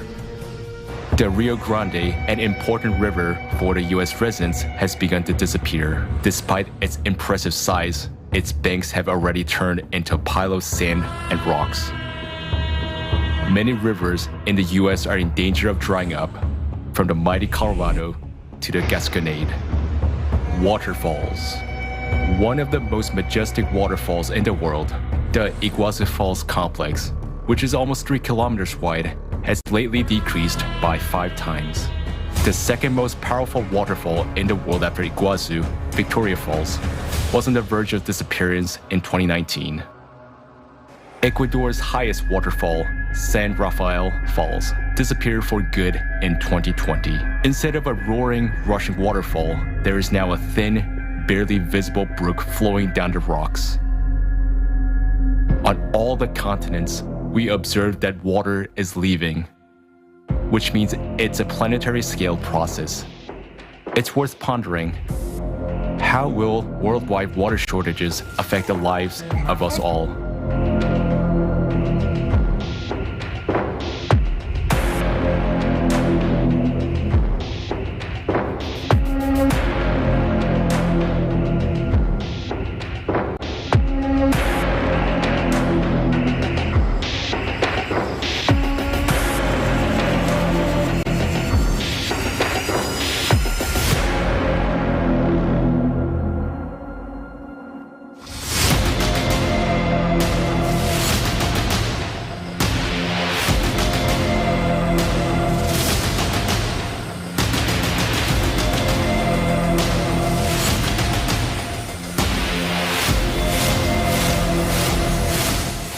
The Rio Grande, an important river for the US residents, has begun to disappear. Despite its impressive size, its banks have already turned into a pile of sand and rocks. Many rivers in the US are in danger of drying up, from the mighty Colorado to the Gasconade. Waterfalls. One of the most majestic waterfalls in the world, the Iguazu Falls complex, which is almost 3 kilometers wide, has lately decreased by 5 times. The second most powerful waterfall in the world after Iguazu, Victoria Falls, was on the verge of disappearance in 2019. Ecuador's highest waterfall, San Rafael Falls, disappeared for good in 2020. Instead of a roaring, rushing waterfall, there is now a thin, barely visible brook flowing down the rocks. On all the continents, we observe that water is leaving, which means it's a planetary scale process. It's worth pondering. How will worldwide water shortages affect the lives of us all?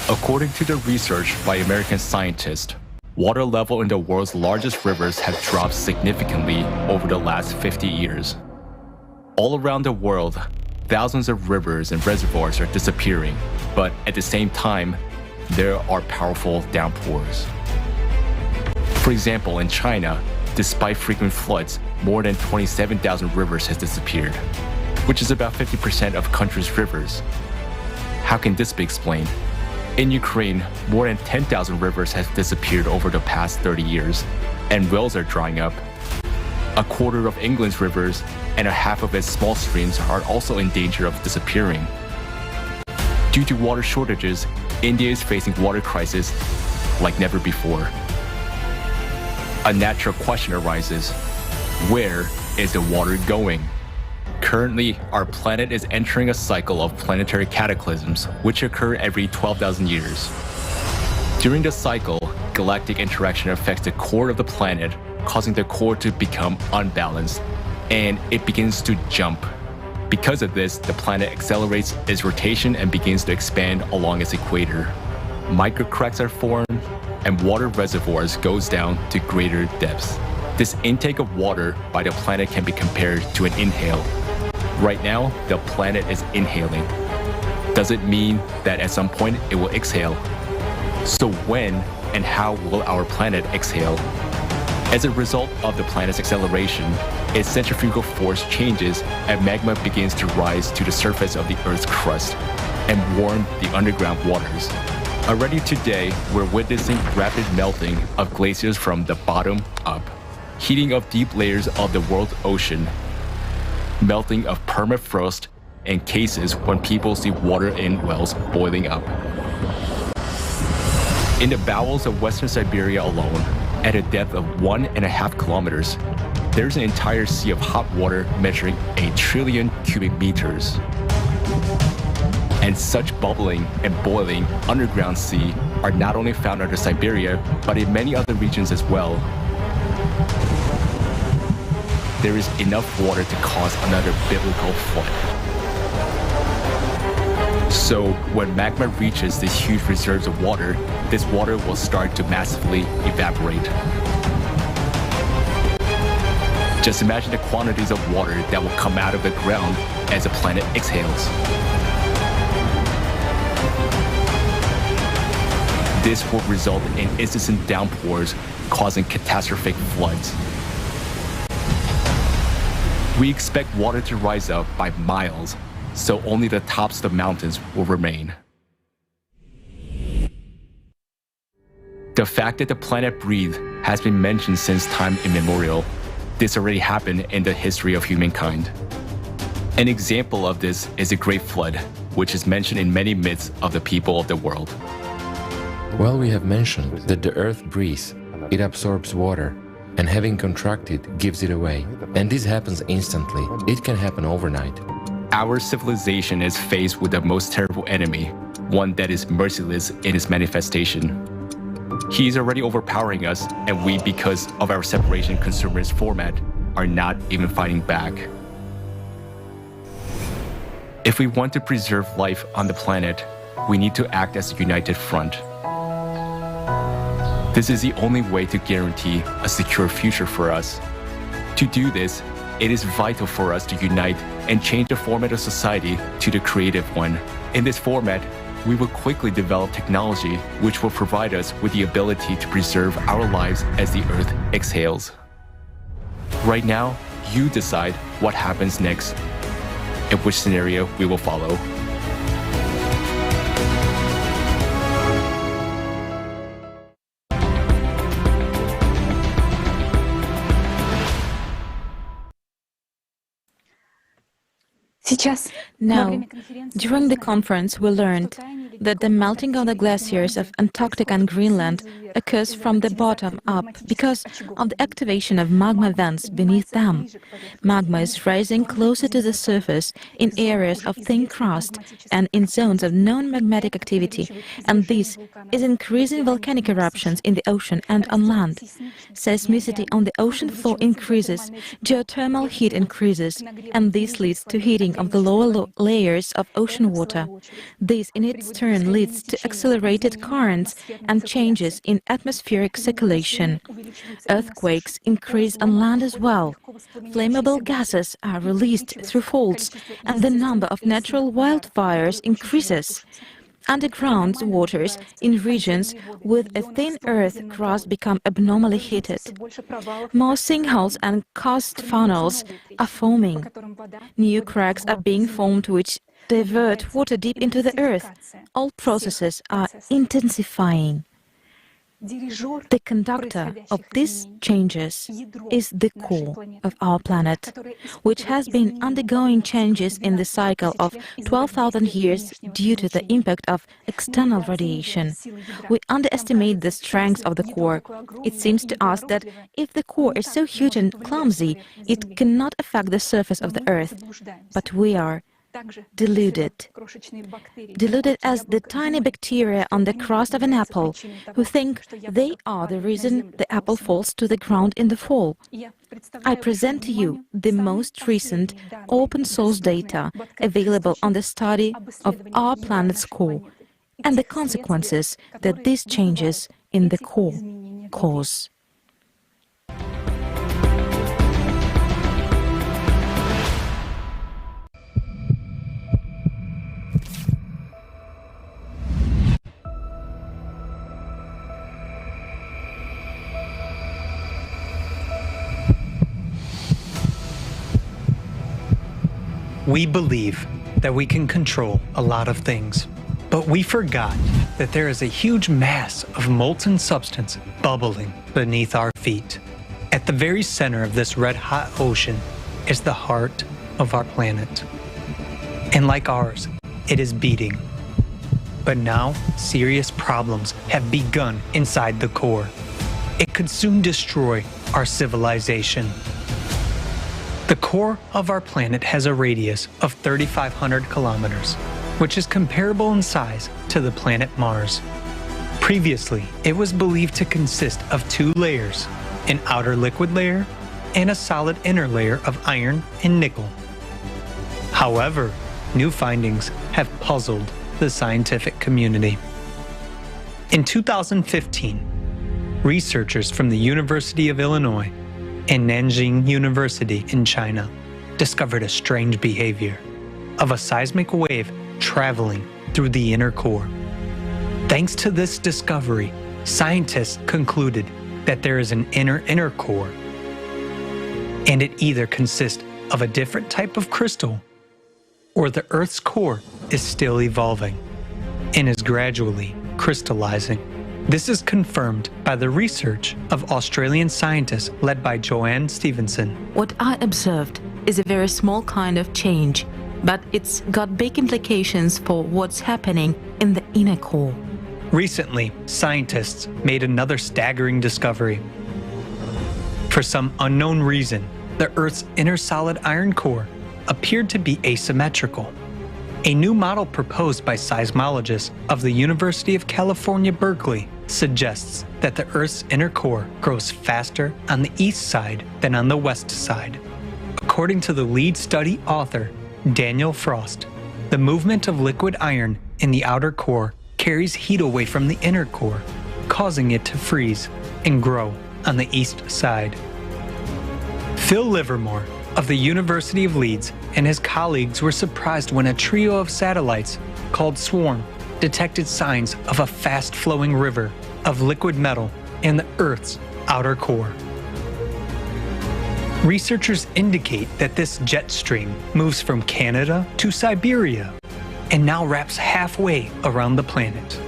According to the research by American scientists, water level in the world's largest rivers have dropped significantly over the last 50 years. All around the world, thousands of rivers and reservoirs are disappearing, but at the same time, there are powerful downpours. For example, in China, despite frequent floods, more than 27,000 rivers has disappeared, which is about 50% of country's rivers. How can this be explained? In Ukraine, more than 10,000 rivers have disappeared over the past 30 years, and wells are drying up. A quarter of England's rivers and a half of its small streams are also in danger of disappearing. Due to water shortages, India is facing water crisis like never before. A natural question arises: where is the water going? Currently, our planet is entering a cycle of planetary cataclysms, which occur every 12,000 years. During the cycle, galactic interaction affects the core of the planet, causing the core to become unbalanced, and it begins to jump. Because of this, the planet accelerates its rotation and begins to expand along its equator. Microcracks are formed, and water reservoirs goes down to greater depths. This intake of water by the planet can be compared to an inhale. Right now, the planet is inhaling. Does it mean that at some point it will exhale? So when and how will our planet exhale? As a result of the planet's acceleration, its centrifugal force changes and magma begins to rise to the surface of the Earth's crust and warm the underground waters. Already today, we're witnessing rapid melting of glaciers from the bottom up, heating of deep layers of the world ocean, melting of permafrost, and cases when people see water in wells boiling up. In the bowels of Western Siberia alone, at a depth of 1.5 kilometers, there's an entire sea of hot water measuring 1 trillion cubic meters. And such bubbling and boiling underground sea are not only found under Siberia, but in many other regions as well. There is enough water to cause another biblical flood. So when magma reaches these huge reserves of water, this water will start to massively evaporate. Just imagine the quantities of water that will come out of the ground as the planet exhales. This will result in incessant downpours, causing catastrophic floods. We expect water to rise up by miles, so only the tops of the mountains will remain. The fact that the planet breathed has been mentioned since time immemorial. This already happened in the history of humankind. An example of this is the Great Flood, which is mentioned in many myths of the people of the world. Well, we have mentioned that the earth breathes, it absorbs water, and having contracted, gives it away. And this happens instantly. It can happen overnight. Our civilization is faced with the most terrible enemy, one that is merciless in its manifestation. He is already overpowering us, and we, because of our separation consumerist format, are not even fighting back. If we want to preserve life on the planet, we need to act as a united front. This is the only way to guarantee a secure future for us. To do this, it is vital for us to unite and change the format of society to the creative one. In this format, we will quickly develop technology which will provide us with the ability to preserve our lives as the Earth exhales. Right now, you decide what happens next and which scenario we will follow. Now, during the conference, we learned that the melting of the glaciers of Antarctica and Greenland occurs from the bottom up because of the activation of magma vents beneath them. Magma is rising closer to the surface in areas of thin crust and in zones of known magmatic activity, and this is increasing volcanic eruptions in the ocean and on land. Seismicity on the ocean floor increases, geothermal heat increases, and this leads to heating of the lower layers of ocean water. This in its turn leads to accelerated currents and changes in atmospheric circulation. Earthquakes increase on land as well. Flammable gases are released through faults, and the number of natural wildfires increases. Underground waters in regions with a thin earth crust become abnormally heated. More sinkholes and karst funnels are forming. New cracks are being formed which divert water deep into the earth. All processes are intensifying. The conductor of these changes is the core of our planet, which has been undergoing changes in the cycle of 12,000 years due to the impact of external radiation. We underestimate the strength of the core. It seems to us that if the core is so huge and clumsy, it cannot affect the surface of the Earth. But we are deluded as the tiny bacteria on the crust of an apple, who think they are the reason the apple falls to the ground in the fall. I present to you the most recent open-source data available on the study of our planet's core and the consequences that these changes in the core cause. We believe that we can control a lot of things, but we forgot that there is a huge mass of molten substance bubbling beneath our feet. At the very center of this red-hot ocean is the heart of our planet. And like ours, it is beating. But now, serious problems have begun inside the core. It could soon destroy our civilization. The core of our planet has a radius of 3,500 kilometers, which is comparable in size to the planet Mars. Previously, it was believed to consist of two layers, an outer liquid layer and a solid inner layer of iron and nickel. However, new findings have puzzled the scientific community. In 2015, researchers from the University of Illinois and Nanjing University in China discovered a strange behavior of a seismic wave traveling through the inner core. Thanks to this discovery, scientists concluded that there is an inner core, and it either consists of a different type of crystal or the Earth's core is still evolving and is gradually crystallizing. This is confirmed by the research of Australian scientists led by Joanne Stevenson. What I observed is a very small kind of change, but it's got big implications for what's happening in the inner core. Recently, scientists made another staggering discovery. For some unknown reason, the Earth's inner solid iron core appeared to be asymmetrical. A new model proposed by seismologists of the University of California, Berkeley, suggests that the Earth's inner core grows faster on the east side than on the west side. According to the lead study author, Daniel Frost, the movement of liquid iron in the outer core carries heat away from the inner core, causing it to freeze and grow on the east side. Phil Livermore of the University of Leeds and his colleagues were surprised when a trio of satellites called SWARM detected signs of a fast-flowing river of liquid metal in the Earth's outer core. Researchers indicate that this jet stream moves from Canada to Siberia and now wraps halfway around the planet.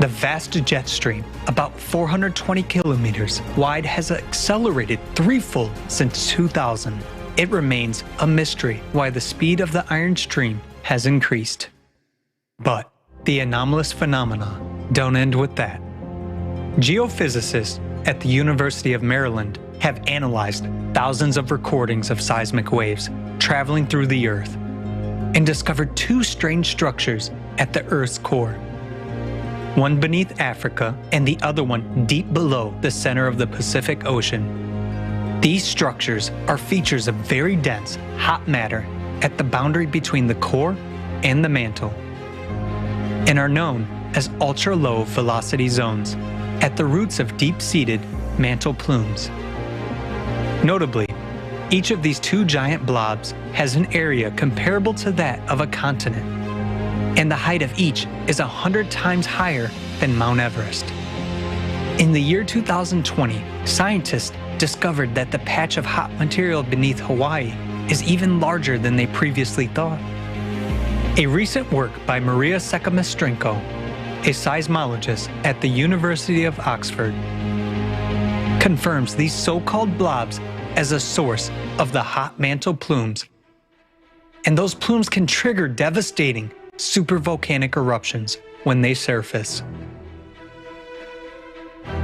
The vast jet stream, about 420 kilometers wide, has accelerated threefold since 2000. It remains a mystery why the speed of the iron stream has increased. But the anomalous phenomena don't end with that. Geophysicists at the University of Maryland have analyzed thousands of recordings of seismic waves traveling through the Earth and discovered two strange structures at the Earth's core. One beneath Africa and the other one deep below the center of the Pacific Ocean. These structures are features of very dense, hot matter at the boundary between the core and the mantle, and are known as ultra-low velocity zones at the roots of deep-seated mantle plumes. Notably, each of these two giant blobs has an area comparable to that of a continent, and the height of each is 100 times higher than Mount Everest. In the year 2020, scientists discovered that the patch of hot material beneath Hawaii is even larger than they previously thought. A recent work by Maria Sekamestrenko a seismologist at the University of Oxford, confirms these so-called blobs as a source of the hot mantle plumes. And those plumes can trigger devastating supervolcanic eruptions when they surface.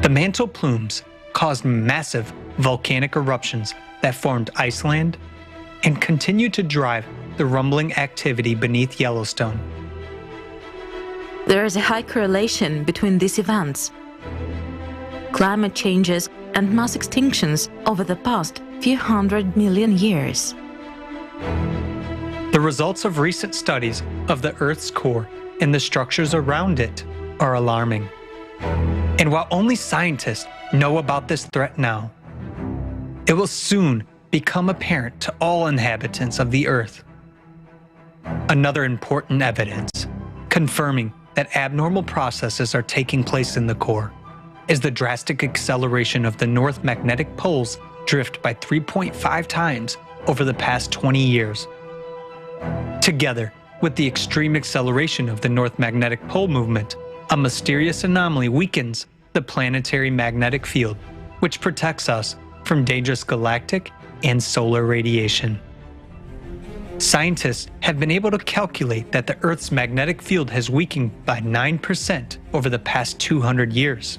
The mantle plumes caused massive volcanic eruptions that formed Iceland and continue to drive the rumbling activity beneath Yellowstone. There is a high correlation between these events. Climate changes and mass extinctions over the past few 100 million years. The results of recent studies of the Earth's core and the structures around it are alarming. And while only scientists know about this threat now, it will soon become apparent to all inhabitants of the Earth. Another important evidence confirming that abnormal processes are taking place in the core is the drastic acceleration of the North Magnetic Pole's drift by 3.5 times over the past 20 years. Together with the extreme acceleration of the North Magnetic Pole movement, a mysterious anomaly weakens the planetary magnetic field, which protects us from dangerous galactic and solar radiation. Scientists have been able to calculate that the Earth's magnetic field has weakened by 9% over the past 200 years.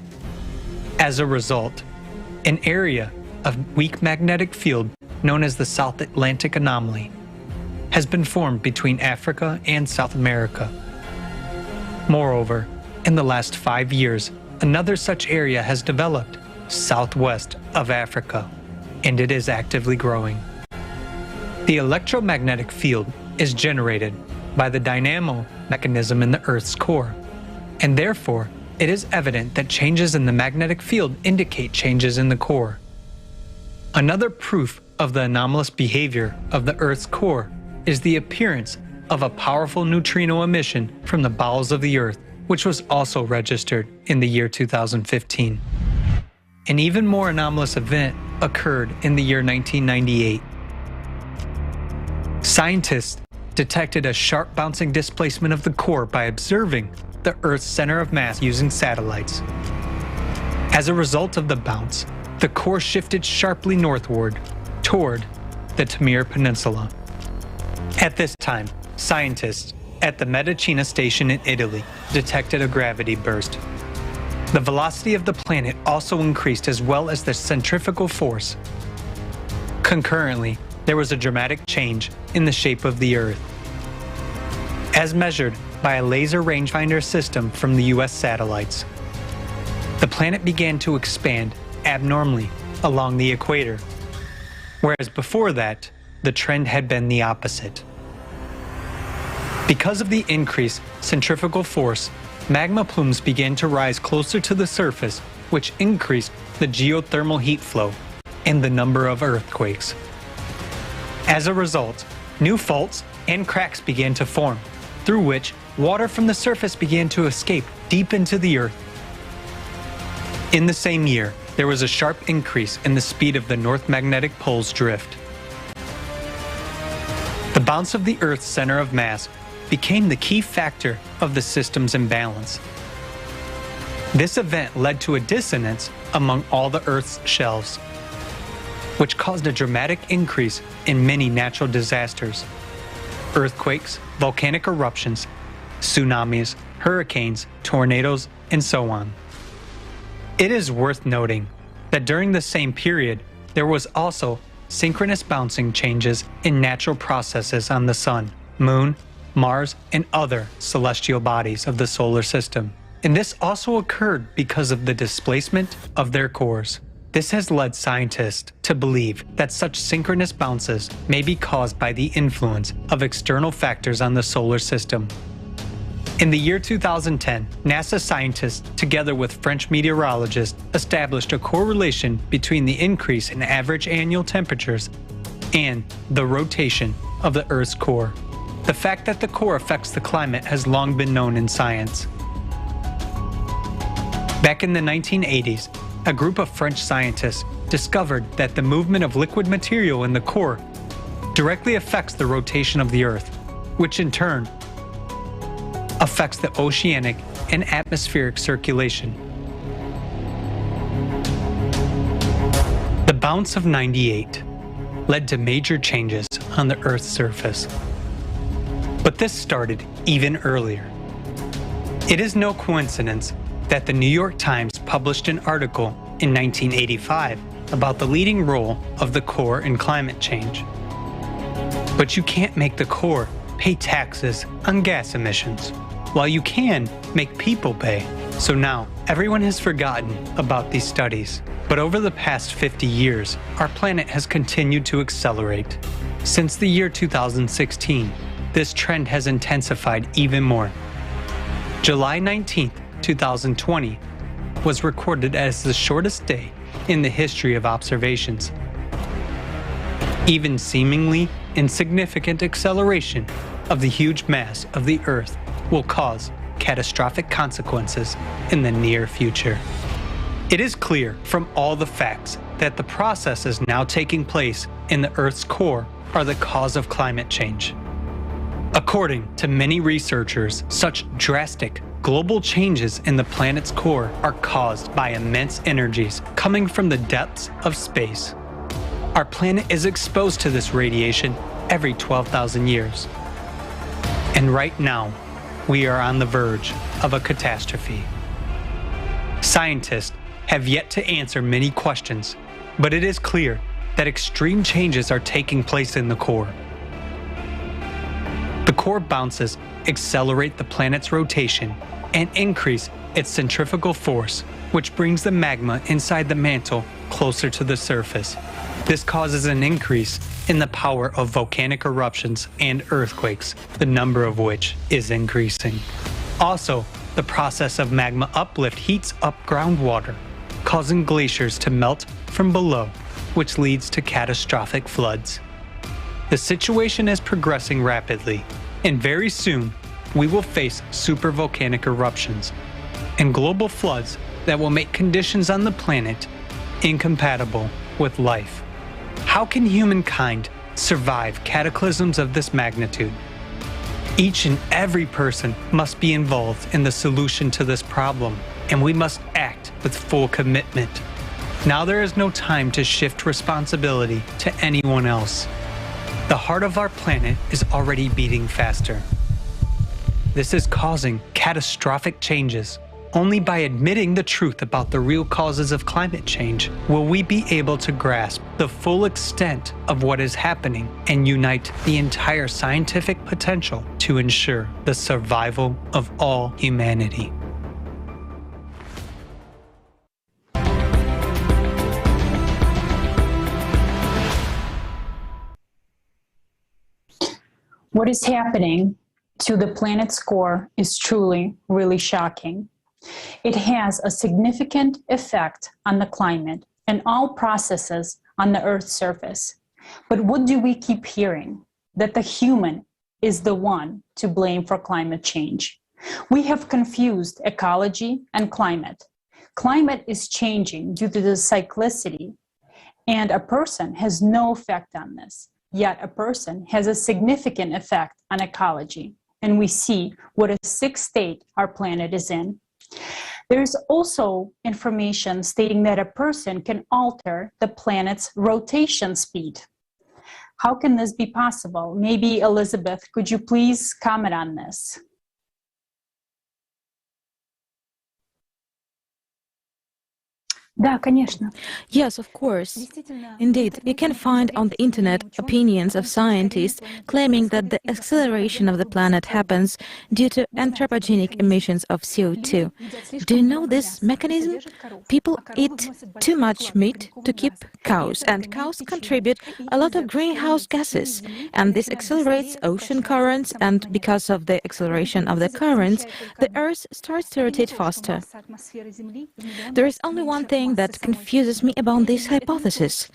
As a result, an area of weak magnetic field known as the South Atlantic Anomaly has been formed between Africa and South America. Moreover, in the last 5 years, another such area has developed southwest of Africa, and it is actively growing. The electromagnetic field is generated by the dynamo mechanism in the Earth's core, and therefore it is evident that changes in the magnetic field indicate changes in the core. Another proof of the anomalous behavior of the Earth's core is the appearance of a powerful neutrino emission from the bowels of the Earth, which was also registered in the year 2015. An even more anomalous event occurred in the year 1998. Scientists detected a sharp bouncing displacement of the core by observing the Earth's center of mass using satellites. As a result of the bounce, the core shifted sharply northward toward the Tamir Peninsula. At this time, scientists at the Medicina station in Italy detected a gravity burst. The velocity of the planet also increased, as well as the centrifugal force. Concurrently, there was a dramatic change in the shape of the Earth. As measured by a laser rangefinder system from the US satellites, the planet began to expand abnormally along the equator, whereas before that, the trend had been the opposite. Because of the increased centrifugal force, magma plumes began to rise closer to the surface, which increased the geothermal heat flow and the number of earthquakes. As a result, new faults and cracks began to form, through which water from the surface began to escape deep into the Earth. In the same year, there was a sharp increase in the speed of the North Magnetic Pole's drift. The bounce of the Earth's center of mass became the key factor of the system's imbalance. This event led to a dissonance among all the Earth's shelves, which caused a dramatic increase in many natural disasters: earthquakes, volcanic eruptions, tsunamis, hurricanes, tornadoes, and so on. It is worth noting that during the same period, there was also synchronous bouncing changes in natural processes on the Sun, Moon, Mars, and other celestial bodies of the solar system. And this also occurred because of the displacement of their cores. This has led scientists to believe that such synchronous bounces may be caused by the influence of external factors on the solar system. In the year 2010, NASA scientists, together with French meteorologists, established a correlation between the increase in average annual temperatures and the rotation of the Earth's core. The fact that the core affects the climate has long been known in science. Back in the 1980s, a group of French scientists discovered that the movement of liquid material in the core directly affects the rotation of the Earth, which in turn affects the oceanic and atmospheric circulation. The bounce of 98 led to major changes on the Earth's surface. But this started even earlier. It is no coincidence that the New York Times published an article in 1985 about the leading role of the core in climate change. But you can't make the core pay taxes on gas emissions, while you can make people pay. So now, everyone has forgotten about these studies. But over the past 50 years, our planet has continued to accelerate. Since the year 2016, this trend has intensified even more. July 19, 2020, was recorded as the shortest day in the history of observations. Even seemingly insignificant acceleration of the huge mass of the Earth will cause catastrophic consequences in the near future. It is clear from all the facts that the processes now taking place in the Earth's core are the cause of climate change. According to many researchers, such drastic global changes in the planet's core are caused by immense energies coming from the depths of space. Our planet is exposed to this radiation every 12,000 years. And right now, we are on the verge of a catastrophe. Scientists have yet to answer many questions, but it is clear that extreme changes are taking place in the core. The core bounces accelerate the planet's rotation and increase its centrifugal force, which brings the magma inside the mantle closer to the surface. This causes an increase in the power of volcanic eruptions and earthquakes, the number of which is increasing. Also, the process of magma uplift heats up groundwater, causing glaciers to melt from below, which leads to catastrophic floods. The situation is progressing rapidly, and very soon we will face supervolcanic eruptions and global floods that will make conditions on the planet incompatible with life. How can humankind survive cataclysms of this magnitude? Each and every person must be involved in the solution to this problem, and we must act with full commitment. Now there is no time to shift responsibility to anyone else. The heart of our planet is already beating faster. This is causing catastrophic changes. Only by admitting the truth about the real causes of climate change will we be able to grasp the full extent of what is happening and unite the entire scientific potential to ensure the survival of all humanity. What is happening to the planet's core is truly, really shocking. It has a significant effect on the climate and all processes on the Earth's surface. But what do we keep hearing? That the human is the one to blame for climate change. We have confused ecology and climate. Climate is changing due to the cyclicity, and a person has no effect on this. Yet a person has a significant effect on ecology, and we see what a sick state our planet is in. There's also information stating that a person can alter the planet's rotation speed. How can this be possible? Maybe Elizabeth, could you please comment on this? Да, конечно. Yes, of course. Indeed, you can find on the internet opinions of scientists claiming that the acceleration of the planet happens due to anthropogenic emissions of CO2. Do you know this mechanism? People eat too much meat to keep cows, and cows contribute a lot of greenhouse gases, and this accelerates ocean currents, and because of the acceleration of the currents, the Earth starts to rotate faster. There is only one thing thing that confuses me about this hypothesis.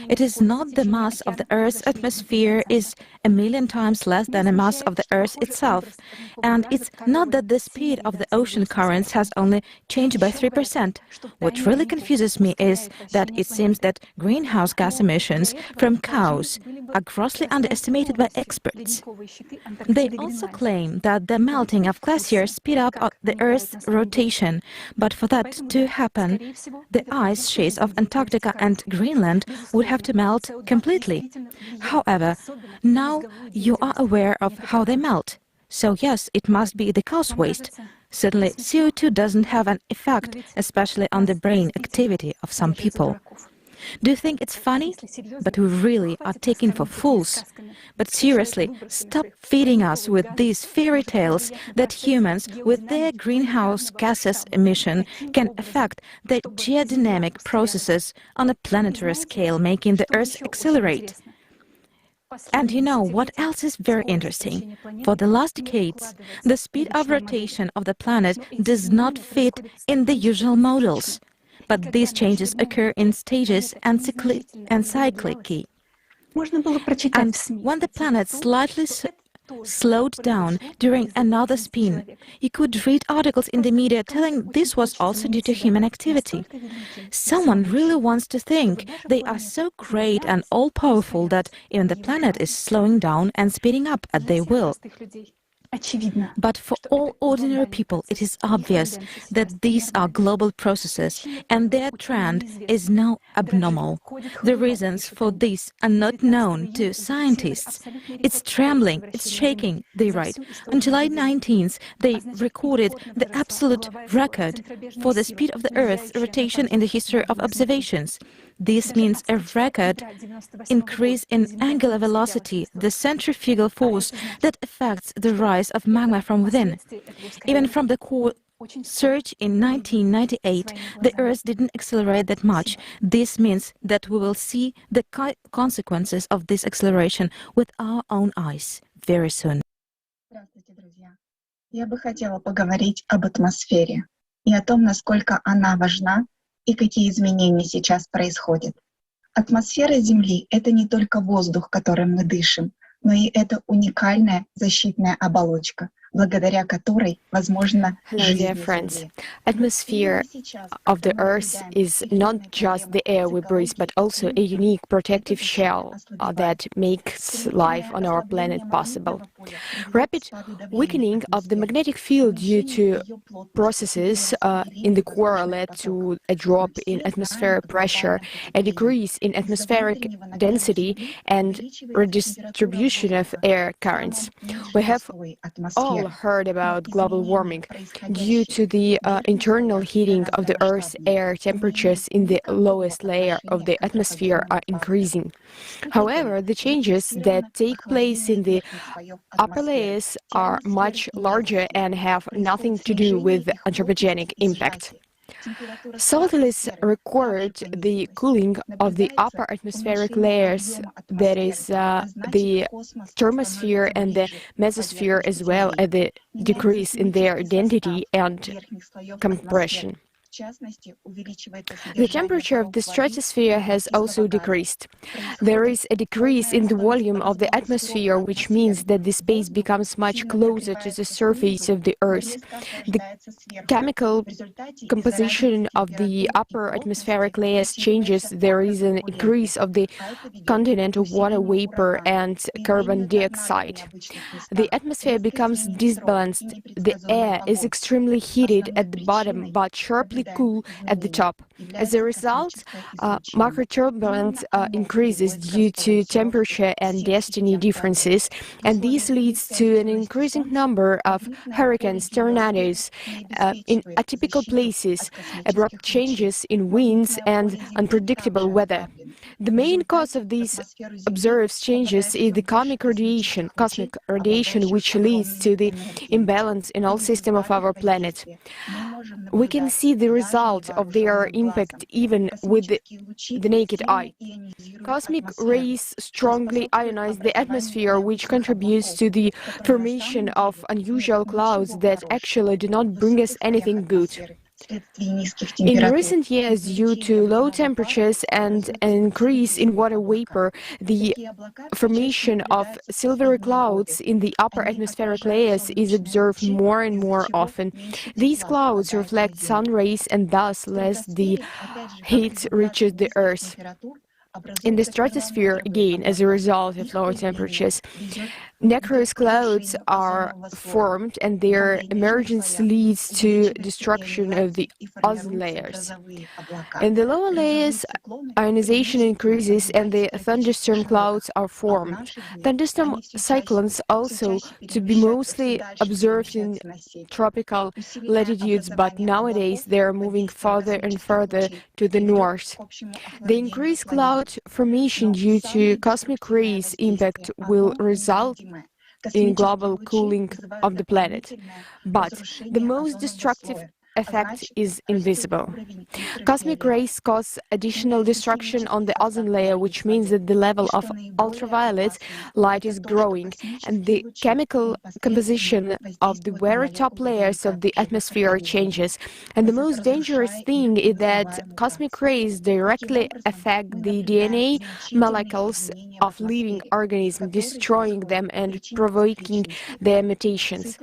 It is not the mass of the Earth's atmosphere is 1,000,000 times less than the mass of the Earth itself, and it's not that the speed of the ocean currents has only changed by 3%. What really confuses me is that it seems that greenhouse gas emissions from cows are grossly underestimated by experts. They also claim that the melting of glaciers speed up the Earth's rotation, but for that to happen, the ice sheets of Antarctica and Greenland would have to melt completely. However, now you are aware of how they melt. So yes, it must be the cow's waste. Certainly, CO2 doesn't have an effect, especially on the brain activity of some people. Do you think it's funny? But we really are taken for fools. But seriously, stop feeding us with these fairy tales that humans, with their greenhouse gases emission, can affect the geodynamic processes on a planetary scale, making the Earth accelerate. And you know what else is very interesting? For the last decades, the speed of rotation of the planet does not fit in the usual models. But these changes occur in stages and cyclically. And when the planet slightly slowed down during another spin, you could read articles in the media telling this was also due to human activity. Someone really wants to think they are so great and all-powerful that even the planet is slowing down and speeding up at their will. But for all ordinary people, it is obvious that these are global processes and their trend is now abnormal. The reasons for this are not known to scientists. It's trembling, it's shaking, they write. On July 19th, they recorded the absolute record for the speed of the Earth's rotation in the history of observations. This means a record increase in angular velocity, the centrifugal force that affects the rise of magma from within. Even from the core surge in 1998, the Earth didn't accelerate that much. This means that we will see the consequences of this acceleration with our own eyes very soon. Здравствуйте, друзья. Я бы хотела поговорить об атмосфере и о том, насколько она важна и какие изменения сейчас происходят. Атмосфера Земли — это не только воздух, которым мы дышим, но и это уникальная защитная оболочка, благодаря которой возможно Hello, dear friends. Atmosphere of the Earth is not just the air we breathe, but also a unique protective shell that makes life on our planet possible. Rapid weakening of the magnetic field due to processes in the core led to a drop in atmospheric pressure, a decrease in atmospheric density, and redistribution of air currents. We have all heard about global warming. Due to the internal heating of the Earth's air, temperatures in the lowest layer of the atmosphere are increasing. However, the changes that take place in the upper layers are much larger and have nothing to do with anthropogenic impact. Scientists record the cooling of the upper atmospheric layers, that is, the thermosphere and the mesosphere, as well as the decrease in their density and compression. The temperature of the stratosphere has also decreased. There is a decrease in the volume of the atmosphere, which means that the space becomes much closer to the surface of the Earth. The chemical composition of the upper atmospheric layers changes. There is an increase of the content of water vapor and carbon dioxide. The atmosphere becomes disbalanced. The air is extremely heated at the bottom, but sharply cool at the top. As a result, microturbulence increases due to temperature and density differences, and this leads to an increasing number of hurricanes, tornadoes in atypical places, abrupt changes in winds, and unpredictable weather. The main cause of these observed changes is the cosmic radiation, which leads to the imbalance in all systems of our planet. We can see the result of their impact even with the naked eye. Cosmic rays strongly ionize the atmosphere, which contributes to the formation of unusual clouds that actually do not bring us anything good. In recent years, due to low temperatures and an increase in water vapor, the formation of silvery clouds in the upper atmospheric layers is observed more and more often. These clouds reflect sun rays and thus less the heat reaches the Earth. In the stratosphere, again, as a result of lower temperatures, nacreous clouds are formed and their emergence leads to destruction of the ozone layers. In the lower layers, ionization increases and the thunderstorm clouds are formed. Thunderstorm cyclones also to be mostly observed in tropical latitudes, but nowadays they are moving further and further to the north. The increased cloud formation due to cosmic rays impact will result in global cooling of the planet, but the most destructive effect is invisible. Cosmic rays cause additional destruction on the ozone layer, which means that the level of ultraviolet light is growing, and the chemical composition of the very top layers of the atmosphere changes. And the most dangerous thing is that cosmic rays directly affect the DNA molecules of living organisms, destroying them and provoking their mutations.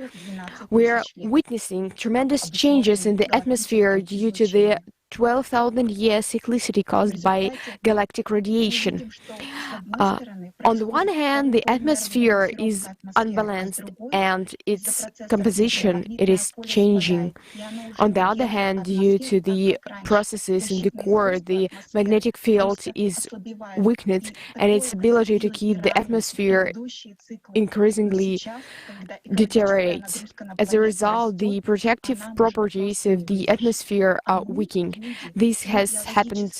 We are witnessing tremendous changes in the atmosphere due to the 12,000-year cyclicity caused by galactic radiation. On the one hand, the atmosphere is unbalanced and its composition it is changing. On the other hand, due to the processes in the core, the magnetic field is weakened and its ability to keep the atmosphere increasingly deteriorates. As a result, the protective properties of the atmosphere are weakening. This has happened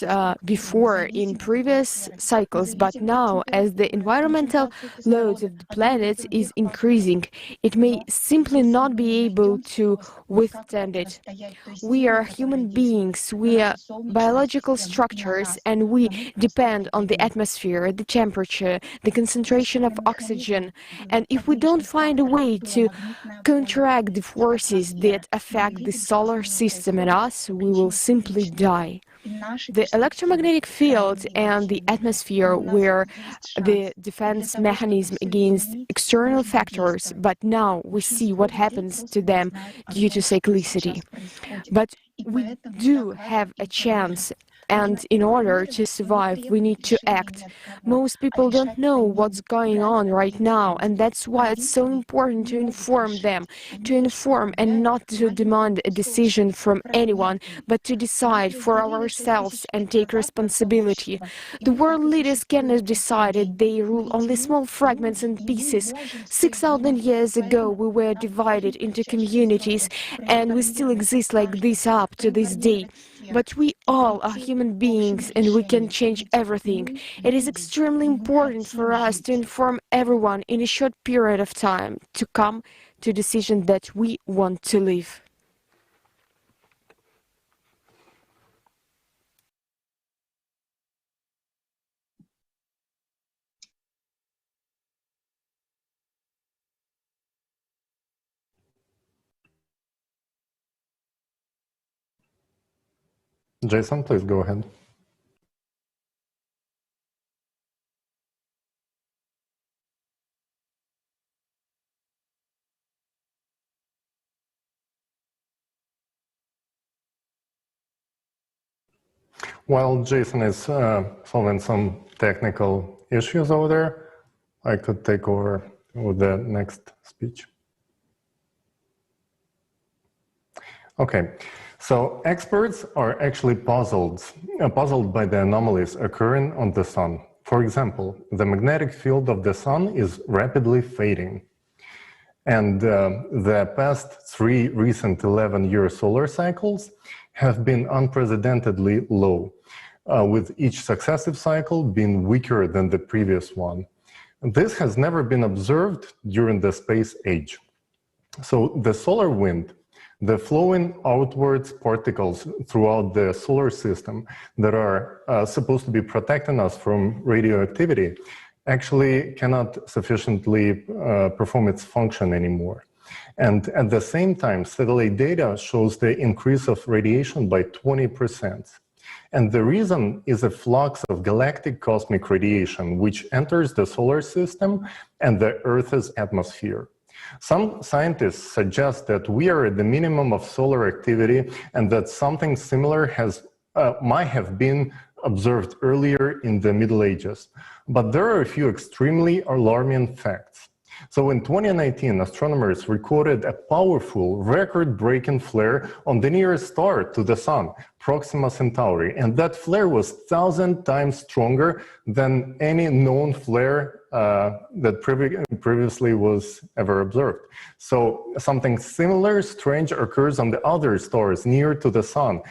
before in previous cycles, but now, as the environmental load of the planet is increasing, it may simply not be able to withstand it. We are human beings, we are biological structures, and we depend on the atmosphere, the temperature, the concentration of oxygen. And if we don't find a way to counteract the forces that affect the solar system and us, we will simply die. The electromagnetic field and the atmosphere were the defense mechanism against external factors, but now we see what happens to them due to cyclicity. But we do have a chance, and in order to survive, we need to act. Most people don't know what's going on right now, and that's why it's so important to inform them, to inform and not to demand a decision from anyone, but to decide for ourselves and take responsibility. The world leaders cannot decide it, they rule only small fragments and pieces. 6,000 years ago, we were divided into communities, and we still exist like this up to this day. But we all are human beings and we can change everything. It is extremely important for us to inform everyone in a short period of time to come to a decision that we want to live. Jason, please go ahead. While Jason is solving some technical issues over there, I could take over with the next speech. Okay. So experts are actually puzzled by the anomalies occurring on the sun. For example, the magnetic field of the sun is rapidly fading. And the past 3 recent 11-year solar cycles have been unprecedentedly low, with each successive cycle being weaker than the previous one. This has never been observed during the space age. So the solar wind, the flowing outwards particles throughout the solar system that are supposed to be protecting us from radioactivity actually cannot sufficiently perform its function anymore. And at the same time, satellite data shows the increase of radiation by 20%. And the reason is a flux of galactic cosmic radiation, which enters the solar system and the Earth's atmosphere. Some scientists suggest that we are at the minimum of solar activity and that something similar might have been observed earlier in the Middle Ages. But there are a few extremely alarming facts. So in 2019, astronomers recorded a powerful, record-breaking flare on the nearest star to the Sun, Proxima Centauri, and that flare was 1,000 times stronger than any known flare that previously was ever observed. So something similar, strange, occurs on the other stars near to the Sun,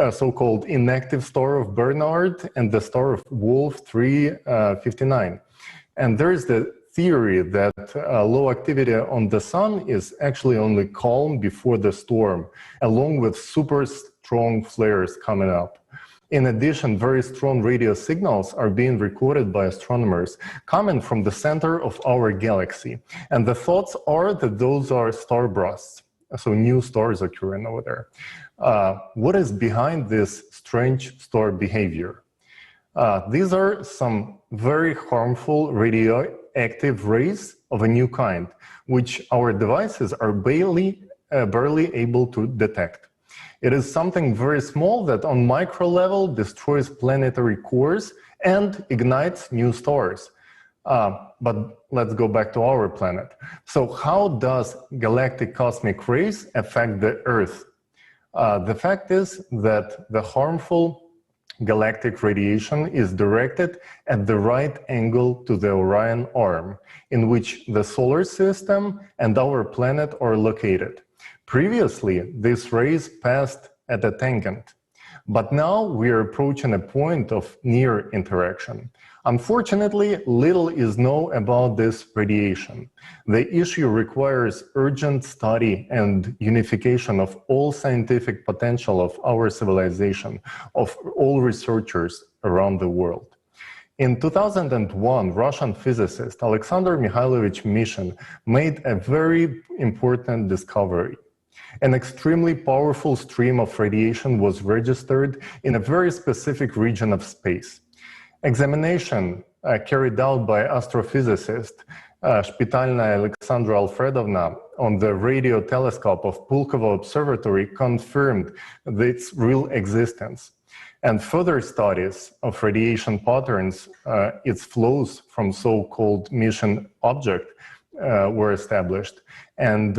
so-called inactive star of Barnard and the star of Wolf 359. And there is the theory that low activity on the Sun is actually only calm before the storm, along with super strong flares coming up. In addition, very strong radio signals are being recorded by astronomers coming from the center of our galaxy. And the thoughts are that those are starbursts, so new stars occurring over there. What is behind this strange star behavior? These are some very harmful radioactive rays of a new kind, which our devices are barely able to detect. It is something very small that on micro level destroys planetary cores and ignites new stars. But let's go back to our planet. So how does galactic cosmic rays affect the Earth? The fact is that the harmful galactic radiation is directed at the right angle to the Orion arm, in which the solar system and our planet are located. Previously, these rays passed at a tangent, but now we are approaching a point of near interaction. Unfortunately, little is known about this radiation. The issue requires urgent study and unification of all scientific potential of our civilization, of all researchers around the world. In 2001, Russian physicist Alexander Mikhailovich Mishin made a very important discovery. An extremely powerful stream of radiation was registered in a very specific region of space. Examination carried out by astrophysicist Shpitalnaya Alexandra Alfredovna on the radio telescope of Pulkovo Observatory confirmed its real existence. And further studies of radiation patterns, its flows from so-called mission object were established. And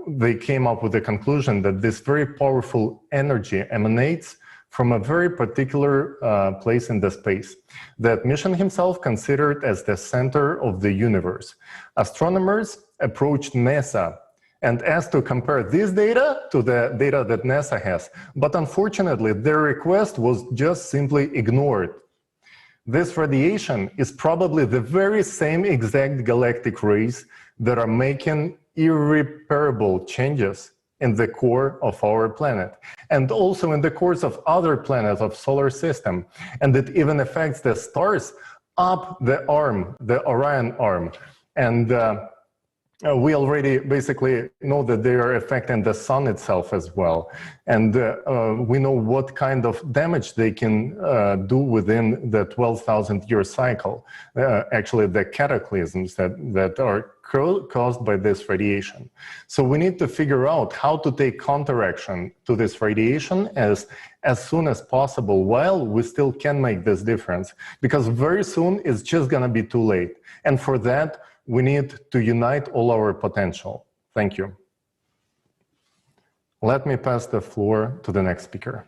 they came up with the conclusion that this very powerful energy emanates from a very particular place in the space that Mishin himself considered as the center of the universe. Astronomers approached NASA and asked to compare this data to the data that NASA has, but unfortunately their request was just simply ignored. This radiation is probably the very same exact galactic rays that are making irreparable changes in the core of our planet, and also in the cores of other planets of solar system. And it even affects the stars up the arm, the Orion arm. And we already basically know that they are affecting the sun itself as well. And we know what kind of damage they can do within the 12,000 year cycle. Actually, the cataclysms that are caused by this radiation. So we need to figure out how to take counteraction to this radiation as soon as possible while we still can make this difference, because very soon it's just gonna be too late. And for that, we need to unite all our potential. Thank you. Let me pass the floor to the next speaker.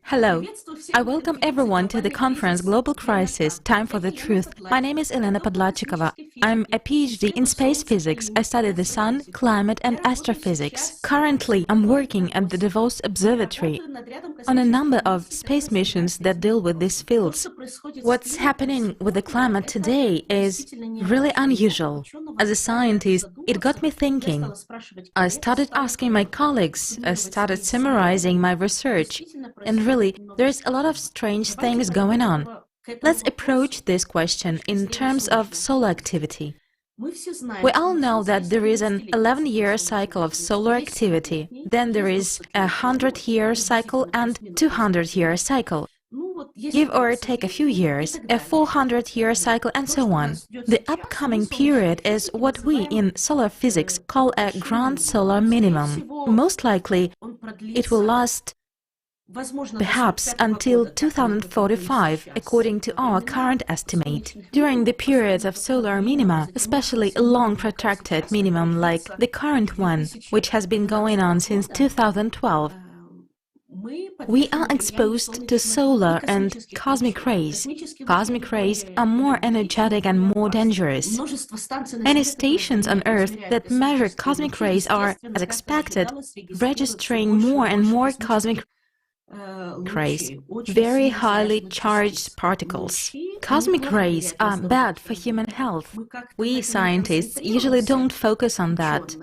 Hello. I welcome everyone to the conference Global Crisis, Time for the Truth. My name is Elena Podladchikova. I'm a PhD in space physics. I study the sun, climate and astrophysics. Currently, I'm working at the Davos Observatory on a number of space missions that deal with these fields. What's happening with the climate today is really unusual. As a scientist, it got me thinking. I started asking my colleagues, I started summarizing my research. And really, there's a lot of strange things going on. Let's approach this question in terms of solar activity. We all know that there is an 11-year cycle of solar activity, then there is a 100-year cycle and 200-year cycle. Give or take a few years, a 400-year cycle, and so on. The upcoming period is what we in solar physics call a grand solar minimum. Most likely, it will last perhaps until 2045, according to our current estimate. During the periods of solar minima, especially a long protracted minimum like the current one, which has been going on since 2012, we are exposed to solar and cosmic rays. Cosmic rays are more energetic and more dangerous. Many stations on Earth that measure cosmic rays are, as expected, registering more and more cosmic rays, very highly charged particles. Cosmic rays are bad for human health. We scientists usually don't focus on that.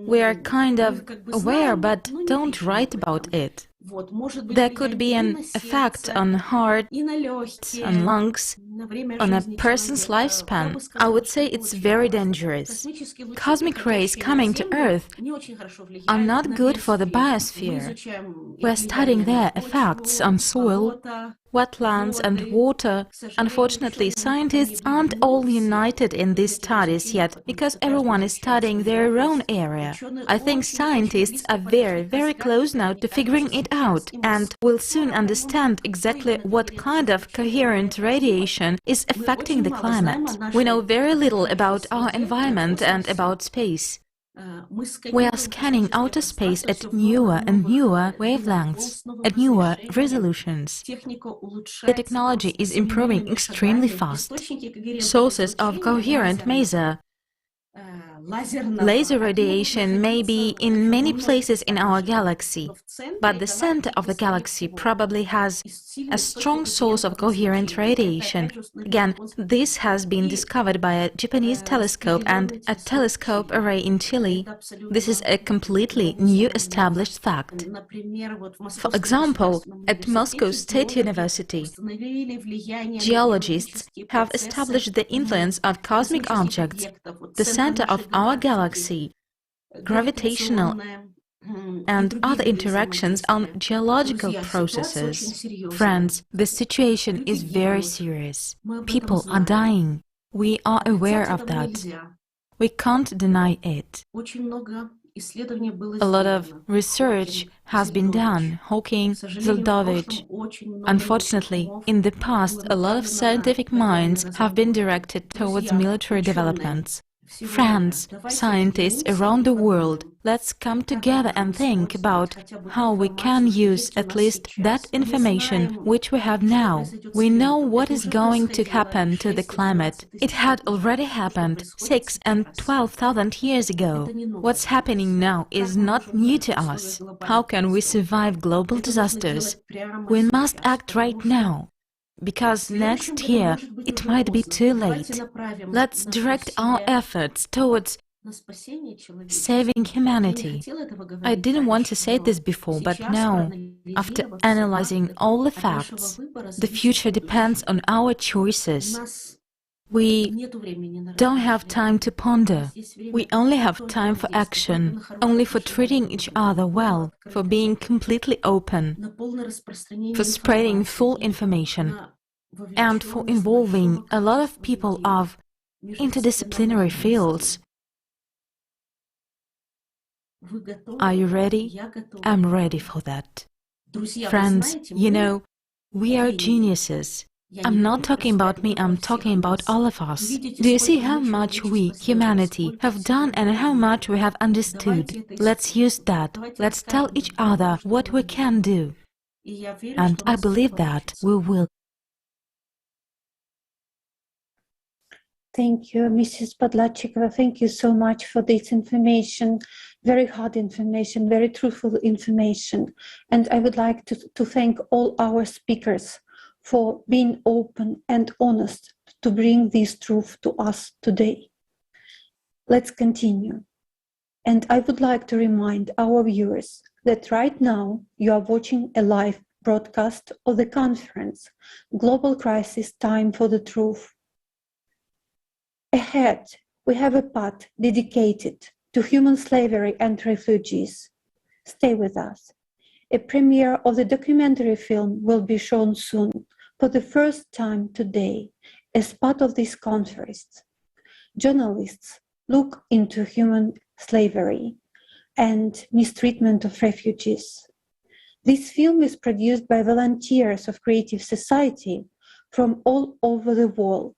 We are kind of aware but don't write about it. There could be an effect on heart, on lungs, on a person's lifespan. I would say it's very dangerous. Cosmic rays coming to Earth are not good for the biosphere. We're studying their effects on soil, wetlands and water. Unfortunately, scientists aren't all united in these studies yet, because everyone is studying their own area. I think scientists are very, very close now to figuring it out, and will soon understand exactly what kind of coherent radiation is affecting the climate. We know very little about our environment and about space. We are scanning outer space at newer and newer wavelengths, at newer resolutions. The technology is improving extremely fast. Sources of coherent maser, laser radiation may be in many places in our galaxy, but the center of the galaxy probably has a strong source of coherent radiation. Again, this has been discovered by a Japanese telescope and a telescope array in Chile. This is a completely new established fact. For example, at Moscow State University, geologists have established the influence of cosmic objects, the center of our galaxy, gravitational and other interactions on geological processes. Friends, the situation is very serious. People are dying. We are aware of that. We can't deny it. A lot of research has been done. Hawking, Zeldovich. Unfortunately, in the past, a lot of scientific minds have been directed towards military developments. Friends, scientists around the world, let's come together and think about how we can use at least that information which we have now. We know what is going to happen to the climate. It had already happened 6,000 and 12,000 years ago. What's happening now is not new to us. How can we survive global disasters? We must act right now, because next year it might be too late. Let's direct our efforts towards saving humanity. I didn't want to say this before, but now, after analyzing all the facts, the future depends on our choices. We don't have time to ponder. We only have time for action, only for treating each other well, for being completely open, for spreading full information, and for involving a lot of people of interdisciplinary fields. Are you ready? I'm ready for that. Friends, you know, we are geniuses. I'm not talking about me, I'm talking about all of us. Do you see how much we, humanity, have done and how much we have understood? Let's use that. Let's tell each other what we can do. And I believe that we will. Thank you, Mrs. Podlachikova. Thank you so much for this information. Very hard information, very truthful information. And I would like to thank all our speakers for being open and honest to bring this truth to us today. Let's continue. And I would like to remind our viewers that right now you are watching a live broadcast of the conference, Global Crisis Time for the Truth. Ahead, we have a part dedicated to human slavery and refugees. Stay with us. A premiere of the documentary film will be shown soon for the first time today as part of this conference. Journalists look into human slavery and mistreatment of refugees. This film is produced by volunteers of Creative Society from all over the world.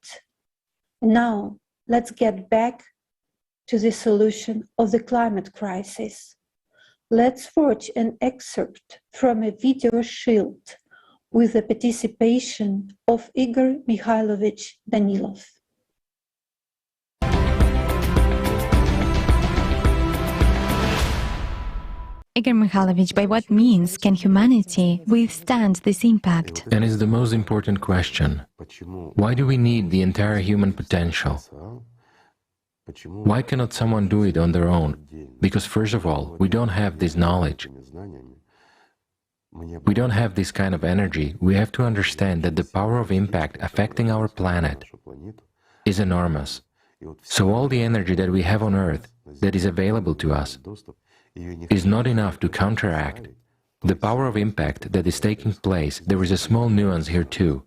Now, let's get back to the solution of the climate crisis. Let's watch an excerpt from a video shield with the participation of Igor Mikhailovich Danilov. Igor Mikhailovich, by what means can humanity withstand this impact? And it's the most important question. Why do we need the entire human potential? Why cannot someone do it on their own? Because first of all, we don't have this knowledge. We don't have this kind of energy. We have to understand that the power of impact affecting our planet is enormous. So all the energy that we have on Earth that is available to us is not enough to counteract the power of impact that is taking place. There is a small nuance here too.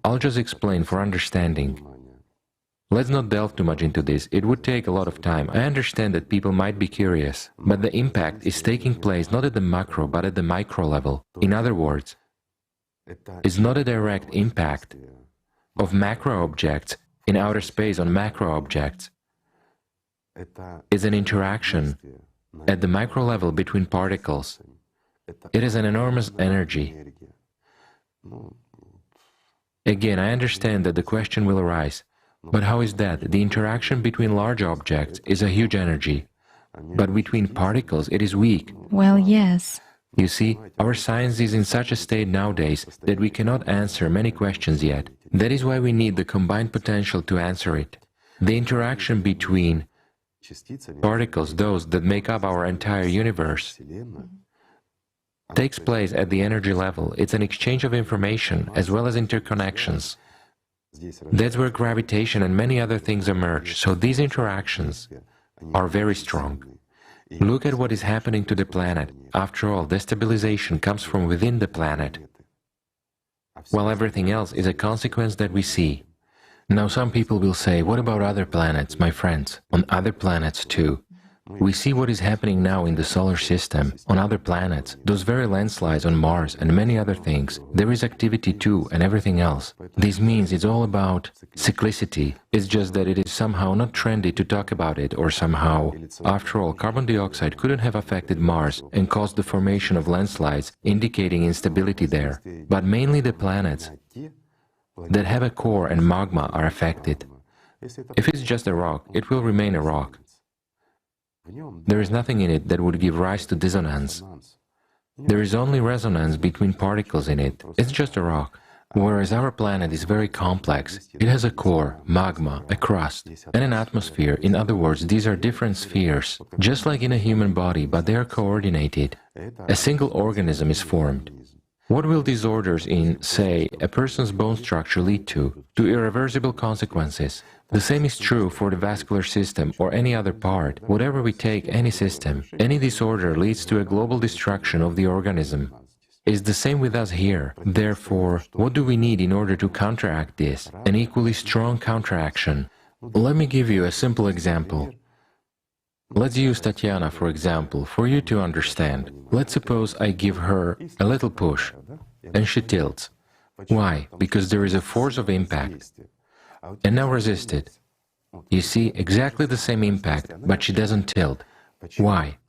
I'll just explain for understanding. Let's not delve too much into this, it would take a lot of time. I understand that people might be curious, but the impact is taking place not at the macro, but at the micro level. In other words, it's not a direct impact of macro objects in outer space on macro objects. It's an interaction at the micro level between particles. It is an enormous energy. Again, I understand that the question will arise. But how is that? The interaction between large objects is a huge energy, but between particles it is weak. Well, yes. You see, our science is in such a state nowadays that we cannot answer many questions yet. That is why we need the combined potential to answer it. The interaction between particles, those that make up our entire universe, takes place at the energy level. It's an exchange of information as well as interconnections. That's where gravitation and many other things emerge, so these interactions are very strong. Look at what is happening to the planet. After all, destabilization comes from within the planet, while everything else is a consequence that we see. Now some people will say, what about other planets, my friends? On other planets too. We see what is happening now in the solar system, on other planets, those very landslides on Mars and many other things. There is activity too and everything else. This means it's all about cyclicity. It's just that it is somehow not trendy to talk about it, or somehow. After all, carbon dioxide couldn't have affected Mars and caused the formation of landslides, indicating instability there. But mainly the planets that have a core and magma are affected. If it's just a rock, it will remain a rock. There is nothing in it that would give rise to dissonance. There is only resonance between particles in it. It's just a rock. Whereas our planet is very complex. It has a core, magma, a crust, and an atmosphere. In other words, these are different spheres, just like in a human body, but they are coordinated. A single organism is formed. What will disorders in, say, a person's bone structure lead to? To irreversible consequences. The same is true for the vascular system or any other part. Whatever we take, any system, any disorder leads to a global destruction of the organism. It's the same with us here. Therefore, what do we need in order to counteract this? An equally strong counteraction. Let me give you a simple example. Let's use Tatiana, for example, for you to understand. Let's suppose I give her a little push, and she tilts. Why? Because there is a force of impact. And now resist it. You see, exactly the same impact, but she doesn't tilt. Why?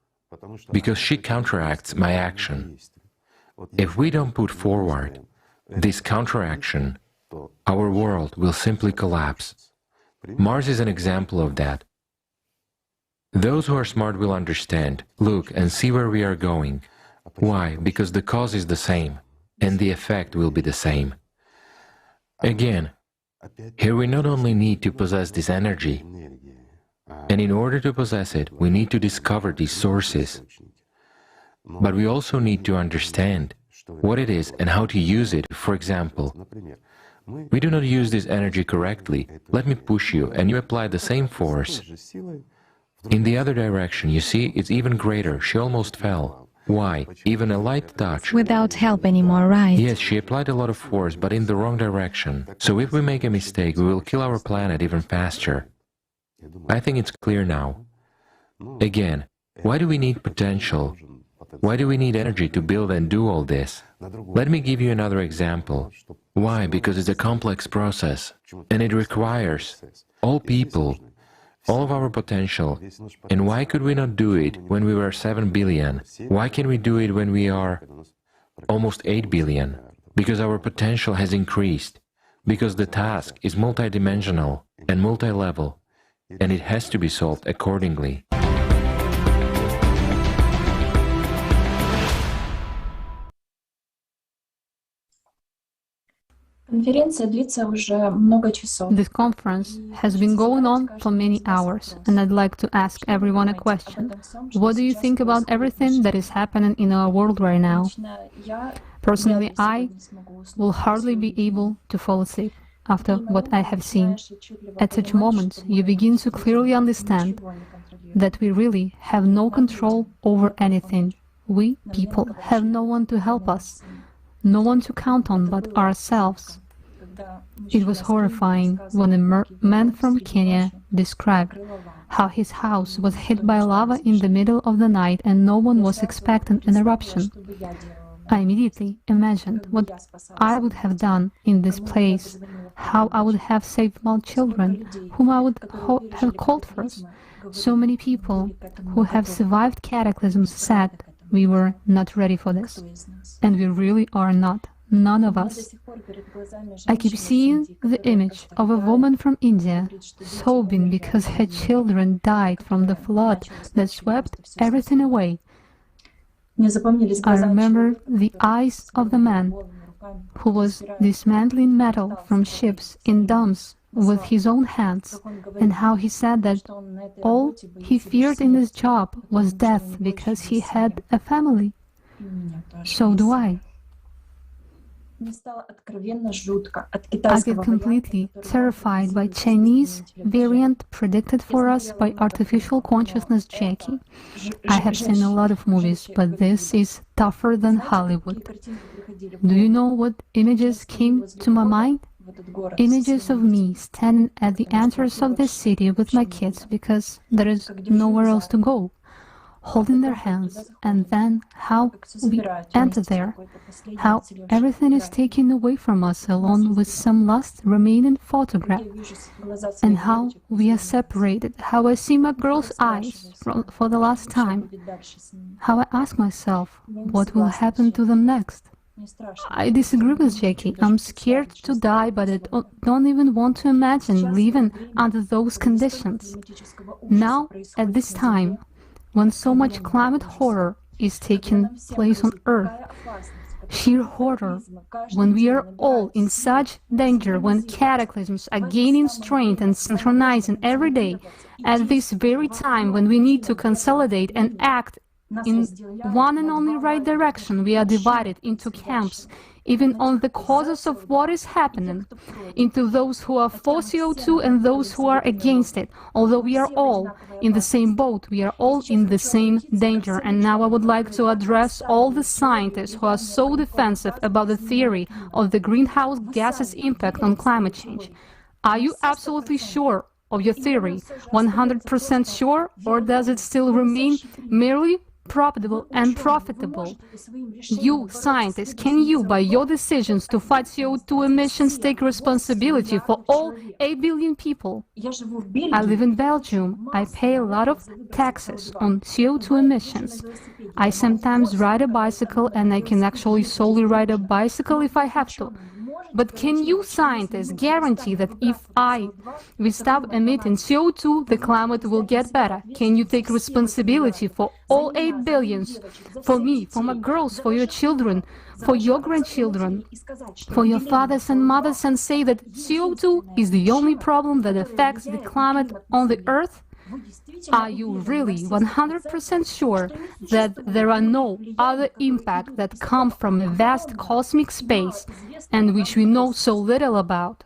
Because she counteracts my action. If we don't put forward this counteraction, our world will simply collapse. Mars is an example of that. Those who are smart will understand, look and see where we are going. Why? Because the cause is the same, and the effect will be the same. Again, here we not only need to possess this energy, and in order to possess it, we need to discover these sources, but we also need to understand what it is and how to use it. For example, we do not use this energy correctly. Let me push you, and you apply the same force. In the other direction, you see, it's even greater. She almost fell. Why? Even a light touch. Without help anymore, right? Yes, she applied a lot of force, but in the wrong direction. So if we make a mistake, we will kill our planet even faster. I think it's clear now. Again, why do we need potential? Why do we need energy to build and do all this? Let me give you another example. Why? Because it's a complex process, and it requires all people, all of our potential. And why could we not do it when we were 7 billion? Why can we do it when we are almost 8 billion? Because our potential has increased. Because the task is multidimensional and multi-level, and it has to be solved accordingly. This conference has been going on for many hours, and I'd like to ask everyone a question. What do you think about everything that is happening in our world right now? Personally, I will hardly be able to fall asleep after what I have seen. At such moments, you begin to clearly understand that we really have no control over anything. We, people, have no one to help us. No one to count on but ourselves. It was horrifying when a man from Kenya described how his house was hit by lava in the middle of the night and no one was expecting an eruption. I immediately imagined what I would have done in this place, how I would have saved my children, whom I would have called first. So many people who have survived cataclysms said, we were not ready for this. And we really are not. None of us. I keep seeing the image of a woman from India sobbing because her children died from the flood that swept everything away. I remember the eyes of the man who was dismantling metal from ships in dumps with his own hands, and how he said that all he feared in his job was death because he had a family. So do I. I get completely terrified by Chinese variant predicted for us by artificial consciousness Jackie. I have seen a lot of movies, but this is tougher than Hollywood. Do you know what images came to my mind? Images of me standing at the entrance of the city with my kids because there is nowhere else to go, holding their hands, and then how we enter there, how everything is taken away from us along with some last remaining photograph, and how we are separated, how I see my girl's eyes for the last time, how I ask myself what will happen to them next. I disagree with Jackie. I'm scared to die, but I don't even want to imagine living under those conditions. Now, at this time, when so much climate horror is taking place on Earth, sheer horror, when we are all in such danger, when cataclysms are gaining strength and synchronizing every day, at this very time when we need to consolidate and act in one and only right direction, we are divided into camps, even on the causes of what is happening, into those who are for CO2 and those who are against it. Although we are all in the same boat, we are all in the same danger. And now I would like to address all the scientists who are so defensive about the theory of the greenhouse gases' impact on climate change. Are you absolutely sure of your theory? 100% sure? Or does it still remain merely probable and profitable? You, scientists, can you, by your decisions to fight CO2 emissions, take responsibility for all 8 billion people? I live in Belgium. I pay a lot of taxes on CO2 emissions. I sometimes ride a bicycle, and I can actually solely ride a bicycle if I have to. But can you, scientists, guarantee that if we stop emitting CO2, the climate will get better? Can you take responsibility for all 8 billions? For me, for my girls, for your children, for your grandchildren, for your fathers and mothers, and say that CO2 is the only problem that affects the climate on the Earth? Are you really 100% sure that there are no other impacts that come from a vast cosmic space and which we know so little about?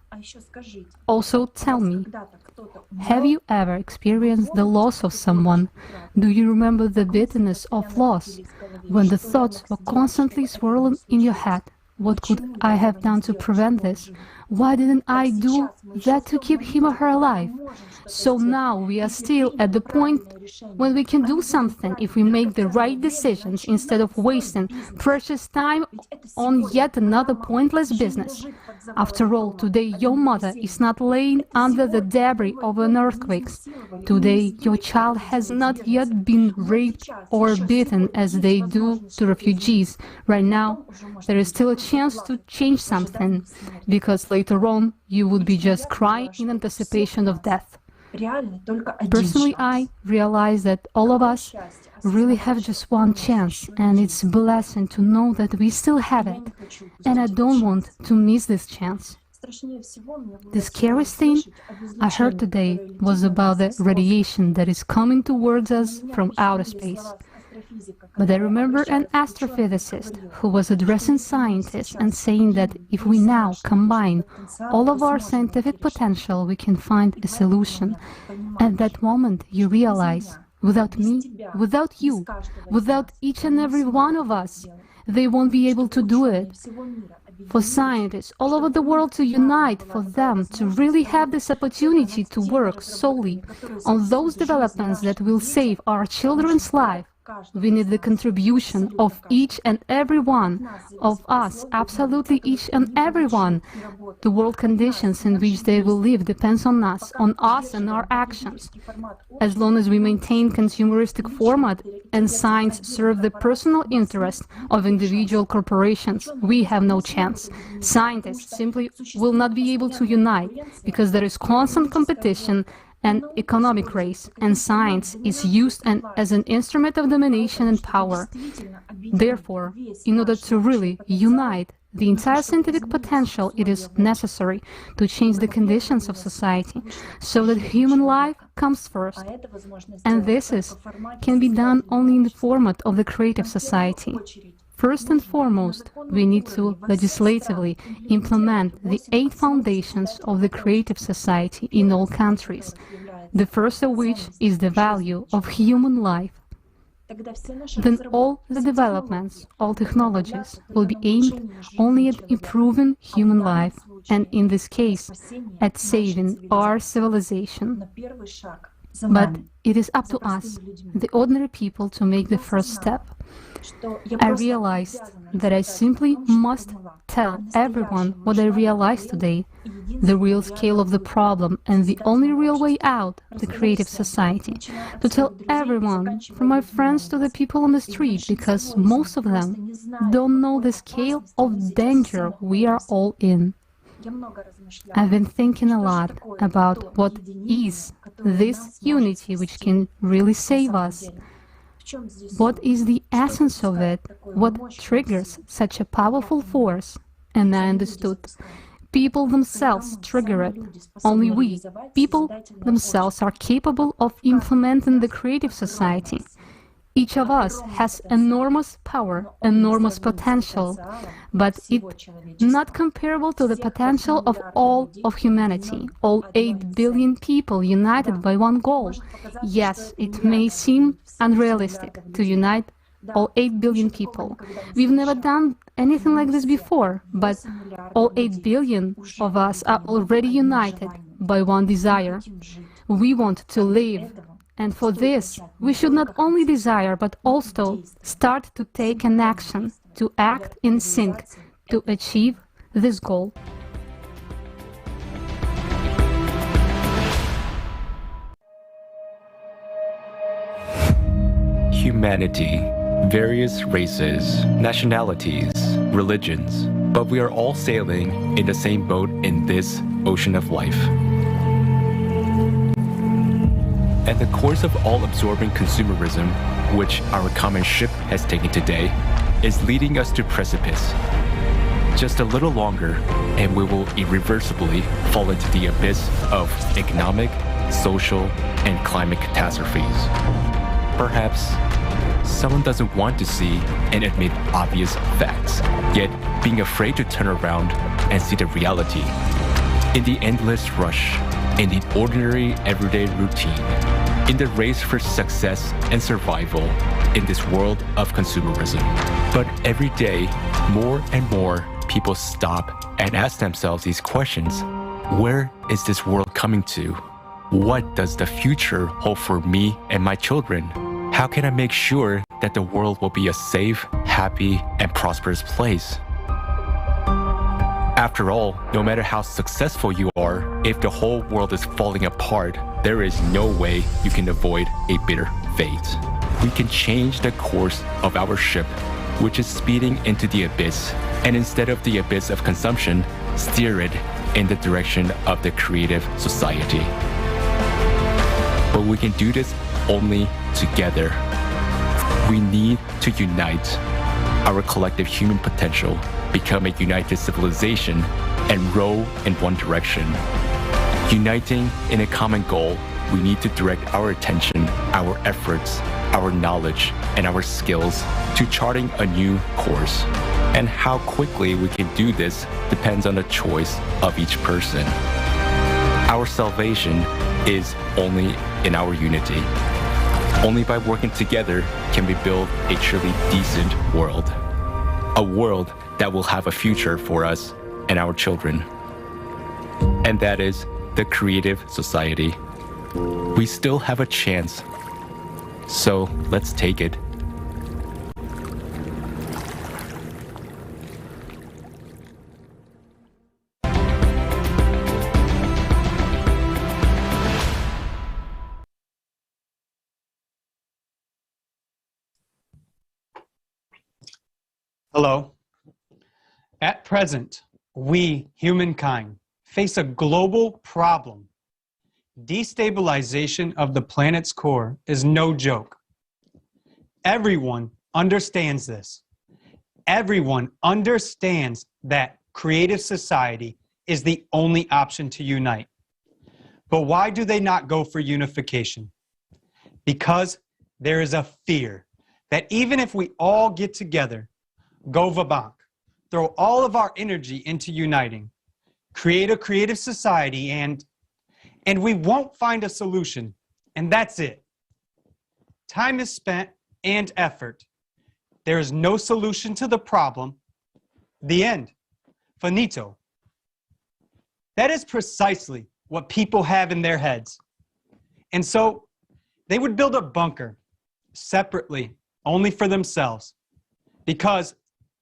Also, tell me, have you ever experienced the loss of someone? Do you remember the bitterness of loss, when the thoughts were constantly swirling in your head? What could I have done to prevent this? Why didn't I do that to keep him or her alive? So now we are still at the point when we can do something if we make the right decisions instead of wasting precious time on yet another pointless business. After all, today your mother is not laying under the debris of an earthquake. Today your child has not yet been raped or beaten as they do to refugees. Right now, there is still a chance to change something, because later on you would be just crying in anticipation of death. Personally, I realize that all of us really have just one chance, and it's a blessing to know that we still have it, and I don't want to miss this chance. The scariest thing I heard today was about the radiation that is coming towards us from outer space. But I remember an astrophysicist who was addressing scientists and saying that if we now combine all of our scientific potential, we can find a solution. At that moment, you realize, without me, without you, without each and every one of us, they won't be able to do it. For scientists all over the world to unite, for them to really have this opportunity to work solely on those developments that will save our children's life, we need the contribution of each and every one of us, absolutely each and every one. The world conditions in which they will live depends on us and our actions. As long as we maintain consumeristic format and science serve the personal interest of individual corporations, we have no chance. Scientists simply will not be able to unite because there is constant competition and economic race, and science is used as an instrument of domination and power. Therefore, in order to really unite the entire scientific potential, it is necessary to change the conditions of society so that human life comes first. And this can be done only in the format of the creative society. First and foremost, we need to legislatively implement the 8 foundations of the creative society in all countries, the first of which is the value of human life. Then all the developments, all technologies will be aimed only at improving human life, and in this case, at saving our civilization. But it is up to us, the ordinary people, to make the first step. I realized that I simply must tell everyone what I realized today, the real scale of the problem and the only real way out, the creative society. To tell everyone, from my friends to the people on the street, because most of them don't know the scale of danger we are all in. I've been thinking a lot about what is this unity which can really save us. What is the essence of it? What triggers such a powerful force? And I understood. People themselves trigger it. Only we, people themselves, are capable of implementing the creative society. Each of us has enormous power, enormous potential, but it's not comparable to the potential of all of humanity, all 8 billion people united by one goal. Yes, it may seem unrealistic to unite all 8 billion people. We've never done anything like this before, but all 8 billion of us are already united by one desire. We want to live. And for this, we should not only desire, but also start to take an action, to act in sync, to achieve this goal. Humanity, various races, nationalities, religions, but we are all sailing in the same boat in this ocean of life. At the course of all-absorbing consumerism, which our common ship has taken today, is leading us to precipice. Just a little longer, and we will irreversibly fall into the abyss of economic, social, and climate catastrophes. Perhaps someone doesn't want to see and admit obvious facts, yet being afraid to turn around and see the reality. In the endless rush, in the ordinary everyday routine, in the race for success and survival in this world of consumerism. But every day, more and more people stop and ask themselves these questions. Where is this world coming to? What does the future hold for me and my children? How can I make sure that the world will be a safe, happy, and prosperous place? After all, no matter how successful you are, if the whole world is falling apart, there is no way you can avoid a bitter fate. We can change the course of our ship, which is speeding into the abyss, and instead of the abyss of consumption, steer it in the direction of the creative society. But we can do this only together. We need to unite our collective human potential, become a united civilization, and row in one direction. Uniting in a common goal, we need to direct our attention, our efforts, our knowledge, and our skills to charting a new course. And how quickly we can do this depends on the choice of each person. Our salvation is only in our unity. Only by working together can we build a truly decent world. A world that will have a future for us and our children. And that is the creative society. We still have a chance. So let's take it. Hello. At present, we, humankind, face a global problem. Destabilization of the planet's core is no joke. Everyone understands this. Everyone understands that creative society is the only option to unite. But why do they not go for unification? Because there is a fear that even if we all get together, go va-bank, throw all of our energy into uniting, create a creative society, and we won't find a solution, and that's it. Time is spent and effort. There is no solution to the problem. The end. Finito. That is precisely what people have in their heads. And so they would build a bunker separately, only for themselves, because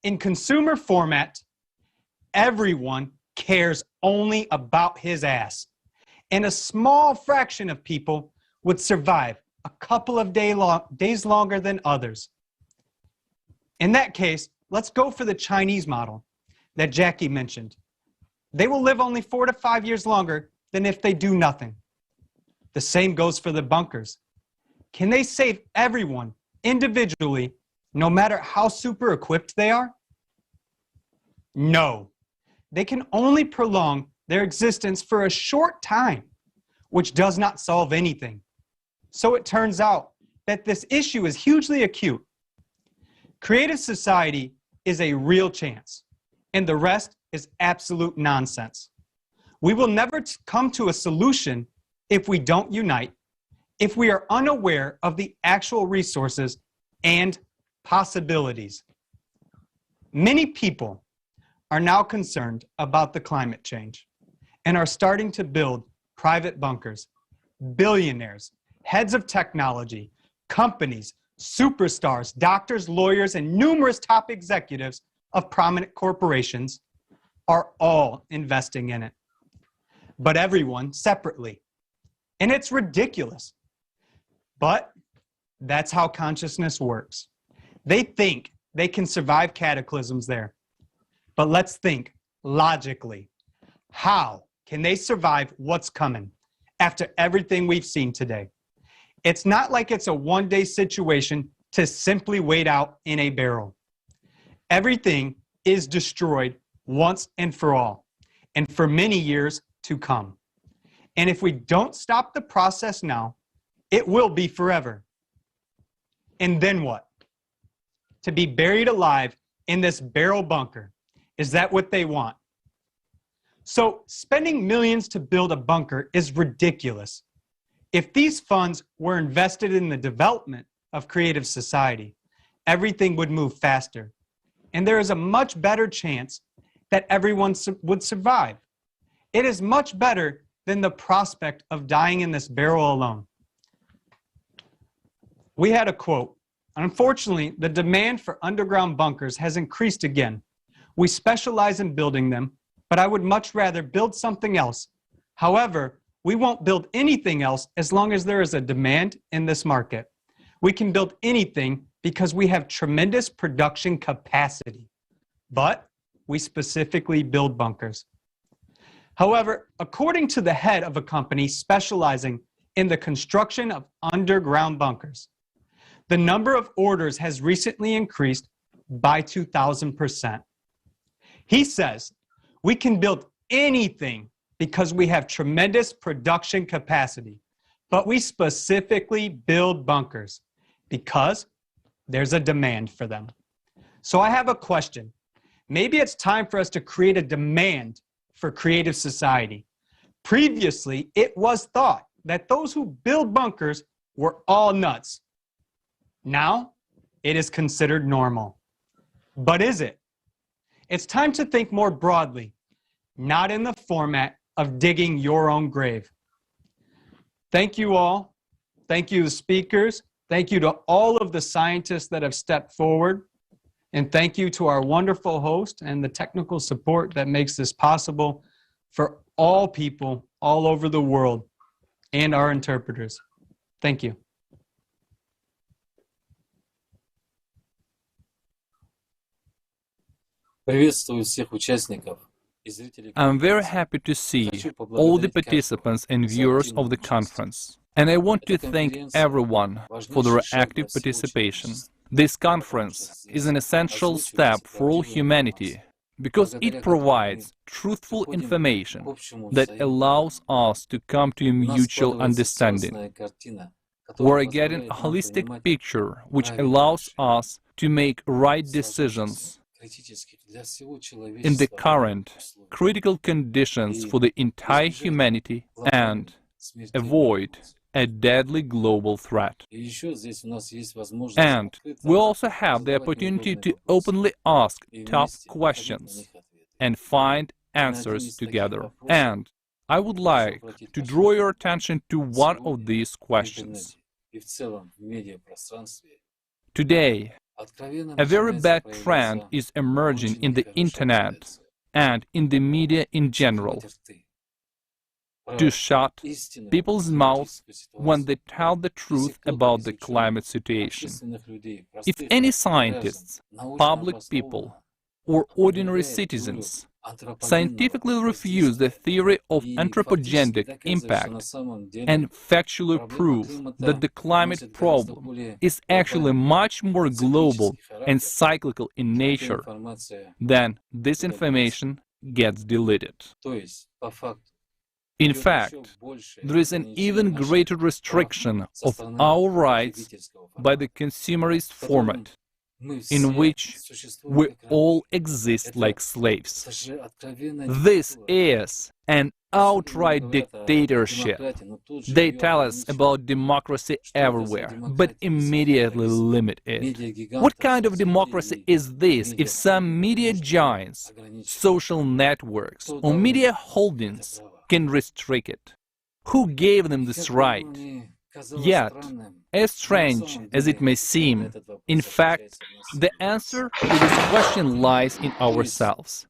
in consumer format, everyone cares only about his ass. And a small fraction of people would survive a couple of days longer than others. In that case, let's go for the Chinese model that Jackie mentioned. They will live only 4 to 5 years longer than if they do nothing. The same goes for the bunkers. Can they save everyone individually, no matter how super equipped they are? No. They can only prolong their existence for a short time, which does not solve anything. So it turns out that this issue is hugely acute. Creative society is a real chance, and the rest is absolute nonsense. We will never come to a solution if we don't unite, if we are unaware of the actual resources and possibilities. Many people are now concerned about the climate change and are starting to build private bunkers. Billionaires, heads of technology, companies, superstars, doctors, lawyers, and numerous top executives of prominent corporations are all investing in it. But everyone separately. And it's ridiculous. But that's how consciousness works. They think they can survive cataclysms there. But let's think logically. How can they survive what's coming after everything we've seen today? It's not like it's a one-day situation to simply wait out in a barrel. Everything is destroyed once and for all, and for many years to come. And if we don't stop the process now, it will be forever. And then what? To be buried alive in this barrel bunker. Is that what they want? So spending millions to build a bunker is ridiculous. If these funds were invested in the development of creative society, everything would move faster. And there is a much better chance that everyone would survive. It is much better than the prospect of dying in this barrel alone. We had a quote. Unfortunately, the demand for underground bunkers has increased again. We specialize in building them, but I would much rather build something else. However, we won't build anything else as long as there is a demand in this market. We can build anything because we have tremendous production capacity, but we specifically build bunkers. However, according to the head of a company specializing in the construction of underground bunkers, the number of orders has recently increased by 2,000%. He says, we can build anything because we have tremendous production capacity, but we specifically build bunkers because there's a demand for them. So I have a question. Maybe it's time for us to create a demand for creative society. Previously, it was thought that those who build bunkers were all nuts. Now, it is considered normal. But is it? It's time to think more broadly, not in the format of digging your own grave. Thank you all. Thank you, the speakers. Thank you to all of the scientists that have stepped forward. And thank you to our wonderful host and the technical support that makes this possible for all people all over the world and our interpreters. Thank you. I'm very happy to see all the participants and viewers of the conference, and I want to thank everyone for their active participation. This conference is an essential step for all humanity because it provides truthful information that allows us to come to a mutual understanding. We're getting a holistic picture which allows us to make right decisions in the current critical conditions for the entire humanity and avoid a deadly global threat. And we also have the opportunity to openly ask tough questions and find answers together. And I would like to draw your attention to one of these questions. Today, a very bad trend is emerging in the internet and in the media in general, to shut people's mouths when they tell the truth about the climate situation. If any scientists, public people, or ordinary citizens scientifically refuse the theory of anthropogenic impact and factually prove that the climate problem is actually much more global and cyclical in nature, then this information gets deleted. In fact, there is an even greater restriction of our rights by the consumerist format, in which we all exist like slaves. This is an outright dictatorship. They tell us about democracy everywhere, but immediately limit it. What kind of democracy is this if some media giants, social networks, or media holdings can restrict it? Who gave them this right? Yet, as strange as it may seem, in fact, the answer to this question lies in ourselves.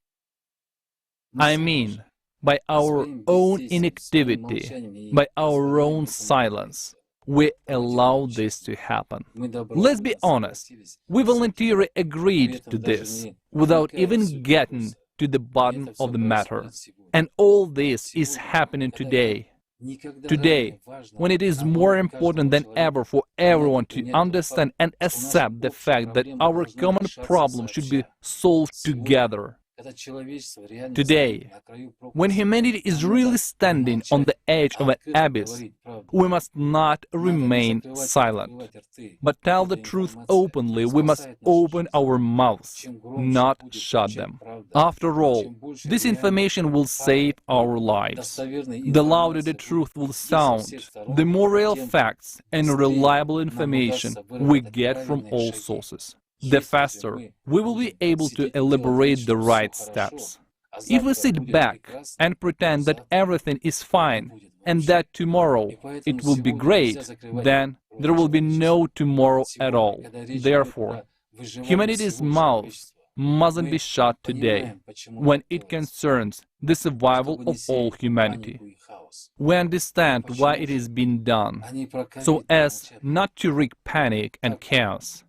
I mean, by our own inactivity, by our own silence, we allow this to happen. Let's be honest, we voluntarily agreed to this without even getting to the bottom of the matter. And all this is happening today. Today, when it is more important than ever for everyone to understand and accept the fact that our common problem should be solved together, Today, when humanity is really standing on the edge of an abyss, we must not remain silent, but tell the truth openly. We must open our mouths, not shut them. After all, this information will save our lives. The louder the truth will sound, the more real facts and reliable information we get from all sources, the faster we will be able to elaborate the right steps. If we sit back and pretend that everything is fine and that tomorrow it will be great, then there will be no tomorrow at all. Therefore, humanity's mouth mustn't be shut today when it concerns the survival of all humanity. We understand why it is being done, so as not to wreak panic and chaos.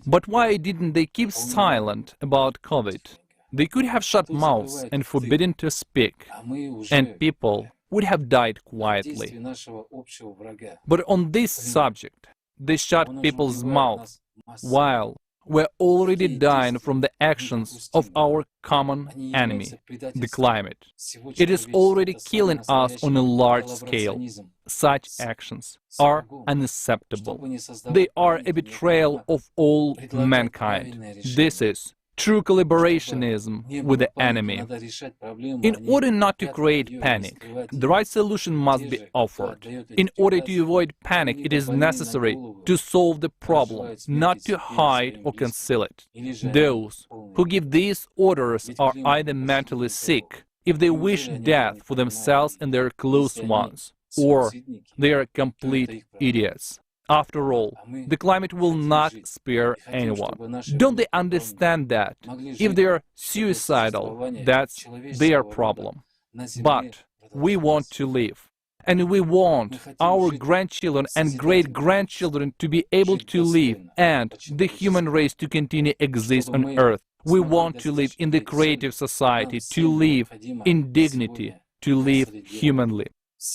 But why didn't they keep silent about COVID? They could have shut mouths and forbidden to speak, and people would have died quietly. But on this subject, they shut people's mouths while we're already dying from the actions of our common enemy, the climate. It is already killing us on a large scale. Such actions are unacceptable. They are a betrayal of all mankind. This is true collaborationism with the enemy. In order not to create panic, the right solution must be offered. In order to avoid panic, it is necessary to solve the problem, not to hide or conceal it. Those who give these orders are either mentally sick, if they wish death for themselves and their close ones, or they are complete idiots. After all, the climate will not spare anyone. Don't they understand that? If they are suicidal, that's their problem. But we want to live. And we want our grandchildren and great-grandchildren to be able to live and the human race to continue to exist on Earth. We want to live in the creative society, to live in dignity, to live humanly.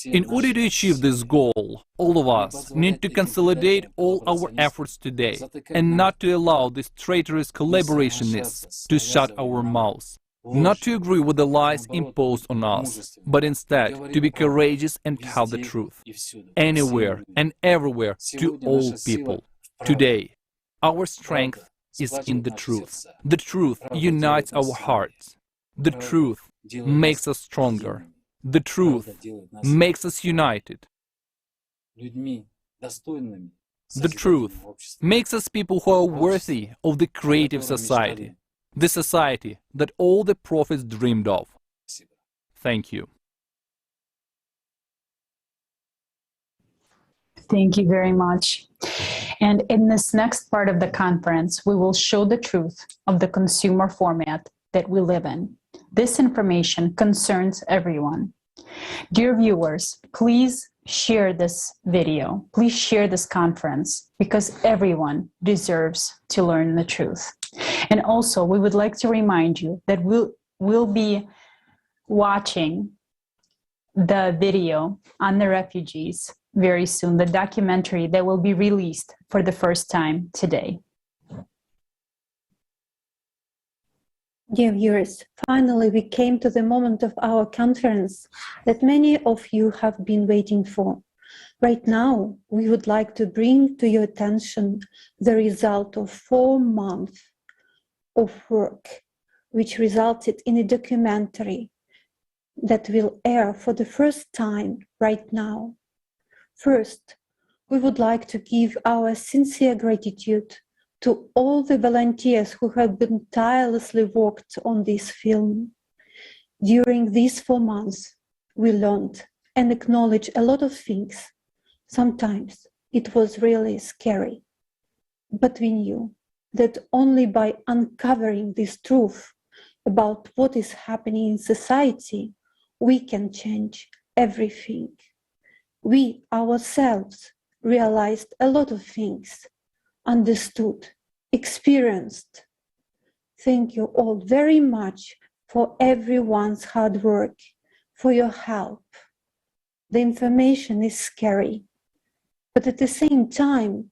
In order to achieve this goal, all of us need to consolidate all our efforts today and not to allow these traitorous collaborationists to shut our mouths, not to agree with the lies imposed on us, but instead to be courageous and tell the truth, anywhere and everywhere to all people. Today, our strength is in the truth. The truth unites our hearts. The truth makes us stronger. The truth makes us united. The truth makes us people who are worthy of the creative society, the society that all the prophets dreamed of. Thank you. Thank you very much. And in this next part of the conference, we will show the truth of the consumer format that we live in. This information concerns everyone. Dear viewers, please share this video. Please share this conference because everyone deserves to learn the truth. And also, we would like to remind you that we'll be watching the video on the refugees very soon, the documentary that will be released for the first time today. Dear viewers, finally we came to the moment of our conference that many of you have been waiting for. Right now, we would like to bring to your attention the result of 4 months of work, which resulted in a documentary that will air for the first time right now. First, we would like to give our sincere gratitude to all the volunteers who have been tirelessly worked on this film. During these 4 months, we learned and acknowledged a lot of things. Sometimes it was really scary, but we knew that only by uncovering this truth about what is happening in society, we can change everything. We ourselves realized a lot of things, understood, experienced. Thank you all very much for everyone's hard work, for your help. The information is scary, but at the same time,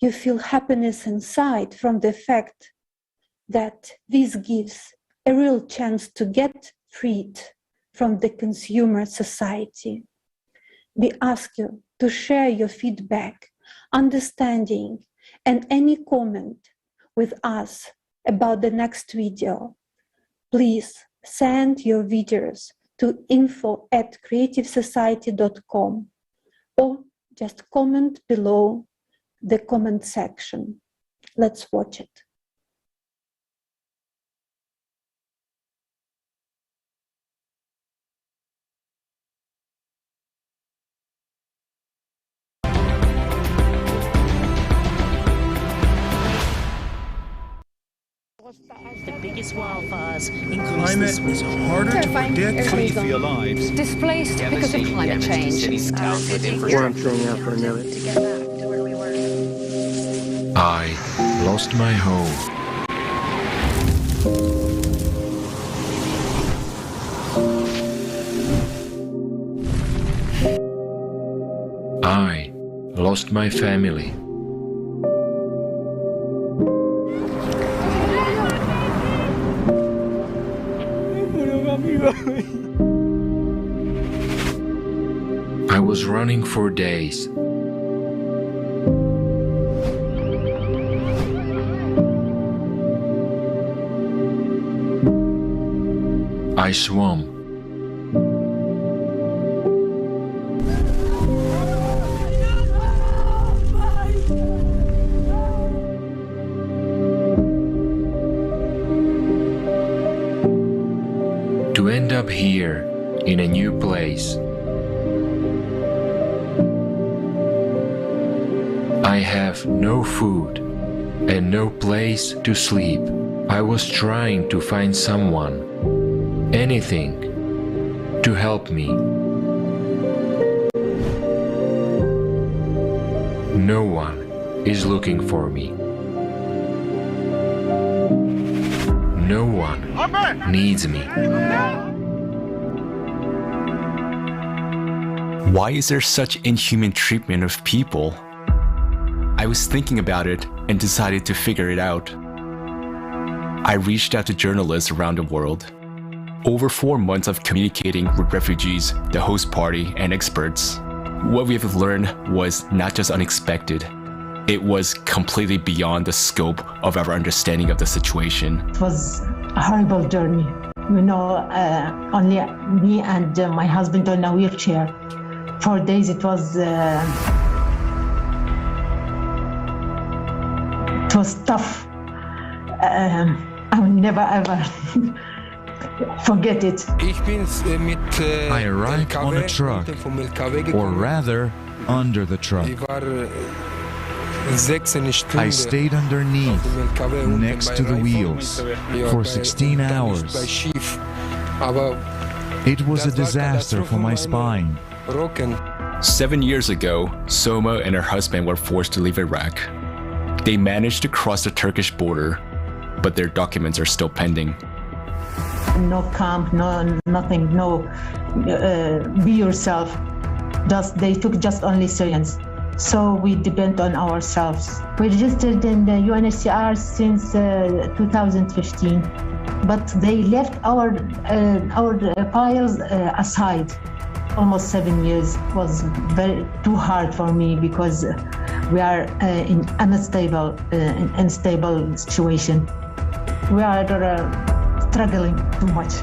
you feel happiness inside from the fact that this gives a real chance to get freed from the consumer society. We ask you to share your feedback, understanding, and any comment with us about the next video. Please send your videos to info@creativesociety.com or just comment below the comment section. Let's watch it. The biggest wildfires climate is harder to predict. How do you feel alive? Displaced because of climate change. What I'm throwing out for another. I lost my home. I lost my family. I was running for days. I swam. To end up here in a new place. I have no food and no place to sleep. I was trying to find someone, anything, to help me. No one is looking for me. No one needs me. Why is there such inhuman treatment of people? I was thinking about it and decided to figure it out. I reached out to journalists around the world. Over 4 months of communicating with refugees, the host party, and experts. What we have learned was not just unexpected, it was completely beyond the scope of our understanding of the situation. It was a horrible journey. You know, only me and my husband on a wheelchair. 4 days it was tough. I will never ever forget it. I arrived on a truck, or rather, under the truck. I stayed underneath, next to the wheels, for 16 hours. It was a disaster for my spine. 7 years ago, Soma and her husband were forced to leave Iraq. They managed to cross the Turkish border, but their documents are still pending. No camp, no nothing, no be yourself. They took just only Syrians. So we depend on ourselves. We registered in the UNHCR since 2015, but they left our files aside. Almost 7 years was too hard for me because we are in unstable situation. We are struggling too much.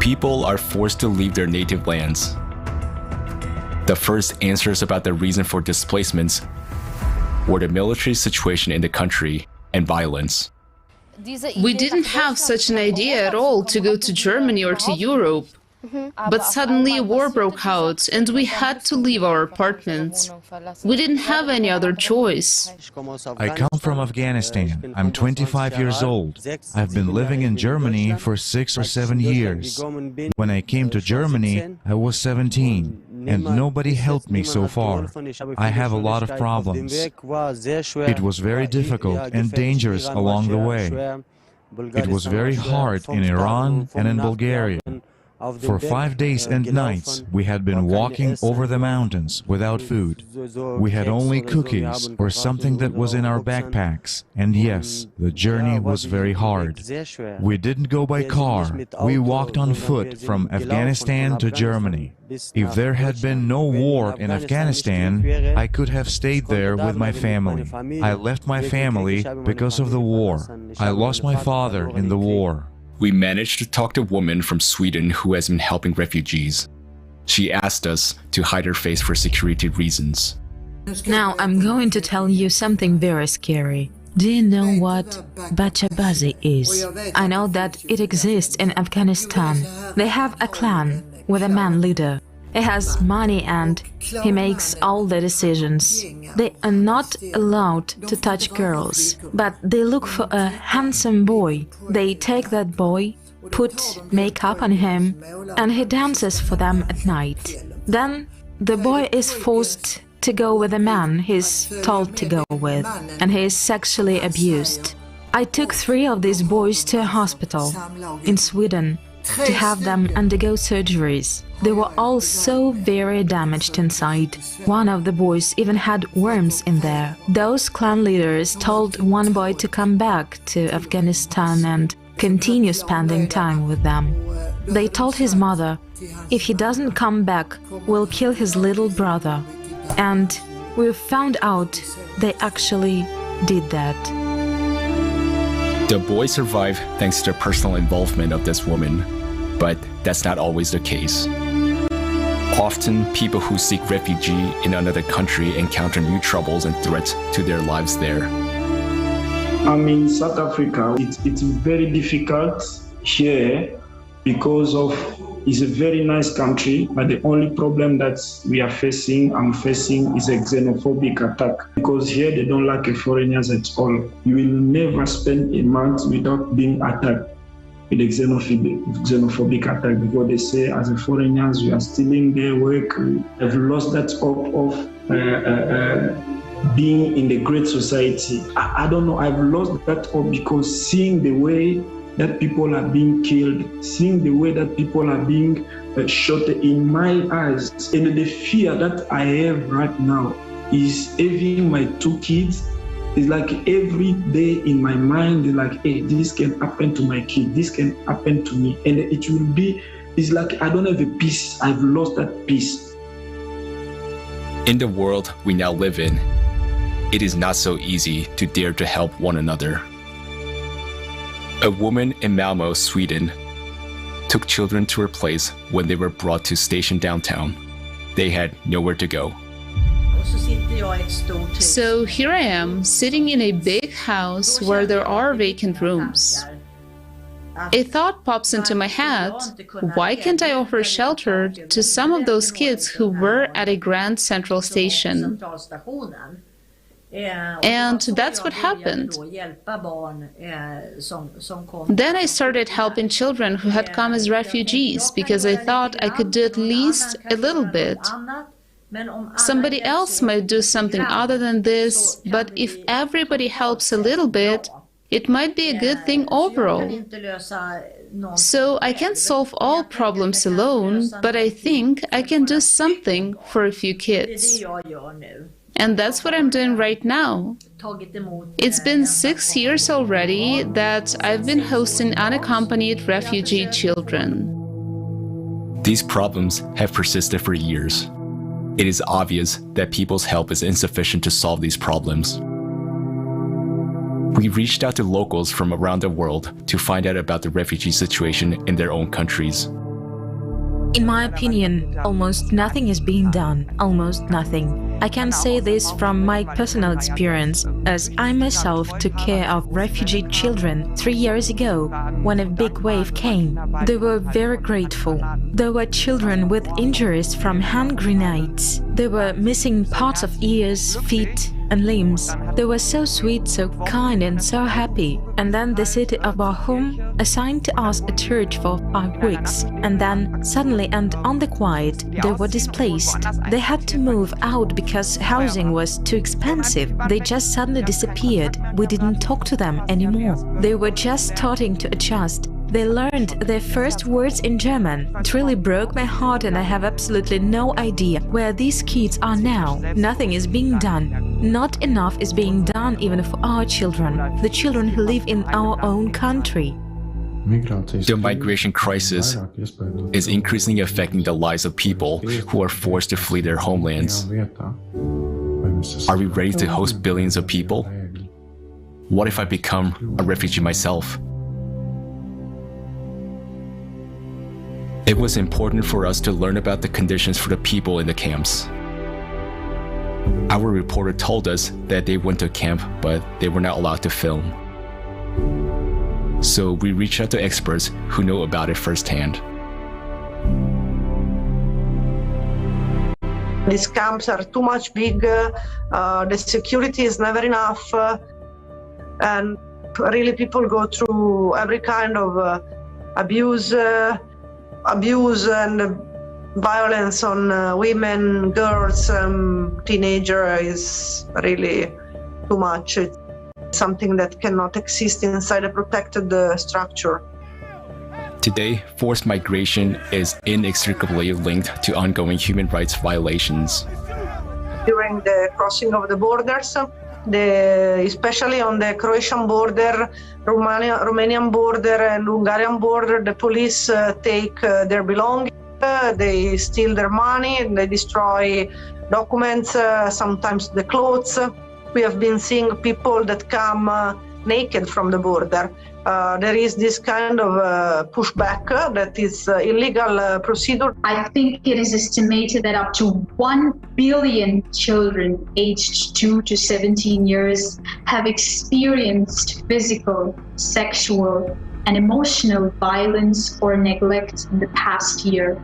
People are forced to leave their native lands. The first answers about the reason for displacements were the military situation in the country and violence. We didn't have such an idea at all to go to Germany or to Europe. But suddenly a war broke out and we had to leave our apartments. We didn't have any other choice. I come from Afghanistan. I'm 25 years old. I've been living in Germany for 6 or 7 years. When I came to Germany, I was 17, and nobody helped me so far. I have a lot of problems. It was very difficult and dangerous along the way. It was very hard in Iran and in Bulgaria. For 5 days and nights, we had been walking over the mountains without food. We had only cookies or something that was in our backpacks. And yes, the journey was very hard. We didn't go by car. We walked on foot from Afghanistan to Germany. If there had been no war in Afghanistan, I could have stayed there with my family. I left my family because of the war. I lost my father in the war. We managed to talk to a woman from Sweden who has been helping refugees. She asked us to hide her face for security reasons. Now I'm going to tell you something very scary. Do you know what Bachabazi is? I know that it exists in Afghanistan. They have a clan with a man leader. He has money and he makes all the decisions. They are not allowed to touch girls, but they look for a handsome boy. They take that boy, put makeup on him, and he dances for them at night. Then the boy is forced to go with a man he's told to go with, and he is sexually abused. I took 3 of these boys to a hospital in Sweden to have them undergo surgeries. They were all so very damaged inside. One of the boys even had worms in there. Those clan leaders told one boy to come back to Afghanistan and continue spending time with them. They told his mother, if he doesn't come back, we'll kill his little brother. And we found out they actually did that. The boy survived thanks to the personal involvement of this woman, but that's not always the case. Often, people who seek refuge in another country encounter new troubles and threats to their lives there. I'm in South Africa. It's very difficult here because it's a very nice country, but the only problem that I'm facing is a xenophobic attack. Because here they don't like foreigners at all. You will never spend a month without being attacked with a xenophobic attack, because they say as a foreigners you are stealing their work. I've lost that hope of being in the great society. I don't know, I've lost that hope because seeing the way that people are being killed, seeing the way that people are being shot in my eyes, and the fear that I have right now is having my 2 kids. It's like every day in my mind, it's like, hey, this can happen to my kid, this can happen to me. And it will be, it's like I don't have a peace. I've lost that peace. In the world we now live in, it is not so easy to dare to help one another. A woman in Malmö, Sweden, took children to her place when they were brought to station downtown. They had nowhere to go. So here I am, sitting in a big house where there are vacant rooms. A thought pops into my head, why can't I offer shelter to some of those kids who were at a Grand Central Station? And that's what happened. Then I started helping children who had come as refugees because I thought I could do at least a little bit. Somebody else might do something other than this, but if everybody helps a little bit, it might be a good thing overall. So I can't solve all problems alone, but I think I can do something for a few kids. And that's what I'm doing right now. It's been 6 years already that I've been hosting unaccompanied refugee children. These problems have persisted for years. It is obvious that people's help is insufficient to solve these problems. We reached out to locals from around the world to find out about the refugee situation in their own countries. In my opinion, almost nothing is being done, almost nothing. I can say this from my personal experience, as I myself took care of refugee children 3 years ago when a big wave came. They were very grateful. There were children with injuries from hand grenades. They were missing parts of ears, feet, and limbs. They were so sweet, so kind, and so happy. And then the city of Bochum assigned to us a church for 5 weeks. And then, suddenly and on the quiet, they were displaced. They had to move out because housing was too expensive. They just suddenly disappeared. We didn't talk to them anymore. They were just starting to adjust. They learned their first words in German. It really broke my heart, and I have absolutely no idea where these kids are now. Nothing is being done. Not enough is being done even for our children, the children who live in our own country. The migration crisis is increasingly affecting the lives of people who are forced to flee their homelands. Are we ready to host billions of people? What if I become a refugee myself? It was important for us to learn about the conditions for the people in the camps. Our reporter told us that they went to a camp, but they were not allowed to film. So we reached out to experts who know about it firsthand. These camps are too much big, the security is never enough, and really people go through every kind of abuse and violence on women, girls, teenagers is really too much. It's something that cannot exist inside a protected structure. Today, forced migration is inextricably linked to ongoing human rights violations. During the crossing of the borders, especially on the Croatian border, Romanian border and Hungarian border, the police take their belongings, they steal their money, and they destroy documents, sometimes the clothes. We have been seeing people that come naked from the border. There is this kind of pushback that is illegal procedure. I think it is estimated that up to 1 billion children aged 2 to 17 years have experienced physical, sexual, and emotional violence or neglect in the past year.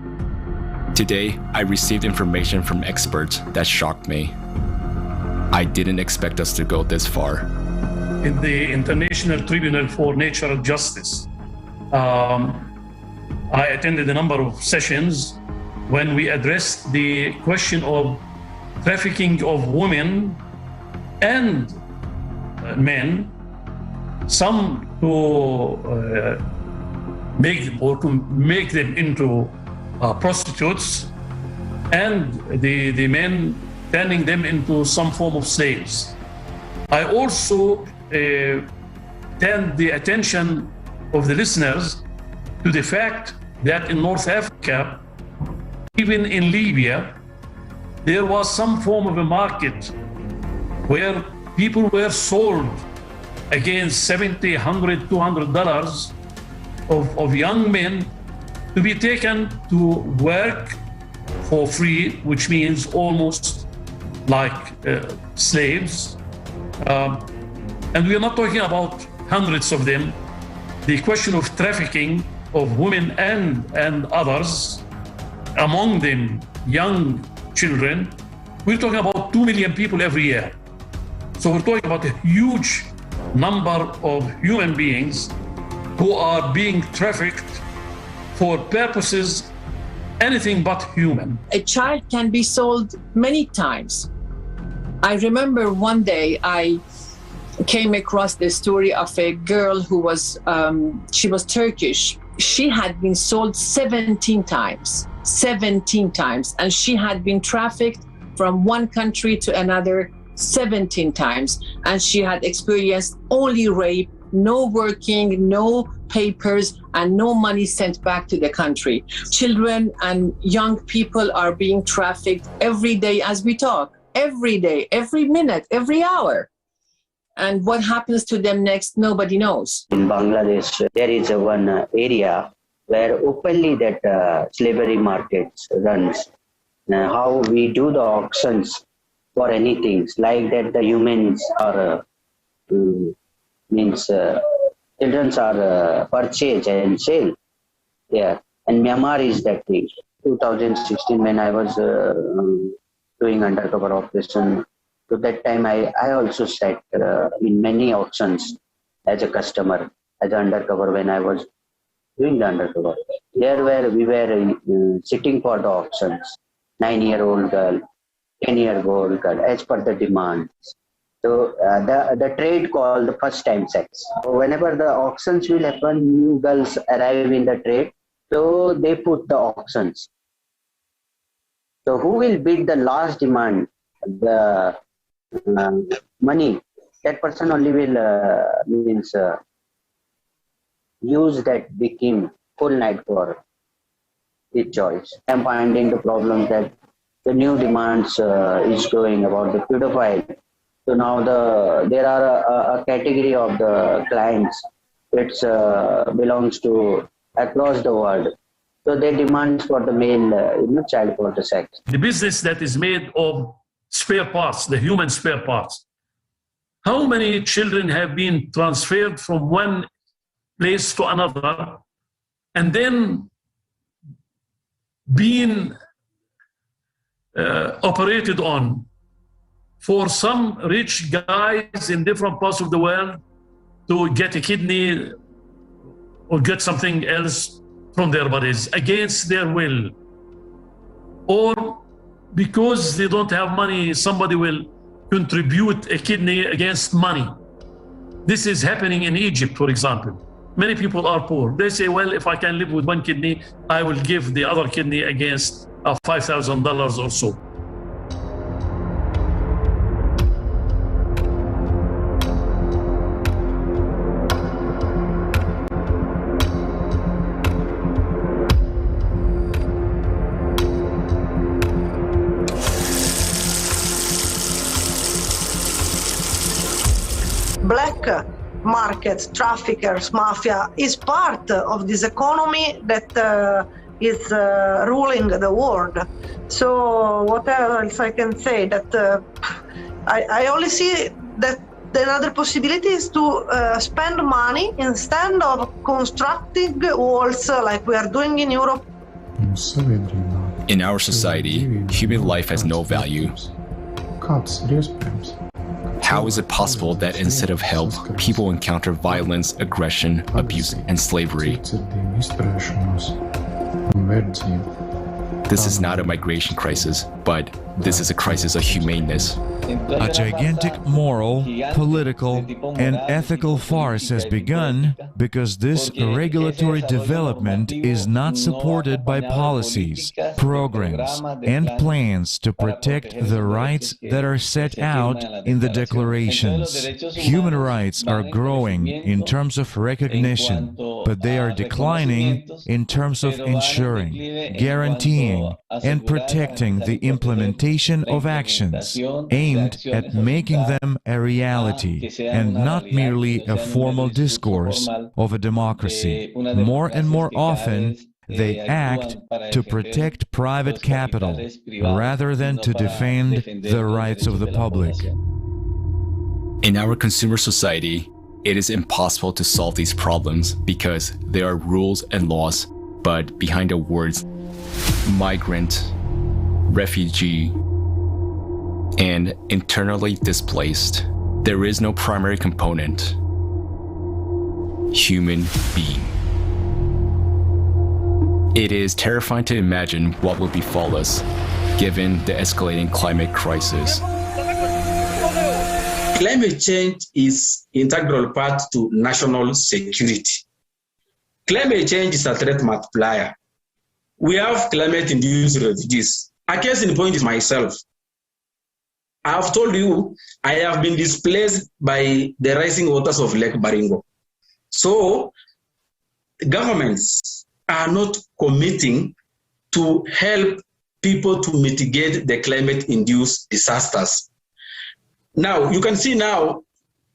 Today, I received information from experts that shocked me. I didn't expect us to go this far. In the International Tribunal for Natural Justice, I attended a number of sessions when we addressed the question of trafficking of women and men, some to make them into prostitutes, and the men turning them into some form of slaves. I also turned the attention of the listeners to the fact that in North Africa, even in Libya, there was some form of a market where people were sold against $70, $100, $200 of young men to be taken to work for free, which means almost like slaves. And we are not talking about hundreds of them. The question of trafficking of women and others, among them young children, we're talking about 2 million people every year. So we're talking about a huge number of human beings who are being trafficked for purposes anything but human. A child can be sold many times. I remember one day I came across the story of a girl who was, she was Turkish. She had been sold 17 times, and she had been trafficked from one country to another 17 times. And she had experienced only rape, no working, no papers, and no money sent back to the country. Children and young people are being trafficked every day as we talk, every day, every minute, every hour. And what happens to them next, nobody knows. In Bangladesh, there is one area where openly that slavery market runs. How we do the auctions for anything, like that the humans are, children are purchased and sold. Yeah, and Myanmar is that thing. 2016, when I was doing undercover operation, to that time I also sat in many auctions as a customer, as an undercover when I was doing the undercover. There where we were sitting for the auctions, 9-year-old girl, 10-year-old girl, as per the demands. So the trade called the first time sex. So whenever the auctions will happen, new girls arrive in the trade. So they put the auctions. So who will bid the last demand, the money? That person only will use that victim full night for his choice. I'm finding the problem that the new demands is growing about the pedophile. So now there are a category of the clients which belongs to across the world. So they demand for the male child for the sex. The business that is made of spare parts, the human spare parts. How many children have been transferred from one place to another and then being operated on for some rich guys in different parts of the world to get a kidney or get something else from their bodies against their will, or because they don't have money, somebody will contribute a kidney against money. This is happening in Egypt, for example. Many people are poor. They say, well, if I can live with one kidney, I will give the other kidney against $5,000 or so. Black market, traffickers, mafia is part of this economy that is ruling the world. So what else I can say? That I only see that the other possibility is to spend money instead of constructing walls like we are doing in Europe. In our society, human life has no value. How is it possible that instead of help, people encounter violence, aggression, abuse, and slavery? This is not a migration crisis, but this is a crisis of humaneness. A gigantic moral, political, and ethical farce has begun because this regulatory development is not supported by policies, programs, and plans to protect the rights that are set out in the declarations. Human rights are growing in terms of recognition, but they are declining in terms of ensuring, guaranteeing, and protecting the implementation of actions aimed at making them a reality and not merely a formal discourse of a democracy. More and more often, they act to protect private capital rather than to defend the rights of the public. In our consumer society, it is impossible to solve these problems because there are rules and laws, but behind the words migrant, refugee, and internally displaced, there is no primary component: human being. It is terrifying to imagine what will befall us given the escalating climate crisis. Climate change is an integral part to national security. Climate change is a threat multiplier. We have climate-induced refugees. A case in point is myself. I have told you I have been displaced by the rising waters of Lake Baringo. So governments are not committing to help people to mitigate the climate-induced disasters. Now, you can see now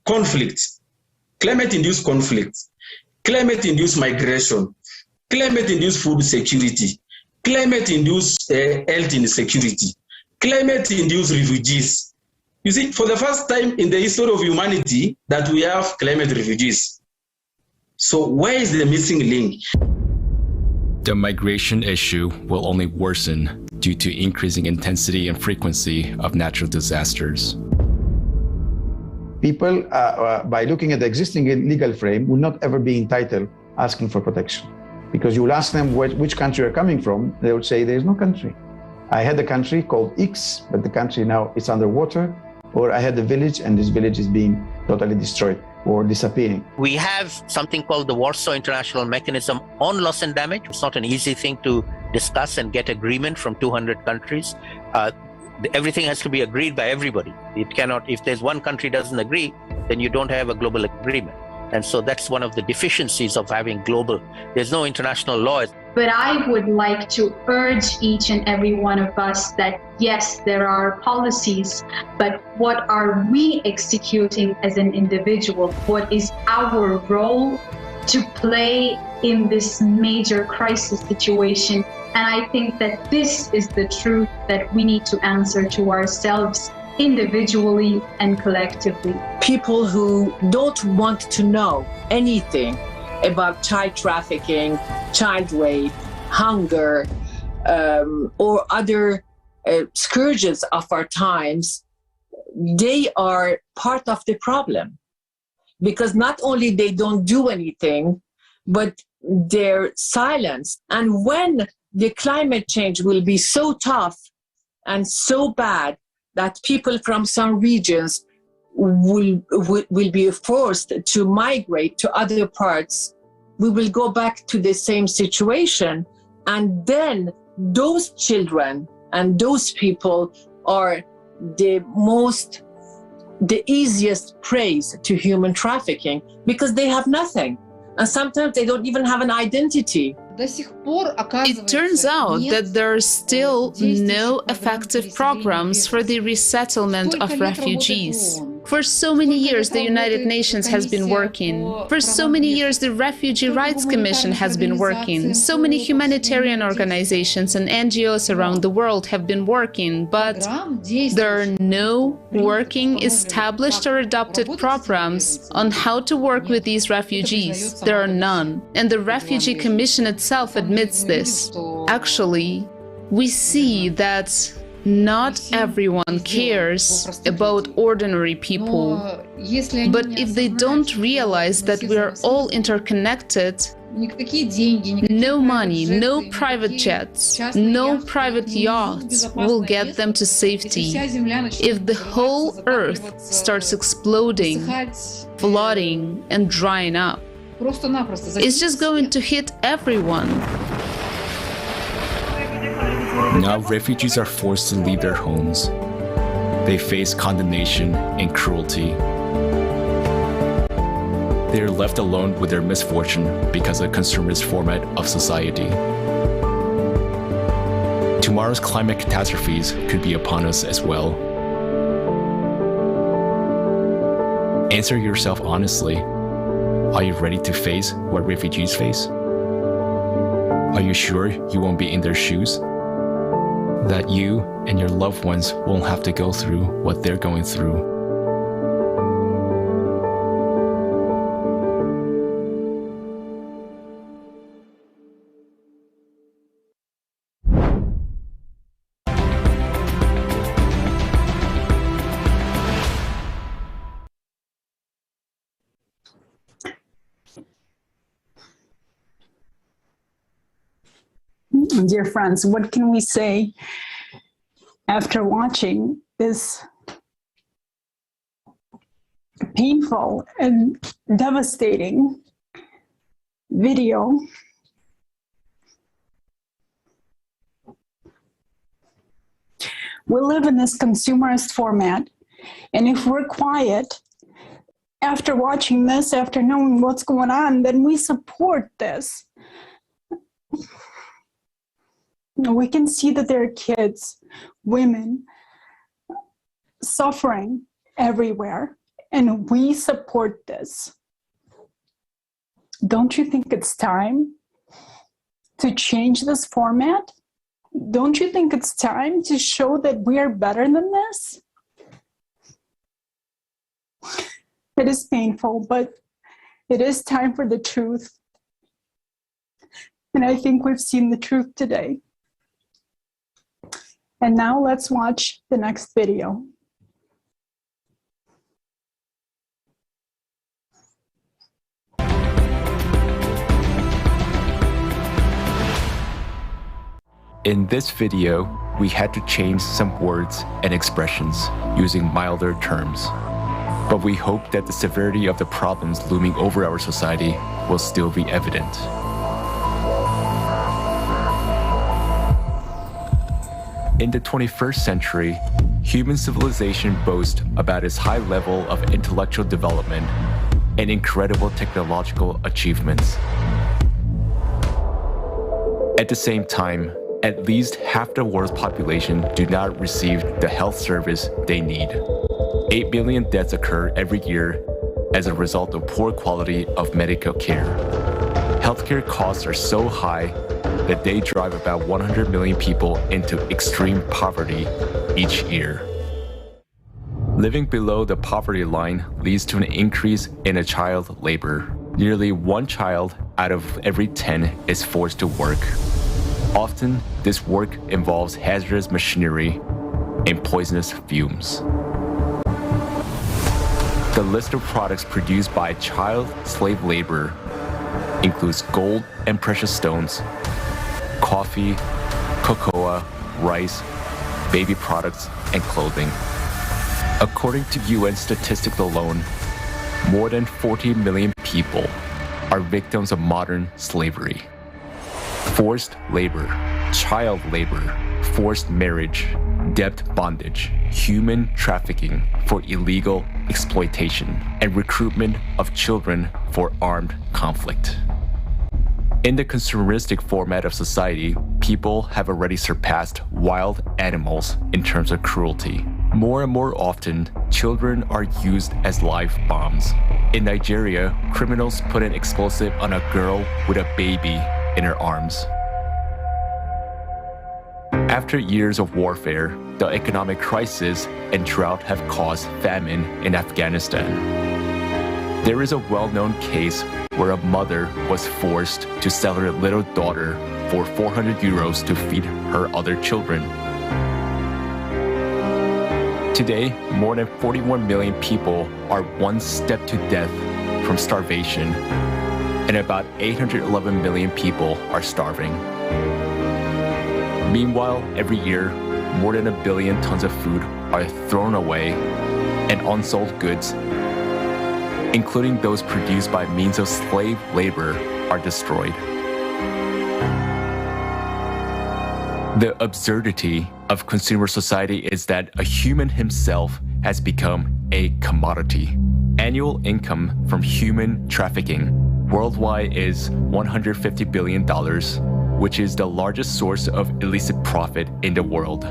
conflict, climate-induced conflict, climate-induced migration, climate-induced food security, climate-induced health insecurity, climate-induced refugees. You see, for the first time in the history of humanity that we have climate refugees. So where is the missing link? The migration issue will only worsen due to increasing intensity and frequency of natural disasters. People, by looking at the existing legal frame, will not ever be entitled asking for protection. Because you will ask them which country you're coming from, they would say there is no country. I had a country called X, but the country now is underwater. or I had a village and this village is being totally destroyed or disappearing. We have something called the Warsaw International Mechanism on Loss and Damage. It's not an easy thing to discuss and get agreement from 200 countries. Everything has to be agreed by everybody. It cannot, if there's one country doesn't agree, then you don't have a global agreement. And so that's one of the deficiencies of having global. There's no international law. But I would like to urge each and every one of us that yes, there are policies, but what are we executing as an individual? What is our role to play in this major crisis situation? And I think that this is the truth that we need to answer to ourselves individually and collectively. People who don't want to know anything about child trafficking, child rape, hunger, or other scourges of our times, they are part of the problem. Because not only they don't do anything, but they're silenced. And when the climate change will be so tough and so bad that people from some regions will be forced to migrate to other parts, we will go back to the same situation. And then those children and those people are the easiest prey to human trafficking because they have nothing. And sometimes they don't even have an identity. It turns out that there are still no effective programs for the resettlement of refugees. For so many years, the United Nations has been working. For so many years, the Refugee Rights Commission has been working. So many humanitarian organizations and NGOs around the world have been working, but there are no working, established or adopted programs on how to work with these refugees. There are none. And the Refugee Commission itself admits this. Actually, we see that not everyone cares about ordinary people. But if they don't realize that we are all interconnected, no money, no private jets, no private yachts will get them to safety. If the whole earth starts exploding, flooding, and drying up, it's just going to hit everyone. Now refugees are forced to leave their homes. They face condemnation and cruelty. They are left alone with their misfortune because of the consumerist format of society. Tomorrow's climate catastrophes could be upon us as well. Answer yourself honestly. Are you ready to face what refugees face? Are you sure you won't be in their shoes? That you and your loved ones won't have to go through what they're going through. Dear friends, what can we say after watching this painful and devastating video? We live in this consumerist format, and if we're quiet after watching this, after knowing what's going on, then we support this. We can see that there are kids, women, suffering everywhere, and we support this. Don't you think it's time to change this format? Don't you think it's time to show that we are better than this? It is painful, but it is time for the truth. And I think we've seen the truth today. And now let's watch the next video. In this video, we had to change some words and expressions using milder terms. But we hope that the severity of the problems looming over our society will still be evident. In the 21st century, human civilization boasts about its high level of intellectual development and incredible technological achievements. At the same time, at least half the world's population do not receive the health service they need. 8 million deaths occur every year as a result of poor quality of medical care. Healthcare costs are so high that they drive about 100 million people into extreme poverty each year. Living below the poverty line leads to an increase in child labor. Nearly 1 child out of every 10 is forced to work. Often, this work involves hazardous machinery and poisonous fumes. The list of products produced by child slave labor includes gold and precious stones, coffee, cocoa, rice, baby products, and clothing. According to UN statistics alone, more than 40 million people are victims of modern slavery. Forced labor, child labor, forced marriage, debt bondage, human trafficking for illegal exploitation, and recruitment of children for armed conflict. In the consumeristic format of society, people have already surpassed wild animals in terms of cruelty. More and more often, children are used as live bombs. In Nigeria, criminals put an explosive on a girl with a baby in her arms. After years of warfare, the economic crisis and drought have caused famine in Afghanistan. There is a well-known case where a mother was forced to sell her little daughter for 400 euros to feed her other children. Today, more than 41 million people are one step to death from starvation, and about 811 million people are starving. Meanwhile, every year, more than 1 billion tons of food are thrown away, and unsold goods, including those produced by means of slave labor, are destroyed. The absurdity of consumer society is that a human himself has become a commodity. Annual income from human trafficking worldwide is $150 billion, which is the largest source of illicit profit in the world.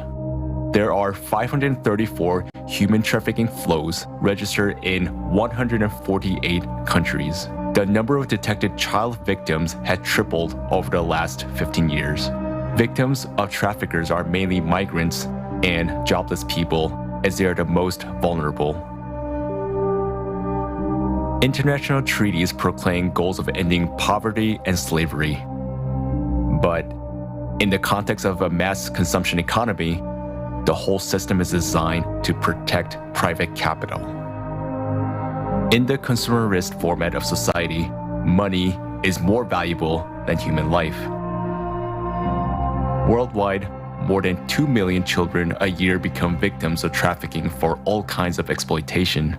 There are 534 human trafficking flows registered in 148 countries. The number of detected child victims has tripled over the last 15 years. Victims of traffickers are mainly migrants and jobless people, as they are the most vulnerable. International treaties proclaim goals of ending poverty and slavery. But in the context of a mass consumption economy, the whole system is designed to protect private capital. In the consumerist format of society, money is more valuable than human life. Worldwide, more than 2 million children a year become victims of trafficking for all kinds of exploitation.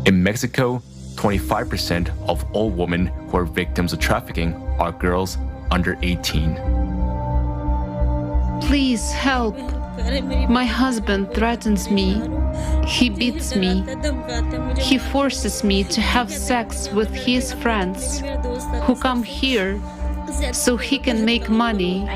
In Mexico, 25% of all women who are victims of trafficking are girls under 18. Please help. My husband threatens me. He beats me. He forces me to have sex with his friends who come here so he can make money.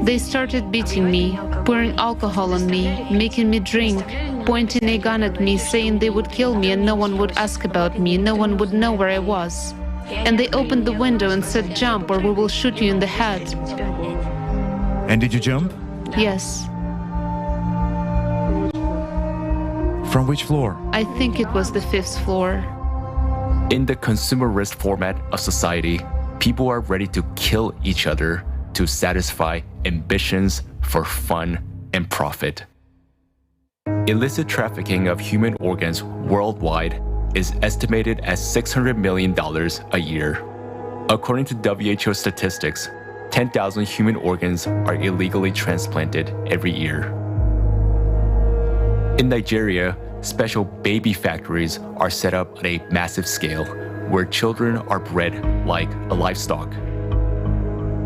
They started beating me, pouring alcohol on me, making me drink, pointing a gun at me, saying they would kill me and no one would ask about me, no one would know where I was. And they opened the window and said, "Jump or we will shoot you in the head." And did you jump? Yes. From which floor? I think it was the 5th floor. In the consumerist format of society, people are ready to kill each other to satisfy ambitions for fun and profit. Illicit trafficking of human organs worldwide is estimated at $600 million a year. According to WHO statistics, 10,000 human organs are illegally transplanted every year. In Nigeria, special baby factories are set up on a massive scale where children are bred like a livestock.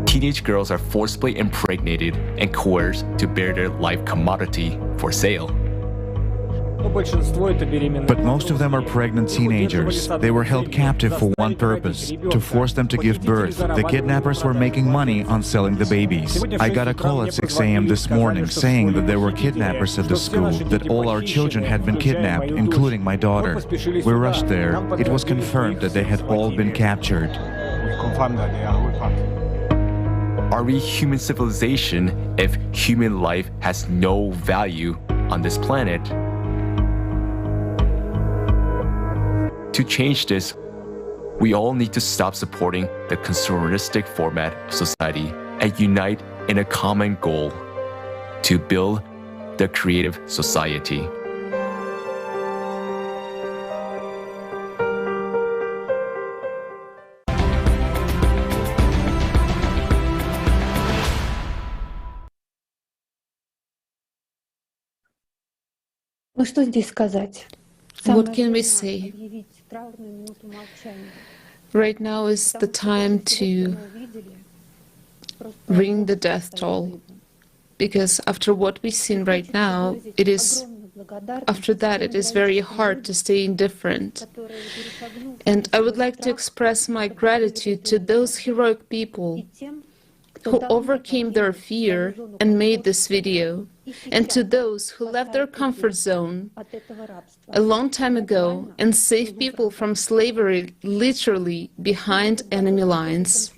Teenage girls are forcibly impregnated and coerced to bear their life commodity for sale. But most of them are pregnant teenagers. They were held captive for one purpose, to force them to give birth. The kidnappers were making money on selling the babies. I got a call at 6 a.m. this morning saying that there were kidnappers at the school, that all our children had been kidnapped, including my daughter. We rushed there. It was confirmed that they had all been captured. Are we human civilization if human life has no value on this planet? To change this, we all need to stop supporting the consumeristic format of society and unite in a common goal to build the creative society. Ну что здесь сказать? What can we say? Right now is the time to ring the death toll, because after what we've seen right now, it is very hard to stay indifferent. And I would like to express my gratitude to those heroic people who overcame their fear and made this video, and to those who left their comfort zone a long time ago and saved people from slavery literally behind enemy lines.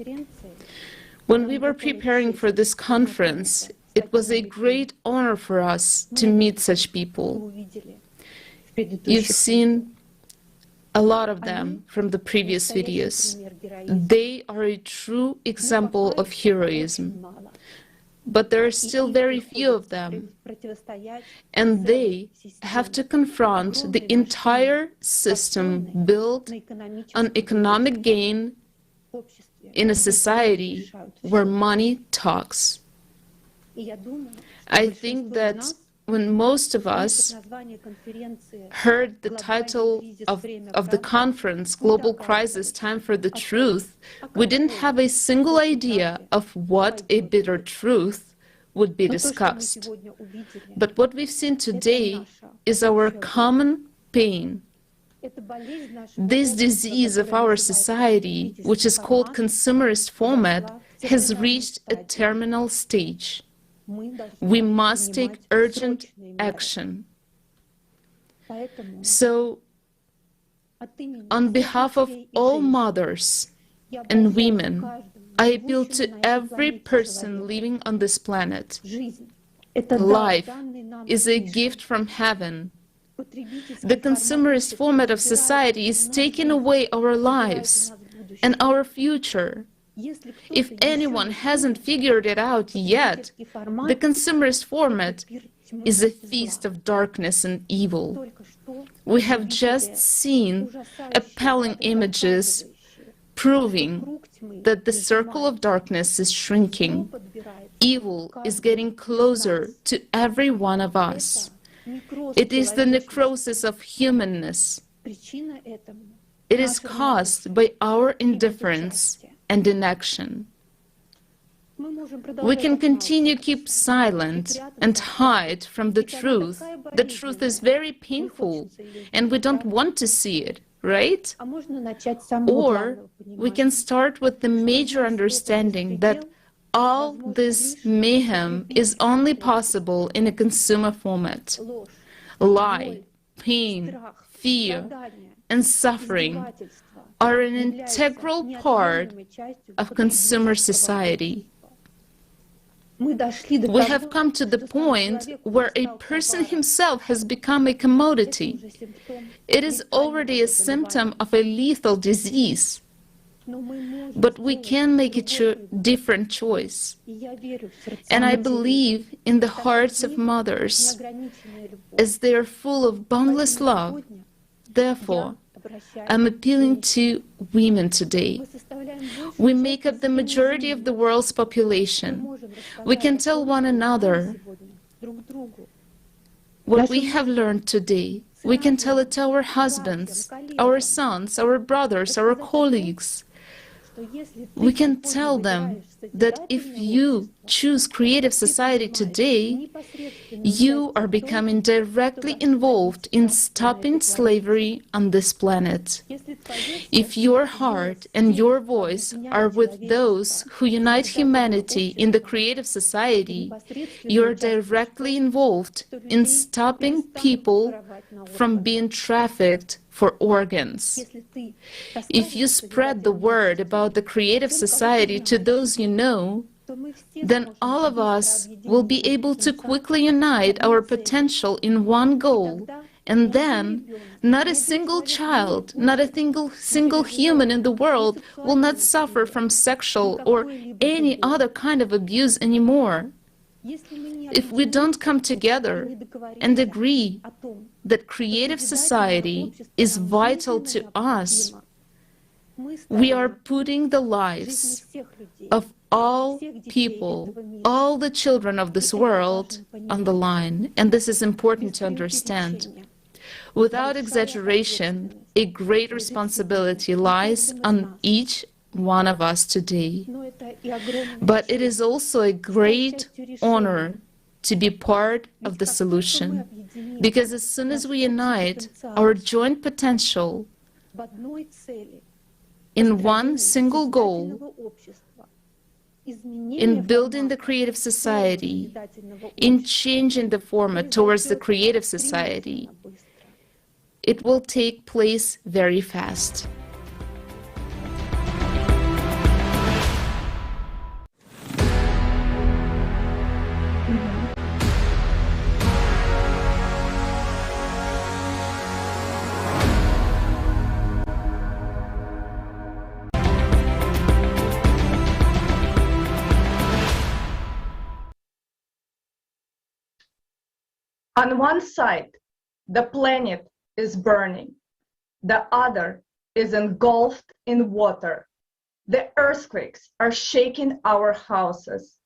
When we were preparing for this conference, it was a great honor for us to meet such people. You've seen a lot of them from the previous videos. They are a true example of heroism. But there are still very few of them, and they have to confront the entire system built on economic gain in a society where money talks. I think that when most of us heard the title of the conference, Global Crisis, Time for the Truth, we didn't have a single idea of what a bitter truth would be discussed. But what we've seen today is our common pain. This disease of our society, which is called consumerist format, has reached a terminal stage. We must take urgent action. So, on behalf of all mothers and women, I appeal to every person living on this planet. Life is a gift from heaven. The consumerist format of society is taking away our lives and our future. If anyone hasn't figured it out yet, the consumerist format is a feast of darkness and evil. We have just seen appalling images proving that the circle of darkness is shrinking. Evil is getting closer to every one of us. It is the necrosis of humanness. It is caused by our indifference and inaction. We can continue to keep silent and hide from the truth. The truth is very painful, and we don't want to see it, right? Or we can start with the major understanding that all this mayhem is only possible in a consumer format. Lie, pain, fear, and suffering are an integral part of consumer society. We have come to the point where a person himself has become a commodity. It is already a symptom of a lethal disease. But we can make a different choice. And I believe in the hearts of mothers, as they are full of boundless love. Therefore, I'm appealing to women today. We make up the majority of the world's population. We can tell one another what we have learned today. We can tell it to our husbands, our sons, our brothers, our colleagues. We can tell them that if you choose creative society today, you are becoming directly involved in stopping slavery on this planet. If your heart and your voice are with those who unite humanity in the creative society, you are directly involved in stopping people from being trafficked for organs. If you spread the word about the creative society to those you know, then all of us will be able to quickly unite our potential in one goal, and then not a single child, not a single human in the world will not suffer from sexual or any other kind of abuse anymore. If we don't come together and agree that creative society is vital to us, we are putting the lives of all people, all the children of this world on the line, and this is important to understand. Without exaggeration, a great responsibility lies on each one of us today. But it is also a great honor to be part of the solution, because as soon as we unite our joint potential in one single goal, in building the creative society, in changing the format towards the creative society, it will take place very fast. On one side, the planet is burning. The other is engulfed in water. The earthquakes are shaking our houses.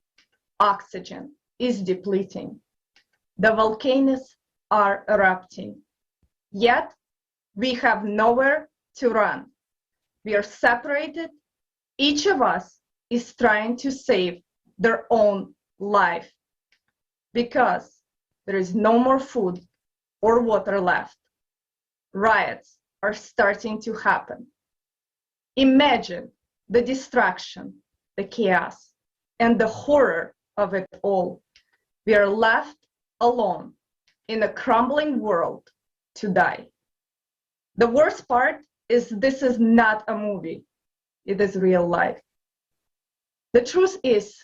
Oxygen is depleting. The volcanoes are erupting. Yet, we have nowhere to run. We are separated. Each of us is trying to save their own life because there is no more food or water left. Riots are starting to happen. Imagine the destruction, the chaos, and the horror of it all. We are left alone in a crumbling world to die. The worst part is this is not a movie. It is real life. The truth is,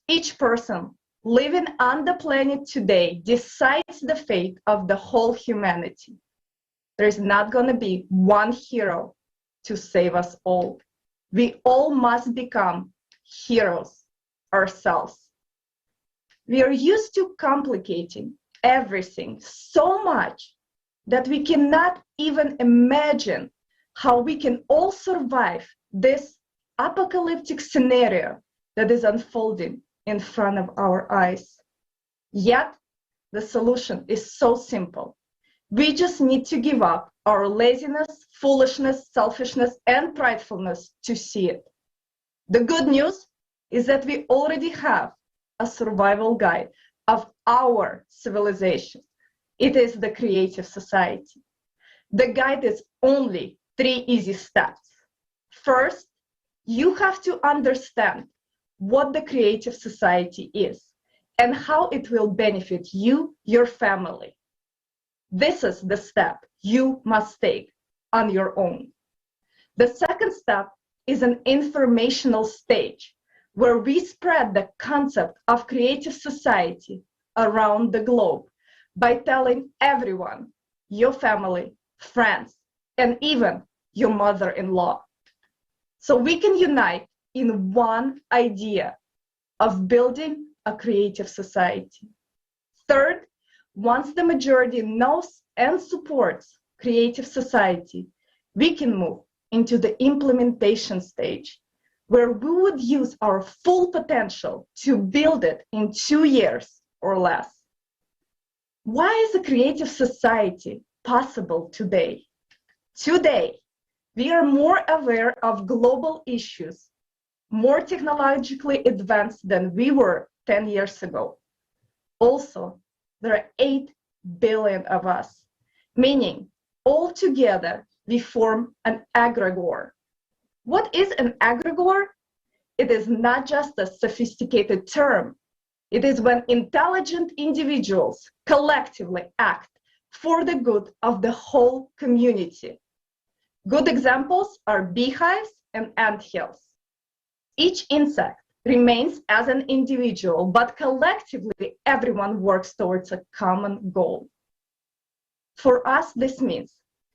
each person living on the planet today decides the fate of the whole humanity. There is not going to be one hero to save us all. We all must become heroes ourselves. We are used to complicating everything so much that we cannot even imagine how we can all survive this apocalyptic scenario that is unfolding in front of our eyes. Yet, the solution is so simple. We just need to give up our laziness, foolishness, selfishness, and pridefulness to see it. The good news is that we already have a survival guide of our civilization. It is the creative society. The guide is only 3 easy steps. First, you have to understand what the creative society is and how it will benefit you, your family. This is the step you must take on your own. The second step is an informational stage where we spread the concept of creative society around the globe by telling everyone, your family, friends, and even your mother-in-law. So we can unite in one idea of building a creative society. Third, once the majority knows and supports creative society, we can move into the implementation stage, where we would use our full potential to build it in 2 years or less. Why is a creative society possible today? Today, we are more aware of global issues, more technologically advanced than we were 10 years ago. Also, there are 8 billion of us, meaning altogether we form an egregore. What is an egregore? It is not just a sophisticated term. It is when intelligent individuals collectively act for the good of the whole community. Good examples are beehives and anthills. Each insect remains as an individual, but collectively everyone works towards a common goal. For us, this means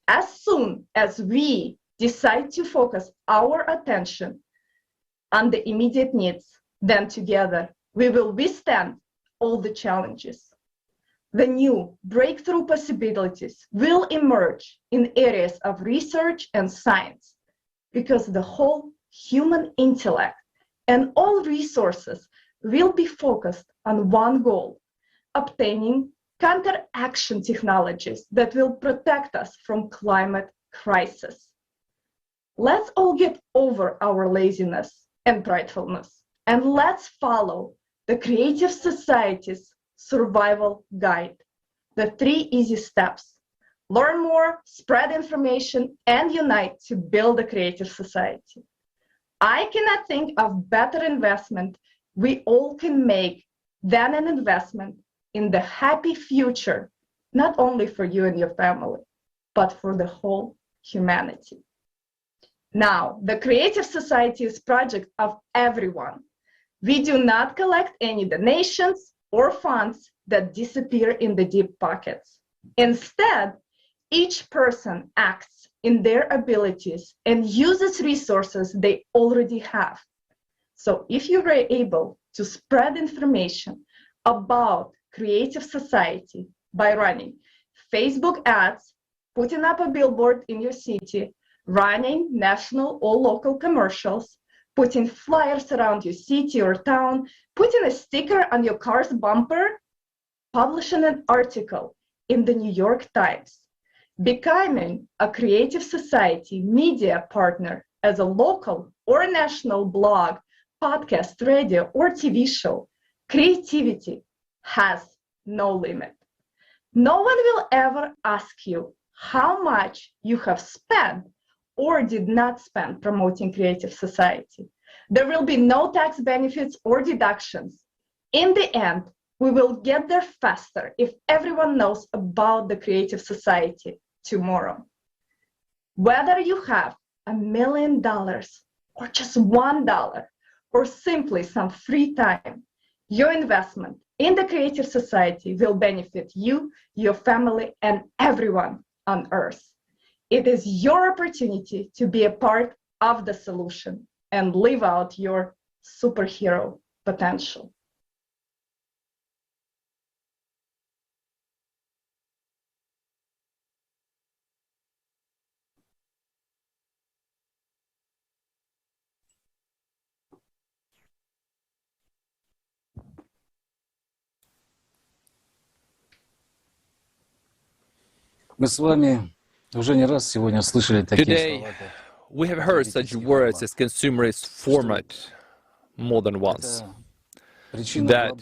as soon as we decide to focus our attention on the immediate needs, then together we will withstand all the challenges. The new breakthrough possibilities will emerge in areas of research and science, because the whole human intellect and all resources will be focused on one goal: obtaining counteraction technologies that will protect us from climate crisis. Let's all get over our laziness and pridefulness, and let's follow the Creative Society's survival guide, the 3 easy steps. Learn more, spread information, and unite to build a creative society. I cannot think of better investment we all can make than an investment in the happy future, not only for you and your family, but for the whole humanity. Now, the Creative Society is a project of everyone. We do not collect any donations or funds that disappear in the deep pockets. Instead, each person acts in their abilities and uses resources they already have. So if you are able to spread information about Creative Society by running Facebook ads, putting up a billboard in your city, running national or local commercials, putting flyers around your city or town, putting a sticker on your car's bumper, publishing an article in the New York Times, becoming a Creative Society media partner as a local or national blog, podcast, radio, or TV show. Creativity has no limit. No one will ever ask you how much you have spent or did not spend promoting Creative Society. There will be no tax benefits or deductions. In the end, we will get there faster if everyone knows about the Creative Society tomorrow. Whether you have $1 million or just $1 or simply some free time, your investment in the Creative Society will benefit you, your family, and everyone on Earth. It is your opportunity to be a part of the solution and live out your superhero potential. Today, we have heard such words as consumerist format more than once. That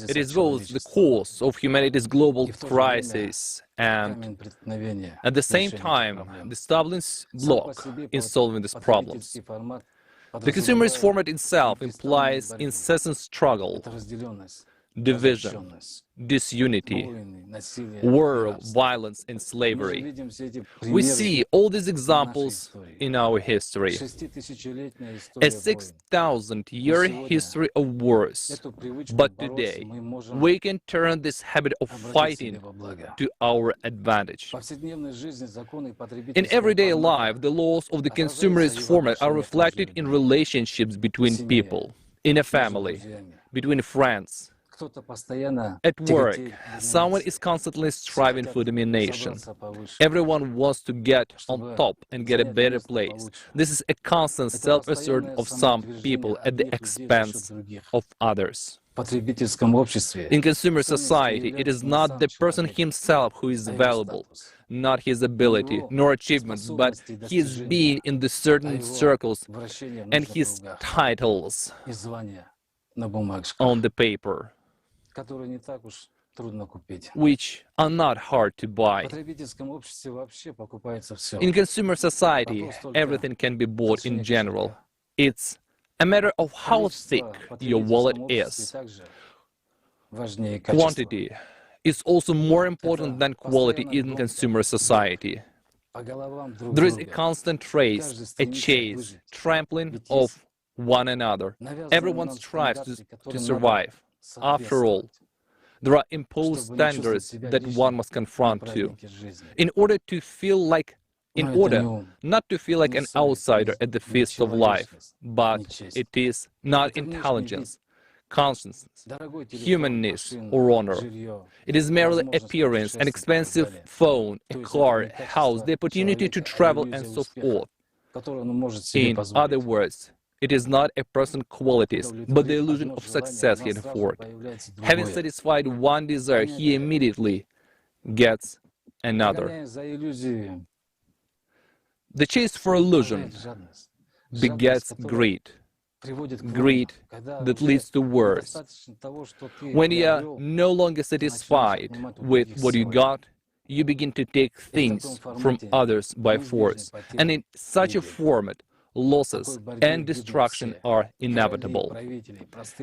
it is both the cause of humanity's global crisis and, at the same time, the stumbling block in solving these problems. The consumerist format itself implies incessant struggle, division, disunity, war, violence, and slavery. We see all these examples in our history. A 6,000-year history of wars. But today, we can turn this habit of fighting to our advantage. In everyday life, the laws of the consumerist format are reflected in relationships between people, in a family, between friends, At work, someone is constantly striving for domination. Everyone wants to get on top and get a better place. This is a constant self-assertion of some people at the expense of others. In consumer society, it is not the person himself who is valuable, not his ability nor achievements, but his being in the certain circles and his titles on the paper, which are not hard to buy. In consumer society, everything can be bought in general. It's a matter of how thick your wallet is. Quantity is also more important than quality in consumer society. There is a constant race, a chase, trampling of one another. Everyone strives to survive. After all, there are imposed standards that one must confront to. In order not to feel like an outsider at the feast of life, but it is not intelligence, consciousness, humanness, or honor. It is merely appearance, an expensive phone, a car, a house, the opportunity to travel, and so forth. In other words, it is not a person's qualities, but the illusion of success he afford. Having satisfied one desire, he immediately gets another. The chase for illusion begets greed. Greed that leads to worse. When you are no longer satisfied with what you got, you begin to take things from others by force. And in such a format, losses and destruction are inevitable.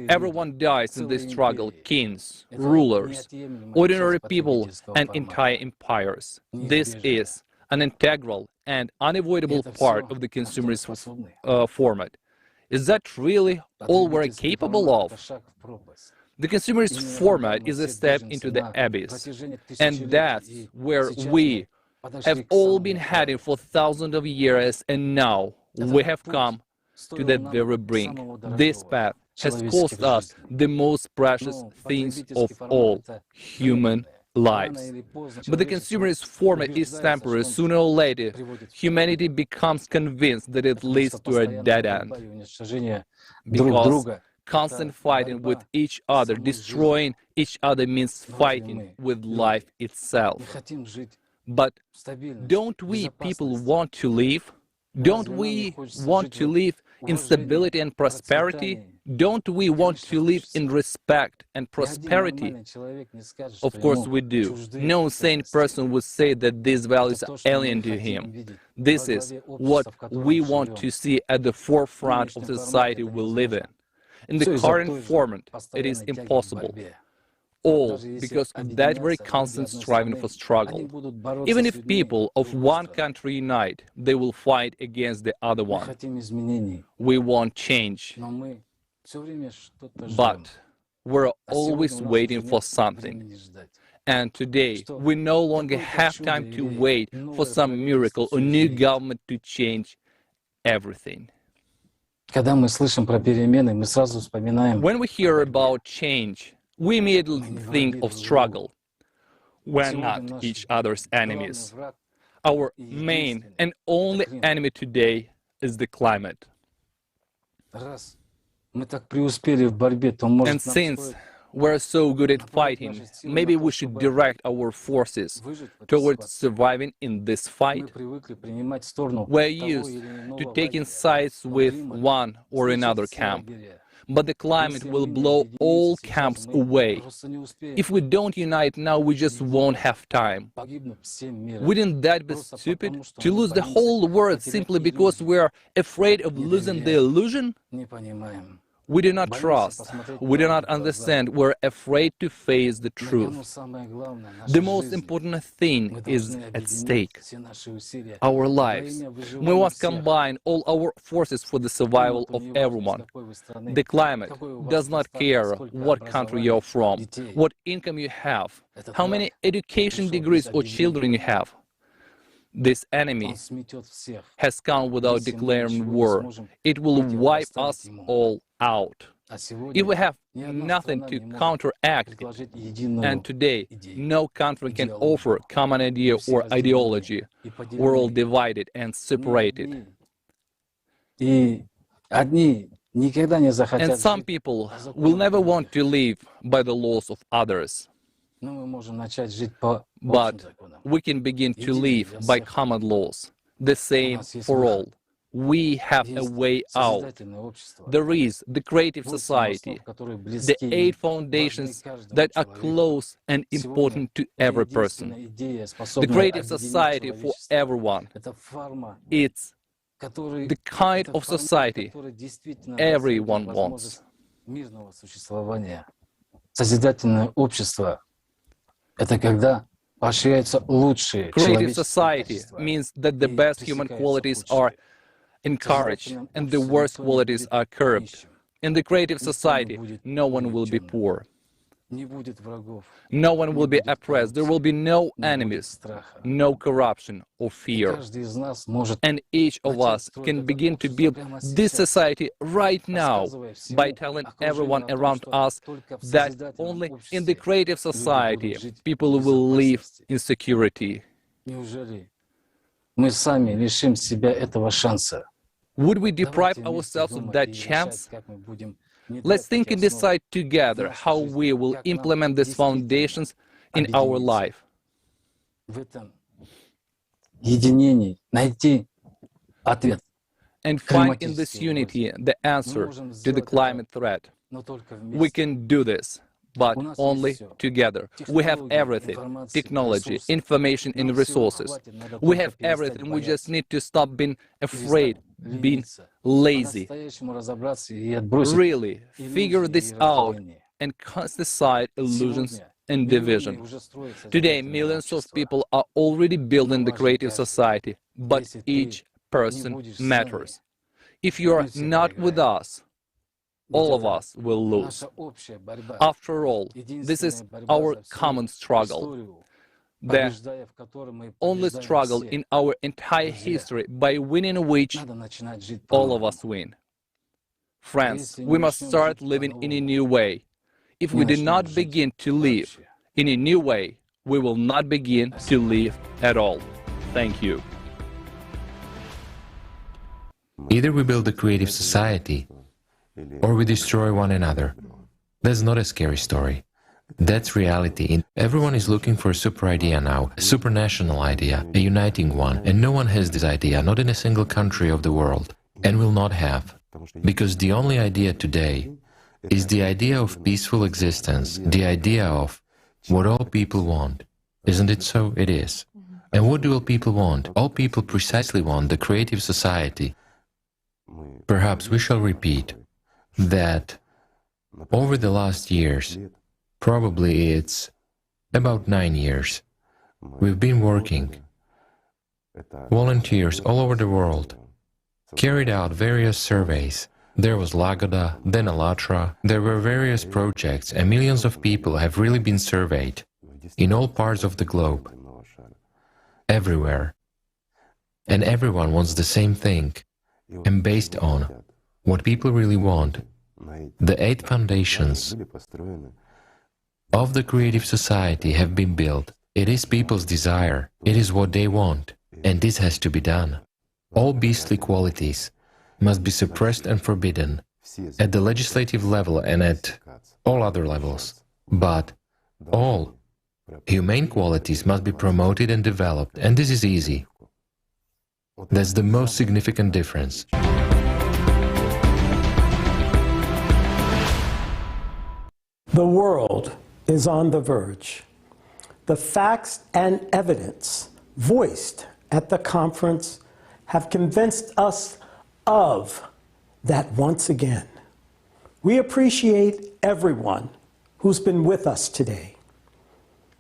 Everyone dies in this struggle: kings, rulers, ordinary people, and entire empires. This is an integral and unavoidable part of the consumerist format. Is that really all we're capable of? The consumerist format is a step into the abyss, and that's where we have all been heading for thousands of years, and now we have come to that very brink. This path has cost us the most precious things of all, human lives. But the consumerist format is temporary. Sooner or later, humanity becomes convinced that it leads to a dead end. Because constant fighting with each other, destroying each other, means fighting with life itself. But don't we people want to live? Don't we want to live in stability and prosperity? Don't we want to live in respect and prosperity? Of course we do. No sane person would say that these values are alien to him. This is what we want to see at the forefront of the society we live in. In the current format, it is impossible. All because of that very constant striving for struggle. Even if people of one country unite, they will fight against the other one. We want change, but we're always waiting for something. And today, we no longer have time to wait for some miracle or new government to change everything. When we hear about change, we immediately think of struggle. We're not each other's enemies. Our main and only enemy today is the climate. And since we're so good at fighting, maybe we should direct our forces towards surviving in this fight. We're used to taking sides with one or another camp. But the climate will blow all camps away. If we don't unite now, we just won't have time. Wouldn't that be stupid? To lose the whole world simply because we're afraid of losing the illusion? We do not trust, we do not understand, we're afraid to face the truth. The most important thing is at stake, our lives. We must combine all our forces for the survival of everyone. The climate does not care what country you're from, what income you have, how many education degrees or children you have. This enemy has come without declaring war. It will wipe us all out. if we have nothing to counteract it, and today no country can offer common idea or ideology, we're all divided and separated. And some people will never want to live by the laws of others. But we can begin to live by common laws, the same for all. We have a way out. There is the creative society, the 8 foundations that are close and important to every person. The creative society for everyone. It's the kind of society everyone wants. Creative society means that the best human qualities are encouraged and the worst qualities are curbed. In the creative society, no one will be poor. No one will be oppressed. There will be no enemies, no corruption or fear. And each of us can begin to build this society right now by telling everyone around us that only in the creative society people will live in security. Would we deprive ourselves of that chance? Let's think and decide together how we will implement these foundations in our life. And find in this unity the answer to the climate threat. We can do this, but only together. We have everything: technology, information, and resources. We have everything. We just need to stop being afraid, being lazy. Really figure this out and cast aside illusions and division. Today, millions of people are already building the creative society, but each person matters. If you are not with us, all of us will lose. After all, this is our common struggle, the only struggle in our entire history by winning which all of us win. Friends, we must start living in a new way. If we do not begin to live in a new way, we will not begin to live at all. Thank you. Either we build a creative society, or we destroy one another. That's not a scary story. That's reality. Everyone is looking for a super idea now, a supranational idea, a uniting one, and no one has this idea, not in a single country of the world, and will not have. Because the only idea today is the idea of peaceful existence, the idea of what all people want. Isn't it so? It is. And what do all people want? All people precisely want the creative society. Perhaps we shall repeat that over the last years, probably it's about 9 years, we've been working. Volunteers all over the world carried out various surveys. There was Lagoda, then Alatra, there were various projects, and millions of people have really been surveyed in all parts of the globe, everywhere. And everyone wants the same thing, and based on what people really want, the 8 foundations of the creative society have been built. It is people's desire, it is what they want, and this has to be done. All beastly qualities must be suppressed and forbidden at the legislative level and at all other levels. But all humane qualities must be promoted and developed, and this is easy. That's the most significant difference. The world is on the verge. The facts and evidence voiced at the conference have convinced us of that once again. We appreciate everyone who's been with us today.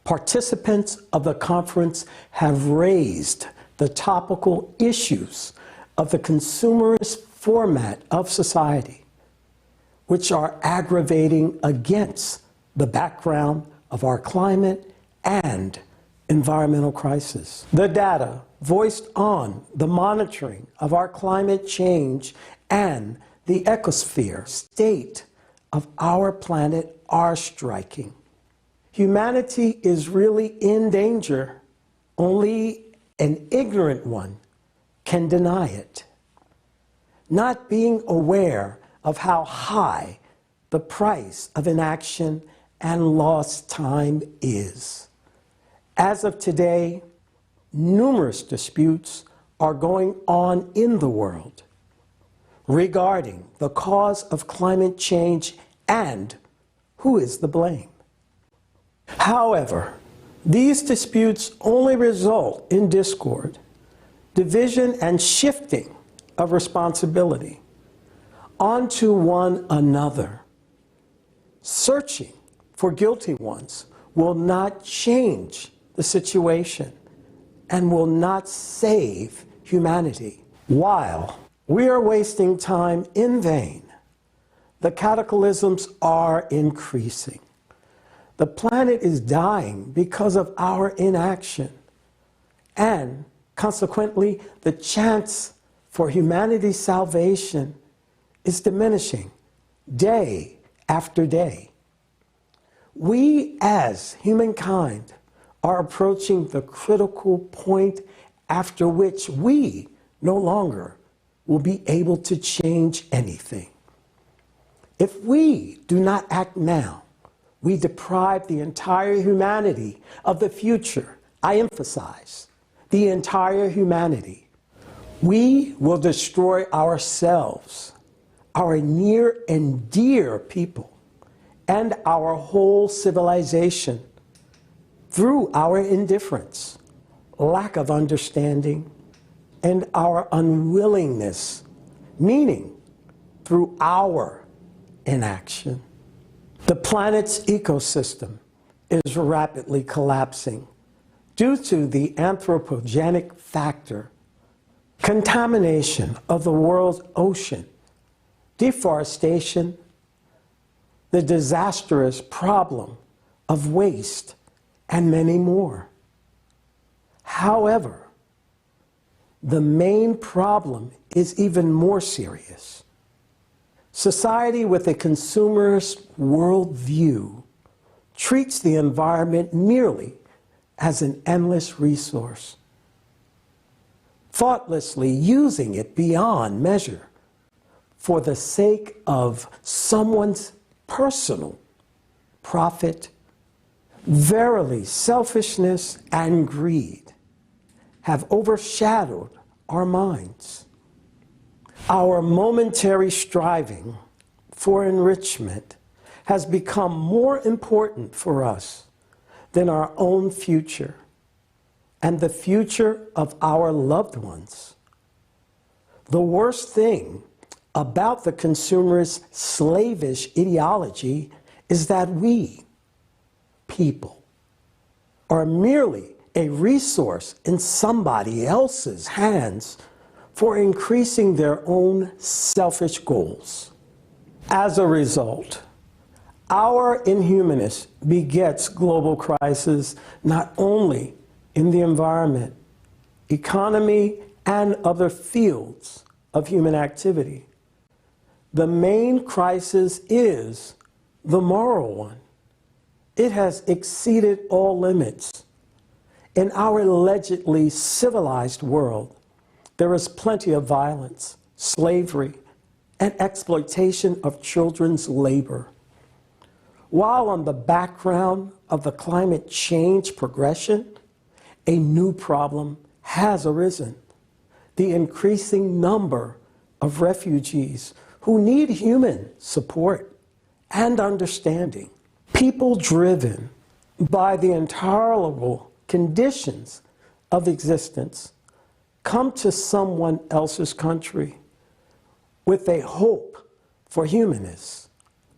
Participants of the conference have raised the topical issues of the consumerist format of society, which are aggravating against the background of our climate and environmental crisis. The data voiced on the monitoring of our climate change and the ecosphere state of our planet are striking. Humanity is really in danger. Only an ignorant one can deny it. Not being aware of how high the price of inaction and lost time is. As of today, numerous disputes are going on in the world regarding the cause of climate change and who is the blame. However, these disputes only result in discord, division, and shifting of responsibility onto one another. Searching for guilty ones will not change the situation and will not save humanity. While we are wasting time in vain, the cataclysms are increasing. The planet is dying because of our inaction, and consequently, the chance for humanity's salvation is diminishing day after day. We as humankind are approaching the critical point after which we no longer will be able to change anything. If we do not act now, we deprive the entire humanity of the future. I emphasize, the entire humanity. We will destroy ourselves, our near and dear people, and our whole civilization through our indifference, lack of understanding, and our unwillingness, meaning through our inaction. The planet's ecosystem is rapidly collapsing due to the anthropogenic factor, contamination of the world's ocean, deforestation, the disastrous problem of waste, and many more. However, the main problem is even more serious. Society with a consumerist worldview treats the environment merely as an endless resource, thoughtlessly using it beyond measure for the sake of someone's personal profit. Verily, selfishness and greed have overshadowed our minds. Our momentary striving for enrichment has become more important for us than our own future and the future of our loved ones. The worst thing about the consumerist slavish ideology is that we, people, are merely a resource in somebody else's hands for increasing their own selfish goals. As a result, our inhumanness begets global crisis not only in the environment, economy, and other fields of human activity. The main crisis is the moral one. It has exceeded all limits. In our allegedly civilized world, there is plenty of violence, slavery, and exploitation of children's labor. While on the background of the climate change progression, a new problem has arisen: the increasing number of refugees who need human support and understanding. People driven by the intolerable conditions of existence come to someone else's country with a hope for humanness,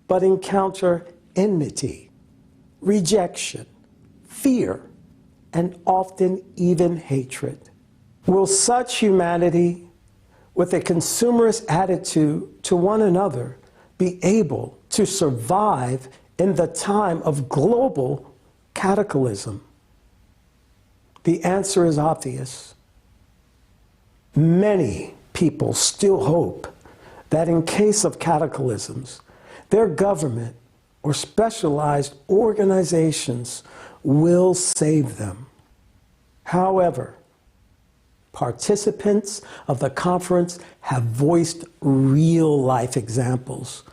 but encounter enmity, rejection, fear, and often even hatred. Will such humanity with a consumerist attitude to one another be able to survive in the time of global cataclysm? The answer is obvious. Many people still hope that in case of cataclysms, their government or specialized organizations will save them. However, participants of the conference have voiced real-life examples,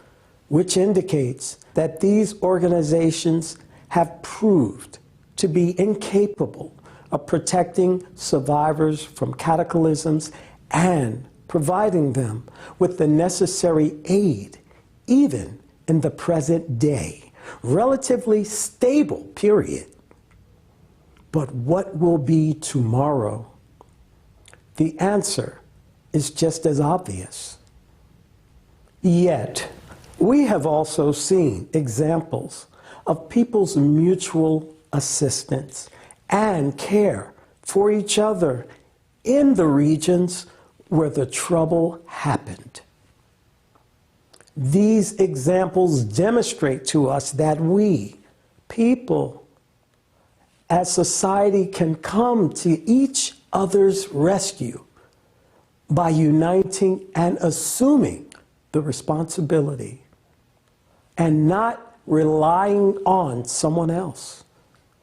which indicates that these organizations have proved to be incapable of protecting survivors from cataclysms and providing them with the necessary aid, even in the present day, relatively stable period. But what will be tomorrow? The answer is just as obvious. Yet, we have also seen examples of people's mutual assistance and care for each other in the regions where the trouble happened. These examples demonstrate to us that we, people, as society, can come to each other's rescue by uniting and assuming the responsibility and not relying on someone else.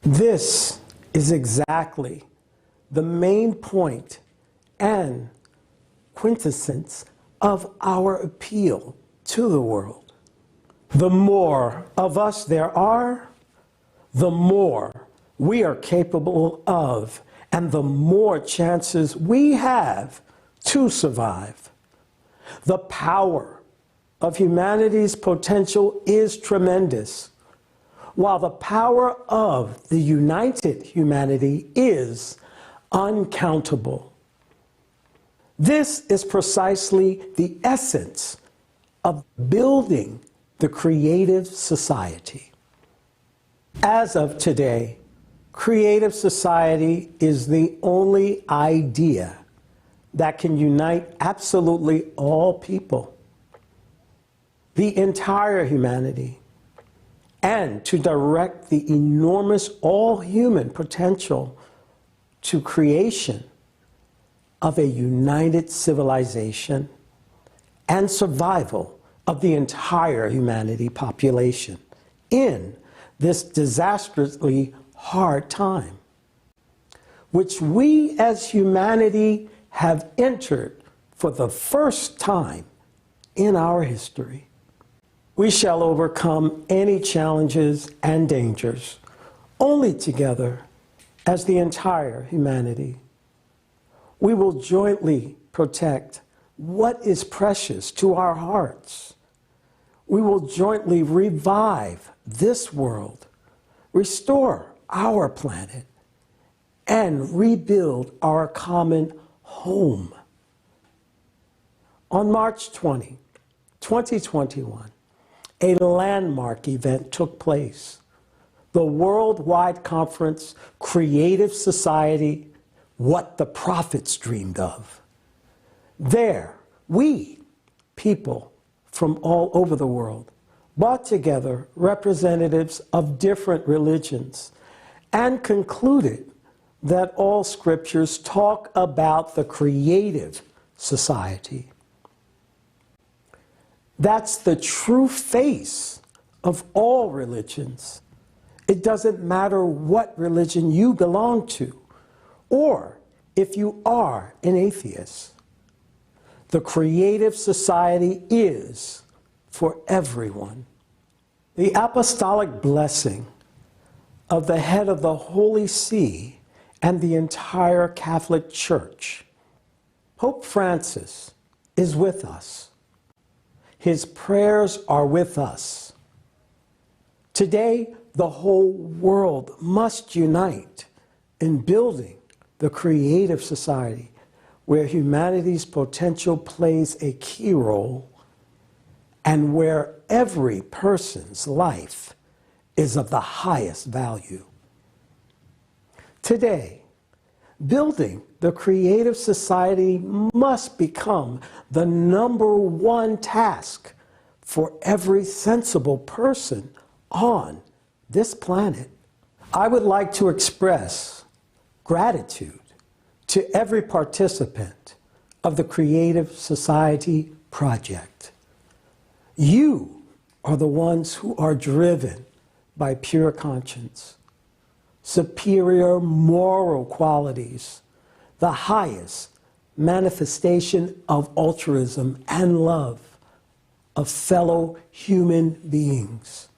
This is exactly the main point and quintessence of our appeal to the world. The more of us there are, the more we are capable of, and the more chances we have to survive. The power of humanity's potential is tremendous, while the power of the united humanity is uncountable. This is precisely the essence of building the creative society. As of today, creative society is the only idea that can unite absolutely all people, the entire humanity, and to direct the enormous all-human potential to creation of a united civilization and survival of the entire humanity population in this disastrously hard time, which we as humanity have entered for the first time in our history. We shall overcome any challenges and dangers only together as the entire humanity. We will jointly protect what is precious to our hearts. We will jointly revive this world, restore our planet, and rebuild our common home. On March 20, 2021, a landmark event took place. The worldwide conference, Creative Society, What the Prophets Dreamed of. There, we, people from all over the world, brought together representatives of different religions and concluded that all scriptures talk about the creative society. That's the true face of all religions. It doesn't matter what religion you belong to, or if you are an atheist. The creative society is for everyone. The apostolic blessing of the head of the Holy See and the entire Catholic Church, Pope Francis, is with us. His prayers are with us. Today, the whole world must unite in building the creative society where humanity's potential plays a key role and where every person's life is of the highest value. Today, building the creative society must become the #1 task for every sensible person on this planet. I would like to express gratitude to every participant of the Creative Society Project. You are the ones who are driven by pure conscience, superior moral qualities, the highest manifestation of altruism and love of fellow human beings,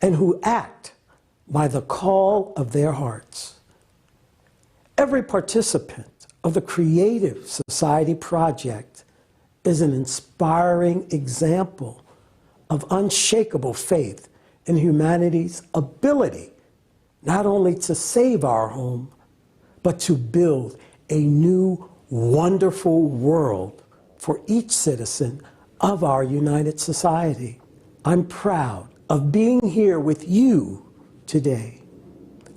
and who act by the call of their hearts. Every participant of the Creative Society Project is an inspiring example of unshakable faith in humanity's ability not only to save our home, but to build a new, wonderful world for each citizen of our united society. I'm proud of being here with you today.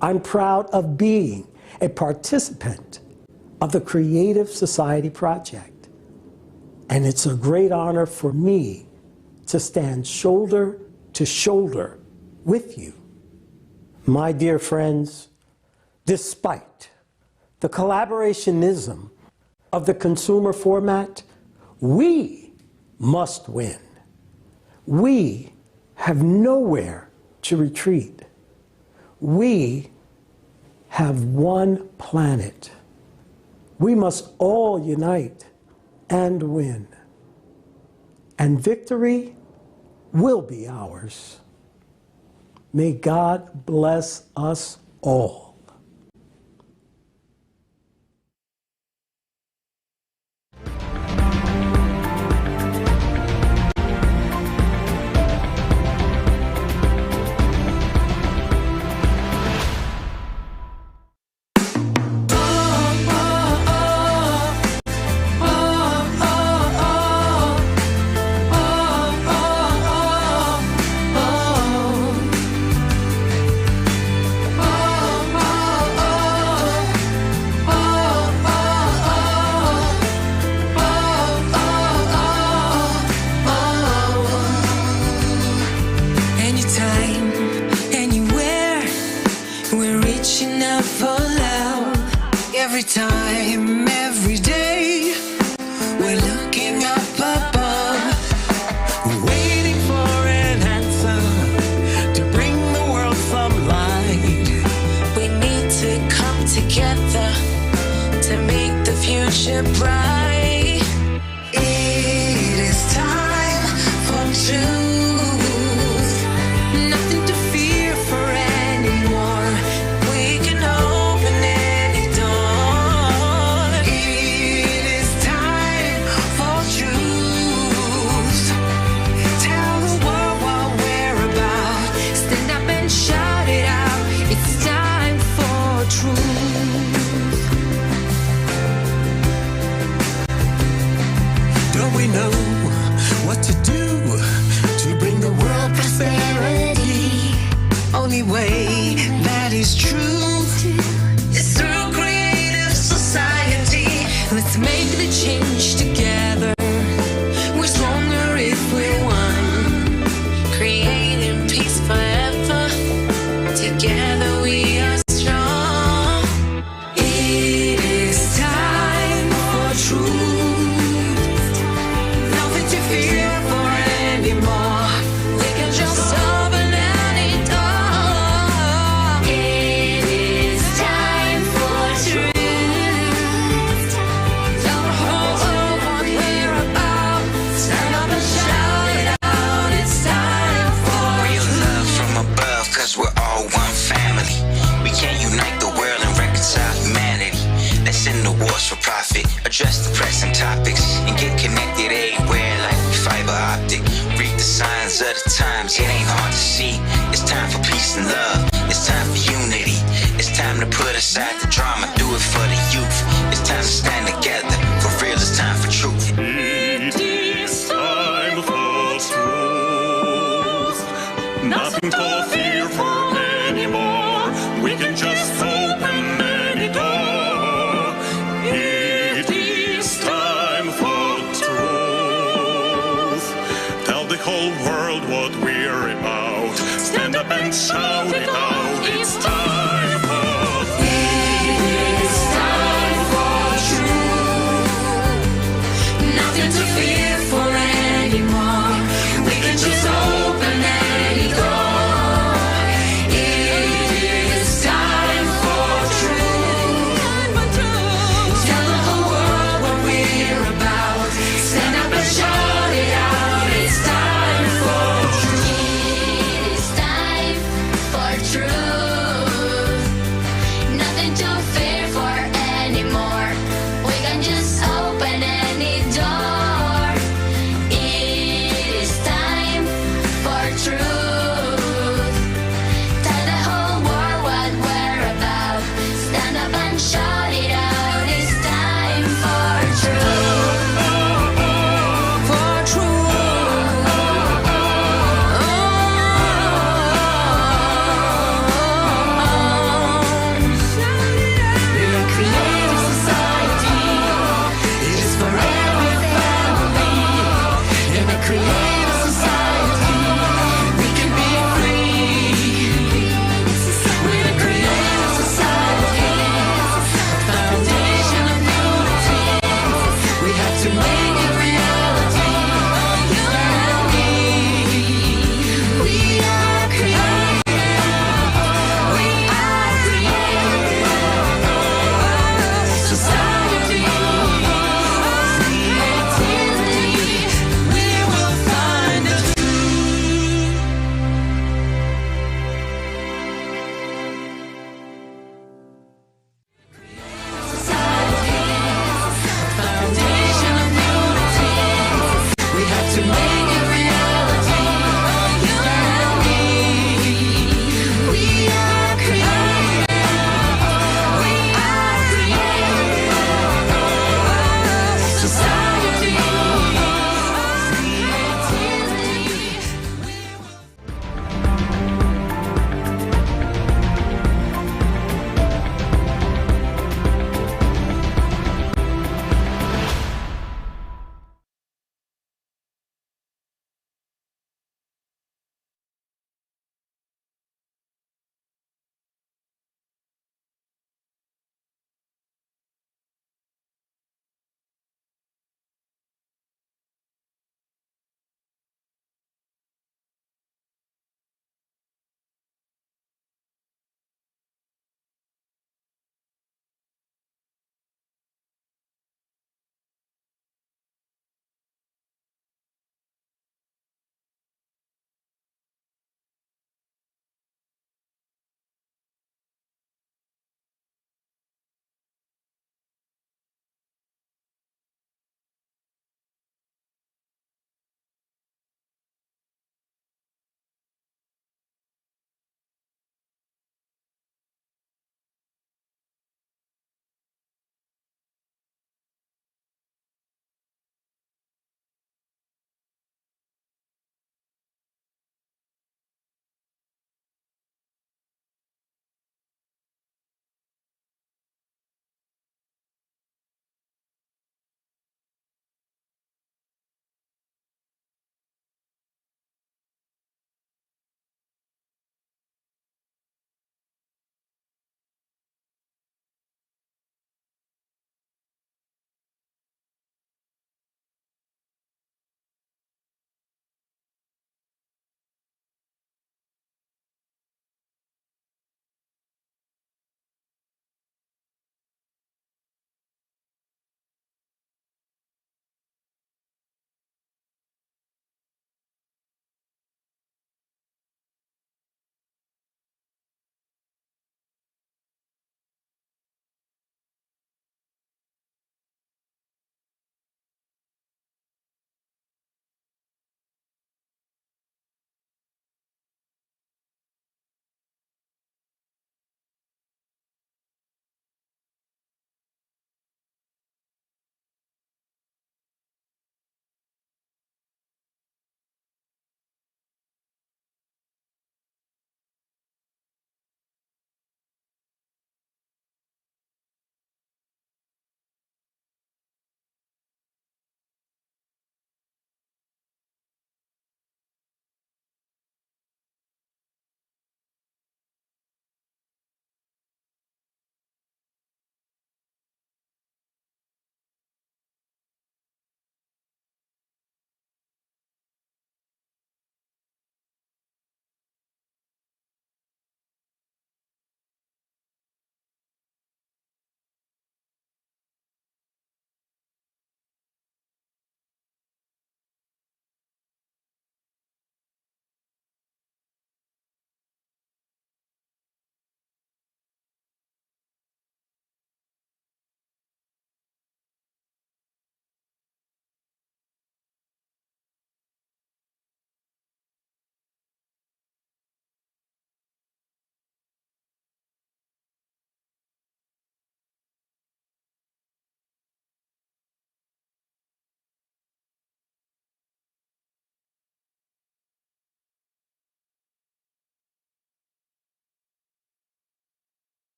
I'm proud of being a participant of the Creative Society Project. And it's a great honor for me to stand shoulder to shoulder with you. My dear friends, despite the collaborationism of the consumer format, we must win. We have nowhere to retreat. We have one planet. We must all unite and win. And victory will be ours. May God bless us all. Every time, every day, we're looking up above, waiting for an answer to bring the world some light. We need to come together to make the future bright. It is time for truth, nothing to fear for anymore. We can open any door. It is time for truth. Tell the world what we're about. Stand up and shout it out. It's time for truth. Don't we know what to do to bring the world prosperity? Only way that is true is through creative society. Let's make the change together. We're stronger if we're one. Creating peace forever. Together we are strong. It is time for truth. Nothing to fear for anymore. We can just open any door. It is time for truth. Don't hold what we're about. Stand up and shout it out. It's time for real love from above, 'cause we're all one family. We can't unite the world and reconcile humanity. Let's end the wars for profit, address the pressing topics, and get connected everywhere like fiber optic. Read the signs of the times, it ain't hard to see. It's time for peace and love, it's time for unity. It's time to put aside the drama, do it for the youth. It's time to stand together, for real, it's time for truth. It is time for truth. Nothing to fear for anymore. We can just